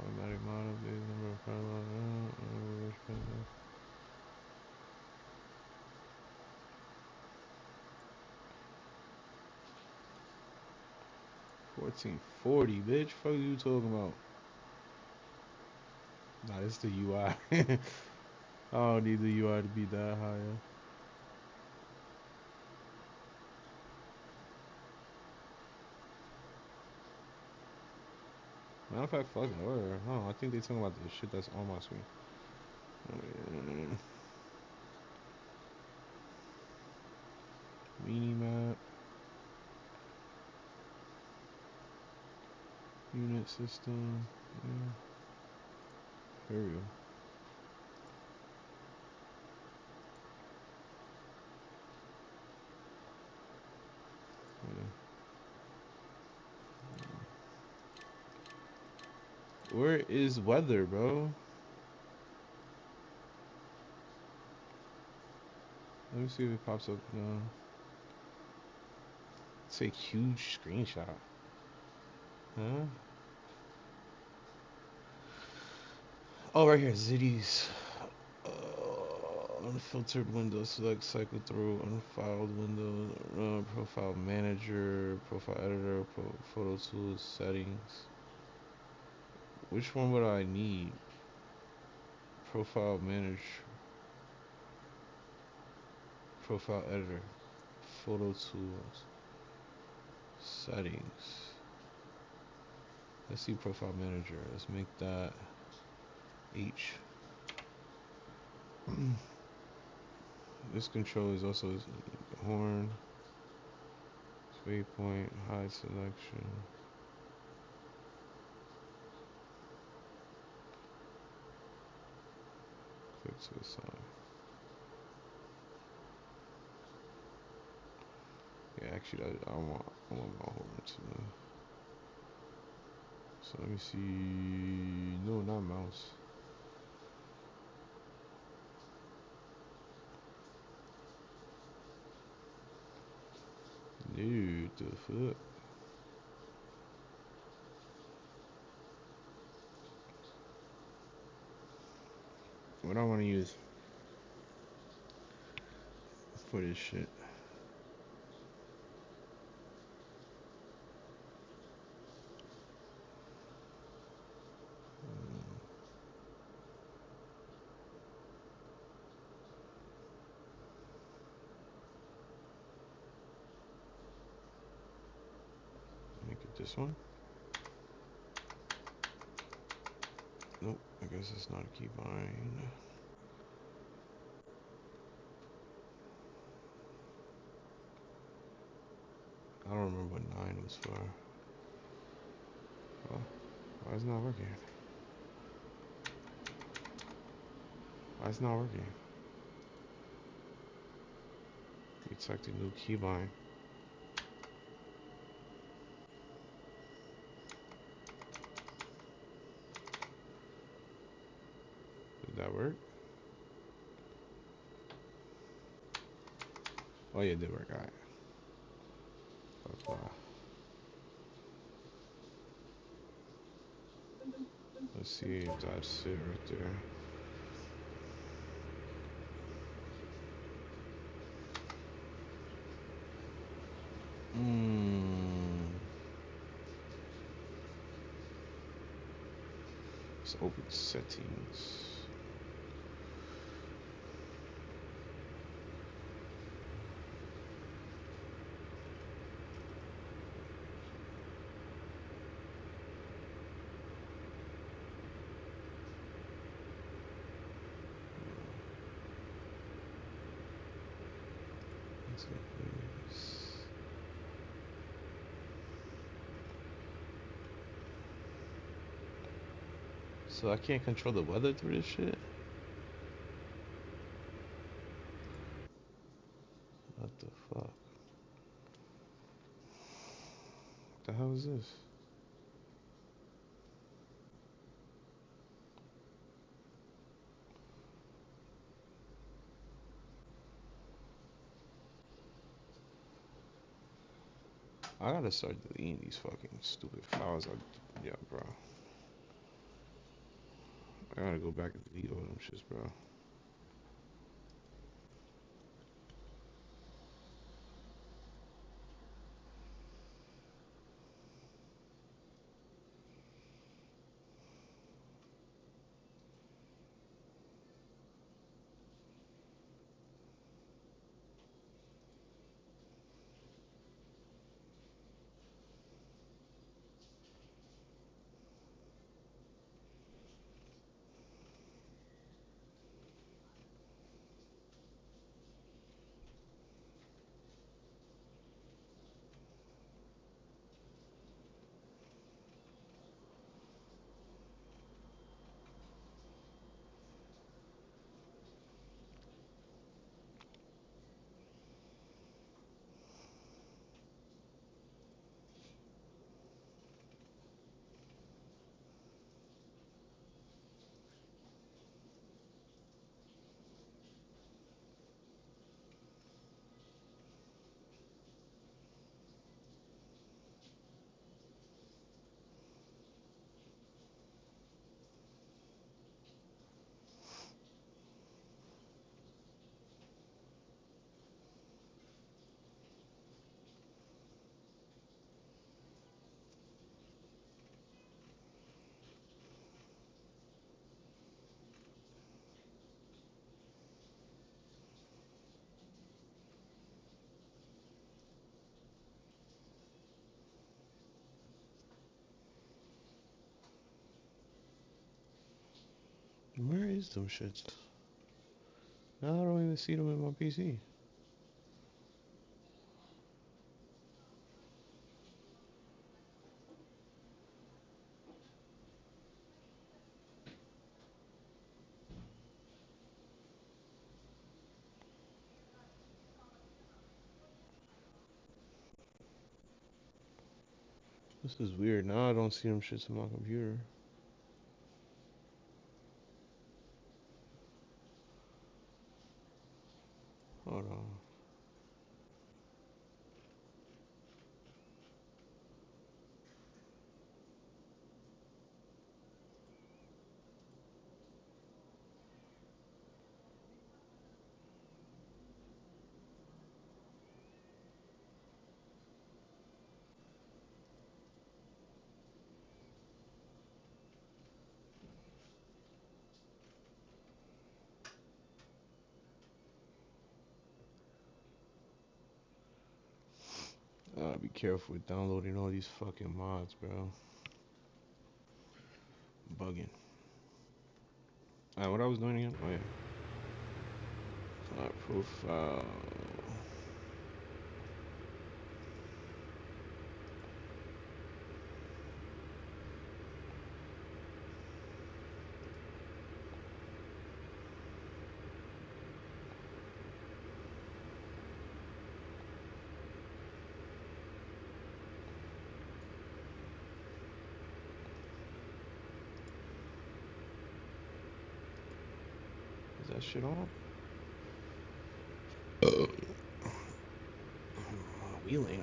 Automatic model, big number of parallel. 1440, bitch. Fuck you talking about? Nah, it's the UI. I don't need the UI to be that high. Matter of fact, fuck that. Whatever. No, I think they talking about the shit that's on my screen. Oh, yeah. Mini map. Unit system. Yeah. Here we go. Yeah. Where is weather, bro? Let me see if it pops up. No. Take huge screenshot. Huh? Oh, right here. Cities. Unfiltered window. Select cycle through. Unfiled window. Profile manager. Profile editor. Photo tools. Settings. Which one would I need? Profile manager. Profile editor. Photo tools. Settings. Let's see profile manager. Let's make that H. This control is also horn, waypoint, hide selection. Click to the side. Yeah, actually, I want my horn too. So let me see. No, not mouse. Dude, the fuck? What I want to use for this shit? Make it this one. Nope, I guess This is not a keybind. I don't remember what 9 was for. Oh, why is it not working? Why is it not working? Detect a new keybind. Did that work? Oh yeah, it did work. Alright. Let's see if that's it right there. Let's open settings. Let's go this. So I can't control the weather through this shit? What the fuck? What the hell is this? I gotta start deleting these fucking stupid files. Yeah, bro. I gotta go back and delete all them shits, bro. Where is them shits? Now I don't even see them in my PC. This is weird. Now I don't see them shits in my computer. Hold on. Be careful with downloading all these fucking mods, bro. Bugging. What I was doing again? Oh yeah. Profile. Is that shit on? Wheeling.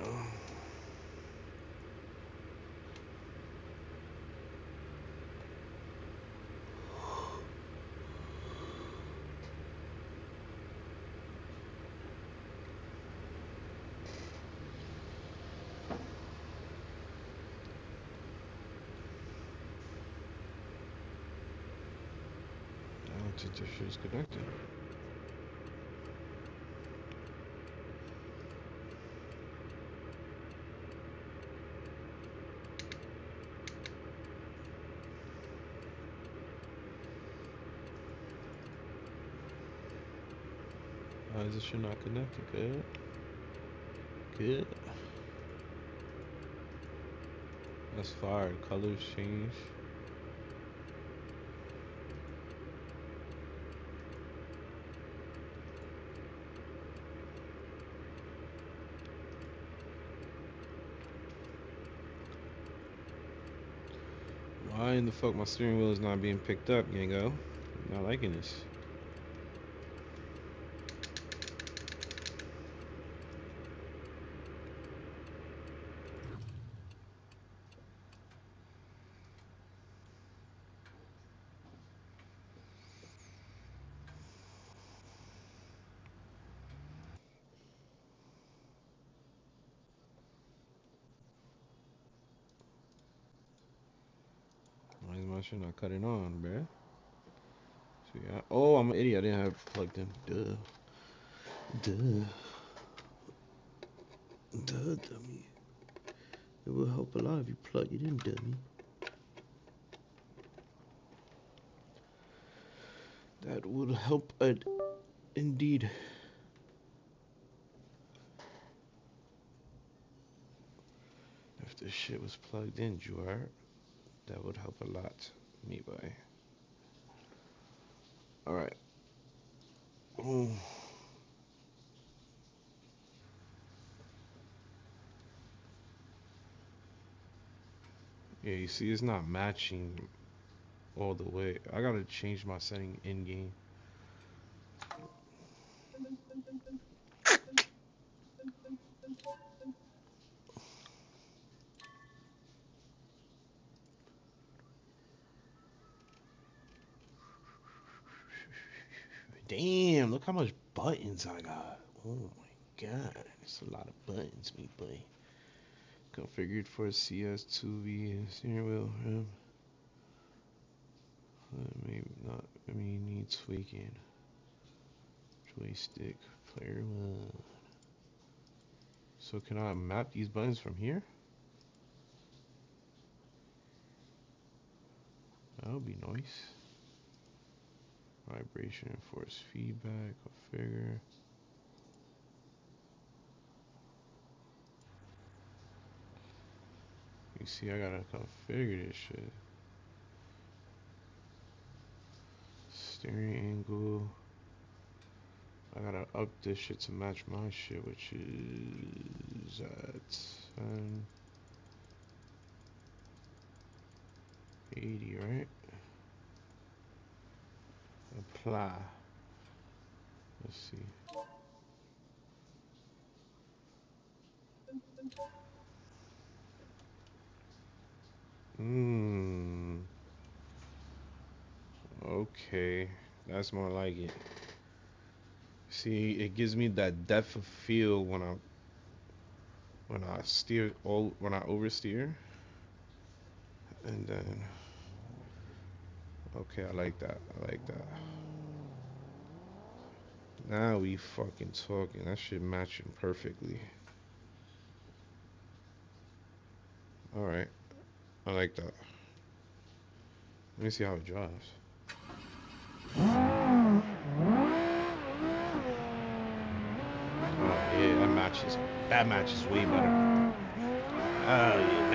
I don't think this shit's connected. Why is this shit not connected? Good. Good. That's fire. Colors change. Why in the fuck my steering wheel is not being picked up, Gango? I'm not liking this. Why is my shit not cutting on, bruh? So yeah. Oh, I'm an idiot. I didn't have it plugged in. Duh. Duh. Duh, dummy. It will help a lot if you plug it in, dummy. That would help indeed. If this shit was plugged in, Juar, that would help a lot. Me boy. Alright. Oh. Yeah, you see it's not matching all the way. I gotta change my setting in game. Damn, look how much buttons I got. Oh my god, it's a lot of buttons, me boy. Configured for CS2V steering wheel. Maybe not. I mean, need tweaking. Joystick, player one. So can I map these buttons from here? That would be nice. Vibration, force feedback, configure. You see, I gotta configure this shit. Steering angle. I gotta up this shit to match my shit, which is at 80, right? Apply. Let's see. Okay, that's more like it. See, it gives me that depth of field when I oversteer, and then okay, I like that. I like that. Now we fucking talking. That shit matching perfectly. All right, I like that. Let me see how it drives. Oh yeah, that matches way better. Oh yeah,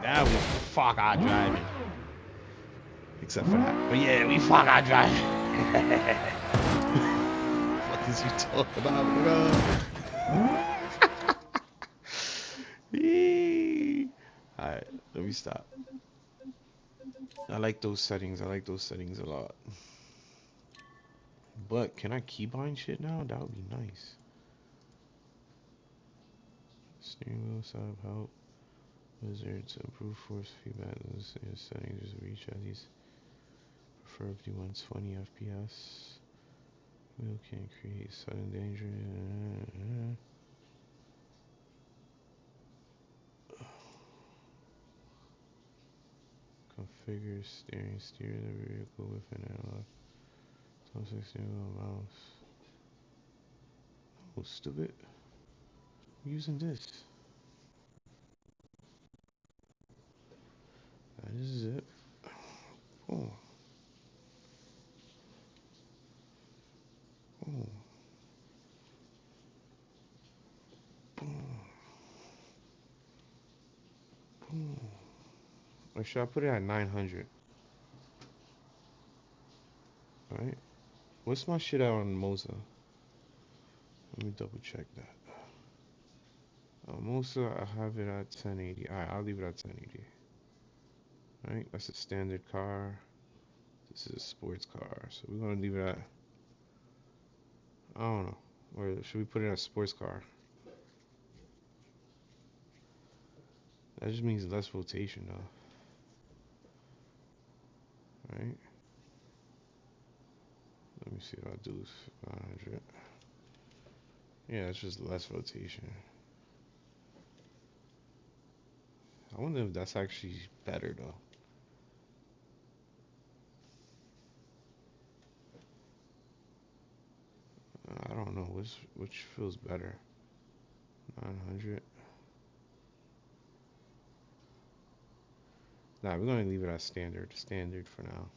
now we fuck our driving. Except for that. But yeah, we fuck our driving. What is you talking about, bro? Alright, let me stop. I like those settings. I like those settings a lot. But can I keybind shit now? That would be nice. Steering wheel setup help. Wizard to improve force feedback. Settings just reach at least preferably 120 FPS. Wheel can create sudden danger. Configure steering. Steer the vehicle with an analog. 16 mouse. Oh, stupid. I'm using this. This is it. Oh. Oh. Boom. Boom. Or should I put it at 900? Alright. What's my shit out on Moza? Let me double check that. Moza, I have it at 1080. Alright, I'll leave it at 1080. Alright, that's a standard car. This is a sports car. So we're gonna leave it at, I don't know. Or should we put it at sports car? That just means less rotation though. Alright. Let me see what I do. 500. Yeah, it's just less rotation. I wonder if that's actually better though. I don't know which feels better. 900. Nah, we're gonna leave it as standard. Standard for now.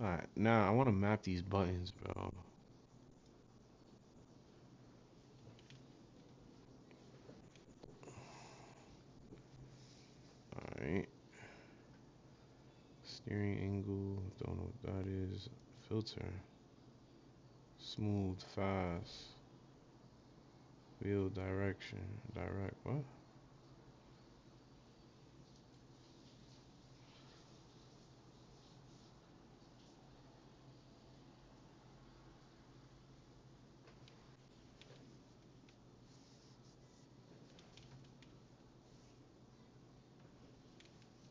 Alright, now I want to map these buttons, bro. Alright. Steering angle, don't know what that is. Filter. Smooth, fast. Wheel direction. Direct, what?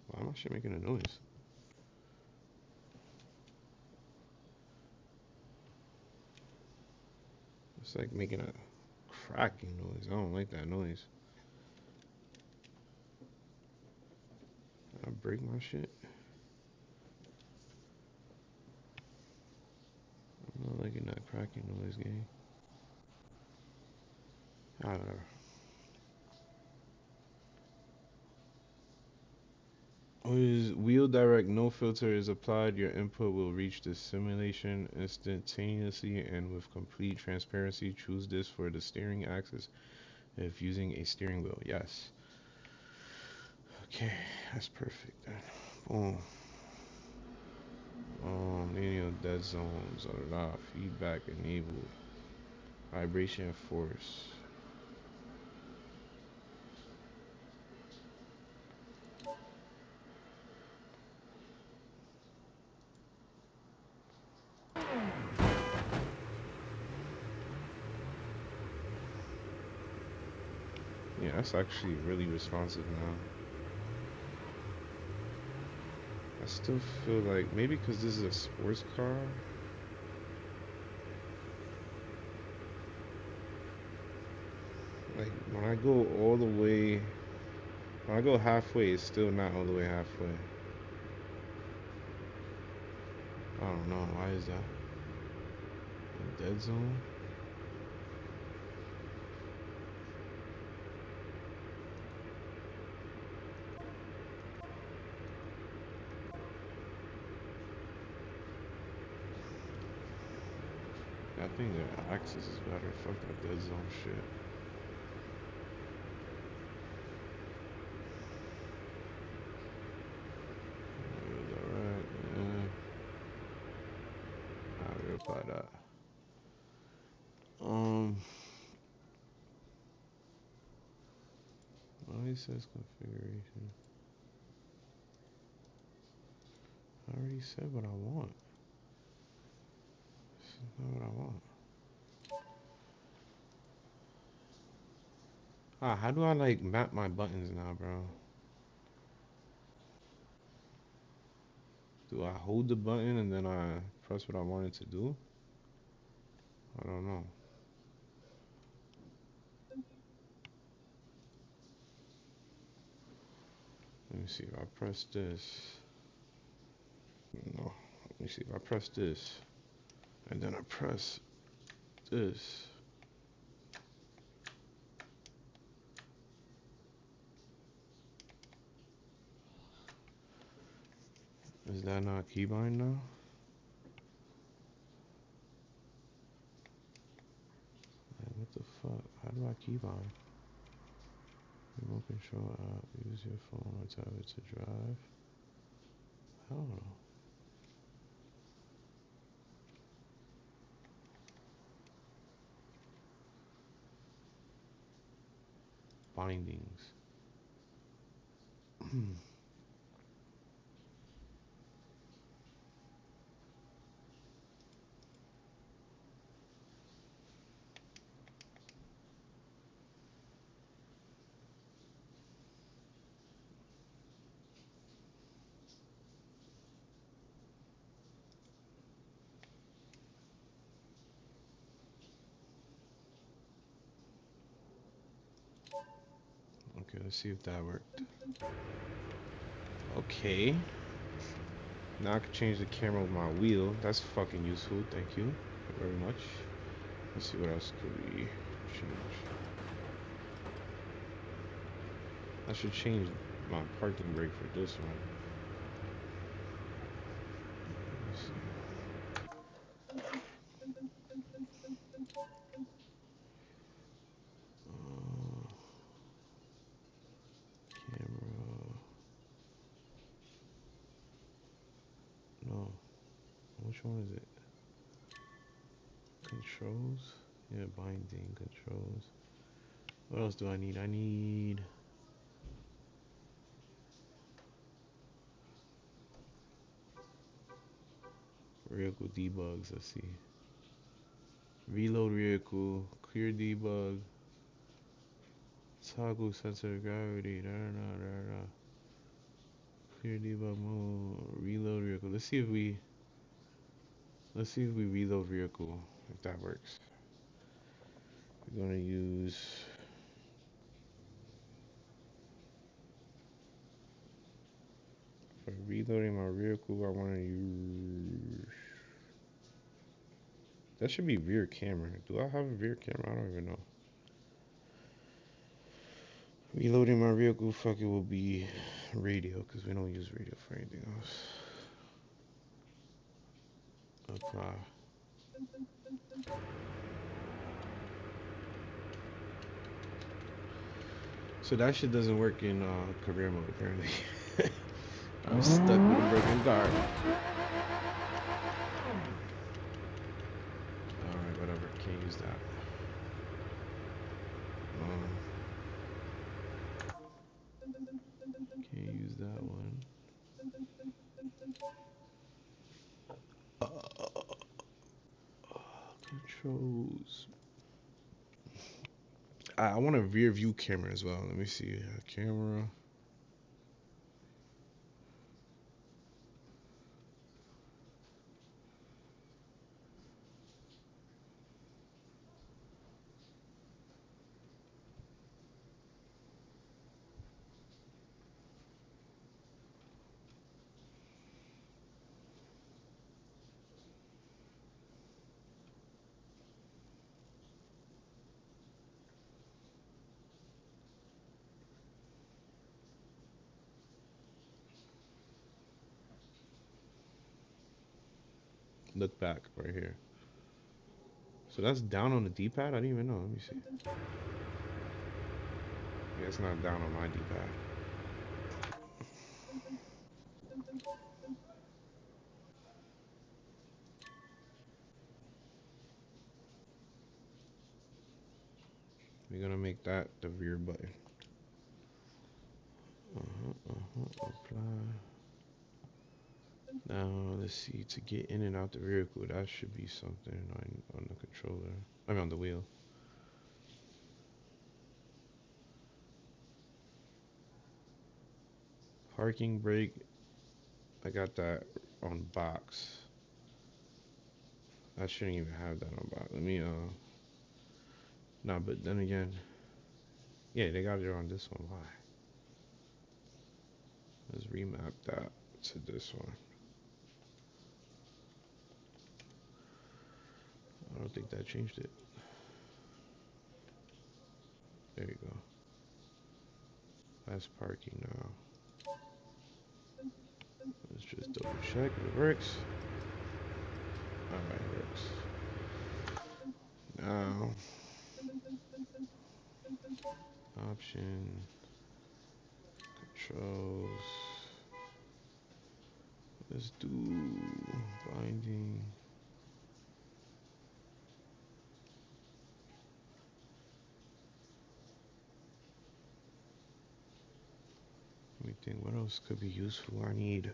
Why am I shit making a noise? It's like making a cracking noise. I don't like that noise. I break my shit. I'm not liking that cracking noise, gang. Alright, whatever. Wheel direct, no filter is applied. Your input will reach the simulation instantaneously and with complete transparency. Choose this for the steering axis if using a steering wheel. Yes. Okay, that's perfect then. Boom. Linear dead zones are feedback enabled. Vibration force. Yeah, that's actually really responsive now. I still feel like maybe because this is a sports car. Like when I go all the way, when I go halfway, it's still not all the way halfway. I don't know, why is that? A dead zone? I think the access is better. Fuck that dead zone shit. Alright, yeah. I'll verify that. Well, it says configuration. I already said what I want. This is not what I want. Ah, how do I like map my buttons now, bro? Do I hold the button and then I press what I wanted to do? I don't know. Let me see if I press this. No. Let me see if I press this. And then I press this. Is that not keybind now? Man, what the fuck? How do I keybind? Remote control app. Use your phone or tablet to drive. Hell no. Bindings. Okay, let's see if that worked. Okay. Now I can change the camera with my wheel. That's fucking useful. Thank you very much. Let's see what else could we change. I should change my parking brake for this one. Let's see. Camera. No. Which one is it? Controls? Yeah, binding controls. What else do I need? I need vehicle debugs. Let's see. Reload vehicle, clear debug, toggle sensor of gravity. Clear debug mode. Reload vehicle. Let's see if we reload vehicle. If that works. We're gonna use. For reloading my vehicle, I want to use. That should be rear camera. Do I have a rear camera? I don't even know. Reloading my vehicle, fuck it, will be radio, because we don't use radio for anything else. Apply. So that shit doesn't work in career mode, apparently. I'm stuck with a broken car. Alright, whatever. Can't use that. Can't use that one. Controls. I want a rear view camera as well. Let me see. Camera. Look back right here. So that's down on the D-pad? I didn't even know. Let me see. Yeah, it's not down on my D-pad. We're gonna make that the rear button. Apply. Now let's see, to get in and out the vehicle, that should be something on the controller. I mean on the wheel. Parking brake, I got that on box. I shouldn't even have that on box. Let me nah, but then again, yeah, they got it on this one. Why? Let's remap that to this one. I don't think that changed it. There you go. That's parking now. Let's just double check if it works. Alright, it works. Now, option, controls. Let's do binding. Let me think, what else could be useful? I need,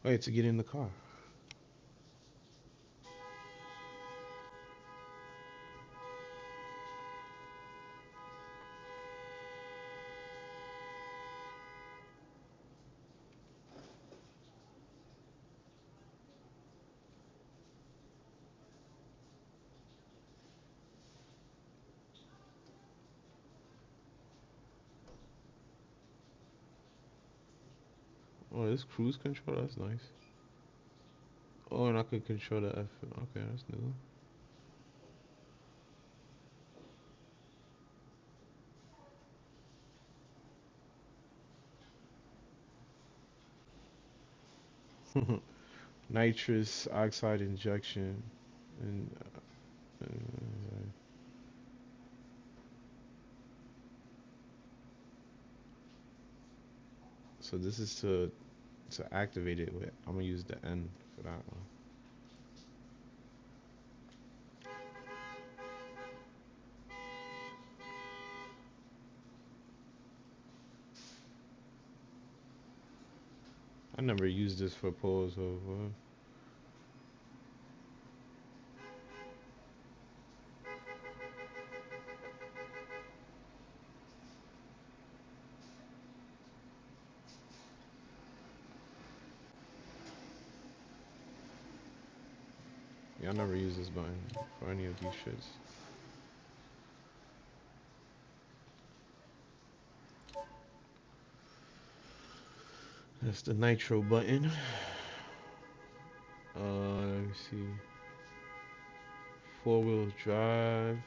oh yeah, to get in the car. Oh, this cruise control, that's nice. Oh, and I could control the F. Okay, that's new. Nitrous oxide injection. And so this is to activate it with, I'm gonna use the N for that one. I never used this for pulls over. Yeah, I never use this button for any of these shits. That's the nitro button. Let me see. 4-wheel drive.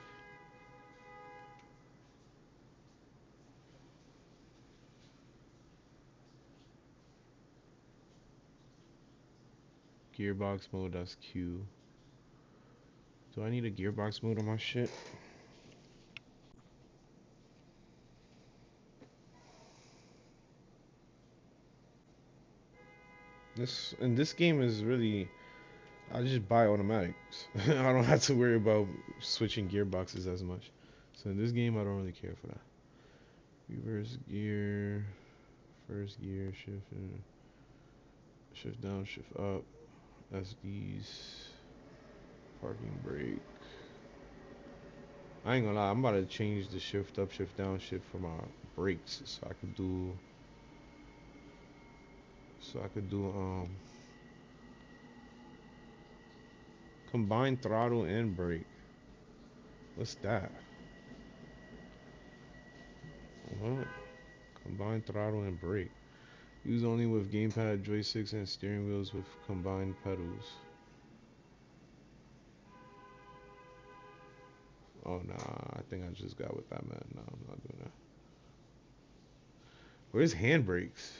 Gearbox mode, that's Q. Do I need a gearbox mode on my shit? This game is really, I just buy automatics. I don't have to worry about switching gearboxes as much. So in this game, I don't really care for that. Reverse gear, first gear, shift down, shift up, SDs, parking brake. I ain't gonna lie, I'm about to change the shift up, shift down, shift for my brakes, so I could do combined throttle and brake. What's that? What? Combined throttle and brake. Use only with gamepad, joysticks, and steering wheels with combined pedals. Oh nah, I think I just got what that meant. No, I'm not doing that. Where's handbrakes?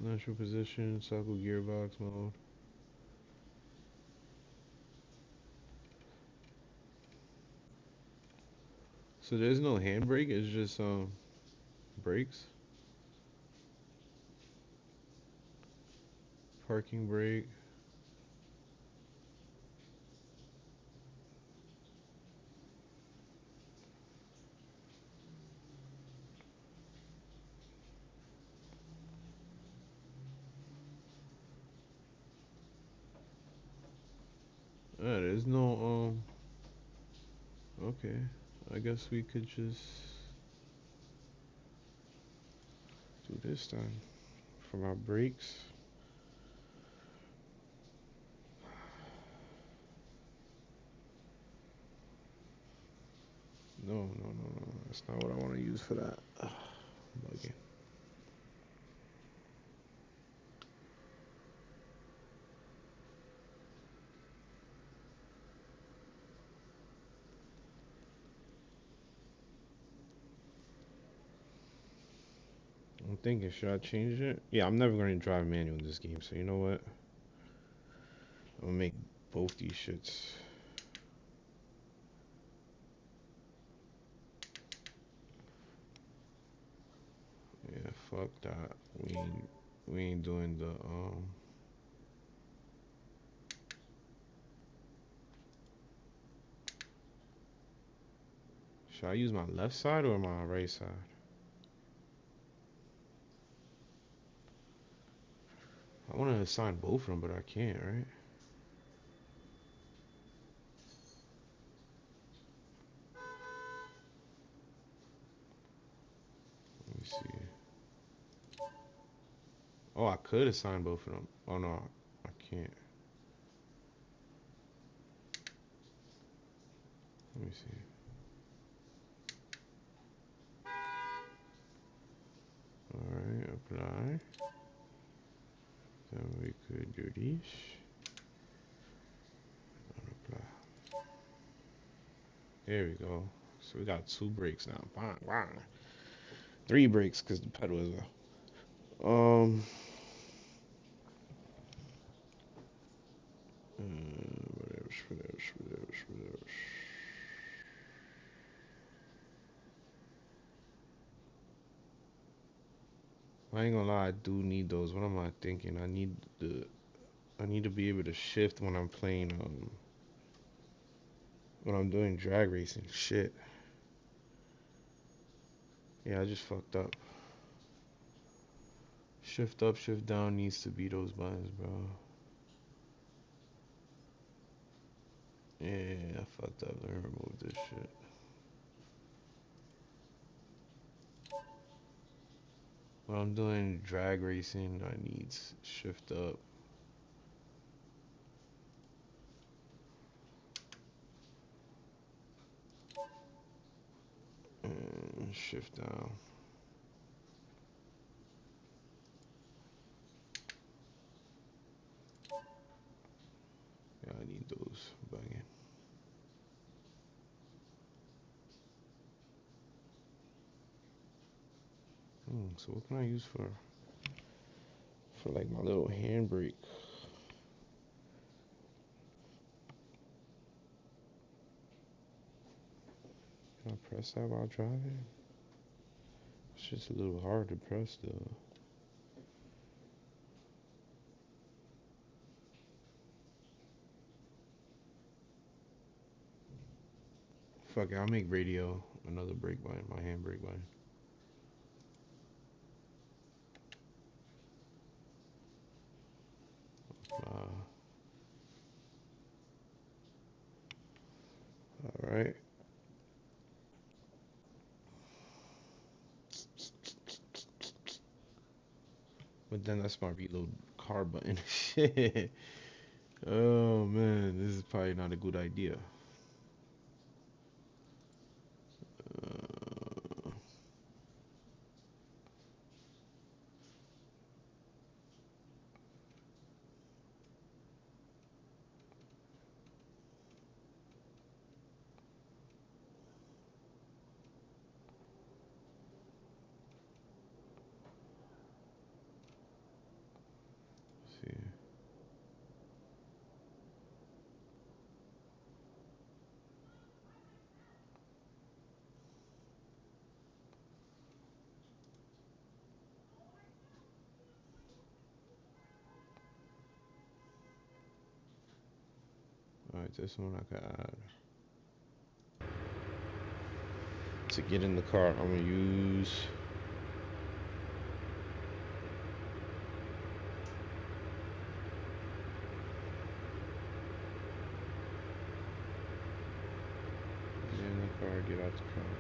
Natural position, cycle gearbox mode. So there's no handbrake. It's just brakes. Parking brake. There's no okay. I guess we could just do this then. For my brakes. No. That's not what I want to use for that. Bugging. I'm thinking, should I change it? Yeah, I'm never going to drive manual in this game, so you know what? I'm going to make both these shits. Yeah, fuck that. We ain't doing the should I use my left side or my right side? I want to assign both of them, but I can't, right? Let me see. Oh, I could assign both of them. Oh no, I can't. Let me see. Alright, apply. Then we could do this. Apply. There we go. So we got 2 brakes now. Bang, bang. 3 brakes because the pedal is whatever. I ain't gonna lie, I do need those. What am I thinking? I need to be able to shift when I'm playing when I'm doing drag racing. Shit. Yeah, I just fucked up. Shift up, shift down needs to be those buttons, bro. Yeah, I fucked up. Let me remove this shit. When I'm doing drag racing, I need shift up. And shift down. Yeah, I need those bugging. So what can I use for like my little handbrake? Can I press that while driving? It's just a little hard to press though. Fuck it, I'll make radio another brake button, my handbrake button. Alright. But then that's my reload car button. Shit. Oh man, this is probably not a good idea. Let's see. this one I could add. To get in the car, I'm gonna use get in the car, get out the car.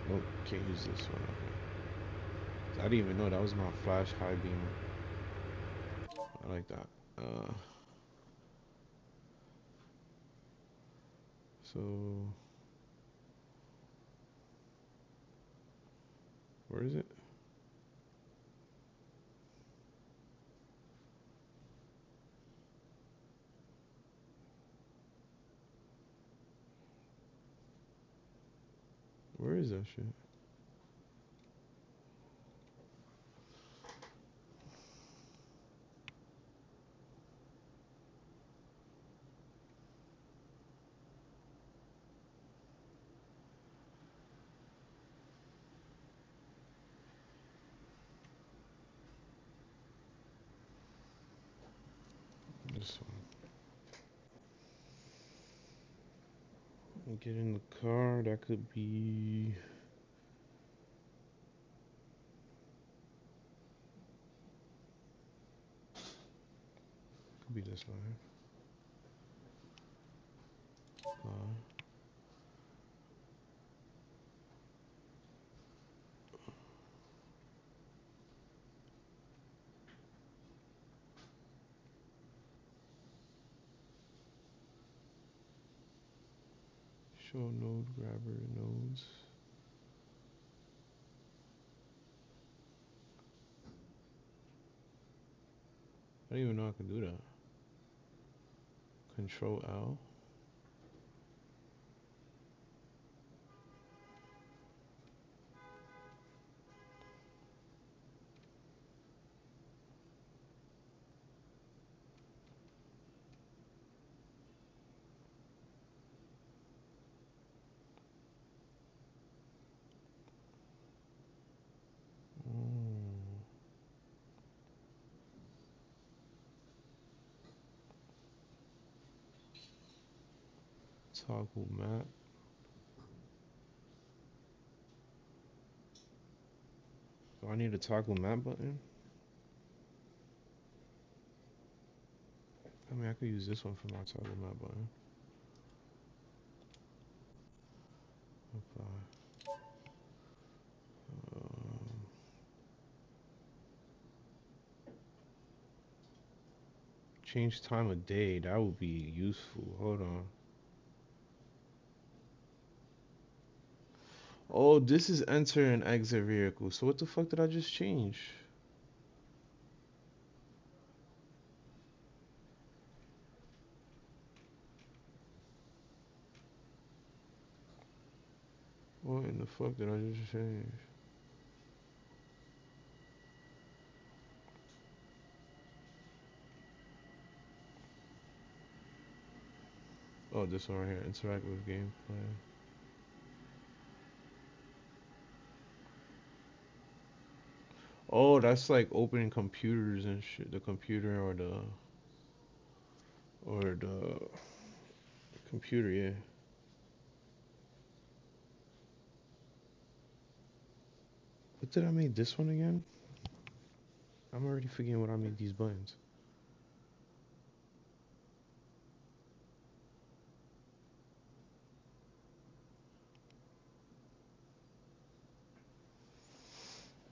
Nope, can't use this one. Okay. I didn't even know that was my flash high beam. I like that. So where is it? Where is that shit? This one. Get in the car. That could be. Could be this one. Show node grabber nodes. I didn't even know I could do that. Control L. Toggle map. Do I need a toggle map button? I mean, I could use this one for my toggle map button. Apply. Change time of day. That would be useful. Hold on. Oh, this is enter and exit vehicle. So what the fuck did I just change? What in the fuck did I just change? Oh, this one right here. Interact with gameplay. Oh, that's like opening computers and shit. The computer or the computer, yeah. What did I make this one again? I'm already forgetting what I made these buttons.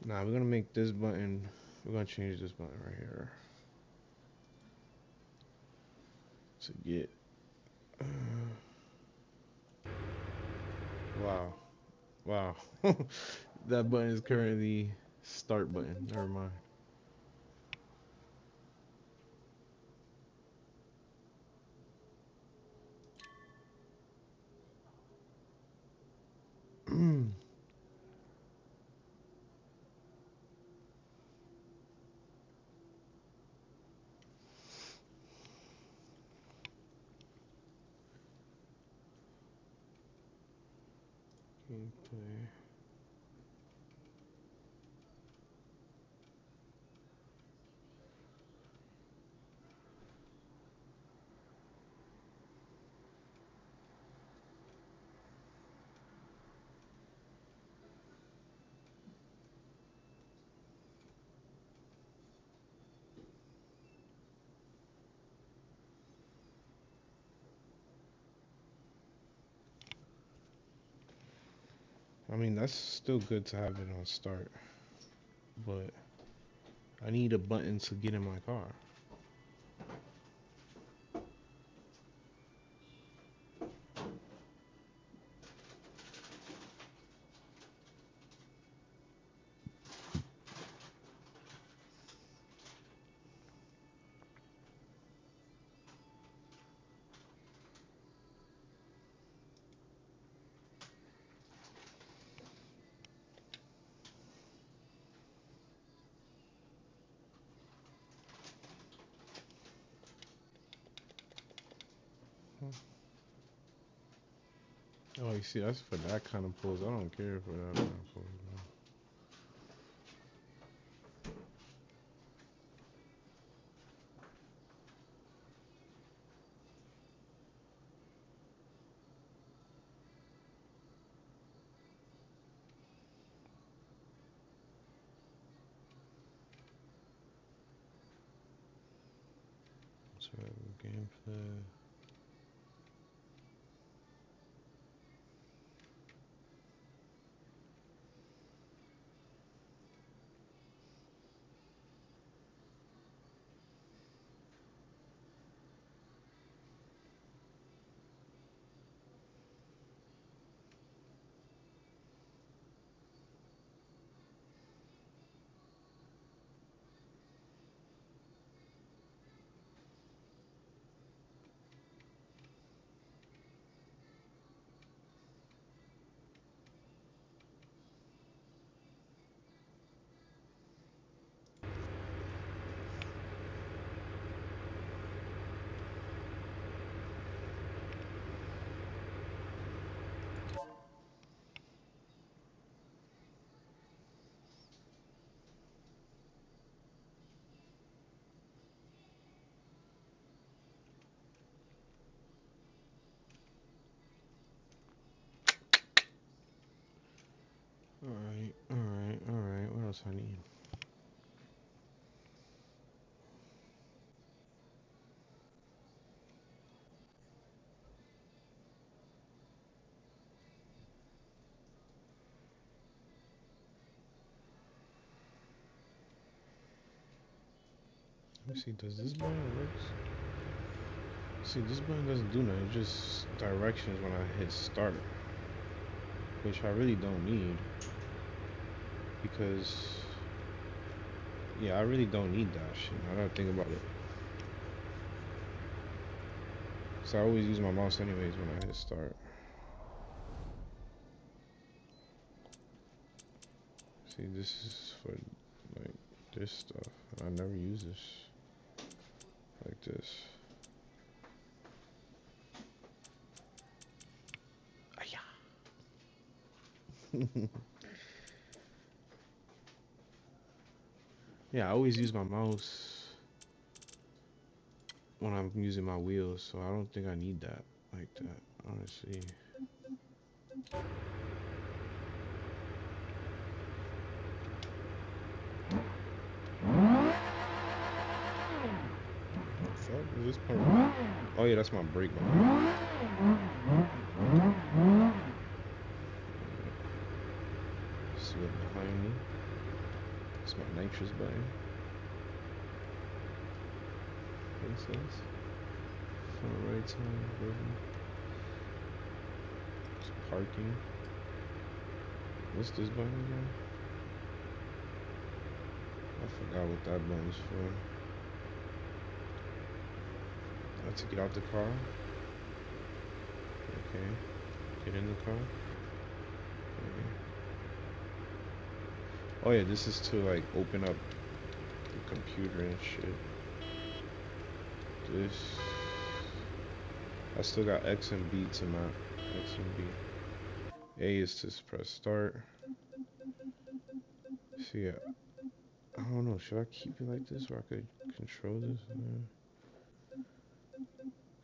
Nah, we're gonna make this button. We're gonna change this button right here to get. Wow, wow. That button is currently start button. Never mind. Gameplay. I mean, that's still good to have it on start, but I need a button to get in my car. Oh, you see, that's for that kind of pose. I don't care for that kind of pose, man. Survival gameplay. Alright. What else I need? Let me see, does this button work? See, this button doesn't do nothing, it just directions when I hit start. Which I really don't need. Because, yeah, I really don't need that shit. I gotta think about it. So I always use my mouse anyways when I hit start. See, this is for, like, this stuff. I never use this. Like this. Yeah, I always use my mouse when I'm using my wheels, so I don't think I need that like that, honestly. Fuck, is this part? Oh yeah, that's my brake button. See what's behind me. It's my nitrous button. What it says? Front right time, it's parking. What's this button again? I forgot what that button's for. To get out the car. Okay. Get in the car. Okay. Oh yeah, this is to like open up the computer and shit. This. I still got X and B to map. X and B. A is to press start. See, yeah. I don't know. Should I keep it like this where I could control this?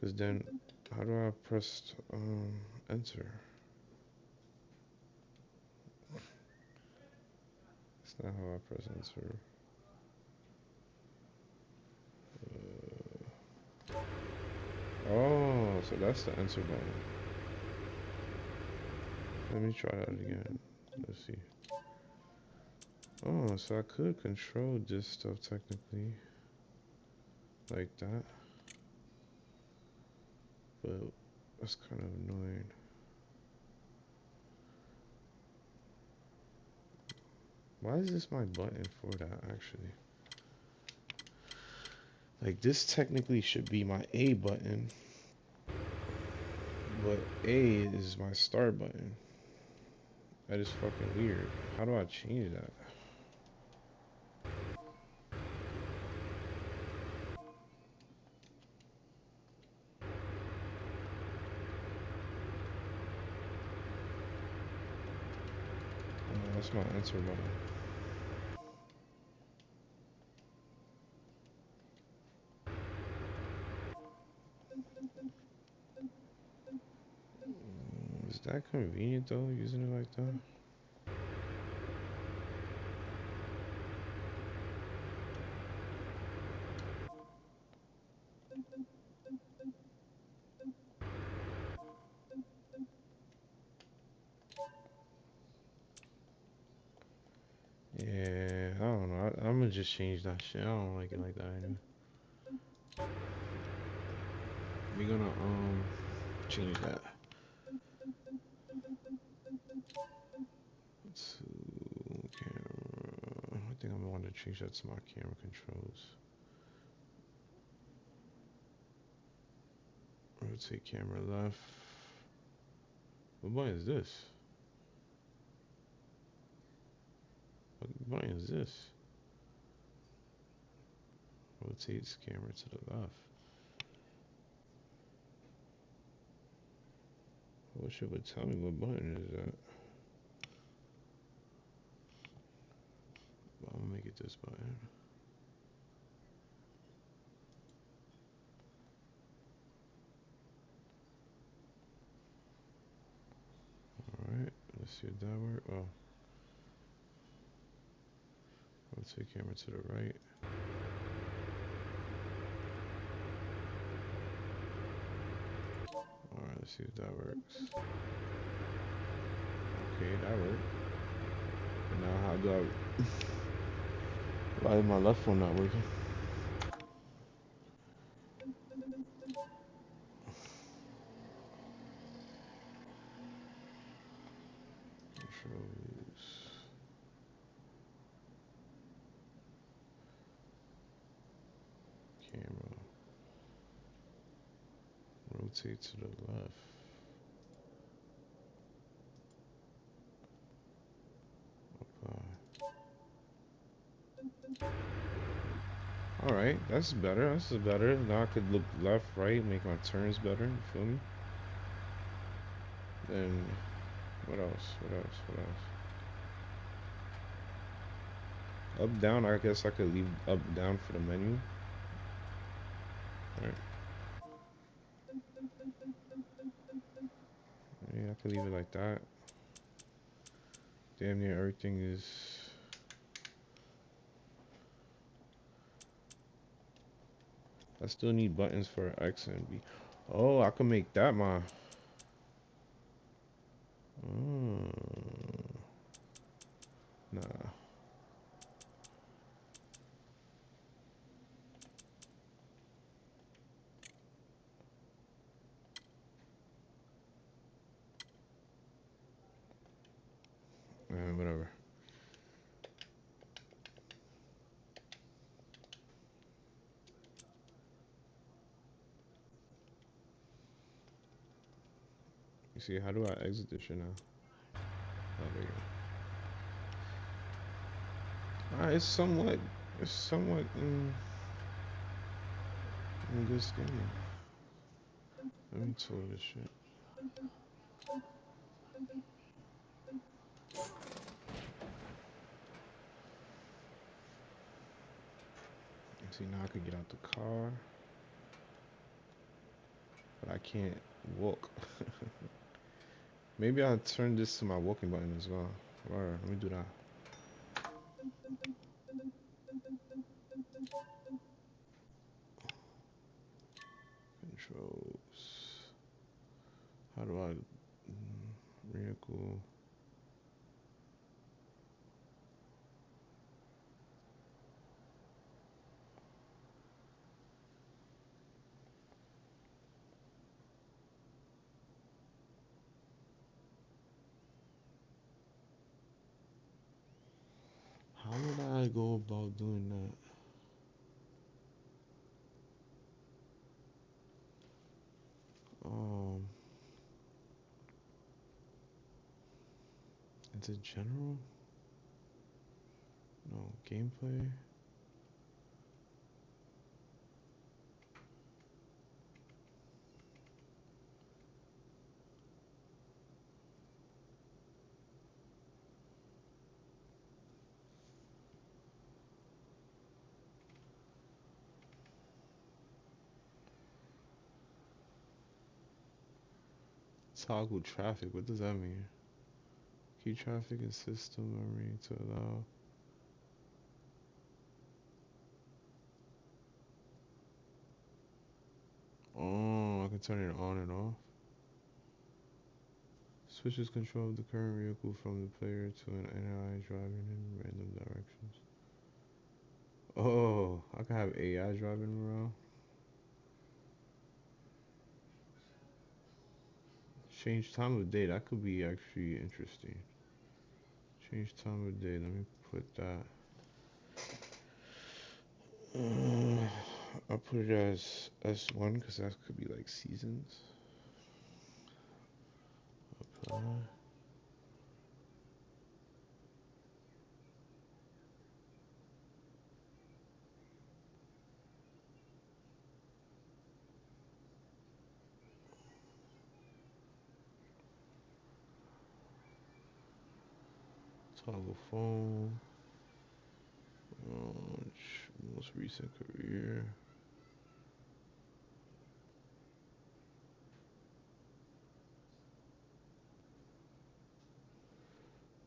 Because then, how do I press enter? That's not how I press enter. Oh, so that's the enter button. Let me try that again. Let's see. Oh, so I could control this stuff technically. Like that. But that's kind of annoying. Why is this my button for that, actually? Like, this technically should be my A button. But A is my start button. That is fucking weird. How do I change that? Oh, that's my enter button. Is that convenient though, using it like that? Yeah, I don't know. I'm gonna just change that shit. I don't like it like that anyway. We're gonna change that to camera. I think I'm gonna want to change that to my camera controls. Rotate camera left. What button is this? What button is this? Rotates camera to the left. I wish it would tell me what button is that. But I'm gonna make it this button. Alright, let's see if that works. Oh. Rotate camera to the right. Alright, let's see if that works. Okay, that worked. Now how do I... Why is my left one not working? Controls. Camera. Rotate to the left. Apply. Alright, that's better. This is better. Now I could look left, right, make my turns better. You feel me? Then, what else? What else? What else? Up, down, I guess I could leave up, down for the menu. Alright. Yeah, I could leave it like that. Damn near everything is... I still need buttons for X and B. Oh, I can make that my... Nah. Whatever. You see, how do I exit this shit now? Oh, there you go. Alright, it's somewhat in good standing. Let me tool this shit. See, now I could get out the car, but I can't walk. Maybe I'll turn this to my walking button as well. Alright, let me do that. Controls. How do I vehicle? go about doing that? It's a general? No, gameplay. Toggle traffic, what does that mean? Key traffic and system memory to allow. Oh, I can turn it on and off. Switches control of the current vehicle from the player to an AI driving in random directions. Oh, I can have AI driving around. Change time of day, that could be actually interesting. Change time of day, let me put that. I'll put it as S1 because that could be like seasons. Apply. Toggle phone. Most recent career.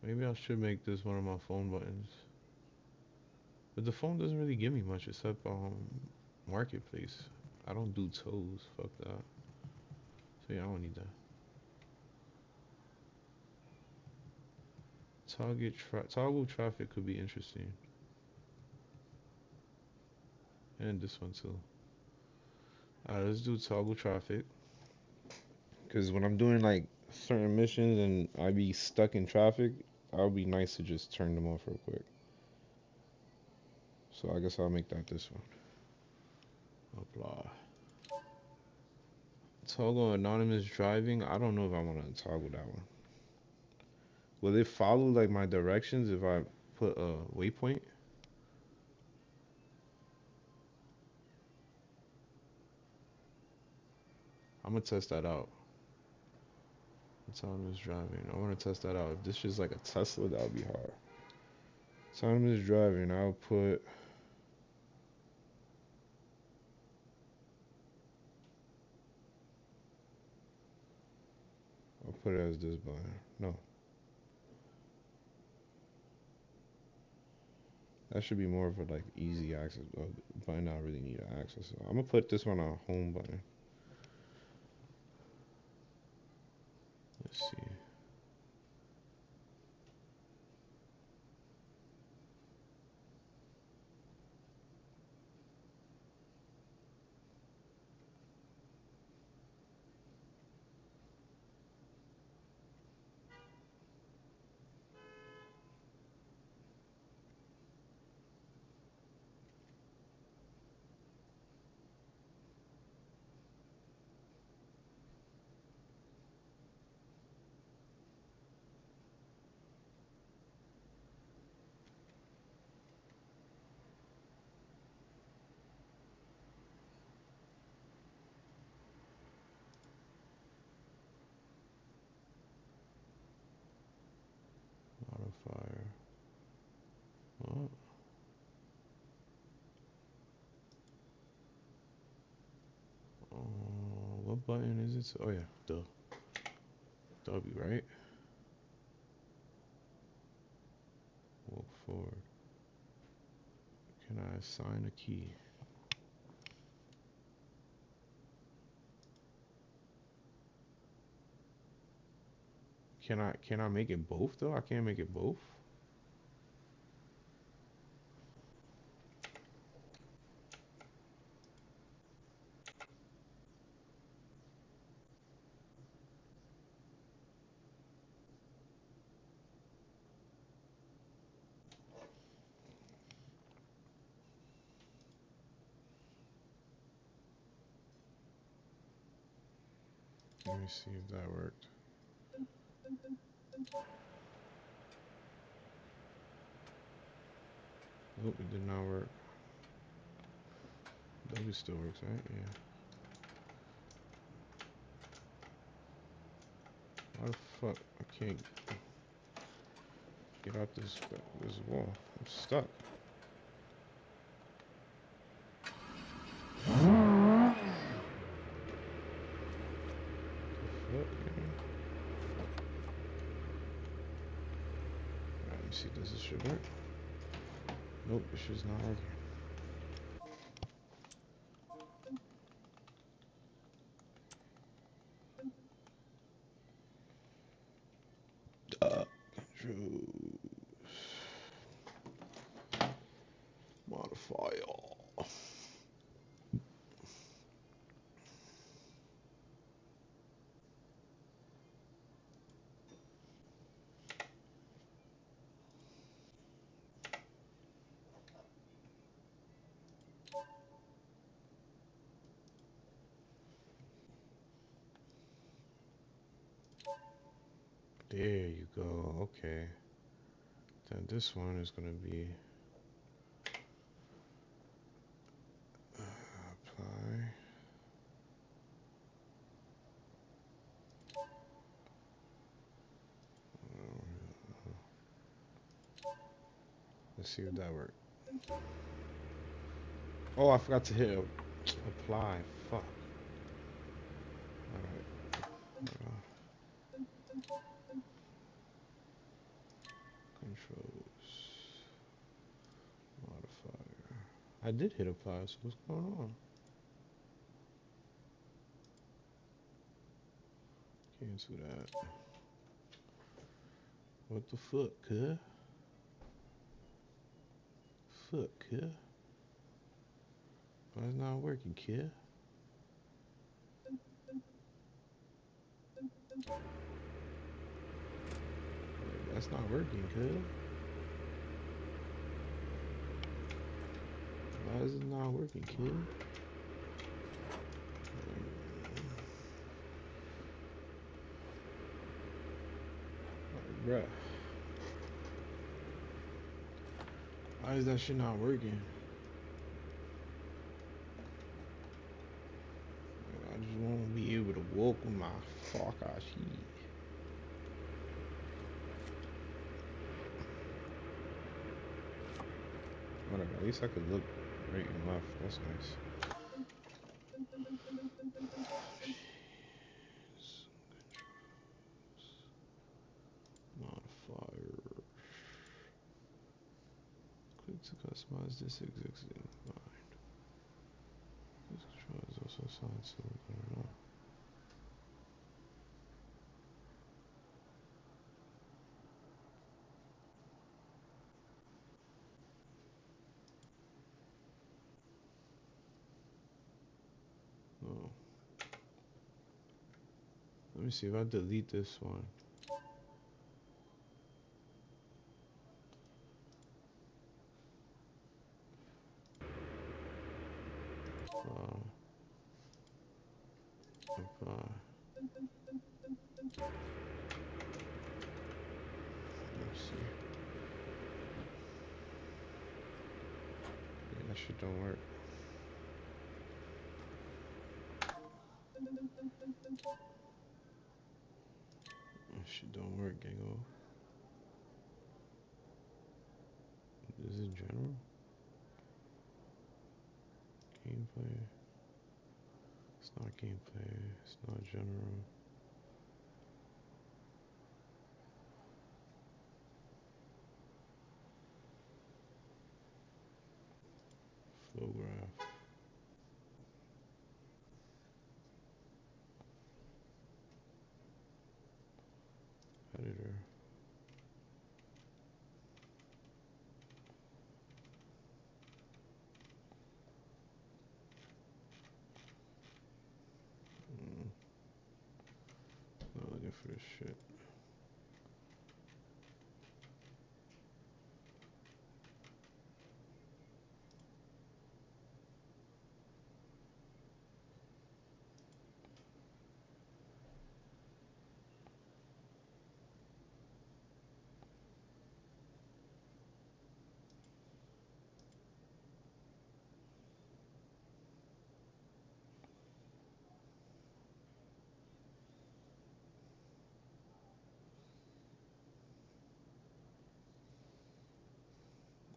Maybe I should make this one of my phone buttons. But the phone doesn't really give me much except marketplace. I don't do toes. Fuck that. So yeah, I don't need that. Toggle traffic could be interesting. And this one too. Alright, let's do toggle traffic. Because when I'm doing like certain missions and I be stuck in traffic, it'll be nice to just turn them off real quick. So I guess I'll make that this one. Apply. Toggle anonymous driving. I don't know if I want to toggle that one. Will it follow like my directions if I put a waypoint? I'm gonna test that out. Autonomous driving. I want to test that out. If this is like a Tesla, that would be hard. Autonomous driving. I'll put. I'll put it as this button. No. That should be more of a like easy access button. I really need access. So I'm gonna put this one on home button. Let's see. Modifier. Oh. What button is it? Oh yeah, W, right? Walk forward. Can I assign a key? Can I make it both though? I can't make it both. Let me see if that worked. Nope, it did not work. W still works, right? Yeah. Why the fuck I can't get out this wall? I'm stuck. Let me see, does this shit work? Nope, this shit's not working. Controls. Modify all. There you go, okay. Then this one is gonna be apply. Let's see if that works. Oh, I forgot to hit apply. Fuck. Alright. Controls. Modifier. I did hit apply, so what's going on? Cancel that. What the fuck, huh? Fuck, huh? Why is it not working, kid? That's not working, kid. Why is it not working, kid? Bruh. Why is that shit not working? I just want to be able to walk with my fuck ass shit. Whatever, at least I could look right and left. That's nice. Modifier. Click to customize this existing mind. This control is also assigned to I don't know. Oh. Let me see if I delete this one. Apply. Let's see. Yeah, that shit don't work. That shit don't work, gango. Is it general? Gameplay. It's not gameplay. It's not general. Flow graph. Editor. Not looking for this shit.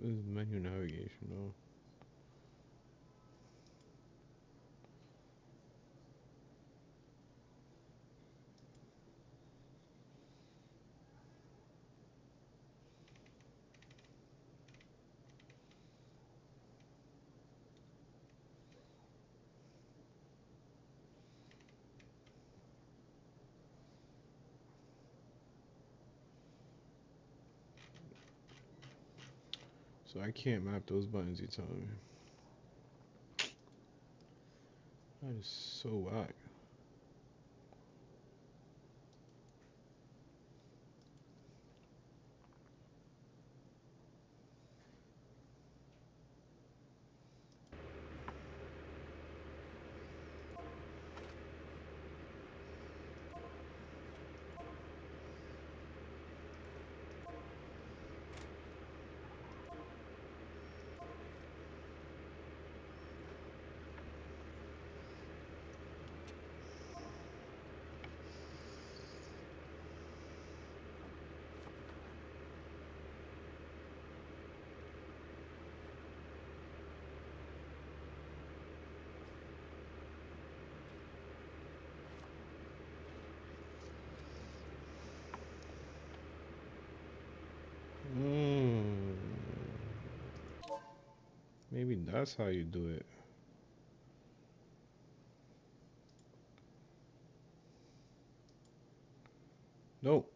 This is menu navigation though. So I can't map those buttons you telling me. That is so whack. Maybe that's how you do it. Nope.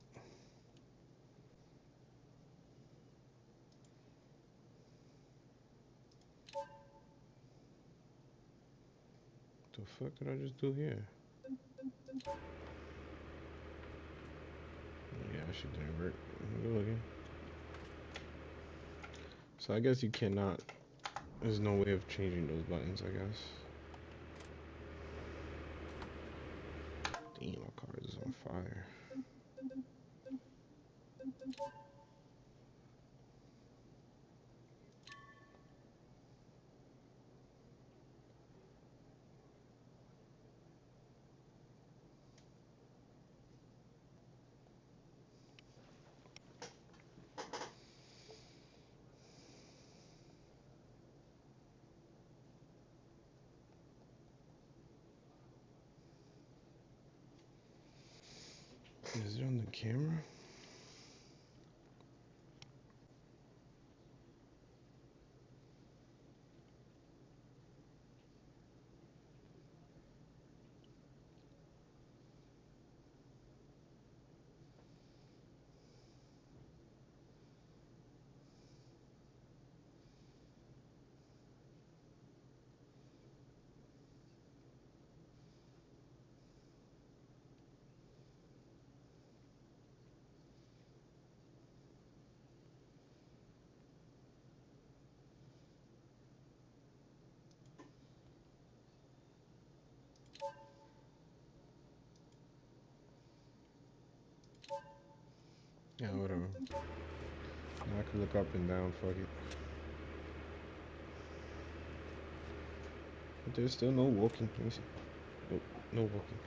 The fuck did I just do here? Yeah, that shit didn't work. Go again. So I guess you cannot. There's no way of changing those buttons, I guess. Damn, my car is on fire. Is it on the camera? Yeah, whatever. Now I can look up and down, fuck it. But there's still no walking. Let me see. Nope, no walking.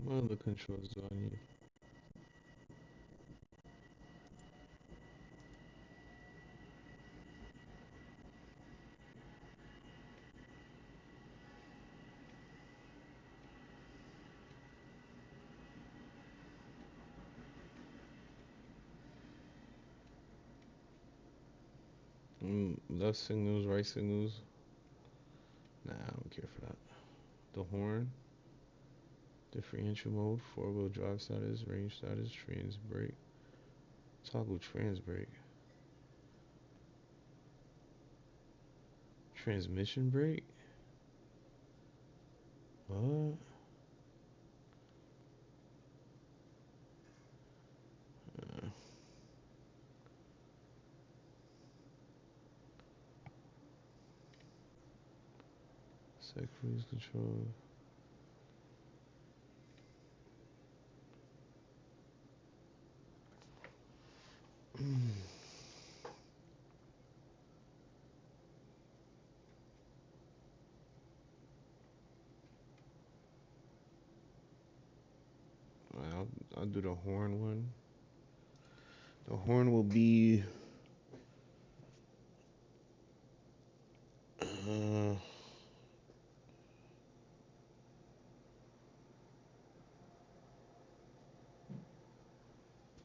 What other controls do I need? Left signals, right signals. Nah, I don't care for that. The horn. Differential mode, four-wheel drive status, range status, trans brake. Toggle trans brake. Transmission brake? What? Set cruise control. do the horn one. The horn will be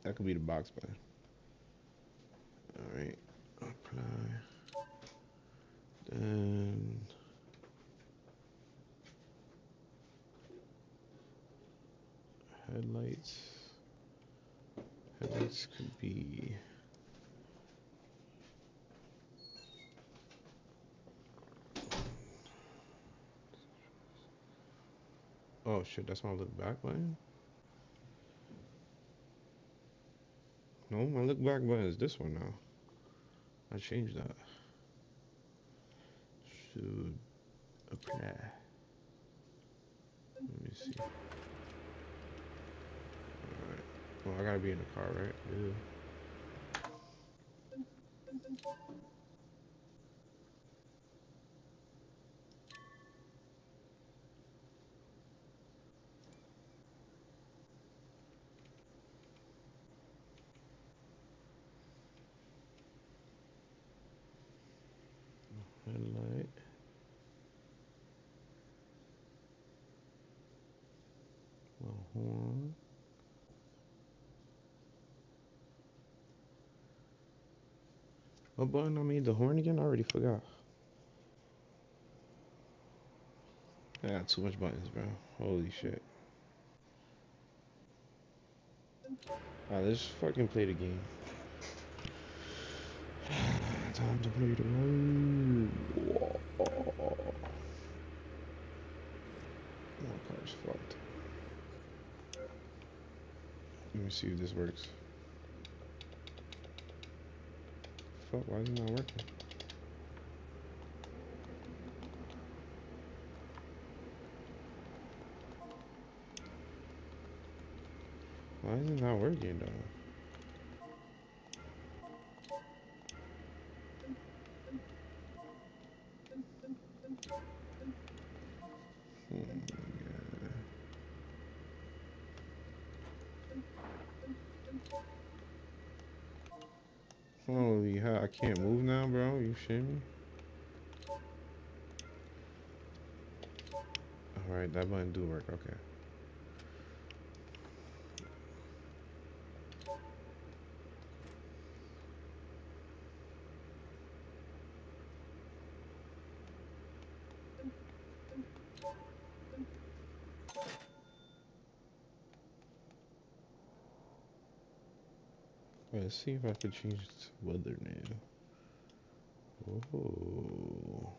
that could be the box button. All right, apply. Then headlights. Headlights could be oh shit, that's my look back button? No, my look back button is this one now. I changed that. Should apply. Let me see. Alright. Well, I gotta be in the car, right? Yeah. Headlight. Well, horn. What button I made the horn again? I already forgot. I got too much buttons, bro. Holy shit. Alright, let's fucking play the game. Time to play the game. My car's fucked. Let me see if this works. Fuck, why is it not working? Why is it not working, though? Holy hell, I can't move now, bro. You shitting me? Alright, that button do work, okay. Let's see if I could change it to weather now. Oh.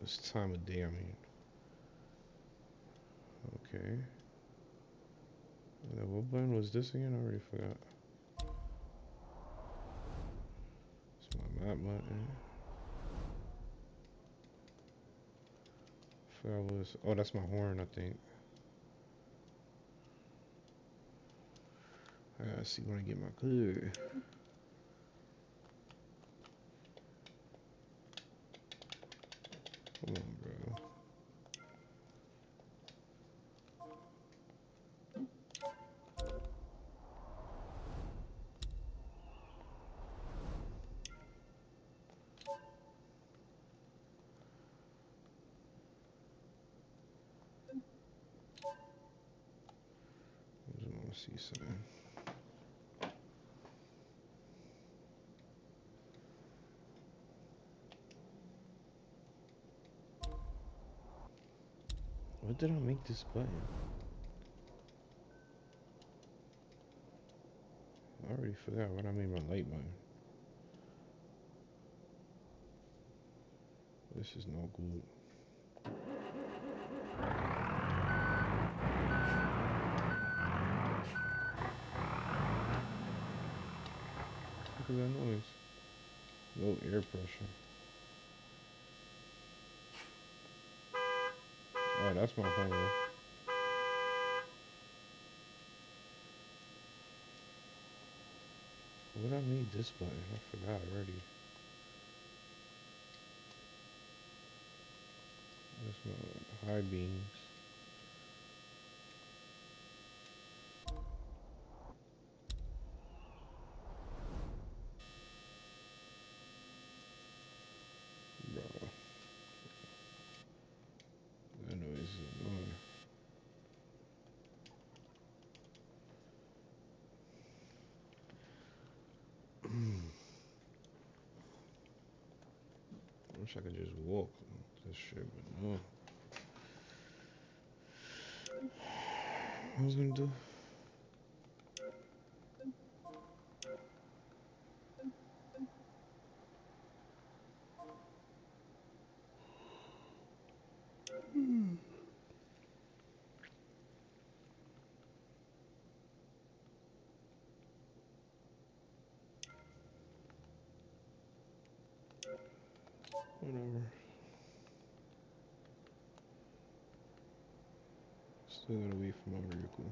This time of day, I mean. Okay. Now, what button was this again? I already forgot. It's my map button. I forgot what was. Oh, that's my horn, I think. I gotta see when I get my clear. Come on, bro. I just want to see something. What did I make this button? I already forgot what I made my light button. This is no good. Look at that noise. Low air pressure. Oh, that's my phone. What I made this button? I forgot already. That's my high beams. wish I could just walk this shit, but no. What was I gonna do? Whatever. Still gotta wait for my vehicle.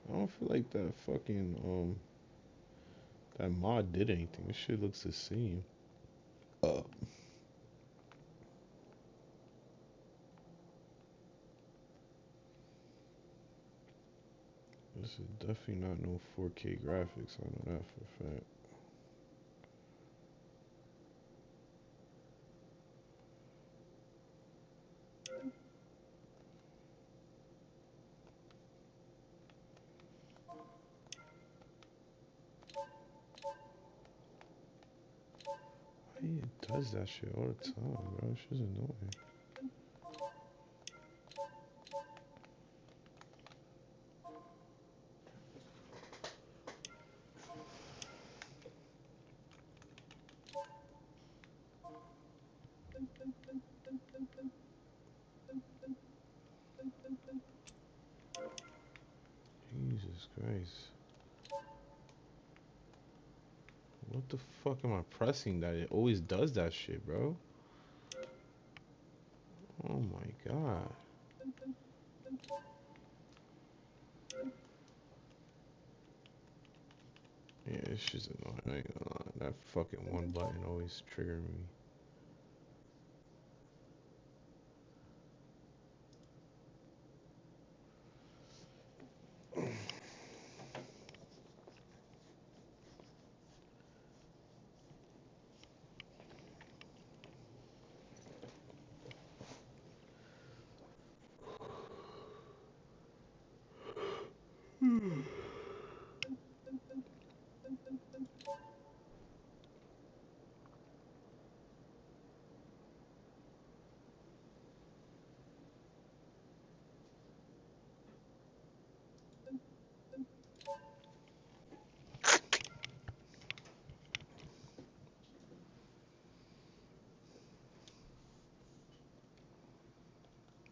I don't feel like that fucking that mod did anything. This shit looks the same. This is definitely not no 4K graphics. I know that for a fact. It does that shit all the time, bro. This shit's annoying. Jesus Christ. What the fuck am I pressing that it always does that shit, bro? Oh my god. Yeah, it's just annoying. I ain't gonna lie. That fucking one button always trigger me.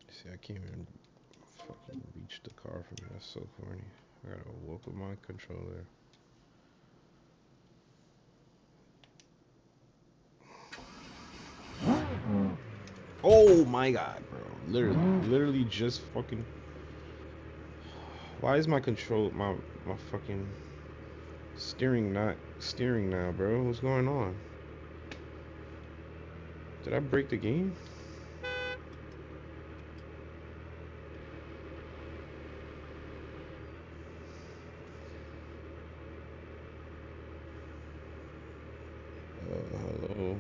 See, I can't even fucking reach the car from here. That's so corny. I gotta walk with my controller. Oh my god, bro. Literally just fucking... Why is my my fucking steering not steering now, bro? What's going on? Did I break the game? Hello.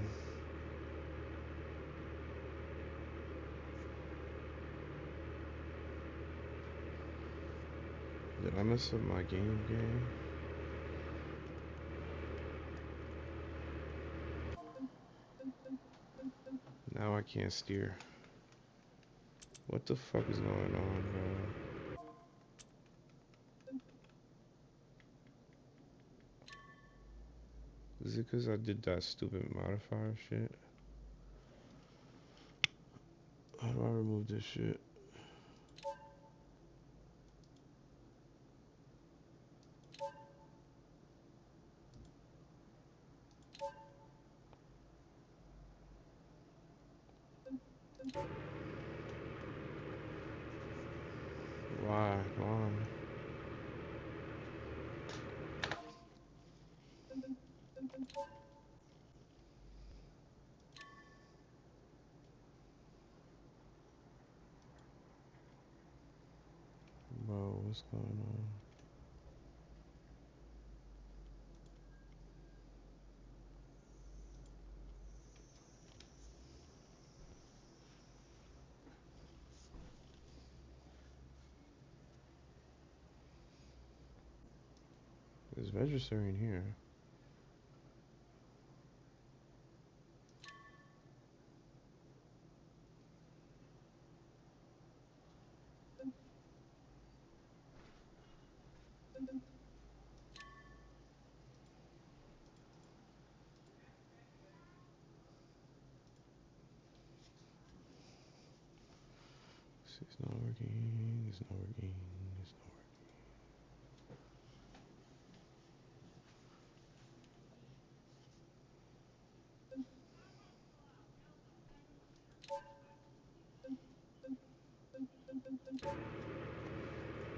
Did I mess up my game? Now I can't steer. What the fuck is going on, bro? Is it because I did that stupid modifier shit? How do I remove this shit? Why? Bro, what's going on? It's registering here. It's not working. It's not working. It's not.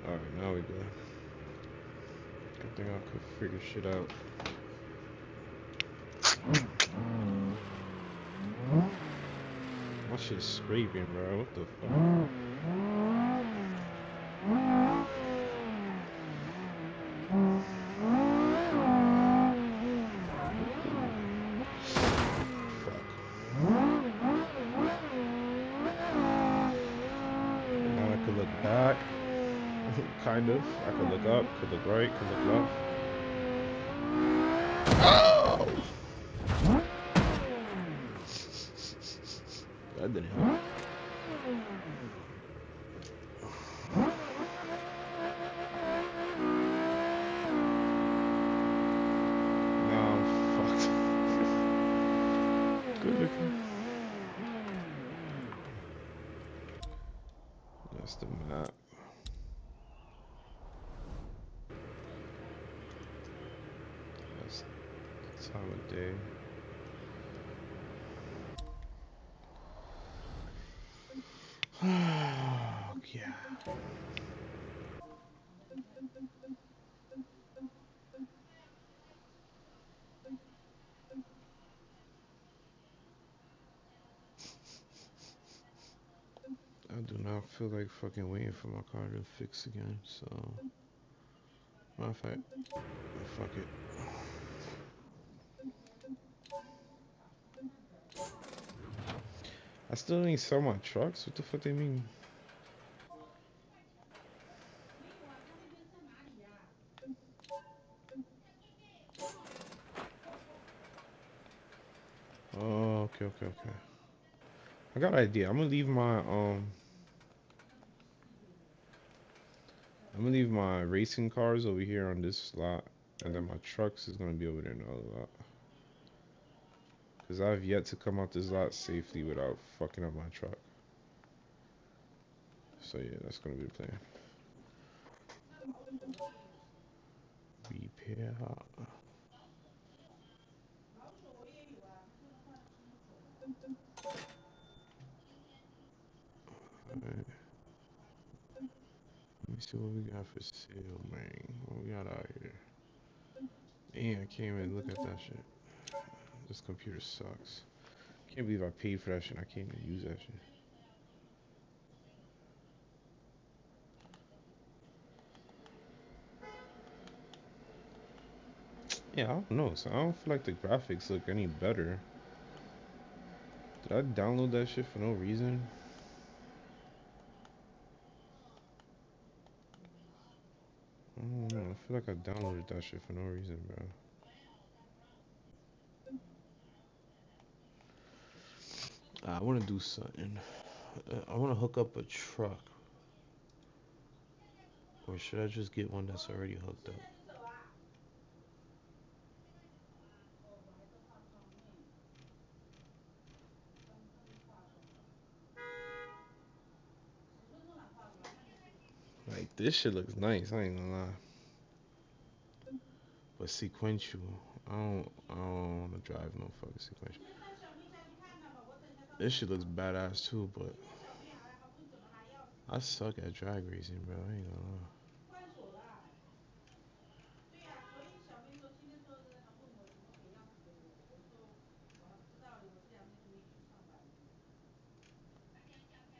All right, now we go. Good thing I could figure shit out. My shit's scraping, bro. What the fuck? Now I could look back. Kind of. I could look up, could look right, could look left. Oh! That didn't help. Now I'm fucked. Good. That's the map. That's the time of day. Yeah. I do not feel like fucking waiting for my car to fix again, so matter of fact, fuck it. I still didn't sell my trucks. What the fuck they mean? Oh, okay, okay, okay. I got an idea. I'm gonna leave my racing cars over here on this lot, and then my trucks is gonna be over there in the other lot. Cause I've yet to come out this lot safely without fucking up my truck. So yeah, that's gonna be the plan. Repair. Alright. Let me see what we got for sale, man. What we got out here? Damn, I can't even look at that shit. This computer sucks. Can't believe I paid for that shit. I can't even use that shit. Yeah, I don't know. So I don't feel like the graphics look any better. Did I download that shit for no reason? I don't know. I feel like I downloaded that shit for no reason, bro. I want to do something. I want to hook up a truck. Or should I just get one that's already hooked up? Like, this shit looks nice, I ain't gonna lie. But sequential, I don't wanna drive no fucking sequential. This shit looks badass too, but I suck at drag racing, bro. I ain't gonna lie.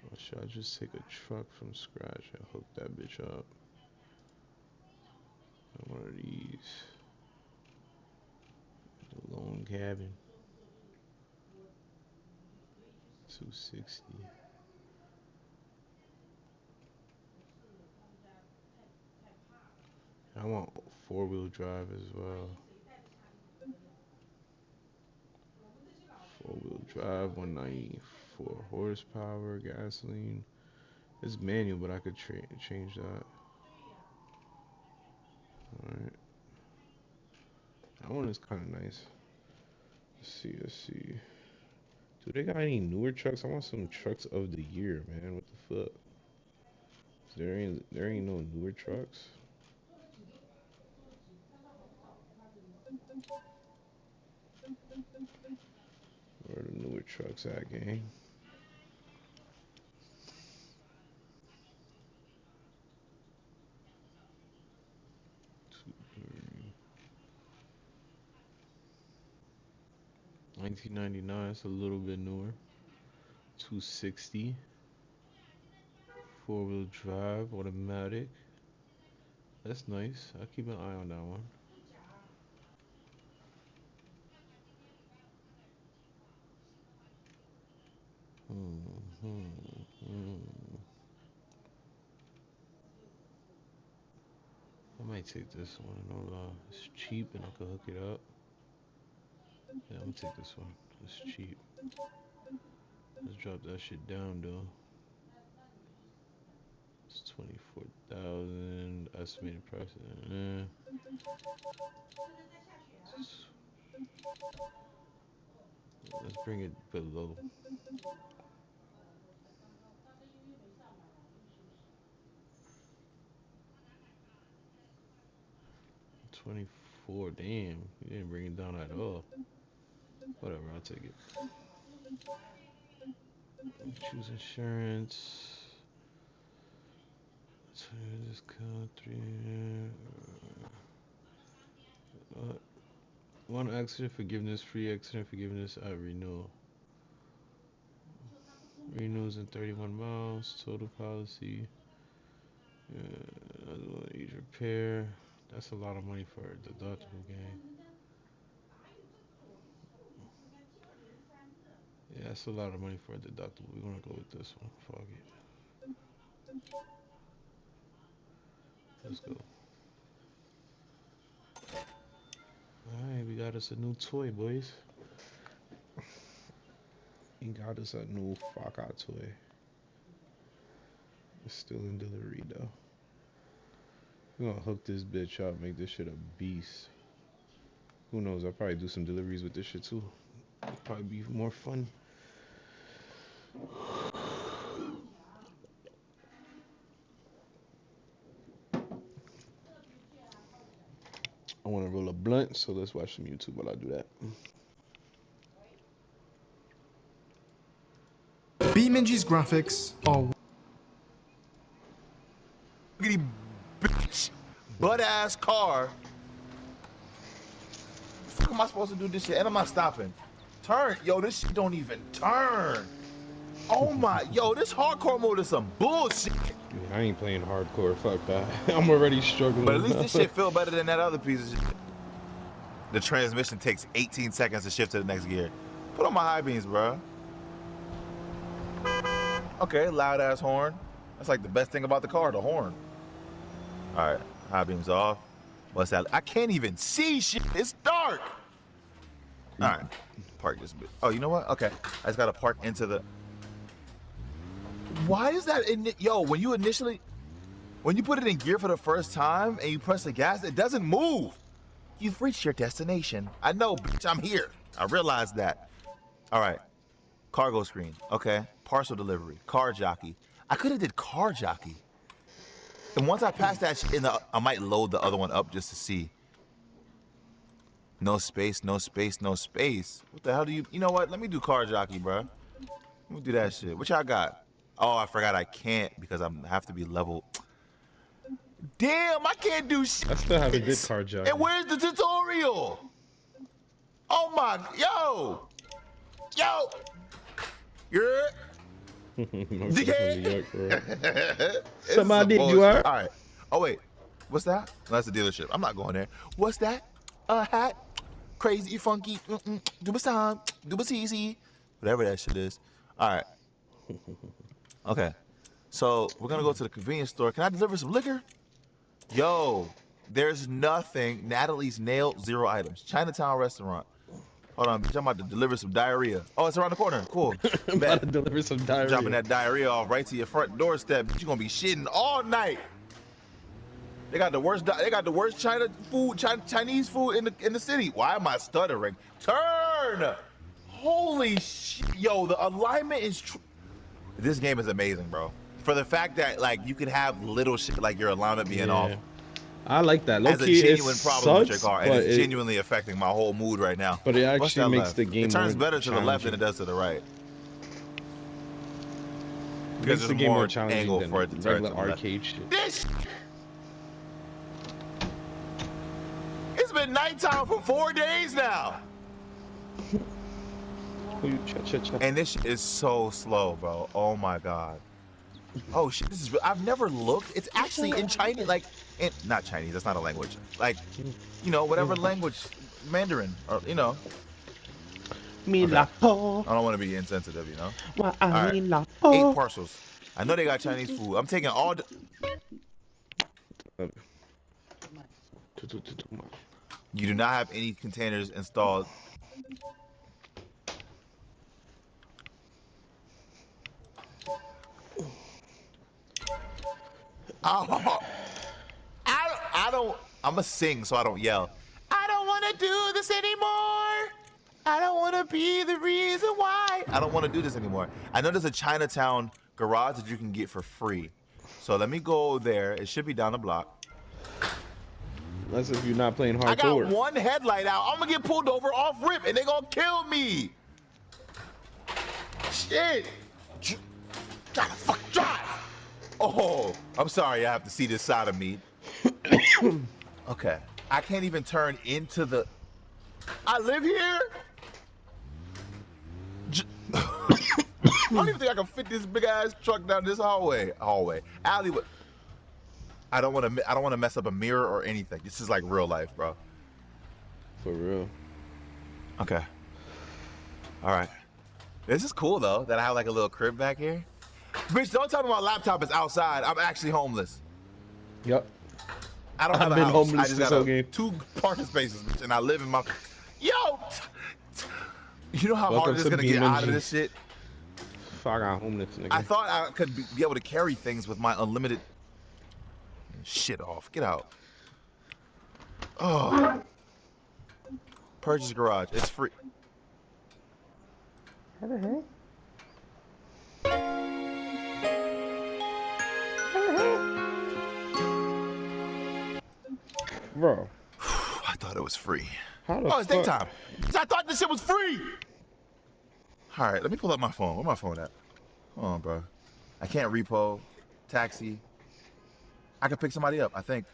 Or should I just take a truck from scratch and hook that bitch up? One of these. The lone cabin. 260. I want four-wheel drive as well. Four-wheel drive, 194 horsepower, gasoline. It's manual, but I could change that. Alright. That one is kind of nice. Let's see. Do they got any newer trucks? I want some trucks of the year, man. What the fuck? There ain't no newer trucks. Where are the newer trucks at, gang? 1999, it's a little bit newer. 260. 4-wheel drive, automatic. That's nice. I'll keep an eye on that one. I might take this one. No lie. It's cheap and I can hook it up. Yeah, I'm gonna take this one. It's cheap. Let's drop that shit down though. It's 24,000 estimated price. Let's bring it below. $24. Damn, you didn't bring it down at all. Whatever, I'll take it. Choose insurance. Discount 3. One accident forgiveness, free accident forgiveness at renewal. Renews in 31 miles. Total policy. Each repair. That's a lot of money for a deductible game. Yeah, that's a lot of money for a deductible. We're gonna go with this one. Fuck it. Let's go. Alright, we got us a new toy, boys. We got us a new Fakka toy. It's still in delivery though. We're gonna hook this bitch up, make this shit a beast. Who knows? I'll probably do some deliveries with this shit too. It'll probably be more fun. I want to roll a blunt, so let's watch some YouTube while I do that. BeamNG's graphics are bitch, butt ass car. The fuck am I supposed to do this shit? And I'm not stopping. Turn, yo, this shit don't even turn. Oh my, yo, this hardcore mode is some bullshit. I ain't playing hardcore, fuck that. I'm already struggling. But at least this shit feel better than that other piece of shit. The transmission takes 18 seconds to shift to the next gear. Put on my high beams, bro. Okay, loud ass horn. That's like the best thing about the car, the horn. All right, high beams off. What's that? I can't even see shit. It's dark. All right, park this bit. Oh, you know what? Okay, I just gotta park into the. Why is that in? Yo, when you put it in gear for the first time and you press the gas, it doesn't move. You've reached your destination. I know, bitch, I'm here. I realize that. All right, cargo screen. Okay, parcel delivery, car jockey. I could have did car jockey. And once I pass that shit, I might load the other one up just to see. No space, no space, no space. What the hell do you know what? Let me do car jockey, bro. Let me do that shit. What y'all got? Oh, I forgot I can't because I have to be level. Damn, I can't do shit. I still have a good car jockey. And where's the tutorial? Oh my, yo. You're Somebody you are. All right. Oh wait, what's that? No, that's the dealership. I'm not going there. What's that? A hat, crazy, funky, do time, do easy, whatever that shit is. All right. Okay. So we're gonna go to the convenience store. Can I deliver some liquor? Yo, there's nothing. Natalie's nailed 0 items. Chinatown restaurant. Hold on, bitch. I'm about to deliver some diarrhea. Oh, it's around the corner. Cool. I'm about to deliver some diarrhea. Dropping that diarrhea off right to your front doorstep. You're gonna be shitting all night. They got the worst. They got the worst Chinese food in the city. Why am I stuttering? Turn. Holy shit, yo! The alignment is. This game is amazing, bro. for the fact that like you could have little shit like your alignment being off. I like that. As a Low-key, genuine problem with your car, and it's it, genuinely affecting my whole mood right now. But it What's actually that makes left? the game It turns more better to the left than it does to the right. Because Makes the there's game more more challenging angle than for it to turn regular to the left. arcade shit. This. It's been nighttime for 4 days now. And this shit is so slow, bro. Oh my god. Oh shit, this is. I've never looked. It's actually in Chinese, like, not Chinese. That's not a language. Like, you know, whatever language, Mandarin, or you know. Okay. I don't want to be insensitive, you know. All right. 8 parcels. I know they got Chinese food. I'm taking all. You do not have any containers installed. Oh, I don't. I'm gonna sing so I don't yell. I don't want to do this anymore. I don't want to be the reason why. I don't want to do this anymore. I know there's a Chinatown garage that you can get for free. So let me go there. It should be down the block. Unless if you're not playing hardcore. I got one headlight out. I'm gonna get pulled over off rip and they're gonna kill me. Shit. Gotta fuck drive. Oh, I'm sorry I have to see this side of me. Okay. I can't even turn into the... I live here? I don't even think I can fit this big ass truck down this alleyway. Alleyway. I don't want to mess up a mirror or anything. This is like real life, bro. For real. Okay. All right. This is cool though that I have like a little crib back here. Bitch, don't tell me my laptop is outside. I'm actually homeless. Yep. I don't have I've a been house. homeless I just this got whole game. 2 parking spaces, bitch, and I live in my... Yo! You know how Welcome hard it is to gonna get out of BMG. this shit? Fuck, I got homeless, nigga. I thought I could be able to carry things with my unlimited... Shit off. Get out. Oh. Purchase garage. It's free. What the hell? Bro. I thought it was free. How the Oh, it's fuck? daytime. I thought this shit was free. All right, let me pull up my phone. Where my phone at? Hold on, bro. I can't repo, taxi. I could pick somebody up, I think.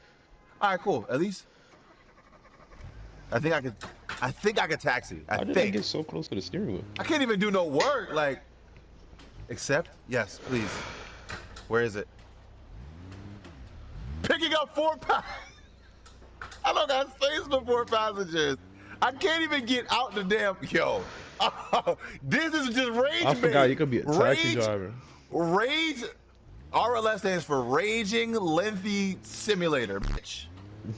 All right, cool. At least I think I could taxi. How did I get so close to the steering wheel? I can't even do no work, like, accept? Yes, please. Where is it? Picking up 4 passengers. I don't got space for 4 passengers. I can't even get out the damn, yo. This is just rage. I forgot you could be a taxi driver. Rage, RLS stands for Raging Lengthy Simulator, bitch.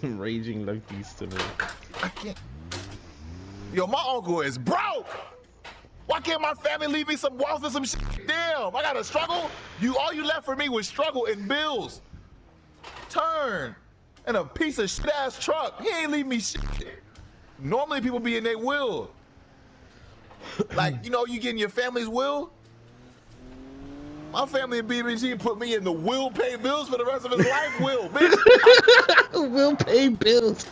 Raging lengthy simulator. I can't. Yo, my uncle is broke. Why can't my family leave me some wealth and some shit? Damn, I gotta struggle. All you left for me was struggle and bills. Turn. And a piece of shit ass truck. He ain't leave me shit. Normally people be in their will. Like, you know, you get in your family's will. My family in BMG put me in the will pay bills for the rest of his life. Will, bitch. Will pay bills.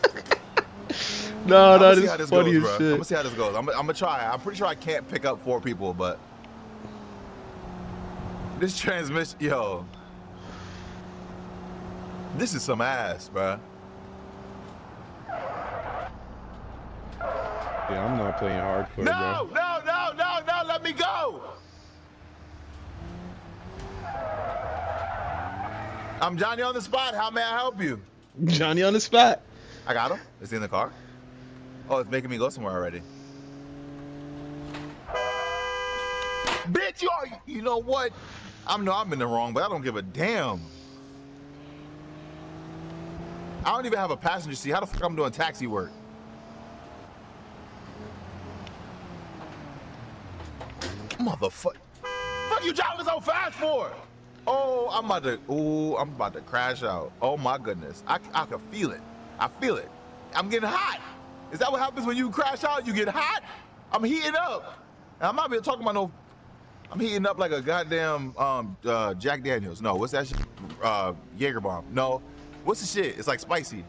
No, that is funny as shit. I'm gonna see how this goes. I'm gonna try. I'm pretty sure I can't pick up 4 people, but this transmission, yo, this is some ass, bro. Yeah, I'm not playing hardcore, No, bro. no, let me go. I'm Johnny on the spot. How may I help you? Johnny on the spot. I got him. Is he in the car? Oh, it's making me go somewhere already. Bitch, you know what? I'm in the wrong, but I don't give a damn. I don't even have a passenger seat. How the fuck I'm doing taxi work? Motherfucker. Fuck you driving so fast for? Oh, I'm about to crash out. Oh my goodness. I can feel it. I feel it. I'm getting hot. Is that what happens when you crash out? You get hot? I'm heating up. And I'm not even talking about no I'm heating up like a goddamn Jack Daniels. No, what's that shit? Jaeger bomb. No, what's the shit? It's like spicy.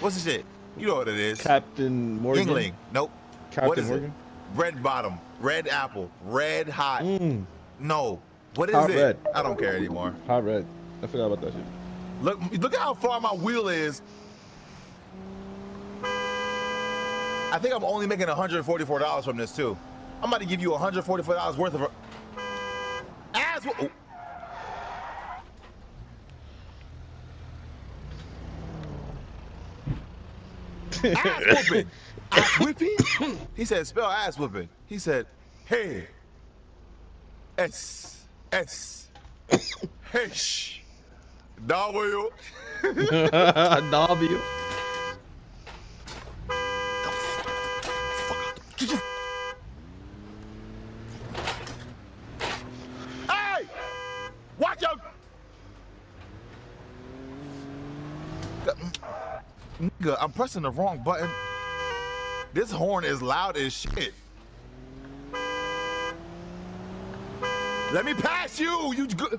What's the shit? You know what it is. Captain Morgan. Yingling. Nope. Captain what is Morgan. It? Red bottom. Red apple. Red hot. No. What is Hot it? red. I don't care anymore. Hot red. I forgot about that shit. Look at how far my wheel is. I think I'm only making $144 from this too. I'm about to give you $144 worth of ass. Oh. Ass whooping. Ass whipping? He said, spell ass whooping. He said, hey. S. H. W. W. Hey! Watch out! Nigga, I'm pressing the wrong button. This horn is loud as shit. Let me pass you, you good.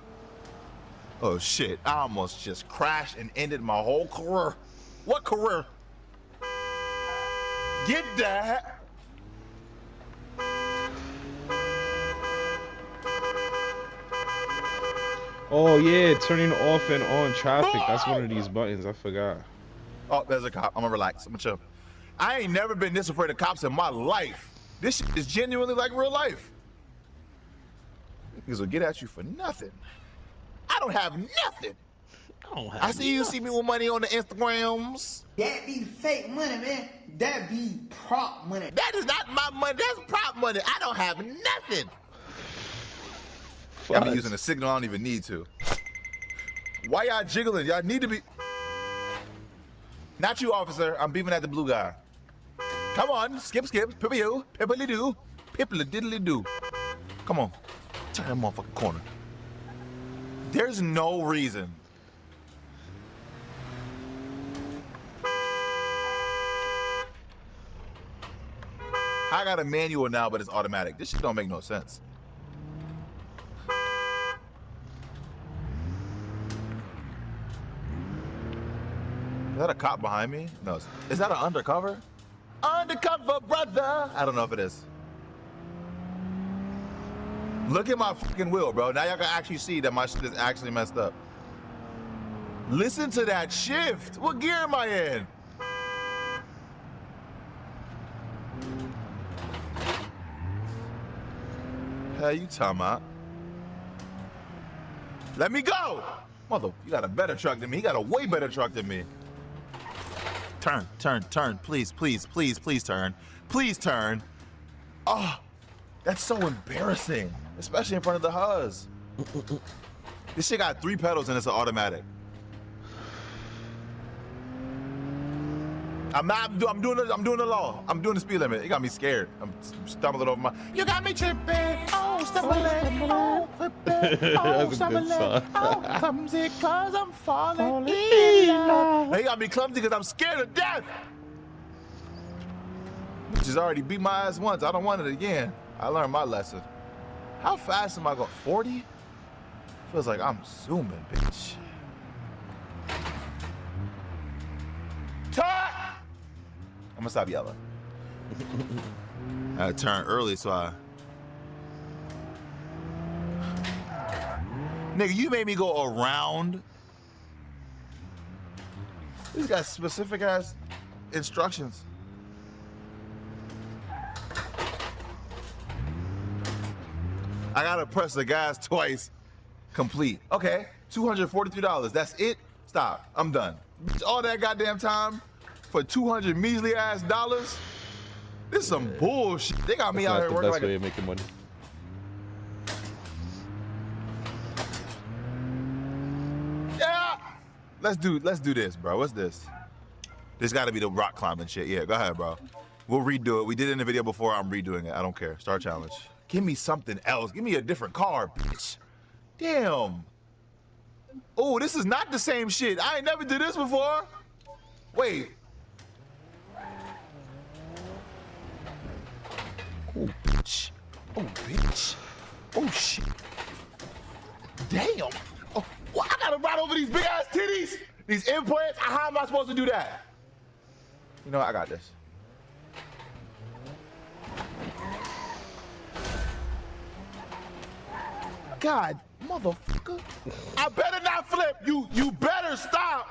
Oh shit, I almost just crashed and ended my whole career. What career? Get that. Oh yeah, turning off and on traffic. That's one of these buttons. I forgot. Oh, there's a cop. I'm gonna relax. I'm gonna chill. I ain't never been this afraid of cops in my life. This shit is genuinely like real life. Niggas will get at you for nothing. I don't have nothing. I see you see me with money on the Instagrams. That be fake money, man. That be prop money. That is not my money. That's prop money. I don't have nothing. I'm using a signal I don't even need to. Why y'all jiggling? Y'all need to be. Not you, officer. I'm beeping at the blue guy. Come on, skip, pippy-oo, pippily-doo, pippily-diddly-doo. Come on, turn that motherfucking corner. There's no reason. I got a manual now, but it's automatic. This shit don't make no sense. Is that a cop behind me? No. Is that an undercover? Undercover brother! I don't know if it is. Look at my fucking wheel, bro. Now y'all can actually see that my shit is actually messed up. Listen to that shift. What gear am I in? Hell you talking about? Let me go! Mother, you got a better truck than me. You got a way better truck than me. Turn. Please turn. Please turn. Oh, that's so embarrassing. Especially in front of the Huz. This shit got 3 pedals and it's an automatic. I'm doing the law. I'm doing the speed limit. It got me scared. I'm stumbling over my. You got me tripping. Oh, stumbling. Oh, flipping. Oh, stumbling. Oh, clumsy 'cause I'm falling in love. They got me clumsy because I'm scared to death. Just already beat my ass once. I don't want it again. I learned my lesson. How fast am I going? 40? Feels like I'm zooming, bitch. I'm gonna stop yelling. I turned early, so I. Nigga, you made me go around. These got specific ass instructions. I gotta press the gas twice. Complete. Okay, $243. That's it. Stop. I'm done. All that goddamn time for 200 measly ass dollars. This is some bullshit. They got me out here working like a... That's the best way of making money. Yeah. Let's do this, bro. What's this? This got to be the rock climbing shit. Yeah, go ahead, bro. We'll redo it. We did it in the video before. I'm redoing it. I don't care. Star challenge. Give me something else. Give me a different car, bitch. Damn. Oh, this is not the same shit. I ain't never did this before. Wait. Oh, bitch. Oh, bitch. Oh shit. Damn. Oh, well, I gotta ride over these big ass titties. These implants. How am I supposed to do that? You know what? I got this. God, motherfucker. I better not flip. You better stop.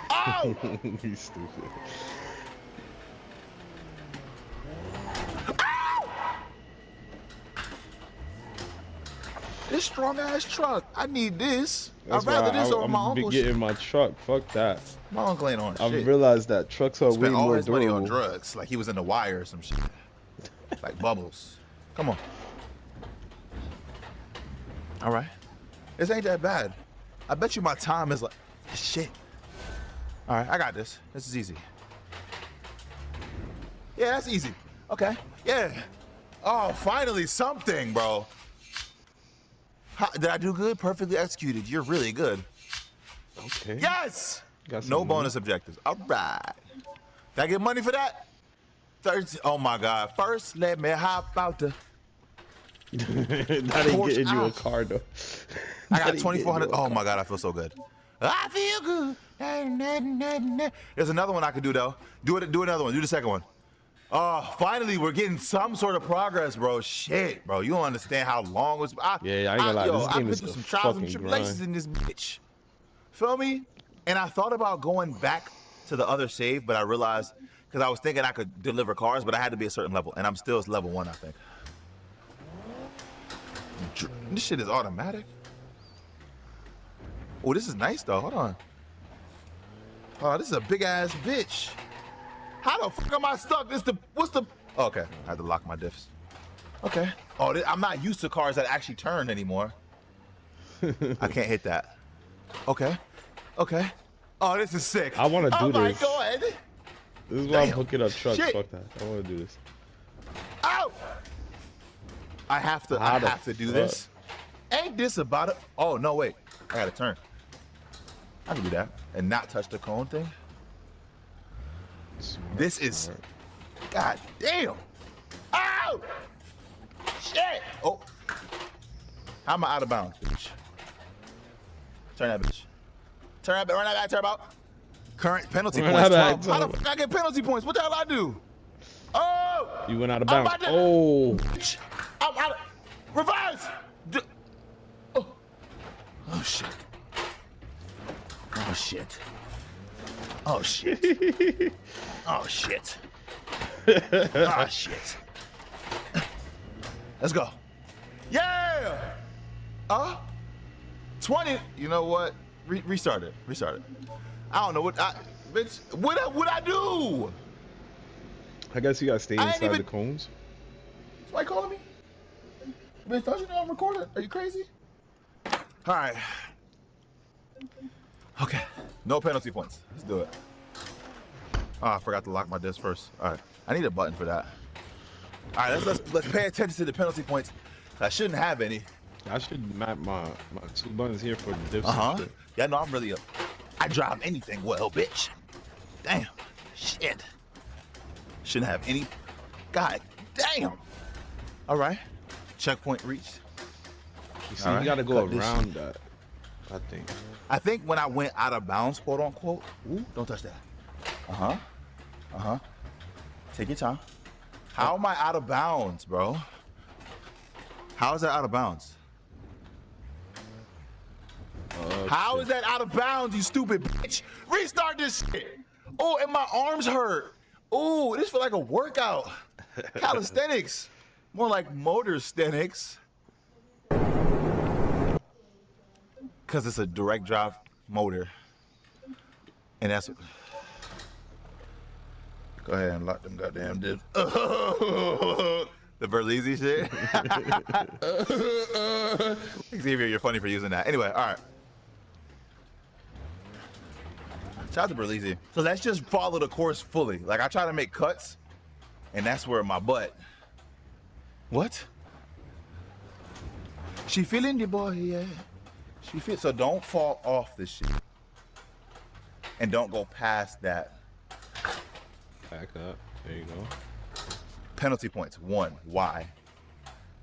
Oh! He's stupid. This strong ass truck. I need this. That's I'd rather why this over my I'm uncle's. getting my truck. Fuck that. My uncle ain't on shit. I've realized that trucks are way Spent all more his money durable. on drugs, like he was in the Wire or some shit. Like Bubbles. Come on. All right. This ain't that bad. I bet you my time is like shit. All right, I got this. This is easy. Yeah, that's easy. Okay. Yeah. Oh, finally something, bro. Did I do good? Perfectly executed. You're really good. Okay. Yes. Got No some bonus objectives. All right. Did I get money for that? 30. Oh my God. First, let me hop out the. That ain't getting you a car though. I got 2,400. Oh my God, I feel so good. I feel good. There's another one I could do though. Do another one. Do the second one. Oh, finally, we're getting some sort of progress, bro. Shit, bro. You don't understand how long it was. Yeah, I ain't gonna lie. This game I've been is through a some trials and fucking tribulations grind. in this bitch. Feel me? And I thought about going back to the other save, but I realized, because I was thinking I could deliver cars, but I had to be a certain level. And I'm still level 1, I think. This shit is automatic. Oh, this is nice, though. Hold on. Oh, this is a big-ass bitch. How the fuck am I stuck? What's the... Oh, okay, I had to lock my diffs. Okay. Oh, I'm not used to cars that actually turn anymore. I can't hit that. Okay. Okay. Oh, this is sick. I want to do my this. God. This is why I'm hooking up trucks. Shit. Fuck that. I want to do this. Ow! I have to do this. Ain't this about it? Oh, no, wait. I gotta turn. I can do that and not touch the cone thing. This is... God damn. Ow! Shit! Oh. How am I out of bounds, bitch? Turn that bitch. Turn that back, run that back, turn about. Current penalty Run points, that 12. back, How the fuck I get penalty points? What the hell I do? Oh! You went out of I'm bounds. about to- Oh. I'm out of... Reverse! Oh. Oh, shit. Oh, shit. Oh, shit. Oh, shit. Oh, shit. Let's go. Yeah! 20. You know what? Restart it. Restart it. I don't know what bitch. What I do? I guess you gotta stay I ain't inside even- the cones. Somebody calling me? Bitch, don't you know I'm recording? Are you crazy? All right. Okay. No penalty points. Let's do it. Oh, I forgot to lock my disc first. All right. I need a button for that. All right. Let's pay attention to the penalty points. I shouldn't have any. I should map my 2 buttons here for the dips. Uh-huh. And shit. Yeah, no, I'm really I drive anything well, bitch. Damn. Shit. Shouldn't have any. God damn. All right. Checkpoint reached. You see, All you right, gotta go cut this around shit. that. I think. I think when I went out of bounds, quote unquote. Ooh, don't touch that. Uh-huh. Uh-huh. Take your time. How am I out of bounds, bro? How is that out of bounds? How is that out of bounds, you stupid bitch? Restart this shit. Oh, and my arms hurt. Oh, this feel like a workout. Calisthenics. More like motor-sthenics. Because it's a direct drive motor. And that's... Go ahead and lock them goddamn dips. The Berlizzi shit. Xavier, you're funny for using that. Anyway, all right. Shout out to Berlizzi. So let's just follow the course fully. Like, I try to make cuts, and that's where my butt. What? She feeling the boy, yeah. She feel, so don't fall off this shit. And don't go past that. Back up. There you go. penalty points. 1. Why?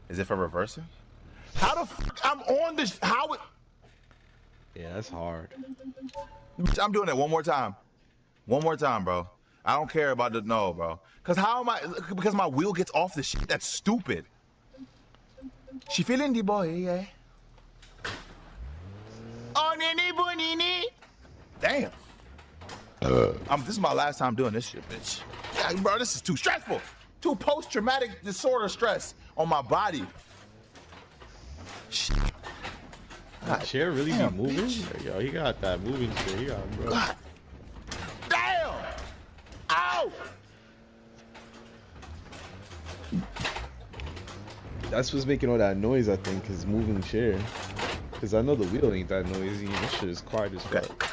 Is it for reversing? How the fuck I'm on this? How it? Yeah, that's hard. I'm doing it one more time. One more time, bro. I don't care about the no, bro. Cause how am I? Because my wheel gets off the shit. That's stupid. She feeling the boy, yeah. Oh, nene, boy, nene. Damn. This is my last time doing this shit, bitch. Yeah, bro, this is too stressful. Too post-traumatic disorder stress on my body. Shit. That chair really be moving? Bitch. Yo, he got that moving shit. He got, bro. God. Damn! Ow! That's what's making all that noise, I think, his moving chair. Because I know the wheel ain't that noisy. This shit is quiet as fuck.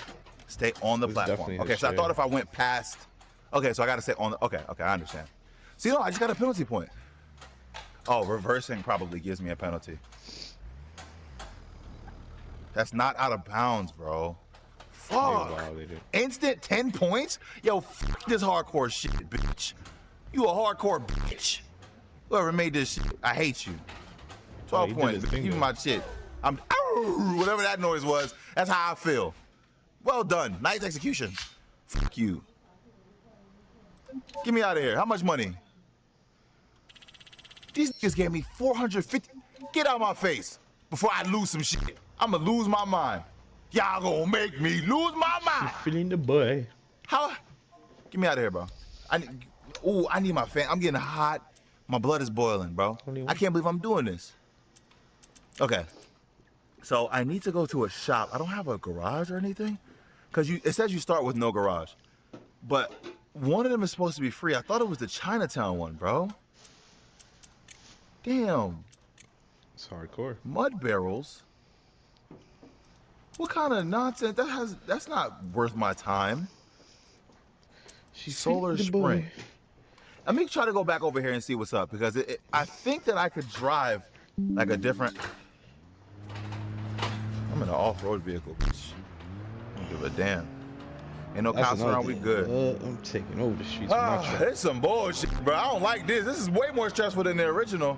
Stay on the platform. Okay, so I thought if I went past... Okay, so I gotta stay on the... Okay, I understand. See, no, I just got a penalty point. Oh, reversing probably gives me a penalty. That's not out of bounds, bro. Fuck. Instant 10 points? Yo, fuck this hardcore shit, bitch. You a hardcore bitch. Whoever made this shit, I hate you. 12 points, give me my shit. I'm... Whatever that noise was, that's how I feel. Well done. Nice execution. Fuck you. Get me out of here. How much money? These niggas gave me 450. Get out of my face before I lose some shit. I'ma lose my mind. Y'all gonna make me lose my mind. Feeling the boy. How? Get me out of here, bro. I need my fan. I'm getting hot. My blood is boiling, bro. I can't believe I'm doing this. Okay. So I need to go to a shop. I don't have a garage or anything. Because it says you start with no garage. But one of them is supposed to be free. I thought it was the Chinatown one, bro. Damn. It's hardcore. Mud barrels? What kind of nonsense? That's not worth my time. Solar Spring. Let me try to go back over here and see what's up. Because I think that I could drive like a different... I'm in an off-road vehicle, bitch. I don't give a damn. Ain't no cops around, we good. I'm taking over the streets with my truck. It's some bullshit, bro. I don't like this. This is way more stressful than the original.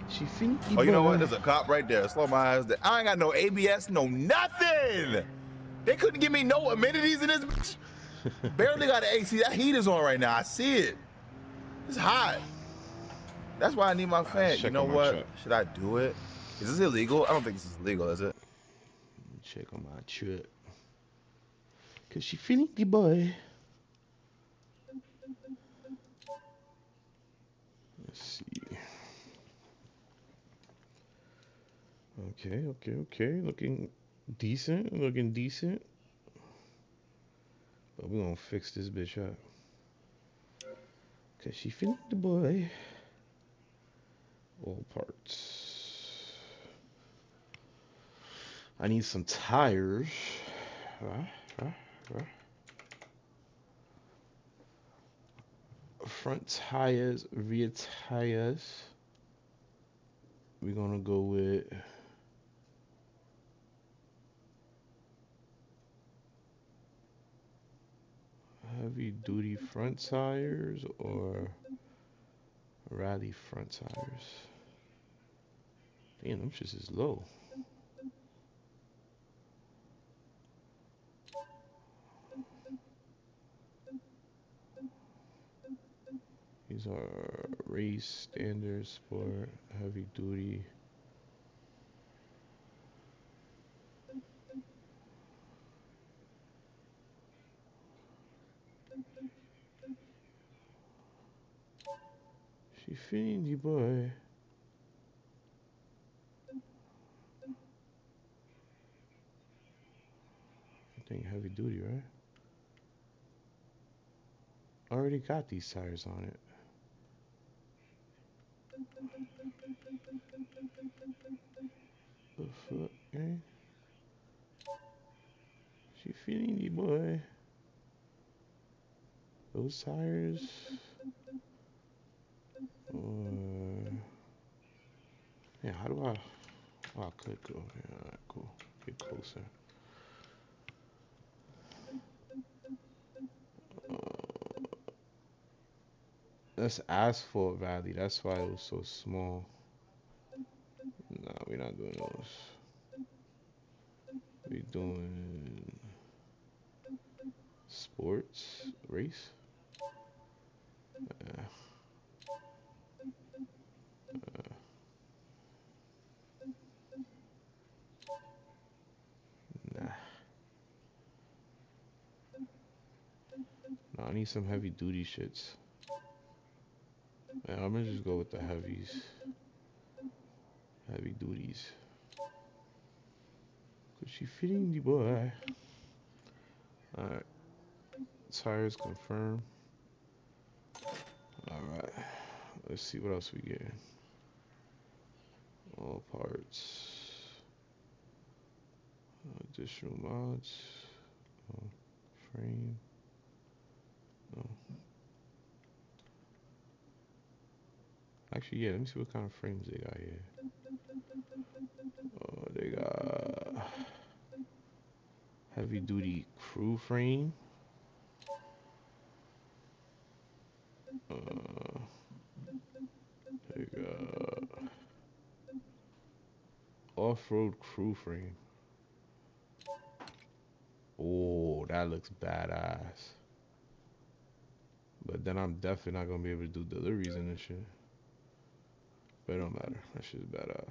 She finky, oh, you know what? There's a cop right there. Slow my ass down. I ain't got no ABS, no nothing. They couldn't give me no amenities in this bitch. Barely got an AC. That heat is on right now. I see it. It's hot. That's why I need my fan. You know what? Should I do it? Is this illegal? I don't think this is illegal, is it? Check on my truck. Cause she feeling the boy. Let's see. Okay. Looking decent. But we're gonna fix this bitch up. Cause she feeling the boy. All parts. I need some tires. Front tires, rear tires. We're gonna go with heavy duty front tires or rally front tires. Damn, them shits is low. These are race, standard, sport, heavy duty. She feeling the boy. I think heavy duty, right? I already got these tires on it. The fuck, eh? She feeling the boy. Those tires. Yeah, how do I? Oh, I could go. Yeah, alright, cool. Get closer. That's Asphalt Valley. That's why it was so small. Nah, we're not doing those. We doing sports race. Uh, nah. Nah, I need some heavy duty shits. Man, I'm gonna just go with the heavies. Heavy duties. Cause she fitting the boy. Alright. Tires confirmed. Alright. Let's see what else we get. All parts. Additional mods. Oh, frame. No. Actually, yeah, let me see what kind of frames they got here. Oh, they got heavy duty crew frame. They got off-road crew frame. Oh, that looks badass. But then I'm definitely not gonna be able to do deliveries in this shit. But it don't matter. That shit's badass.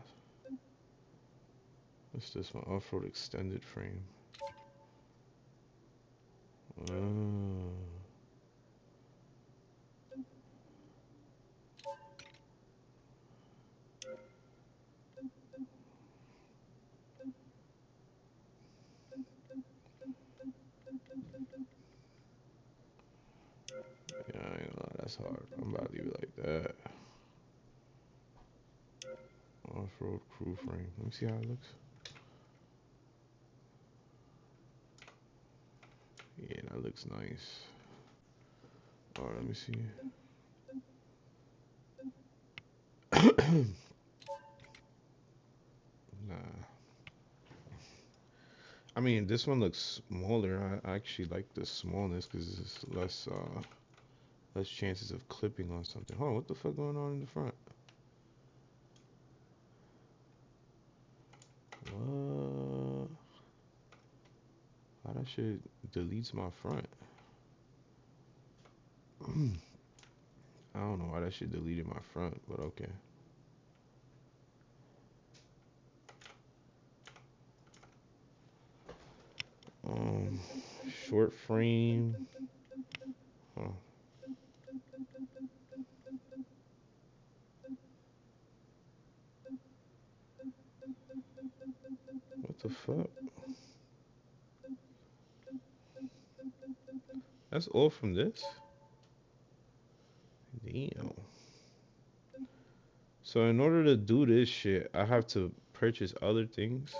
What's this one? Off-road extended frame. Yeah, I ain't gonna lie, that's hard. I'm about to leave it like that. Off-road crew frame. Let me see how it looks. Yeah, that looks nice. Alright, let me see. Nah. I mean, this one looks smaller. I actually like the smallness because it's less chances of clipping on something. Hold on, what the fuck going on in the front? What? How that shit deletes my front? I don't know why that shit deleted my front, but okay. Short frame. Huh. What the fuck? That's all from this? Damn. So in order to do this shit, I have to purchase other things.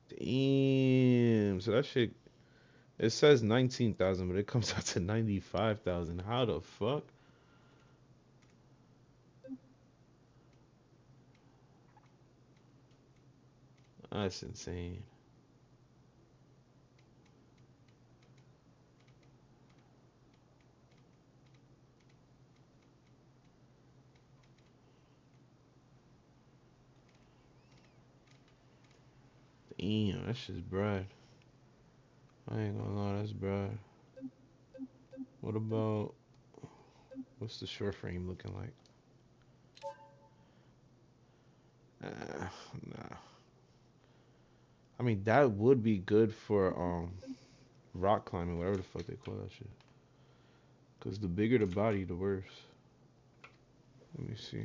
Damn. So that shit, it says 19,000, but it comes out to 95,000. How the fuck? That's insane. Damn, that shit's Brad. I ain't gonna lie, that's Brad. What about, what's the short frame looking like? Nah. I mean, that would be good for rock climbing, whatever the fuck they call that shit. Cause the bigger the body, the worse. Let me see.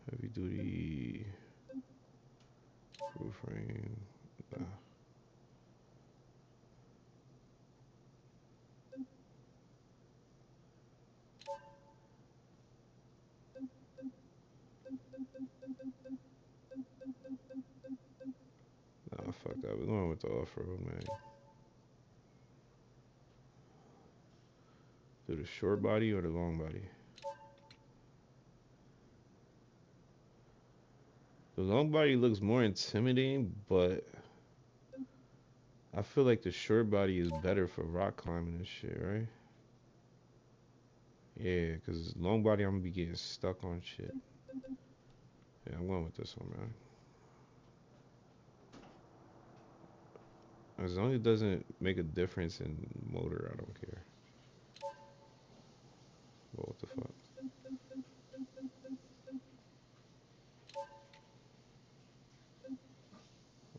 Heavy duty crew frame. Nah. Nah, fuck that. We're going with the off-road, man. Do the short body or the long body? The long body looks more intimidating, but I feel like the short body is better for rock climbing and shit, right? Yeah, because long body, I'm gonna be getting stuck on shit. Yeah, I'm going with this one, man. As long as it doesn't make a difference in motor, I don't care. Well, what the fuck?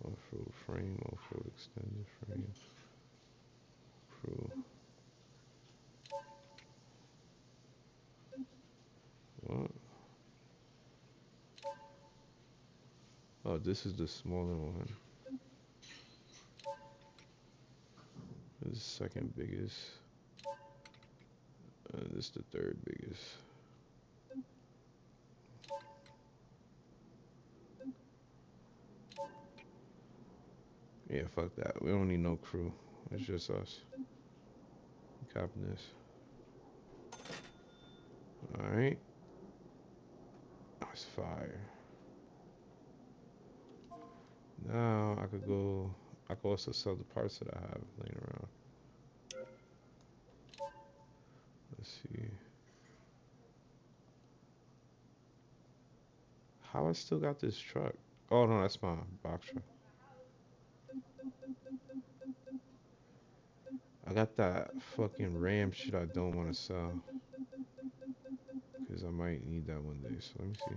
Off-road frame, off-road extended frame. Crew. What? Oh, this is the smaller one. This is the second biggest. This is the third biggest. Yeah, fuck that. We don't need no crew. It's just us. Copy this. Alright. That's fire. Now I could go. I could also sell the parts that I have laying around. Let's see. How I still got this truck? Oh no, that's my box truck. I got that fucking Ram shit I don't want to sell. Because I might need that one day. So let me see.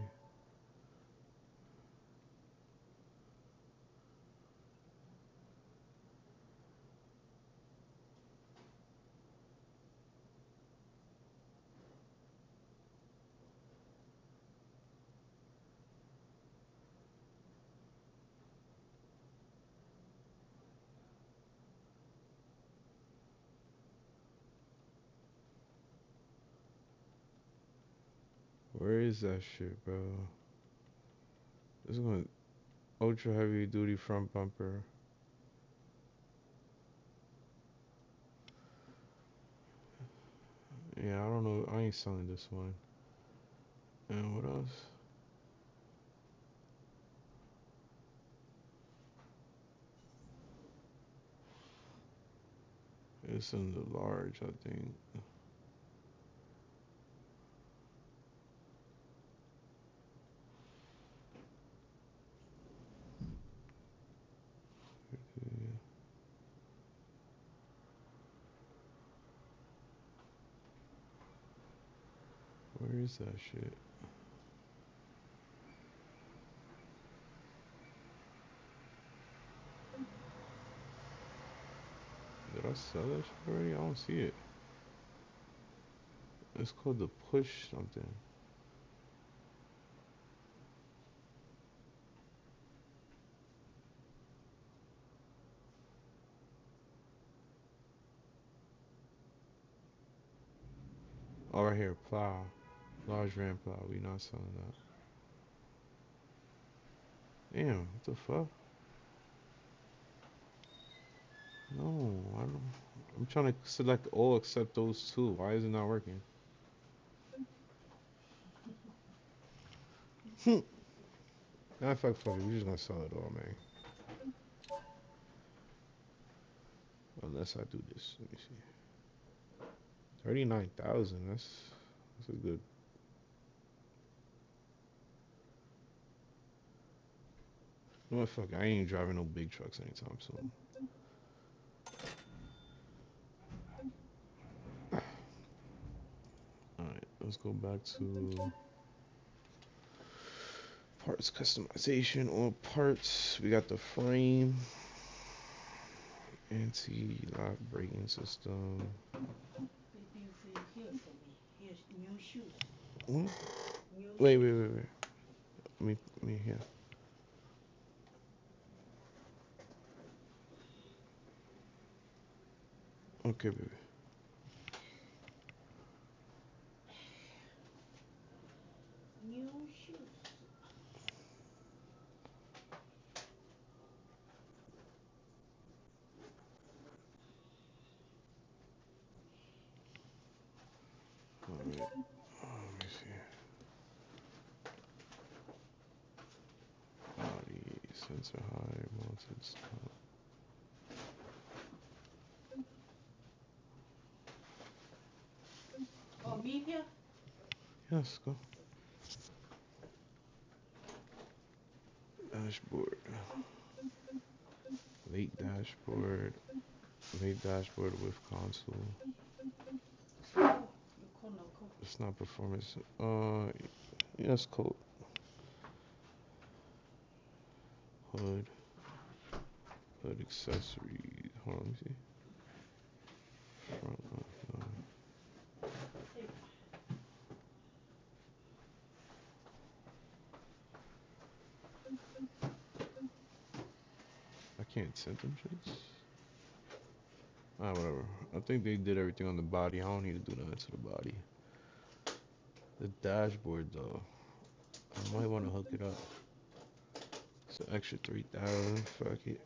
Where is that shit, bro? This is going ultra heavy duty front bumper. Yeah, I don't know. I ain't selling this one. And what else? It's in the large, I think. Where is that shit? Did I sell that shit already? I don't see it. It's called the push something. Oh, right here, plow. Large ram plow. We not selling that. Damn, what the fuck? No, I don't. I'm trying to select all except those two. Why is it not working? Nah, fuck it. We just gonna sell it all, man. Unless I do this. Let me see. 39,000. That's a good. You know what? Fuck. I ain't driving no big trucks anytime soon. Alright, let's go back to parts customization. All parts. We got the frame. Anti-lock braking system. What? Wait. Let me here. Okay, baby. New shoes. Alright. Let me see. Sensor high, mounted stop. Oh, me here? Yes, go. Dashboard. Late dashboard. Late dashboard with console. It's not performance. Yes, code. Hood. Hood accessories. Hold on, let me see. Front left, no. I can't send them shits. Ah, whatever. I think they did everything on the body. I don't need to do nothing to the body. The dashboard, though. I might want to hook it up. It's an extra 3,000. Fuck it.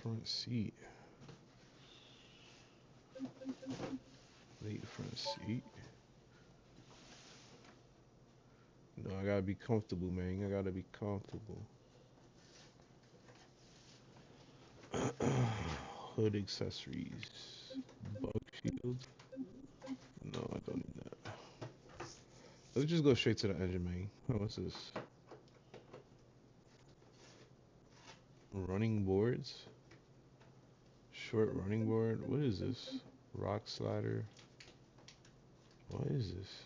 Front seat. Late front seat. No, I gotta be comfortable, man. I gotta be comfortable. Hood accessories. Bug shield. No, I don't need that. Let's just go straight to the engine, man. Oh, what's this? Running boards. Short running board. What is this? Rock slider. What is this?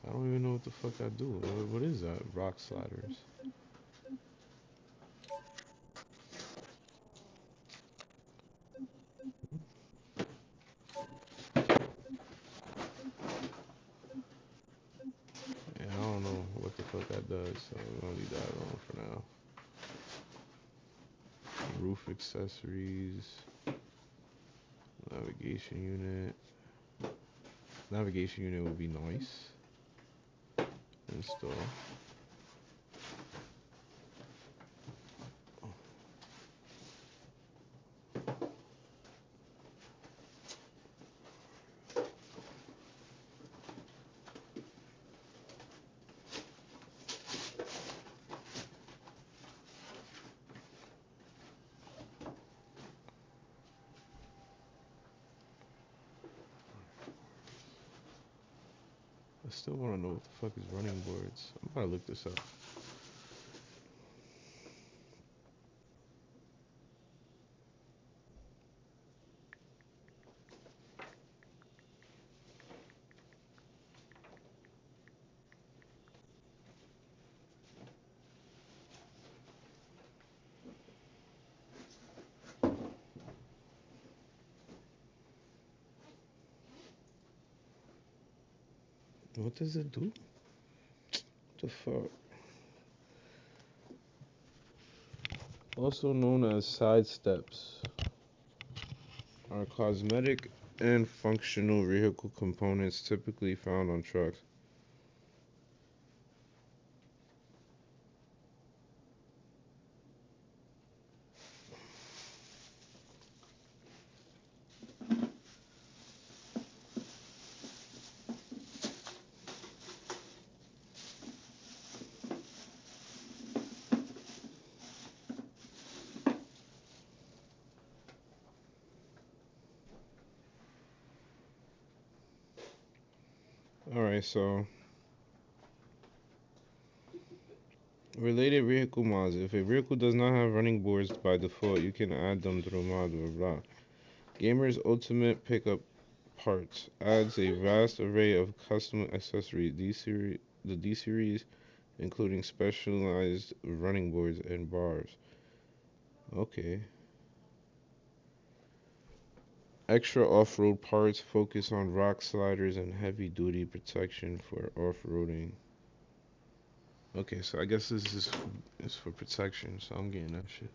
I don't even know what the fuck I do. What is that? Rock sliders. Yeah, I don't know what the fuck that does, so we're gonna leave that alone for now. Roof accessories. Navigation unit. Navigation unit would be nice. Install. I still want to know what the fuck is running boards. I'm about to look this up. What does it do? What the fuck? Also known as side steps, are cosmetic and functional vehicle components typically found on trucks. Alright, so related vehicle mods. If a vehicle does not have running boards by default, you can add them through mod or blah. Gamer's Ultimate Pickup Parts adds a vast array of custom accessories. The D series, including specialized running boards and bars. Okay. Extra off-road parts focus on rock sliders and heavy-duty protection for off-roading. Okay, so I guess this is for protection, so I'm getting that shit.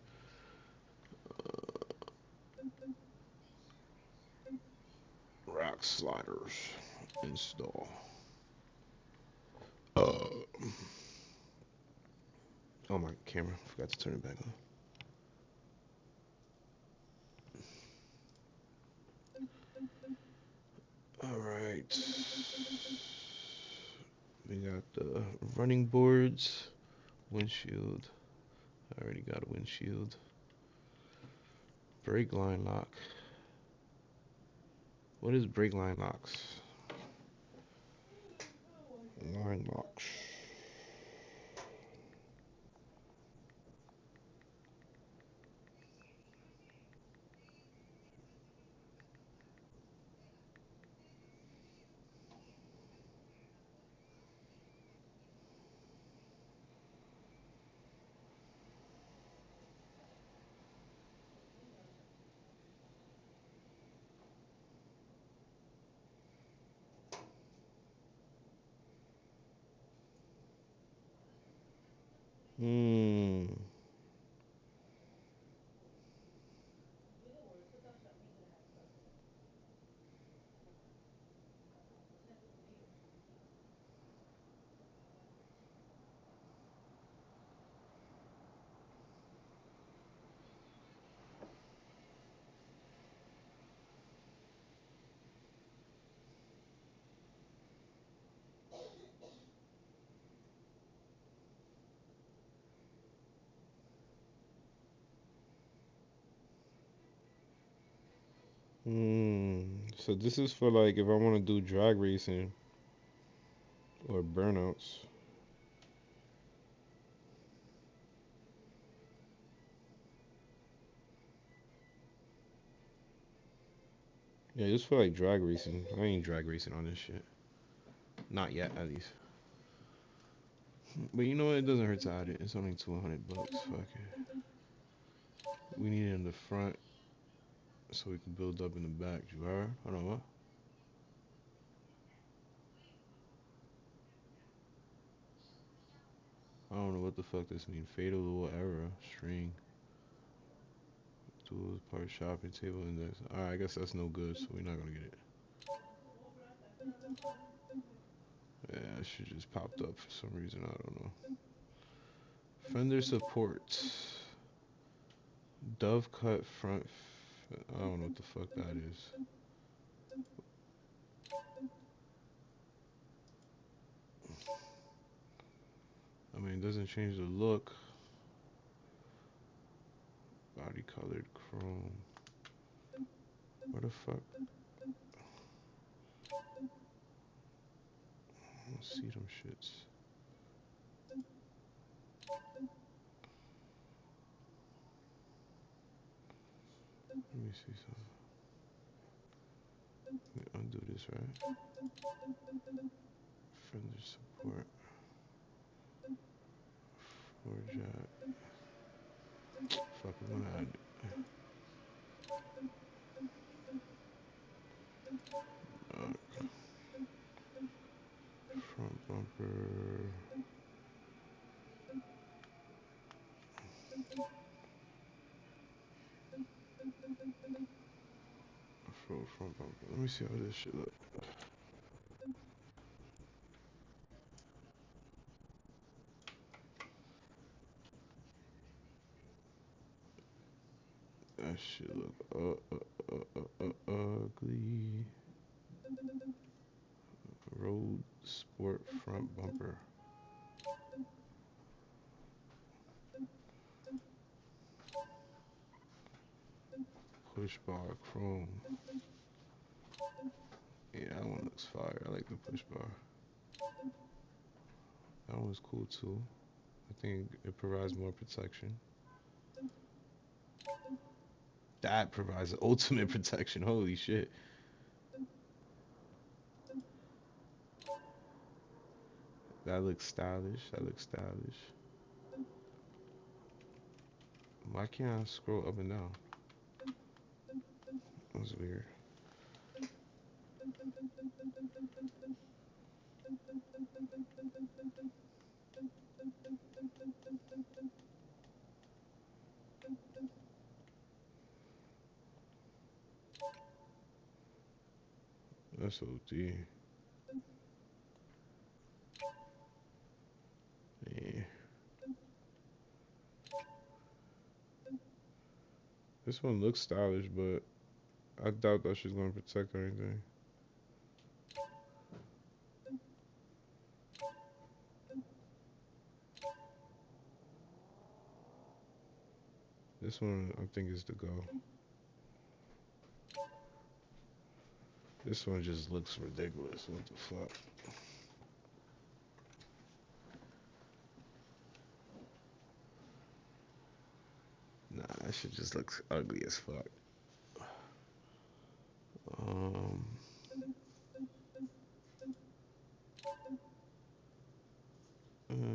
Rock sliders. Install. Oh, my camera. Forgot to turn it back on. All right. We got the running boards, windshield. I already got a windshield. Brake line lock. What is brake line locks? Line locks. Hmm. So this is for like if I want to do drag racing or burnouts. Yeah, just for like drag racing. I ain't drag racing on this shit. Not yet, at least. But you know what? It doesn't hurt to add it. It's only $200. Fuck it. We need it in the front so we can build up in the back. You heard? Hold on, what? I don't know what the fuck this means. Fatal little error. String. Tools, part shopping, table index. Alright, I guess that's no good, so we're not gonna get it. Yeah, it should just popped up for some reason. I don't know. Fender support. Dove cut front. I don't know what the fuck that is. I mean, it doesn't change the look. Body colored chrome. What the fuck? I don't see them shits. Let me see something. Let me undo this, right? Fender support. Forge out. Fuck, I'm gonna add it. Front bumper. Front bumper. Let me see how this shit look. That shit look ugly. Road sport front bumper. Push bar chrome. Yeah, that one looks fire. I like the push bar. That one's cool too. I think it provides more protection. That provides the ultimate protection. Holy shit. That looks stylish. That looks stylish. Why can't I scroll up and down? That's weird. That's OD. Yeah. This one looks stylish, but I doubt that she's gonna protect anything. This one I think is the go. This one just looks ridiculous. What the fuck? Nah, that shit just looks ugly as fuck.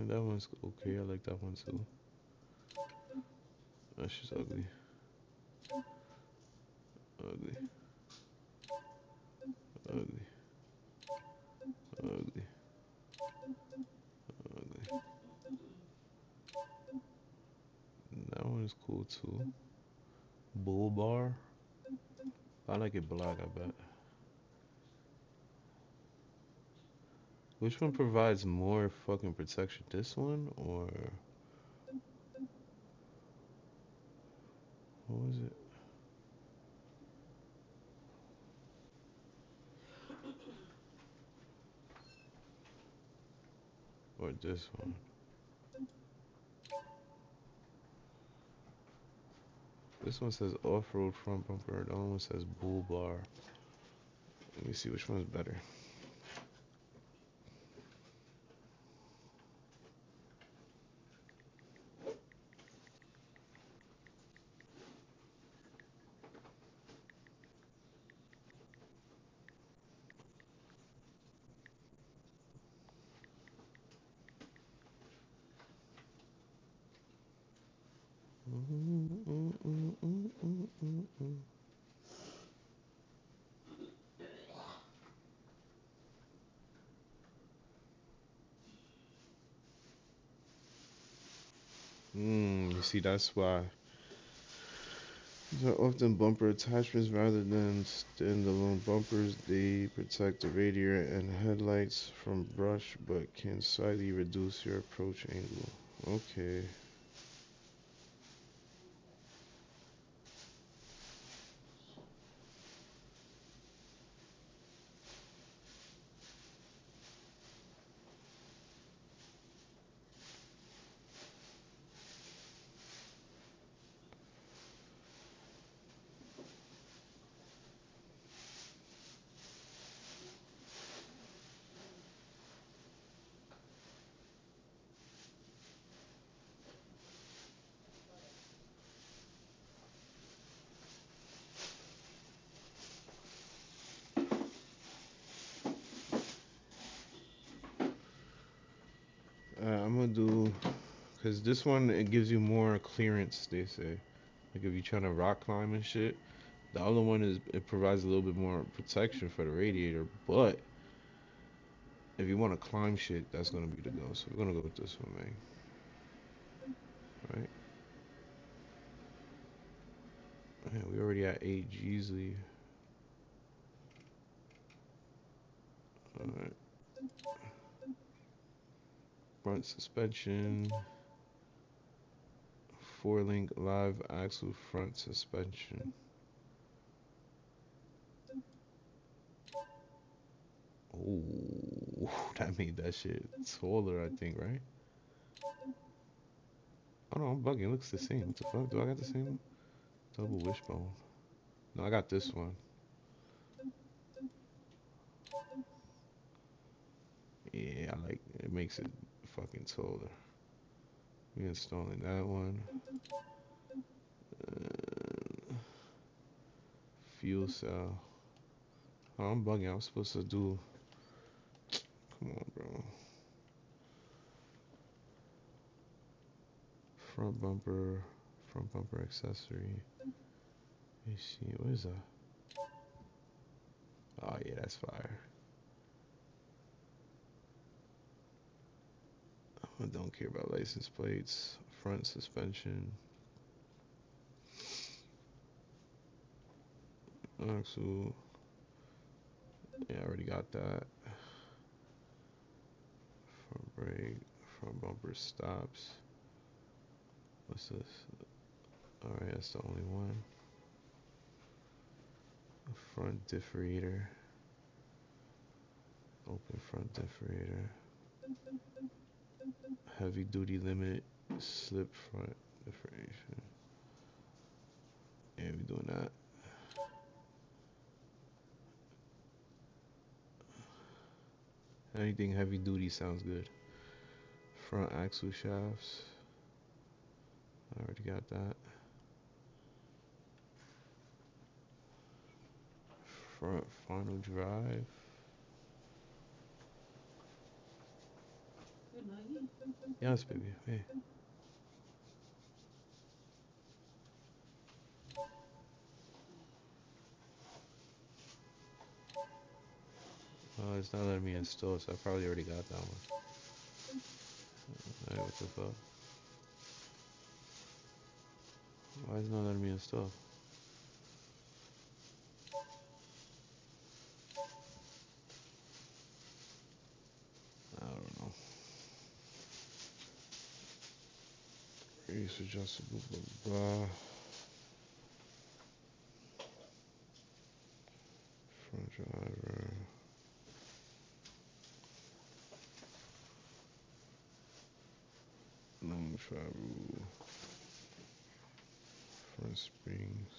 That one's okay. I like that one too. That's just ugly. Ugly. Ugly. Ugly. Ugly. That one is cool too. Bull bar. I like it black, I bet. Which one provides more fucking protection? This one or what was it? Or this one? This one says off-road front bumper. The other one says bull bar. Let me see which one's better. You see, that's why these are often bumper attachments rather than standalone bumpers. They protect the radiator and headlights from brush, but can slightly reduce your approach angle. Okay. I'm gonna do, cause this one it gives you more clearance. They say, like if you're trying to rock climb and shit. The other one is it provides a little bit more protection for the radiator, but if you want to climb shit, that's gonna be the go. So we're gonna go with this one, man. Right? Man, we already at 8 G'sly. Alright. Front suspension. 4-link live axle front suspension. Oh, that made that shit taller, I think, right? Oh no, I'm bugging. It looks the same. What the fuck? Do I got the same one? Double wishbone. No, I got this one. Yeah, I like it. It makes it fucking taller. We installing that one. Fuel cell. Oh, I'm bugging. I was supposed to do. Come on, bro. Front bumper accessory. Let me see. What is that? Oh yeah, that's fire. I don't care about license plates. Front suspension. Axle. Yeah, I already got that. Front brake. Front bumper stops. What's this? Alright, that's the only one. Front differator. Open front differator. Heavy duty limit. Slip front differentiation. Yeah, we doing that. Anything heavy duty sounds good. Front axle shafts. I already got that. Front final drive. Yes, baby. Hey. Oh, it's not letting me install, so I probably already got that one. Alright, what the fuck? Why is it not letting me install? I don't know. Race adjustable, blah, blah. Front driver. Long travel. Front springs.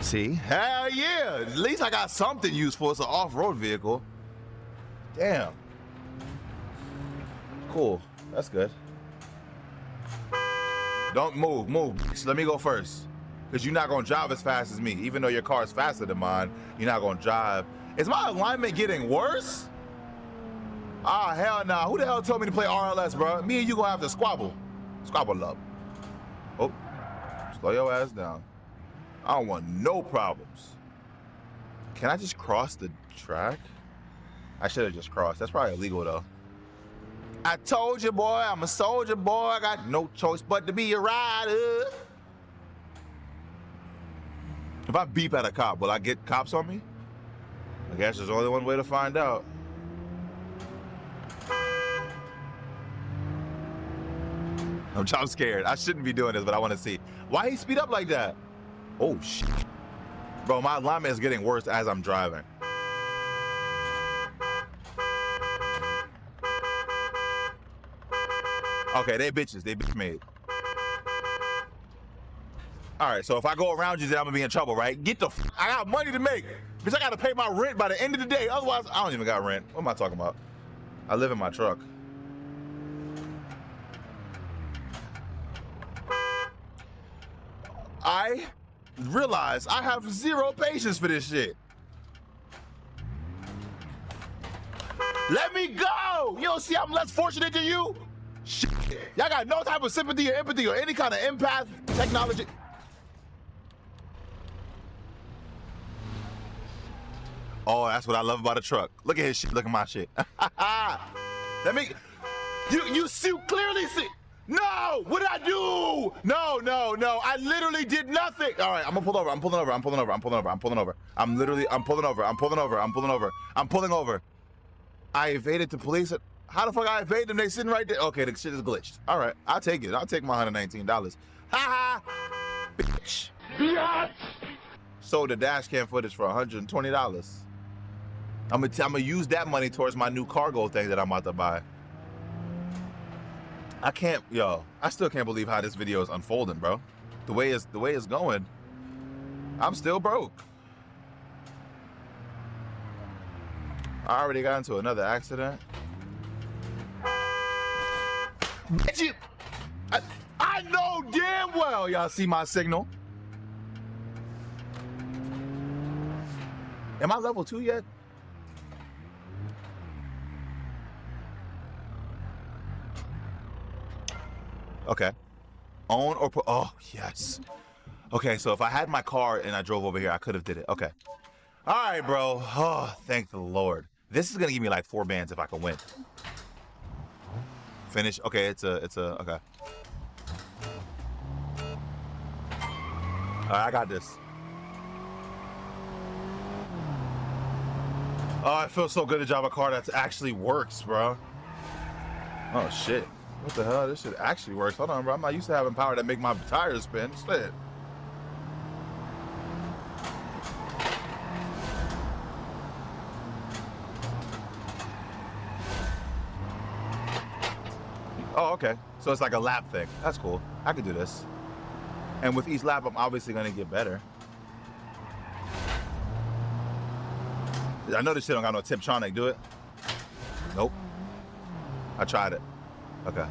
See? Hell yeah. At least I got something useful. It's an off-road vehicle. Damn. Cool. That's good. Don't move. Move. Let me go first. Because you're not going to drive as fast as me. Even though your car is faster than mine, you're not going to drive. Is my alignment getting worse? Ah, hell nah. Who the hell told me to play RLS, bro? Me and you going to have to squabble. Squabble up. Oh. Slow your ass down. I don't want no problems. Can I just cross the track? I should have just crossed. That's probably illegal, though. I told you, boy, I'm a soldier, boy. I got no choice but to be a rider. If I beep at a cop, will I get cops on me? I guess there's only one way to find out. I'm scared. I shouldn't be doing this, but I want to see. Why he speed up like that? Oh, shit. Bro, my alignment is getting worse as I'm driving. Okay, they bitches. They bitch made. All right, so if I go around you, then I'm gonna be in trouble, right? Get the f. I got money to make. Because I gotta pay my rent by the end of the day. Otherwise, I don't even got rent. What am I talking about? I live in my truck. I realize I have zero patience for this shit. Let me go! You don't see I'm less fortunate than you? Shit. Y'all got no type of sympathy or empathy or any kind of empath technology. Oh, that's what I love about a truck. Look at his shit. Look at my shit. Let me. You see, clearly see. No! What did I do? No. I literally did nothing. All right, I'm gonna pull over. I'm pulling over. I'm pulling over. I'm pulling over. I evaded the police. How the fuck I evade them? They sitting right there. Okay, the shit is glitched. All right, I'll take it. I'll take my $119. Ha ha! Bitch. Sold the dash cam footage for $120. I'm gonna use that money towards my new cargo thing that I'm about to buy. I still can't believe how this video is unfolding, bro. The way it's going, I'm still broke. I already got into another accident. Bitch, I know damn well y'all see my signal. Am I level 2 yet? Okay. Own or put, oh, yes. Okay, so if I had my car and I drove over here, I could have did it. Okay. All right, bro. Oh, thank the Lord. This is gonna give me like 4 bands if I can win. Finish. Okay, it's a, okay. All right, I got this. Oh, it feels so good to drive a car that actually works, bro. Oh, shit. What the hell? This shit actually works. Hold on, bro. I'm not used to having power that make my tires spin. Shit. Oh, okay. So it's like a lap thing. That's cool. I could do this. And with each lap, I'm obviously going to get better. I know this shit don't got no Tiptronic, do it? Nope. I tried it. Okay.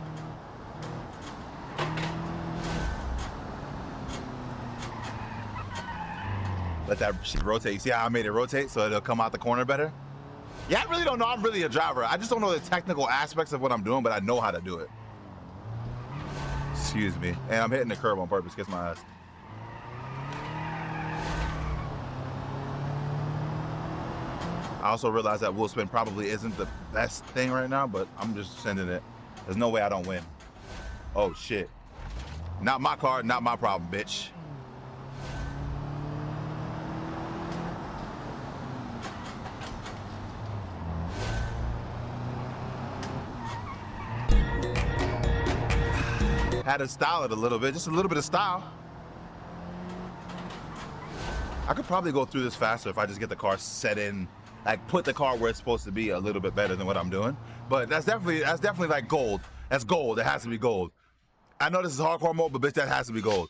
Let that shit rotate. You see how I made it rotate so it'll come out the corner better? Yeah, I really don't know. I'm really a driver. I just don't know the technical aspects of what I'm doing, but I know how to do it. Excuse me. And I'm hitting the curb on purpose. Kiss my ass. I also realize that wheel spin probably isn't the best thing right now, but I'm just sending it. There's no way I don't win. Oh, shit. Not my car, not my problem, bitch. Had to style it a little bit, just a little bit of style. I could probably go through this faster if I just get the car set in, like put the car where it's supposed to be a little bit better than what I'm doing. But that's definitely like gold. That's gold. It has to be gold. I know this is hardcore mode, but bitch, that has to be gold.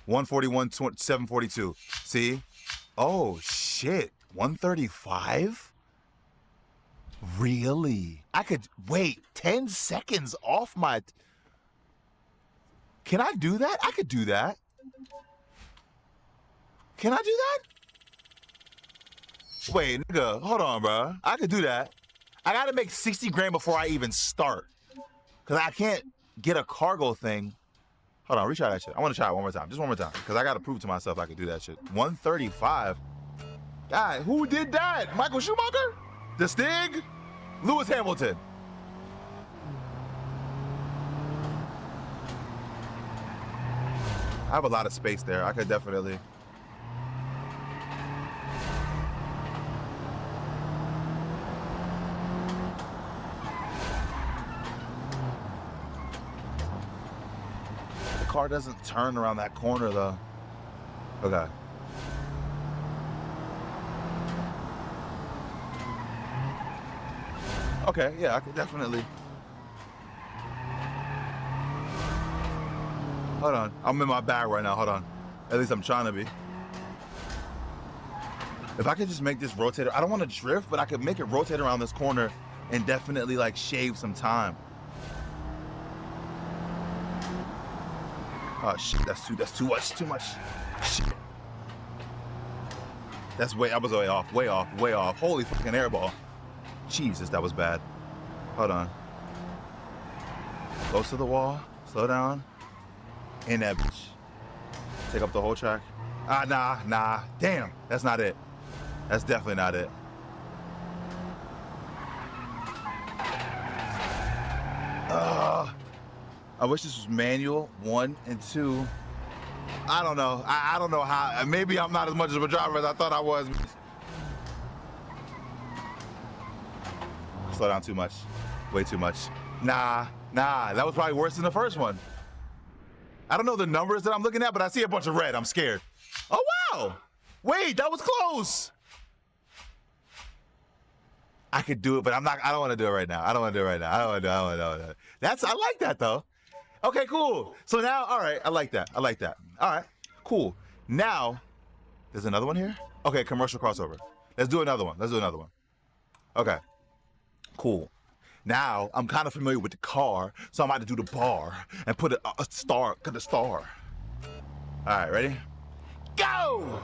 141, 742. See? Oh, shit. 135? Really? I could, wait, 10 seconds off my... Can I do that? I could do that. Can I do that? Wait, nigga, hold on, bro. I could do that. I gotta make 60 grand before I even start. Cause I can't get a cargo thing. Hold on, retry that shit. I wanna try it one more time. Just one more time. Cause I gotta prove to myself I could do that shit. 135. God, who did that? Michael Schumacher? The Stig? Lewis Hamilton. I have a lot of space there. I could definitely. The car doesn't turn around that corner though. Okay. Okay, yeah, I could definitely. Hold on, I'm in my bag right now, hold on. At least I'm trying to be. If I could just make this rotate, I don't want to drift, but I could make it rotate around this corner and definitely like shave some time. Oh shit, that's too much. Shit. That's I was way off. Holy fucking airball. Jesus, that was bad. Hold on. Close to the wall, slow down. In that bitch. Take up the whole track. Nah. Damn, that's not it. That's definitely not it. I wish this was manual, 1 and 2. I don't know. I don't know how. Maybe I'm not as much of a driver as I thought I was. Slow down too much. Way too much. Nah. That was probably worse than the first one. I don't know the numbers that I'm looking at, but I see a bunch of red. I'm scared. Oh, wow. Wait, that was close. I could do it, but I don't want to do it right now. I don't want to do it right now. I don't want to do it. I like that, though. Okay, cool. So now, all right, I like that. All right, cool. Now, there's another one here? Okay, commercial crossover. Let's do another one. Okay, cool. Now, I'm kind of familiar with the car, so I'm about to do the bar and put a star, cut the star. All right, ready? Go!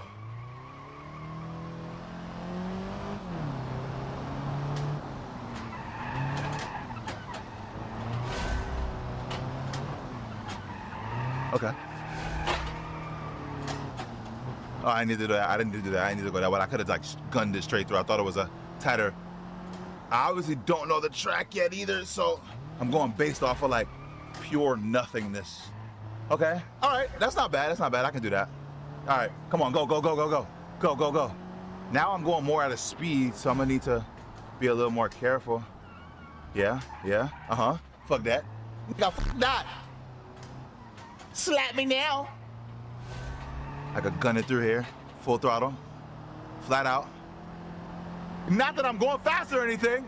Okay. Oh, I need to do that. I didn't need to do that. I didn't need to go that way. I could have like gunned it straight through. I thought it was a tighter. I obviously don't know the track yet either, so I'm going based off of like pure nothingness. Okay. All right. That's not bad. I can do that. All right. Come on. Go. Go. Now I'm going more at a speed, so I'm gonna need to be a little more careful. Yeah. Fuck that. Fuck that. Slap me now. I could gun it through here. Full throttle. Flat out. Not that I'm going fast or anything.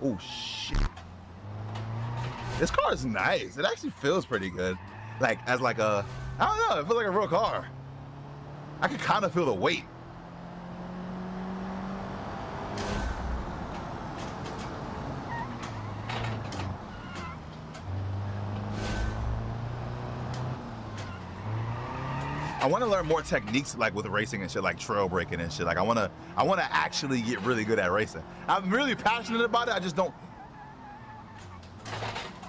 Oh, shit. This car is nice. It actually feels pretty good. Like, as like a, I don't know, it feels like a real car. I can kind of feel the weight. I want to learn more techniques like with racing and shit, like trail braking and shit. Like I want to actually get really good at racing. I'm really passionate about it. I just don't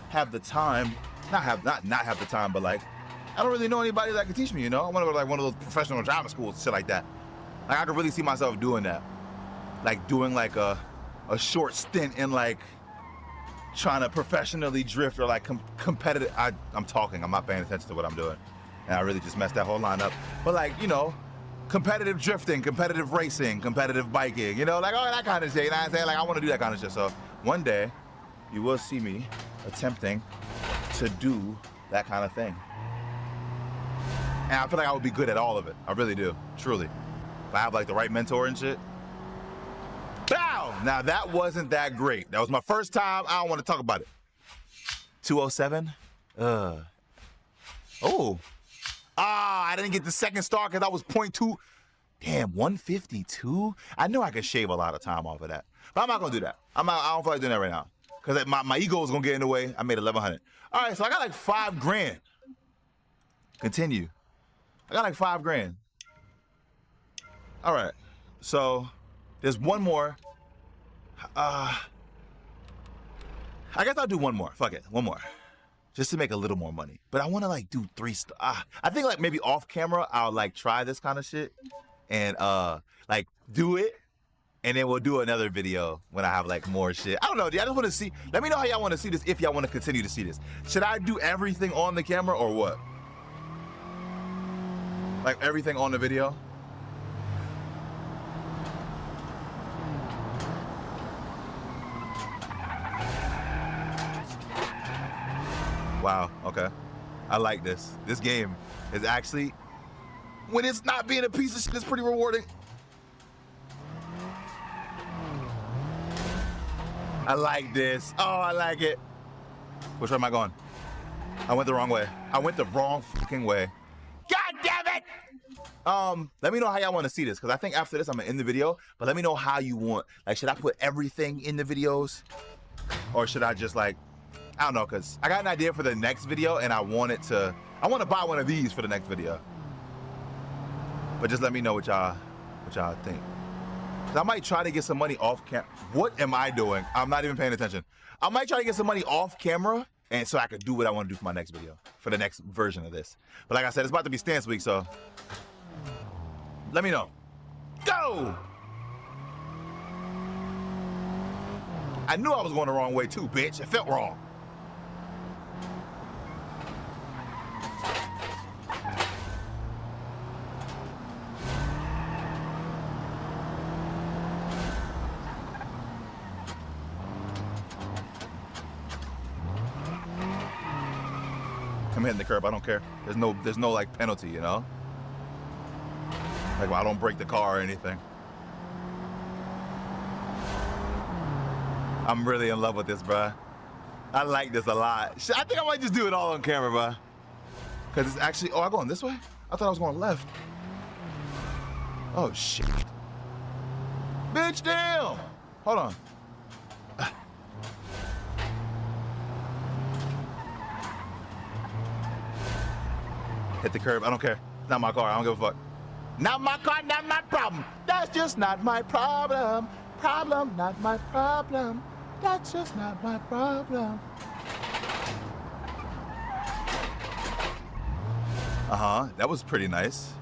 have the time. Not have the time, but like I don't really know anybody that can teach me. You know, I want to go to like one of those professional driving schools, shit like that. Like I could really see myself doing that, like doing like a short stint in like trying to professionally drift or like competitive. I'm not paying attention to what I'm doing. And I really just messed that whole line up. But like, you know, competitive drifting, competitive racing, competitive biking, you know, like all that kind of shit. You know what I'm saying? Like I want to do that kind of shit. So one day you will see me attempting to do that kind of thing. And I feel like I would be good at all of it. I really do, truly. If I have like the right mentor and shit. Bow! Now that wasn't that great. That was my first time. I don't want to talk about it. 207. Oh. Ah, I didn't get the second star because I was 0.2. Damn, 152? I knew I could shave a lot of time off of that. But I'm not going to do that. I don't feel like doing that right now. Because my ego is going to get in the way. I made 1,100. All right, so I got like 5 grand. Continue. I got like 5 grand. All right. So there's one more. I guess I'll do one more. Fuck it. One more. Just to make a little more money. But I want to like do 3 I think like maybe off camera, I'll like try this kind of shit and like do it. And then we'll do another video when I have like more shit. I don't know. I just want to see. Let me know how y'all want to see this if y'all want to continue to see this. Should I do everything on the camera or what? Like everything on the video? Wow, okay. I like this. This game is actually, when it's not being a piece of shit, it's pretty rewarding. I like this. Oh, I like it. Which way am I going? I went the wrong way. I went the wrong fucking way. God damn it! Let me know how y'all want to see this, because I think after this I'm gonna end the video, but let me know how you want. Like, should I put everything in the videos? Or should I just like, I don't know, because I got an idea for the next video and I want to buy one of these for the next video. But just let me know what y'all think. I might try to get some money off camera. What am I doing? I'm not even paying attention. I might try to get some money off camera and so I could do what I want to do for my next video, for the next version of this. But like I said, it's about to be stance week, so let me know. Go! I knew I was going the wrong way too, bitch. It felt wrong. I'm hitting the curb, I don't care. There's no like penalty, you know? Like, well, I don't break the car or anything. I'm really in love with this, bruh. I like this a lot. I think I might just do it all on camera, bruh. Cause it's actually, oh, I'm going this way? I thought I was going left. Oh, shit. Bitch, damn! Hold on. Hit the curb, I don't care. It's not my car, I don't give a fuck. Not my car, not my problem. That's just not my problem. Problem, not my problem. That's just not my problem. Uh-huh, that was pretty nice.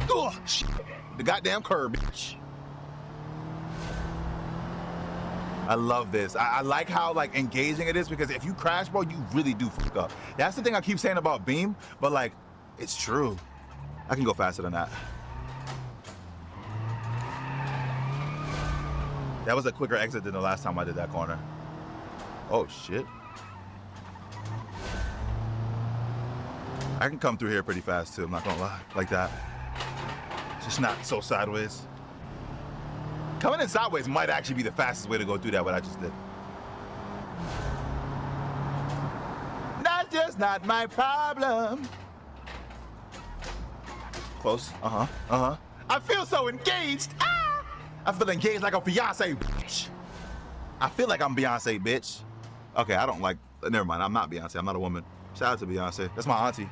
Oh, shit. The goddamn curb, bitch. I love this. I like how like engaging it is, because if you crash, bro, you really do fuck up. That's the thing I keep saying about Beam, but like, it's true. I can go faster than that. That was a quicker exit than the last time I did that corner. Oh, shit. I can come through here pretty fast too, I'm not gonna lie, like that. Just not so sideways. Coming in sideways might actually be the fastest way to go through that, what I just did. That's just not my problem. Close, I feel so engaged. Ah! I feel engaged like a fiance, bitch. I feel like I'm Beyonce, bitch. Okay, I don't like, never mind, I'm not Beyonce, I'm not a woman. Shout out to Beyonce, that's my auntie.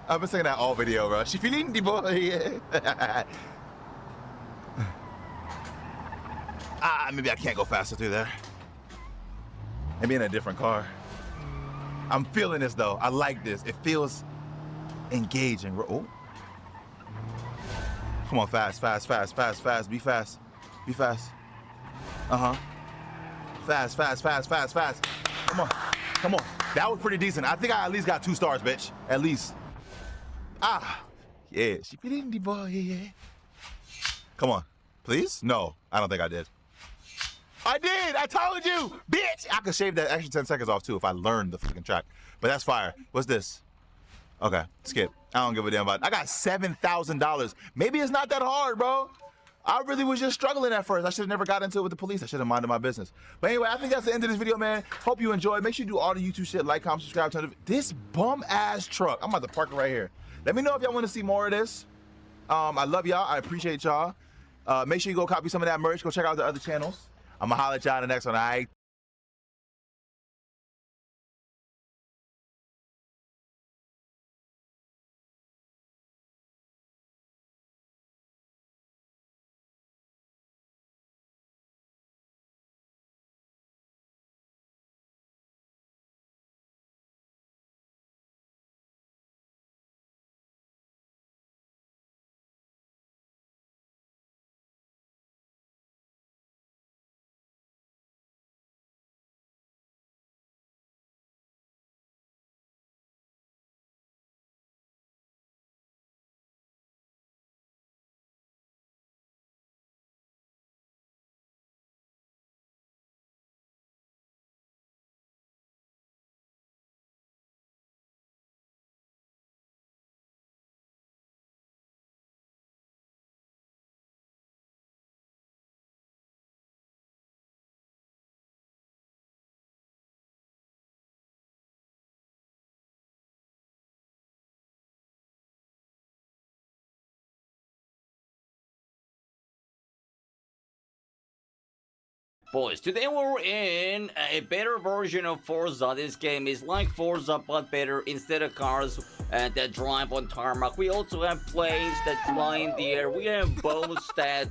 I've been singing that all video, bro. She feeling the boy. Maybe I can't go faster through there. Maybe in a different car. I'm feeling this though. I like this. It feels engaging. Oh. Come on, fast, fast, fast, fast, fast. Be fast. Be fast. Fast, fast, fast, fast, fast. Come on. Come on. That was pretty decent. I think I at least got 2 stars, bitch. At least. Yeah, she fit in the boy, yeah. Come on, please? No, I don't think I did. I did, I told you, bitch! I could shave that extra 10 seconds off too if I learned the fucking track. But that's fire. What's this? Okay, skip. I don't give a damn about it. I got $7,000. Maybe it's not that hard, bro. I really was just struggling at first. I should have never got into it with the police. I should have minded my business. But anyway, I think that's the end of this video, man. Hope you enjoyed. Make sure you do all the YouTube shit. Like, comment, subscribe. Turn this bum-ass truck. I'm about to park it right here. Let me know if y'all want to see more of this. I love y'all. I appreciate y'all. Make sure you go copy some of that merch. Go check out the other channels. I'm going to holler at y'all in the next one, all right? Boys, today we're in a better version of Forza. This game is like Forza, but better. Instead of cars that drive on tarmac, we also have planes that fly in the air. We have boats that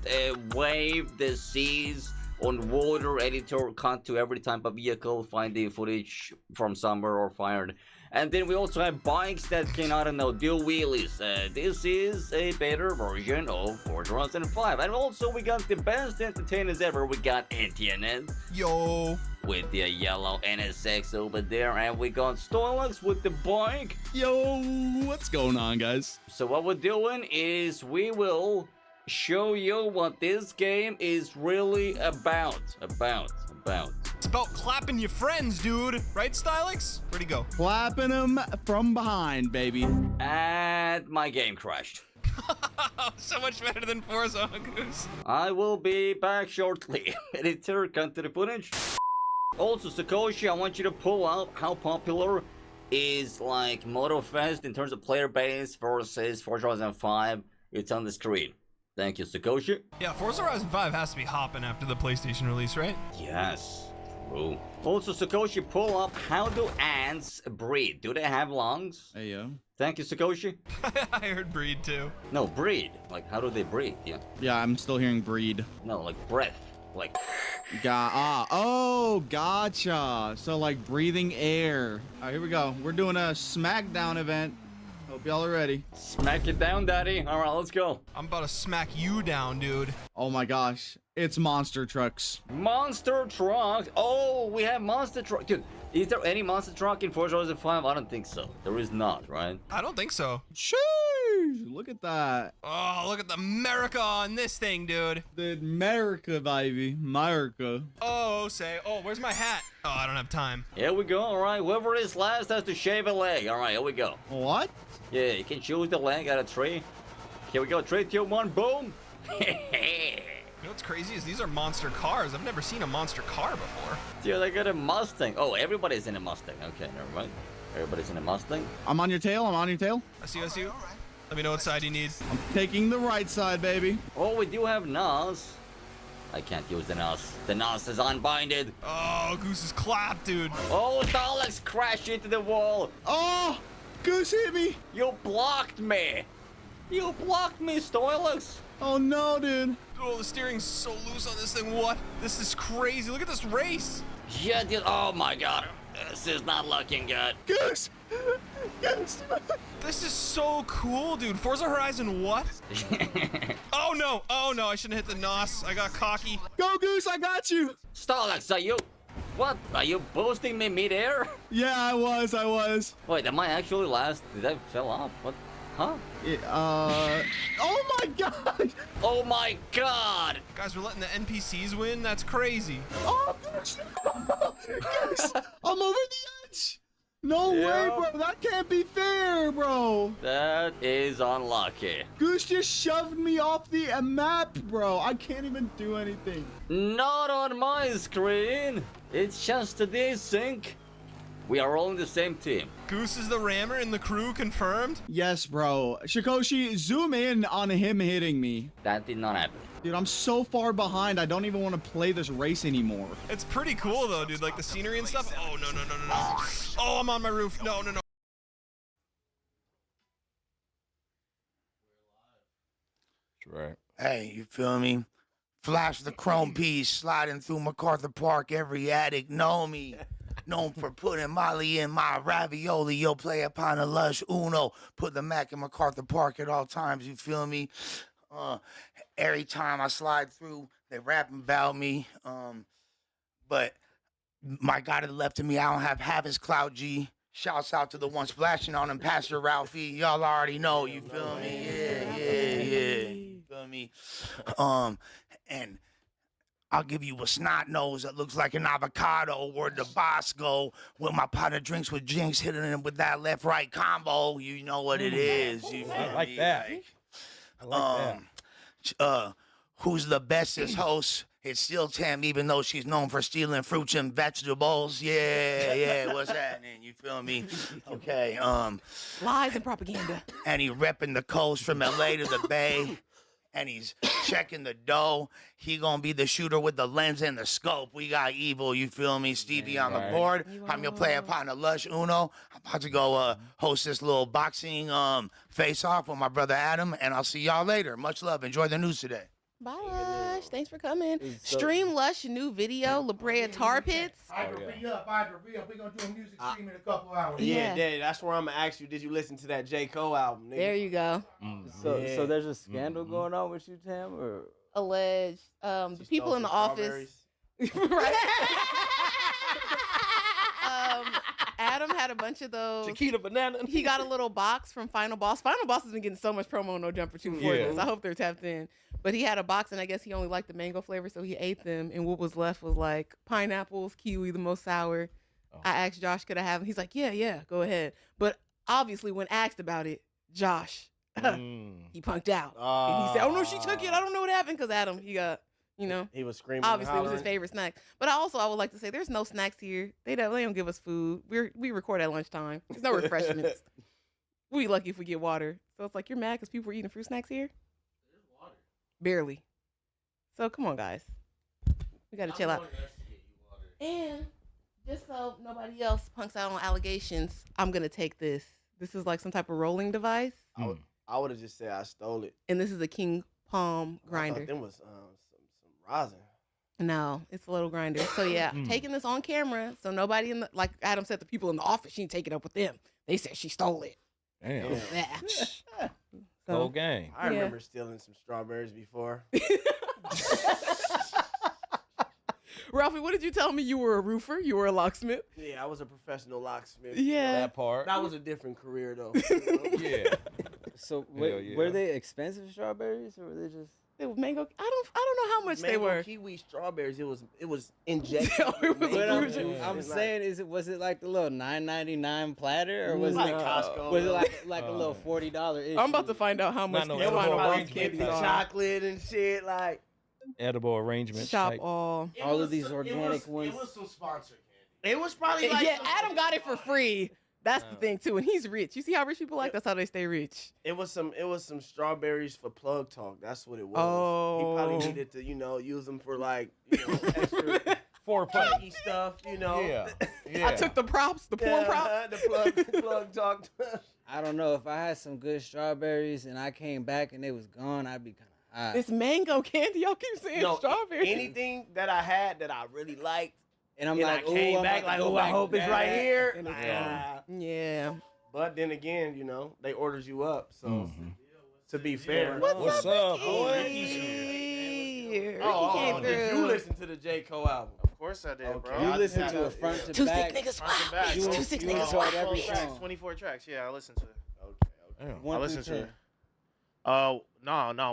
wave the seas on water. Editor, cut to every type of vehicle, find the footage from somewhere or fired. And then we also have bikes that can, I don't know, do wheelies. This is a better version of Forza Horizon 5. And also we got the best entertainers ever. We got NTNN. Yo. With the yellow NSX over there. And we got Stoilex with the bike. Yo, what's going on, guys? So what we're doing is we will show you what this game is really about. It's about clapping your friends, dude. Right, Stylix? Where'd he go? Clapping them from behind, baby. And my game crashed. So much better than Forza, Goose. I will be back shortly. Editor, cut to the footage. Also, Sakoshi, I want you to pull out how popular is like MotoFest in terms of player base versus Forza Horizon 5. It's on the screen. Thank you, Sakoshi. Yeah, Forza Horizon 5 has to be hopping after the PlayStation release, right? Yes. True. Also, Sakoshi, pull up how do ants breathe? Do they have lungs? Hey, yo. Thank you, Sakoshi. I heard breed, too. No, breathe. Like, how do they breathe? Yeah. Yeah, I'm still hearing breed. No, like breath. Like... Oh, gotcha. So, like, breathing air. All right, here we go. We're doing a SmackDown event. Hope y'all are ready. Smack it down, daddy. All right, let's go. I'm about to smack you down, dude. Oh my gosh. It's monster trucks. Monster trucks. Oh, we have monster truck. Dude, is there any monster truck in Forza Horizon 5? I don't think so. There is not, right? I don't think so. Sheesh. Look at that. Oh, look at the America on this thing, dude. The America, baby. America. Oh, where's my hat? Oh, I don't have time. Here we go. All right, whoever is last has to shave a leg. All right, here we go. What? Yeah, you can choose the leg out of 3. Here we go. 3, 2, 1, boom. You know what's crazy is these are monster cars. I've never seen a monster car before. Dude, I got a Mustang. Oh, everybody's in a Mustang. Okay, never mind. Everybody's in a Mustang. I'm on your tail. I see you. Let me know what side you need. I'm taking the right side, baby. Oh, we do have NAS. I can't use the NAS. The NAS is unbinded. Oh, Goose is clapped, dude. Oh, Daleks crashed into the wall. Oh, Goose hit me. You blocked me. You blocked me, Stoilex. Oh, no, dude. Oh, the steering's so loose on this thing. What? This is crazy. Look at this race. Yeah, dude. Oh, my God. This is not looking good. Goose. Goose. This is so cool, dude. Forza Horizon what? Oh, no. I shouldn't hit the NOS. I got cocky. Go, Goose. I got you. Stoilex, are you... What? Are you boosting me mid-air? Yeah, I was. Wait, am I actually last? Did I fell off? What? Huh? Oh my god! Oh my god! Guys, we're letting the NPCs win? That's crazy. Oh, gosh. Guys, I'm over the edge. No way, bro. That can't be fair, bro. That is unlucky. Goose just shoved me off the map, bro. I can't even do anything. Not on my screen. It's just a desync. We are all in the same team. Goose is the rammer and the crew confirmed? Yes, bro. Shikoshi, zoom in on him hitting me. That did not happen. Dude, I'm so far behind. I don't even want to play this race anymore. It's pretty cool though, dude. Like the scenery and stuff. Oh, no. Oh, I'm on my roof. No. Right. Hey, you feel me? Flash the chrome piece, sliding through MacArthur Park. Every addict know me. Known for putting Molly in my ravioli. Yo, play upon a lush Uno. Put the Mac in MacArthur Park at all times. You feel me? Every time I slide through, they rapping about me. But my guy to the left of me, I don't have his Cloud G. Shouts out to the one splashing on him, Pastor Ralphie. Y'all already know. You feel me? Yeah. You feel me? And I'll give you a snot nose that looks like an avocado, or the Bosco with my pot of drinks with Jinx hitting him with that left-right combo. You know what it is. You I like that. I like that. Who's the bestest host? It's still Tam, even though she's known for stealing fruits and vegetables. Yeah, what's happening? You feel me? Okay, Lies and propaganda. and he repping the coast from LA to the Bay. And he's checking the dough. He gonna be the shooter with the lens and the scope. We got Evil, you feel me? Stevie on the board. I'm your player partner, Lush Uno. I'm about to go host this little boxing face-off with my brother Adam, and I'll see y'all later. Much love. Enjoy the news today. Bye, Lush. Thanks for coming. Stream Lush new video, La Brea Tar Pits. I had to re-up. We're gonna do a music stream in a couple hours. Yeah, that's where I'm gonna ask you. Did you listen to that J. Cole album? Nigga? There you go. So there's a scandal going on with you, Tam, or Alleged. The people in the office. Adam had a bunch of those. Chiquita banana. He got a little box from Final Boss. Final Boss has been getting so much promo on No Jumper 2 for this. I hope they're tapped in. But he had a box, and I guess he only liked the mango flavor, so he ate them. And what was left was like pineapples, kiwi, the most sour. I asked Josh, could I have them? He's like, yeah, go ahead. But obviously, when asked about it, Josh, he punked out. And he said, oh, no, she took it. I don't know what happened, because Adam, he got, he was screaming. Obviously, it was his favorite snack. But I would like to say, there's no snacks here. They don't give us food. We record at lunchtime. There's no refreshments. We lucky if we get water. So it's like, you're mad because people were eating fruit snacks here? There's water. Barely. So come on, guys. We got to chill out. And just so nobody else punks out on allegations, I'm going to take this. This is like some type of rolling device. I would have just said I stole it. And this is a King Palm grinder. I thought them was some rosin. No, it's a little grinder. So yeah, taking this on camera, so nobody in the, like Adam said, the people in the office, she didn't take it up with them. They said she stole it. Damn. Yeah. Whole gang. I remember stealing some strawberries before. Ralphie, what did you tell me? You were a roofer? You were a locksmith? Yeah, I was a professional locksmith. Yeah. That part. That was a different career though. Yeah. So were they expensive strawberries, or were they just? They were mango. I don't know how much mango, they were. Kiwi strawberries. It was injected. I'm saying, was it like the little $9.99 platter, or was it like Costco? Was it like a little $40 issue? I'm about to find out how much these Final Boss candies are. Chocolate and shit like. Edible arrangements. Shop all of these organic ones. It was some sponsored candy. It was probably like Adam got it for free. That's the thing too, and he's rich. You see how rich people like? That's how they stay rich. It was some strawberries for plug talk. That's what it was. Oh. He probably needed to, use them for like, extra foreplay stuff, Yeah. I took the props, the porn props. The plug talk. I don't know, if I had some good strawberries and I came back and they was gone, I'd be kind of high. It's mango candy. Y'all keep saying strawberries. Anything that I had that I really liked. And I'm I came back like, I hope it's right here. Yeah. But then again, they orders you up. So to be fair, What's up, Ricky? Did you listen to the J. Cole album? Of course I did, bro. You listened to it front to Two back. sick niggas. Back. You 2 6 niggas. enjoyed every 24 tracks. Yeah, I listened to it. Okay. I listened to it. No,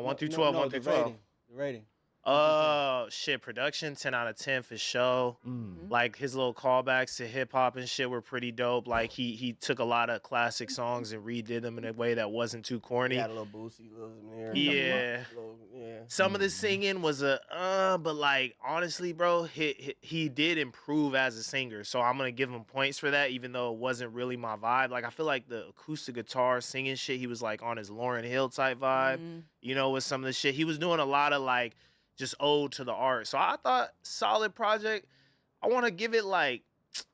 1 through 12, 1 through 12. The rating. Shit, production 10 out of 10 for sure. Like his little callbacks to hip hop and shit were pretty dope. Like he took a lot of classic songs and redid them in a way that wasn't too corny. He had a little Boosie, little Zamir. Yeah. Yeah. Some of the singing was but like honestly, bro, he did improve as a singer. So I'm gonna give him points for that, even though it wasn't really my vibe. Like I feel like the acoustic guitar singing shit, he was like on his Lauryn Hill type vibe. You know, with some of the shit. He was doing a lot of like just ode to the art. So I thought solid project. I want to give it like,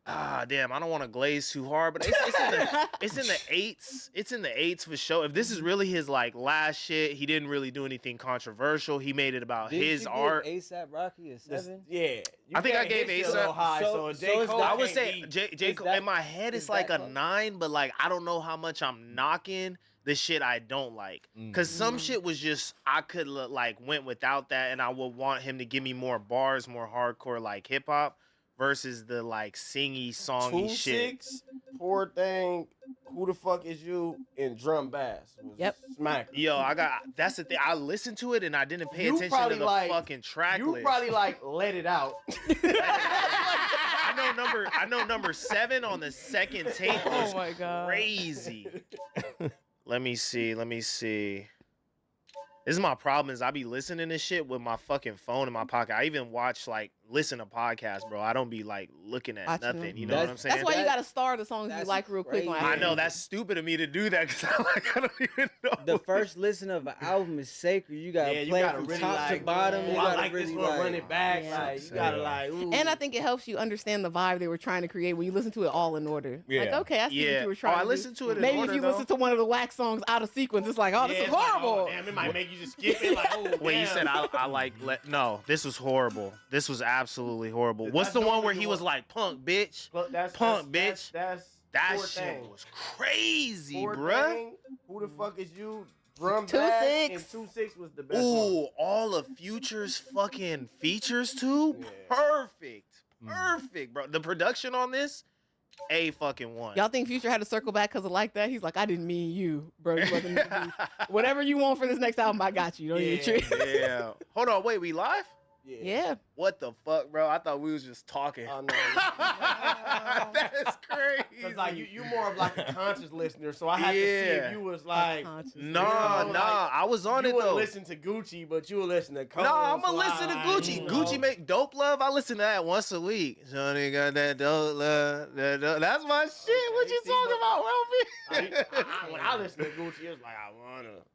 damn, I don't want to glaze too hard, but it's in the eights. It's in the eights for sure. If this is really his like last shit, he didn't really do anything controversial. He made it about his art. ASAP Rocky a 7? Yeah. I think I gave ASAP high. So J. Cole, I would say J. Cole. In my head, it's like a 9, but like I don't know how much I'm knocking the shit I don't like. Cause some shit was just I could like went without that, and I would want him to give me more bars, more hardcore like hip hop, versus the like singy songy shit. 2-6, Poor Thing, Who the Fuck Is You, and Drum Bass. Smack. Yo, that's the thing. I listened to it and I didn't pay attention to the fucking track You list. probably like let it out. I know number 7 on the second tape was Oh my God. crazy. Let me see. This is my problem is I be listening to shit with my fucking phone in my pocket. I even listen to podcasts, bro. I don't be like looking at nothing. You know what I'm saying? That's why you gotta star the songs you like real quick. I know that's stupid of me to do that because I don't even know. The first listen of an album is sacred. You gotta play it from really top to like, bottom. You I gotta like really this one, run it back. Yeah. Like, you gotta like. Ooh. And I think it helps you understand the vibe they were trying to create when you listen to it all in order. Yeah. Like, okay, I see what you were trying to I do. listened to it in Maybe order, if you though. listen to one of the wax songs out of sequence, it's like, oh, this is horrible. Damn, it might make you just skip it. Like, oh, Wait, you said no, this was horrible. This was absolutely horrible. What's the one where he was like, punk, bitch? Punk, bitch. That That Poor shit Thing. was crazy, Poor bruh. Thing, Who the Fuck Is You? Drum 2-6. Bass, and 2-6 was the best Ooh, one. all of Future's fucking features too? Perfect. Perfect, bro. The production on this, A fucking one. Y'all think Future had to circle back because of like that? He's like, I didn't mean you, bro. You wasn't mean me. Whatever you want for this next album, I got you. Don't even trip. Yeah. Hold on, wait, we live? Yeah. What the fuck, bro? I thought we was just talking. Oh, no. That's crazy. Cause like you more of like a conscious listener, so I had to see if you was like, I was on it you though. would listen to Gucci, but you would listen to Cole. No, I'm gonna so listen to I, Gucci. you know. Gucci make Dope Love. I listen to that once a week. Johnny got that dope love. That's my shit. What you talking about, Ralphie? When I listen to Gucci, it's like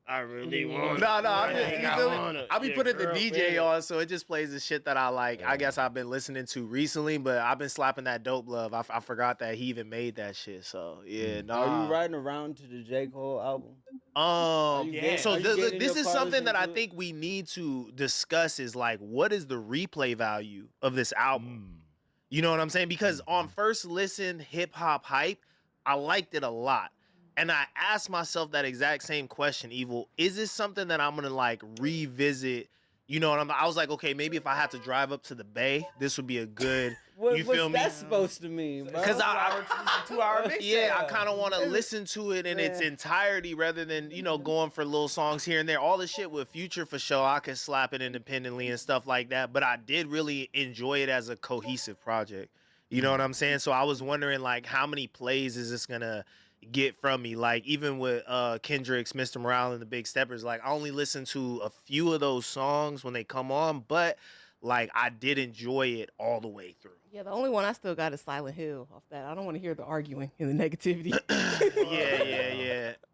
I really wanna. No, I be Yeah, putting the girl, DJ man. on, so it just plays the shit that I like. I guess I've been listening to recently, but I've been slapping that Dope Love. I forgot that he even made that shit. So yeah, no. Are you riding around to the J. Cole album? So getting this your is cars something that I into it? think we need to discuss is like, what is the replay value of this album? You know what I'm saying? Because on first listen, hip hop hype, I liked it a lot. And I asked myself that exact same question, Evil. Is this something that I'm gonna like revisit? You know what I was like, okay, maybe if I have to drive up to the Bay, this would be a good. You feel me? What's that supposed to mean, bro? Because 2-hour mix. yeah, I kind of want to listen to it in its entirety rather than, going for little songs here and there. All the shit with Future for sure, I could slap it independently and stuff like that. But I did really enjoy it as a cohesive project. You know what I'm saying? So I was wondering, like, how many plays is this going to get from me? Like, even with Kendrick's Mr. Morale and the Big Steppers, like, I only listened to a few of those songs when they come on, but, like, I did enjoy it all the way through. Yeah, the only one I still got is Silent Hill off that. I don't want to hear the arguing and the negativity.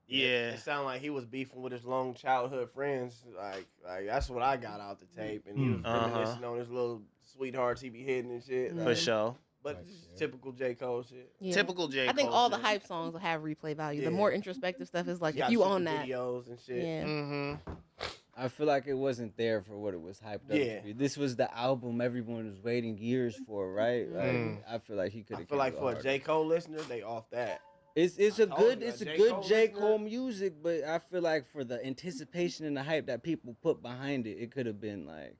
Yeah. It sounded like he was beefing with his long childhood friends. Like that's what I got out the tape, and he was reminiscing on his little sweethearts he be hitting and shit. For sure. But just typical J. Cole shit. Yeah. Typical J. Cole I think all shit. the hype songs will have replay value. The Yeah. more introspective stuff is like, You if got you super own that. videos and shit. Yeah. I feel like it wasn't there for what it was hyped up Yeah. to be. This was the album everyone was waiting years for, right? Like, I feel like he could have. I feel like for a J. Cole listener, they off that. It's a good Cole J. listener. Cole music, but I feel like for the anticipation and the hype that people put behind it, it could have been like.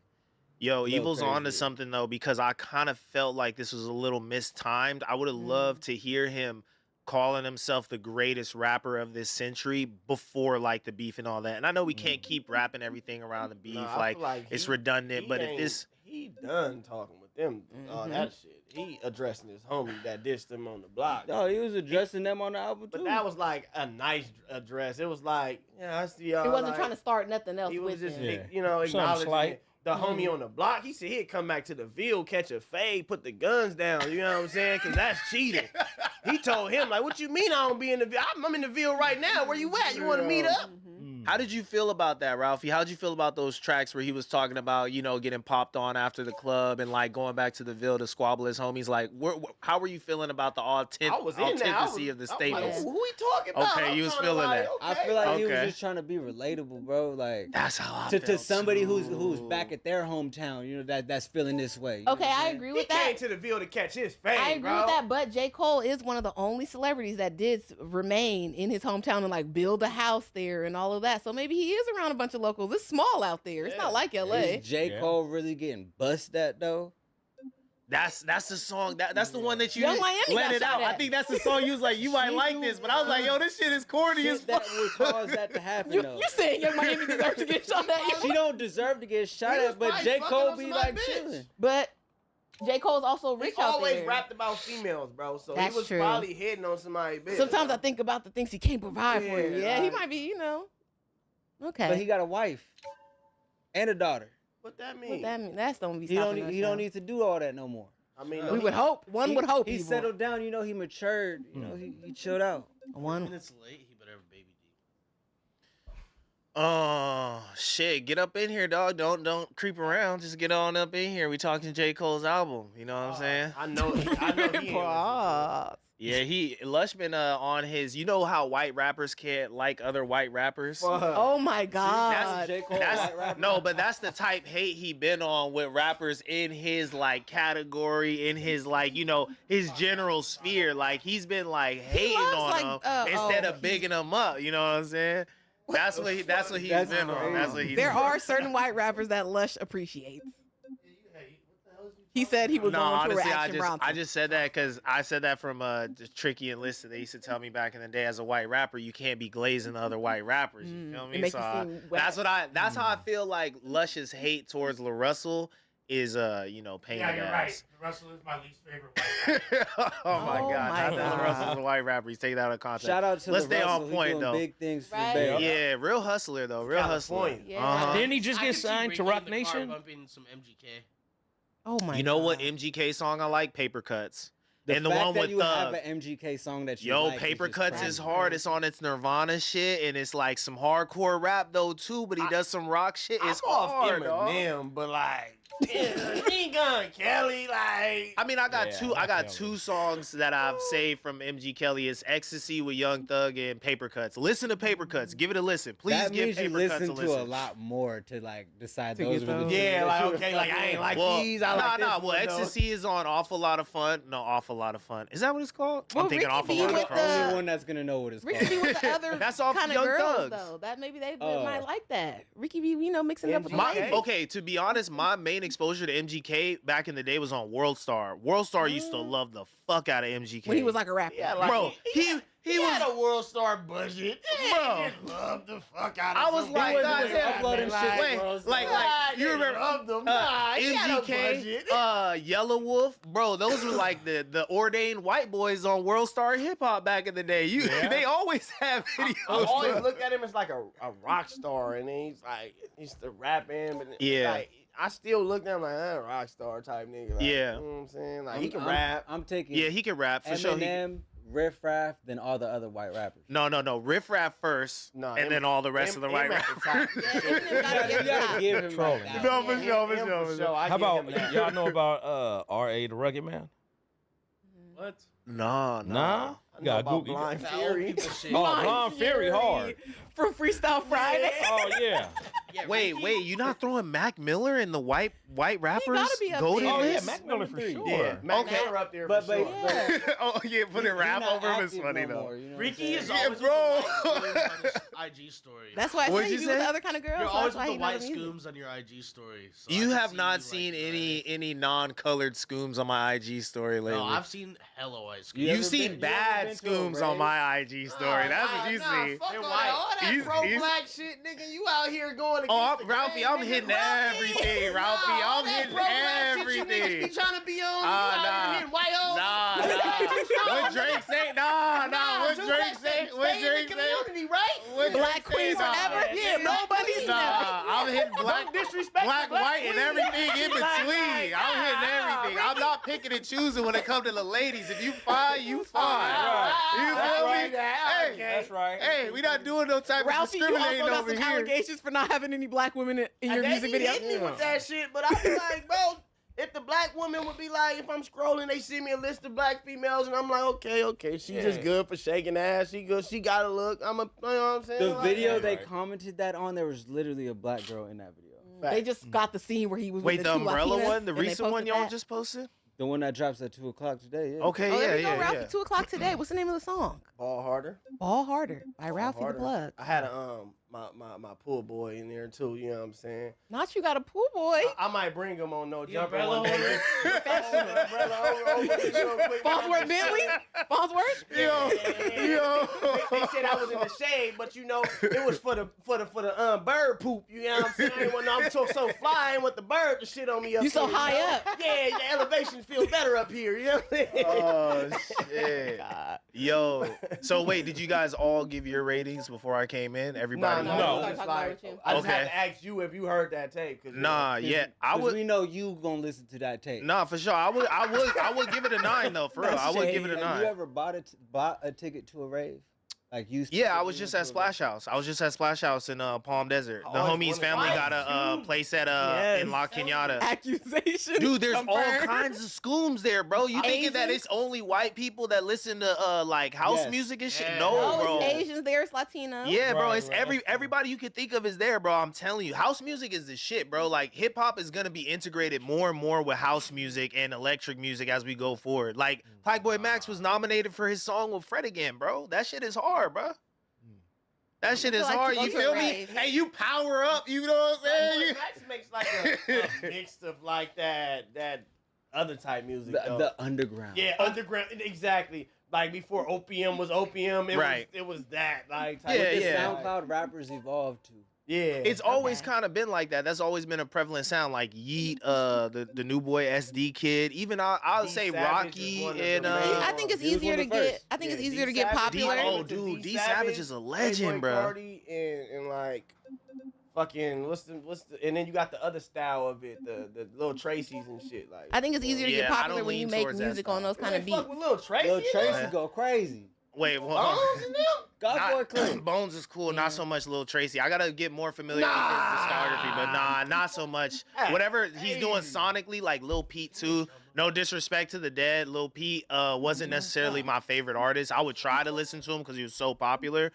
Yo, little Evil's on to crazy. something though, because I kind of felt like this was a little mistimed. I would have loved to hear him calling himself the greatest rapper of this century before like the beef and all that. And I know we can't keep wrapping everything around the beef, I feel like it's he- redundant. he But if ain't- this, he done talking with them, all that shit. He addressing his homie that dissed him on the block. No, he was addressing them on the album too. But that was like a nice address. It was like, yeah, I see y'all. He wasn't like, trying to start nothing else He was with just, him. you know, Something acknowledging slight. the homie on the block. He said he'd come back to the Ville, catch a fade, put the guns down. You know what I'm saying? Because that's cheating. He told him, like, what you mean I don't be in the Ville? I'm in the Ville right now. Where you at? You want to meet up? how did you feel about that, Ralphie? How did you feel about those tracks where he was talking about, you know, getting popped on after the club and like going back to the Ville to squabble his homies? Like, how were you feeling about the authenticity of the statements? Like, who we talking about? Okay, you was feeling that. I feel like he was just trying to be relatable, bro. Like that's how I to felt somebody who's back at their hometown, you know, that's feeling this way. Okay, I agree with He that. came to the Ville to catch his fade, I agree with that, but J. Cole is one of the only celebrities that did remain in his hometown and like build a house there and all of that. So maybe he is around a bunch of locals. It's small out there. It's not like LA. Is J. Cole really getting bust at though? That's the song. That's the one that you Young Miami let got it shot out. I at. think that's the song you was like, you might like this, but I was like, yo, this shit is corny as fuck. That would cause that to happen. You though. saying Young Miami deserves to get shot at? She don't deserve to get shot He was at, but probably J. fucking Cole on be somebody's like bitch. chilling. But J. Cole's also rich He out always there. rapped about females, bro. So That's he was true. probably hitting on somebody's bitch. Sometimes I think about the things he can't provide for you. Yeah, Yeah, he like- might be, you know. Okay. But he got a wife and a daughter. What that mean? What that mean? That's don't be He don't. stopping us He now. don't need to do all that no more. I mean, We would hope. One would hope he he settled down. You know, he matured. You know, he chilled out. One. Minutes late, he better have a baby D. Oh shit! Get up in here, dog. Don't creep around. Just get on up in here. We talking J. Cole's album. You know what I'm saying? I know he ain't Yeah, Lush been on his. You know how white rappers can't like other white rappers. Oh my God. No, but that's the type hate he been on with rappers in his like category, in his like, you know, his general sphere. Like he's been like hating on like, them instead of bigging them up. You know what I'm saying? That's what he's been on. That's what he's. There are certain white rappers that Lush appreciates. He said he was No, going for honestly, Action Bronson. I just said that because I said that from just Tricky and Lista. They used to tell me back in the day, as a white rapper, you can't be glazing the other white rappers. You feel It me? makes So you seem whack. that's how I feel like Lush's hate towards La Russell is you know, pain in the ass. Russell is my least favorite white Oh my Oh god! my Not that La God. Russell's a white rapper. He's taking that out of context. Shout out to Let's the stay Russell. on He point doing though. big things for Right. the Bay. Yeah, real hustler though. Real hustler. Yeah. Didn't he just I get can see signed to Ricky Rock in the car Nation? bumping some MGK. Oh my You know God. what MGK song I like? Paper Cuts. The And the fact one that with you have Thug. an MGK song that you Yo, like Paper just Cuts crazy. is hard. It's on its Nirvana shit, and it's like some hardcore rap though too. But he does some rock shit. It's off hard, dog. Eminem, but like, Machine Gun Kelly, like. I mean, I got Yeah, two songs that I've saved from MG Kelly. It's Ecstasy with Young Thug and Paper Cuts. Listen to Paper Cuts. Give it a listen. Please That give means you Paper Cuts listen a to listen. a lot more to like decide To those get were the those. two Yeah, that like, you were okay, like, I fucking ain't with. like Well, these. I like this Well, one, though. Ecstasy is on Awful Lot of Fun. No, Awful Lot of Fun. Is that what it's called? Well, I'm thinking Ricky Awful B Lot with of The Fun. only one that's gonna know what it's Ricky called. B with the other That's off kind of Young girls Thugs. though. That maybe they Oh. might like that. Ricky B, you know, mixing it up with the My, ladies. okay, to be honest, my main exposure to MGK back in the day was on World Star. World Star used to love the fuck out of MGK. When he was like a rapper. Yeah, like, Bro, he had was. a World Star budget. Bro. He just loved the fuck out of I was some like, bitches. God damn, uploading like, shit. Wait, like, you remember loved them. Nah, he had a MGK, budget. Yellow Wolf, bro. Those were like the ordained white boys on World Star Hip Hop back in the day. They always have videos. I always looked at him as like a rock star, and then he's the rapping, but Yeah. like, I still looked at him like a rock star type nigga. Like, Yeah. you know what I'm saying? Like he can rap. I'm taking Yeah, he can rap for sure. Eminem, Riff Raff, then all the other white rappers. No. Riff Raff first, No, and then all the rest of the white rappers. You gotta give him No, like that. No, for sure. How about y'all know about R.A. the Rugged Man? What? Nah. Nah? You gotta about Google. Blind That old Fury. people shit. Oh, Blind Fury hard. From Freestyle Friday. Oh yeah. Wait, you not throwing Mac Miller and the white rappers? be up Golden there. Oh yeah, list? Mac Miller for sure. Yeah, Mac Okay. Miller up there But for sure. Oh yeah, putting rap not over him is active funny no though. more, you know Ricky is Yeah, always bro. with the white scooms on his IG story. That's why I What'd say you you be with say? other kind of girls. You're so always that's why with the you know white the music. scooms on your IG story. So You I have can not see, seen like, any non-colored scooms on my IG story lately. No, I've seen hella white scooms. You've seen bad scooms on my IG story. That's what you see. Fuck all white. that, all that You- pro-black shit, nigga. You out here going against Oh, the Ralphie, grain, I'm nigga. hitting Ralphie, everything, Ralphie. all I'm that hitting pro-black shit you everything. niggas be trying to be on. You Nah. out here hitting white hoes. What Drake say? What Drake say? What Stay in Drake the say? community, right? What Black Drake queens say? forever? Yeah, Nobody's Nah, I'm hitting Don't disrespect black, the black white, and queen. everything in between. Like, I'm hitting everything. I'm not picking and choosing when it comes to the ladies. If you fine, you fine. You That's feel right. me? Okay. Hey, right. hey, we not doing no type of Ralphie, you also discriminating got over some here. allegations for not having any black women in your They music be video. hitting me with that shit, but I be like, bro, if the black woman would be like, if I'm scrolling, they send me a list of black females, and I'm like, okay, she just good for shaking ass. She good, she got to look. You know what I'm saying? The Like, video yeah. they commented that on, there was literally a black girl in that video. They just got the scene where he was Wait, with the two umbrella Latinas, one, the and they recent one posted y'all that. just posted? The one that drops at 2:00 today. Yeah. Okay, Oh, there we yeah, go, Ralphie. yeah. 2:00 today. What's the name of the song? Ball harder. Ball Harder by Ralphie the Harder. Plug. I had a my pool boy in there too. You know what I'm saying? Not you got a pool boy. I might bring him on no jumper umbrella one day. Farnsworth Bentley? Farnsworth? Yo. They said I was in the shade, but you know it was for the bird poop. You know what I'm saying? I didn't want to, I'm so fly. I didn't want the bird to shit on me up You so here, high know? up. Yeah, the elevation feels better up here. You know what I'm saying? Oh shit. Yo. So wait, did you guys all give your ratings before I came in? Everybody? No. I just Okay. had to ask you if you heard that tape. Cause, Nah, yeah. I would. We know you gonna listen to that tape. Nah, for sure. I would give it a 9 though. For real, I would give it a 9. Have you ever bought a ticket to a rave? Like you? Yeah, I was just at Splash House. I was just at Splash House in Palm Desert. The homie's family got a place at in La Cañada. Accusation. Dude, there's all confirmed. kinds of scooms there, bro. You thinking that it's only white people that listen to like house music and shit? No, No, bro. it's Asians, there's Latino. Yeah, bro. It's everybody you can think of is there, bro. I'm telling you, house music is the shit, bro. Like hip hop is gonna be integrated more and more with house music and electric music as we go forward. Like Boy Max was nominated for his song with Fred again, bro. That shit is hard, bro. That shit is like hard. to go You to a feel me? rave. Hey, you power up. You know what I'm saying? Max makes like a mix of like that other type music. though. The underground. Yeah, underground. Exactly. Like before opium was opium. It was that. Like type Yeah, of yeah. SoundCloud rappers evolved to. Yeah. It's always kind of been like that. That's always been a prevalent sound. Like Yeet, the new boy SD Kid. Even I would say Rocky and I think it's easier to get. I think it's easier to get popular. Oh, dude, D Savage is a legend, bro. Party and like fucking what's the and then you got the other style of it, the little Tracy's and shit. Like I think it's easier to get popular when you make music on those kind of beats. Fuck with Lil Tracy. Lil Tracy go crazy. Wait, well, Bones and them? God Boy Clip. Bones is cool, not so much Lil Tracy. I gotta get more familiar with his discography, but not so much. Whatever he's doing sonically, like Lil Peep too. No disrespect to the dead, Lil Peep wasn't necessarily my favorite artist. I would try to listen to him because he was so popular.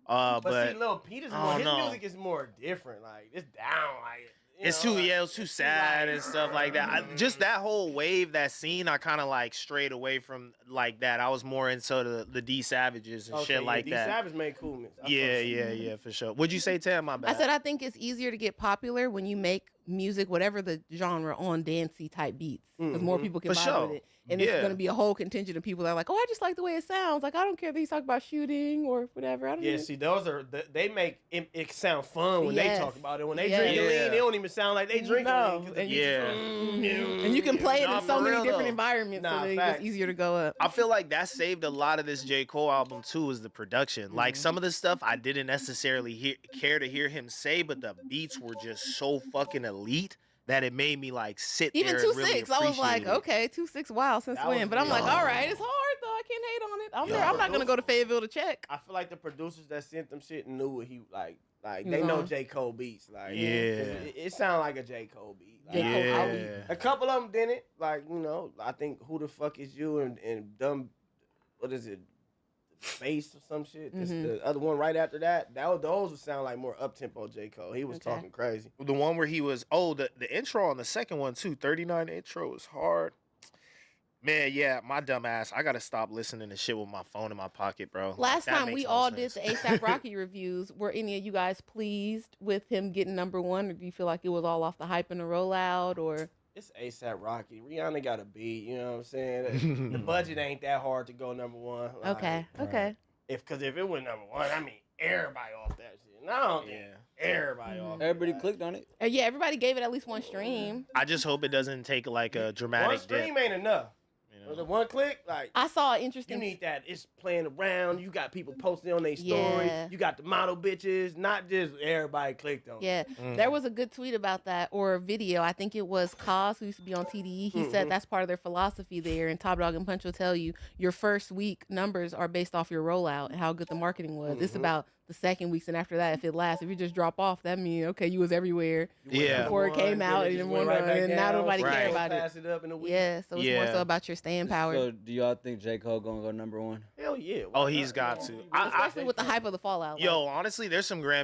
But see, Lil Peep is I more. don't His know. music is more different. Like it's down. Like It's too, it was too sad and stuff like that. Just that whole wave, that scene, I kind of like strayed away from like that. I was more into the D Savages and shit like D that. Savage made coolness. Yeah, for sure. What'd you say, Tam? My bad. I said I think it's easier to get popular when you make music, whatever the genre, on dancey type beats, because more people can For vibe sure. with it. And it's going to be a whole contingent of people that are like, oh, I just like the way it sounds. Like, I don't care that he's talking about shooting or whatever. I don't Yeah, even... see, those are they make it sound fun when they Yes. talk about it. When they Yeah. drink Yeah. lean, they don't even sound like they drink No. lean. And Yeah. And you can play it Nah, in so for many real, different though. environments, Nah, so then facts. it's easier to go up. I feel like that saved a lot of this J. Cole album too, is the production. Like some of the stuff I didn't necessarily care to hear him say, but the beats were just so fucking elite that it made me like sit Even there and really 2-6, I was like, appreciate it. okay, 2-6, wow, since That when? was But I'm like, good. all right, it's hard though. I can't hate on it. I'm there. I'm not gonna go to Fayetteville to check. I feel like the producers that sent them shit knew what he like. Like He they was know on. J. Cole beats. Like Yeah. it sounded like a J. Cole beat. Like, J. Cole album. Yeah. a couple of them didn't. Like I think Who the Fuck Is You and dumb. What is it? Bass or some shit. Just Mhm. the other one right after that. Those would sound like more up tempo J. Cole. He was talking crazy. The one where he was the intro on the second one too. 39 intro was hard. Man, yeah, my dumb ass. I gotta stop listening to shit with my phone in my pocket, bro. Last That time makes we no all sense. did the ASAP Rocky reviews, were any of you guys pleased with him getting #1, or do you feel like it was all off the hype and the rollout, or? It's ASAP Rocky. Rihanna got a beat. You know what I'm saying? The budget ain't that hard to go #1. Like, Okay, okay. Because if it was #1, I mean everybody off that shit. No, I don't think everybody off. Everybody clicked on it. Yeah, everybody gave it at least one stream. I just hope it doesn't take like a dramatic One stream dip. ain't enough. The one click, like I saw an interesting. You need that. It's playing around. You got people posting on their story. Yeah. You got the model bitches. Not just everybody clicked on. Yeah, it. there was a good tweet about that, or a video. I think it was Cos, who used to be on TDE. He said that's part of their philosophy there. And Top Dog and Punch will tell you your first week numbers are based off your rollout and how good the marketing was. It's about the second weeks, and after that, if it lasts, if you just drop off, that means okay, you was everywhere. Before it came out, and now nobody care about it. Pass it up in a week. Yeah, so it's more so about your staying power. So do y'all think J. Cole gonna go #1? Hell yeah. Oh, he's got to. Especially with the hype of the fallout. Yo, honestly, there's some Grammy